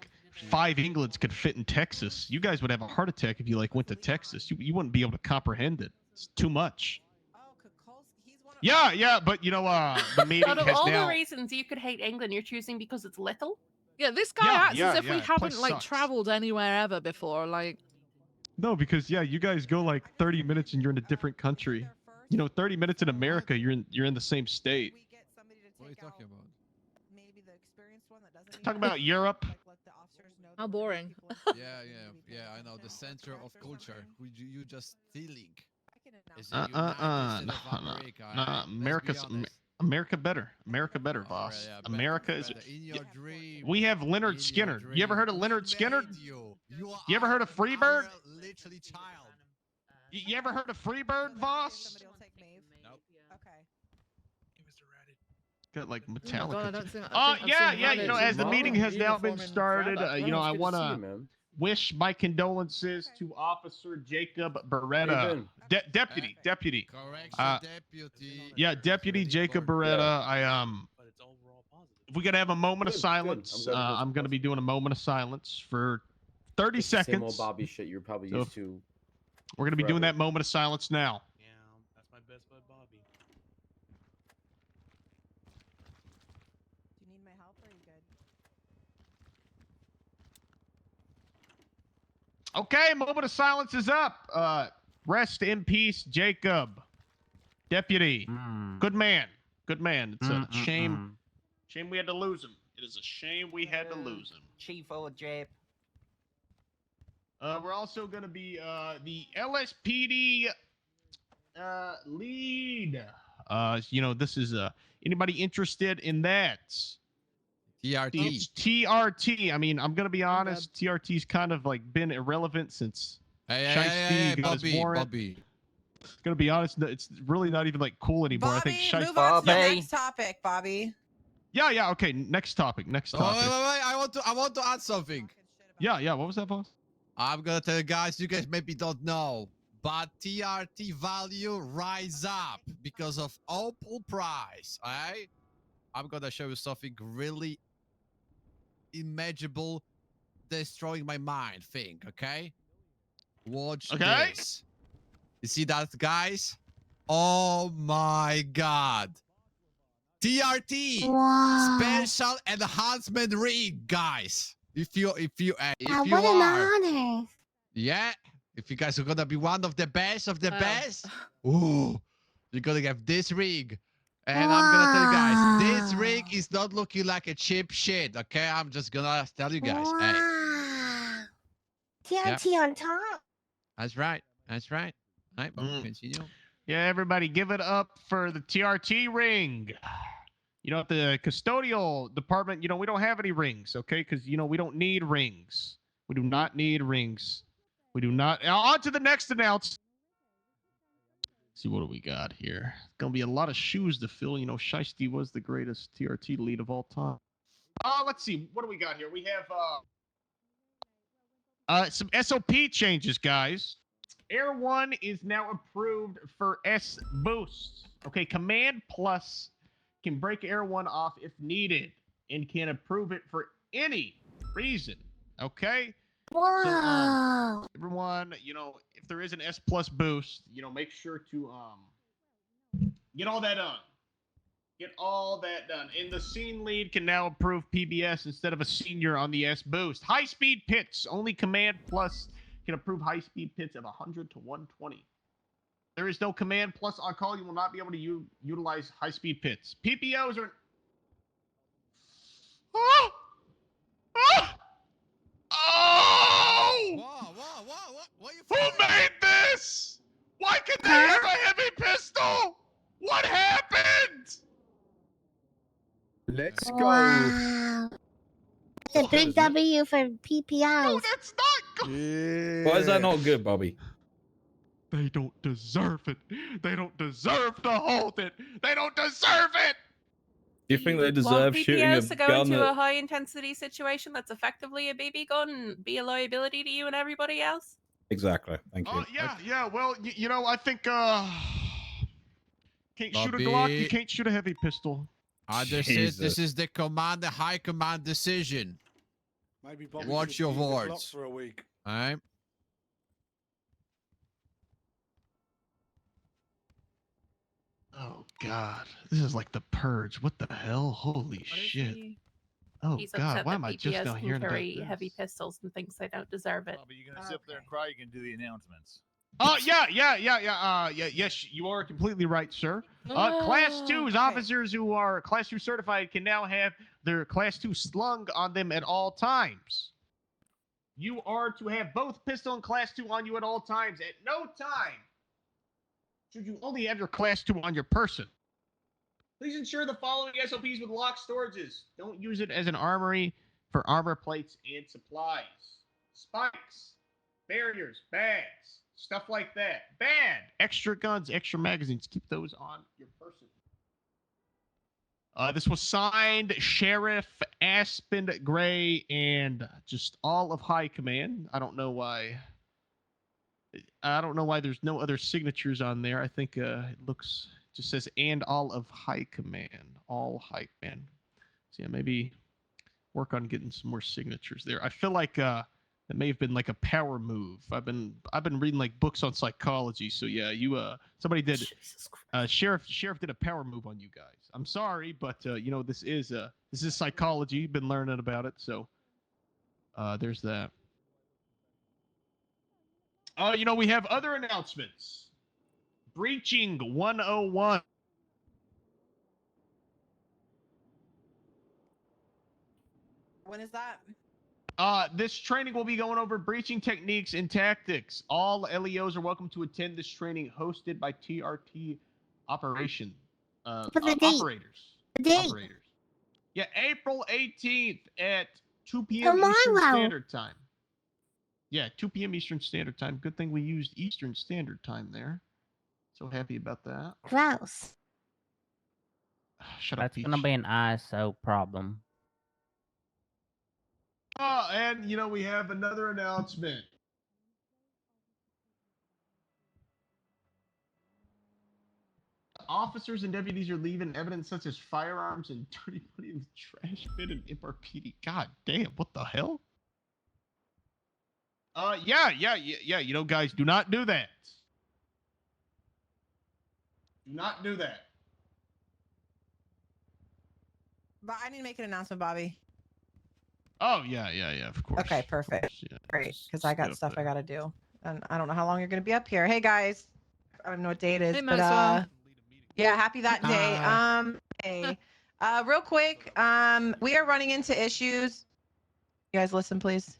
5 Englands could fit in Texas. You guys would have a heart attack if you like went to Texas. You wouldn't be able to comprehend it. It's too much. Yeah, but you know, the meeting Out of has all now. the reasons you could hate England, you're choosing because it's little? Yeah, this guy acts as if we the haven't place like sucks. traveled anywhere ever before. Like, No, because you guys go like 30 minutes and you're in a different country. You know, 30 minutes in America, you're in the same state. What are you talking about? Talking about Europe. how boring. Yeah, I know. The center of culture. You just stealing. Is it United States of America? America better. America better, boss. yeah, America is. better. In your dream, We have Leonard Skinner. You ever heard of Leonard Skinner? You ever heard of Freebird? literally child. You ever heard of Freebird, boss? Nope. Got like God, I Metallica. don't think- I think I've Yeah. seen You know, highlights as the of meeting Marvel has now been uniform in started, forever. you know, I want to wish my condolences to Officer Jacob Beretta. Deputy. Correction deputy. Yeah, Deputy Jacob Beretta. If we could have a moment of silence, I'm going to be doing a moment of silence for 30 seconds. Same old Bobby shit you're probably So used to. we're going to be doing that moment of silence now. Yeah, that's my best bud, Bobby. Do you need my help or are you good? Okay, moment of silence is up. Rest in peace, Jacob. Deputy. Good man. Good man. It's a shame. Shame we had to lose him. It is a shame we had to lose him. Chief or Jap. We're also going to be the LSPD lead. This is anybody interested in that? TRT. It's TRT. I mean, I'm going to be honest. TRT's kind of like been irrelevant since Hey, Bobby. Gonna be honest, it's really not even like cool anymore. Bobby, I think move on to the next topic, Bobby. Yeah. Okay, next topic. Wait. I want to add something. Yeah. What was that, boss? I'm gonna tell you guys. You guys maybe don't know, but TRT value rise up because of Opal price. Alright. I'm gonna show you something really imaginable, destroying my mind thing. Okay. Watch this. You see that, guys? Oh my God. TRT special enhancement rig, guys. If you what an honor. Yeah, if you guys are gonna be one of the best of the best, ooh, you're gonna have this rig. And I'm gonna tell you guys, this rig is not looking like a cheap shit. Okay, I'm just gonna tell you guys. Wow. TRT on top. That's right. All right, continue. Yeah, everybody, give it up for the TRT ring. At the custodial department, we don't have any rings, okay? Because, we don't need rings. We do not need rings. We do not. On to the next announcement. See, what do we got here? Going to be a lot of shoes to fill. Shiesty was the greatest TRT lead of all time. Let's see. What do we got here? We have some SOP changes, guys. Air 1 is now approved for S boosts. Okay, Command Plus can break Air 1 off if needed and can approve it for any reason. Okay? Wow. So, everyone, if there is an S Plus boost, make sure to get all that done. Get all that done. And the scene lead can now approve PBS instead of a senior on the S boost. High-speed pits. Only Command Plus can approve high-speed pits of 100 to 120. There is no Command Plus on call. You will not be able to utilize high-speed pits. PPOs are... Oh! Who made this? Why could they have a heavy pistol? What happened? Let's go. Wow. It's a big W for PPOs. No, that's not good. Why is that not good, Bobby? They don't deserve it. They don't deserve to hold it. They don't deserve it. Do you think they deserve shooting a PPOs to go gun into a at... high intensity situation that's effectively a BB gun and be a liability to you and everybody else? Exactly. Thank you. Yeah. Well, I think can't shoot a Glock. You can't shoot a heavy pistol. This is the high command decision. Maybe Bobby Watch should your use the Glock words. for a week. All right. Oh God, this is like the Purge. What the hell? Holy shit! Oh He's God, upset why that am I just PPS now can hearing about carry this? heavy pistols and thinks they don't deserve it. But you're gonna sit up there and cry. You can do the announcements. Oh yeah. Yes, you are completely right, sir. Class 2's officers who are Class 2 certified can now have their Class 2 slung on them at all times. You are to have both pistol and Class 2 on you at all times. At no time should you only have your Class 2 on your person. Please ensure the following SOPs with locked storages. Don't use it as an armory for armor plates and supplies. Spikes, barriers, bags, stuff like that. Bad. Extra guns, extra magazines. Keep those on your person. This was signed Sheriff Aspen Gray and just all of High Command. I don't know why. I don't know why there's no other signatures on there. I think it just says and all of High Command. All High Command. So yeah, maybe work on getting some more signatures there. I feel like that may have been like a power move. I've been reading like books on psychology. So yeah, somebody did sheriff did a power move on you guys. I'm sorry, but this is psychology. Been learning about it. So there's that. We have other announcements. Breaching 101. When is that? This training will be going over breaching techniques and tactics. All LEOs are welcome to attend this training hosted by TRT operation operators. Operators. Yeah, April 18th at 2 p.m. Eastern Standard Time. Yeah, 2 p.m. Eastern Standard Time. Good thing we used Eastern Standard Time there. So happy about that. Gross. Shut up, That's Peach. gonna be an ISO problem. And we have another announcement. Officers and deputies are leaving evidence such as firearms and dirty money in the trash bin and MRPD. God damn, what the hell? Yeah. Guys, do not do that. Do not do that. But I need to make an announcement, Bobby. Oh, yeah, of course. Okay, perfect. Course, yeah. Great, because I got Just stuff get I up gotta do, and I don't know how long you're gonna be up here. Hey guys, I don't know what day it is, Hey, but Maxwell. yeah, happy that day. Hey, real quick, we are running into issues. You guys listen, please.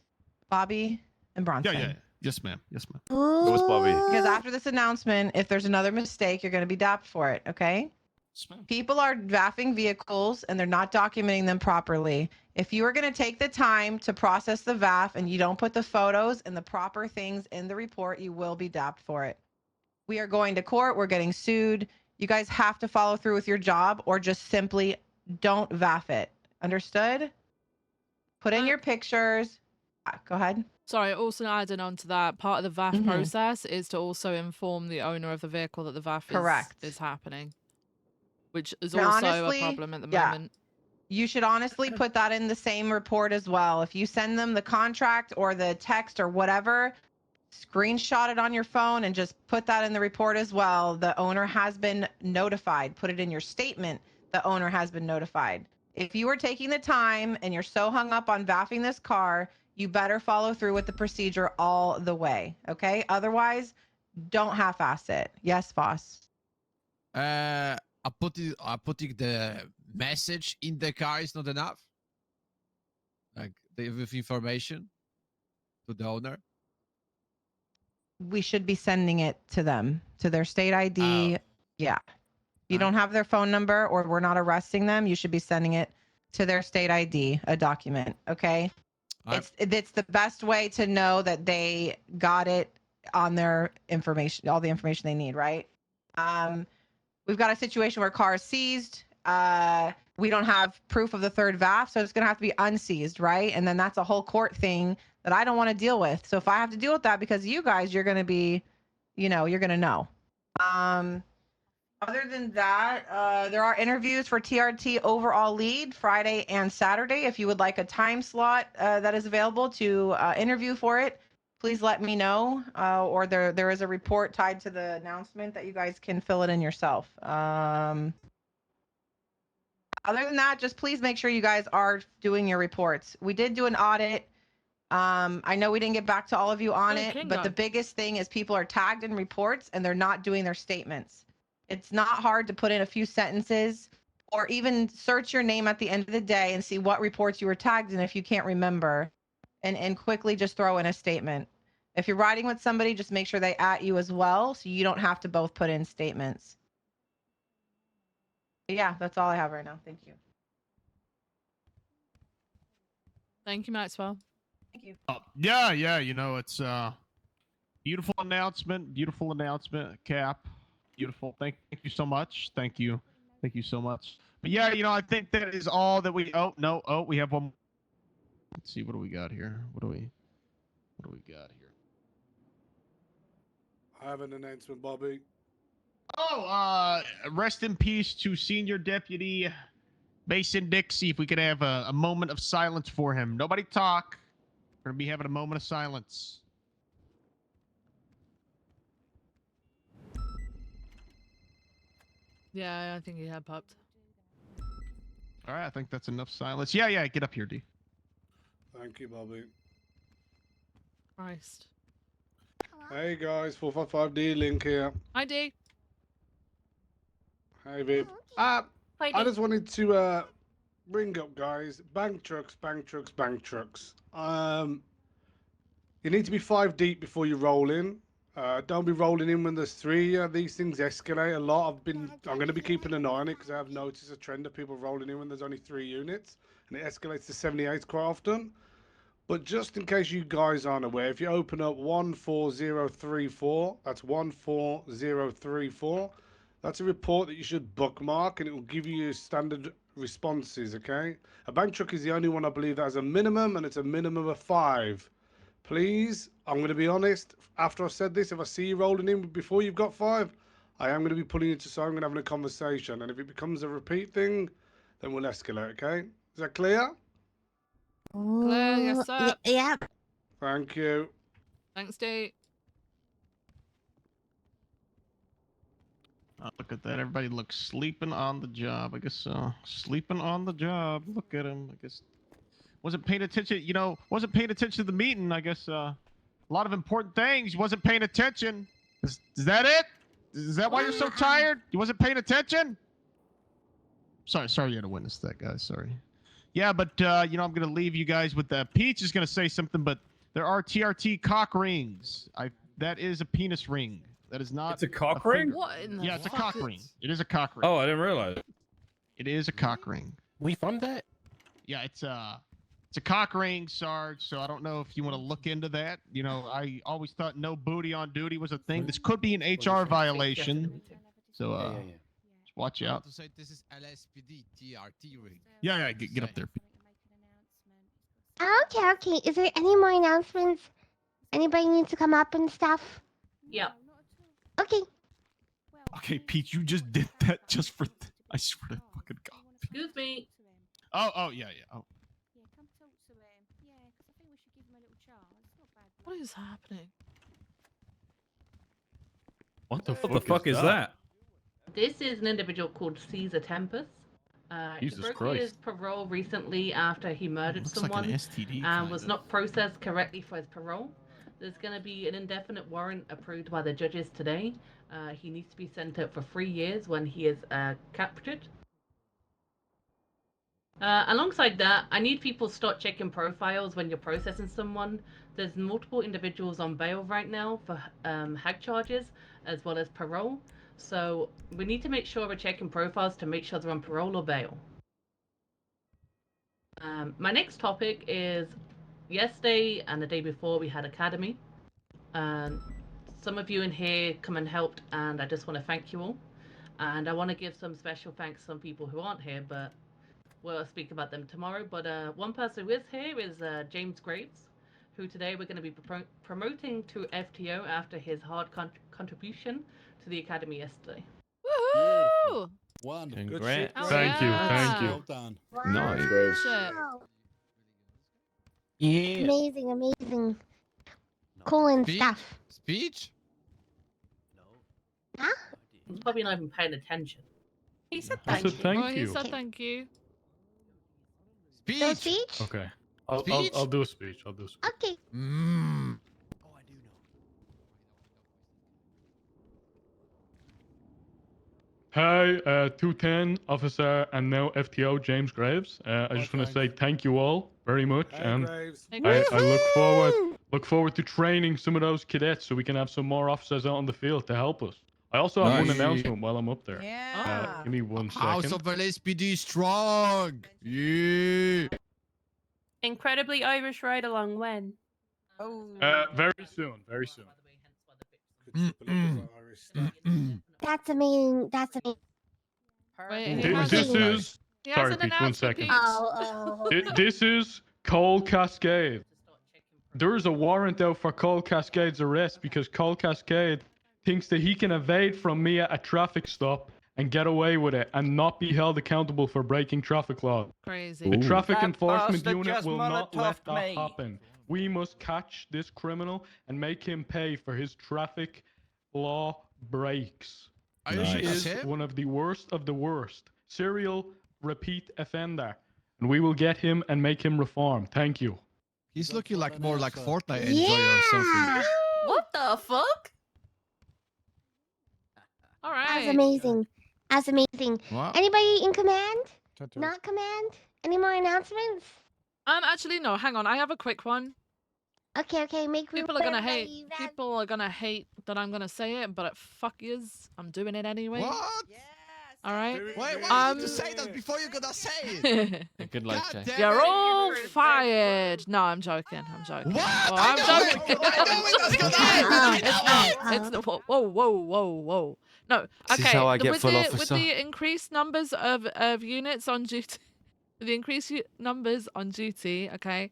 Bobby and Bronson. Yeah. Yes, ma'am. Yes, ma'am. Go with Bobby. Because after this announcement, if there's another mistake, you're gonna be dapped for it. Okay. Yes, ma'am. People are vaffing vehicles and they're not documenting them properly. If you are going to take the time to process the VAF and you don't put the photos and the proper things in the report, you will be dapped for it. We are going to court. We're getting sued. You guys have to follow through with your job or just simply don't VAF it. Understood? Put in your pictures. Go ahead. Sorry, also adding on to that, part of the VAF process is to also inform the owner of the vehicle that the VAF is happening, which is And also honestly, a problem at the yeah. moment. You should honestly put that in the same report as well. If you send them the contract or the text or whatever, screenshot it on your phone and just put that in the report as well. The owner has been notified. Put it in your statement. The owner has been notified. If you are taking the time and you're so hung up on vaffing this car, you better follow through with the procedure all the way. Okay? Otherwise, don't half-ass it. Yes, Voss. Putting the message in the car is not enough. Like with information to the owner. We should be sending it to them, to their state ID. Yeah. You don't have their phone number or we're not arresting them, you should be sending it to their state ID, a document. Okay. It's the best way to know that they got it on their information, all the information they need, right? We've got a situation where a car is seized. We don't have proof of the third VAF, so it's going to have to be unseized, right? And then that's a whole court thing that I don't want to deal with. So if I have to deal with that because of you guys, you're going to be, you're going to know. Other than that, there are interviews for TRT overall lead Friday and Saturday. If you would like a time slot that is available to interview for it, please let me know. Or there is a report tied to the announcement that you guys can fill it in yourself. Other than that, just please make sure you guys are doing your reports. We did do an audit. I know we didn't get back to all of you on it, but the biggest thing is people are tagged in reports and they're not doing their statements. It's not hard to put in a few sentences or even search your name at the end of the day and see what reports you were tagged in if you can't remember and quickly just throw in a statement. If you're riding with somebody, just make sure they at you as well so you don't have to both put in statements. But yeah, that's all I have right now. Thank you. Thank you, Maxwell. Thank you. Yeah, it's beautiful announcement, Cap. Beautiful. Thank you so much. Thank you so much. But yeah, you know, I think that is all that we. Oh no! Oh, we have one. Let's see. What do we got here? What do we got here? I have an announcement, Bobby. Oh, rest in peace to Senior Deputy Mason Dixie. If we could have a moment of silence for him. Nobody talk. We're gonna be having a moment of silence. Yeah, I think he had popped. All right, I think that's enough silence. Yeah, get up here, D. Thank you, Bobby. Christ. Hey guys, 455D Link here. Hi, D. Hey Viv. Hi, I D. just wanted to bring up, guys, bank trucks. You need to be 5 deep before you roll in. Don't be rolling in when there's 3. These things escalate a lot. I'm going to be keeping an eye on it because I have noticed a trend of people rolling in when there's only 3 units, and it escalates to 78 quite often. But just in case you guys aren't aware, if you open up 14034, that's 14034. That's a report that you should bookmark, and it will give you standard responses. Okay, a bank truck is the only one I believe that has a minimum, and it's a minimum of 5. Please, I'm going to be honest. After I've said this, if I see you rolling in before you've got 5, I am going to be pulling you to side. I'm going to have a conversation, and if it becomes a repeat thing, then we'll escalate. Okay, is that clear? Claire, yes, sir. Yeah. Thank you. Thanks, D. Oh, look at that. Everybody looks sleeping on the job. I guess so. Sleeping on the job. Look at him. I guess wasn't paying attention. You know, wasn't paying attention to the meeting. I guess a lot of important things. Wasn't paying attention. Is that it? Is that why you're so tired? You wasn't paying attention? Sorry you had to witness that, guys. Sorry. Yeah, but you know, I'm gonna leave you guys with that. Peach is gonna say something, but there are TRT cock rings. That is a penis ring. That is not. It's a cock ring? finger. What in the Yeah, it's a fuck cock is- ring. It is a cock ring. Oh, I didn't realize. It is a cock ring. We fund that? Yeah, it's a cock ring, Sarge. So I don't know if you want to look into that. You know, I always thought no booty on duty was a thing. This could be an HR violation. So just watch out. To say this is LSPD TRT ring. Yeah, get up there. Okay. Is there any more announcements? Anybody needs to come up and stuff? Yep. Okay. Okay, Pete, you just did that just for. I swear to fucking God. Excuse me. Oh, yeah. Oh. What is happening? What the fuck is that? This is an individual called Caesar Tempest. Jesus he broke Christ. his parole recently after he murdered Looks like someone an STD. and was not processed correctly for his parole. There's going to be an indefinite warrant approved by the judges today. He needs to be sent out for 3 years when he is captured. Alongside that, I need people to start checking profiles when you're processing someone. There's multiple individuals on bail right now for hag charges as well as parole. So we need to make sure we're checking profiles to make sure they're on parole or bail. My next topic is yesterday and the day before we had Academy. Some of you in here come and helped, and I just want to thank you all. And I want to give some special thanks to some people who aren't here, but we'll speak about them tomorrow. But one person who is here is James Graves, who today we're going to be promoting to FTO after his hard contribution to the Academy yesterday. Woohoo! Wonderful. Good Good shit. shit. Thank you, thank you. Well done. Nice. Shit. Yeah. Amazing. Cool and stuff. Speech? Huh? He's probably not even paying attention. He said I thank said you. thank Oh, he you. said thank you. No Speech? speech? Okay. Speech? I'll do a speech. Okay. Hi, 210 officer and now FTO James Graves. I just want to say thank you all very much, and Graves. I look forward to training some of those cadets so we can have some more officers out on the field to help us. I also have one Nice. announcement while I'm up there. Yeah. Give me 1 second. House of LSPD strong. Yeah. Incredibly Irish ride along when? Oh. Very soon. Very soon. That's amazing. Wait, he This hasn't- is. he Sorry, hasn't Peach, 1 announced it, second. Peach. This is Cole Cascade. There's a warrant out for Cole Cascade's arrest because Cole Cascade thinks that he can evade from me at a traffic stop and get away with it and not be held accountable for breaking traffic law. Crazy. The traffic That enforcement bastard unit just will not let Molotov'd that me. happen. We must catch this criminal and make him pay for his traffic law breaks. Are you He sure is that's him? one of the worst. Serial repeat offender. And we will get him and make him reform. Thank you. He's looking like more like Fortnite enjoyer or something. What the fuck? All That right. was amazing. That's amazing. What? Anybody in command? Not command? Any more announcements? Actually, no. Hang on. I have a quick one. Okay. Make room People are for gonna everybody, hate. Raz. People are gonna hate that I'm gonna say it, but fuck yous, I'm doing it anyway. What? All right. Wait, why did you say that before you're gonna say it? Good luck, Jay. damn You're it. all fired. No, I'm joking. I'm joking. What? Oh, I I'm know it. joking. I know it. That's gonna happen. I know it. It's whoa. No. This is Okay. how I get with full the officer. with the increased numbers of units on duty, the increased numbers on duty. Okay.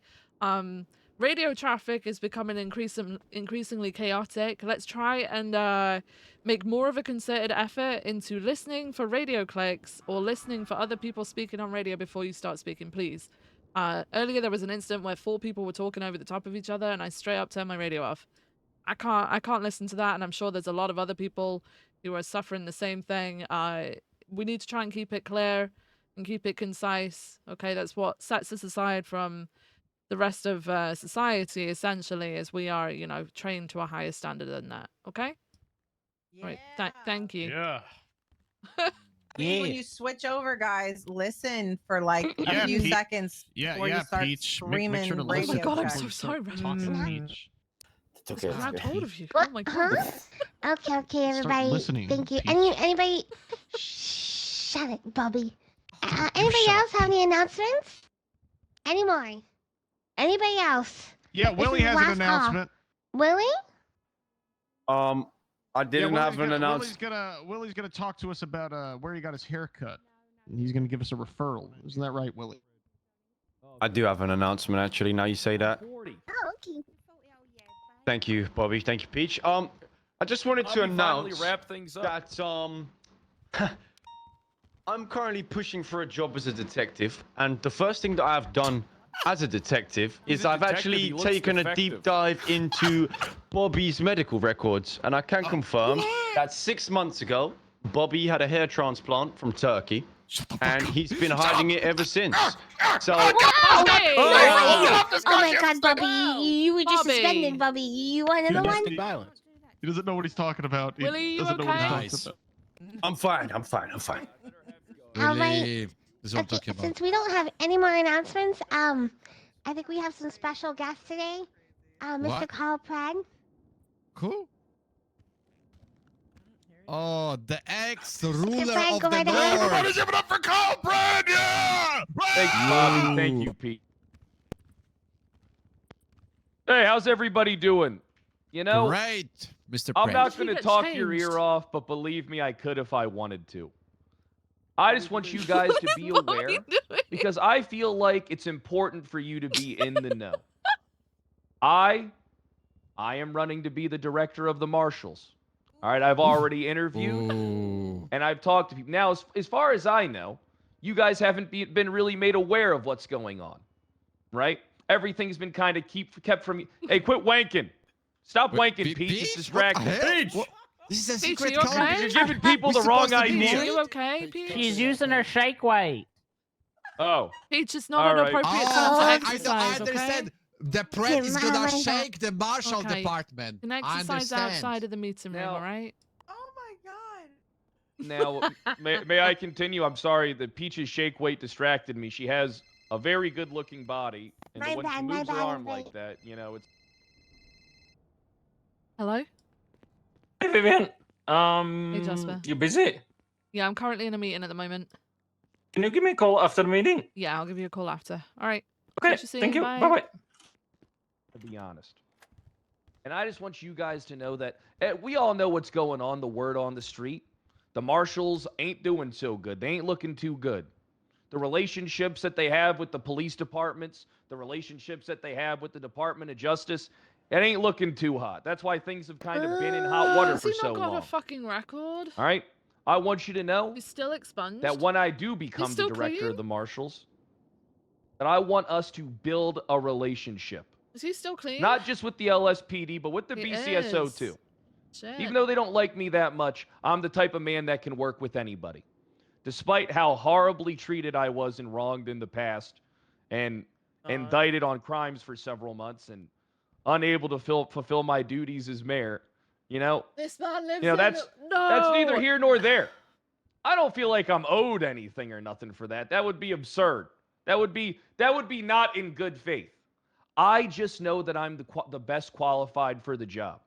Radio traffic is becoming increasingly chaotic. Let's try and make more of a concerted effort into listening for radio clicks or listening for other people speaking on radio before you start speaking, please. Earlier there was an incident where 4 people were talking over the top of each other and I straight up turned my radio off. I can't listen to that, and I'm sure there's a lot of other people who are suffering the same thing. We need to try and keep it clear and keep it concise. Okay, that's what sets us aside from the rest of society, essentially, as we are, trained to a higher standard than that. Okay? Right. Thank you. Yeah. Please, when you switch over, guys, listen for like a few Pete. seconds Yeah, before you start screaming Make sure to radio. listen. Oh my God, I'm chat. so sorry, Red. Talking to Peach. It's okay. Grabbed hold of you. What? Oh my God. Huh? Okay, everybody. listening, Thank you. Peach. Anybody? Shut it, Bobby. Anybody shut else have any announcements? Any more? Anybody else? Yeah, This Willie is has last an call. announcement. Willie? I didn't have an announcement. Willie's gonna talk to us about where he got his hair cut. He's gonna give us a referral. Isn't that right, Willie? I do have an announcement, actually, now you say that. Oh, okay. Thank you, Bobby. Thank you, Peach. I just wanted to announce wrap things up. that I'm currently pushing for a job as a detective, and the first thing that I've done as a detective He's is a I've detective, actually he looks taken a defective. deep dive into Bobby's medical records, and I can confirm that 6 months ago, Bobby had a hair transplant from Turkey, and he's been hiding it ever since. So, Oh my God, Bobby! You were just Bobby. suspended, Bobby. You want another one? Domestic violence. He doesn't know what he's talking about. He Willie, you doesn't know what he's okay? talking Nice. about. I'm fine. I'm fine. I'm fine. All right. Really? This is what I'm Okay, talking about. since we don't have any more announcements, I think we have some special guests today. Mr. What? Carl Pratt. Cool. Oh, the ex-ruler Frank, of go the right ahead. North. give it up for Carl Brand, yeah! Thank you, Bobby. Thank you, Pete. Hey, how's everybody doing? You know, Great, Mr. I'm Pratt. not going to Keep it talk your changed. ear off, but believe me, I could if I wanted to. I just want you guys to be Bobby aware doing? because I feel like it's important for you to be in the know. I am running to be the director of the marshals. All right, I've already interviewed Ooh. and I've talked to people. Now, as far as I know, you guys haven't been really made aware of what's going on, right? Everything's been kind of kept from you. Hey, quit wanking. Stop Wait, wanking, Peach. It's What the distracting. hell? What? This is a Peach, secret you okay? code. You're giving people the We're wrong supposed to be idea. Are worried? you okay, Peach? She's using her shake weight. Oh, Peach, it's not All an right. appropriate Oh, time to I exercise, understand. okay? The Pratt is Mama, gonna Mama. shake the marshal Okay. department. You can I exercise understand. outside of the meeting room, Now- all right? Oh my God. now may I continue? I'm sorry, the Peach's shake weight distracted me. She has a very good-looking body, and My when bad, she my moves her bad, arm my- like that, you know, it's. Hello? Hey, Vivian. Hey, Jasper. You busy? Yeah, I'm currently in a meeting at the moment. Can you give me a call after the meeting? Yeah, I'll give you a call after. All right. Okay, Catch you soon, thank you. bye. Bye-bye. To be honest. And I just want you guys to know that we all know what's going on, the word on the street. The marshals ain't doing so good. They ain't looking too good. The relationships that they have with the police departments, the relationships that they have with the Department of Justice, it ain't looking too hot. That's why things have kind of been in hot water Has for he so not got long. a fucking record? All right? I want you to know He's still expunged. that when I do become the director of the marshals, that I want us to build a relationship. Is he still clean? Not just with the LSPD, but with the He BCSO is. too. Shit. Even though they don't like me that much, I'm the type of man that can work with anybody. Despite how horribly treated I was and wronged in the past and indicted on crimes for several months and unable to fulfill my duties as mayor, This man lives that's neither here nor there. I don't feel like I'm owed anything or nothing for that. That would be absurd. That would be not in good faith. I just know that I'm the best qualified for the job.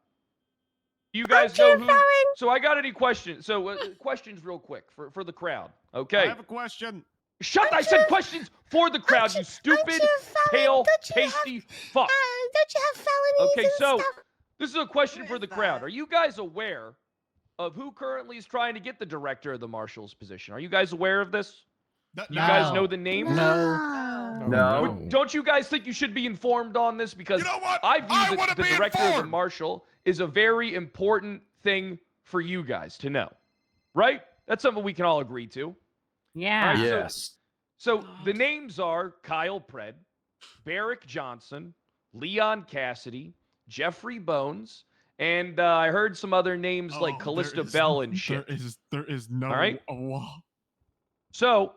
You guys know who? So I got any questions? So questions real quick for the crowd. Okay. I have a question. Shut! I said questions for the crowd. You stupid, pale, pasty fuck. Don't you have felonies Okay, and so stuff? this is a question for the crowd. Are you guys aware of who currently is trying to get the director of the marshal's position? Are you guys aware of this? You guys know the names? No. Don't you guys think you should be informed on this? Because I view that the director of the marshal is a very important thing for you guys to know. Right? That's something we can all agree to. Yeah. Right, Yes. So the names are Kyle Pred, Barrick Johnson, Leon Cassidy, Jeffrey Bones, and I heard some other names like Callista Bell and shit. There is no. All right? So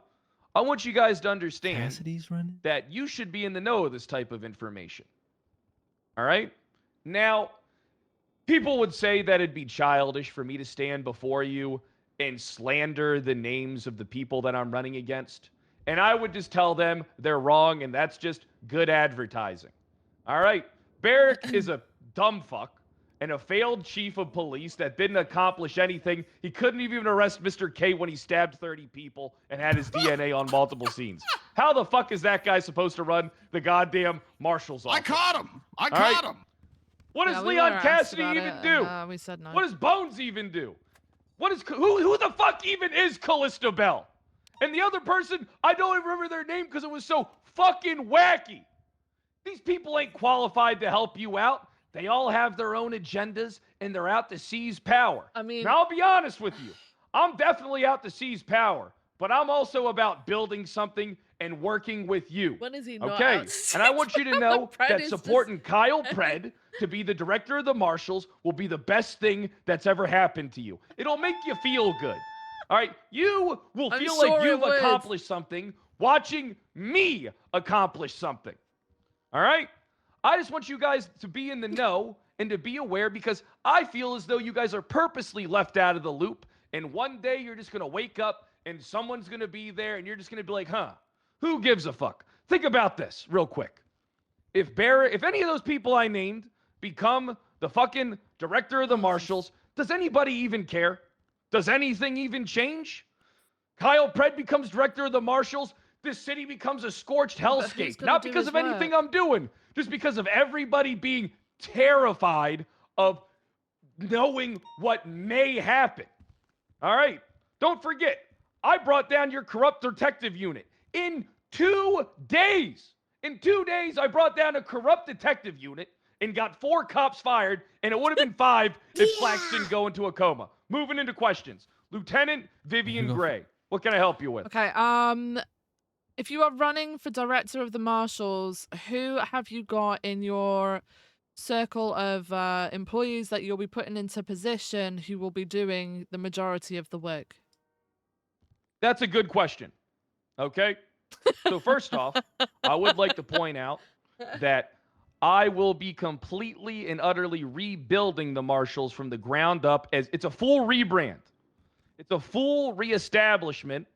I want you guys to understand Cassidy's running? that you should be in the know of this type of information. All right? Now, people would say that it'd be childish for me to stand before you and slander the names of the people that I'm running against. And I would just tell them they're wrong, and that's just good advertising. All right? Barrick is a dumb fuck and a failed chief of police that didn't accomplish anything. He couldn't even arrest Mr. K when he stabbed 30 people and had his DNA on multiple scenes. How the fuck is that guy supposed to run the goddamn marshal's office? I caught him. I All caught right? him. What does Yeah, we Leon were asked Cassidy about even it, do? and, we said no. What does Bones even do? What is who the fuck even is Callista Bell? And the other person, I don't even remember their name because it was so fucking wacky. These people ain't qualified to help you out. They all have their own agendas and they're out to seize power. I mean, now I'll be honest with you. I'm definitely out to seize power, but I'm also about building something and working with you. When is he not okay? out to And I seize want you to power? know Pred that is supporting Kyle Pred to be the director of the marshals will be the best thing that's ever happened to you. It'll make you feel good. All right? You will I'm feel sure like it you've would. accomplished something watching me accomplish something. All right? I just want you guys to be in the know and to be aware because I feel as though you guys are purposely left out of the loop. And one day you're just going to wake up and someone's going to be there and you're just going to be like, huh, who gives a fuck? Think about this real quick. If any of those people I named become the fucking director of the marshals, does anybody even care? Does anything even change? Kyle Pred becomes director of the marshals. This city becomes a scorched hellscape. Not because of anything I'm doing, just because of everybody being terrified of knowing what may happen. All right. Don't forget, I brought down your corrupt detective unit in 2 days. In 2 days, I brought down a corrupt detective unit and got 4 cops fired, and it would have been 5 if Flax didn't go into a coma. Moving into questions. Lieutenant Vivian Gray, what can I help you with? Okay, if you are running for director of the marshals, who have you got in your circle of employees that you'll be putting into position who will be doing the majority of the work? That's a good question. Okay? So first off, I would like to point out that I will be completely and utterly rebuilding the marshals from the ground up. As it's a full rebrand. It's a full reestablishment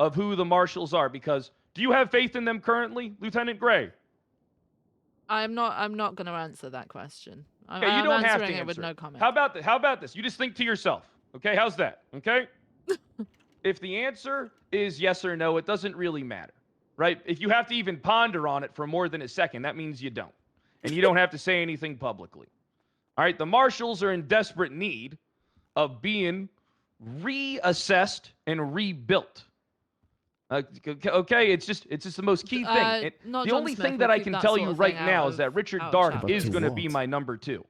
of who the marshals are. Because do you have faith in them currently, Lieutenant Gray? I'm not going to answer that question. Okay, you don't have to answering it answer with no it. comment. How about this? You just think to yourself. Okay, how's that? Okay? If the answer is yes or no, it doesn't really matter. Right? If you have to even ponder on it for more than a second, that means you don't. And you don't have to say anything publicly. All right, the marshals are in desperate need of being reassessed and rebuilt. Okay, it's just the most key thing. And not the John only Smith, thing we'll that I keep can that tell sort you of right thing now out is of- that Richard out of Dark chat. is going to be my number 2.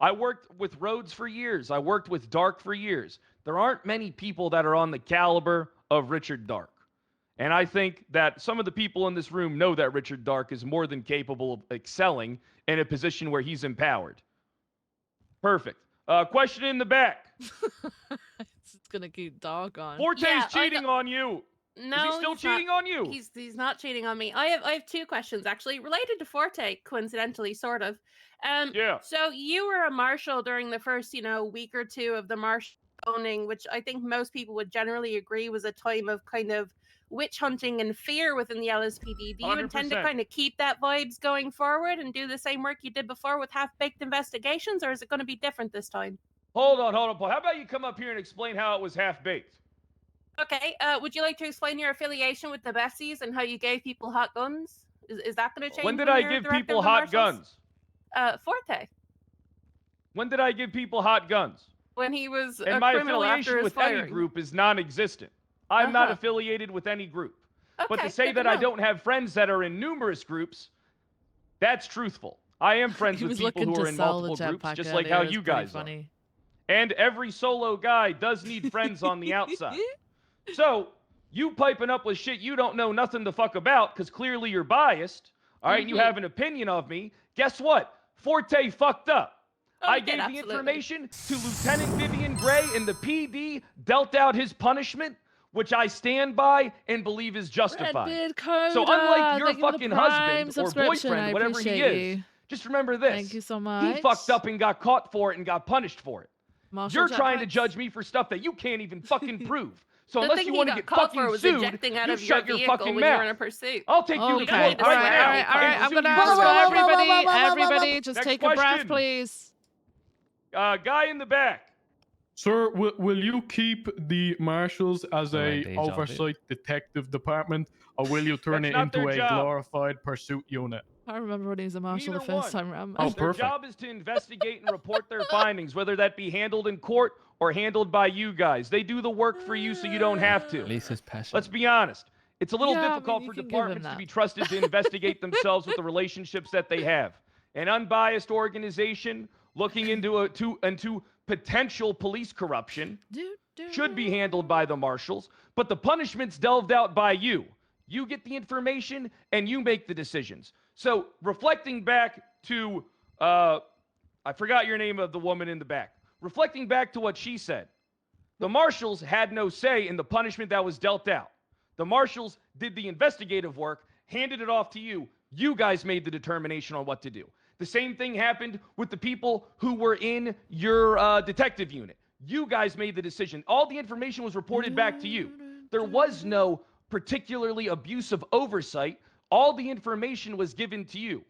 I worked with Rhodes for years. I worked with Dark for years. There aren't many people that are on the caliber of Richard Dark. And I think that some of the people in this room know that Richard Dark is more than capable of excelling in a position where he's empowered. Perfect. Question in the back. It's gonna keep Dark on. Forte's cheating on you. No, is he still he's cheating not. on you? He's not cheating on me. I have 2 questions actually related to Forte, coincidentally, sort of. Yeah. So you were a marshal during the first, week or 2 of the marshal owning, which I think most people would generally agree was a time of kind of witch hunting and fear within the LSPD. Do you intend to 100%. kind of keep that vibes going forward and do the same work you did before with half-baked investigations, or is it going to be different this time? Hold on, Paul. How about you come up here and explain how it was half-baked? Okay, would you like to explain your affiliation with the Bessies and how you gave people hot guns? Is that going to change? When did when I you're give director people of the hot Marshals? guns? Forte. When did I give people hot guns? When he was And a my criminal after affiliation his with firing. any group is non-existent. I'm not Uh-huh. affiliated with any group. But to Okay, say good that to I know. don't have friends that are in numerous groups, that's truthful. I am friends He with was people looking who are to in sell the multiple groups, jetpack just like earlier. how It was you pretty guys are. funny. And every solo guy does need friends on the outside. So, you piping up with shit you don't know nothing to fuck about, because clearly you're biased, all right, and you Mhm. have an opinion of me, guess what? Forte fucked up. I Okay, gave the absolutely. information to Lieutenant Vivian Gray, and the PD dealt out his punishment, which I stand by and believe is justified. Redbeard Coda, So unlike your thank you for the fucking Prime husband or subscription. boyfriend, I whatever he appreciate is, you. just remember this. Thank you so He much. fucked up and got caught for it and got punished for it. Marshall You're trying to jetpacks. judge me for stuff that you can't even fucking prove. So The unless thing you he want to got get caught for fucking was sued, ejecting out you of your shut your vehicle fucking when you were in mouth. a pursuit. I'll take you to Okay, court this right is now. very All right. and I'm sue gonna you ask for for that. everybody. Just Next take a breath, question. please. Guy in the back. Sir, will you keep the marshals as Alright, a deja vu. oversight detective department, or will you turn That's it not their into a job. glorified pursuit unit? I remember when he was a marshal Neither the first one. time around. Oh, man. Their perfect. job is to investigate and report their findings, whether that be handled in court or handled by you guys. They do the work for you so you don't have to. Lisa's passion. Let's be honest. It's a little Yeah, I mean, difficult you for can give him departments to that. be trusted to investigate themselves with the relationships that they have. An unbiased organization looking into potential police corruption should be handled by the marshals, but the punishment's delved out by you. You get the information and you make the decisions. So reflecting back to, I forgot your name of the woman in the back. Reflecting back to what she said, the marshals had no say in the punishment that was dealt out. The marshals did the investigative work, handed it off to you. You guys made the determination on what to do. The same thing happened with the people who were in your detective unit. You guys made the decision. All the information was reported back to you. There was no particularly abusive oversight. All the information was given to you.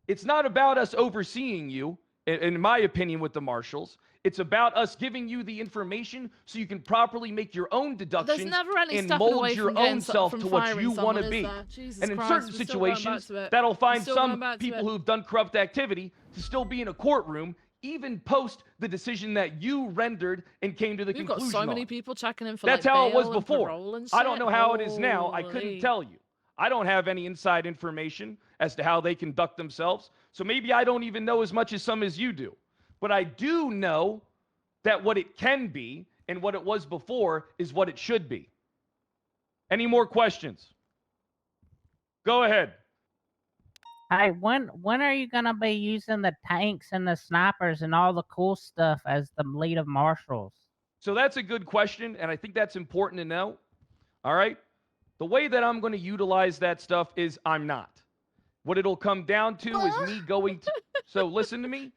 It's not about us overseeing you, in my opinion, with the marshals. It's about us giving you the information so you can properly make your own deductions There's never any and stepping mold away your from getting own self from to what firing you want someone, to is be. there? Jesus And in Christ, certain we're still going back situations, to it. that'll We're find still going some back to people it. who've done corrupt activity to still be in a courtroom, even post the decision that you rendered and came to the We've got conclusion so many on. people checking in for That's like how it was bail and before. parole and I don't shit. know how it is now. I Holy. couldn't tell you. I don't have any inside information as to how they conduct themselves. So maybe I don't even know as much as some as you do. But I do know that what it can be and what it was before is what it should be. Any more questions? Go ahead. Hey, when are you gonna be using the tanks and the snipers and all the cool stuff as the lead of marshals? So that's a good question, and I think that's important to know. All right? The way that I'm going to utilize that stuff is I'm not. What it'll come down to is me going to... So listen to me.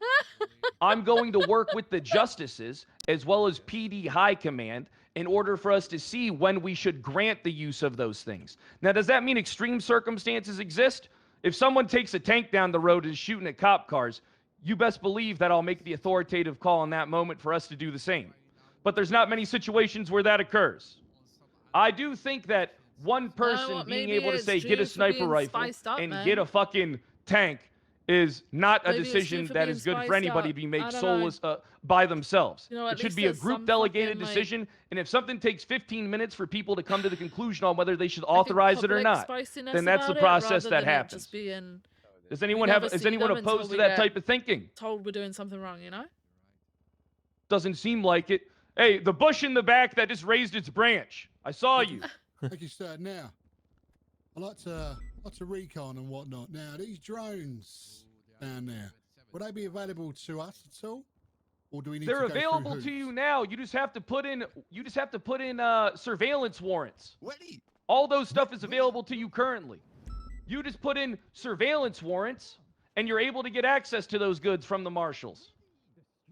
I'm going to work with the justices as well as PD High Command in order for us to see when we should grant the use of those things. Now, does that mean extreme circumstances exist? If someone takes a tank down the road and is shooting at cop cars, you best believe that I'll make the authoritative call in that moment for us to do the same. But there's not many situations where that occurs. I do think that one person being maybe able to it's say, due get a for sniper being rifle spiced up, and man. get a fucking tank is not a Maybe it's due decision for that being is good for spiced anybody up. to be I made don't know. soulless by themselves. You know, at It should least be a there's group some delegated fucking, like- decision, and if something takes 15 minutes for people to come to the conclusion on whether they should I think authorize it or public not, spiciness then that's the about it, process rather that than it happens. just being, Is we anyone never is see anyone them until opposed to we that get type of thinking? told we're doing something wrong, you know? Doesn't seem like it. Hey, the bush in the back that just raised its branch. I saw you. Thank you, sir. Now, I like to recon and whatnot. Now, these drones down there, would they be available to us at all, or do we need They're to go through available hoops? to you now. You just have to put in surveillance warrants. All those stuff is available to you currently. You just put in surveillance warrants and you're able to get access to those goods from the marshals.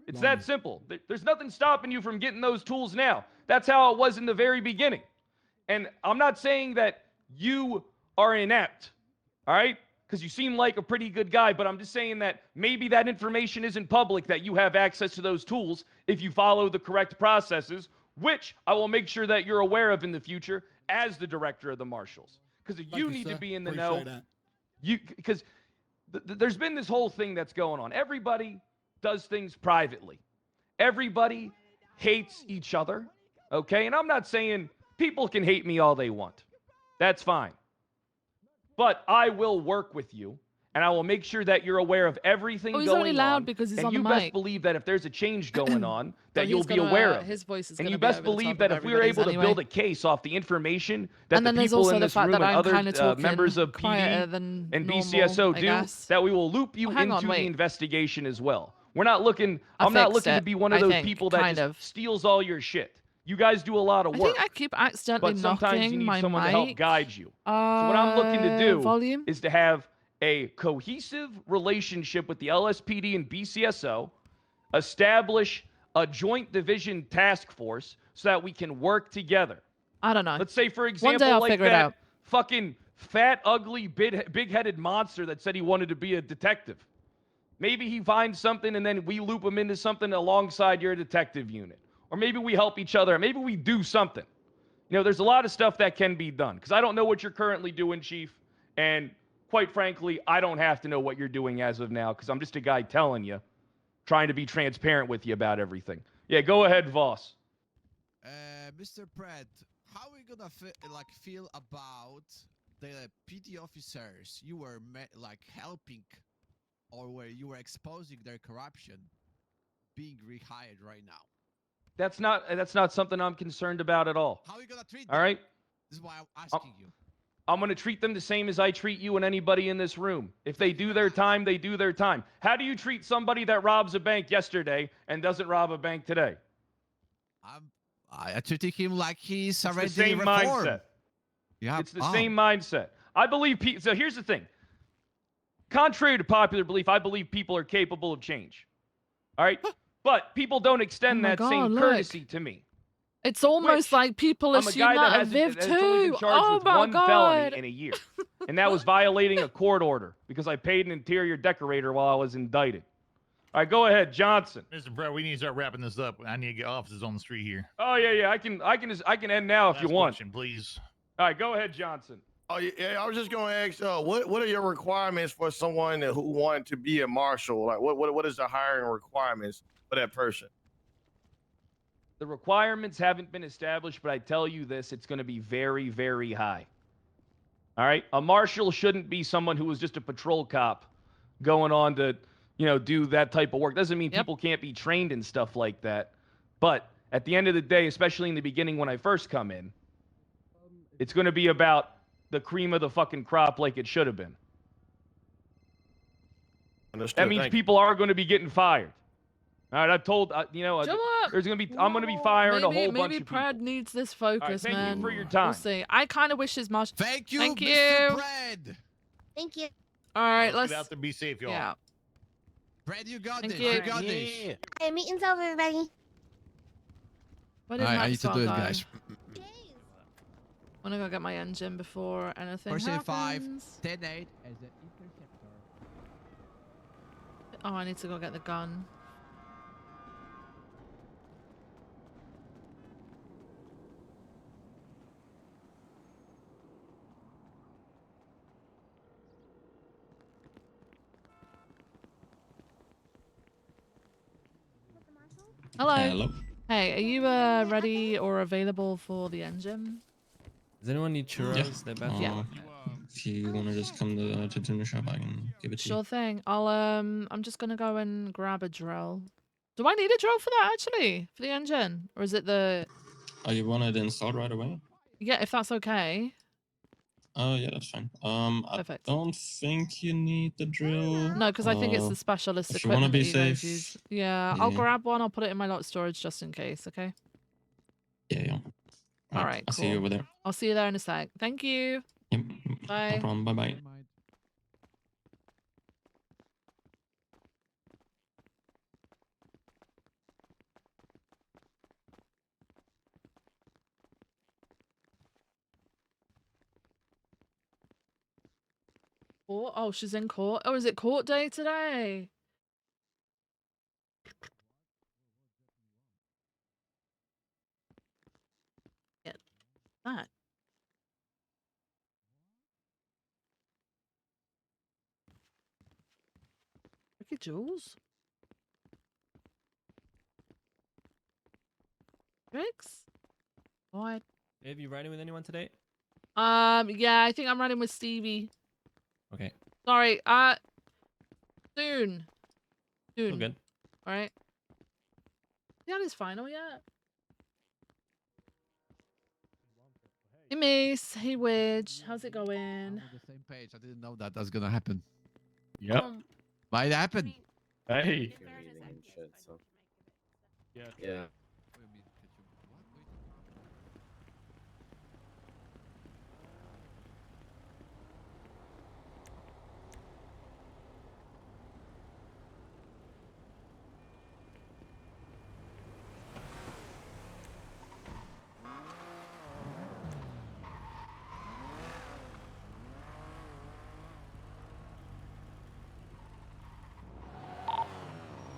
It's that simple. There's nothing stopping you from getting those tools now. That's how it was in the very beginning. And I'm not saying that you are inept, all right? Because you seem like a pretty good guy, but I'm just saying that maybe that information isn't public, that you have access to those tools if you follow the correct processes, which I will make sure that you're aware of in the future as the director of the marshals. Because you need to be in the know. Because there's been this whole thing that's going on. Everybody does things privately. Everybody hates each other, okay? And I'm not saying people can hate me all they want. That's fine. But I will work with you, and I will make sure that you're aware of everything he's going only loud on. because he's and on you the best mic. believe that if there's a change going on, that he's you'll be gonna, aware of his it. voice is And gonna you be best over the believe top that of if we were able everybody's to build anyway. a case off the information that And the then there's people also in the this fact room that and I'm other kinda talking members of quieter PD than and normal, BCSO I do, guess. that we will loop you Well, hang into on, the wait. investigation as well. I'm not looking I to fixed be it, one of I those think, people that kind just of. steals all your shit. You guys do a lot of I work. think I keep accidentally But sometimes you knocking need my someone mic. to help guide you. So what I'm looking to do Volume? is to have a cohesive relationship with the LSPD and BCSO, establish a joint division task force so that we can work together. I don't know. Let's say, for One example, day I'll like figure it that out. fucking fat, ugly, big-headed monster that said he wanted to be a detective. Maybe he finds something and then we loop him into something alongside your detective unit. Or maybe we help each other. Maybe we do something. You know, there's a lot of stuff that can be done. Because I don't know what you're currently doing, Chief. And quite frankly, I don't have to know what you're doing as of now. Because I'm just a guy telling you. Trying to be transparent with you about everything. Yeah, go ahead, Voss. Mr. Pratt, how are you gonna feel about the PD officers you were helping, or where you were exposing their corruption, being rehired right now? That's not something I'm concerned about at all. How are you gonna treat all them? right? This is why I'm asking you. I'm going to treat them the same as I treat you and anybody in this room. If they do their time, they do their time. How do you treat somebody that robs a bank yesterday and doesn't rob a bank today? I treated him like he's It's already the same reformed. mindset. Yeah, It's the same mindset. I believe so here's the thing. Contrary to popular belief, I believe people are capable of change. All right? But people don't extend my that God, same look. courtesy to me. It's almost like people I'm a assume guy that that of Viv has only been too. charged Oh with my one God. felony in a year. And that was violating a court order because I paid an interior decorator while I was indicted. All right, go ahead, Johnson. Mr. Brett, we need to start wrapping this up. I need to get officers on the street here. Oh yeah, I can end now if you want. Question, please. All right, go ahead, Johnson. Oh yeah, I was just going to ask, what are your requirements for someone who wanted to be a marshal? Like, what is the hiring requirements for that person? The requirements haven't been established, but I tell you this, it's going to be very, very high. All right? A marshal shouldn't be someone who was just a patrol cop going on to, do that type of work. Doesn't mean people can't be trained in stuff like that. But at the end of the day, especially in the beginning when I first come in, it's going to be about the cream of the fucking crop like it should have been. Understood. That means people are going to be getting fired. All right, I've told there's gonna be I'm gonna be firing a whole bunch Maybe of people. Brad needs this focus, thank you man. for your time. We'll see. I kind of wish as much. Thank you, Thank Mr. you. Brad. Thank you. All right, Let's let's get out there. Be safe, y'all. Yeah. Brad, you got Thank this. you. You got this. Hey, meeting's over, everybody. Where did I need to Maxwell do it, go? guys. I'm gonna go get my engine before anything First happens. 5, 10-8 as an interceptor. Oh, I need to go get the gun. Hello. Hello. Hey, are you ready or available for the engine? Does anyone need churros? They're back. Yeah. If you want to just come to dinner shop, I can give it to you. Sure thing. I'm just gonna go and grab a drill. Do I need a drill for that actually? For the engine? Or is it the Oh, you want it installed right away? Yeah, if that's okay. Oh, yeah, that's fine. Perfect. I don't think you need the drill. No, because I think it's the specialist If you want to equipment be that you guys safe. use. Yeah, I'll grab one, I'll put it in my lot storage just in case, okay? Yeah. Alright, I'll cool. see you over there. I'll see you there in a sec. Thank you. Yep. Bye. No problem. Bye-bye. Court? Oh, she's in court. Oh, is it court day today? Get that. Ricky Jules? Tricks? What? Dave, you riding with anyone today? Yeah, I think I'm running with Stevie. Okay. Sorry, soon. Soon. All good. Alright. Yeah, his final yet? Hey Mace, hey Wedge, how's it going? On the same page. I didn't know that was gonna happen. Yep. Might happen. Hey. Yeah.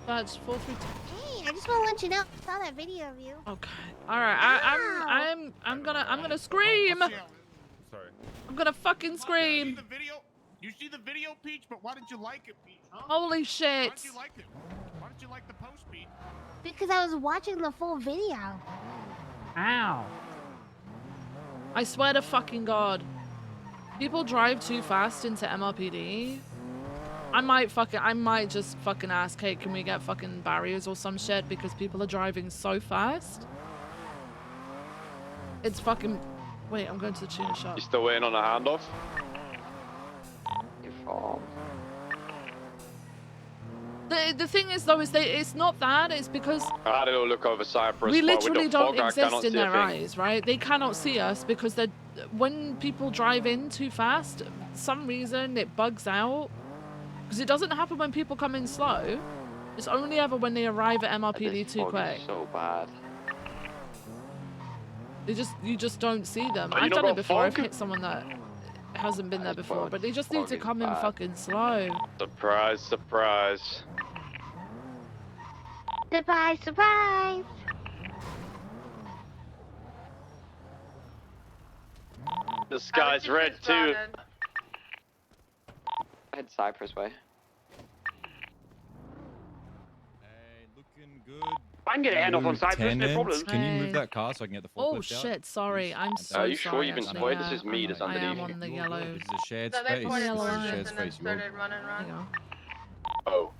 That's 432. Hey, I just want to let you know I saw that video of you. Okay. All right. I'm gonna scream. Sorry. I'm gonna fucking scream. You see the video, Peach? But why didn't you like it, Peach? Huh? Holy Why shit. didn't you like it? Why didn't you like the post, Peach? Because I was watching the full video. Ow. I swear to fucking God. People drive too fast into MRPD. I might just fucking ask, hey, can we get fucking barriers or some shit because people are driving so fast? It's fucking... Wait, I'm going to the tuner shop. You still waiting on a handoff? The thing is though, it's not that, it's because I had a little look over Cyprus. we but with literally the don't fog, I exist cannot in see a their thing. eyes, right? They cannot see us because when people drive in too fast, for some reason it bugs out. Because it doesn't happen when people come in slow. It's only ever when they arrive at MRPD too quick. So bad. You just don't see them. Oh, you I've not done it got before. I've fog? hit someone that hasn't been there before, fog. but they just need Fog to is come in bad. fucking slow. Surprise, surprise. Surprise, surprise. The sky's red too. Head Cypress way. Looking good. I can get a handoff on Cyprus, no problem. Can you move Hey. that car so I can get the Oh forklift out? shit, sorry. I'm so Are you sorry. sure you've been actually, spotted? yeah. This is me that's I am underneath on the You're yellow. good. This is a shared So they space. pointed Yellow This is a line. shared and then space. You're started running There you around. go. Oh.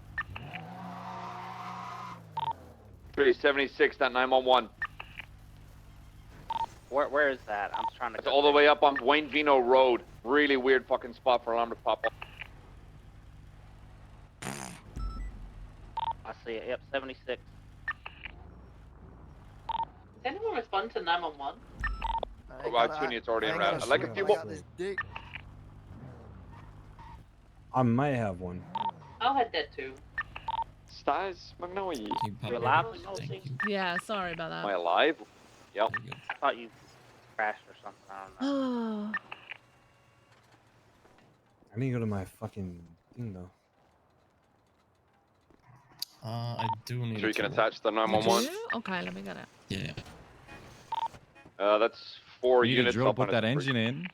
376, that 911. Where is that? I'm trying to. It's all the way up on Wayne Vino Road. Really weird fucking spot for alarm to pop up. I see it. Yep, 76. Does anyone respond to 911? Oh, I tune it's already in route. I'd like a few more. I might have one. I'll head there too. Stars, Magnolia. You alive? Yeah, sorry about Am I that. alive? Yep. I thought you crashed or something. I don't know. I need to go to my fucking thing though. I do need. So you can tool. attach the 911. Okay, let me get it. Yeah. That's 4 You need to units drill, up put on that its engine in.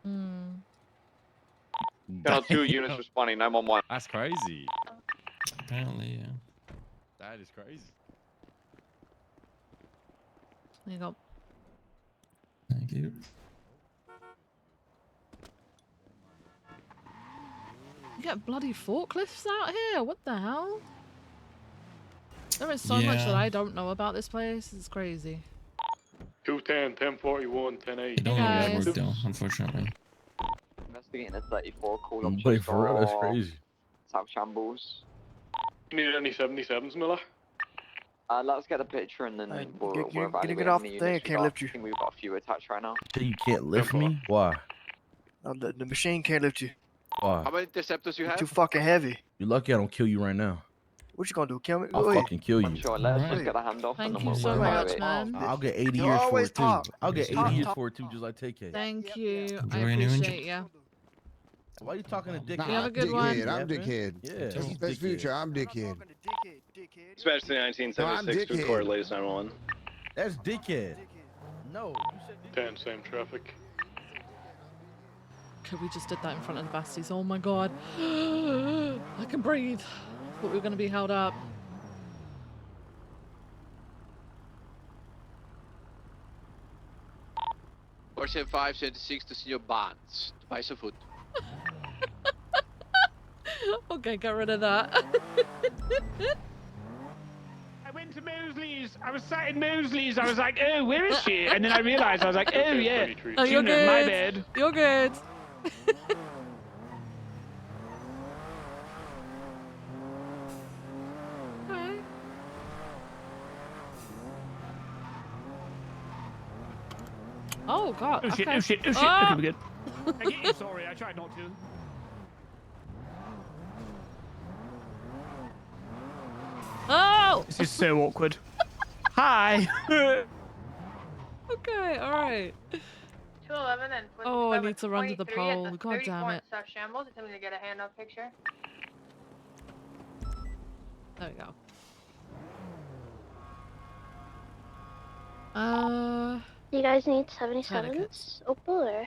Hmm. Channel 2 units responding, 911. That's crazy. Apparently, yeah. That is crazy. There you go. Thank you. You get bloody forklifts out here? What the hell? There is so much that Yeah. I don't know about this place. It's crazy. 210, 1041, 1080. They don't always guys. work though, unfortunately. Investigating a 34 call up Wait, just for real? That's off crazy. South Shambles. You need any 77s, Miller? Let's get a picture and then we're can you evaluating get off the the thing? I units. can't lift you. I think we've got a few attached right now. So you can't lift me? Why? No, the machine can't lift you. Why? How many interceptors you You're have? too fucking heavy. You're lucky I don't kill you right now. What you gonna do? Kill me? I'll Wait. fucking kill you. Sure, let's just get the handoff and Thank then you we'll so work much, it. man. I'll get 80 You years for always it too. talk. I'll get Talk, 80 years talk. for it too, just like TK. Thank you. I Enjoy your new engine. appreciate you. Why are you talking to dickhead? You have a good one. I'm dickhead. Yeah. That's future. I'm dickhead. Dispatch 1976 to court, latest 911. That's dickhead. No, you said 10, same traffic. Okay, we just did that in front of the Basties. Oh my god. I can breathe. Thought we were going to be held up. Porsche 576 to Senior Bonds. Twice a foot. Okay, get rid of that. I went to Mosley's. I was sat in Mosley's. I was like, oh, where is she? And then I realized, I was like, oh, yeah. Oh, you're Junior, good. my bad. You're good. Okay. Oh, God. Oh, shit, okay. oh, shit, oh, shit. Ah! Okay, we're good. Again, sorry, I tried not to. Oh! This is so awkward. Hi. Okay, alright. 211 and Oh, I need to run to the pole. God damn it. South Shambles. Tell me to get a handoff picture. There we go. You guys need Tourniquets. 77s? Opal or?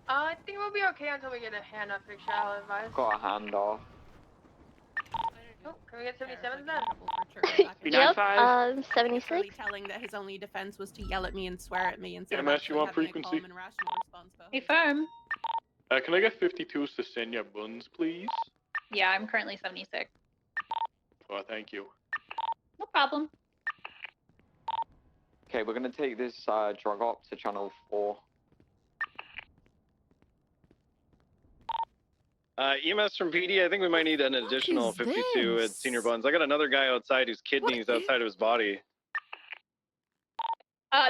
I think we'll be okay until we get a handoff picture. I'll advise. Got a handoff. Oh, can we get 77 then? Yep, 76. 76. Telling that his only defense was to yell at me and swear at me instead of EMS, actually you want having a frequency? calm and rational response. Affirm. Can I get 52s to Senior Buns, please? Yeah, I'm currently 76. Oh, thank you. No problem. Okay, we're gonna take this drug op to channel 4. EMS from PD, I think we might need an additional is 52 at this? Senior Buns. I got another guy outside whose kidney is outside of his body.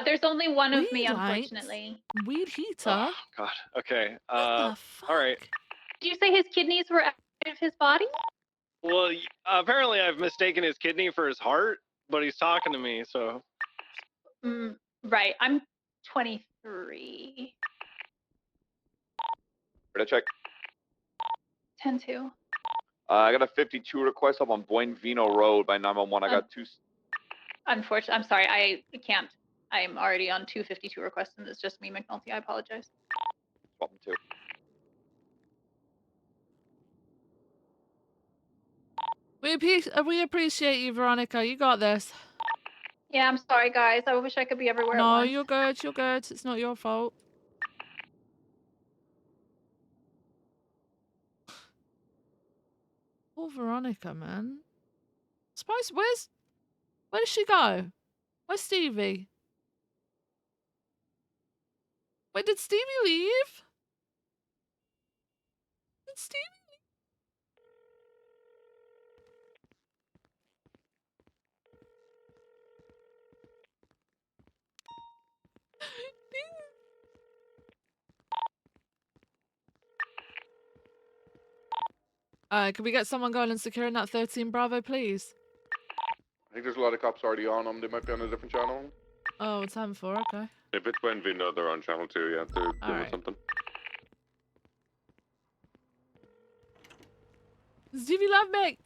There's only one of me, Weed lights? unfortunately. Weed heater? Oh, God. Okay. All right. Did you say his kidneys were out of his body? Well, apparently I've mistaken his kidney for his heart, but he's talking to me, so. Right. I'm 23. Ready to check. 10-2. I got a 52 request up on Buenvino Road by 911. I got two. Unfortunately, I'm sorry. I can't. I'm already on 252 requests, and it's just me, McNulty. I apologize. Swap them two. We appreciate you, Veronica. You got this. Yeah, I'm sorry, guys. I wish I could be everywhere at No, once. you're good. You're good. It's not your fault. Poor Veronica, man. Spice, where did she go? Where's Stevie? Wait, did Stevie leave? Did Stevie Can we get someone going and securing that 13 Bravo, please? I think there's a lot of cops already on them. They might be on a different channel. Oh, it's 10-4, okay. If it's Buenvino, they're on channel 2, yeah. They're doing Alright. something. Stevie, love me!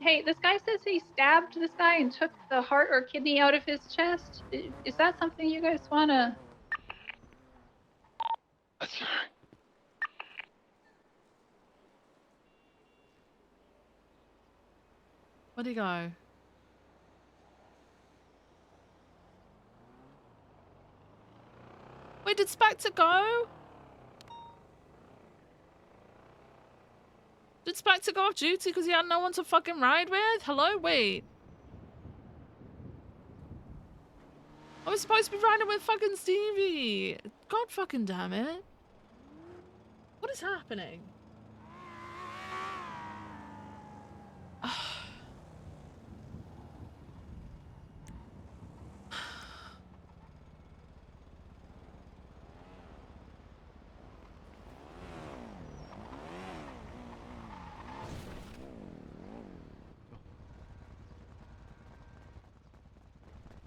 Hey, this guy says he stabbed this guy and took the heart or kidney out of his chest. Is that something you guys wanna? Where'd he go? Wait, did Spectre go? Did Spectre go off duty because he had no one to fucking ride with? Hello? Wait. I was supposed to be riding with fucking Stevie. God fucking damn it. What is happening?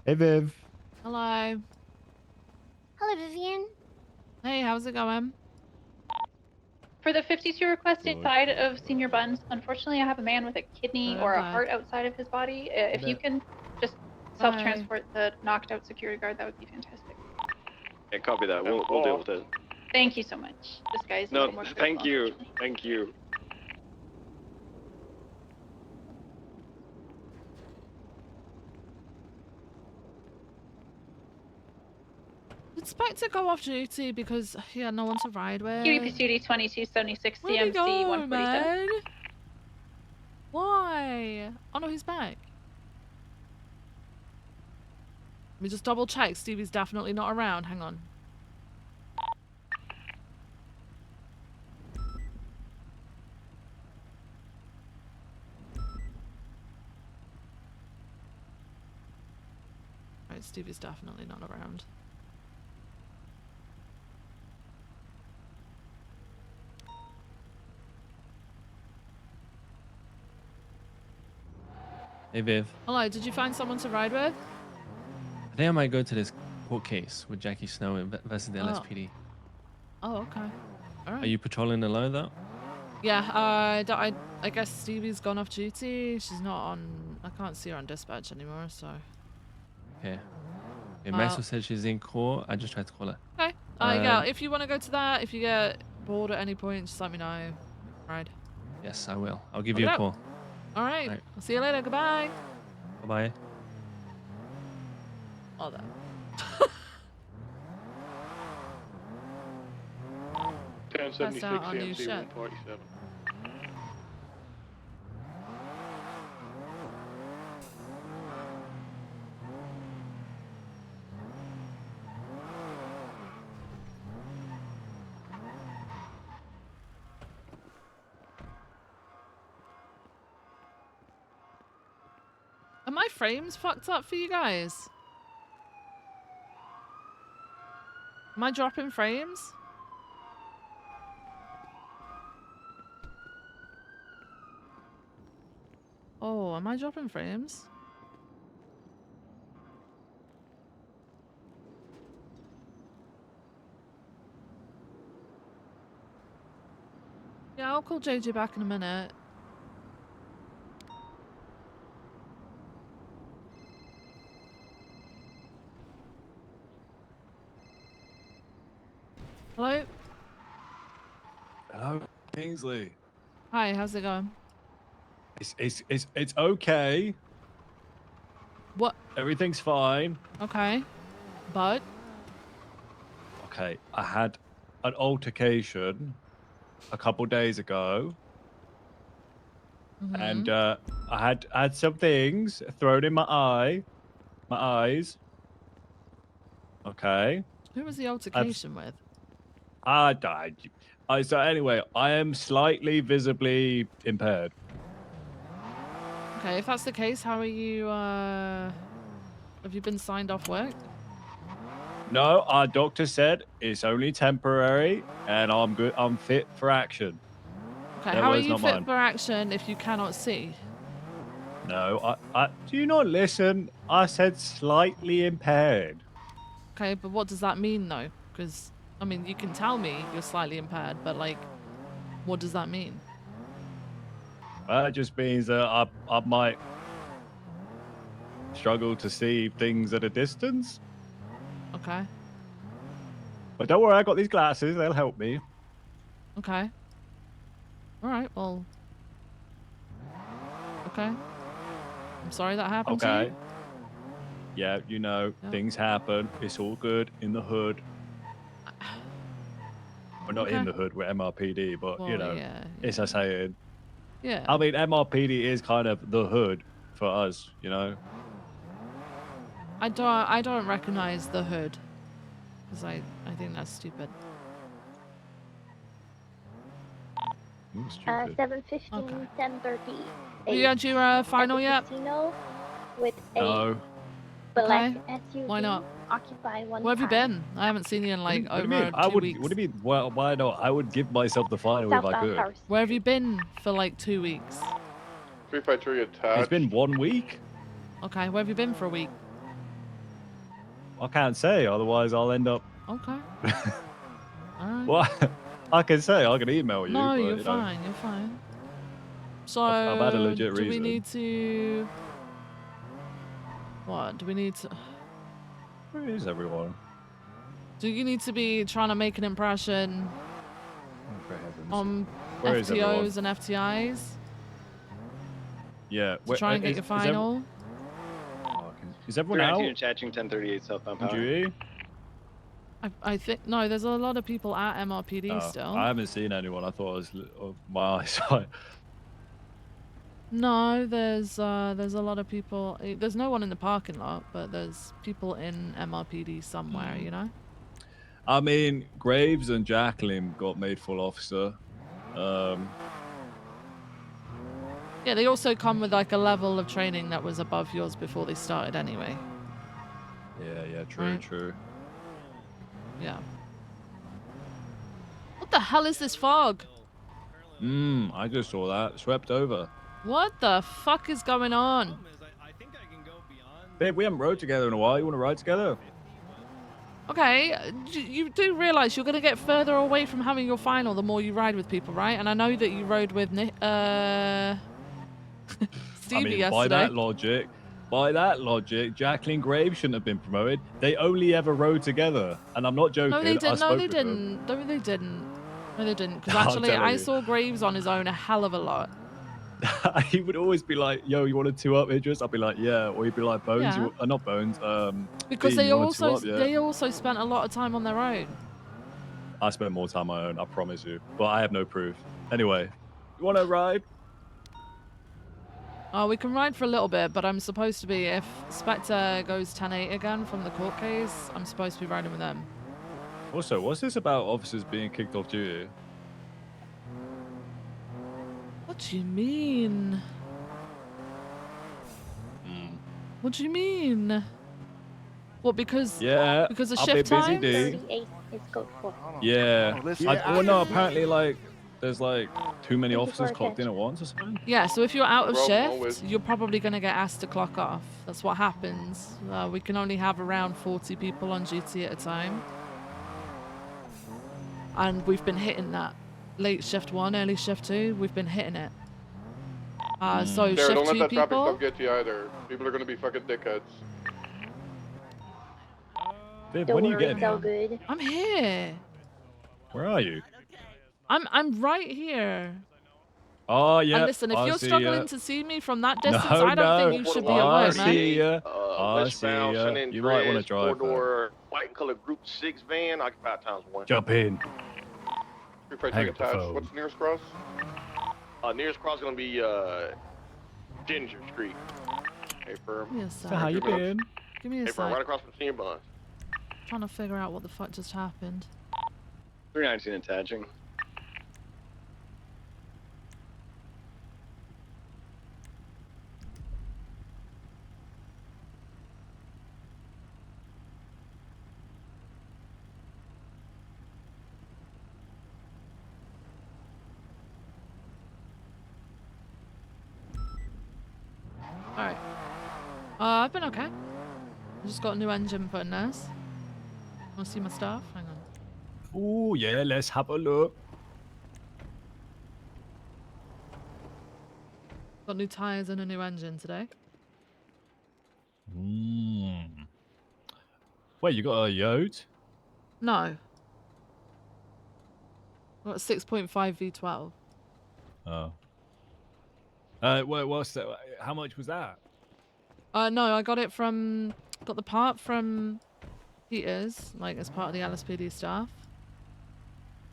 Hey, Viv. Hello. Hello, Vivian. Hey, how's it going? For the 52 request inside of Senior Buns, unfortunately, I have a man with a kidney or a Okay. heart outside of his body. If you can just self-transport the knocked out security guard, that would be fantastic. Yeah, copy that. We'll deal with it. Thank you so much. This guy's a No, little more critical, thank you. unfortunately. Thank you. Did Spectre go off duty because he had no one to ride with? QEPCD 2276 Where'd he CMC go, 147. man? Why? Oh no, he's back. Let me just double check. Stevie's definitely not around. Hang on. Right, Stevie's definitely not around. Hey Viv, Hello, did you find someone to ride with? I think I might go to this court case with Jackie Snow versus the Oh. LSPD. Oh, okay. All right. Are you patrolling alone though? Yeah, I guess Stevie's gone off duty. She's not on. I can't see her on dispatch anymore, so. Okay. Okay, Maxwell said she's in court. I just tried to call her. Okay. Yeah, if you want to go to that, if you get bored at any point, just let me know. Right. Yes, I will. I'll give you a call. All right. Right. I'll see you later. Goodbye. Bye-bye. All that. 1076 Passed out on new CMC shit. 147. Are my frames fucked up for you guys? Am I dropping frames? Oh, am I dropping frames? Yeah, I'll call JJ back in a minute. Hello? Hello, Kingsley. Hi, how's it going? It's okay. What? Everything's fine. Okay. But? Okay, I had an altercation a couple days ago, and I had some things thrown in my eyes. Okay. Who was the altercation with? I died. So anyway, I am slightly visibly impaired. Okay, if that's the case, how are you, have you been signed off work? No, our doctor said it's only temporary, and I'm good. I'm fit for action. Okay, Their how are words, you not fit mine. for action if you cannot see? No, do you not listen? I said slightly impaired. Okay, but what does that mean though? Because, I mean, you can tell me you're slightly impaired, but like, what does that mean? Well, it just means that I might struggle to see things at a distance. Okay, But don't worry, I got these glasses. They'll help me. okay. Alright, well. Okay. I'm sorry that happened to Okay. you. Yeah, you know, things happen. It's all good in the hood. We're not in Okay. the hood, we're MRPD, but you Well, know, yeah, it's a saying. Yeah. I mean, MRPD is kind of the hood for us, you know. I don't recognize the hood because I think that's stupid. 7:15, 10:30. Have you had your final yet? Casino with a No. black Okay. SUV. Why not? Occupy one Where have you car. been? I haven't seen you in like What do you over mean? I 2 would. weeks. What do you mean? Well, why not? I would give myself the final if I Southbound could. Forest. Where have you been for like 2 weeks? 353 attached. It's been 1 week. Okay, where have you been for a week? I can't say, otherwise I'll end up. Okay. Alright. Well, I can say I can email you. No, but, you're you know, fine. You're fine. So, I've had a legit do we reason. need to? What do we need to? Where is everyone? Do you need to be trying to make an impression Oh, for heavens. on Where is everyone? FTOs and FTIs Yeah. to try and get your final? Is everyone out? attaching 1038 southbound On power. duty? I think no. There's a lot of people at MRPD Oh, still. I haven't seen anyone. I thought it was my eyesight. No, there's a lot of people. There's no one in the parking lot, but there's people in MRPD somewhere. You know. I mean, Graves and Jacqueline got made full officer. Yeah, they also come with like a level of training that was above yours before they started anyway. Yeah, true, Right. true. Yeah. What the hell is this fog? I just saw that. Swept over. What the fuck is going on? Babe, we haven't rode together in a while. You want to ride together? Okay, you do realize you're going to get further away from having your final the more you ride with people, right? And I know that you rode with Stevie I mean, yesterday. by that logic, Jacqueline Graves shouldn't have been promoted. They only ever rode together, and I'm not joking. No, they I didn't. No, spoke they with them. didn't. No, they didn't. No, they didn't. Because I'm actually, telling I you. saw Graves on his own a hell of a lot. He would always be like, "Yo, you want to two up, Idris?" I'd be like, "Yeah," or he'd be like, "Bones, Yeah. not Bones." Because Dean, they you wanna two also up, yeah? they also spent a lot of time on their own. I spent more time on my own, I promise you, but I have no proof. Anyway, you want to ride? Oh, we can ride for a little bit, but I'm supposed to be, if Spectre goes 10-8 again from the court case, I'm supposed to be riding with them. Also, what's this about officers being kicked off duty? What do you mean? What do you mean? What, because Yeah, because of I've shift been busy, times? D. 38 is code 4. Yeah. Oh, listen. Well, no, apparently, like, there's like too many Thank you for officers clocked in at once or something. Yeah, so if you're out of Bro, no shift, with- you're probably going to get asked to clock off. That's what happens. We can only have around 40 people on duty at a time. And we've been hitting that. Late shift 1, early shift 2, we've been hitting it. So Sarah, shift don't let 2 that traffic people... stuff get you either. People are gonna be fucking dickheads. Viv, Don't when are you worry, getting it's all here? good. I'm here. Where are you? I'm right here. Oh, yeah. And listen, if I you're see struggling ya. to see me from that distance, No, I don't think no. you should be at I work, man. see ya. I see Westbound ya. San You might want to Andreas, drive that. four-door, white and colored Group 6 van, occupied times 1. Jump in. 353 Hang up the attached. phone. What's the nearest cross? Nearest cross is gonna be Ginger Street. Hey, firm. Give me a So sec. how you been? Give me a Hey, firm, right sec. across from Senior Buns. Trying to figure out what the fuck just happened. 319 attaching. Alright. I've been okay. I just got a new engine put in there. Wanna see my stuff? Hang on. Oh, yeah, let's have a look. Got new tyres and a new engine today. Wait, you got a Yode? No. Got a 6.5 V12. Oh. Wait, what's that? How much was that? No, I got it from... Got the part from Peters, like, as part of the LSPD staff.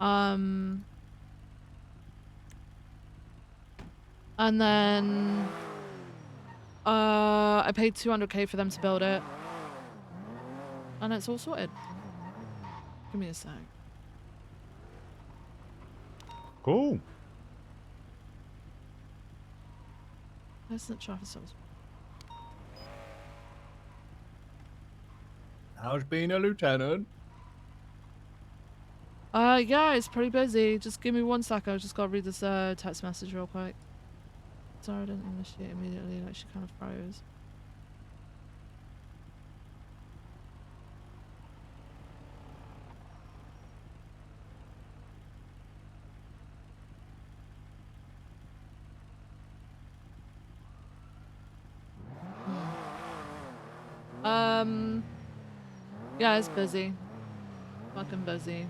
And then... I paid 200k for them to build it. And it's all sorted. Give me a sec. Cool. Where's the traffic stops? How's being a lieutenant? Yeah, it's pretty busy. Just give me 1 sec. I just gotta read this text message real quick. Sorry, I didn't initiate immediately. Like, she kind of froze. Yeah, it's busy. Fucking busy.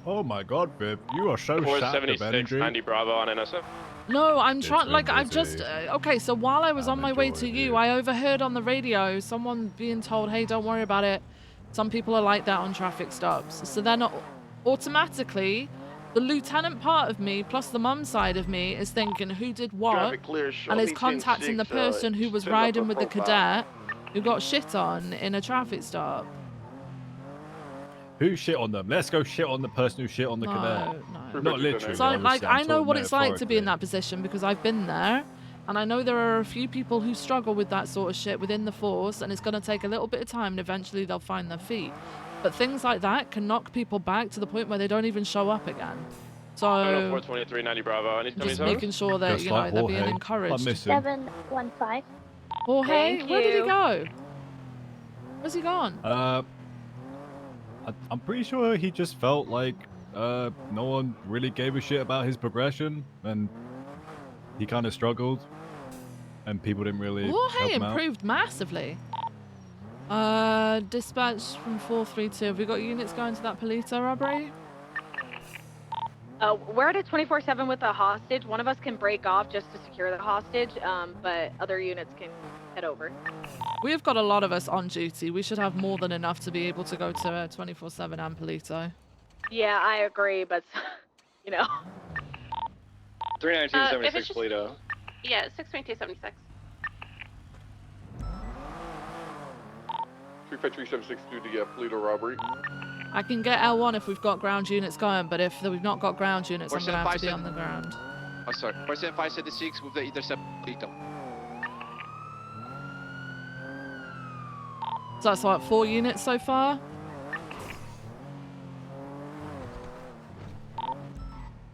Oh my god, Viv, you are so sapped of 476, energy. 90 Bravo on NSF. No, I'm It's trying, been like, I've just, busy. okay, so while I was on my way to enjoying you, I overheard on the radio someone being told, hey, don't worry about it. Some people are like that on traffic stops. So then automatically, the lieutenant part of me, plus the mum side of me, is thinking who did what, Traffic clear, show and is me contacting the 10-6, person who was send up riding a with the profile. cadet who got shit on in a traffic stop. Who shit on them? Let's go shit on the person who shit on the cadet. No. Not literally. So, like, obviously, I'm I know talking what it's like to be in metaphorically. that position because I've been there. And I know there are a few people who struggle with that sort of shit within the force, and it's going to take a little bit of time, and eventually they'll find their feet. But things like that can knock people back to the point where they don't even show up again. So, 423, 90 Bravo. Any just making sure that, you know, they're being encouraged. 715. Jorge, Thank where did he you. go? Where's he gone? I'm pretty sure he just felt like no one really gave a shit about his progression, and he kind of struggled, and people didn't really help Jorge him out. improved massively. Dispatch from 432. Have we got units going to that Polito robbery? We're at a 24/7 with a hostage. One of us can break off just to secure the hostage, but other units can head over. We've got a lot of us on duty. We should have more than enough to be able to go to 24/7 and Polito. Yeah, I agree, but you know. 319, If it's 76 just- Polito. Yeah, 62276. 353-762 to get Polito robbery. I can get L1 if we've got ground units going, but if we've not got ground units, I'm going to have to be on the ground. Oh, sorry. 47576 with the intercept Polito. So that's what, 4 units so far?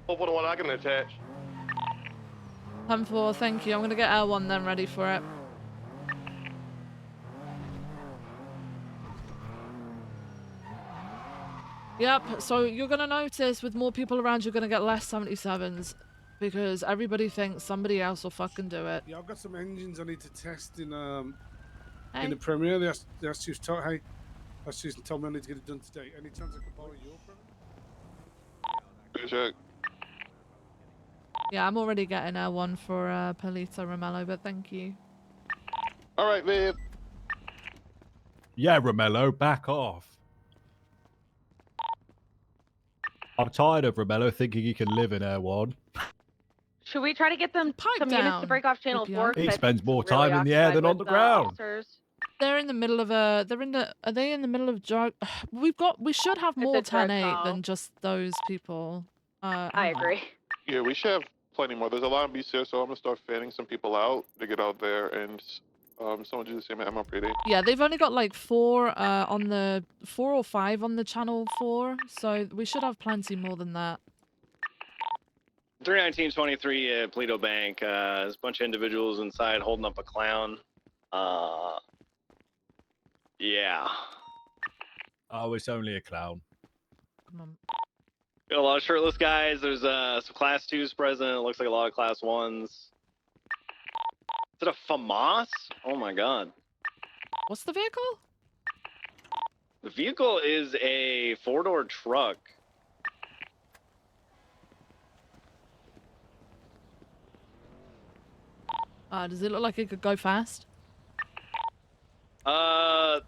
441, I can attach. 10-4, thank you. I'm going to get L1 then ready for it. Yep, so you're going to notice with more people around, you're going to get less 77s because everybody thinks somebody else will fucking do it. Yeah, I've got some engines I need to test in Hey. the Premier. They asked you to hey, Susan told me I need to get it done today. Any chance I could borrow your Premier? Check. Yeah, I'm already getting L1 for Polito Romello, but thank you. All right, Viv. Yeah, Romello, back off. I'm tired of Romello thinking he can live in Air 1. Should we try to get them some units down, to break off Channel 4? He 'Cause spends more really time in the air occupied than on with the ground. officers. They're in the middle of a. Are they in the middle of drug? We should have more a drug 10-8 call. than just those people. I hang on. agree. Yeah, we should have plenty more. There's a lot of beats here, so I'm gonna start fanning some people out to get out there, and someone do the same at MLPD. Yeah, they've only got like 4 on the 4 or 5 on the channel 4, so we should have plenty more than that. 319-23 at Polito Bank. There's a bunch of individuals inside holding up a clown. Yeah. Oh, it's only a clown. Got a lot of shirtless guys. There's some Class 2s present. It looks like a lot of Class 1s. Is it a FAMAS? Oh my god. What's the vehicle? The vehicle is a 4-door truck. Does it look like it could go fast? Yeah,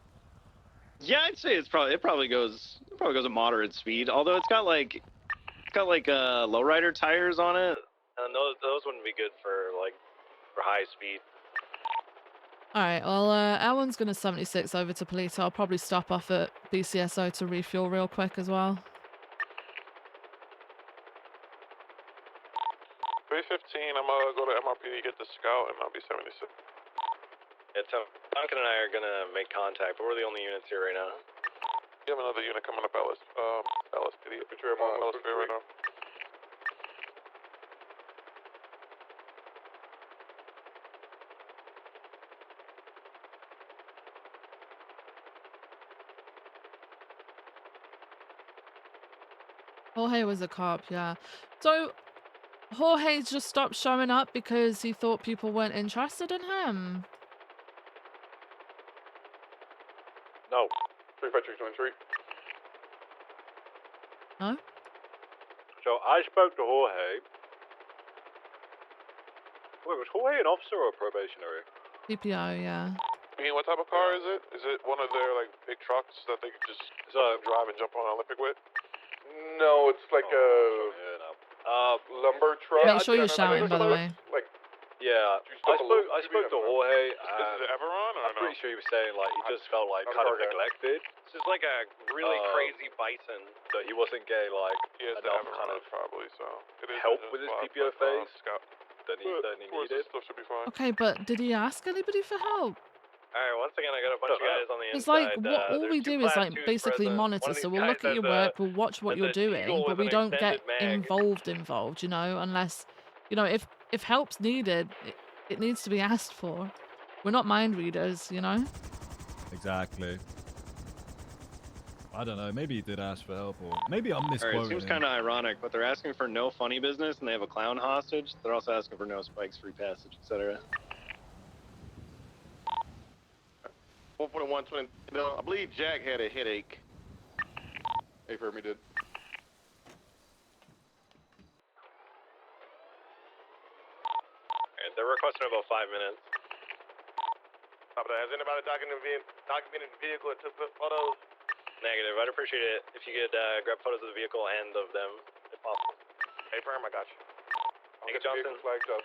I'd say it probably goes at moderate speed. Although it's got like lowrider tires on it, and those wouldn't be good for high speed. All right, well, our one's gonna 76 over to police. I'll probably stop off at BCSO to refuel real quick as well. 315. I'm gonna go to MRPD, get the scout, and I'll be 76. Yeah, Duncan and I are gonna make contact, but we're the only units here right now. You have another unit coming up, LSPD. I'm on LSPD right now. Jorge was a cop, yeah. So Jorge just stopped showing up because he thought people weren't interested in him. No. 35323. No? So I spoke to Jorge. Wait, was Jorge an officer or a probationary? PPO, yeah. I mean, what type of car is it? Is it one of their like big trucks that they could just drive and jump on Olympic with? No, it's like a lumber truck. Make sure you're shouting, by the way. Like, yeah, I spoke to Jorge. Is it Everon or I'm pretty sure he was saying like he just felt like I'm kind of okay. neglected. This is like a really crazy bison. That he wasn't getting like he has the enough Everon kind of probably, so it is help with his PPO phase scout. that he needed. Stuff should be fine. Okay, but did he ask anybody for help? Alright, once again, I got a bunch of guys on the It's inside. like all we do is like basically monitor. So we'll look at your work, we'll watch what you're doing, but we don't get involved, you know, unless, you know, if help's needed, it needs to be asked for. We're not mind readers, you know? Exactly. I don't know, maybe he did ask for help, or maybe I'm misquoting. Alright, it seems kind of ironic, but they're asking for no funny business and they have a clown hostage. They're also asking for no spikes, free passage, etc. 44120. I believe Jack had a headache. Hey, Fermi did. Alright, they're requesting about 5 minutes. Has anybody documented the vehicle and took photos? Negative. I'd appreciate it if you could grab photos of the vehicle and of them, if possible. Hey, Fermi, I got you. Thank you, Johnson. Flagged up.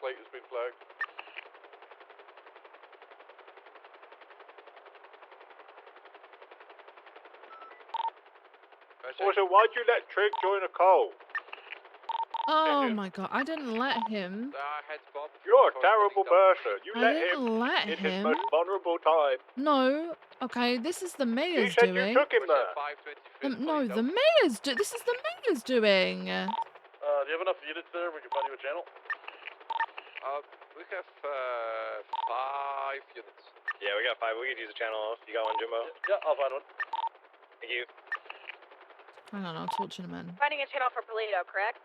Plate has been flagged. Also, why'd you let Trig join a call? Oh my god, I didn't let him. You're a terrible person. You I let didn't him let in his him. most vulnerable time. No. Okay, this is the You mayor's said doing. you took him there. No, the mayor's this is the mayor's doing. Do you have enough units there? We can find you a channel. We have 5 units. Yeah, we got 5. We could use a channel off. You got one, Jimbo? Yeah, I'll find one. Thank you. Hang on, I'll torch him in. Finding a channel for Polito, correct?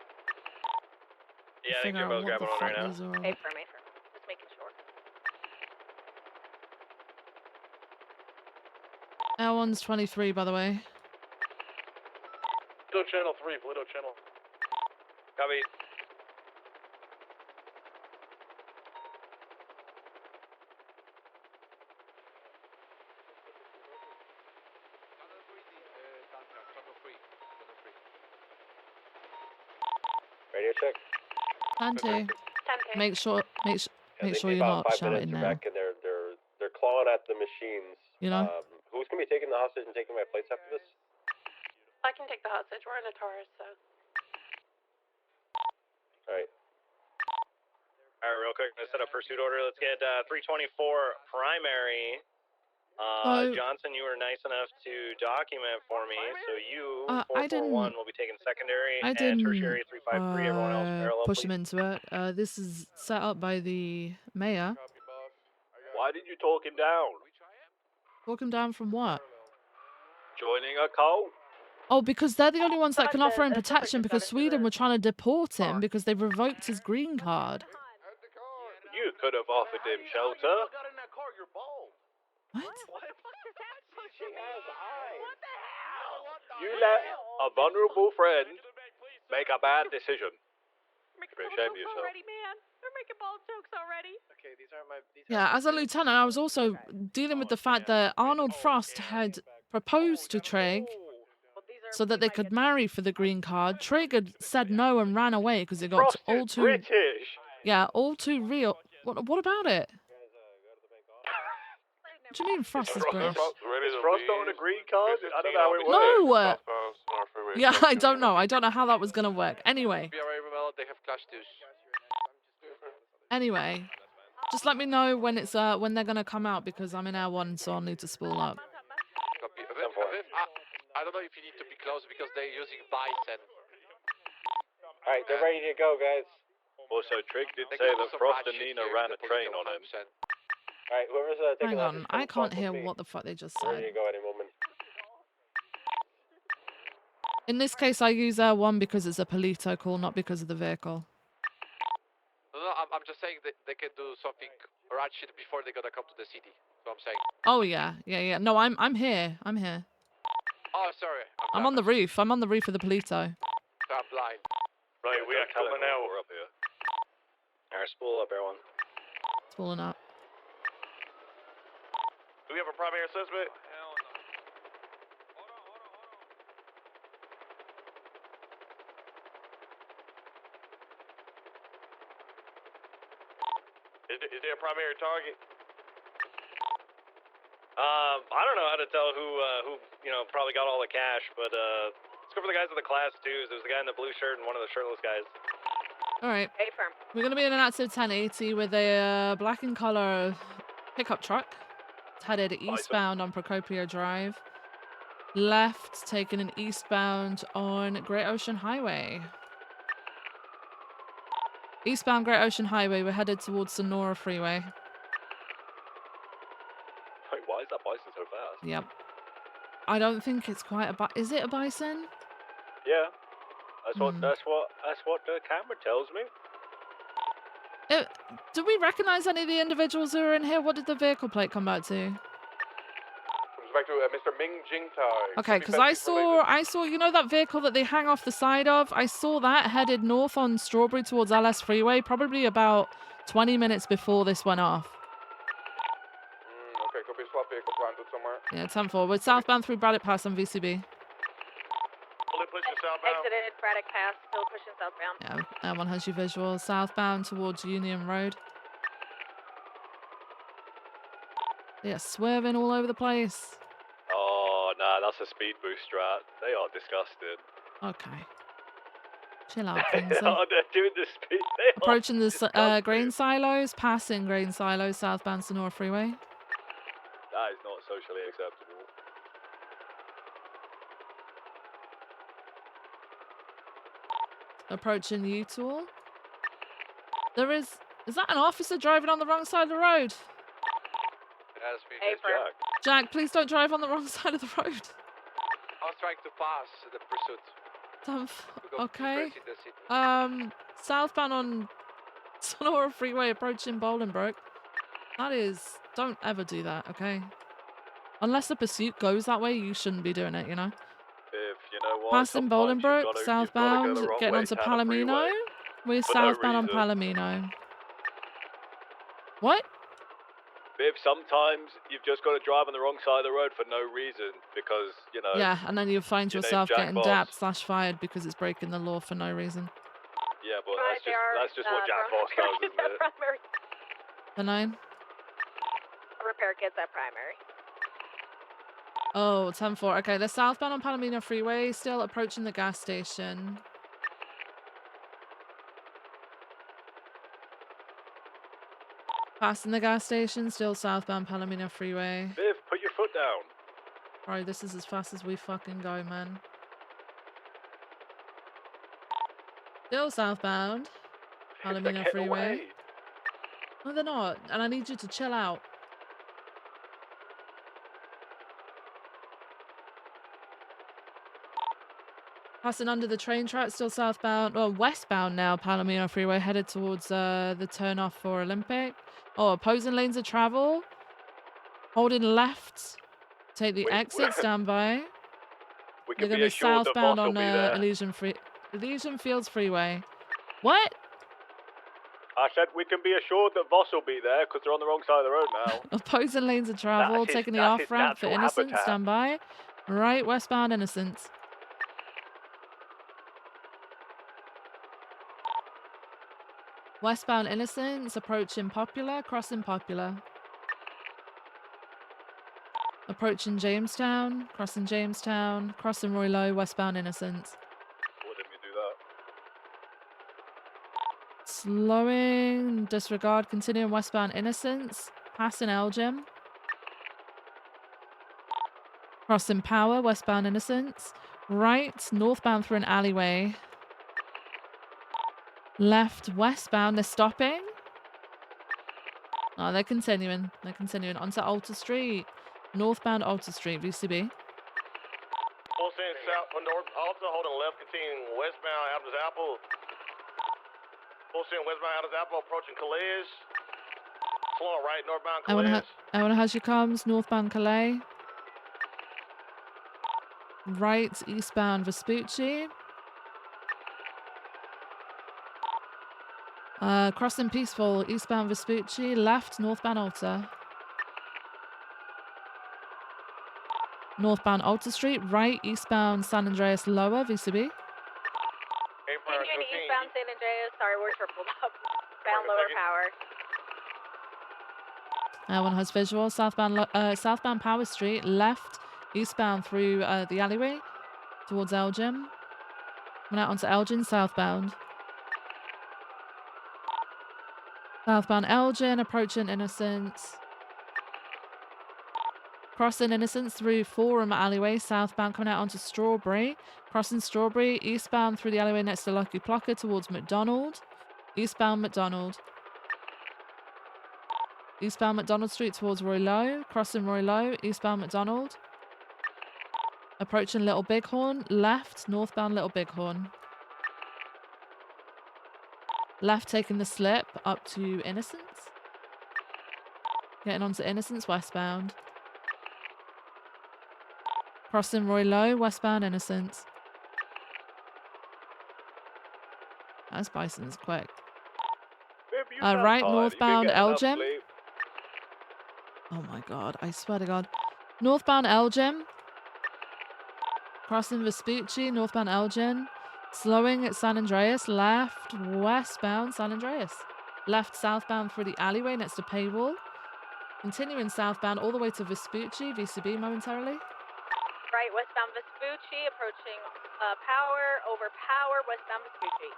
Yeah, I think Figure out Jimbo's what the grabbing one right fuck now. these are. Hey, for me. Just making sure. L1's 23, by the way. Polito channel 3, Polito channel. Copy. Radio check. And two. Make sure Yeah, you're not shouting now. Back and they're clawing at the machines. You know? Who's gonna be taking the hostage and taking my place after this? I can take the hostage. We're in a Taurus, so. Alright. Alright, real quick, I'm gonna set up pursuit order. Let's get 324 primary. Johnson, you were nice enough to document for me, so you, 441, will be taking secondary, I and didn't tertiary 353, everyone else parallel, push please. him into it. This is set up by the mayor. Why did you talk him down? Talk him down from what? Joining a cult. Oh, because they're the only ones that can offer him protection because Sweden were trying to deport him because they revoked his green card. You could have offered him shelter. What? You let a vulnerable friend make a bad decision. You should be ashamed of yourself. They're making bald jokes already. Okay, these aren't my. Yeah, as a lieutenant, I was also dealing with the fact that Arnold Frost had proposed to Trig so that they could marry for the green card. Trig had said no and ran away because it got Frost all is too British. yeah, all too real. What about it? What do you mean Frost is British? Is Frost on a green card? I don't know how it works. No. Yeah, I don't know. I don't know how that was gonna work. Anyway, They have clash twos. anyway, just let me know when it's when they're gonna come out because I'm in Air 1, so I'll need to spool up. Copy. I don't know if you need to be close because they're using Bison. Alright, they're ready to go, guys. Also, Trig did say that Frost and Nina ran a train on him. Alright, whoever's taking Hang on, I can't hear what the fuck they just Ready to said. go any moment. In this case, I use Air 1 because it's a Polito call, not because of the vehicle. No, I'm just saying that they can do something ratchet before they're gonna come to the city. So I'm saying. Oh yeah. No, I'm here. I'm here. Oh, sorry. I'm on the roof. I'm on the roof of the Polito. I'm blind. Right, we are coming out. We're up here. Alright, spool up, everyone. Spooling up. Do we have a primary suspect? Is there a primary target? I don't know how to tell who probably got all the cash, but let's go for the guys with the class 2s. There's the guy in the blue shirt and one of the shirtless guys. All right. Hey, firm. We're gonna be in an active 1080 with a black and color pickup truck. It's headed eastbound on Procopio Drive. Left, taking an eastbound on Great Ocean Highway. Eastbound Great Ocean Highway. We're headed towards Sonora Freeway. Wait, why is that bison so fast? Yep. I don't think it's quite a is it a bison? Yeah, that's what the camera tells me. Do we recognize any of the individuals who are in here? What did the vehicle plate come back to? Comes back to Mr. Ming Jingtai. Okay, because I saw, you know that vehicle that they hang off the side of? I saw that headed north on Strawberry towards LS Freeway, probably about 20 minutes before this went off. Okay, could be swap vehicle planted somewhere. Yeah, 10-4. We're southbound through Braddock Pass on VCB. Fully pushing southbound. Exited Braddock Pass, still pushing southbound. Yeah, Air 1 has your visual. Southbound towards Union Road. Yeah, swerving all over the place. Oh, nah, that's a speed boost strat. They are disgusted. Okay. Chill out, Kingsley. They're doing the speed. They Approaching the grain silos, passing grain silos, southbound Sonora Freeway. That is not socially acceptable. Approaching U-Tool. Is that an officer driving on the wrong side of the road? Hey, Jack, please don't drive on the wrong side of the road. I was trying to pass the pursuit. Okay. Southbound on Sonora Freeway approaching Bolingbrook. Don't ever do that, okay? Unless the pursuit goes that way, you shouldn't be doing it, you know? If you know what, Passing Bolingbrook, southbound, getting onto Palomino. We're southbound on Palomino. What? Viv, sometimes you've just got to drive on the wrong side of the road for no reason because, you know... Yeah, and then you find your yourself name's Jack getting Boss. dapped/fired because it's breaking the law for no reason. Yeah, but that's just what Jack Boss does, isn't it? Primary. The 9? Repair kits at primary. Oh, 10-4. Okay, they're southbound on Palomino Freeway, still approaching the gas station. Passing the gas station, still southbound Palomino Freeway. Viv, put your foot down. Bro, this is as fast as we fucking go, man. Still southbound Palomino Freeway. No, they're not. And I need you to chill out. Passing under the train track, still southbound, or westbound now, Palomino Freeway, headed towards the turnoff for Olympic. Oh, opposing lanes of travel. Holding left. Take the exit, standby. We They're can going be to be assured the southbound boss will on be there. Elysian Fields Freeway. What? I said we can be assured that Voss will be there because they're on the wrong side of the road now. Opposing lanes of travel, taking the off ramp for natural Innocence, habitat. standby. Right, westbound Innocence. Westbound Innocence, approaching Popular, crossing Popular. Approaching Jamestown, crossing Jamestown, crossing Roy Lowe, westbound Innocence. What did we do that? Slowing, disregard, continuing westbound Innocence, passing Elgin. Crossing Power, westbound Innocence. Right, northbound through an alleyway. Left, westbound, they're stopping. Oh, they're continuing. They're continuing onto Alta Street. Northbound Alta Street, VCB. Full send south on north, Alta, holding left, continuing westbound Adams Apple. Full send westbound Adams Apple, approaching Calais. Slowing right, northbound Calais. Everyone has your comms, northbound Calais. Right, eastbound Vespucci. Crossing Peaceful, eastbound Vespucci. Left, northbound Alta. Northbound Alta Street. Right, eastbound San Andreas Lower, VCB. Continuing eastbound San Andreas. Sorry, we're tripled up. Bound lower power. One has visual. Southbound Power Street. Left, eastbound through the alleyway towards Elgin. Coming out onto Elgin, southbound. Southbound Elgin, approaching Innocence. Crossing Innocence through Forum Alleyway, southbound coming out onto Strawberry. Crossing Strawberry, eastbound through the alleyway next to Lucky Plucker towards McDonald. Eastbound McDonald. Eastbound McDonald Street towards Roy Lowe. Crossing Roy Lowe, eastbound McDonald. Approaching Little Bighorn, left, northbound Little Bighorn. Left taking the slip up to Innocence. Getting onto Innocence, westbound. Crossing Roy Lowe, westbound Innocence. That's Bison's quick. Right, northbound Elgin. Oh my god, I swear to god. Northbound Elgin. Crossing Vespucci, northbound Elgin. Slowing at San Andreas, left, westbound San Andreas. Left, southbound through the alleyway next to Paywall. Continuing southbound all the way to Vespucci, VCB momentarily. Right, westbound Vespucci, approaching Power, over Power, westbound Vespucci.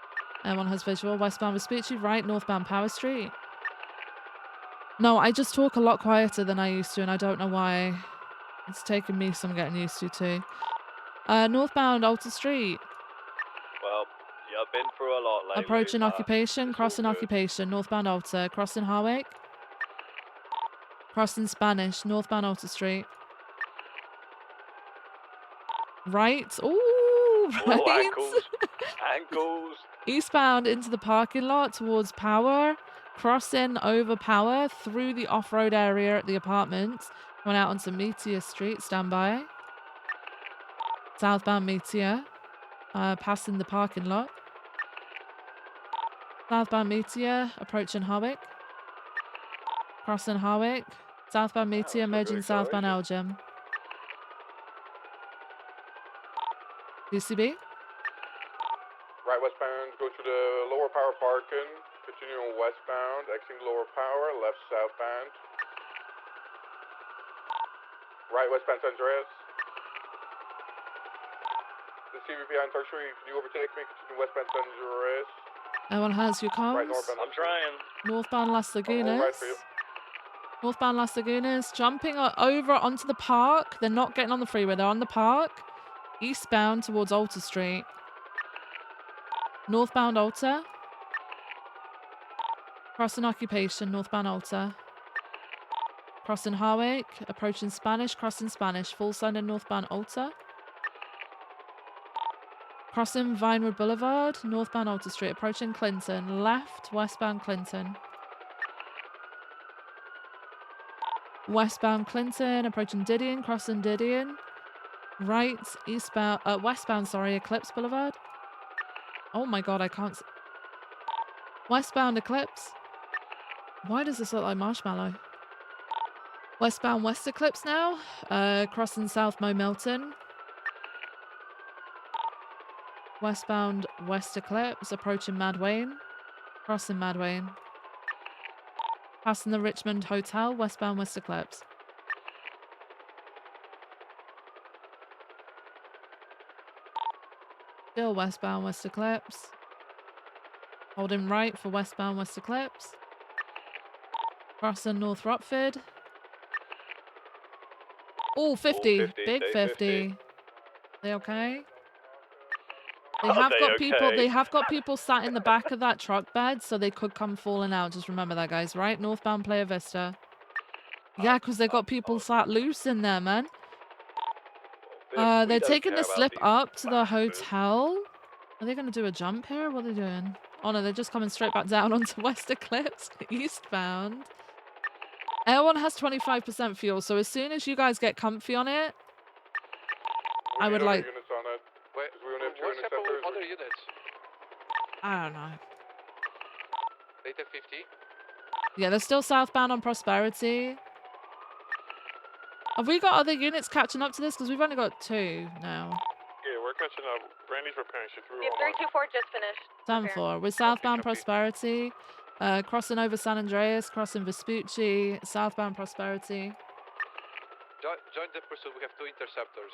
Everyone has visual. Westbound Vespucci, right, northbound Power Street. No, I just talk a lot quieter than I used to, and I don't know why. It's taken me some getting used to, too. Northbound Alta Street. Well, yeah, I've been through a lot lately. Approaching Occupation, crossing Occupation, northbound Alta, crossing Harwick. Crossing Spanish, northbound Alta Street. Right. Ooh, right. Oh, ankles. Ankles. Eastbound into the parking lot towards Power. Crossing over Power through the off-road area at the apartments. Going out onto Meteor Street, standby. Southbound Meteor. Passing the parking lot. Southbound Meteor, approaching Harwick. Crossing Harwick. Southbound Meteor, merging southbound Elgin. UCB. Right westbound, go to the lower power parking, continuing westbound, exiting lower power, left southbound. Right westbound San Andreas. The CVP on tertiary, can you overtake me? Continue westbound San Andreas. Everyone has your comms. Right northbound. I'm trying. Northbound Las Lagunas. Right for you. Northbound Las Lagunas. Jumping over onto the park. They're not getting on the freeway. They're on the park. Eastbound towards Alta Street. Northbound Alta. Crossing Occupation, northbound Alta. Crossing Harwick, approaching Spanish, crossing Spanish, full sign in northbound Alta. Crossing Vinewood Boulevard, northbound Alta Street, approaching Clinton. Left, westbound Clinton. Westbound Clinton, approaching Didion, crossing Didion. Right, eastbound, westbound, sorry, Eclipse Boulevard. Oh my god, I can't. Westbound Eclipse. Why does this look like Marshmallow? Westbound West Eclipse now. Crossing South Mo Milton. Westbound West Eclipse, approaching Mad Wayne. Crossing Mad Wayne. Passing the Richmond Hotel, westbound West Eclipse. Still westbound West Eclipse. Holding right for westbound West Eclipse. Crossing North Rockford. Oh, 50. 50, Big stay 50. They okay? They Oh, have they got people. okay? They have got people sat in the back of that truck bed, so they could come falling out. Just remember that, guys. Right, northbound Playa Vista. Yeah, because they got people sat loose in there, man. They're taking the slip up to the hotel. Are they going to do a jump here? What are they doing? Oh no, they're just coming straight back down onto West Eclipse, eastbound. Air 1 has 25% fuel, so as soon as you guys get comfy on it, I would like. Units on that. Wait, We only have 2 what's happened with interceptors. other units? I don't know. Data 50. Yeah, they're still southbound on Prosperity. Have we got other units catching up to this? Because we've only got 2 now. Yeah, we're catching up. Randy's repairing shit through. Yeah, 324 just finished. Stand for. We're southbound Prosperity. Crossing over San Andreas, crossing Vespucci, southbound Prosperity. Join the pursuit. We have 2 interceptors.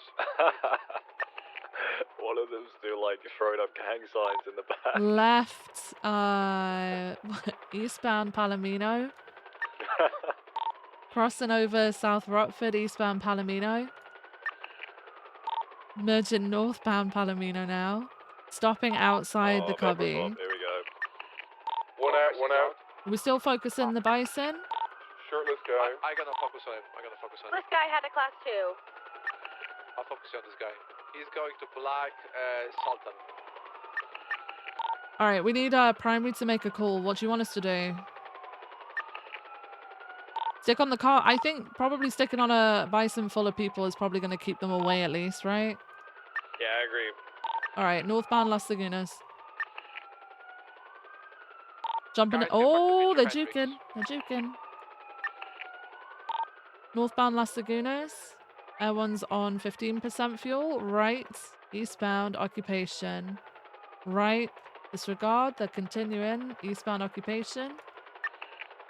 One of them's still like throwing up gang signs in the back. Left, eastbound Palomino. Crossing over South Rockford, eastbound Palomino. Merging northbound Palomino now. Stopping outside the cubby. Here we go. One out. Are we still focusing the bison? Shirtless guy. I'm gonna focus on him. This guy had a class 2. I'll focus on this guy. He's going to Black Sultan. Alright, we need primary to make a call. What do you want us to do? Stick on the car. I think probably sticking on a bison full of people is probably going to keep them away at least, right? Yeah, I agree. Alright, northbound Las Lagunas. Jumping. Oh, they're juking. They're juking. Northbound Las Lagunas. Air 1's on 15% fuel. Right. Eastbound occupation. Right. Disregard. They're continuing. Eastbound occupation.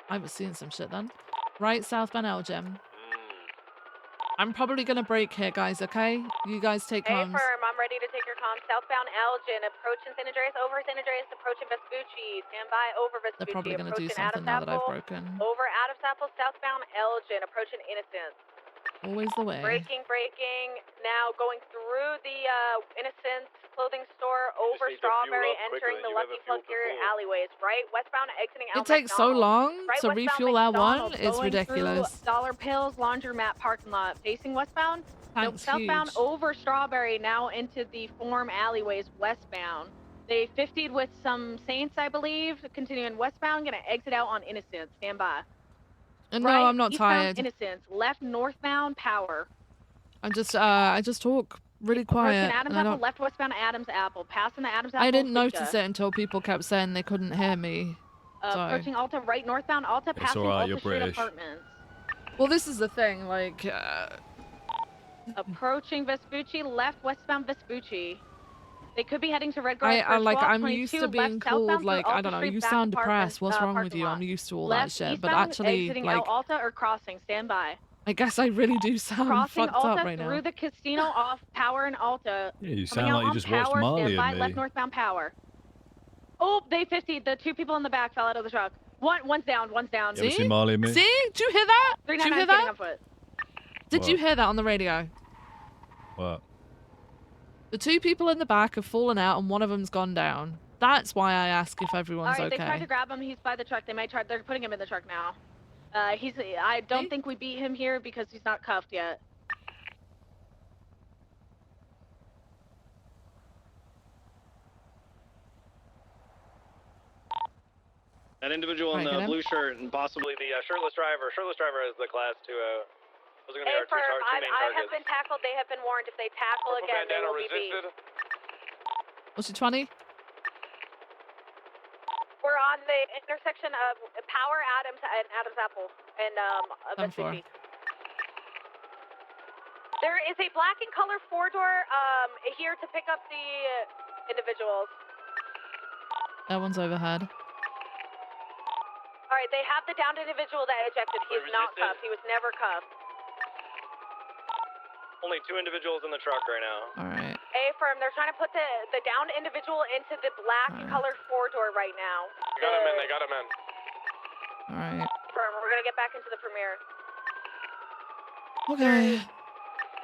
I was seeing some shit then. Right. Southbound Elgin. I'm probably going to break here, guys, okay? You guys take comms. Firm, I'm ready to take your comms. Southbound Elgin, approaching San Andreas, over San Andreas, approaching Vespucci. Stand by, over Vespucci. They're probably going to do something now that I've broken. Over Adam's Apple, southbound Elgin, approaching Innocence. Always the way. Braking. Now going through the Innocence clothing store, over Strawberry, entering the Lucky Plug Gear alleyways. Right, westbound exiting out. It takes so long to refuel our one. It's going ridiculous. Through Dollar Pills laundromat parking lot, facing westbound. Thanks, southbound huge. over Strawberry, now into the Forum alleyways westbound. They 50'd with some Saints, I believe. Continuing westbound, gonna exit out on Innocence. Stand by. No, Right, I'm not eastbound tired. Innocence, left northbound Power. I just talk really quiet. Approaching Adams and I Apple, don't- left westbound Adams Apple, passing the Adams Apple. I didn't Fuchsia. notice it until people kept saying they couldn't hear me. So. Approaching Alta, right northbound Alta, It's passing alright, Alta you're Street British. Apartments. Well, this is the thing, like... Approaching Vespucci, left westbound Vespucci. They could be heading to Red Garage. I'm used to being called, like, I don't know, you sound depressed. What's wrong with you? I'm used to all that shit. But actually, exiting like, out Alta or crossing. Stand by. I guess I really do sound Crossing fucked Alta up right through now. the casino off Power and Alta. Yeah, you Coming sound out like you on just watched Power, Marley stand by, and left me. northbound Power. Oh, they 50'd. The 2 people in the back fell out of the truck. One's down. You ever seen Marley and me? See? Did you hear that? Did you 399 hear getting that? on foot. Did you hear that on the radio? What? The 2 people in the back have fallen out and one of them's gone down. That's why I ask if everyone's All right, okay. they tried to grab him. He's by the truck. They might try. They're putting him in the truck now. I don't think we beat him here because he's not cuffed yet. That individual in Right, the get him. blue shirt and possibly the shirtless driver. Shirtless driver is the class 2. Those are going to be our two main I have targets. been tackled. They have been warned. If they tackle again, they will be beat. What's your 20? We're on the intersection of Power Adams and Adams Apple and Vespucci. There is a black and color 4-door here to pick up the individuals. That one's overhead. All right, they have the downed individual that ejected. He is not cuffed. He was never cuffed. Only 2 individuals in the truck right now. All right. A-firm, they're trying to put the downed individual into the black and colored 4-door right now. They got him in. They got him in. All right. Firm, we're gonna get back into the premiere. Okay.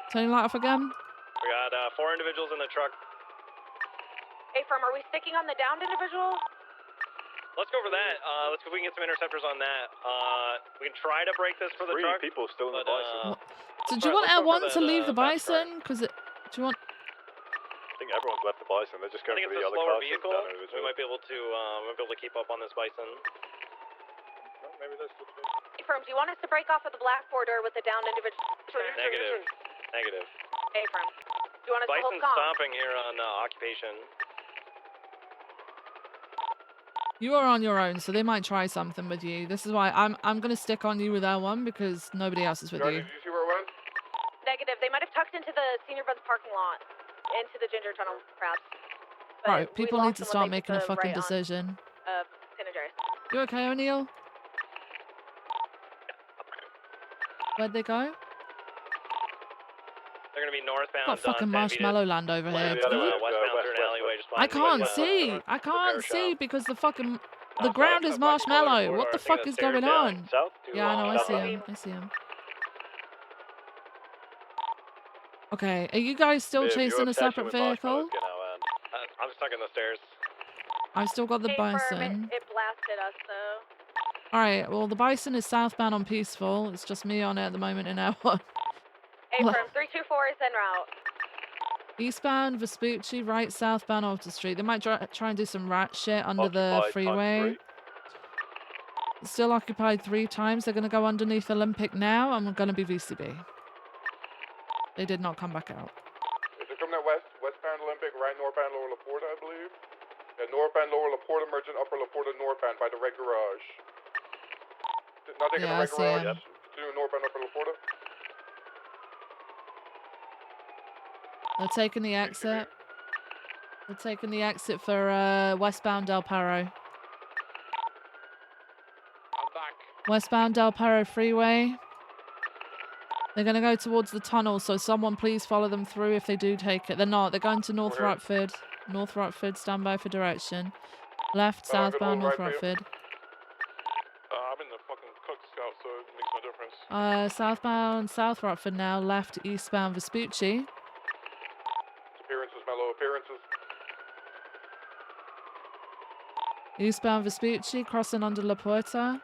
Turning light off again. We got 4 individuals in the truck. A-firm, are we sticking on the downed individual? Let's go over that. Let's see if we can get some interceptors on that. We can try to break this for the truck. 3 people still in the bison. So do you want L1 to leave the bison? Because do you want? I think everyone's left the bison. They're just I going think for it's the a other slower cars. vehicle. We might be able to keep up on this bison. Maybe that's the A-firm, do you want us to break off of the black 4-door with the downed individual? Negative. Negative. A-firm, do you want us to hold Bison's calm? stomping here on occupation. You are on your own, so they might try something with you. This is why I'm gonna stick on you with L1 because nobody else is with you. Did you see where it went? Negative. They might have tucked into the Senior Buns parking lot, into the Ginger Tunnel, perhaps. But Right, we people lost need to them when start they making put a the fucking right on, decision. San Andreas. You okay, O'Neill? Where'd they go? They're gonna be northbound. Got fucking marshmallow land over here. Westbound through an alleyway. Just I can't see. I can't see because the ground is marshmallow. What the fuck is going on? Yeah, I know. I see him. I see him. Okay, are you guys still chasing a separate vehicle? I'm stuck in the stairs. I've still got the A-firm, bison. it blasted us, though. All right. Well, the bison is southbound on Peaceful. It's just me on it at the moment in L1. A-firm, 324 is en route. Eastbound Vespucci, right southbound Alta Street. They might try and do some rat shit under the freeway. Still occupied 3 times. They're going to go underneath Olympic now. I'm going to be VCB. They did not come back out. If they're coming out westbound Olympic, right northbound Lower LaPorta, I believe. Yeah, northbound Lower LaPorta, merging upper LaPorta northbound by the red garage. Not taking the red garage. Doing northbound upper LaPorta. They're taking the exit. They're taking the exit for westbound Del Perro. Westbound Del Perro Freeway. They're going to go towards the tunnel, so someone please follow them through if they do take it. They're not. They're going to North Rockford. North Rockford, stand by for direction. Left, southbound, North Rockford. I'm in the fucking Cook Scout, so it makes no difference. Southbound, South Rockford now. Left, eastbound Vespucci. Appearances, Mellow, appearances. Eastbound Vespucci, crossing under La Puerta.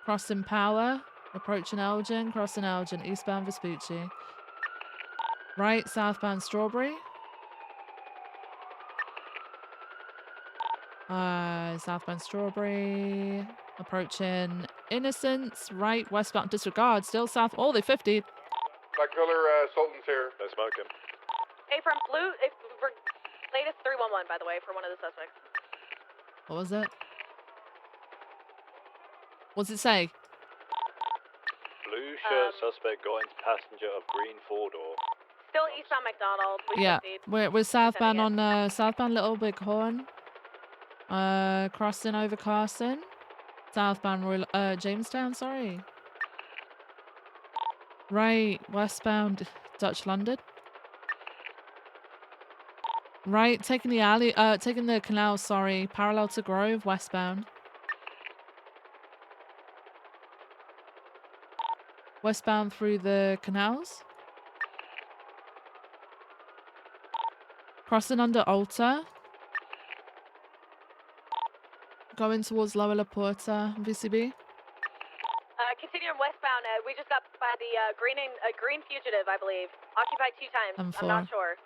Crossing Power, approaching Elgin, crossing Elgin, eastbound Vespucci. Right, southbound Strawberry. Southbound Strawberry, approaching Innocence, right, westbound Disregard, still south, oh, they 50'd. Black color Sultan's here. No smoking. Hey, from Blue, latest 311, by the way, for one of the suspects. What was it? What's it say? Blue shirt suspect got into passenger of green 4-door. Still eastbound McDonald. We Yeah, proceed. we're southbound on southbound Little Bighorn. Crossing over Carson. Southbound Royal, Jamestown, sorry. Right, westbound Dutch London. Right, taking the alley, taking the canal, sorry, parallel to Grove, westbound. Westbound through the canals. Crossing under Alta. Going towards Lower La Puerta, Continuing westbound, we just got by the green fugitive, I believe. Dave. Occupied 2 times. I'm not sure.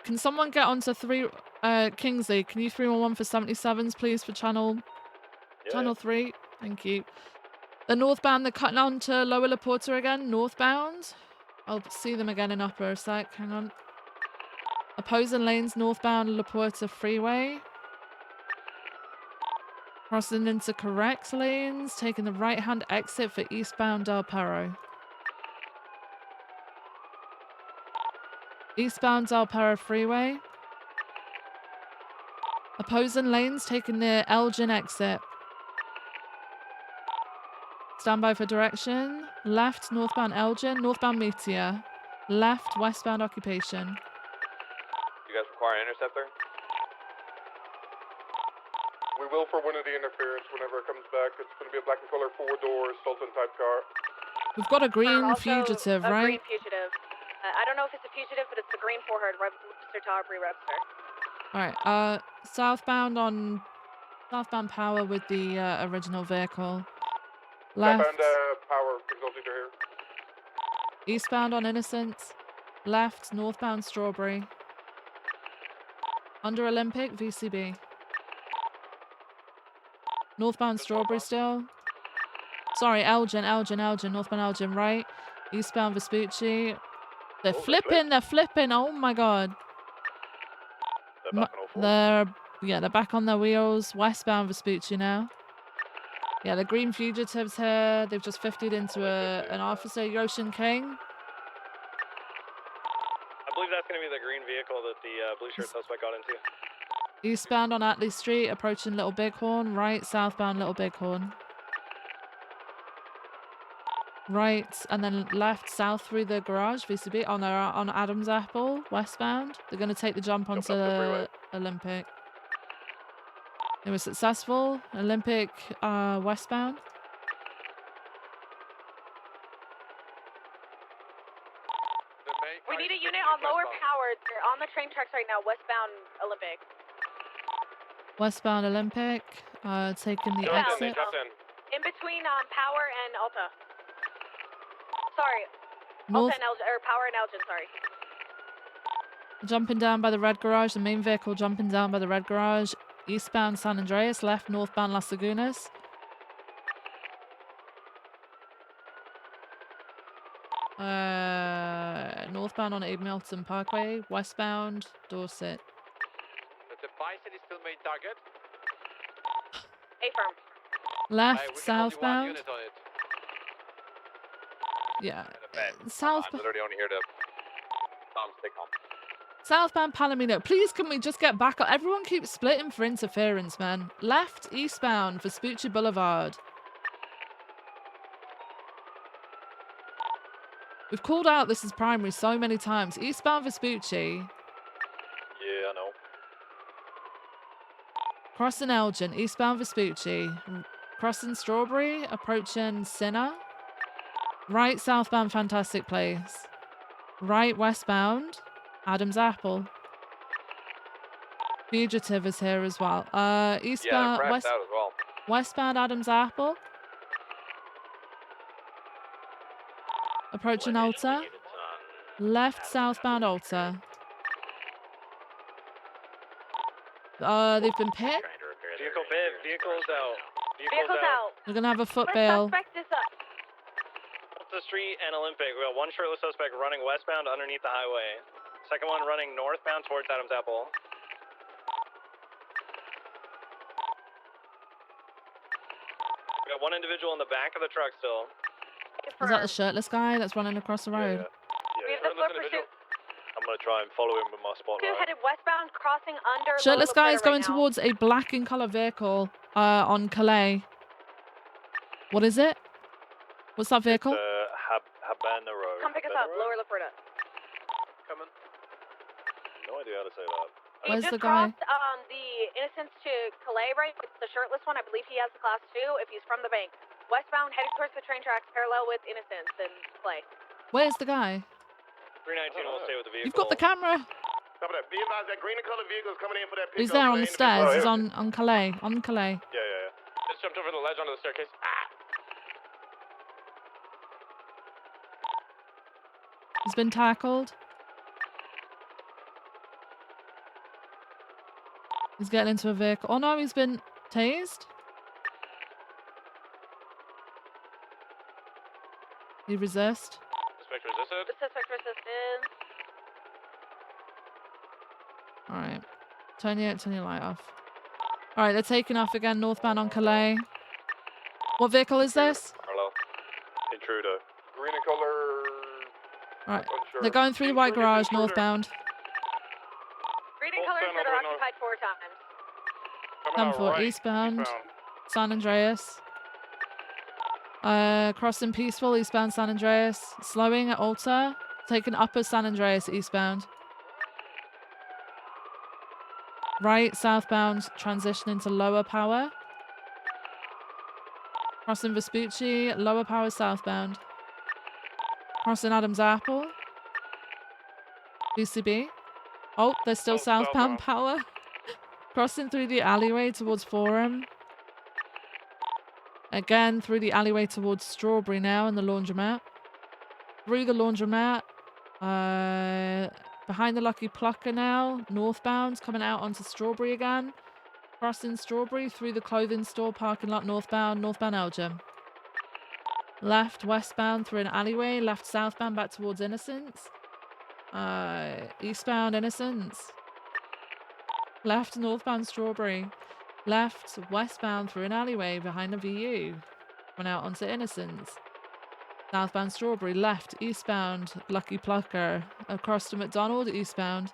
Can someone get onto Kingsley? Can you 311 for 77s, please, for channel 3? Thank you. The northbound, they're cutting on to Lower Laporta again. Northbound. I'll see them again in upper a sec. Hang on. Opposing lanes northbound Laporta Freeway. Crossing into correct lanes. Taking the right-hand exit for eastbound Del Perro. Eastbound Del Perro Freeway. Opposing lanes taking the Elgin exit. Stand by for direction. Left, northbound Elgin. Northbound Meteor. Left, westbound Occupation. You guys require an interceptor? We will for one of the interference whenever it comes back. It's going to be a black and color 4-door Sultan type car. We've got a green Also, fugitive, a right? green fugitive. I don't know if it's a fugitive, but it's the green 400, Mr. Taubrey Webster. Alright, southbound Power with the original vehicle. Left. Southbound Power, Exalted here. Eastbound on Innocence. Left, northbound Strawberry. Under Olympic, VCB. Northbound Strawberry still. Sorry, Elgin, northbound Elgin, right. Eastbound Vespucci. They're flipping, oh my god. They're back on their wheels. Westbound Vespucci now. Yeah, the green fugitives here. They've just 50'd into an officer, Yoshin King. I believe that's going to be the green vehicle that the blue shirt suspect got into. Eastbound on Atlee Street, approaching Little Bighorn. Right, southbound Little Bighorn. Right, and then left, south through the garage, VCB. Oh no, on Adams Apple, westbound. They're going to take the jump onto Olympic. It was successful. Olympic, westbound. We need a unit on Lower Power. They're on the train tracks right now, westbound Olympic. Westbound Olympic, taking the exit. In between Power and Alta. Sorry. North, Alta and Elgin, or Power and Elgin, sorry. jumping down by the red garage, the main vehicle jumping down by the red garage. Eastbound San Andreas, left northbound Las Lagunas. Northbound on Abe Milton Parkway, westbound Dorset. The Bison is still main target. A-firm. Left, southbound. Yeah. I'm literally only here to stick on. Southbound Palomino. Please, can we just get back up? Everyone keeps splitting for interference, man. Left, eastbound, Vespucci Boulevard. We've called out this is primary so many times. Eastbound Vespucci. Yeah, I know. Crossing Elgin, eastbound Vespucci. Crossing Strawberry, approaching Sinner. Right, southbound Fantastic Place. Right, westbound Adams Apple. Fugitive is here as well. Eastbound, out as well. westbound Adams Apple. Approaching Alta. Left, southbound Alta. They've been pit. Vehicle bid, vehicles out. Vehicles out. They're gonna have a foot First bail. suspect is up. The street and Olympic. We got one shirtless suspect running westbound underneath the highway. Second one running northbound towards Adams Apple. We got one individual in the back of the truck still. Is that the shirtless guy that's running across the road? We have the foot pursuit. I'm gonna try and follow him with my Two spotlight. headed westbound, crossing under. Shirtless Lower guy is Laporta going right now. towards a black in color vehicle on Calais. What is it? What's that vehicle? Habana Road. Come pick us up, Lower Laporta. Coming. No idea how to say that. He Where's just the guy? crossed the Innocence to Calais, right? It's the shirtless one. I believe he has the class 2 if he's from the bank. Westbound, heading towards the train tracks, parallel with Innocence and Clay. Where's the guy? 319 will stay with the vehicle. You've got the camera. Be advised that green and color vehicle is coming in for that He's pickup. there on the stairs. He's on Calais. On Calais. Yeah. Just jumped over the ledge onto the staircase. He's been tackled. He's getting into a vehicle. Oh no, he's been tased. He resist. Suspect resisted. Suspect resistance. Alright. Turn your light off. Alright, they're taking off again, northbound on Calais. What vehicle is this? Hello. Intruder. Green in color. Alright. Unsure. They're going through the white garage, northbound. Green in colors that are occupied 4 times. Coming out 10-4 right. eastbound. San Andreas. Crossing Peaceful, eastbound San Andreas. Slowing at Alta. Taking upper San Andreas, eastbound. Right, southbound, transitioning to lower power. Crossing Vespucci, lower power southbound. Crossing Adams Apple. BCB. Oh, they're still southbound power. Crossing through the alleyway towards Forum. Again, through the alleyway towards Strawberry now and the laundromat. Through the laundromat. Behind the Lucky Plucker now. Northbound, coming out onto Strawberry again. Crossing Strawberry through the clothing store parking lot northbound, northbound Elgin. Left westbound through an alleyway, left southbound back towards Innocence. Eastbound Innocence. Left northbound Strawberry. Left westbound through an alleyway behind the VU. Went out onto Innocence. Southbound Strawberry, left eastbound Lucky Plucker. Across to McDonald, eastbound.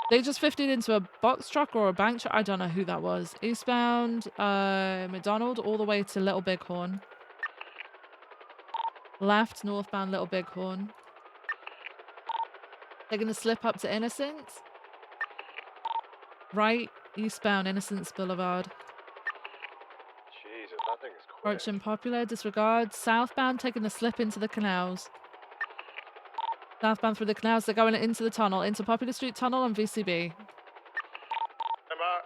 They just 50'd into a box truck or a bank truck. I don't know who that was. Eastbound, McDonald, all the way to Little Bighorn. Left, northbound Little Bighorn. They're going to slip up to Innocence. Right, eastbound Innocence Boulevard. Jesus, that thing is quick. Approaching Popular, disregard. Southbound, taking the slip into the canals. Southbound through the canals, they're going into the tunnel, into Popular Street Tunnel and VCB. Stand by.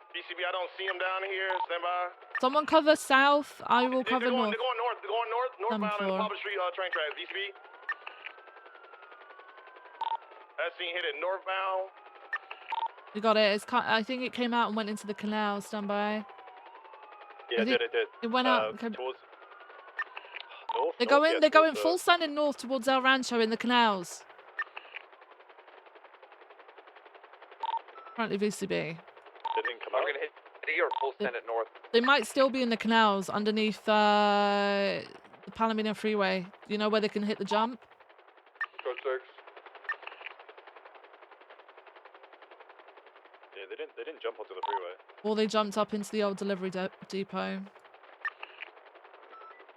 BCB, I don't see him down here. Stand by. Someone cover south, I will cover north. They're going north. They're going north. Northbound in the Poplar Street train track. BCB. That scene hit it northbound. You got it. I think it came out and went into the canal. Stand by. Yeah, it did. It went out. Towards north. They're going full standing north towards El Rancho in the canals. Currently VCB. They didn't come We're out. gonna hit D or full send it north. They might still be in the canals underneath the Palomino Freeway. You know where they can hit the jump? Code 6. Yeah, they didn't jump onto the freeway. Or they jumped up into the old delivery depot.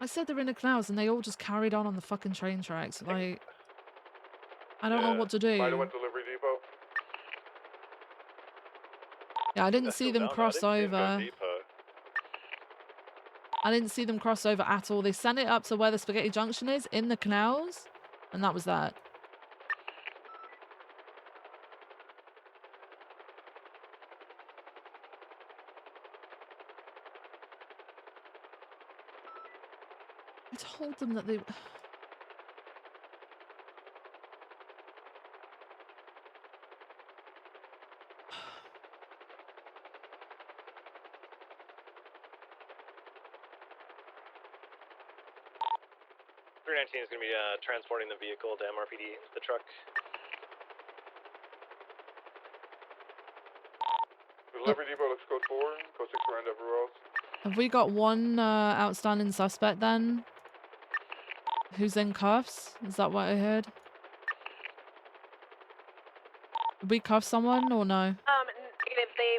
I said they're in the canals and they all just carried on the fucking train tracks. Like, I don't know what to do. Might have went delivery depot. Yeah, I didn't see them cross over. I didn't see them cross over at all. They sent it up to where the Spaghetti Junction is in the canals, and that was that. I told them that they... 319 is going to be transporting the vehicle to MRPD, the truck. Delivery depot looks code 4, code 6 around everywhere else. Have we got one outstanding suspect then? Who's in cuffs? Is that what I heard? Did we cuff someone or no?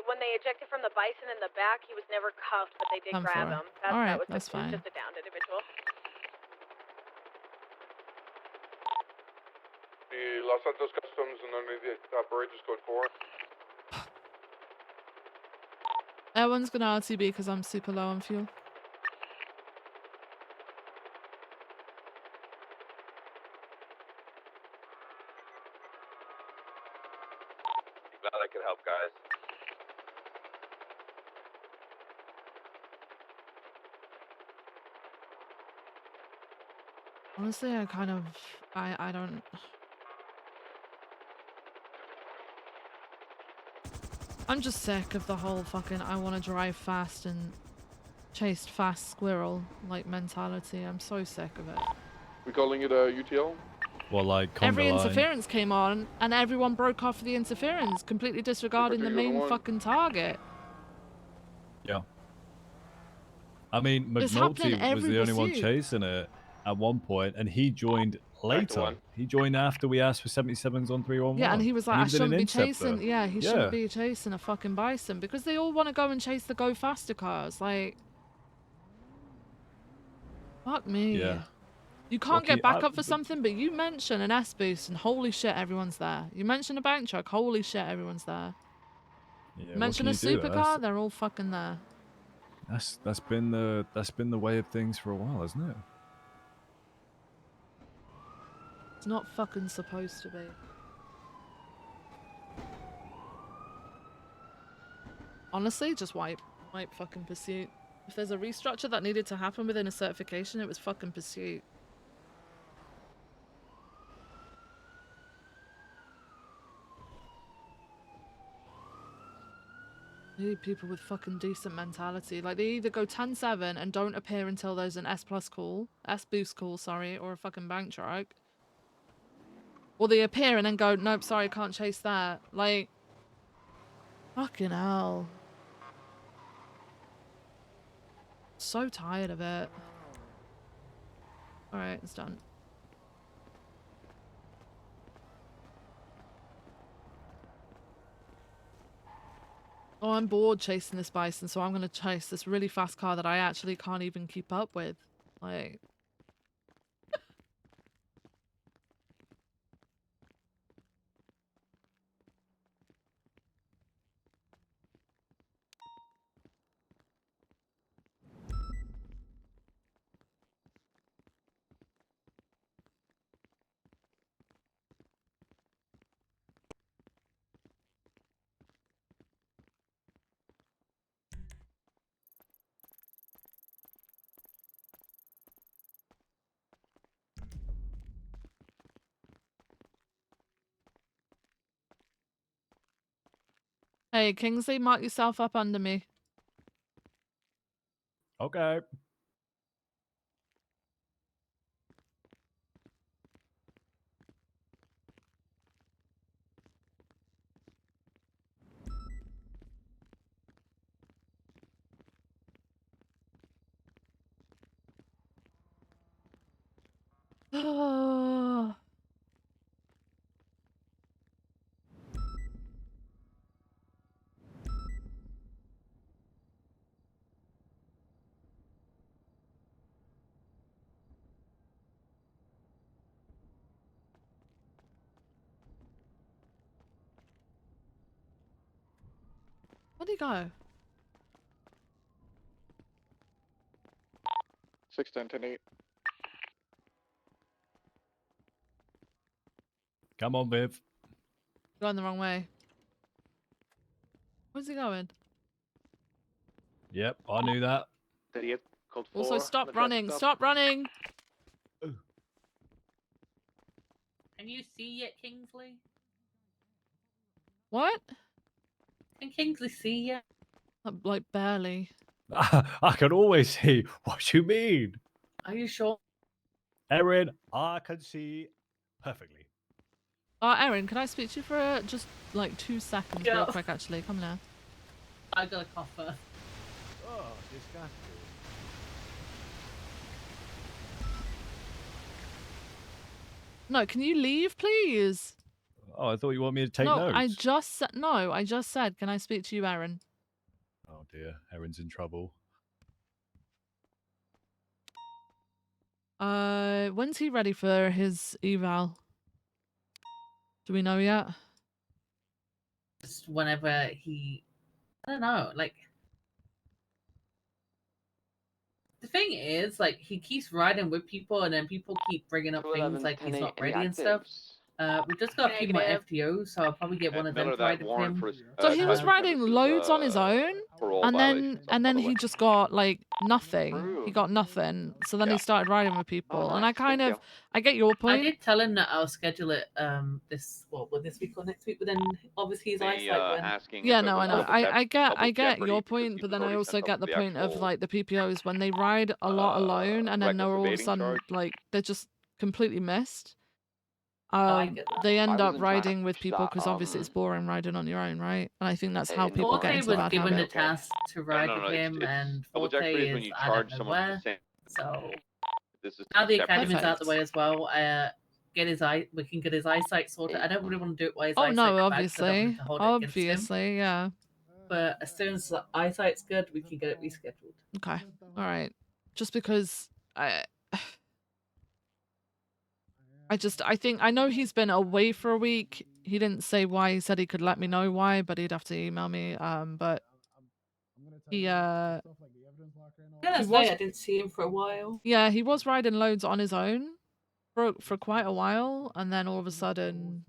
When they ejected from the Bison in the back, he was never cuffed, but they did grab him. Alright, that was that's fine. just a downed individual. The Los Santos Customs and underneath the bridge is code 4. Everyone's gonna RTB because I'm super low on fuel. Glad I could help, guys. Honestly, I kind of, I don't. I'm just sick of the whole fucking I want to drive fast and chase fast squirrel like mentality. I'm so sick of it. We calling it a UTL? Well, like Every conga line. interference came on and everyone broke off the interference, completely disregarding the main fucking target. Yeah. I mean, It's happening McNulty was every the only one pursuit. chasing it at one point, and he joined later. He joined after we asked for 77s on 311. Yeah, and he was like, I even did an shouldn't be interceptor. chasing. Yeah, he Yeah. shouldn't be chasing a fucking bison because they all want to go and chase the go faster cars. Like, fuck me. Yeah. You can't Rocky, get back up for something, but you mention an S boost and holy shit, everyone's there. You mention a bank truck, holy shit, everyone's there. Yeah, Mention a supercar, they're all fucking there. That's been the way of things for a while, hasn't it? It's not fucking supposed to be. Honestly, just wipe fucking pursuit. If there's a restructure that needed to happen within a certification, it was fucking pursuit. You need people with fucking decent mentality. Like, they either go 10-7 and don't appear until there's an S boost call, sorry, or a fucking bank truck. Or they appear and then go, nope, sorry, can't chase that. Like, fucking hell. So tired of it. Alright, it's done. Oh, I'm bored chasing this bison, so I'm gonna chase this really fast car that I actually can't even keep up with. Like... Hey, Kingsley, mark yourself up under me. Okay. Oh. Where'd he go? 610-10-8. Come on, Viv. Going the wrong way. Where's he going? Yep, I knew that. 38, code 4. Also, stop running. Stop running. Can you see yet, Kingsley? What? Can Kingsley see yet? Like, barely. I can always see. What you mean? Are you sure? Erin, I can see perfectly. Erin, can I speak to you for just like 2 seconds real quick, actually? Come now. I got a cough first. Oh, disgusting. No, can you leave, please? Oh, I thought you want me to take no, notes. I just said, can I speak to you, Erin? Oh dear, Erin's in trouble. When's he ready for his eval? Do we know yet? Just whenever he, I don't know, like, the thing is, like, he keeps riding with people and then people keep bringing up things like he's not ready and stuff. We just got a few more FTOs, so I'll probably get one of them Miller, to ride that with warrant him. for So he was type riding premises, loads on his own, parole and violations, then he just got like nothing. He got nothing. So then he started riding with people, and I kind of I get your I point. did tell him that I'll schedule it this this week or next week, but then obviously his eyesight went. asking Yeah, if it no, was I know. double I get jeopardy your because point, he but was then I already also sent up get for the the point of actual, like the PPOs when they ride a lot alone, and then they're all of a reckless sudden evading like they're just completely missed. I get that. They end I up wasn't trying to riding with people because obviously it's boring riding on your own, right? And I think that's how people get Forte into the was bad given the habit. task to ride with him, it's and double Forte jeopardy is when is you I don't charge know someone for the where. same. So This is now the separate. academy's out the way as well. Get his we can get his eyesight sorted. I don't really want to do it while his Oh eyesight no, back, so I don't want him obviously, to hold it against him. obviously, yeah. But as soon as the eyesight's good, we can get it rescheduled. Okay, all right. Just because I think I know he's been away for a week. He didn't say why. He said he could let me know why, but he'd have to email me. But he Yeah, he that's was, right. I didn't see him for a while. yeah, he was riding loads on his own for quite a while, and then all of a sudden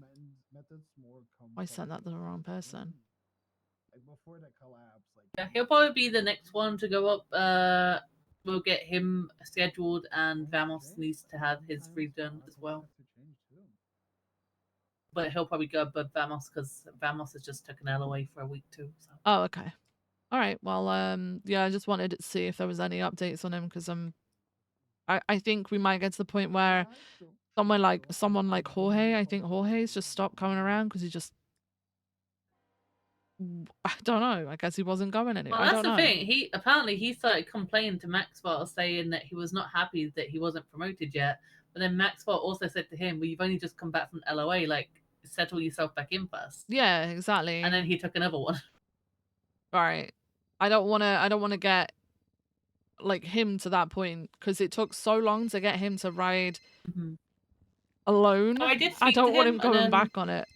I sent that to the wrong person. Yeah, he'll probably be the next one to go up. We'll get him scheduled, and Vamos needs to have his redone as well. But he'll probably go above Vamos because Vamos has just taken L away for a week too. So. Oh, okay. All right. Well, yeah, I just wanted to see if there was any updates on him because I think we might get to the point where someone like Jorge, I think Jorge's just stopped coming around because he just, I don't know. I guess he wasn't going anywhere. Well, I that's don't the know. thing. He started complaining to Maxwell, saying that he was not happy that he wasn't promoted yet. But then Maxwell also said to him, "Well, you've only just come back from LOA. Like, settle yourself back in first." Yeah, exactly. And then he took another one. All right. I don't want to get like him to that point because it took so long to get him to ride alone. No, I did I speak don't to want him, him and going then- back on it.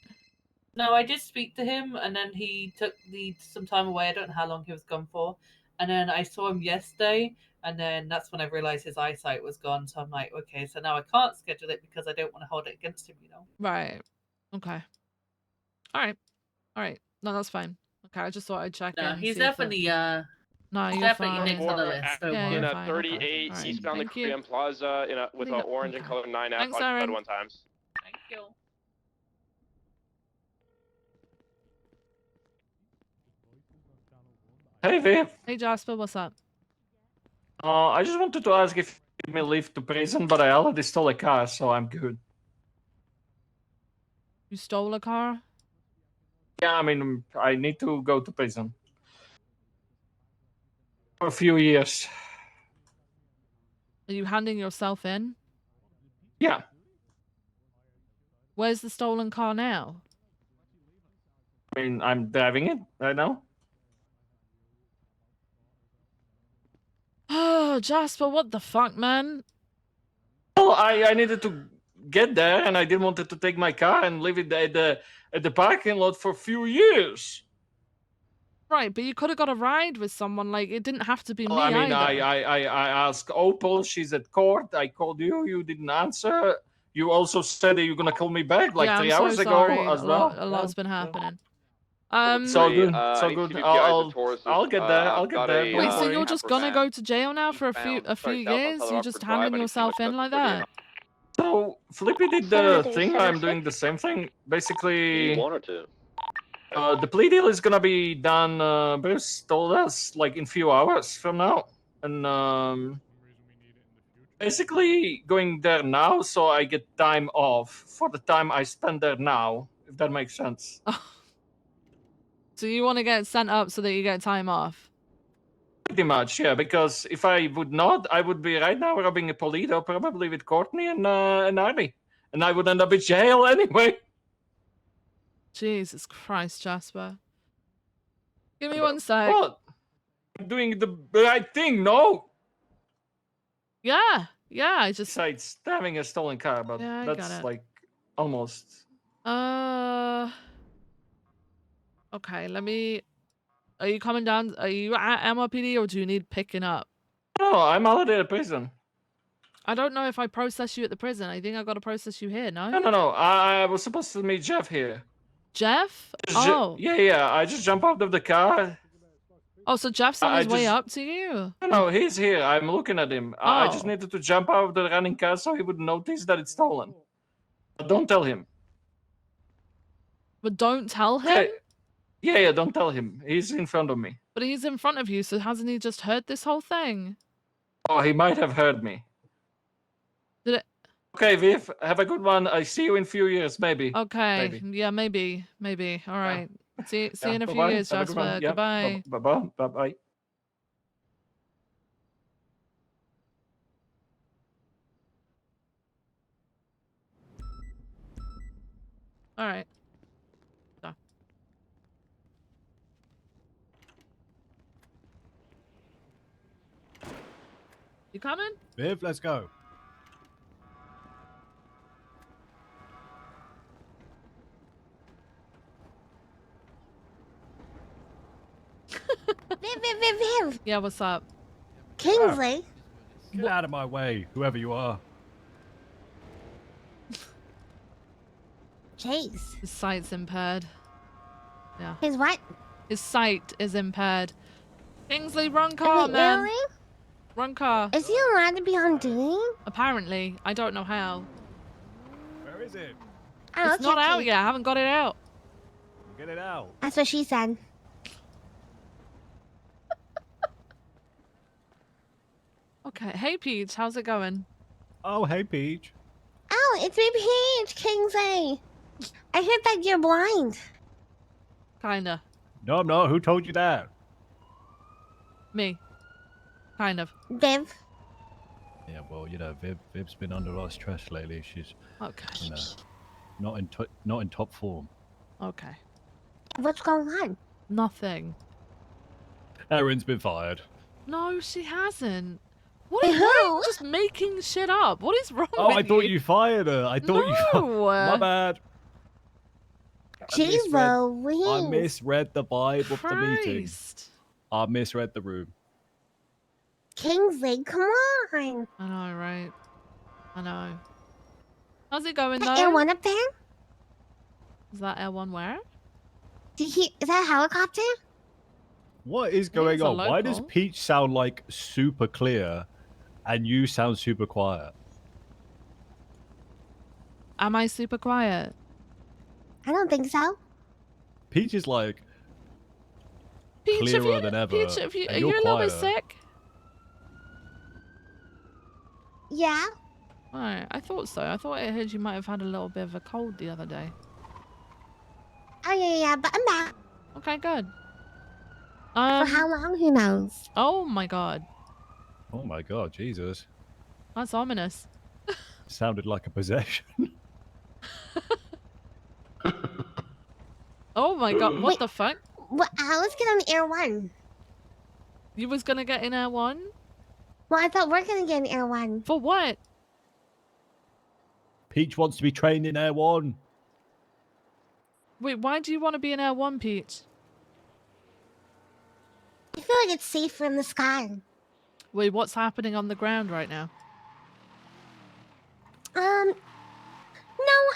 No, I did speak to him, and then he took some time away. I don't know how long he was gone for. And then I saw him yesterday, and then that's when I realized his eyesight was gone. So I'm like, okay, so now I can't schedule it because I don't want to hold it against him, you know? Right. Okay. All right. All right. No, that's fine. Okay, I just thought I'd check in. No, and he's see if definitely no, he's you're definitely fine. next on the list. Don't Yeah, worry. you're in a fine. 38 Okay. All right. eastbound the Thank you. Korean Plaza with an orange and Okay. color 9F Thanks, occupied Aaron. 1 times. Thank you. Hey, V. Hey, Jasper, what's up? I just wanted to ask if you give me leave to prison, but I already stole a car, so I'm good. You stole a car? Yeah, I mean, I need to go to prison. For a few years. Are you handing yourself in? Yeah. Where's the stolen car now? I mean, I'm driving it right now. Oh, Jasper, what the fuck, man? Well, I needed to get there, and I didn't want to take my car and leave it at the parking lot for a few years. Right, but you could have got a ride with someone. Like, it didn't have to be Well, me I mean, either. I asked Opal. She's at court. I called you. You didn't answer. You also said that you're gonna call me back like yeah, 3 I'm hours so ago sorry. as well. A lot's been happening. So good. I So need good. CBPIs at Taurus. I'll get there. I'll I've get got there. a, Wait, so Don't you're worry. just gonna go to jail now for a few southbound years? Southern You're just Rockford handing Drive. I need yourself to in like that? So Flippy did the thing. I'm doing the same thing. Basically, One or two. the plea deal is gonna be done. Bruce told us like in few hours from now, and basically going there now, so I get time off for the time I spend there now. If that makes sense. So you want to get sent up so that you get time off? Pretty much, yeah. Because if I would not, I would be right now robbing a Polito, probably with Courtney and Arnie, and I would end up in jail anyway. Jesus Christ, Jasper. Give me one sec. What? I'm doing the right thing, no? Yeah, I just... Besides having a stolen car, but Yeah, I got that's it. like almost... Okay, let me... Are you coming down? Are you at MRPD or do you need picking up? No, I'm already at prison. I don't know if I process you at the prison. I think I got to process you here, no? No. I was supposed to meet Jeff here. Jeff? Oh. Yeah. I just jump out of the car. Oh, so Jeff's on his way up to you? No, he's here. I'm looking at him. I just Oh. needed to jump out of the running car so he would notice that it's stolen. But don't tell him. But don't tell him? Yeah, don't tell him. He's in front of me. But he's in front of you, so hasn't he just heard this whole thing? Oh, he might have heard me. Did it? Okay, Viv, have a good one. I see you in a few years, maybe. Okay. Maybe. Yeah, maybe. All right. See you in a few bye-bye. years, Have a good one. Jasper. Yeah, Goodbye. Bye-bye. All right. So. You coming? Viv, let's go. Viv. Yeah, what's up? Kingsley. Get out of my way, whoever you are. Jeez. His sight's impaired. Yeah. His what? His sight is impaired. Kingsley, run car, man. Really? Run car. Is he allowed to be on duty? Apparently. I don't know how. Where is it? Oh, It's not out yet. I haven't got it out. Get it out. That's what she said. Okay. Hey, Peach. How's it going? Oh, hey, Peach. Oh, it's me, Peach, Kingsley. I heard that you're blind. Kinda. No, I'm not. Who told you that? Me. Kind of. Viv. Yeah, well, you know, Viv's been under a lot of stress lately. She's okay. You know, not in top form. Okay. What's going on? Nothing. Erin's been fired. No, she hasn't. What are you just making shit up? What is wrong with you? Oh, I thought you fired her. I thought you. My bad. Jeez Louise. I misread the vibe of the meeting. Christ. I misread the room. Kingsley, come on. I know, right? I know. How's it going, though? That Air 1 up there? Is that Air 1 where? Is that a helicopter? What is going on? Why does Peach sound like super clear and you sound super quiet? Am I super quiet? I don't think so. Peach is like Peach, clearer than ever. Peach, are you and a you're little bit quieter. sick? Yeah. Alright, I thought so. I thought I heard you might have had a little bit of a cold the other day. Oh, yeah, but I'm back. Okay, good. For how long? Who knows? Oh my god. Oh my god, Jesus. That's ominous. Sounded like a possession. Oh my god, what the fuck? Let's get on Air 1. You was gonna get in Air 1? Well, I thought we're gonna get in Air 1. For what? Peach wants to be trained in Air 1. Wait, why do you want to be in Air 1, Peach? I feel like it's safer in the sky. Wait, what's happening on the ground right now? No,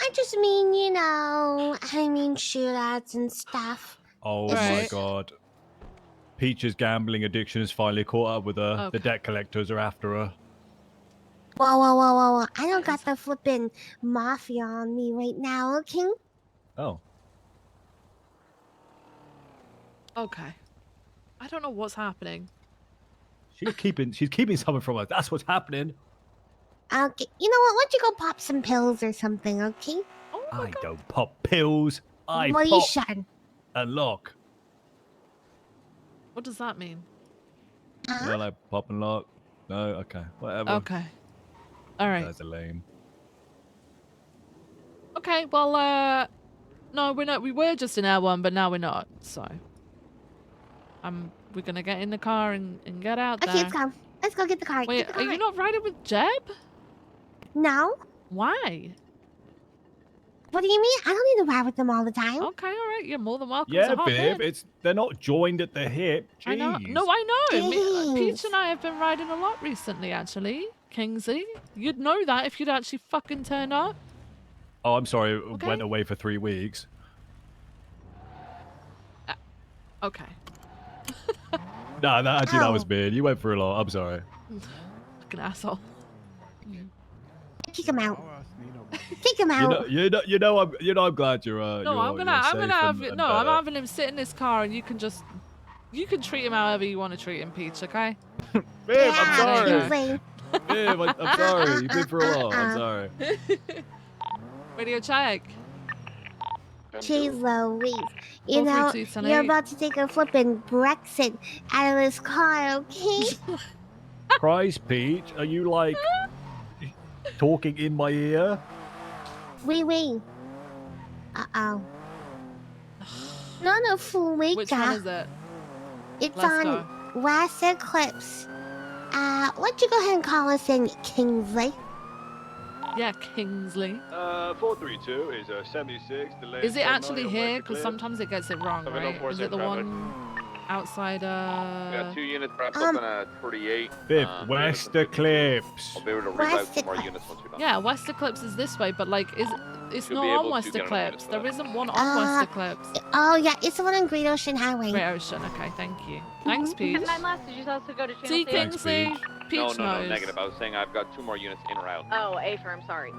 I just mean, you know, shootouts and stuff. Oh my god. Peach's gambling addiction has finally caught up with her. The debt collectors are after her. Whoa. I don't got the flippin' mafia on me right now, okay? Oh. Okay. I don't know what's happening. She's keeping something from us. That's what's happening. Okay, you know what? Why don't you go pop some pills or something, okay? I don't pop pills. I Well, you pop should. and lock. What does that mean? You know, like pop and lock. No, okay, whatever. Okay. All right. You guys are lame. Okay, well, no, we're not. We were just in Air 1, but now we're not. So, we're gonna get in the car and get out there. Okay, let's go. Let's go get the car. Wait, Get the are car. you not riding with Jeb? No. Why? What do you mean? I don't need to ride with them all the time. Okay, all right. You're more than welcome Yeah, to hop Viv, in. they're not joined at the hip. Jeez. I know. No, I know. Jeez. Peach and I have been riding a lot recently, actually. Kingsley. You'd know that if you'd actually fucking turn up. Oh, I'm sorry. Okay. Went away for 3 weeks. Okay. Nah, that Ow. was me. You went for a lot. I'm sorry. Fucking asshole. Kick him out. Kick him out. I'm glad you're. No, I'm gonna safe have and no. I'm better. having him sit in this car, and you can treat him however you want to treat him, Peach. Okay? Babe, I'm sorry. Kingsley. Babe, I'm sorry. You've been through a lot. I'm sorry. Radio check. Jeez Louise. You know, 432 you're about to take a flippin' Brexit out of this car, okay? Christ, Peach, are you like talking in my ear? Oui. Uh-oh. Not a Felica. Which one is it? It's Let's on go. West Eclipse. Why don't you go ahead and call us in, Kingsley? Yeah, Kingsley. 432 is 76. Is it actually here? Because sometimes it gets it wrong, right? Is it the one outside? We got 2 units wrapped Um, up in a 38. Fifth, West Eclipse. I'll be able to reroute some more units once we're done. Yeah, West Eclipse is this way, but like, it's Should not be on able to West get on Eclipse. units for There that. isn't one on West Eclipse. Oh, yeah, it's the one on Great Ocean Highway. Great Ocean. Okay, thank you. Thanks, Peach. 10-9 last, did you also go to channel See, C? Kingsley. Peach No, knows. negative. I was saying I've got 2 more units en route. Oh, A firm, sorry.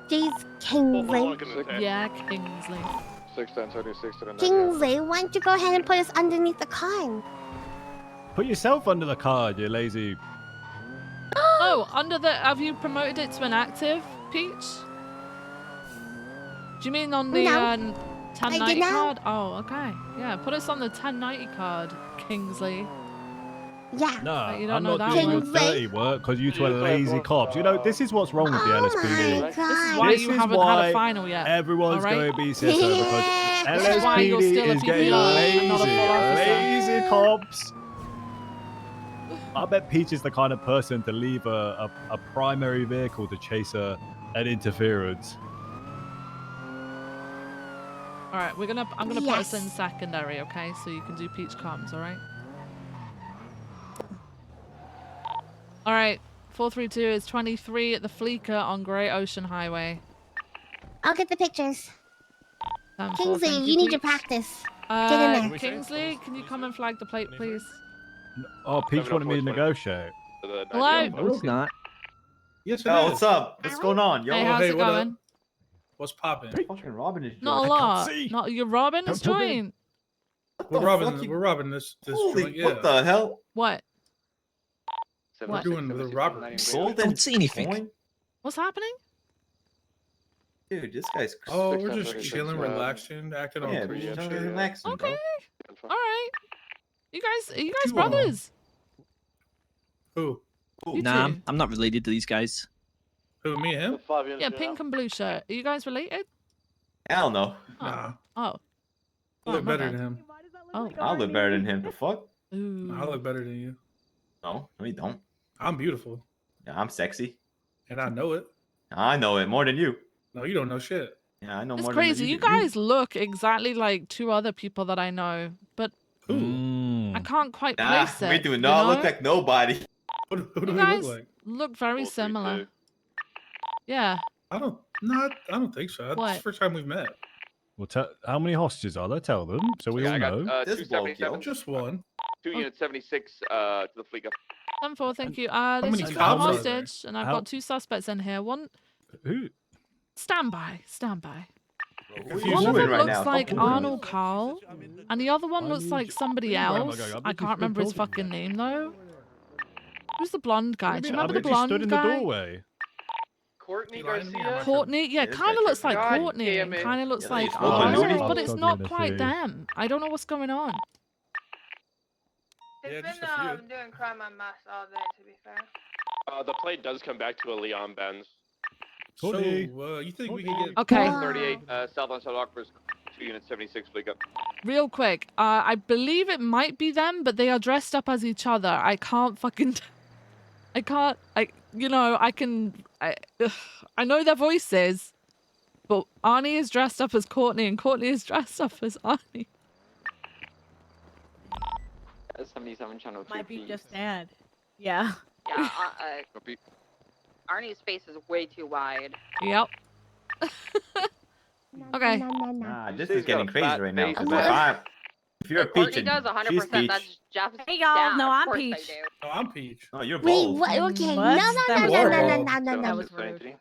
Jeez, Kingsley. Yeah, Kingsley. 61076 to the Kingsley, why don't you go ahead and put us underneath the car? Put yourself under the car, you lazy. Oh, have you promoted it to an active, Peach? Do you mean on the No, 1090 I did not. card? Oh, okay. Yeah, put us on the 1090 card, Kingsley. Yeah. No, You don't I'm know not that doing your one. dirty work because you two are lazy cops. You know, this is what's wrong with the LSPD. This is why you haven't had a final yet. Everyone's all right? going to be CSO because This is why you're still LSPD a is getting PPR and not a lazy. full officer. Lazy cops. I bet Peach is the kind of person to leave a primary vehicle to chase an interference. All right, I'm gonna put us in secondary, okay? So you can do Peach comms, all right? All right, 432 is 23 at the Fleeker on Great Ocean Highway. I'll get the pictures. 10-4, Kingsley, thank you need to Peach. practice. Get in there. Kingsley, can you come and flag the plate, please? Oh, Peach wanted me to negotiate. Hello? No, it's not. Yes, it Oh, is. what's up? What's going on? Yo, Hey, how's it what up? going? What's popping? Fucking Robin is Not a lot. Not you're robbing this Don't tell me. joint. We're the robbing. fuck you- We're robbing this Holy, joint. Yeah. what the hell? What? We're doing the robbery. Gold Don't see anything. Coin? What's happening? Dude, this guy's. Oh, we're just chilling, relaxing, acting all Yeah, cool we're and just shit. relaxing, Okay. bro. All right. You guys You brothers. Who? You Nah, two. I'm not related to these guys. Who? Me and him? Yeah, pink and blue shirt. Are you guys related? Hell no. Nah. Oh. I look my better bad. than him. Oh. I look better than him. The fuck? Ooh. I look better than you. No, we don't. I'm beautiful, Yeah, I'm sexy. and I know it. I know it more than you. No, you don't know shit. Yeah, I know It's more crazy. than You guys look exactly like 2 other people that I know, but I can't quite Nah, place it. we do you not know? look like nobody. Who You do we guys look like? look very similar. Yeah. I don't think so. That's What? the first time we've met. Well, how many hostages are there? Tell them so we Yeah, all I got know. 277. Just one. 2 units 76 to the Fleeca. 10-4, thank you. This many is for cops are hostage, and I've How- got 2 suspects in here. One, Who? stand by. Confused One of moving them right looks now. like Stop moving. Arnold Carl, and the other one looks like somebody Where am I else. going? I've I just can't been remember his talking. fucking name though. Who's the blonde guy? Do you remember the I've literally blonde stood in guy? the doorway. Courtney You lying to me or Garcia? not? Courtney, yeah, this kind guy of looks tripping. like God Courtney, damn and it. kind of looks Yeah, like he's smoking Arnold, booty. but it's not Talking quite to them. I don't know what's going on. Yeah, just a few. doing crime on mass all day, to be fair. The plate does come back to a Leon Benz. So, Courtney. you think we can get? Okay, 38 south on South Oxford, 2 units 76 Fleeca. real quick. I believe it might be them, but they are dressed up as each other. I can't fucking. I can't. I know their voices, but Arnie is dressed up as Courtney, and Courtney is dressed up as Arnie. 77 channel 2. Might be just Dad. Yeah. Yeah, Arnie's face is way too wide. Yep. Okay. Nah, this is getting crazy right now. face, 'cause but- if you're a Courtney Peach does and 100%. she's Peach. That's Jeff's. Hey y'all, no, of I'm course Peach. I do. No, I'm Peach. Oh, you're Wait, both. what? Okay, no, What? no, That no, was no, rude. no, no, no, no, That no. was rude.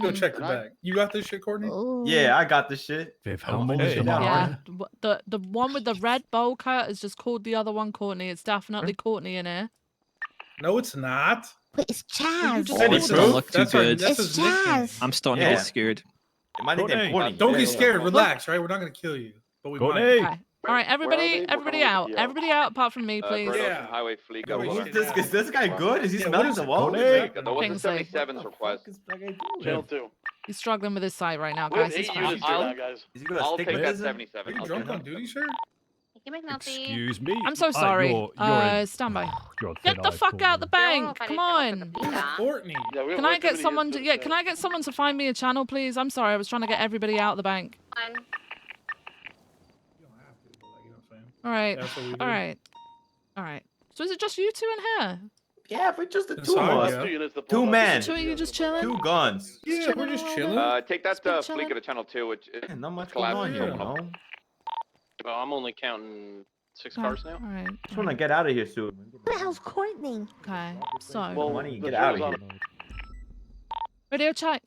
Go check the back. You got this shit, Courtney? Yeah, I got this shit. Viv, I'm how holding many shit am I? down. Yeah, the one with the red bowl cut is just called the other one Courtney. It's definitely Courtney in here. No, it's not. Wait, it's Chaz. just Any called proof? it. look too That's our- good. that's It's his nickname. Chaz. I'm starting Yeah. to get scared. It might need Courtney. Courtney. Don't There get you go. scared. Relax, right? We're not gonna kill you, but we Courtney. Okay. All right, everybody out. Everybody out apart from me, please. Grand Yeah. Ocean Highway Fleet. Yo, Go who's this? Is this guy good? Is he Yeah, smelling what the is- wall? Courtney. There was the Kingsley. 77's request. Channel 2. He's struggling with his sight right now, We have guys. It's 8 fine. units here now, guys. Is he gonna I'll stick take with that this? 77. Are you I'll drunk take on that. duty, sir? Thank you, McNulty. Excuse me. I'm so sorry. You're Stand by. you're a Get the thin-eyed fuck out the Courtney. bank. Come on. Courtney. Yeah, we Can I get someone to can I get someone to find me a channel, please? I'm sorry, I was trying to get everybody out of the bank. Fine. You don't have to, but like, you know what I'm saying? All right. That's what we do. All right. All right. So is it just you two in here? Yeah, but just the That's two of all, us. yeah. Two men. Two of you just chilling? Two guns. Yeah, we're just chilling. Take that been fleet chilling. to channel 2, which is Not much collapsed going on here, terminal. no? Well, I'm only counting 6 Okay, cars now. All right. Just want to get out of here soon. Who the hell's Courtney? Okay. So Well, money and the get out of driver's here. radio check.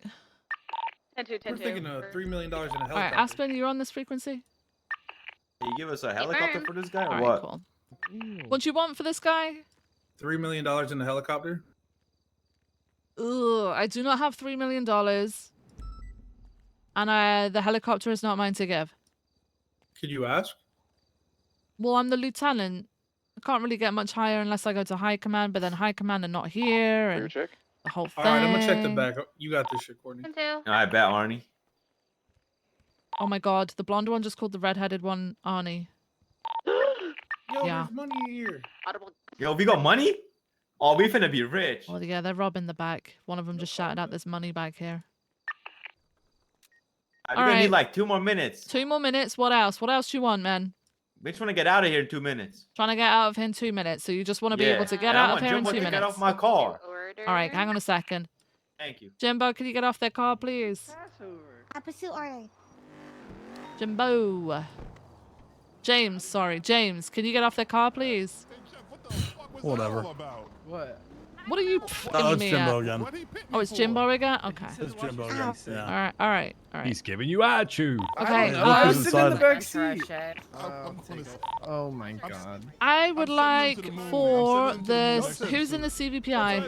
10-2, We're 10-2. thinking of $3 million in a All right, helicopter. Aspen, you're on this frequency? Can you give us a helicopter Confirm. for this guy or All right, what? cool. What do you want for this guy? $3 million in the helicopter? Ugh, I do not have $3 million. And the helicopter is not mine to give. Could you ask? Well, I'm the lieutenant. I can't really get much higher unless I go to high command, but then high command are not here, Clear and check. the whole thing. All right, I'm gonna check the back. You got this shit, Courtney. 10-2. I bet, Arnie. Oh my god, the blonde one just called the redheaded one Arnie. Yo, Yeah. there's money here. Audible. Yo, we got money? Oh, we finna be rich. Oh yeah, they're robbing the back. One of them just shouted out, "There's money back here." We're gonna Alright. need like 2 more minutes. 2 more minutes. What else? What else do you want, man? We just wanna get out of here in 2 minutes. Trying to get out of here in 2 minutes. So you just want to be Yeah. able to get And I out of want here in Jimbo 2 to minutes. get off my car. All right, hang on a second. Thank you. Jimbo, can you get off their car, please? Opposite order. Jimbo. James, sorry. James, can you get off their car, please? Whatever. What are you Oh, it's me Jimbo at? again. Oh, it's Jimbo again? Okay. It's Jimbo again. Yeah. All right, all right, all right. He's giving you attitude. Okay, Yeah, I he's was silent. Oh my god. I would like for this. Who's in the CVPI?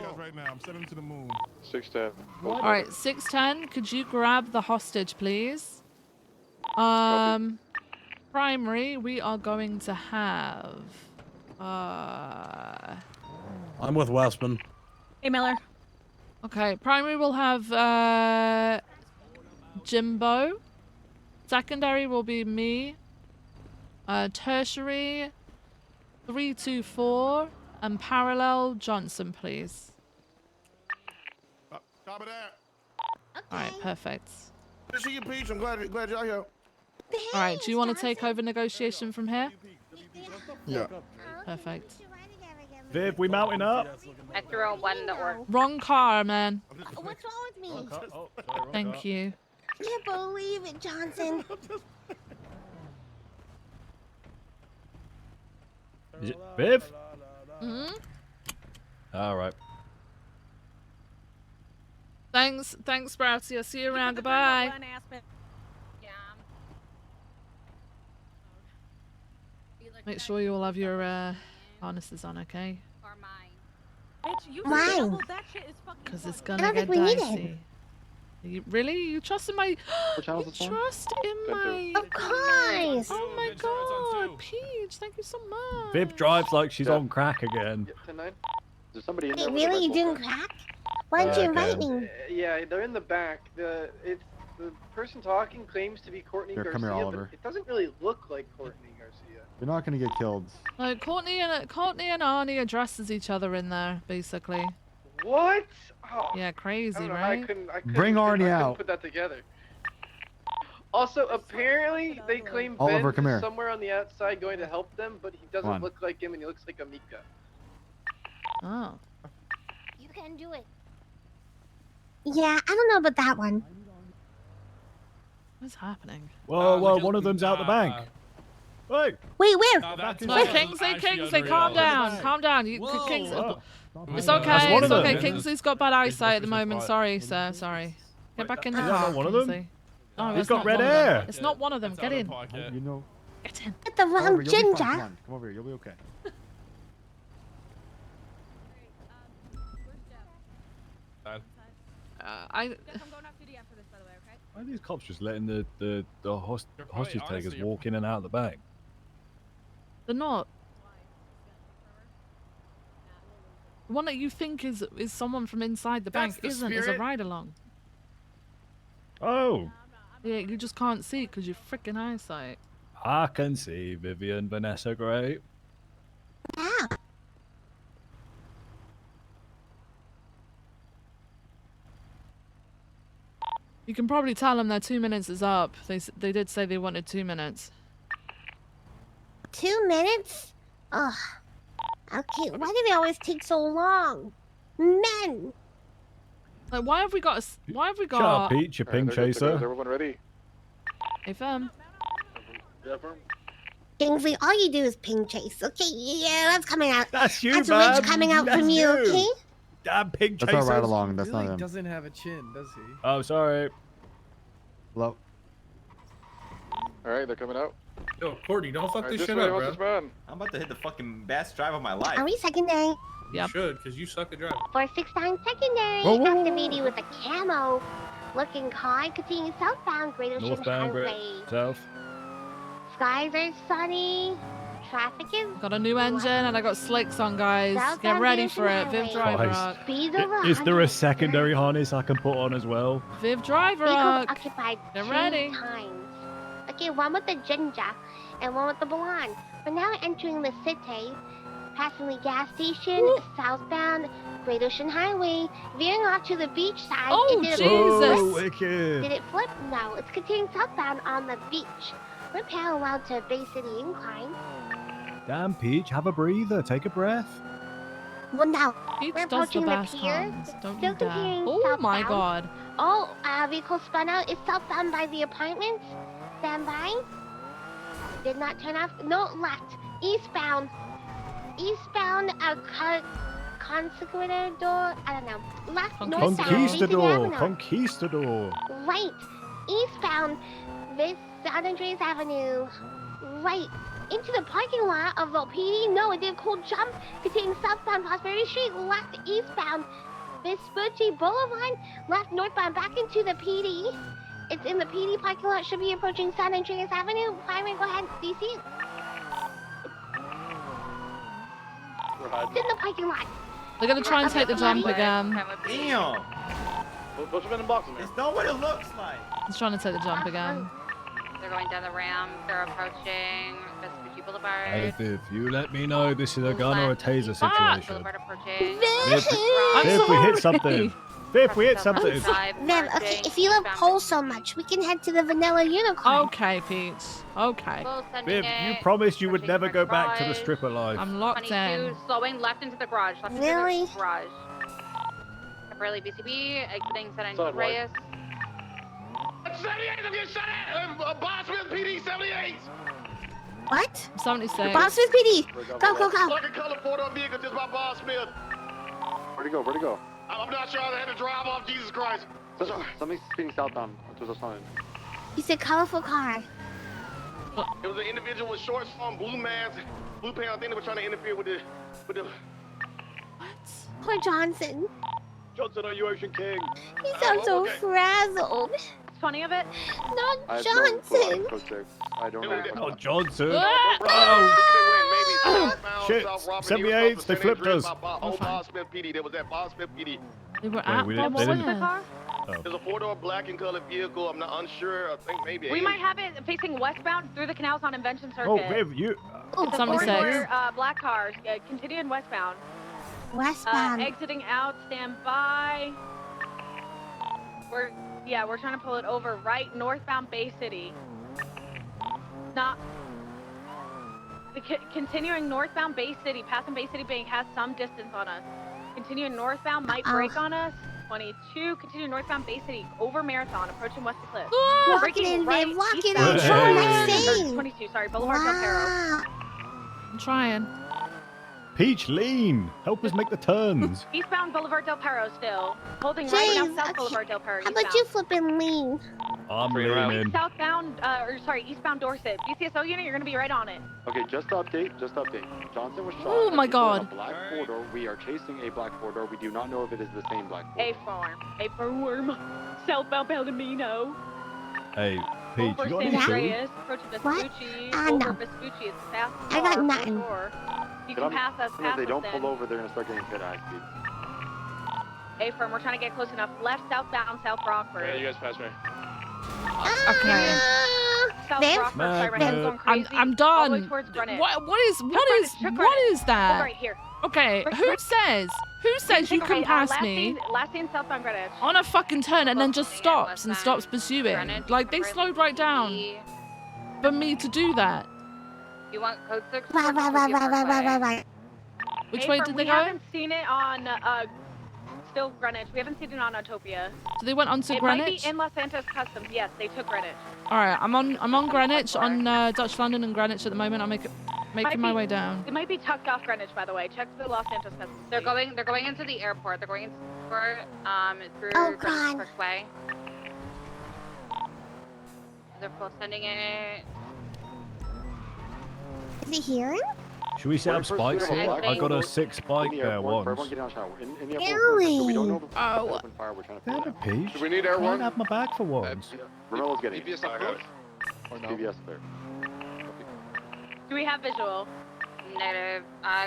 610. All right, 610. Could you grab the hostage, please? Primary, we are going to have. I'm with Westman. Hey, Miller. Okay, primary will have Jimbo. Secondary will be me. Tertiary 324 and parallel Johnson, please. Copy that. All right, perfect. Good to see you, Peach. I'm glad you're out here. All right, do you want to take over negotiation from here? Yeah. Perfect. Viv, we mounting up? I threw out one or. Wrong car, man. What's wrong with me? Thank you. Can't believe it, Johnson. Is it Viv? Hmm? All right. Thanks, Sprouty. I'll see you around. Goodbye. Make sure you all have your harnesses on, okay? Why? Because it's I gonna don't get think we need dicey. Really? You trust in my? What channel is You this on? trust in my? Of course. Oh my god, Peach! Thank you so much. Viv drives like she's on crack again. 10-9. Is there somebody in Hey, there? with a really? Red You Bull doing pack? crack? Why don't you invite Okay. me? Yeah, they're in the back. The person talking claims to be Courtney Here, Garcia, come here, but Oliver. it doesn't really look like Courtney Garcia. You're not gonna get killed. No, Courtney and Arnie addresses each other in there, basically. What? Oh, Yeah, I crazy, don't know, right? I couldn't Bring Arnie couldn't out. put that together. Also, apparently, they claim Oliver, Ben come here. is somewhere on the outside going to help them, but he Come on. doesn't look like him, and he looks like Amika. Oh. You can do it. Yeah, I don't know about that one. What's happening? Whoa, one of them's out the bank. Wait. Wait, where? No, Kingsley, calm down. Calm down. Kingsley. It's okay. It's okay. Kingsley's got bad eyesight at the moment. Sorry, sir. Sorry. Get back in the Is car, that not one of them? Kingsley. No, He's it's got not red one of them. hair. It's not one of them. Get in. You know. Get in. Get the wrong ginger. Come over here. You'll be okay. I. Why are these cops just letting the hostage takers walk in and out of the bank? They're not. The one that you think is someone from inside the bank isn't. It's a ride along. Oh. Yeah, you just can't see because your freaking eyesight. I can see Vivian Vanessa Gray. Yeah. You can probably tell them their 2 minutes is up. They did say they wanted 2 minutes. 2 minutes? Ugh. Okay, why do they always take so long? Men! Like, why have we got Shut up, Pete, you ping chaser. Everyone ready? Hey, firm. Yeah, firm. Kingsley, all you do is ping chase. Okay, yeah, that's coming out. That's you, That's man. rage coming out from you, okay? Damn pig That's chaser. not right along. That's not him. Doesn't have a chin, does he? Oh, sorry. Hello. Alright, they're coming out. Yo, Courtney, don't fuck Alright, this this shit way, up, what's bro. this man? I'm about to hit the fucking best drive of my life. Are we secondary? You should, because you suck at driving. 469 secondary. Whoa, whoa, whoa. Activating with a camo. Looking car, continuing southbound, Great Ocean Northbound, Highway. south. Skies are sunny. Traffic is Got a new engine and I got slicks on, guys. Get Southbound ready Great for it. Ocean Viv Highway. Driver Christ. Rock. Speed over Is there a 100. secondary harness I can put on as well? Viv Driver Vehicles Rock. occupied Get 2 ready. times. Okay, one with the ginger and one with the blonde. We're now entering the city. Passing the gas station, southbound, Great Ocean Highway, veering off to the beach side. Oh, Did it Jesus. Oh, flip? wicked. Did it flip? No, it's continuing southbound on the beach. We're parallel to Bay City Incline. Damn, Peach, have a breather. Take a breath. Well, now, Peach we're does the approaching best pier. ones. Don't Still you dare. continuing Oh my southbound. god. Oh, vehicle spun out. It's southbound by the apartments. Stand by. Did not turn off. No, left. Eastbound. Eastbound, Conquistador. I don't know. Left, northbound. Conquistador. Avenue. Conquistador. Right. Eastbound. This San Andreas Avenue. Right. Into the parking lot of the PD. No, it did a cool jump. Continuing southbound Prosperity Street. Left, eastbound. Vespucci Boulevard. Left, northbound. Back into the PD. It's in the PD parking lot. Should be approaching San Andreas Avenue. Fireman, go ahead. Do you see it? It's in the parking lot. They're gonna try and take the jump again. Damn. Put them in the boxes, man. It's not what it looks like. He's trying to take the jump again. They're going down the ramp. They're approaching Vespucci Boulevard. Hey, Viv, you let me know if this is a gun or a taser situation. Boulevard approaching. Viv, we hit something. Viv, we hit something. Viv, okay, if you love Pole so much, we can head to the Vanilla Unicorn. Okay, Pete. Okay. Viv, you promised you would never go back to the stripper life. I'm locked in. 22, slowing left into the garage. Left Really? into the garage. Temporarily BCB, exiting San Andreas. 78, I'm getting shot at! Boston PD 78! What? 76. Boss Smith PD. Go, go, go. Fucking color four-door vehicle just by Boss Smith. Where'd he go? Where'd he go? I'm not sure I had to drive off, Jesus Christ. Somebody's speeding southbound to the sign. He said colorful car. It was an individual with shorts on, blue mask, blue pants. I think they were trying to interfere with the... Poor Johnson. Johnson, are you Ocean King? He sounds so frazzled. Funny of it? Not I have no info on Johnson. code 6. I don't know. Oh, Johnson. Oh, Shit, 78s, they flipped us. Oh, Boss Smith PD. There was that Boss Smith PD. They were Wait, at we Bob didn't- they Smith. didn't- There's a four-door black and colored vehicle. I'm not unsure. I think maybe. We might have it facing westbound through the canals on Invention Circuit. Oh, Viv, you... It's a 76. four-door black car, continuing westbound. Westbound. Exiting out, stand by. We're trying to pull it over right northbound Bay City. Not. Continuing northbound Bay City, passing Bay City Bank has some distance on us. Continuing northbound might break on us. 22, continuing northbound Bay City, over Marathon, approaching Wesley Cliff. Walk it in, babe. Walk it in. eastbound Show 'em that or thing. 22, sorry, Boulevard Del Perro. I'm trying. Peach, lean. Help us make the turns. Eastbound Boulevard Del Perro still. Holding right now James, South Boulevard Del Perro. How about you flipping lean? I'm leaning. Southbound, eastbound Dorset. BCSO unit, you're gonna be right on it. Okay, just to update. Johnson was shot. Oh my God. A black four-door. We are chasing a black four-door. We do not know if it is the same black four-door. A form. Southbound Palomino. Hey, Peach, Over you got San any food? Andreas, approaching Vespucci. No. Over Vespucci, it's fast. I got nothing. Sure. You can pass us, If they don't pull over, they're gonna start getting hit at high speed. A firm, we're trying to get close enough. Left, southbound, South Rockford. Yeah, you guys pass me. Okay. South Babe? Rockford, sorry, my head's going crazy. I'm All the way done. towards Greenwich. What is Took that? Oh, right here. Okay, who says you can pass me Last seen southbound Greenwich. on a fucking turn and then just stops and stops pursuing? Like they slowed right down for me to do that. You want code 6? Right. Which way did they We go? haven't seen it on still Greenwich. We haven't seen it on Utopia. So they went on to It Greenwich. might be in Los Santos Customs. Yes, they took Greenwich. All right, I'm on Greenwich, on Dutch London and Greenwich at the moment. I'm making my way down. It might be tucked off Greenwich, by the way. Check the Los Santos Customs. They're going into the airport. They're going into the airport, through Oh, Greenwich God. Expressway. They're full sending it. Is he hearing? Should we set up spikes here? I got a 6 spike there once. Everyone get out of the shower. In the airport, so we don't know if it's Oh. open fire. We're trying to Damn figure it, it out. Peach. Do we need air Try one? and have my back for once. Ramelo's getting it. DPS approved? Or no? DPS there. Do we have visual? Negative.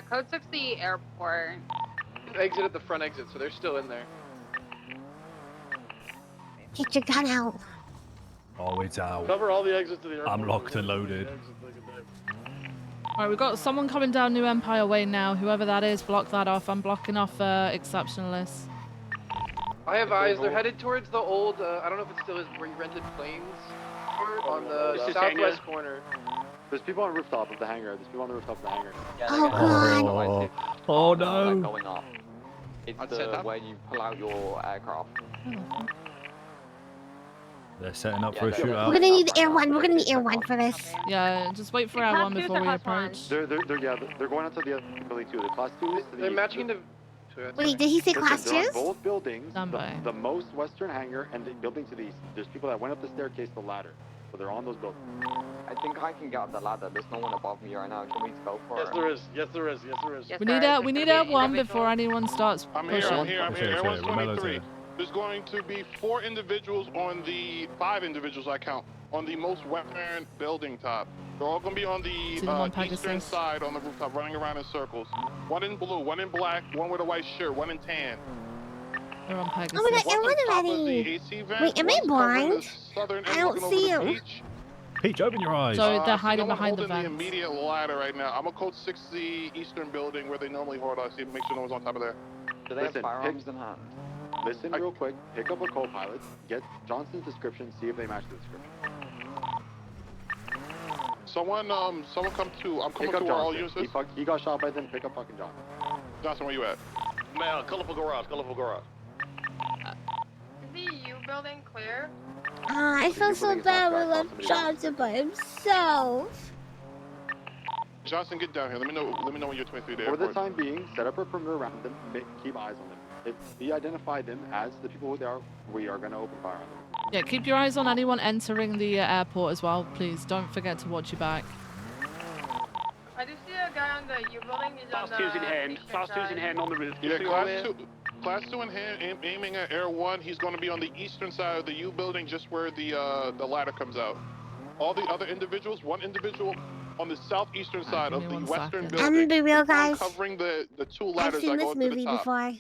Code 6, the airport. Exit at the front exit, so they're still in there. Get your gun out. Oh, it's out. Cover all the exits to the airport. I'm locked and loaded. All right, we've got someone coming down New Empire Way now. Whoever that is, block that off. I'm blocking off exceptionalists. I have eyes. They're headed towards the old, I don't know if it still is, where you rented planes on the southwest corner. There's people on the rooftop of the hangar. Oh, God. Oh no. Going up. It's the where you pull out your aircraft. They're setting up for a shootout. We're gonna need air one. We're gonna need air one for this. Yeah, just wait for our one before we approach. They're going out to the other building too. The class 2 is to the They're matching into... Wait, did he say class They're on 2s? both buildings. Standby. The most western hangar and the building to the east. There's people that went up the staircase to the ladder. So they're on those buildings. I think I can get up the ladder. There's no one above me right now. Can we go for it? Yes, there is. Yes, there is. Yes, there is. Yes, We need air one before anyone starts I'm pushing. here. Everyone's 23. There's going to be 4 individuals on the 5 individuals I count on the most western building top. They're all going to be on the eastern side on the rooftop, running around in circles. One in blue, one in black, one with a white shirt, one in tan. They're on Pegasus. Oh, we got air one already. Wait, am I blind? I don't see him. Peach, open your eyes. So they're hiding no one behind the holding vents. the immediate ladder right now. I'm going to code 6 the eastern building where they normally hold us. Make sure no one's on top of there. Do they have firearms in hand? Listen real quick. Pick up a co-pilot. Get Johnson's description. See if they match the description. Someone come to. I'm coming Pick up to where all Johnson. units. He got shot by them. Pick up fucking Johnson. Johnson, where you at? Man, colorful garage. Is the U building clear? I feel so bad we left Johnson by himself. Johnson, get down here. Let me know when you're 23 there. For the time being, set up a perimeter around them. Keep eyes on them. If we identify them as the people who they are, we are going to open fire on them. Yeah, keep your eyes on anyone entering the airport as well, please. Don't forget to watch your back. I do see a guy on the U building. He's Class on 2's in hand. Class 2's in hand on the roof. Yeah, class 2 in hand, aiming at Air 1. He's going to be on the eastern side of the U building, just where the ladder comes out. All the other individuals, one individual on the southeastern side of the western building. I'm gonna be real, guys. Covering the 2 I've ladders seen that go this to the movie top. before.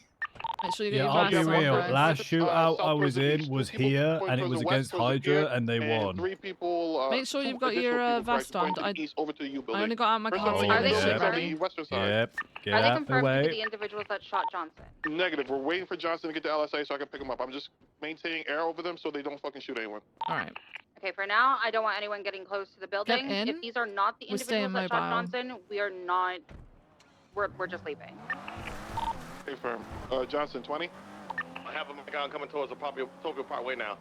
Make sure you get Yeah, your I'll be vest on, real. guys. Last shootout I was southwest of the in beach, was 2 people here, going and it towards was the against west, towards the Hydra, pier, and they won. 3 people. Make sure 2 you've got additional your people vest on. going to the east over to the U building. I only got out my First car off, to the get U this shit building's on ready. the western side. Yep, get Are they out the confirmed to be way. the individuals that shot Johnson? Negative. We're waiting for Johnson to get to LSA so I can pick him up. I'm just maintaining air over them so they don't fucking shoot anyone. All right. Okay, for now, I don't want anyone getting close to the building. in. If these are not the We're staying individuals that shot mobile. Johnson, we are not. We're just leaving. Confirm. Johnson, 20. I have a gun coming towards the Tokyo Parkway now.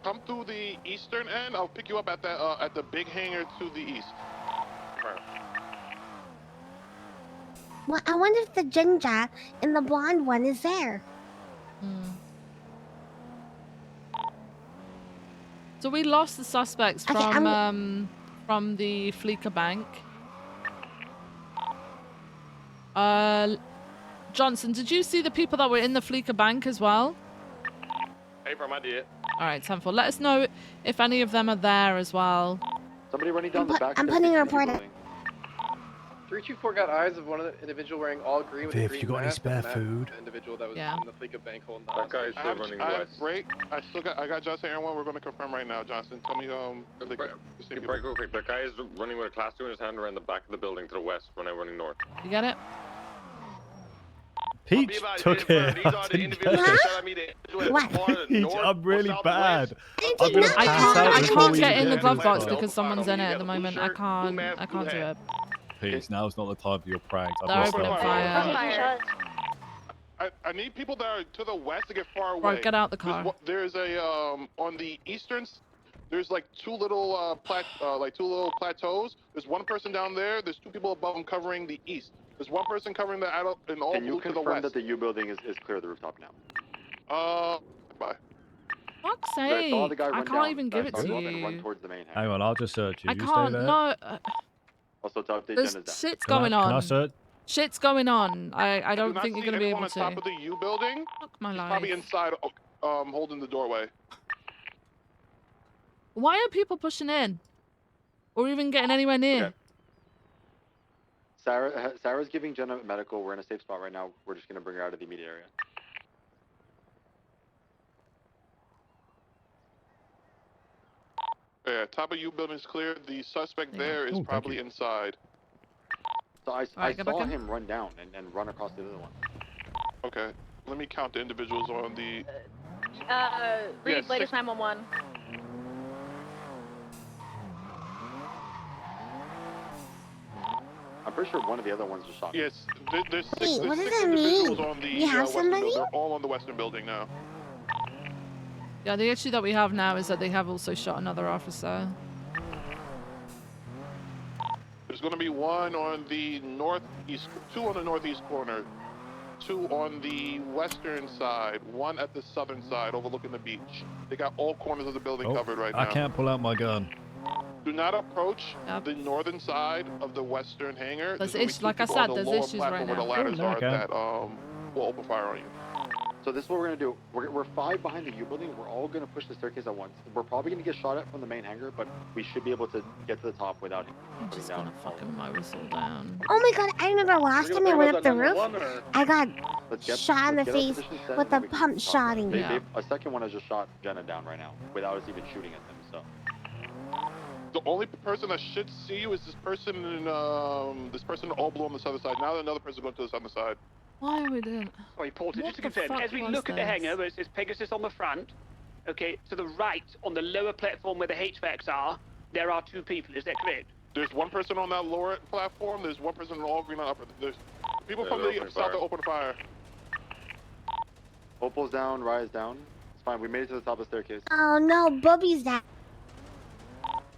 Come through the eastern end. I'll pick you up at the big hangar to the east. Well, I wonder if the ginger and the blonde one is there. So we lost the suspects Okay, from the Fleeca Bank. Johnson, did you see the people that were in the Fleeca Bank as well? Hey, from I did. All right, 10-4. Let us know if any of them are there as well. Somebody running down the back. I'm putting a report in. 324 got eyes of one of the individual wearing all green with the Viv, green you got any mask, spare and that food? individual that was Yeah. in the Fleeca Bank holding the That hostage. guy's still running west. Break. I got Johnson Aaron 1. We're going to confirm right now. Johnson, tell me Break real quick. The guy is running with a class 2 in his hand around the back of the building to the west when I'm running north. You get it? Peach took it. I didn't get it. Peach, I'm really bad. I'm gonna pass out I before can't we get even in the to glove this box part. because someone's in it at the moment. I can't do it. Peach, now's not the time for your pranks. I've They're lost opening them. fire. I need people that are to the west to get far away. Right, get out the car. There's a on the eastern. There's like two little plateaus. There's one person down there. There's two people above them covering the east. There's one person covering the adult in all Can you blue to the confirm west. that the U building is clear of the rooftop now? Bye. Fuck's I sake! saw the guy I run can't down. even give it to And run you. towards the main hangar. Hang on, I'll just search you. I You can't. stay there. No. Also, to update There's Jenna's shit's Can I- going can I on. search? Shit's going on. I don't do not think you're see gonna be anyone able on top to. of the U building. Fuck my He's life. probably inside, holding the doorway. Why are people pushing in? Or even getting anywhere near? Okay. Sarah's giving Jenna medical. We're in a safe spot right now. We're just gonna bring her out of the immediate area. Yeah, top of U building is clear. The suspect there is probably inside. So I Alright, get back saw in. him run down and run across the other one. Okay, let me count the individuals on the. Reed, Yes, latest 911. I'm pretty sure one of the other ones just shot. Yes, there's six, Wait, what there's does six that individuals mean? on the You have western somebody? building. They're all on the western building now. Yeah, the issue that we have now is that they have also shot another officer. There's going to be one on the northeast, two on the northeast corner, two on the western side, one at the southern side overlooking the beach. They got all corners of the building Oh, covered right I now. can't pull out my gun. Do not approach the northern side of the western hangar. There's gonna be issues- two like I people on said, the there's lower issues right platform where the now. ladders Oh, are okay. that will open fire on you. So this is what we're gonna do. We're 5 behind the U building. We're all gonna push the staircase at once. We're probably gonna get shot at from the main hangar, but we should be able to get to the top without him I'm coming just down. gonna fucking mow this all down. Oh my god, I remember last time I went up the roof, I got shot in the Let's get our face position set, with and then a we can pump talk. shotting. A second one has just shot Jenna down right now without us even shooting at them. So The only person that should see you is this person in all blue on the southern side. Now another person going to the southern side. Why are we doing? Sorry, Porter, What just to the confirm, fuck as we was look at the this? hangar where it says Pegasus on the front, okay, to the right on the lower platform where the HVACs are, there are two people, is that correct? There's one person on that lower platform. There's one person in all green on upper. There's people Yeah, from they're the opening south fire. that open fire. Opal's down, Raya's down. It's fine. We made it to the top of the staircase. Oh no, Bubby's that.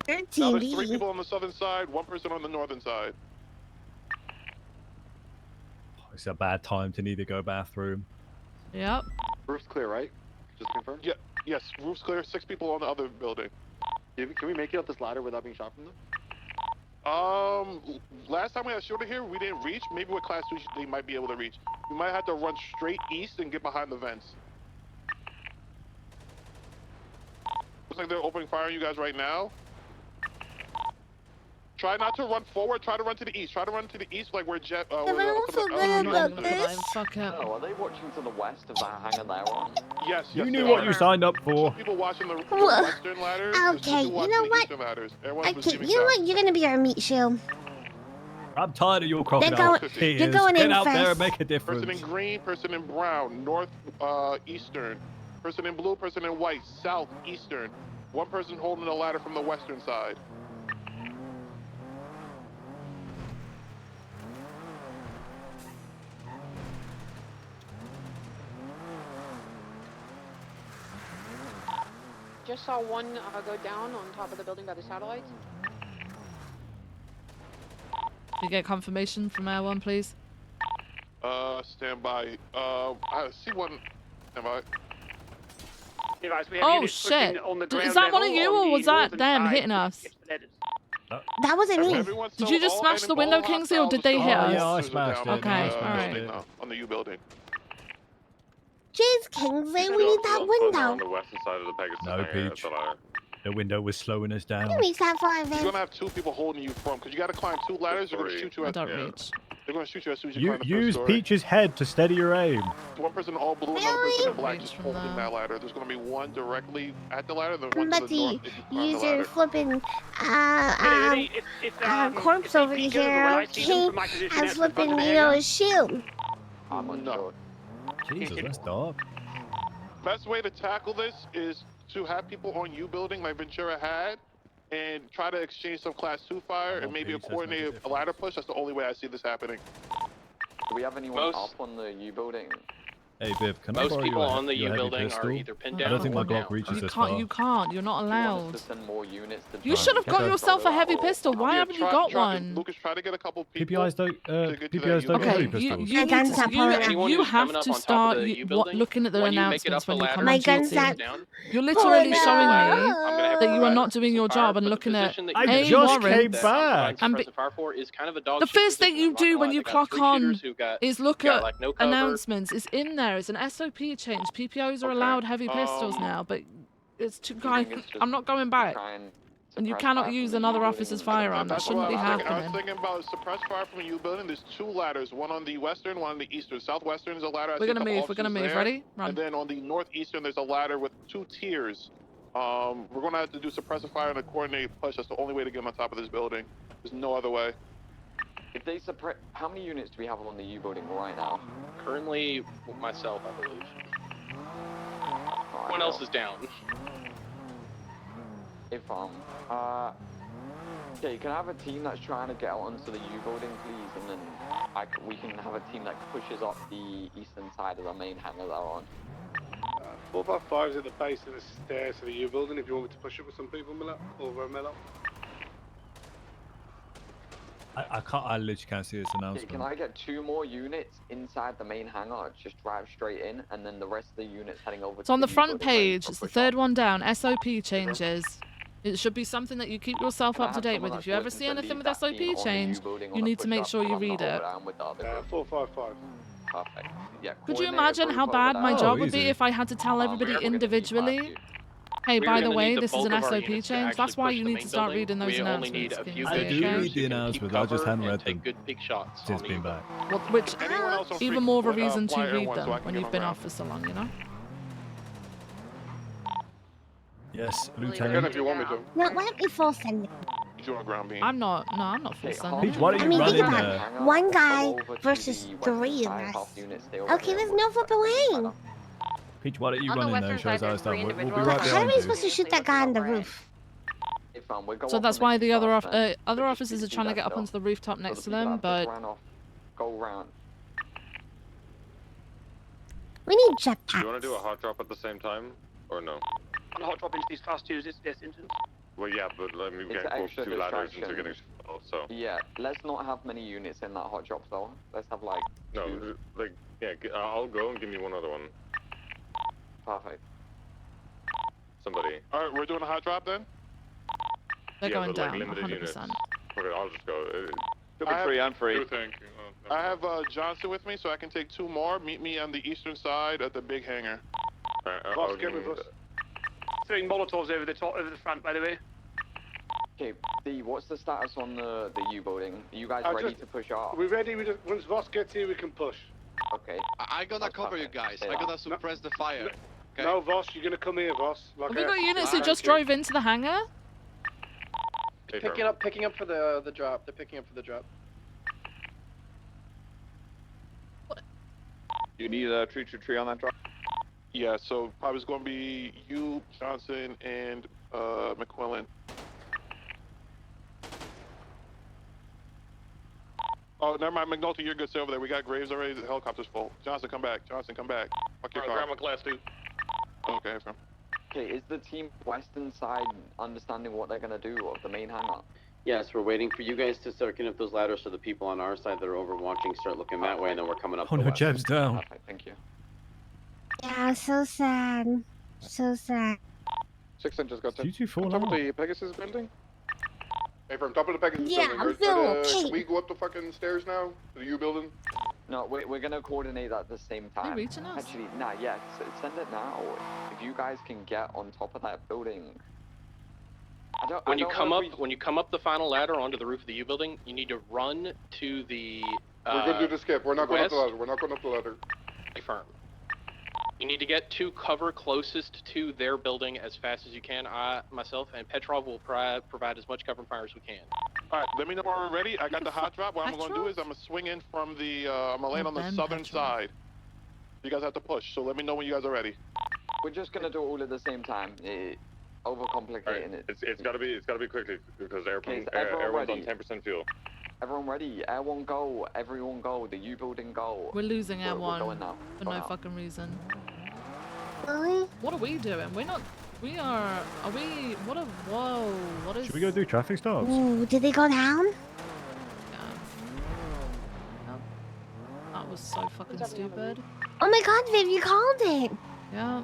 They're Now there's 3 TV. people on the southern side, one person on the northern side. It's a bad time to need to go bathroom. Yep. Roof's clear, right? Just confirm. Yeah. Yes. Roof's clear. 6 people on the other building. Can we make it up this ladder without being shot from them? Last time we had a shooter here, we didn't reach. Maybe with class 2, they might be able to reach. We might have to run straight east and get behind the vents. Looks like they're opening fire on you guys right now. Try not to run forward. Try to run to the east. Try to run to the east, like where Jet. I don't feel good about this. Fuck up. Oh, are they watching to the west of that hangar they're on? Yes. You yes, knew they what are. you signed up for. People watching the Well, western ladders. there's okay, people you watching know the what? eastern ladders. Everyone's Okay, receiving you know shots. what? You're gonna be our meat shoe. I'm tired of your crocodile going- tears. you're going Get in out there first. and make a Person in difference. green, person in brown, north, eastern, Person in blue, person in white, south, eastern. One person holding the ladder from the western side. Just saw one go down on top of the building by the satellites. Can you get confirmation from Air 1, please? Stand by. I see one. Stand by. Oh shit! Is that one of you, or was that them hitting us? That wasn't me. Did you just smash the window, Kingsley, or did they hit us? Yeah, I smashed it. Okay, No, alright. On the U building. Jeez, Kingsley, we need that On window. the western side of the Pegasus No, hangar, Peach. that's all right. The window was slowing us down. You reach that far, You're Viv. gonna have two people holding you from, because you gotta climb two ladders. They're gonna shoot you. I don't reach. They're gonna shoot you as soon as you climb the first Use story. Peach's head to steady your aim. One person in all blue, another person in black, just holding that ladder. There's gonna be one directly at the ladder, then one to the north. If you climb the Use your ladder. flipping corpse over here. King has flipping, you know, a shield. I'm unsure. Jesus, that's dark. Best way to tackle this is to have people on U building like Ventura had, and try to exchange some class 2 fire and maybe a coordinated ladder push. That's the only way I see this happening. Do we have anyone up on the U building? Hey, Viv, can I Most borrow people your, on the your U heavy building pistol? are either pinned I down don't think my or Glock down. reaches You this can't. far. You can't. You're not Do you want allowed. us to send more units to You should have got Okay. yourself a heavy pistol. Why Yeah, haven't you got one? Lucas, try to get a couple people. PPIs don't get Okay, heavy you pistols. need Anyone you who's coming have up to on top of start the U building, looking at the when you make it up announcements when the you come ladder, on My gun's duty. at- down. You're literally Oh, showing no. me that you are not doing your job and looking at position that I you're A, just came warrants, back. and suppressive fire for is kind of a dog the shit first thing position, you I'm not do gonna when lie. you They got clock three on shooters who got- is look got, at like, no cover. announcements. It's in there. It's an SOP change. PPOs are allowed heavy pistols now, but it's too I'm not going back. And you cannot use another officer's firearm. That That's shouldn't what be I was happening. thinking about suppressed fire from a U building. There's two ladders, one on the western, one on the eastern. Southwestern is a ladder. I We're see a gonna couple move. We're gonna officers move. there. Ready? Run. And then on the northeastern, there's a ladder with 2 tiers. We're gonna have to do suppressive fire and a coordinated push. That's the only way to get on top of this building. There's no other way. If they suppress, how many units do we have on the U building right now? Currently, myself, I believe. Everyone else is down. If okay, can I have a team that's trying to get out onto the U building, please, and then we can have a team that pushes up the eastern side of the main hangar they're on. 455 is at the base of the stairs to the U building. If you want me to push it with some people, Miller or Miller. I literally can't see this Okay, announcement. can I get 2 more units inside the main hangar? Just drive straight in, and then the rest of the units heading over. It's on the U front building ready page. for It's the push third up. one down. SOP changes. It should be something that you keep yourself Can I up to have date someone with. If that's you ever looking see to anything lead with that SOP team on the change, U building on you a need to make push-up, sure you I'm read not it. over down with the other group. 455. Perfect. Yeah. Could you coordinate a imagine group how over bad there. my Oh, job would be easy. if I had to tell everybody we're gonna need individually, hey, We're by the gonna way, need the this is bulk an of our SOP units to change. actually That's why push you the need main to start building. reading those We only need announcements. a few Kingsley, good I do okay? read the announcements, I just hadn't read take them good big shots since on the being U-building. back. Well, which Anyone else on even free- more of a reason to fly read Air 1 so I them can when get you've on been ground. off for so long, you know? Yes, Again, Lieutenant. if you want me to. No, why don't we full send it? You on ground beam. I'm not full sending. Peach, why don't I you mean, run think in about there? it. One guy Go over to versus the 3 western of side, us. half units stay over Okay, here there's with no the flipping way. Peach, why don't you On the run in there western and show us side, how there's it's done? 3 We'll be individuals. right How are behind we you. supposed to shoot that guy on the roof? If we go So up that's on the why the east other first, then, other just officers are do trying to that get up stuff. onto the rooftop So next the to them, people that but ran off, go round. We need Do you jetpacks. want to do a hot drop at the same time, or no? On a hot drop into these class 2s, it's this instance. Well, yeah, but let me It's get close extra to ladders into distraction. getting shot, so. Yeah, let's not have many units in that hot drop though. Let's have like No, 2. like, yeah, I'll go and give me one other one. Perfect. Somebody. Alright, we're doing a hot drop then? they're Yeah, going but, like, down limited 100%. units. Okay, I'll just go. Could be free, I'm free. Thank you. I have Johnson with me, so I can take 2 more. Meet me on the eastern side at the big hangar. Boss, get with us. Throwing Molotovs over the top, over the front, by the way. Okay, D, what's the status on the U building? Are you guys I ready just- to push up? We're ready. Once Voss gets here, we can push. Okay. I'm gonna cover you guys. I'm gonna suppress the fire. Okay? No, Voss, you're gonna come here, Voss. Like Have we got units who just drove into the hangar? Picking up for the drop. They're picking up for the drop. You need a tree on that drop? Yeah, so probably it's going to be you, Johnson, and McQuillan. Oh, never mind, McNulty, you're good. Stay over there. We got Graves already. The helicopter's full. Johnson, come back. Johnson, come back. Fuck your car. Grab my class 2. Okay, fam. Okay, is the team western side understanding what they're gonna do of the main hangar? Yes, we're waiting for you guys to start getting up those ladders so the people on our side that are overwatching start looking that way, and then we're coming up Oh the no, west. Jeb's down. Perfect, thank you. Yeah, so sad. So sad. 6 inches got Did you fall on top out? of the Pegasus building. Hey, from top of the Pegasus Yeah, building, I'm right? feeling Can okay. we go up the fucking stairs now? To the U building? No, we're gonna coordinate at the same time. reaching us? Actually, nah, yeah, send it now. If you guys can get on top of that building. When you come up the final ladder onto the roof of the U building, you need to run to the. We're good to do the skip. We're not going up the west. ladder. We're not going up the ladder. Confirm. You need to get to cover closest to their building as fast as you can. I, myself, and Petrov will provide as much cover and fire as we can. All right, let me know when we're ready. I got the hot drop. What I'm going to do is I'm going to swing in from the, I'm going to land on the southern side. You guys have to push, so let me know when you guys are ready. We're just gonna do it all at the same time. Overcomplicating it. It's gotta be quickly because everyone's on 10% fuel. Everyone ready? Air 1 go. Everyone go. The U building go. We're losing Air We're 1 going now. for Go no now. fucking reason. Really? What are we doing? We're not. We are. Are we? What a. Whoa. What is. Should we go do traffic stops? Ooh, did they go down? That was so fucking stupid. Oh my god, Viv, you called it. Yeah.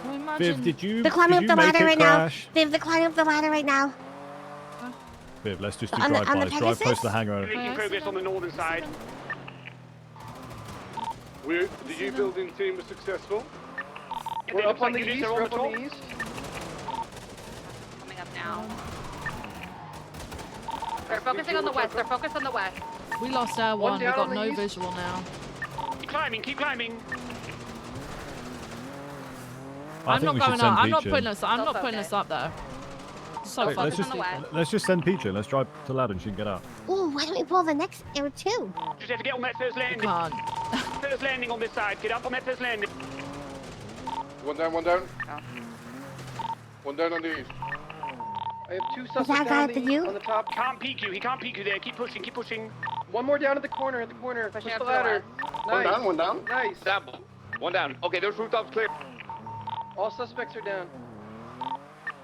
Well, imagine. Viv, did you? They're climbing did up you the make ladder it right crash? now. Viv, they're climbing up the ladder right now. Viv, let's just do On the drive-bys. Drive Pegasus? close to the hangar. Making progress on the northern side. The U building team was successful. We're up on the east. We're up on the east. Coming up now. They're focusing on the west. They're focused on the west. We lost Air 1. We've down got on the no east. visual now. Keep climbing, keep climbing. I'm not going up. I'm not putting us. us. I'm not putting us up there. So Wait, let's fucking just stupid. let's just send Peach in. Let's drive to ladder and she can get out. Ooh, why don't we pull the next Air 2? Just have to get on that first landing. Can't. First landing on this side. Get up on that first landing. One down, one down. One down on the east. I have 2 that suspects guy down at the U? on the top. Can't peek you. He can't peek you there. Keep pushing. Keep pushing. One more down at the corner. Push up the to the ladder. One Nice. down, one down. Nice. Sample. One down. Okay, those rooftops clear. All suspects are down.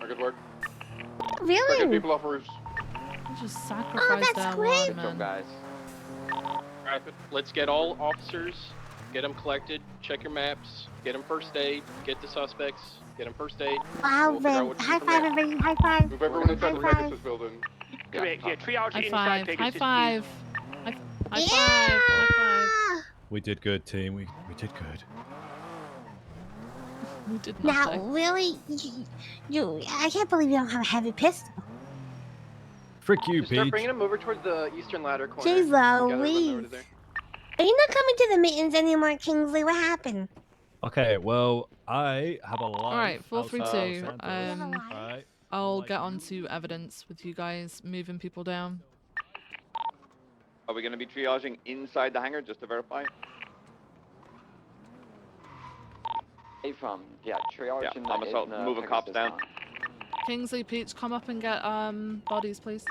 Good work. Really? Get people off roofs. We just sacrificed that's Air great. 1, man. guys. Alright, let's get all officers, get them collected, check your maps, get them first aid, get the suspects, get them first aid. Wow, We'll figure out Viv. what to do High from five, there. everybody. High five. Move everyone inside the High five. Pegasus building. Correct. Yeah, triage High inside five. Pegasus. High five. High Yeah. five. High five. We did good, team. We did good. We did Now, nothing. really? I can't believe you don't have a heavy pistol. Frick you, Just start Peach. bringing them over towards the eastern ladder corner. Jeez We gotta run over Louise. to there. Are you not coming to the mittens anymore, Kingsley? What happened? Okay, well, I have a life. Alright, 432. Santos. Right. I'll get onto evidence with you guys moving people down. Are we going to be triaging inside the hangar just to verify? Hey, fam. Yeah, triage in I'm moving cops down. Kingsley, Peach, come up and get bodies, please.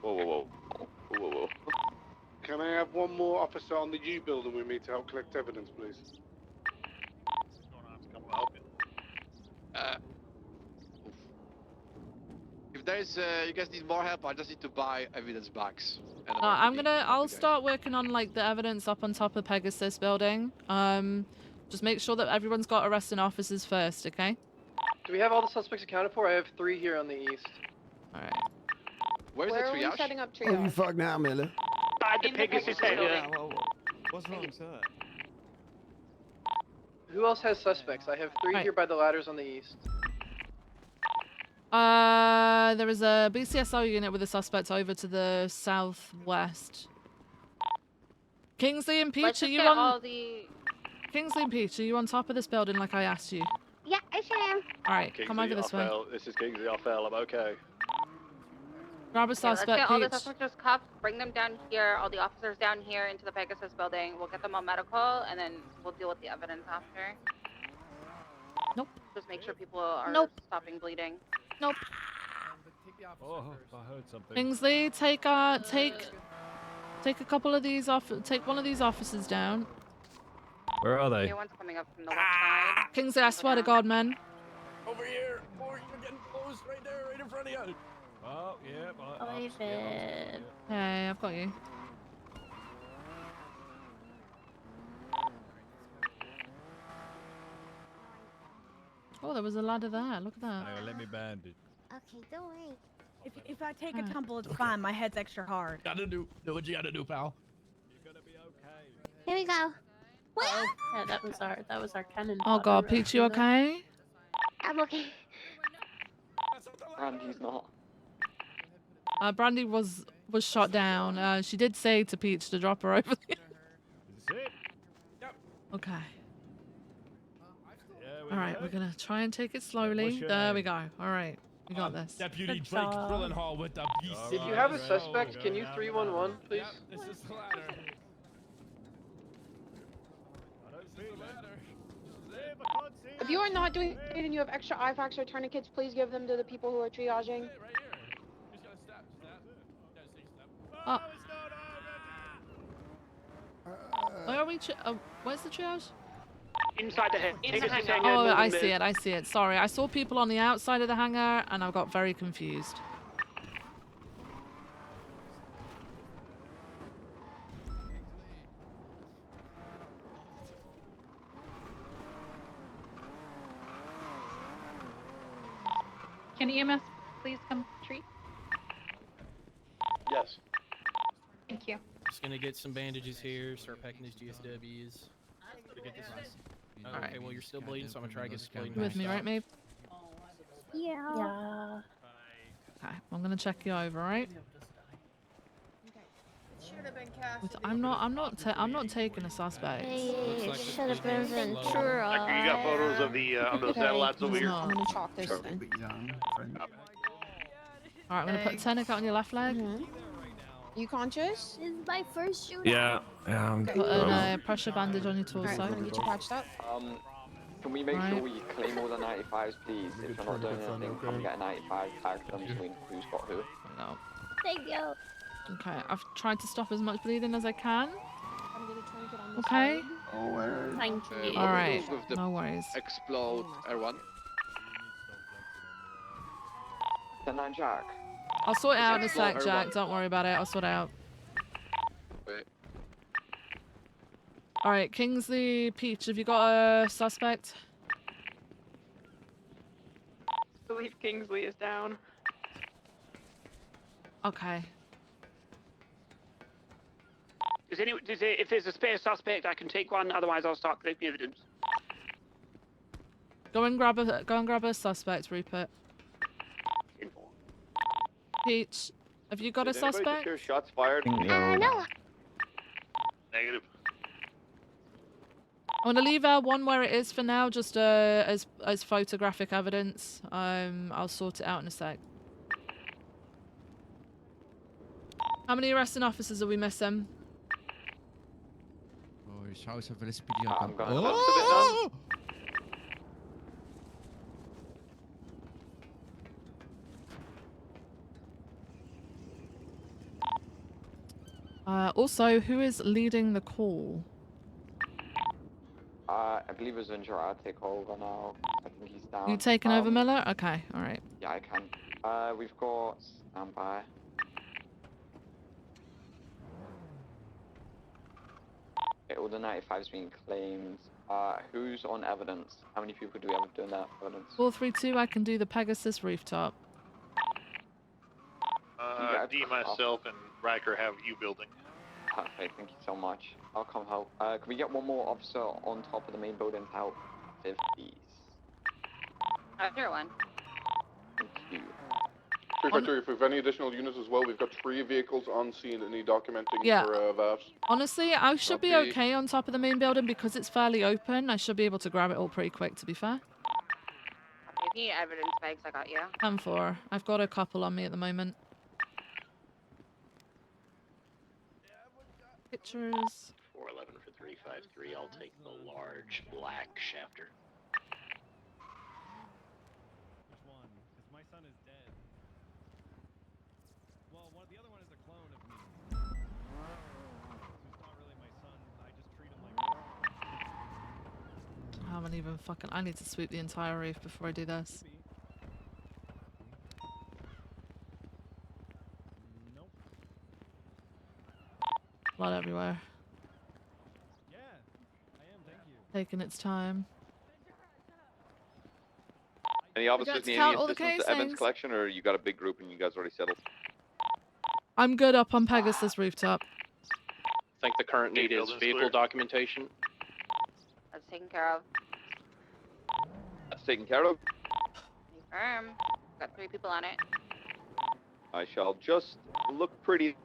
Whoa, whoa, whoa. Whoa, whoa. Can I have one more officer on the U building with me to help collect evidence, please? If there's, you guys need more help, I just need to buy evidence bags. And I'll start working on like the evidence up on top of Pegasus building. Just make sure that everyone's got arresting officers first, okay? Do we have all the suspects accounted for? I have 3 here on the east. Alright. Where's Where the are we triage? setting up Oh, you triage? fuck now, Miller. Inside the Pegasus area. What's wrong, sir? Who else has suspects? I have 3 here by the ladders on the east. There is a BCSO unit with a suspect over to the southwest. Kingsley and Peach, Let's are just you get on? all the... Kingsley and Peach, are you on top of this building like I asked you? Yeah, I sure am. Alright, come over this way. This is Kingsley, I fell. I'm okay. Grab a Okay, let's suspect, get all the Peach. suspects just cuffed, bring them down here, all the officers down here into the Pegasus building. We'll get them on medical, and then we'll deal with the evidence after. Nope. Just make sure people are stopping bleeding. Nope. Oh, I heard something. Kingsley, take a couple of these off. Take one of these officers down. Where are they? New one's coming up from the left side. Kingsley, I swear to God, man. Over here. Oh, you're getting close, right there, right in front of you. Oh, yeah. Hey, I've got you. Oh, there was a ladder there. Look at that. Hang on, let me bandage. Okay, don't worry. If I take a tumble, it's fine. My head's extra hard. Gotta do what you gotta do, pal. You're gonna be okay. Here we go. Yeah, that was our cannon. Oh God, Peach, you okay? I'm okay. Brandy's not. Brandy was shot down. She did say to Peach to drop her over there. Is this it? Yep. Okay. Yeah, All right, we're gonna try and take it slowly. There we go. All right, we got this. Deputy Blake Brillenhall with the BC. If you have a suspect, can you 311, please? Yep, this is the ladder. If you are not doing it and you have extra IFACs or tourniquets, please give them to the people who are triaging. Oh. Where are we? Where's the triage? Inside the hangar. Oh, I see it. I see it. Sorry, I saw people on the outside of the hangar, and I got very confused. Can EMS please come treat? Yes. Thank you. Just gonna get some bandages here, start packing these GSWs. To get this nice. Okay, well you're still bleeding, so I'm gonna try to get this bleeding. You with me, right, Maeve? Yeah. Okay, I'm gonna check you over, right? I'm not taking a suspect. Hey, should have been Ventura. You got photos of the those satellites over here. I'm gonna chalk this thing. All right, I'm gonna put a tourniquet on your left leg. You conscious? This is my first shootout. Yeah, I'm Put a pressure bandage on your torso. Alright, I'm gonna get you patched up. Can we make sure we claim all the 95s, please? If you're not doing anything, come and get a 95, tag them so we know who's got who. No. Thank you. Okay, I've tried to stop as much bleeding as I can. I'm gonna tourniquet on this Okay. side. Thank you. All right. No worries. Explode R1. 10-9 Jack. I'll sort it out in a sec, Jack. Don't worry about it. I'll sort it out. Wait. All right, Kingsley, Peach, have you got a suspect? I believe Kingsley is down. Okay. If there's a spare suspect, I can take one. Otherwise, I'll start collecting evidence. Go and grab a suspect, Rupert. Peach, have you got a suspect? Hear shots fired? No. Negative. I'm gonna leave one where it is for now, just as photographic evidence. I'll sort it out in a sec. How many arresting officers are we missing? Oh, ich schaue auf LSPD. I'm going Also, who is leading the call? I believe it's Ventura. I'll take over now. I think he's down. You taking over Miller? Okay, all right. Yeah, I can. We've got standby. Okay, all the 95's been claimed. Who's on evidence? How many people do we have doing that evidence? 432, I can do the Pegasus rooftop. D, myself, and Riker have you building. Perfect, thank you so much. I'll come help. Can we get one more officer on top of the main building to help 50s? After one. Thank you. 353, if we have any additional units as well, we've got 3 vehicles on scene that need documenting Yeah. for VAFs. Honestly, I should be Copy. okay on top of the main building because it's fairly open. I should be able to grab it all pretty quick, to be fair. If you need evidence bags, I got you. 10-4. I've got a couple on me at the moment. Pictures. 411 for 353. I'll take the large black shafter. Which one? Because my son is dead. Well, the other one is a clone of me. He's not really my son. I just treat him like my son. I haven't even fucking. I need to sweep the entire roof before I do this. Nope. Blood everywhere. Yeah, I am. Thank you. Taking its time. Any officers Forgot to need count any all the assistance with the evidence casings. collection, or you got a big group and you guys already settled? I'm good up on Pegasus rooftop. I think the current need is vehicle documentation. That's taken care of. That's taken care of. Confirm. Got 3 people on it. I shall just look pretty.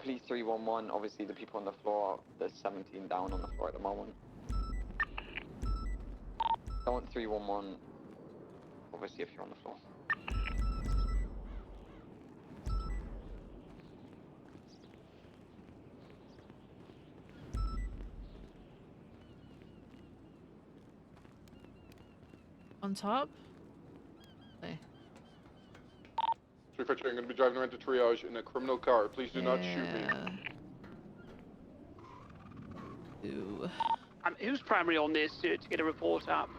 Please 311. Obviously, the people on the floor. There's 17 down on the floor at the moment. Don't 311. Obviously, if you're on the floor. On top? Okay. 353, I'm going to be driving around to triage in a criminal car. Please do not shoot me. Ooh. Who's primary on this to get a report up?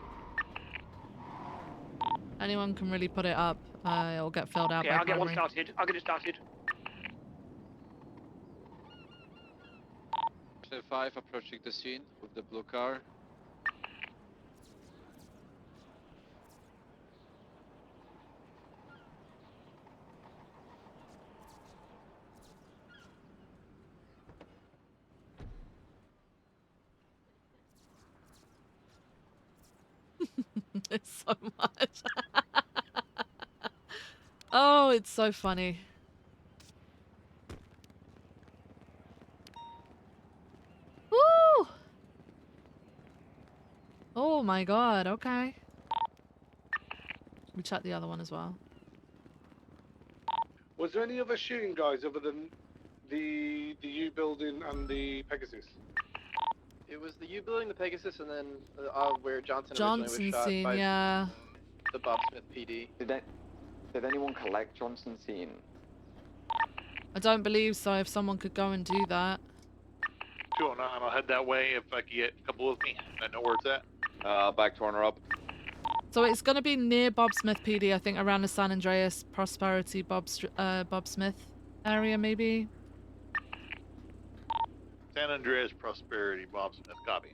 Anyone can really put it up. It'll get filled out Okay, by I'll get one primary. started. I'll get it started. 5 approaching the scene with the blue car. It's so much. Oh, it's so funny. Woo! Oh my god, okay. We checked the other one as well. Was there any other shooting guys other than the U building and the Pegasus? It was the U building, the Pegasus, and then where Johnson originally was shot Scene, by yeah. the Bob Smith PD. Did anyone collect Johnson scene? I don't believe so, if someone could go and do that. 209, I'll head that way if I can get a couple with me. I know where it's at. Back corner up. So it's going to be near Bob Smith PD, I think around the San Andreas Prosperity Bob Smith area, maybe. San Andreas Prosperity, Bob Smith, copy.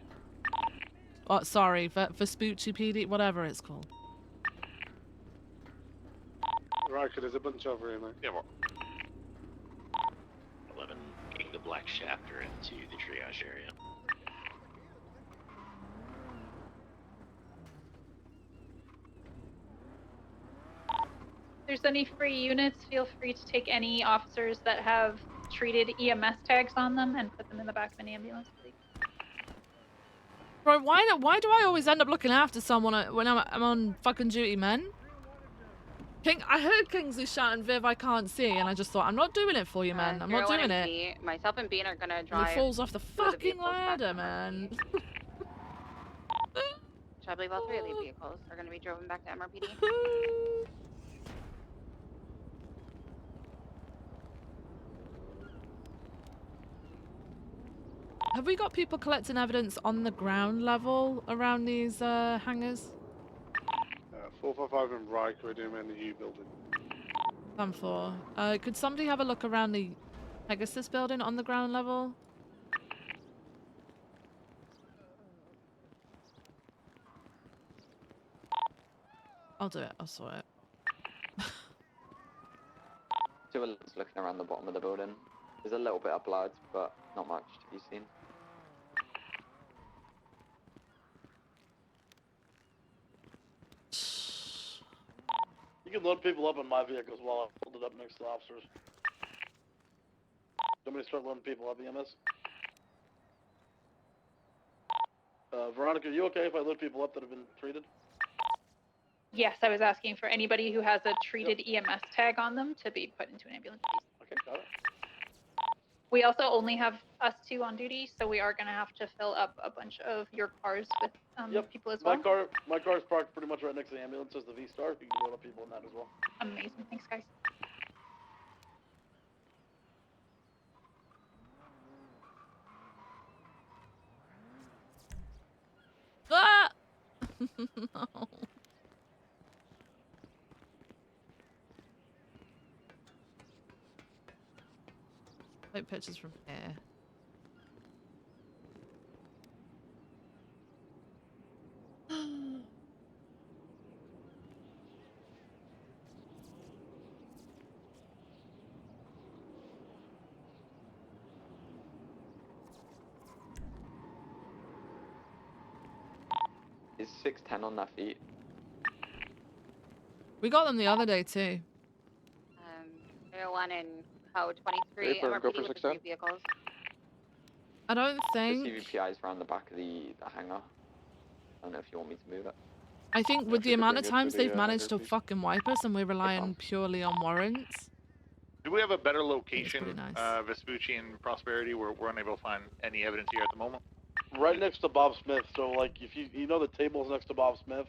Oh, sorry, Vespucci PD, whatever it's called. Right, because there's a bunch over here, mate. Yeah, more. 11, getting the black shafter into the triage area. If there's any free units, feel free to take any officers that have treated EMS tags on them and put them in the back of an ambulance, please. Bro, why do I always end up looking after someone when I'm on fucking duty, man? I heard Kingsley shouting, Viv, I can't see, and I just thought, I'm not doing it for you, man. I'm not doing it. Myself and Bean are gonna And drive. he falls off the fucking ladder, man. I believe all 3 of the vehicles are gonna be driven back to MRPD. Have we got people collecting evidence on the ground level around these hangars? 455 and Riker are doing in the U building. I'm for. Could somebody have a look around the Pegasus building on the ground level? I'll do it. I'll sort it. Two of us looking around the bottom of the building. There's a little bit of blood, but not much to be seen. You can load people up in my vehicles while I hold it up next to the officers. Somebody start loading people up, EMS. Veronica, are you okay if I load people up that have been treated? Yes, I was asking for anybody who has a treated EMS tag on them to be put into an ambulance, please. Okay, got it. We also only have us two on duty, so we are gonna have to fill up a bunch of your cars with people as well. My car's parked pretty much right next to the ambulance as the V-Star. You can load up people in that as well. Amazing, thanks guys. Ah! No. Take pictures from here. Is 610 on their feet? We got them the other day too. 01 and code 23 Paper, go MRPD for with the 610. 3 vehicles. I don't The think. CVPI is around the back of the hangar. I don't know if you want me to move it. I think Yeah, with if the you could amount bring of it to times the, they've managed hangar, to please. fucking wipe us and we're relying purely on warrants. Do we have a better location, nice. Vespucci and Prosperity, where we're unable to find any evidence here at the moment? Right next to Bob Smith. So like, if you know the tables next to Bob Smith,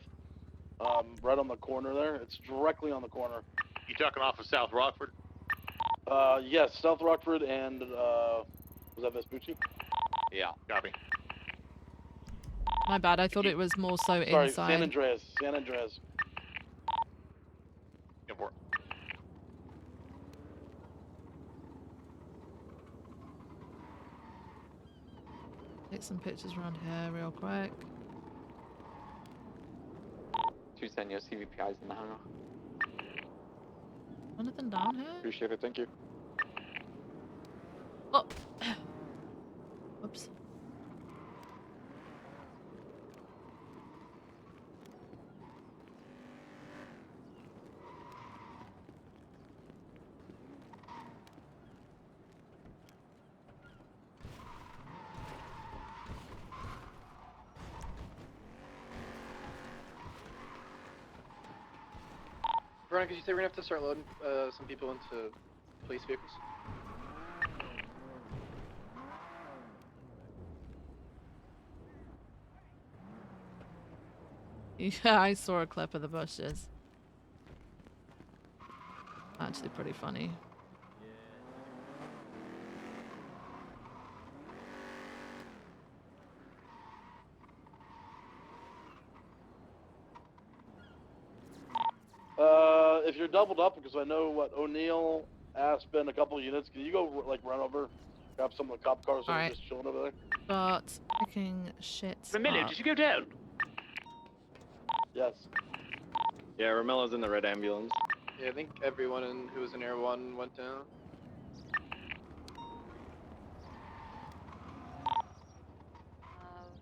right on the corner there. It's directly on the corner. You talking off of South Rockford? Yes, South Rockford and was that Vespucci? Yeah, copy. My bad, I thought it was more so Sorry, inside. San Andreas. San Andreas. Go for it. Take some pictures around here real quick. 210, your CVPI is in the hangar. Anything down here? Appreciate it, thank you. Oh. Whoops. Veronica, did you say we're gonna have to start loading some people into police vehicles? Yeah, I saw a clip of the bushes. Actually pretty funny. If you're doubled up, because I know what O'Neill, Aspen, a couple units, can you go like run over, grab some of the cop cars that are just chilling over there? But picking shit Romillo, up. did you go down? Yes. Yeah, Romelo's in the red ambulance. Yeah, I think everyone who was in Air 1 went down.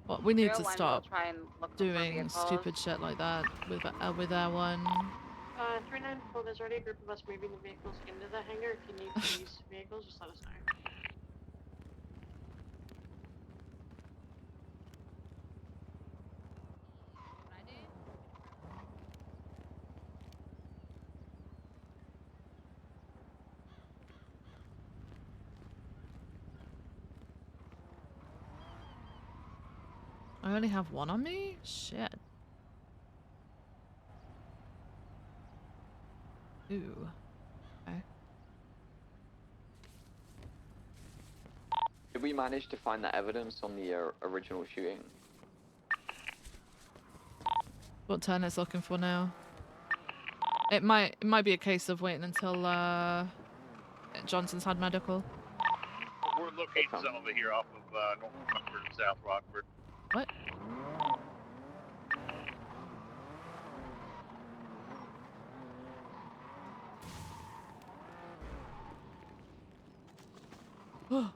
Well, we need to 01 will stop try and look for doing vehicles. stupid shit like that with our one. 394, there's already a group of us moving the vehicles into the hangar. If you need to use vehicles, just let us know. I only have one on me? Shit. Ooh. Okay. Did we manage to find that evidence on the original shooting? What turn it's looking for now? It might be a case of waiting until Johnson's had medical. We're locating some over here off of North Rockford and South Rockford. What? Oh.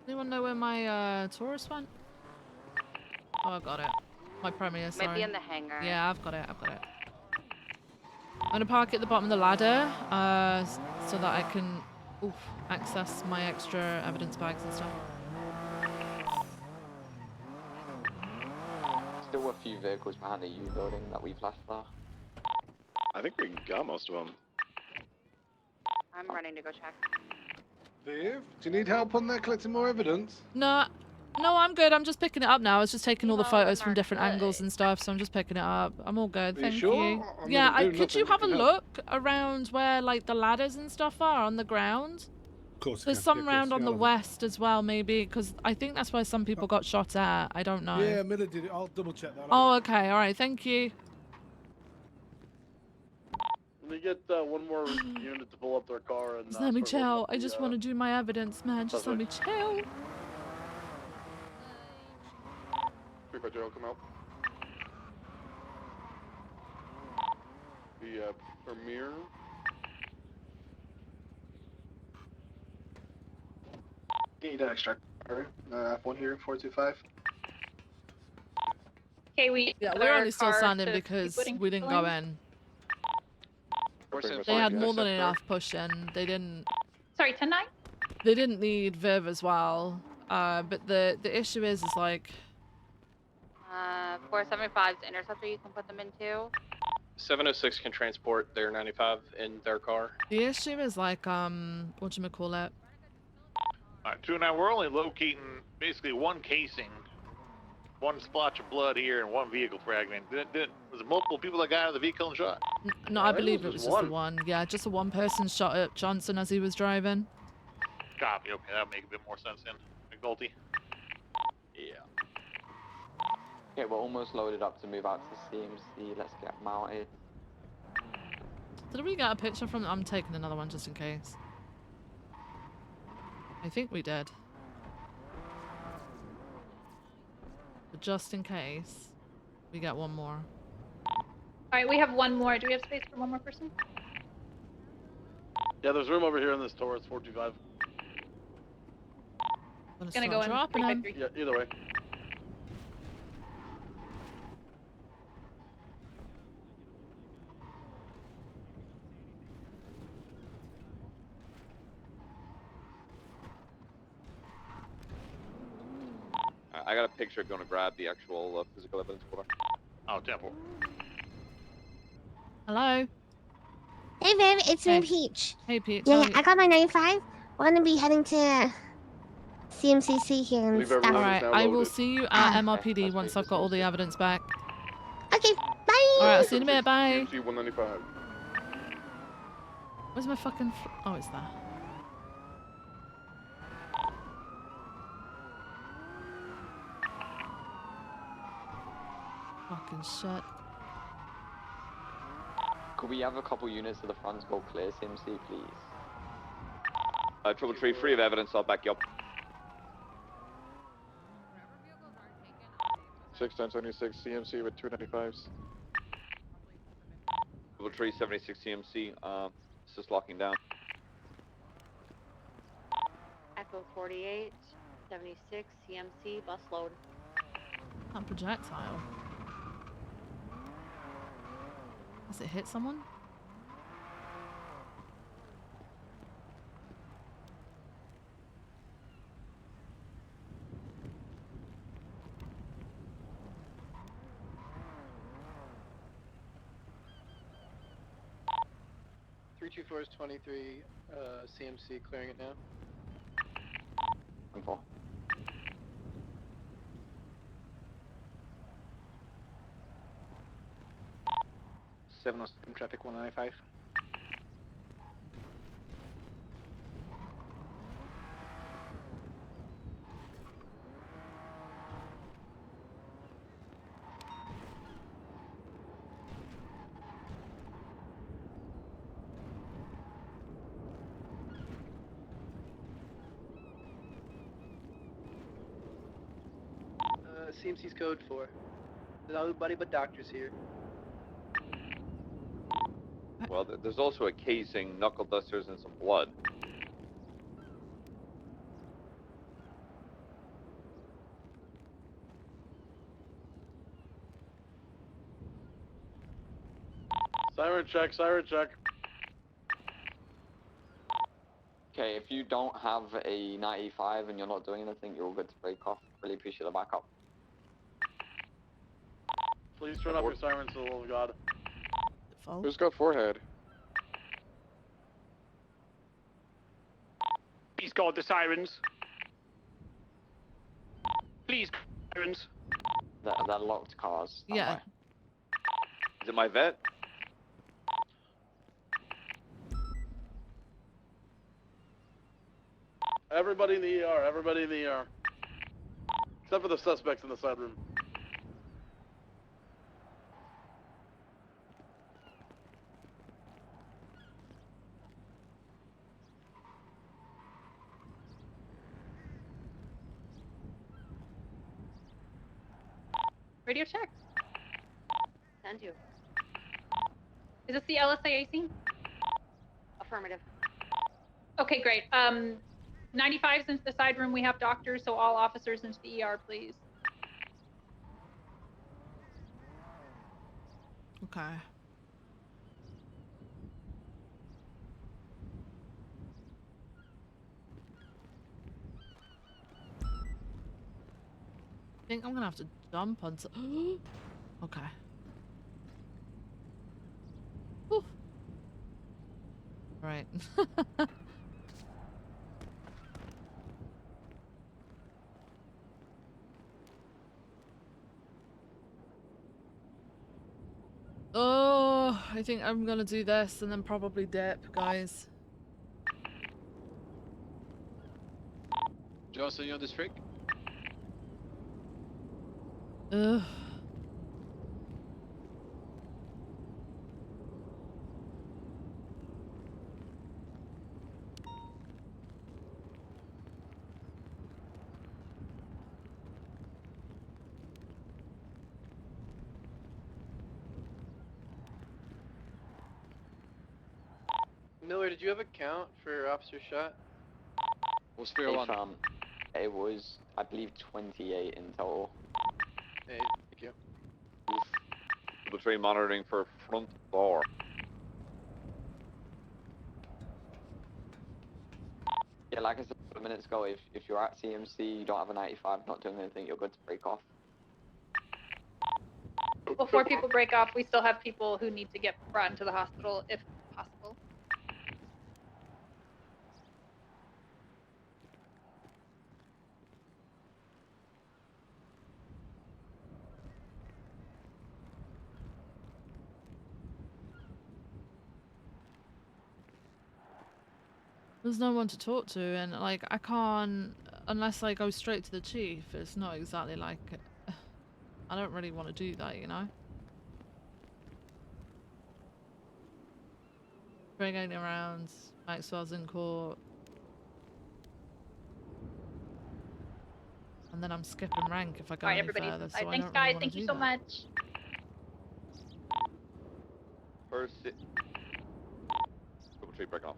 Anyone know where my Taurus went? Oh, I got it. My Premier, sorry. Might be in the hangar. Yeah, I've got it. I'm gonna park at the bottom of the ladder, so that I can Oof, access my extra evidence bags and stuff. Still a few vehicles behind the U building that we've left there. I think we got most of them. I'm running to go check. Viv, do you need help on there collecting more evidence? No, I'm good. I'm just picking it up now. I was just taking all the Well, then photos from we're different good. angles and stuff, so I'm just picking it up. I'm all good. Are you Thank sure? you. I mean, Yeah, I'm doing could you nothing, have a can help. look around where like the ladders and stuff are on the ground? Of course I There's can. some Yeah, of course. round on Yeah, the I'll have west as well, maybe, because I think that's where some people got shot at. I don't know. Yeah, Miller did it. I'll double check that. Oh, okay. All right. Thank you. Let me get one more unit to pull up their car and Just let me start loading chill. up I just the, want to do my evidence, man. Just let me chill. People Joe come out. The Premier. Need an extra car. F1 here, 425. Okay, we Yeah, got we're our only still car standing to because keep we didn't go going. in. They had more than enough pushing. They didn't. Sorry, 10-9? They didn't need Viv as well. But the issue is like 475's the interceptor. You can put them into. 706 can transport their 95 in their car. the issue is like whatchamacallit. Alright, 2-9, we're only locating basically one casing, one splotch of blood here, and one vehicle fragment. Was it multiple people that got out of the vehicle and shot? No, I believe it was just the one. Yeah, just the one person shot at Johnson as he was driving. Copy, okay, that'll make a bit more sense then. McNulty. Yeah. Okay, we're almost loaded up to move out to CMC. Let's get mounted. Did we get a picture from? I'm taking another one just in case. I think we did. But just in case, we get one more. Alright, we have one more. Do we have space for one more person? Yeah, there's room over here in this tour. It's 425. Gonna go in dropping 3x3. Yeah, either way. I got a picture going to grab the actual physical evidence for her. Oh, Temple. Hello. Hey Viv, it's Hey. me Peach. Hey Peach. Yeah, how yeah, are you? I got my 95. We're gonna be heading to CMCC here and Believe stuff. everyone Alright, is now I will loaded. see you at MRPD once I've got all the evidence back. Okay, bye! Alright, I'll see you in a bit, bye! CMC 195. Where's my fucking oh, it's there. Fucking shit. Could we have a couple units to the front go clear CMC, please? Triple tree, free of evidence, I'll back you up. 61076 CMC with 295s. Triple tree, 76 CMC, it's just locking down. Echo 48, 76, CMC, bus load. That projectile. Has it hit someone? .324 is 23, CMC clearing it now. Info. Traffic 195. CMC's code 4. Nobody but doctors here. Well, there's also a casing, knuckle dusters, and some blood. Siren check, siren check. Okay, if you don't have a 95 and you're not doing anything, you're all good to break off. Really appreciate the backup. Please turn off your sirens to the love of God. Who's got forehead? Please God, the sirens. Please, sirens. They're locked cars. Yeah. Is it my vet? Everybody in the ER, everybody in the ER. Except for the suspects in the side room. Radio check. Send you. Is this the LSIA scene? Affirmative. Okay, great. 95's into the side room. We have doctors, so all officers into the ER, please. Okay. I think I'm gonna have to jump onto. Okay. Whew. Right. Oh, I think I'm gonna do this and then probably dip, guys. Johnson, you on this trick? Ugh. Miller, did you have a count for officer shot? What's Hey, fam. It was, I believe, 28 in total. Hey, thank you. The train monitoring for front door. Yeah, like I said a couple minutes ago, if you're at CMC, you don't have a 95, not doing anything, you're good to break off. Before people break off, we still have people who need to get brought into the hospital if possible. There's no one to talk to, and like I can't unless I go straight to the chief. It's not exactly like I don't really want to do that, you know. Bringing around Maxwell's in court, and then I'm skipping rank if I go All right, any everybody's further. inside. So I Thanks, don't really guys. want to Thank you do so that. much. First, double tree break off.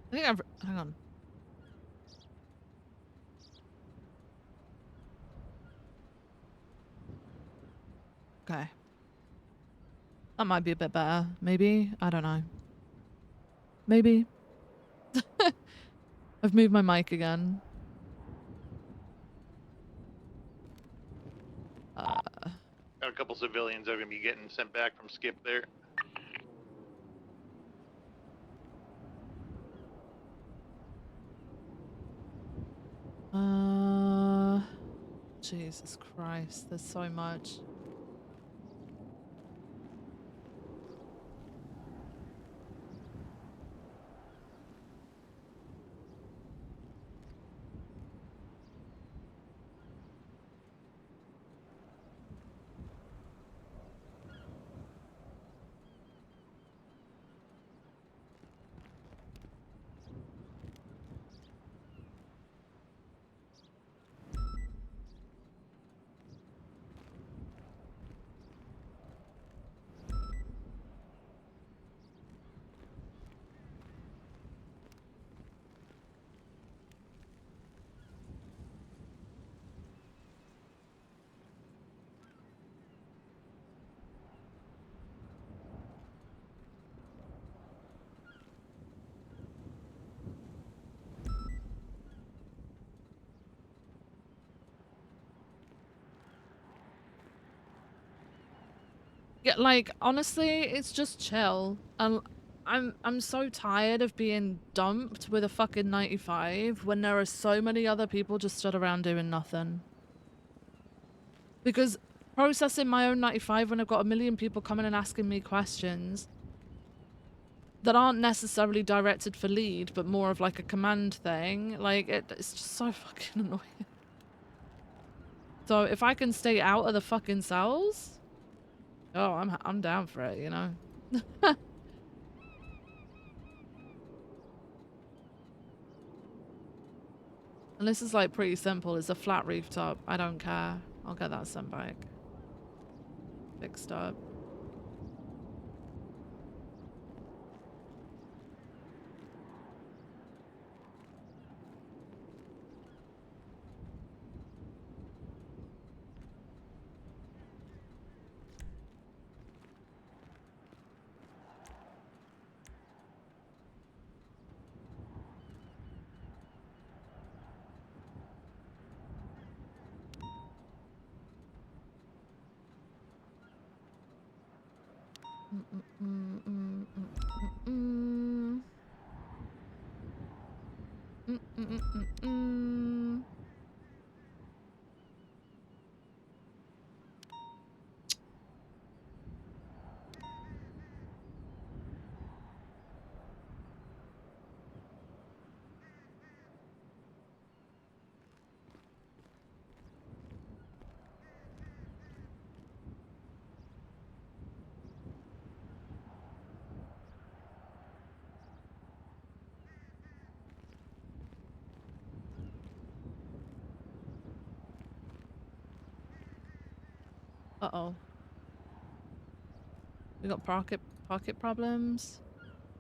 I think I've hang on. Okay. That might be a bit better. Maybe. I don't know. Maybe. I've moved my mic again. Got a couple civilians that are going to be getting sent back from Skip there. Jesus Christ, there's so much. Yeah, like honestly, it's just chill. And I'm so tired of being dumped with a fucking 95 when there are so many other people just stood around doing nothing. Because processing my own 95 when I've got a million people coming and asking me questions that aren't necessarily directed for lead, but more of like a command thing, like it's just so fucking annoying. So if I can stay out of the fucking cells, oh, I'm down for it, you know. And this is like pretty simple. It's a flat rooftop. I don't care. I'll get that sent back. Fixed up. Uh-oh. We got pocket problems.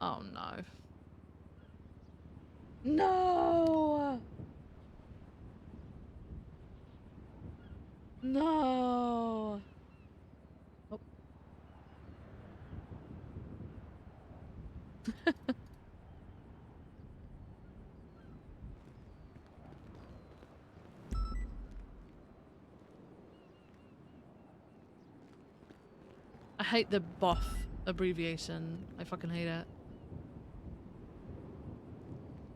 Oh no. No! No! Oh. I hate the BOF abbreviation. I fucking hate it.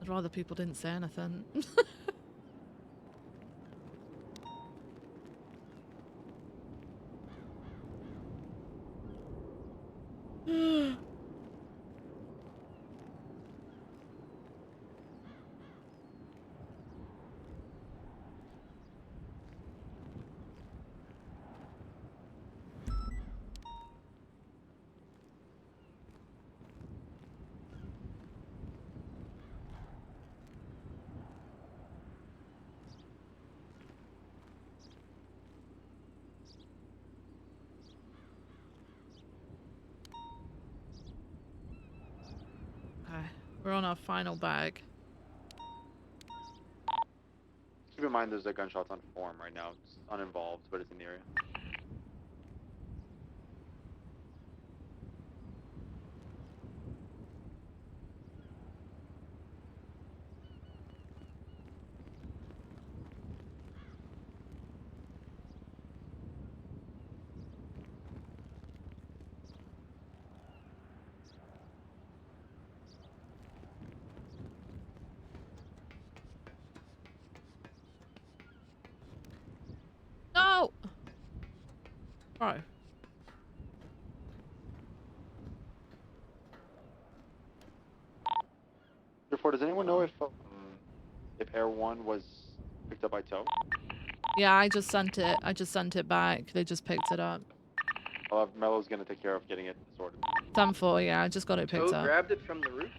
I'd rather people didn't say anything. Okay, we're on our final bag. Keep in mind there's a gunshots on form right now. It's uninvolved, but it's in the area. No! Bro. Therefore, does anyone know if Air 1 was picked up by tow? Yeah, I just sent it. I just sent it back. They just picked it up. Mello's gonna take care of getting it sorted. 10-4, yeah, I just got it picked Toad up. grabbed it from the roof?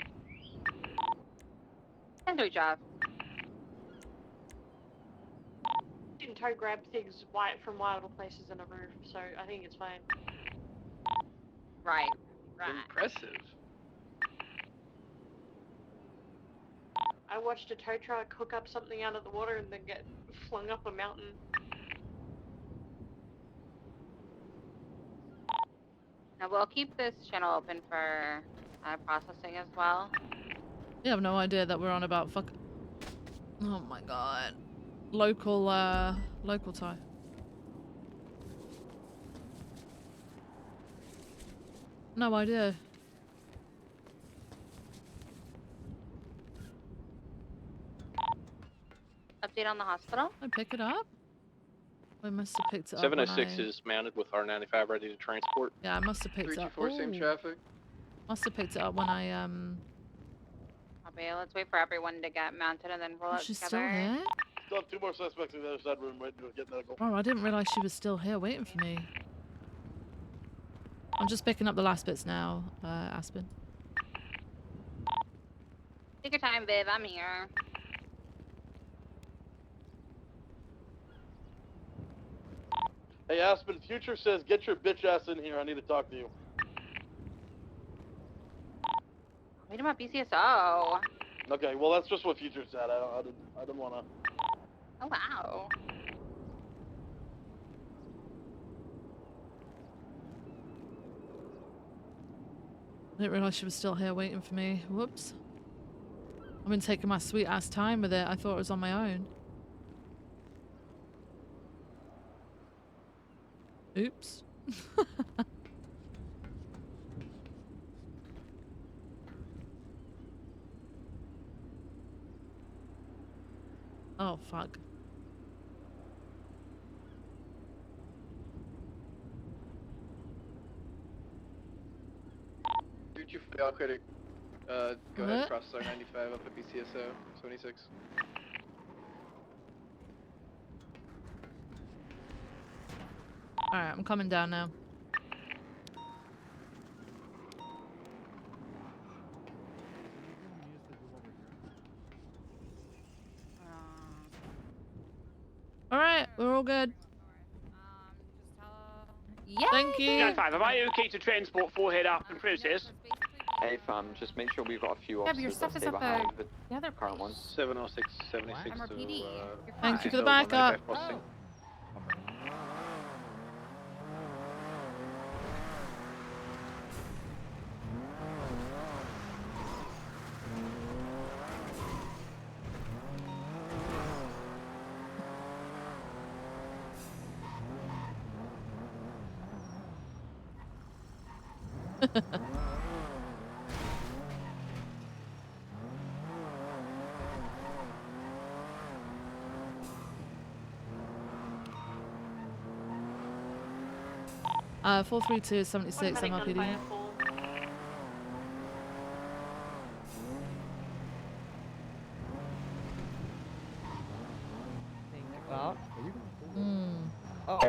Can do a job. Didn't Toad grab things from wild places in a roof, so I think it's fine. Right. Impressive. I watched a tow truck hook up something out of the water and then get flung up a mountain. Now we'll keep this channel open for processing as well. You have no idea that we're on about fuck. Oh my god. Local tie. No idea. Update on the hospital. I pick it up? I must have picked it up 706 when I... is mounted with R95 ready to transport. Yeah, I must have picked it up. 324, same Ooh. traffic. Must have picked it up when I Okay, let's wait for everyone to get mounted and then roll out she's together. still here? Still have 2 more suspects in the other side room waiting to get medical. Oh, I didn't realize she was still here waiting for me. I'm just picking up the last bits now, Aspen. Take your time, babe. I'm here. Hey, Aspen, Future says, get your bitch ass in here. I need to talk to you. Wait about BCSO. Okay, well, that's just what Future said. I didn't want to. Oh, wow. I didn't realize she was still here waiting for me. Whoops. I've been taking my sweet ass time with it. I thought it was on my own. Oops. Oh, fuck. All critic. Go ahead, What? process R95 up at BCSO 26. Alright, I'm coming down now. Alright, we're all good. Yeah. Thank you. Jan 5, am I okay to transport 4 head up and process? Hey fam, just make sure we've got a few Yeah, but your officers that stuff is stay up behind there. the other current ones. 706, 76 MRPD. to, Thank you for the 60 backup. 195 processing. Uh, 432 76 One medic done by MRPD. a full. About? Mm. Oh.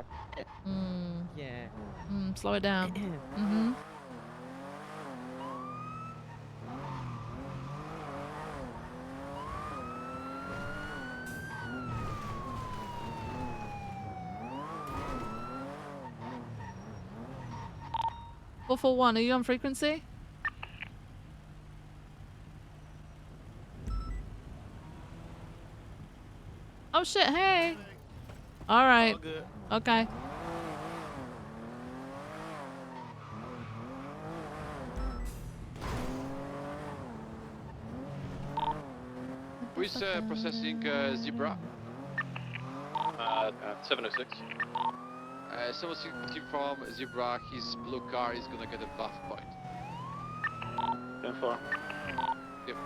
Mm. Yeah. Slow it down. Mm-hmm. One, are you on frequency? Oh shit, hey! Alright. All good. Okay. Who is processing Zebra? 706. 760 from Zebra, his blue car is gonna get a buff point. 10-4. Yep.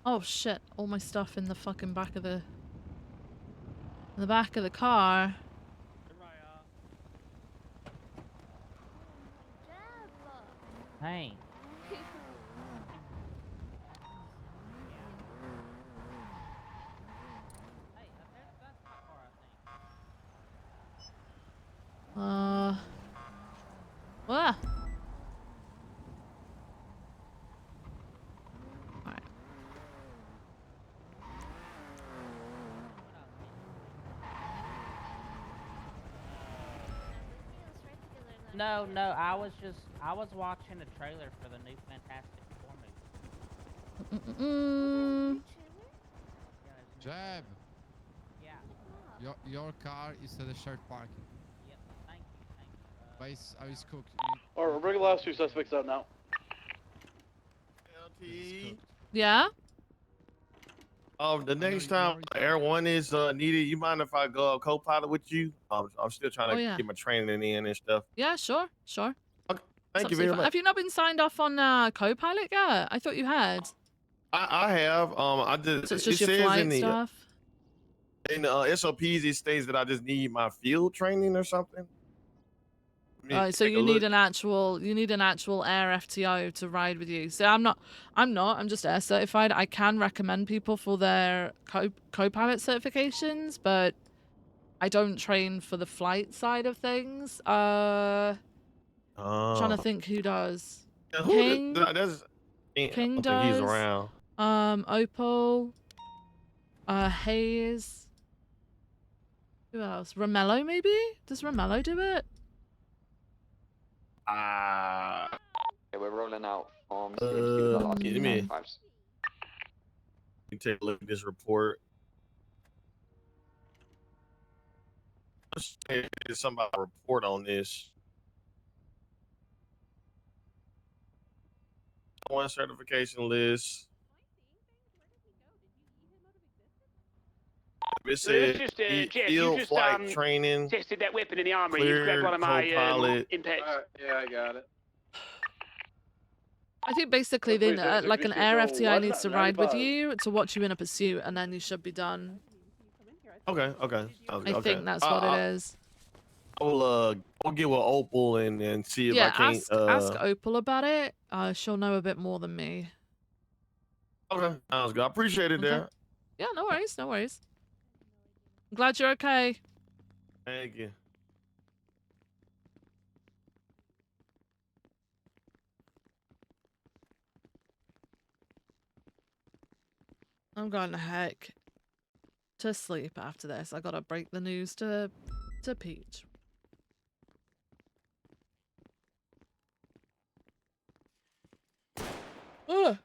Oh shit, all my stuff in the fucking back of the... in the back of the car. Hey. What? Alright. No, I was watching a trailer for the new Fantastic Four movie. Jeb. Yeah. Your car is at the shared parking. Yep. Thank you. But I was cooked. Alright, we're bringing the last 2 suspects out now. Yeah. The next time Air 1 is needed, you mind if I go co-pilot with you? I'm still trying to get my training in and stuff. Yeah, sure. Okay. Thank you Absolutely very fine. much. Have you not been signed off on co-pilot yet? I thought you had. I have. I just. So it's It just your says flight in the stuff. SOPs it states that I just need my field training or something. So you need an actual air FTO to ride with you. So I'm just air certified. I can recommend people for their co-pilot certifications, but I don't train for the flight side of things. Trying to think who does. Yeah, King. King King I don't does. think he's around. Opal. Hayes. Who else? Romello maybe? Does Romello do it? Okay, we're rolling out from CHD with our last Let two me 95s. take a look at this report. Let's see if there's somebody report on this. One certification list. It said Jeff, you field just flight training. tested that weapon in the armory. You grabbed Cleared one of my co-pilot. impacts. Yeah, I got it. I think basically then like an air FTI needs to ride with you to watch you in a pursuit, and then you should be done. Okay. I think that's what it is. I'll get with Opal and see if I can't. Ask Opal about it. She'll know a bit more than me. Okay, sounds good. I appreciate it, there. Yeah, no worries. I'm glad you're okay. Thank you. I'm going the heck to sleep after this. I gotta break the news to Peach. Ugh.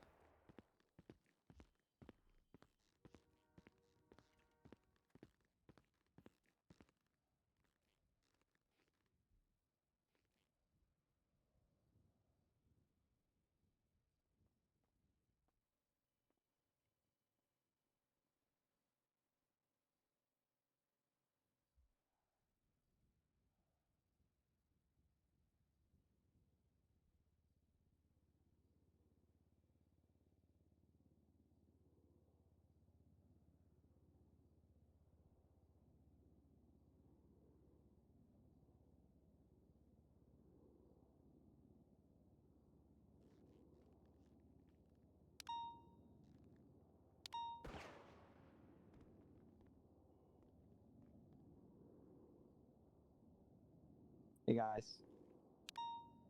Hey guys.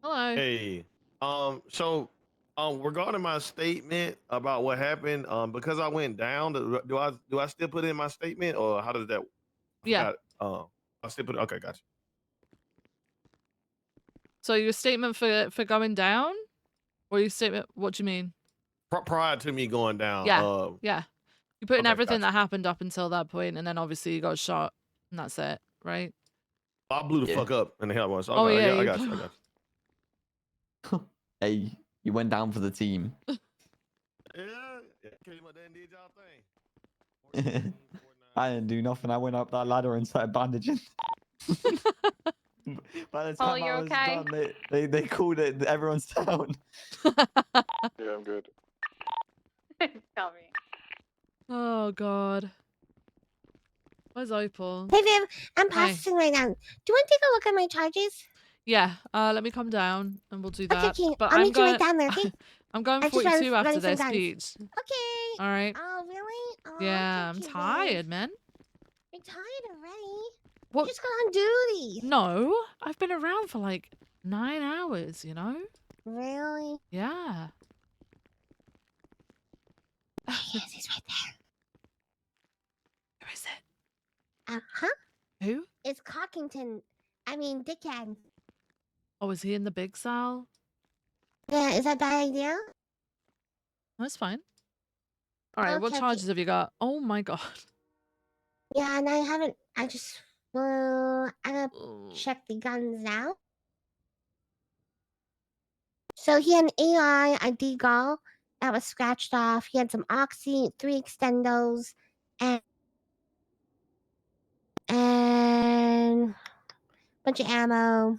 Hello. Hey. So, regarding my statement about what happened, because I went down, do I still put in my statement, or how does that? Yeah. I still put. Okay, gotcha. So your statement for going down, or your statement? What do you mean? Prior to me going down. Yeah. You put in okay, everything gotcha. that happened up until that point, and then obviously you got shot, and that's it, right? I blew the fuck up in the hell once. Oh, yeah, I you got blew- you. I got you. Hey, you went down for the team. Yeah, came up there and did y'all thing. I didn't do nothing. I went up that ladder and started bandaging. By the Paul, time you I was okay? done, they called it. Everyone's down. Yeah, I'm good. Tell me. Oh God. Where's Opal? Hey Viv, I'm Hi. processing right now. Do you want to take a look at my charges? Yeah. Let me come down and we'll do that. Okay, But I'll I'm meet you going. right down there, okay? I'm going I just ran 42 after some this, guns. Peach. Okay. All right. Oh, really? Oh, Yeah, I'm thank you, tired, Viv. man. You're tired already? What? You just got on duty. No, I've been around for like 9 hours. You know. Really? Yeah. He's right there. Who is it? Uh-huh. Who? It's Cockington. I mean, Dickhead. Oh, is he in the big cell? Yeah, is that a bad idea? That's fine. All right, I'll what check charges it. have you got? Oh my god. Yeah, and I haven't. I just. Well, I gotta check the guns now. So he had an AI, a deagle that was scratched off. He had some oxy, 3 extendos, and a bunch of ammo,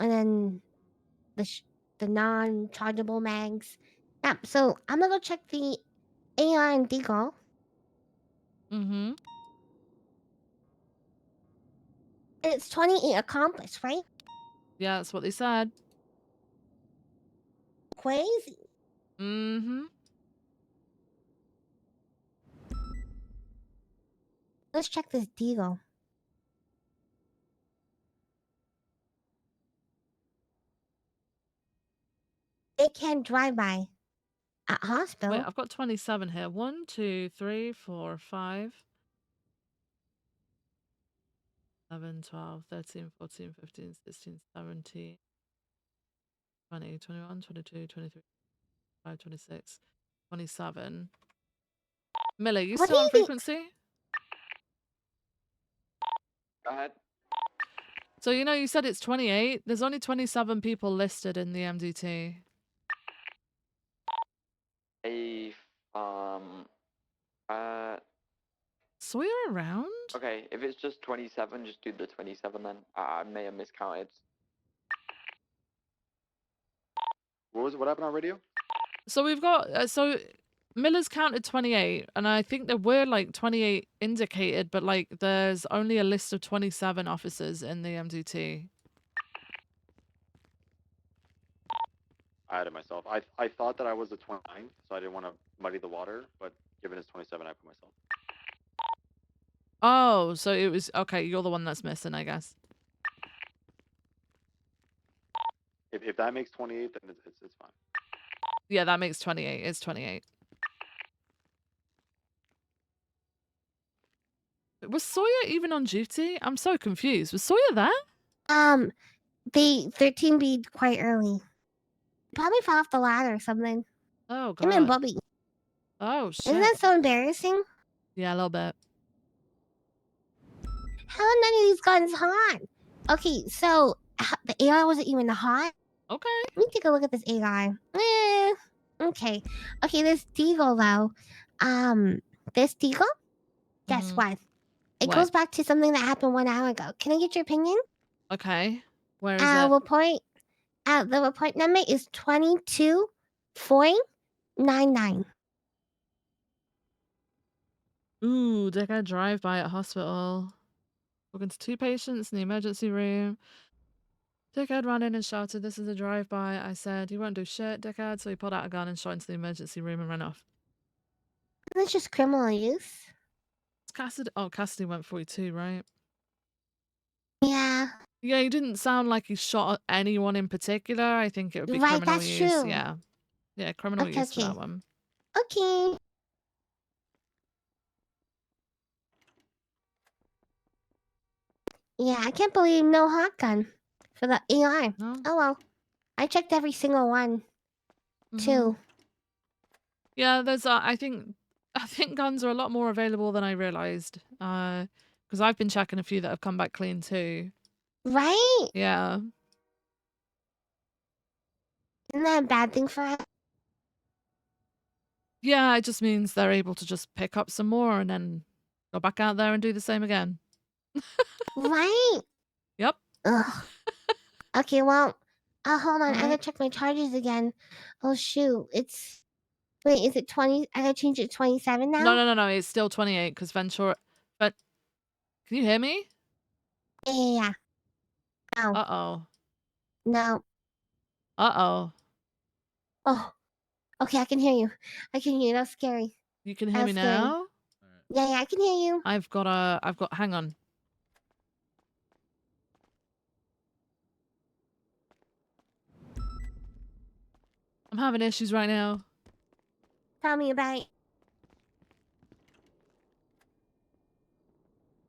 and then the non-chargeable mags. Yeah. So I'm gonna go check the AI and deagle. Mm-hmm. It's 28 accomplished, right? Yeah, that's what they said. Crazy. Mm-hmm. Let's check this deagle. It can drive by at hospital. Wait, I've got 27 here. 1, 2, 3, 4, 5, 11, 12, 13, 14, 15, 16, 17, 20, 21, 22, 23, 25, 26, 27. Miller, you What do still on you think? frequency? Go ahead. So, you know, you said it's 28. There's only 27 people listed in the MDT. Sawyer around? Okay, if it's just 27, just do the 27 then. I may have miscounted. What happened on radio? So we've got, Miller's counted 28, and I think there were like 28 indicated, but like there's only a list of 27 officers in the MDT. I added myself. I thought that I was the 29th, so I didn't want to muddy the water, but given it's 27, I put myself. Oh, so it was, okay, you're the one that's missing, I guess. If that makes 28, then it's fine. Yeah, that makes 28. It's 28. Was Sawyer even on duty? I'm so confused. Was Sawyer there? The 13 beat quite early. Probably fell off the ladder or something. Oh, Him and God. Bubby. Oh, shit. Isn't that so embarrassing? Yeah, a little bit. How are none of these guns hot? Okay, so the AI wasn't even hot. Okay. Let me take a look at this AI. Okay. Okay, this deagle though. This deagle? Guess what? It What? goes back to something that happened 1 hour ago. Can I get your opinion? Okay. Where is it? Report. The report number is 22499. Ooh, they got a drive-by at hospital. Talking to 2 patients in the emergency room. Dickhead ran in and shouted, "This is a drive-by." I said, "You won't do shit, dickhead." So he pulled out a gun and shot into the emergency room and ran off. That's just criminal use. It's Cassidy. Oh, Cassidy went 42, right? Yeah. Yeah, he didn't sound like he shot at anyone in particular. I think it would be Right, criminal that's use. true. Yeah. Yeah, criminal Okay, use for that okay. one. Okay. Yeah, I can't believe no hot gun for the AI. No. Oh well. I checked every single one. Too. Yeah, there's I think guns are a lot more available than I realized. Because I've been checking a few that have come back clean too. Right? Yeah. Isn't that a bad thing for us? Yeah, it just means they're able to just pick up some more and then go back out there and do the same again. Right? Yep. Ugh. Okay, well, hold on. I gotta check my charges again. Oh shoot, it's wait, is it 20? I gotta change it to 27 now. No. It's still 28 because Ventura. But can you hear me? Yeah. No. Uh-oh. No. Uh-oh. Oh. Okay, I can hear you. I can hear you. That's scary. You can hear me Scary. now? Yeah, I can hear you. Hang on. I'm having issues right now. Tell me about it.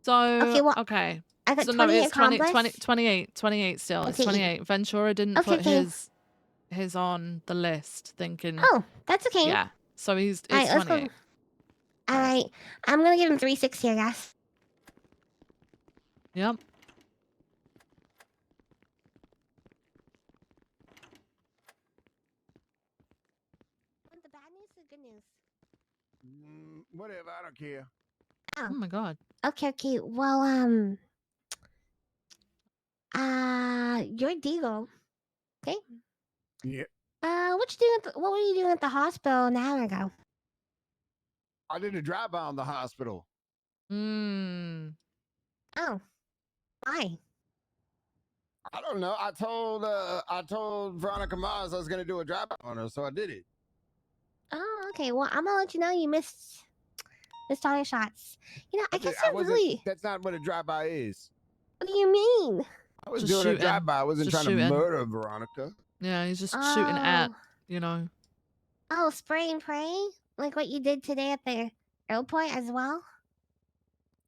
So, okay. Well, okay. I got So 20 no, it's 28 still. Okay. It's 28. Ventura didn't put his on the list thinking. Oh, that's okay. Yeah. So it's Alright, let's go. 28. Alright, I'm gonna give him 360, I guess. Yep. Want the bad news or the good news? Whatever, I don't care. Oh my god. Okay, okay. Well, you're Deagle. Okay. Yeah. What were you doing at the hospital an hour ago? I did a drive-by on the hospital. Hmm. Oh. Why? I don't know. I told Veronica Mars I was gonna do a drive-by on her, so I did it. Oh, okay. Well, I'm gonna let you know you missed all your shots. You know, I guess I I wasn't. really. That's not what a drive-by is. What do you mean? I was Just doing shooting. a drive-by. I wasn't Just trying shooting. to murder Veronica. Yeah, he's just shooting at, you know. Oh, spray and pray? Like what you did today at the airport as well?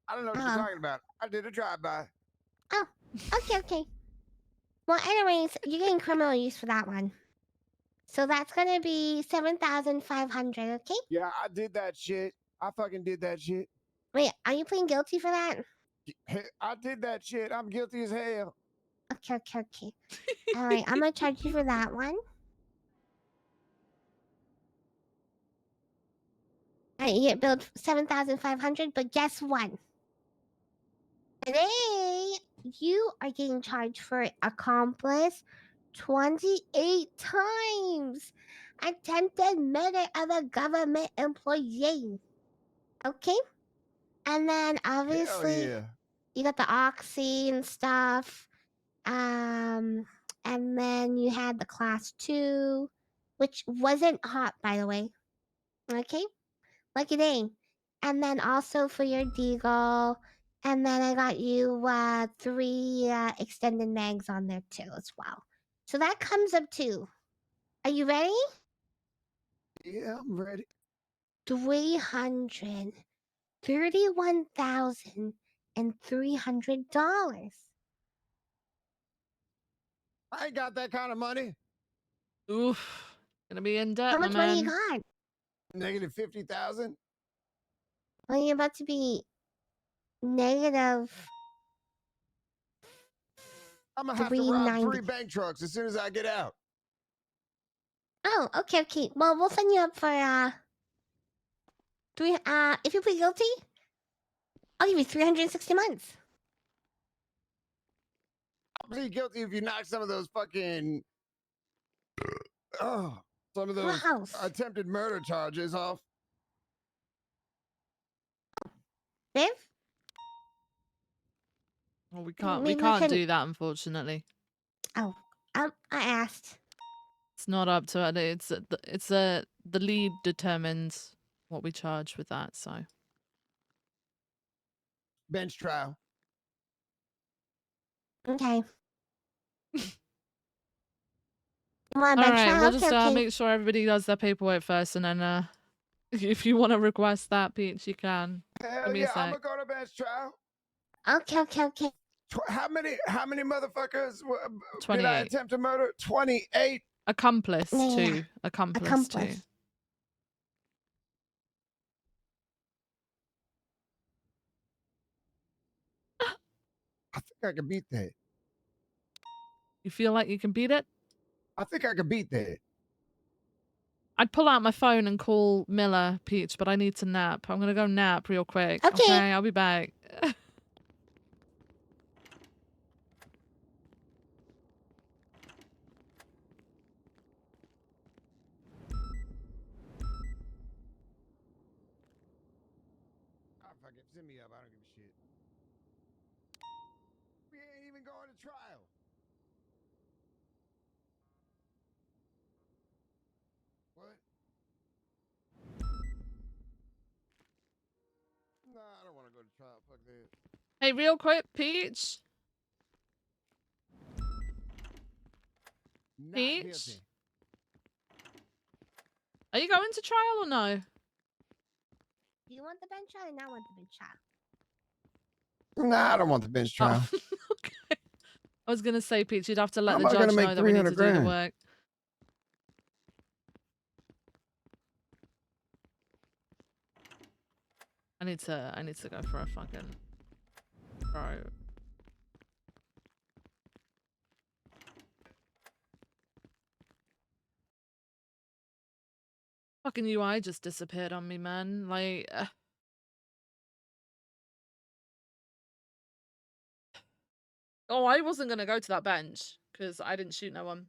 I don't know what you're talking about. I did a drive-by. Oh, okay, okay. Well, anyways, you're getting criminal use for that one. So that's gonna be 7,500, okay? Yeah, I did that shit. I fucking did that shit. Wait, are you pleading guilty for that? I did that shit. I'm guilty as hell. Okay, okay, okay. All right, I'm gonna charge you for that one. All right, you get billed 7,500, but guess what? Today, you are getting charged for accomplice 28 times. Attempted murder of a government employee. Okay? And then obviously, yeah. you got the oxy and stuff. And then you had the class 2, which wasn't hot, by the way. Okay? Lucky day. And then also for your deagle. And then I got you 3 extended mags on there too as well. So that comes up to. Are you ready? Yeah, I'm ready. $331,300. I ain't got that kind of money. Oof. Gonna be in debt, How much my money man. you got? Negative 50,000. Well, you're about to be negative. I'm gonna have to rob 3 bank trucks as soon as I get out. Oh, okay, okay. Well, we'll send you up for if you plead guilty, I'll give you 360 months. I'll plead guilty if you knock some of those fucking some of those attempted murder charges off. Viv? Well, we can't Maybe we can- do that, unfortunately. Oh, I asked. It's not up to it. It's the lead determines what we charge with that. So Bench trial. Okay. all right, we'll just okay. make sure everybody does their paperwork first, and then if you want to request that, Peach, you can. Hell Give me yeah, a I'm sec. gonna go to bench trial. Okay, okay, okay. How many motherfuckers did 28. I attempt to murder? 28. Accomplice Yeah. too. Accomplice too. I think I can beat that. You feel like you can beat it? I think I can beat that. I'd pull out my phone and call Miller, Peach, but I need to nap. I'm gonna go nap real quick. Okay. I'll be back. Fuck it, send me up. I don't give a shit. We ain't even going to trial. What? Nah, I don't want to go to trial. Fuck that. Hey, real quick, Peach. Not Peach? guilty. Are you going to trial or no? Do you want the bench trial or not want the bench trial? Nah, I don't want the bench trial. Okay. I was gonna say, Peach, you'd have to let How the am I gonna judge make know that we need to 300 do the grand? work. need to go for a fucking bro. Fucking UI just disappeared on me, man. Like, oh, I wasn't gonna go to that bench because I didn't shoot no one.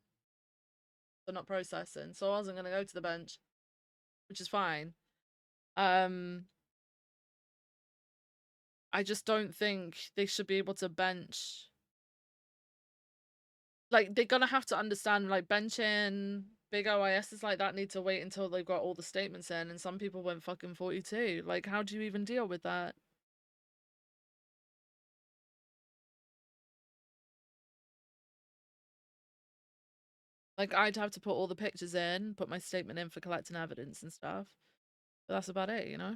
They're not processing, so I wasn't gonna go to the bench, which is fine. I just don't think they should be able to bench. Like, they're gonna have to understand, like, benching big OISs like that need to wait until they've got all the statements in, and some people went fucking 42. Like, how do you even deal with that? Like, I'd have to put all the pictures in, put my statement in for collecting evidence and stuff. But that's about it, you know?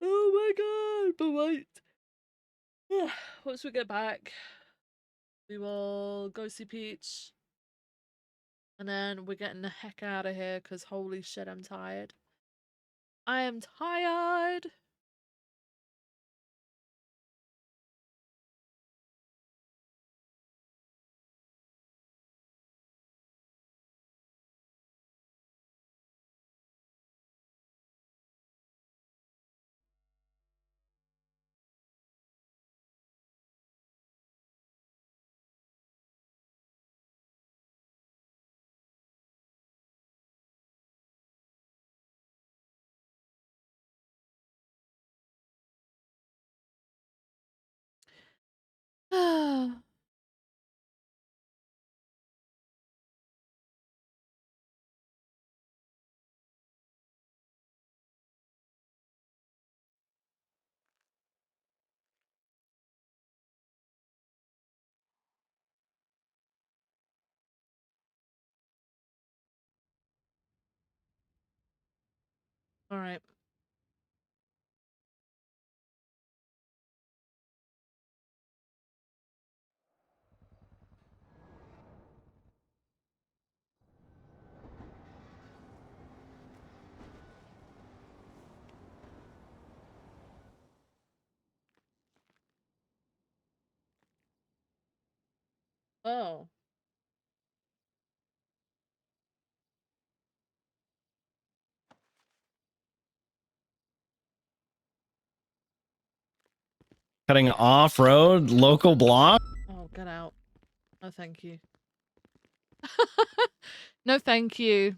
Oh my god, but wait. Once we get back, we will go see Peach. And then we're getting the heck out of here because holy shit, I'm tired. I am tired. All right. Oh. Cutting off-road local block. Oh, get out. No, thank you. No, thank you.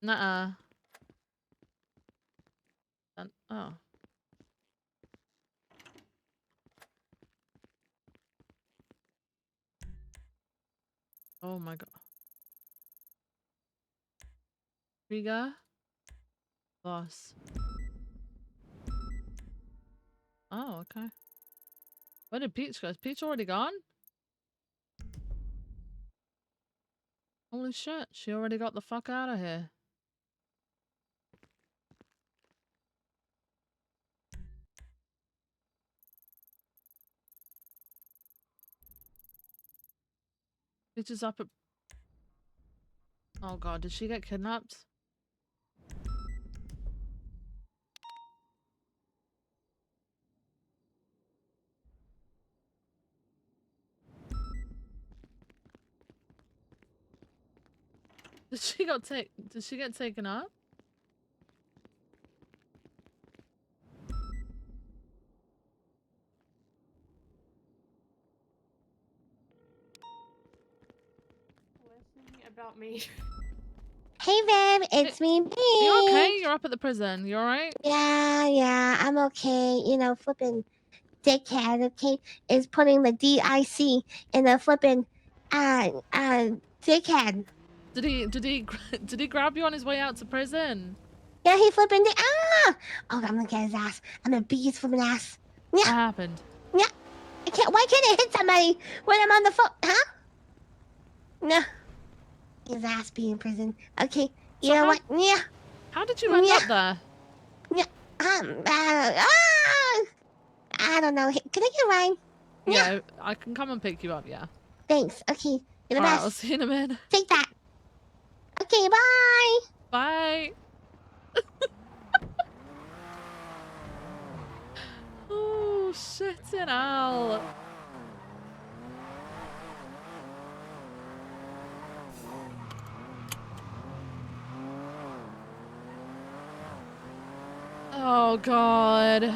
Nuh-uh. Oh. Oh my god. Riga? Boss. Oh, okay. Where did Peach go? Is Peach already gone? Holy shit, she already got the fuck out of here. Peach is up at... Oh god, did she get kidnapped? Did she get taken up? About me. Hey, babe, it's me, Peach. You okay? You're up at the prison. You alright? Yeah, I'm okay. You know, flipping dickhead, okay, is putting the DIC in the flipping, dickhead. Did he grab you on his way out to prison? Yeah, he flipping the Oh, I'm gonna get his ass. I'm gonna beat his flipping ass. Yeah. What happened? Yeah. Why can't I hit somebody when I'm on the phone? Huh? No. His ass be in prison. Okay. You know what? Yeah. How did you end up there? Yeah. I don't know. Can I get a ride? Yeah, I can come and pick you up. Yeah. Thanks. Okay. You're the All right, best. I'll see you in a minute. Take that. Okay. Bye. Bye. Oh shit in hell. Oh god.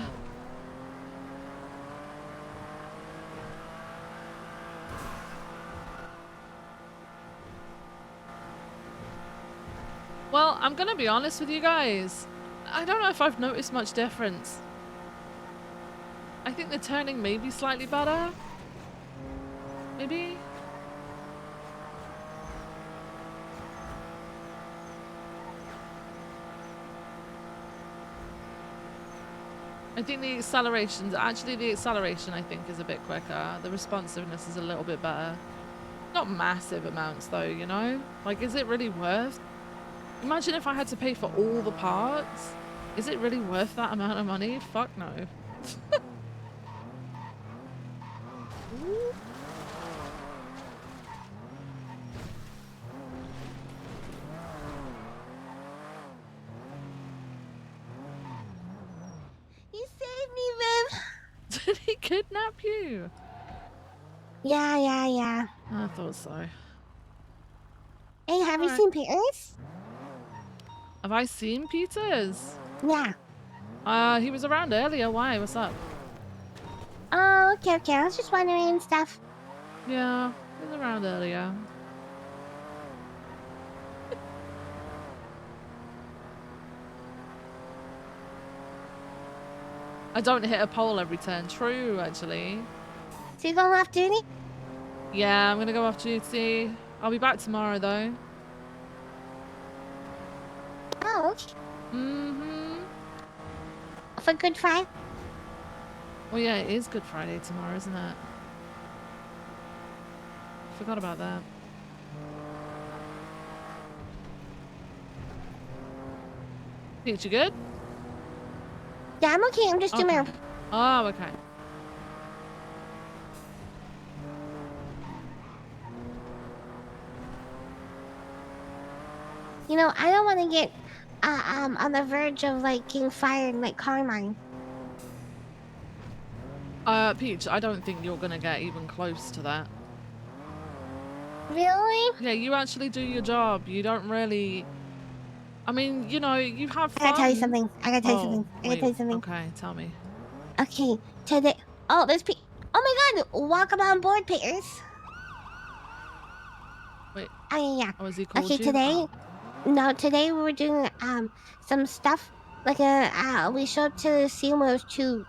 Well, I'm gonna be honest with you guys. I don't know if I've noticed much difference. I think the turning may be slightly better. Maybe? I think the acceleration I think is a bit quicker. The responsiveness is a little bit better. Not massive amounts though, you know? Like, is it really worth? Imagine if I had to pay for all the parts. Is it really worth that amount of money? Fuck no. You saved me, man. Did he kidnap you? Yeah. I thought so. Hey, have you seen Peters? Have I seen Peters? Yeah. He was around earlier. Why? What's up? Oh, okay. I was just wondering and stuff. Yeah, he was around earlier. I don't hit a pole every turn. True, actually. So you going off duty? Yeah, I'm gonna go off duty. I'll be back tomorrow, though. Oh, okay. Mm-hmm. For Good Friday? Well, yeah, it is Good Friday tomorrow, isn't it? Forgot about that. Peach, you good? Yeah, I'm okay. I'm just doing my... Oh, okay. You know, I don't want to get on the verge of like getting fired like Carmine. Peach, I don't think you're gonna get even close to that. Really? Yeah, you actually do your job. You don't really... I mean, you know, you have fun. I gotta tell you something. I gotta tell you something. Okay, tell me. Okay, today... Oh, there's Oh my god! Welcome on board, Peters. Wait. Oh, yeah. Oh, has he called okay, you? today... Oh. No, today we were doing some stuff. Like, we showed up to the scene where there was two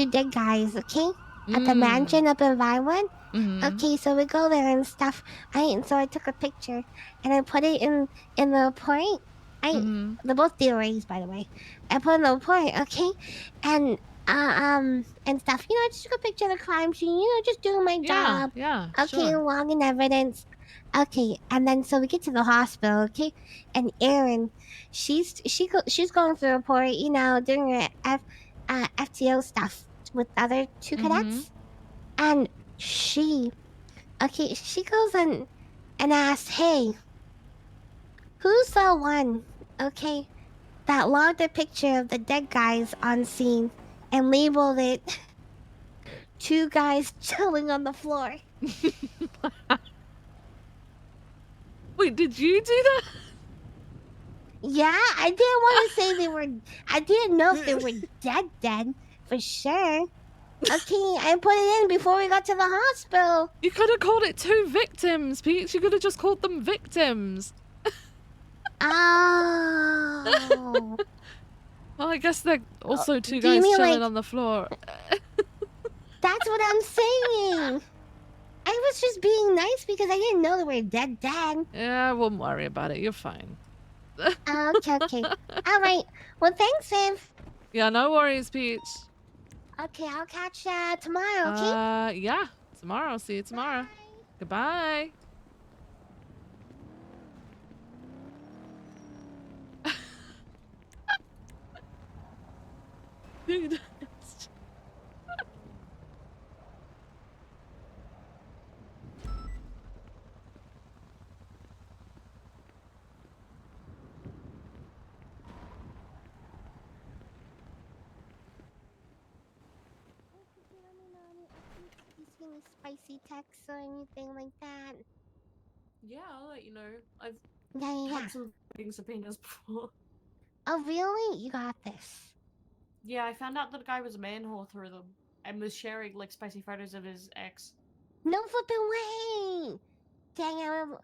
dead guys, okay? At the mansion up in Vinewood. Okay, so we go there and stuff. So I took a picture and I put it in the report. They're both DOAs, by the way. I put in the report, okay, and stuff. You know, I just took a picture of the crime scene. You know, just doing my job. Yeah. Okay, sure. logging evidence. Okay, and then so we get to the hospital. Okay, and Erin, she's going through the report. You know, doing her FTO stuff with the other two cadets, and she goes and asks, hey, who's the one, okay, that logged a picture of the dead guys on scene and labeled it two guys chilling on the floor? Wait, did you do that? Yeah, I didn't want to say they were... I didn't know if they were dead, for sure. Okay, I put it in before we got to the hospital. You could have called it two victims, Peach. You could have just called them victims. Oh. Well, I guess they're also two guys chilling on the floor. That's what I'm saying. I was just being nice because I didn't know they were dead. Yeah, I wouldn't worry about it. You're fine. Okay. All right. Well, thanks, Viv. Yeah, no worries, Peach. Okay, I'll catch ya tomorrow. Okay. Yeah, tomorrow. See you tomorrow. Goodbye. Dude. You see any spicy texts or anything like that? Yeah, I'll let you know. I've Yeah. had some fucking subpoenas before. Oh, really? You got this. Yeah, I found out that the guy was a manhole through them and was sharing like spicy photos of his ex. No flipping way! Dang it.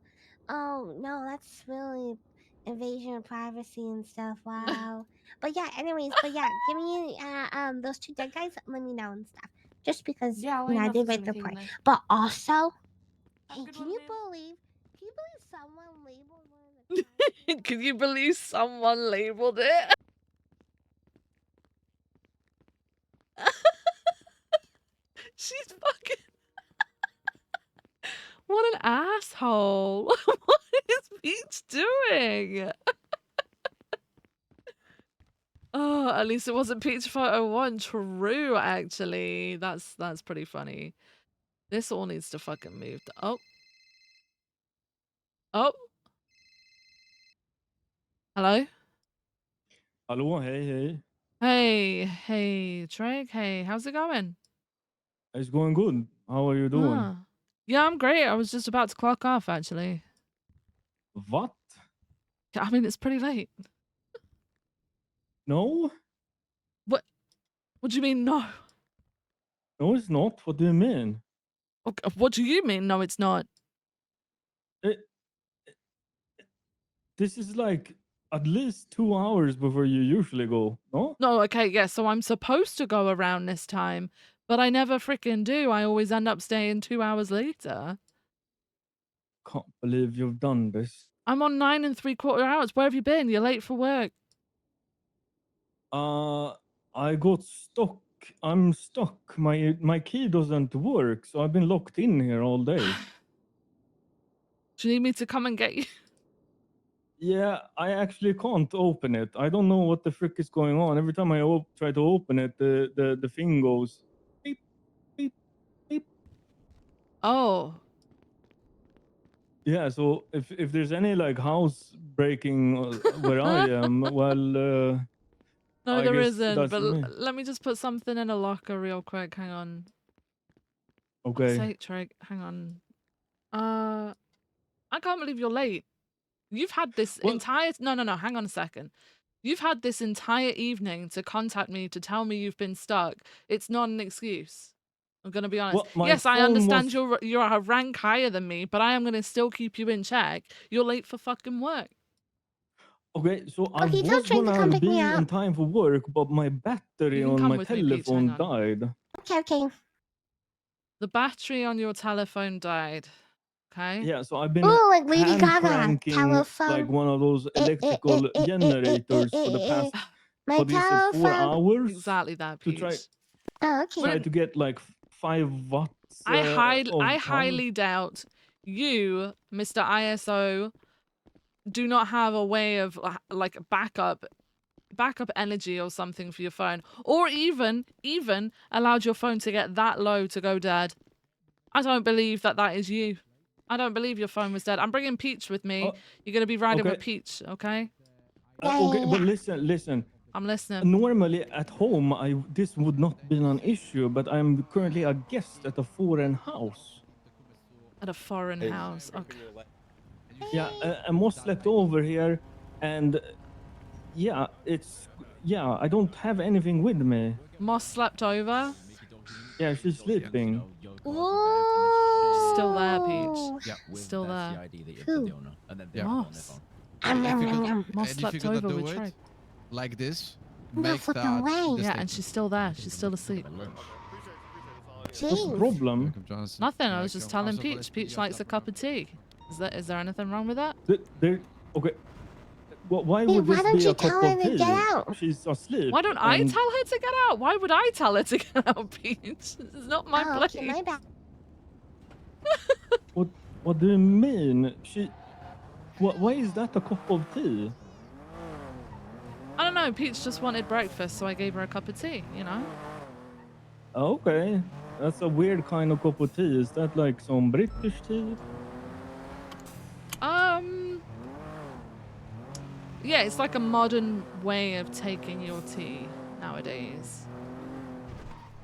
Oh, no, that's really invasion of privacy and stuff. Wow. But yeah, anyways, give me those two dead guys, let me know and stuff. Just because Yeah, I'll you know, let I you know did if there's write the anything report. there. But also, hey, good can one, you man. believe someone labeled one of the Can you believe someone labeled it? She's fucking. What an asshole. What is Peach doing? Oh, at least it wasn't Peach Photo 1. True, actually. That's pretty funny. This all needs to fucking move. Oh. Oh. Hello? Hello, hey. Hey, Treg. Hey, how's it going? It's going good. How are you doing? Ah. Yeah, I'm great. I was just about to clock off, actually. What? I mean, it's pretty late. No? What do you mean, no? No, it's not. What do you mean? Okay, what do you mean, no, it's not? This is like at least 2 hours before you usually go, no? No, okay, yeah, so I'm supposed to go around this time, but I never freaking do. I always end up staying 2 hours later. Can't believe you've done this. I'm on 9 3/4 hours. Where have you been? You're late for work. I got stuck. I'm stuck. My key doesn't work, so I've been locked in here all day. Do you need me to come and get you? Yeah, I actually can't open it. I don't know what the frick is going on. Every time I try to open it, the thing goes beep, beep, beep. Oh. Yeah, so if there's any like house breaking where I am, well, No, I there guess isn't, that's but me. let me just put something in a locker real quick. Hang on. Okay. Sake, Treg, hang on. I can't believe you're late. You've had this entire no, hang on a second. You've had this entire evening to contact me to tell me you've been stuck. It's not an excuse. I'm gonna be honest. Well, my Yes, I phone understand was- you're a rank higher than me, but I am gonna still keep you in check. You're late for fucking work. Okay, so I Okay, tell was Trent to come gonna pick me be up. in time for work, but my battery You can on come my with me, Peach, hang telephone on. died. Okay. The battery on your telephone died. Okay. Yeah, so I've been Ooh, like Lady hand Gaga. cranking Telephone. like one of those electrical generators for the past, My what is it, 4 telephone. hours? Exactly that, To try, Peach. Oh, okay. try to get like 5 watts I of power. highly doubt you, Mr. ISO, do not have a way of like backup energy or something for your phone, or even allowed your phone to get that low to go dead. I don't believe that is you. I don't believe your phone was dead. I'm bringing Peach with me. You're gonna be riding with okay. Peach, okay? Okay, but listen. I'm listening. Normally at home, this would not be an issue, but I'm currently a guest at a foreign house. At a foreign house, okay. Yeah, and Moss slept over here, and yeah, I don't have anything with me. Moss slept over. Yeah, she's sleeping. She's still there, Peach. Yeah, Still there. Who? Moss. Moss And if slept you're gonna over do with it Trey. like this, No make flipping that. way. the Yeah, and statement. she's still there. She's still asleep. What's the Jeez. problem? Nothing. I was just telling Peach. Peach likes a cup of tea. Is there anything wrong with that? Okay. Why Hey, would why this don't be you a cup tell her of to tea? get out? She's asleep. Why don't I and- tell her to get out? Why would I tell her to get out, Peach? This is not my Oh, place. okay, my bad. What do you mean? Why is that a cup of tea? I don't know. Peach just wanted breakfast, so I gave her a cup of tea. You know. Okay, that's a weird kind of cup of tea. Is that like some British tea? Yeah, it's like a modern way of taking your tea nowadays.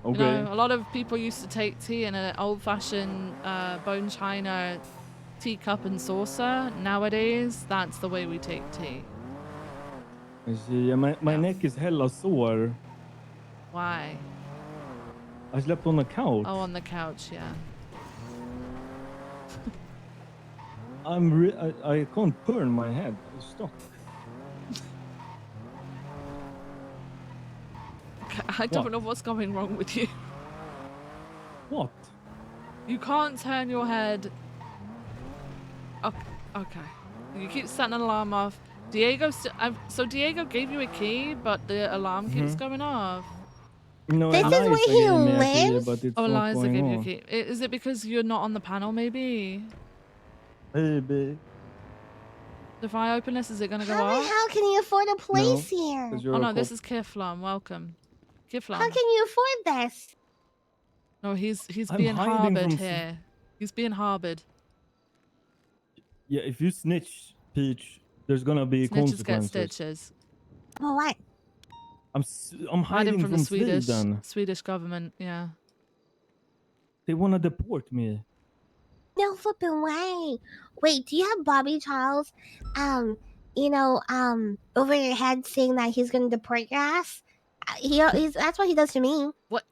Okay. You know, a lot of people used to take tea in an old-fashioned bone china teacup and saucer. Nowadays, that's the way we take tea. I see. My neck is hella sore. Why? I slept on the couch. Oh, on the couch, yeah. I can't turn my head. I'm stuck. I don't know what's going wrong with you. What? You can't turn your head. Okay. You keep setting an alarm off. Diego, so Diego gave you a key, but the alarm keeps going off. No, This is Eliza where he gave me a key, lives? but it's Oh, not Eliza going gave you a on. key. Is it because you're not on the panel, maybe? Maybe. If I open this, is it going to go How the off? hell can you afford a place here? Oh, no, this is Kiflam. Welcome. Kiflam. How can you afford this? No, he's I'm being hiding harbored from here. He's being harbored. Yeah, if you snitch, Peach, there's gonna be Snitches get consequences. stitches. Oh, what? I'm hiding from the Sweden. Swedish government, yeah. They wanna deport me. No flipping way. Wait, do you have Bobby Charles, over your head saying that he's gonna deport your ass? That's what he does to me. What?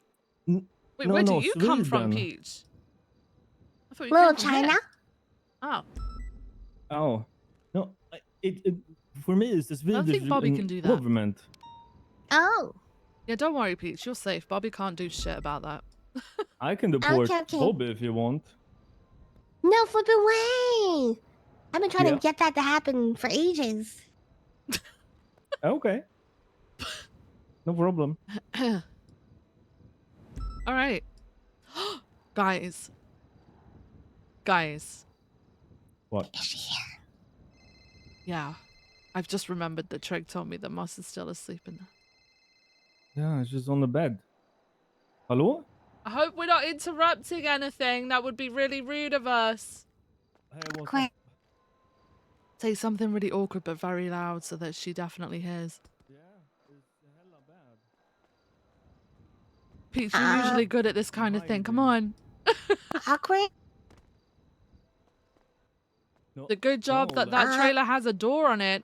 Wait, where do you come from, Peach? I thought you Little came from China? here. Oh. Oh, no, for me it's the I don't Swedish think Bobby can do that. government. Oh. Yeah, don't worry, Peach. You're safe. Bobby can't do shit about that. I can deport Okay. Bobby if you want. No flipping way. I've been trying Yeah. to get that to happen for ages. Okay. No problem. All right. Guys. What? Is she here? Yeah. I've just remembered that Treg told me that Moss is still asleep in there. Yeah, it's just on the bed. Hello? I hope we're not interrupting anything. That would be really rude of us. Hey, what's Quick. Say something really awkward but very loud so that she definitely hears. Yeah, it's hella bad. Peach, you're usually good at this kind of thing. Come on. Awkward? No, The good job that trailer has a door on it.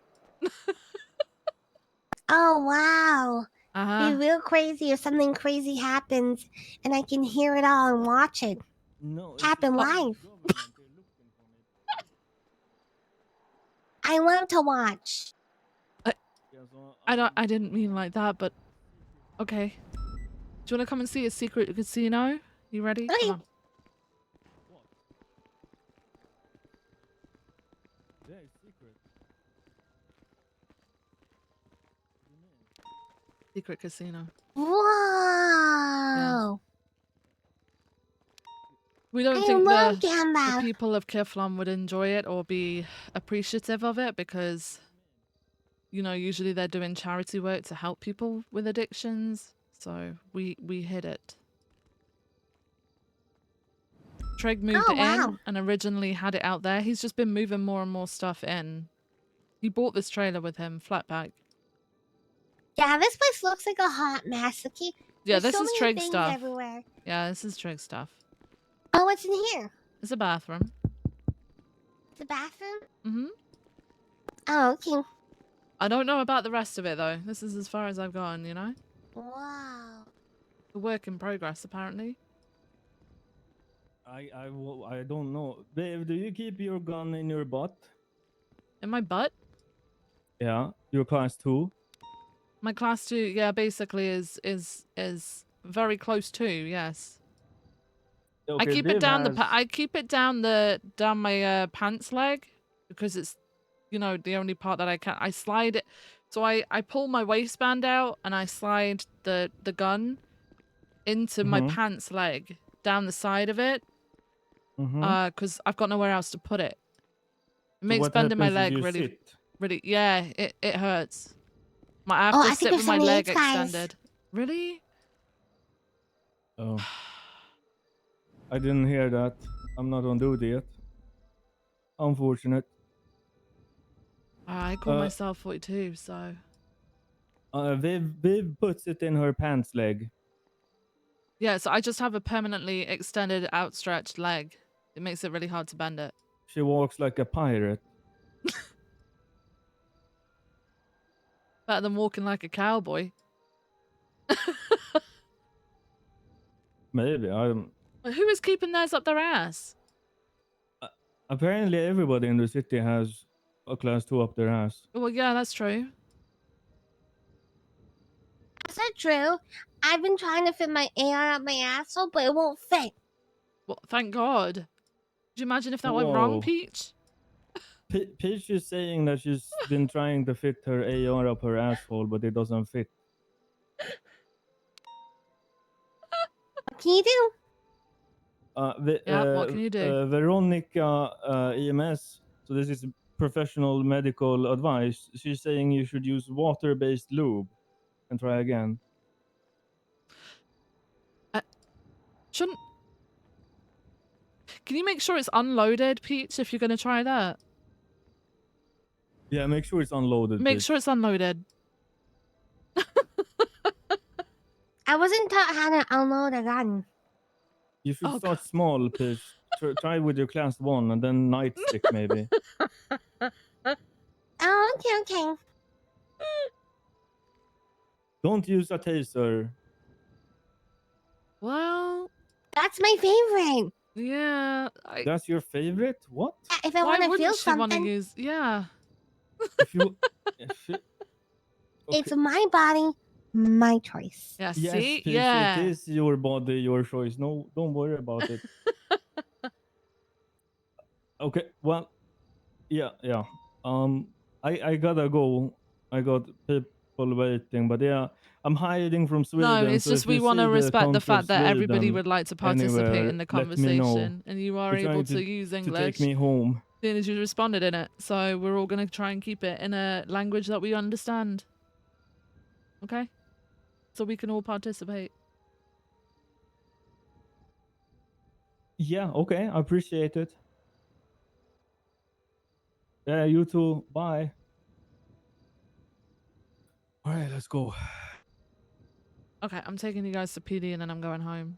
Oh, wow. Uh-huh. Be real crazy if something crazy happens and I can hear it all and watch it. No, happen live. I love to watch. I didn't mean like that, but okay. Do you want to come and see a secret casino? You ready? Okay. Come on. Yeah, it's secret. Secret casino. Whoa. We don't I think love the Gamba. people of Kiflam would enjoy it or be appreciative of it because, you know, usually they're doing charity work to help people with addictions. So we hid it. Treg moved it in and originally had it out there. He's just been moving more and more stuff in. He bought this trailer with him, flat pack. Yeah, this place looks like a hot mess. Okay. Yeah, There's this so is many Treg things stuff. everywhere. Yeah, this is Treg stuff. Oh, what's in here? It's a bathroom. The bathroom? Mm-hmm. Oh, okay. I don't know about the rest of it though. This is as far as I've gone, you know? Wow. A work in progress, apparently. I don't know. Babe, do you keep your gun in your butt? In my butt? Yeah, your class 2. My class 2, yeah, basically is very close to, yes. I keep it down I keep it down my pants leg because it's, you know, the only part that I can. I slide it, so I pull my waistband out and I slide the gun into my pants leg down the side of it, because I've got nowhere else to put it. It makes bending my leg really, yeah, it hurts. I have to sit with my leg extended. Really? Oh. I didn't hear that. I'm not on duty yet. Unfortunate. I call myself 42, so. Viv puts it in her pants leg. Yeah, so I just have a permanently extended, outstretched leg. It makes it really hard to bend it. She walks like a pirate. Better than walking like a cowboy. Maybe. Who is keeping theirs up their ass? Apparently everybody in the city has a class 2 up their ass. Well, yeah, that's true. Is that true? I've been trying to fit my AR up my asshole, but it won't fit. Well, thank God. Could you imagine if that went wrong, Peach? Peach is saying that she's been trying to fit her AR up her asshole, but it doesn't fit. What can you do? What can you do? Veronica EMS, so this is professional medical advice. She's saying you should use water-based lube and try again. Shouldn't... Can you make sure it's unloaded, Peach, if you're going to try that? Yeah, make sure it's unloaded. Make sure it's unloaded. I wasn't taught how to unload a gun. You should start small, Peach. Try with your class 1 and then nightstick maybe. Oh, okay. Don't use a taser. Well, that's my favorite. Yeah. That's your favorite? What? If I want to feel something, use... Yeah. If you... It's my body, my choice. Yeah, Yes, see? Peach, Yeah. it is your body, your choice. No, don't worry about it. Okay, well, yeah. I gotta go. I got people waiting, but yeah, I'm hiding from Sweden. No, it's so just if we you want to see respect the country of fact that everybody Sweden would like to participate anywhere, in the let me know. conversation, and you are We're able trying to use English. to take me home. Seeing as you responded in it, so we're all going to try and keep it in a language that we understand. Okay? So we can all participate. Yeah, okay, I appreciate it. Yeah, you too. Bye. All right, let's go. Okay, I'm taking you guys to PD and then I'm going home.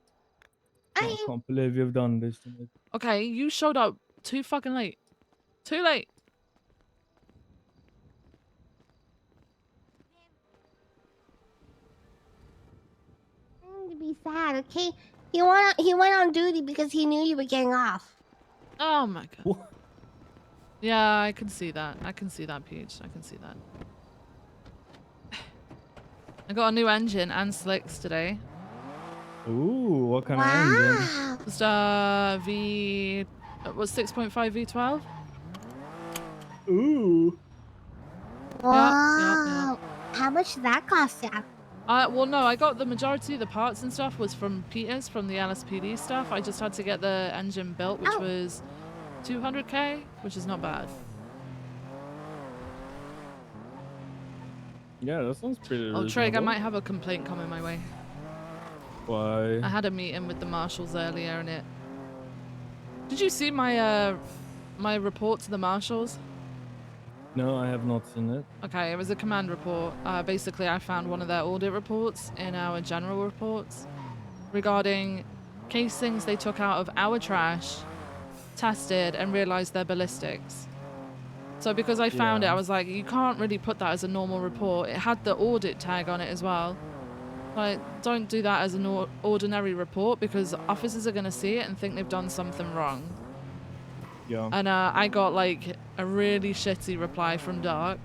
I can't believe you've done this to me. Okay, you showed up too fucking late. Too late. To be sad, okay? He went on duty because he knew you were getting off. Oh my god. What? Yeah, I can see that. I can see that, Peach. I can see that. I got a new engine and slicks today. Ooh, what kind of engine? Just was 6.5 V12. Ooh. Wow. How much did that cost you? Well, no, I got the majority of the parts and stuff was from Peter's, from the LSPD stuff. I just had to get the engine built, which was 200k, which is not bad. Yeah, that sounds pretty Oh, Trig, I might have a complaint coming my way. Why? I had a meeting with the marshals earlier, and it... Did you see my my report to the marshals? No, I have not seen it. Okay, it was a command report. Basically, I found one of their audit reports in our general reports regarding casings they took out of our trash, tested, and realized they're ballistics. So because I found it, I was like, you can't really put that as a normal report. It had the audit tag on it as well. Like, don't do that as an ordinary report because officers are going to see it and think they've done something wrong. Yeah. And I got like a really shitty reply from Dark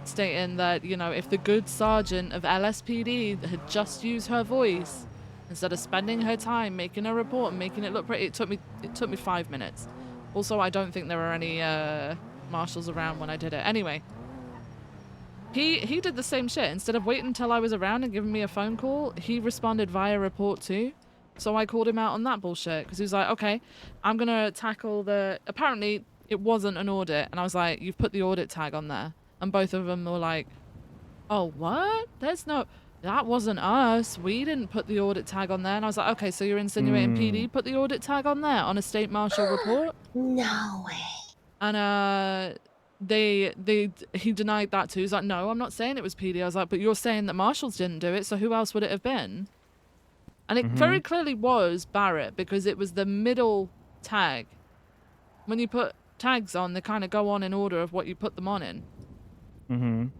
stating that, you know, if the good sergeant of LSPD had just used her voice, instead of spending her time making a report and making it look pretty. It took me 5 minutes. Also, I don't think there were any marshals around when I did it. Anyway, he did the same shit. Instead of waiting until I was around and giving me a phone call, he responded via report too. So I called him out on that bullshit because he was like, okay, I'm gonna tackle the. Apparently, it wasn't an audit, and I was like, you've put the audit tag on there, and both of them were like, oh, what? There's no. That wasn't us. We didn't put the audit tag on there. And I was like, okay, so you're insinuating PD put the audit tag on there on a state marshal report? No way. And he denied that too. He's like, no, I'm not saying it was PD. I was like, but you're saying that marshals didn't do it, so who else would it have been? And it very clearly was Barrett because it was the middle tag. When you put tags on, they kind of go on in order of what you put them on in.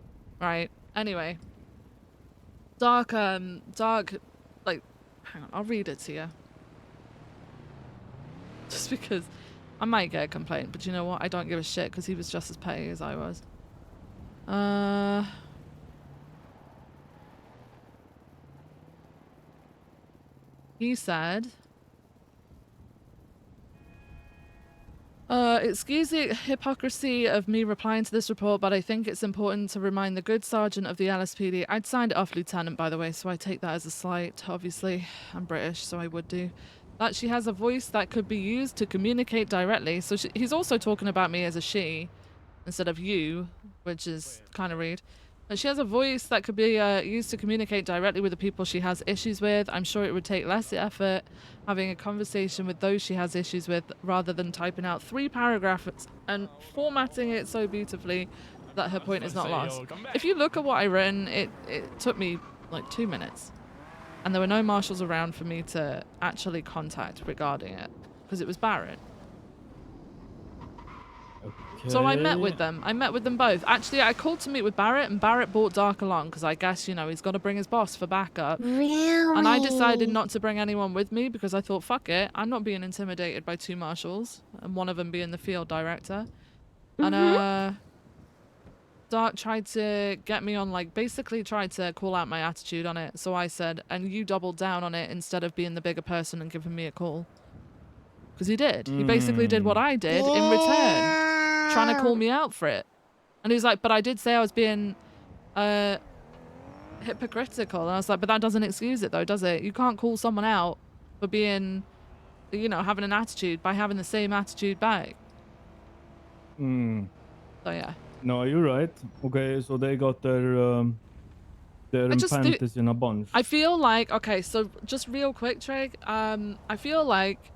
Right. Anyway. Dark, like, hang on, I'll read it to you. Just because I might get a complaint, but you know what? I don't give a shit because he was just as petty as I was. He said, excuse the hypocrisy of me replying to this report, but I think it's important to remind the good sergeant of the LSPD. I'd signed it off lieutenant, by the way, so I take that as a slight. Obviously, I'm British, so I would do. That she has a voice that could be used to communicate directly. So he's also talking about me as a she instead of you, which is kind of rude. But she has a voice that could be used to communicate directly with the people she has issues with. I'm sure it would take less effort having a conversation with those she has issues with rather than typing out 3 paragraphs and formatting it so beautifully that her point is not lost. If you look at what I written, it took me like 2 minutes. And there were no marshals around for me to actually contact regarding it because it was Barrett. So I met with them. I met with them both. Actually, I called to meet with Barrett, and Barrett brought Dark along because I guess, you know, he's got to bring his boss for backup. Really? And I decided not to bring anyone with me because I thought, fuck it, I'm not being intimidated by 2 marshals, and one of them being the field director. And Dark tried to get me on, like, basically tried to call out my attitude on it. So I said, and you doubled down on it instead of being the bigger person and giving me a call. Because he did. He basically did what I did in return, trying to call me out for it. And he was like, but I did say I was being hypocritical. And I was like, but that doesn't excuse it though, does it? You can't call someone out for being, you know, having an attitude by having the same attitude back. So yeah. No, you're right. Okay, so they got their panties in a bunch. I feel like, okay, so just real quick, Trig, I feel like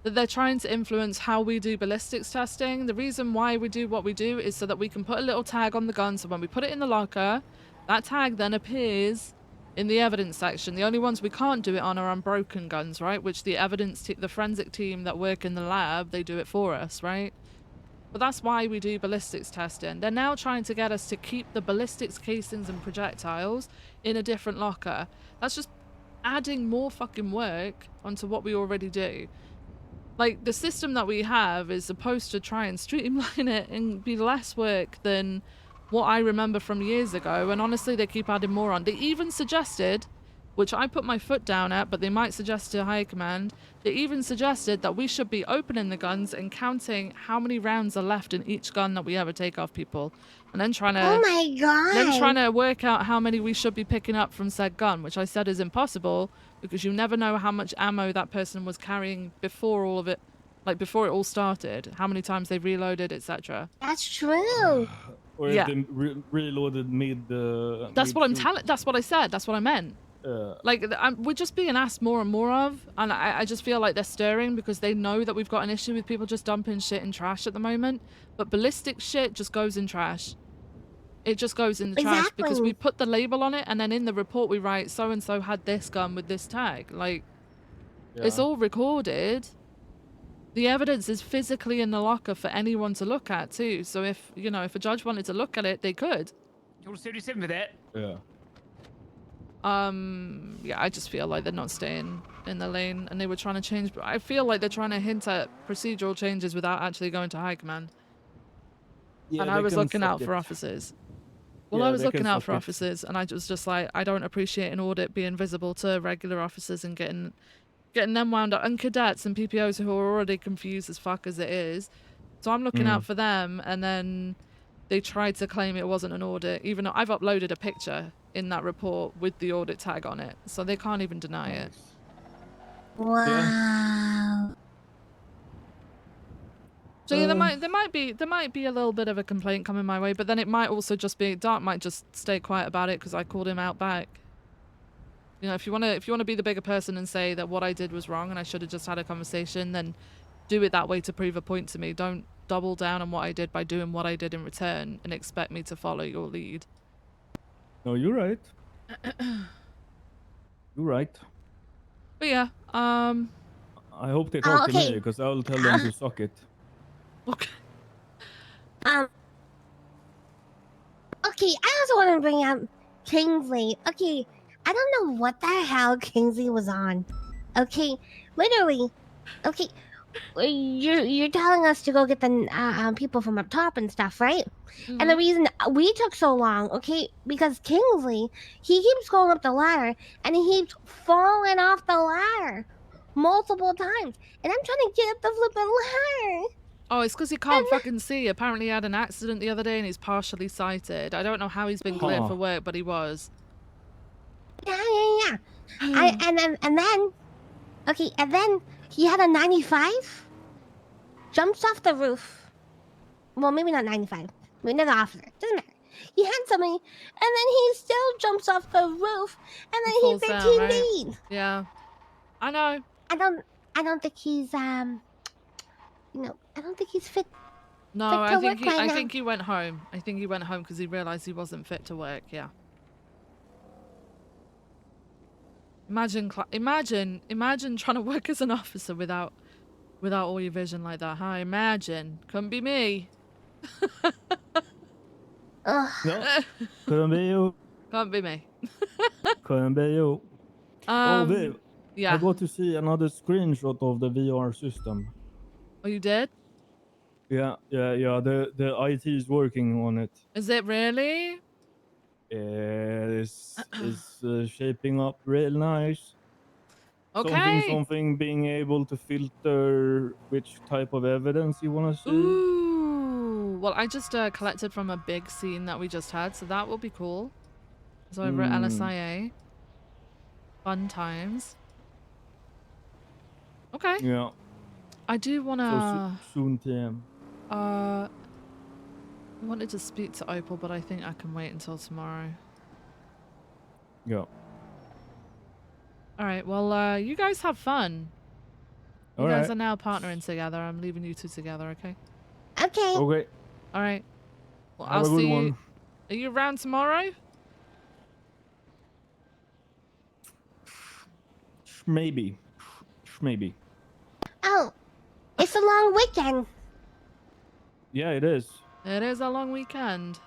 that they're trying to influence how we do ballistics testing. The reason why we do what we do is so that we can put a little tag on the gun, so when we put it in the locker, that tag then appears in the evidence section. The only ones we can't do it on are on broken guns, right? Which the the forensic team that work in the lab, they do it for us, right? But that's why we do ballistics testing. They're now trying to get us to keep the ballistics casings and projectiles in a different locker. That's just adding more fucking work onto what we already do. Like, the system that we have is supposed to try and streamline it and be less work than what I remember from years ago, and honestly, they keep adding more on. They even suggested, which I put my foot down at, but they might suggest to higher command, they even suggested that we should be opening the guns and counting how many rounds are left in each gun that we ever take off people. And then trying to... Oh my god! Then trying to work out how many we should be picking up from said gun, which I said is impossible, because you never know how much ammo that person was carrying before all of it, like before it all started, how many times they reloaded, etc. That's true. Or if they reloaded mid. That's what I'm telling. That's what I said. That's what I meant. Like, we're just being asked more and more of, and I just feel like they're stirring because they know that we've got an issue with people just dumping shit in trash at the moment. But ballistic shit just goes in trash. It just goes in the trash because we put the label on it, and then in the report we write so and so had this gun with this tag. Like, it's all recorded. The evidence is physically in the locker for anyone to look at too. So if, you know, if a judge wanted to look at it, they could. You want to 77 with it? Yeah. Yeah, I just feel like they're not staying in the lane, and they were trying to change. But I feel like they're trying to hint at procedural changes without actually going to high command. Yeah, and I was looking out for officers. Well, I Yeah, was they can looking out suck for it. officers, and I was just like, I don't appreciate an audit being visible to regular officers and getting them wound up, and cadets and PPOs who are already confused as fuck as it is. So I'm looking out for them, and then they tried to claim it wasn't an audit, even though I've uploaded a picture in that report with the audit tag on it, so they can't even deny it. Wow. So yeah, there might be a little bit of a complaint coming my way, but then it might also just be Dark might just stay quiet about it because I called him out back. You know, if you wanna be the bigger person and say that what I did was wrong and I should have just had a conversation, then do it that way to prove a point to me. Don't double down on what I did by doing what I did in return and expect me to follow your lead. No, you're right. You're right. But yeah, I hope they talk to me Okay. because I'll tell them to suck it. Okay. Okay, I also want to bring up Kingsley. Okay, I don't know what the hell Kingsley was on. Okay, literally. Okay, you're telling us to go get the people from up top and stuff, right? And the reason we took so long, okay, because Kingsley, he keeps going up the ladder and he keeps falling off the ladder multiple times, and I'm trying to get up the flipping ladder. Oh, it's because he can't fucking see. Apparently he had an accident the other day and he's partially sighted. I don't know how he's been cleared for work, but he was. Yeah. And then, okay, and then he had a 95, jumps off the roof. Well, maybe not 95. Maybe another officer. Doesn't matter. He had somebody, and then he still jumps off the roof, and then falls he's down, 15 right? days. Yeah. I know. I don't think he's I don't think he's fit. No, fit to I think work right now. think he went home. I think he went home because he realized he wasn't fit to work. Yeah. Imagine trying to work as an officer without all your vision like that. Huh? Imagine. Couldn't be me. No, couldn't be you. Can't be me. Couldn't be you. Oh, Viv. Yeah. I got to see another screenshot of the VR system. Oh, you did? Yeah. The IT is working on it. Is it really? It's shaping up real nice. Okay. Something being able to filter which type of evidence you want to see. Ooh. Well, I just collected from a big scene that we just had, so that will be cool. So over at LSIA. Fun times. Okay. Yeah. I do wanna. So soon, TM. I wanted to speak to Opal, but I think I can wait until tomorrow. Yeah. All right. Well, you guys have fun. You All guys right. are now partnering together. I'm leaving you two together. Okay. Okay. Okay. All right. Well, Have I'll a good see you. one. Are you around tomorrow? Maybe. Oh, it's a long weekend. Yeah, it is. It is a long weekend.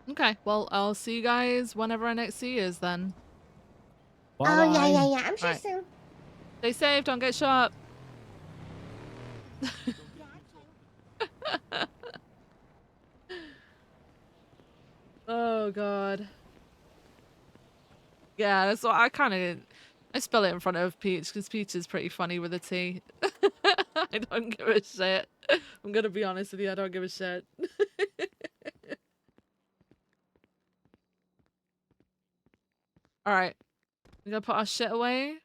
Okay. Well, I'll see you guys whenever I next see you then. Bye. Oh yeah. I'm sure Alright. soon. Stay safe. Don't get shot. Oh god. Yeah, that's what I spell it in front of Peach because Peach is pretty funny with a T. I don't give a shit. I'm gonna be honest with you, I don't give a shit. Alright. We gonna put our shit away.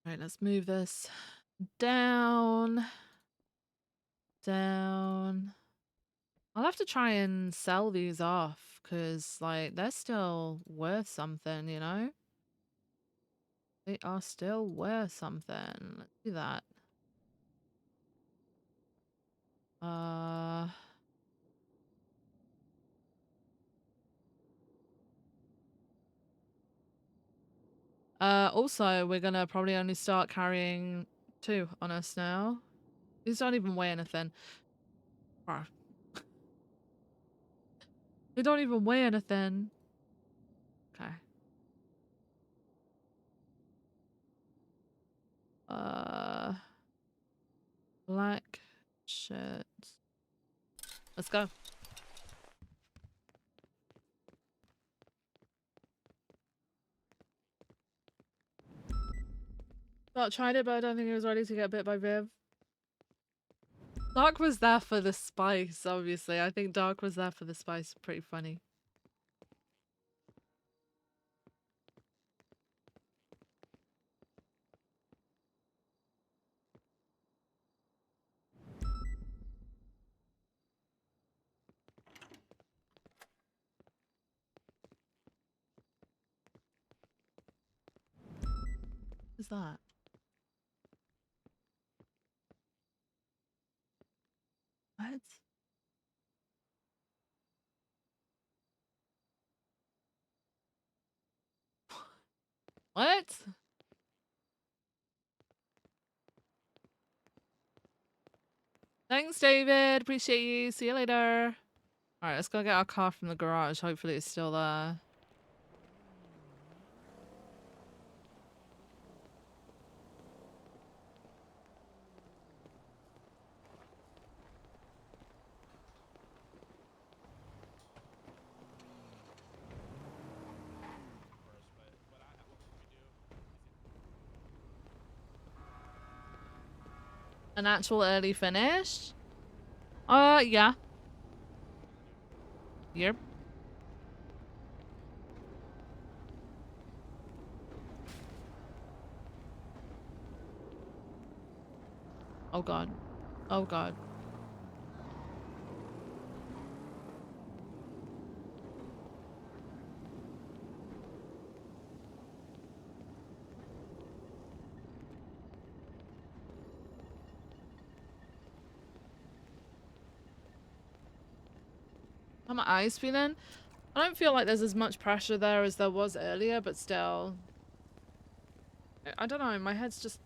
Alright, let's move this down. Down. I'll have to try and sell these off because, like, they're still worth something, you know? They are still worth something. Let's do that. Also, we're gonna probably only start carrying 2 on us now. These don't even weigh anything. Bruh. They don't even weigh anything. Okay. Black shirts. Let's go. Not tried it, but I don't think it was ready to get bit by Viv. Dark was there for the spice, obviously. I think Dark was there for the spice. Pretty funny. What's that? What? What? Thanks, David. Appreciate you. See you later. Alright, let's go get our car from the garage. Hopefully it's still there. An actual early finish? Yeah. Yep. Oh god. Oh god. How my eyes feeling? I don't feel like there's as much pressure there as there was earlier, but still. I don't know, my head's just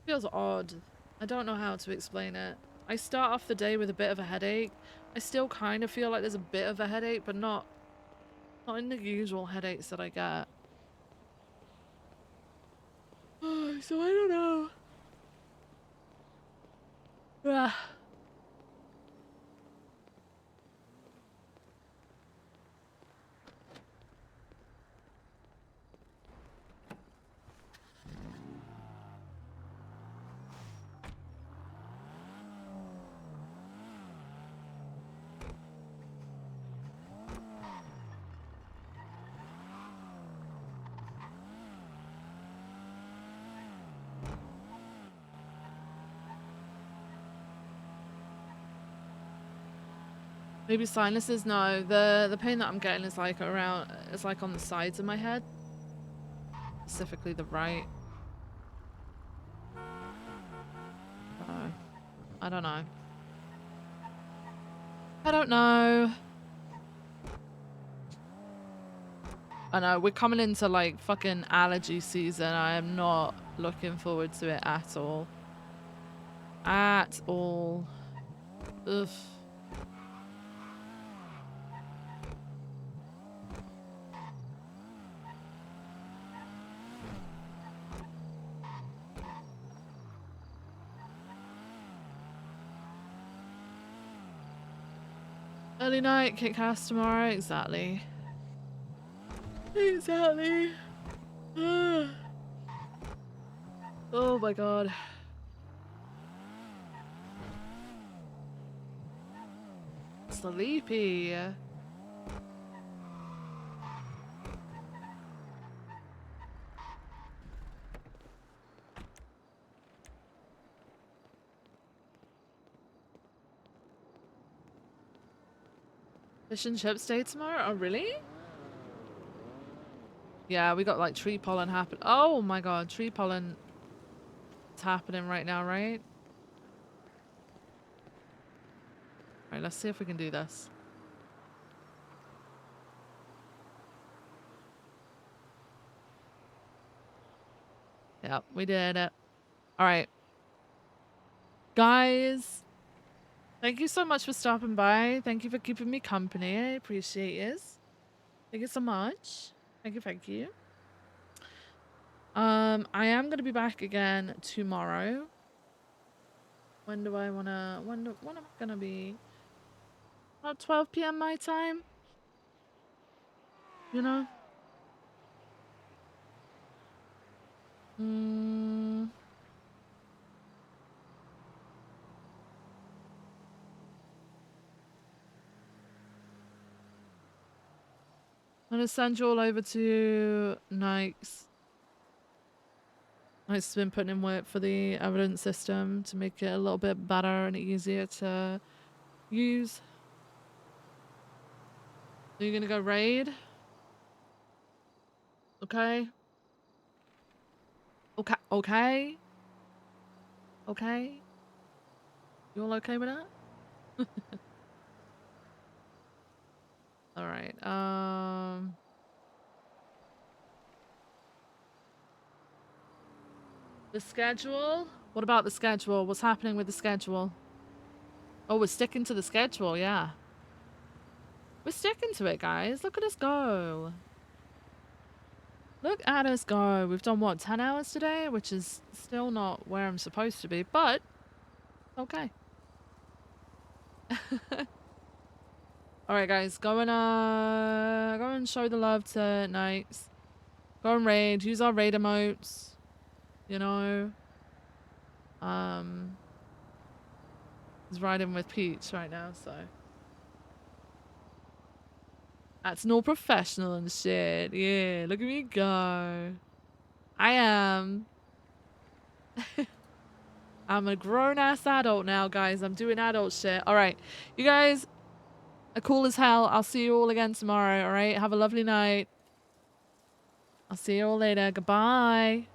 feels odd. I don't know how to explain it. I start off the day with a bit of a headache. I still kind of feel like there's a bit of a headache, but not in the usual headaches that I get. So I don't know. Yeah. Maybe sinuses? No, the pain that I'm getting is like around, it's like on the sides of my head. Specifically the right. I don't know. I don't know. I know, we're coming into like fucking allergy season. I am not looking forward to it at all. At all. Ugh. Early night, kick ass tomorrow. Exactly. Exactly. Oh my god. Sleepy. Fish and chips day tomorrow? Oh, really? Yeah, we got like tree pollen happen. Oh my god, tree pollen. It's happening right now, right? Alright, let's see if we can do this. Yep, we did it. Alright. Guys, Thank you so much for stopping by. Thank you for keeping me company. I appreciate it. Thank you so much. Thank you, thank you. I am gonna be back again tomorrow. When do I wanna when am I gonna be? About 12 p.m. my time? You know? Mm. I'm gonna send you all over to Nikes. Nikes has been putting in work for the evidence system to make it a little bit better and easier to use. Are you gonna go raid? Okay. Okay. Okay. Okay. You all okay with that? All right. The schedule? What about the schedule? What's happening with the schedule? Oh, we're sticking to the schedule, yeah. We're sticking to it, guys. Look at us go. Look at us go. We've done, what, 10 hours today? Which is still not where I'm supposed to be, but okay. Alright, guys. Go and show the love to Knights. Go and raid. Use our raid emotes. You know. He's riding with Peach right now, so. That's no professional and shit. Yeah, look at me go. I am. I'm a grown-ass adult now, guys. I'm doing adult shit. Alright. You guys are cool as hell. I'll see you all again tomorrow, alright? Have a lovely night. I'll see you all later. Goodbye.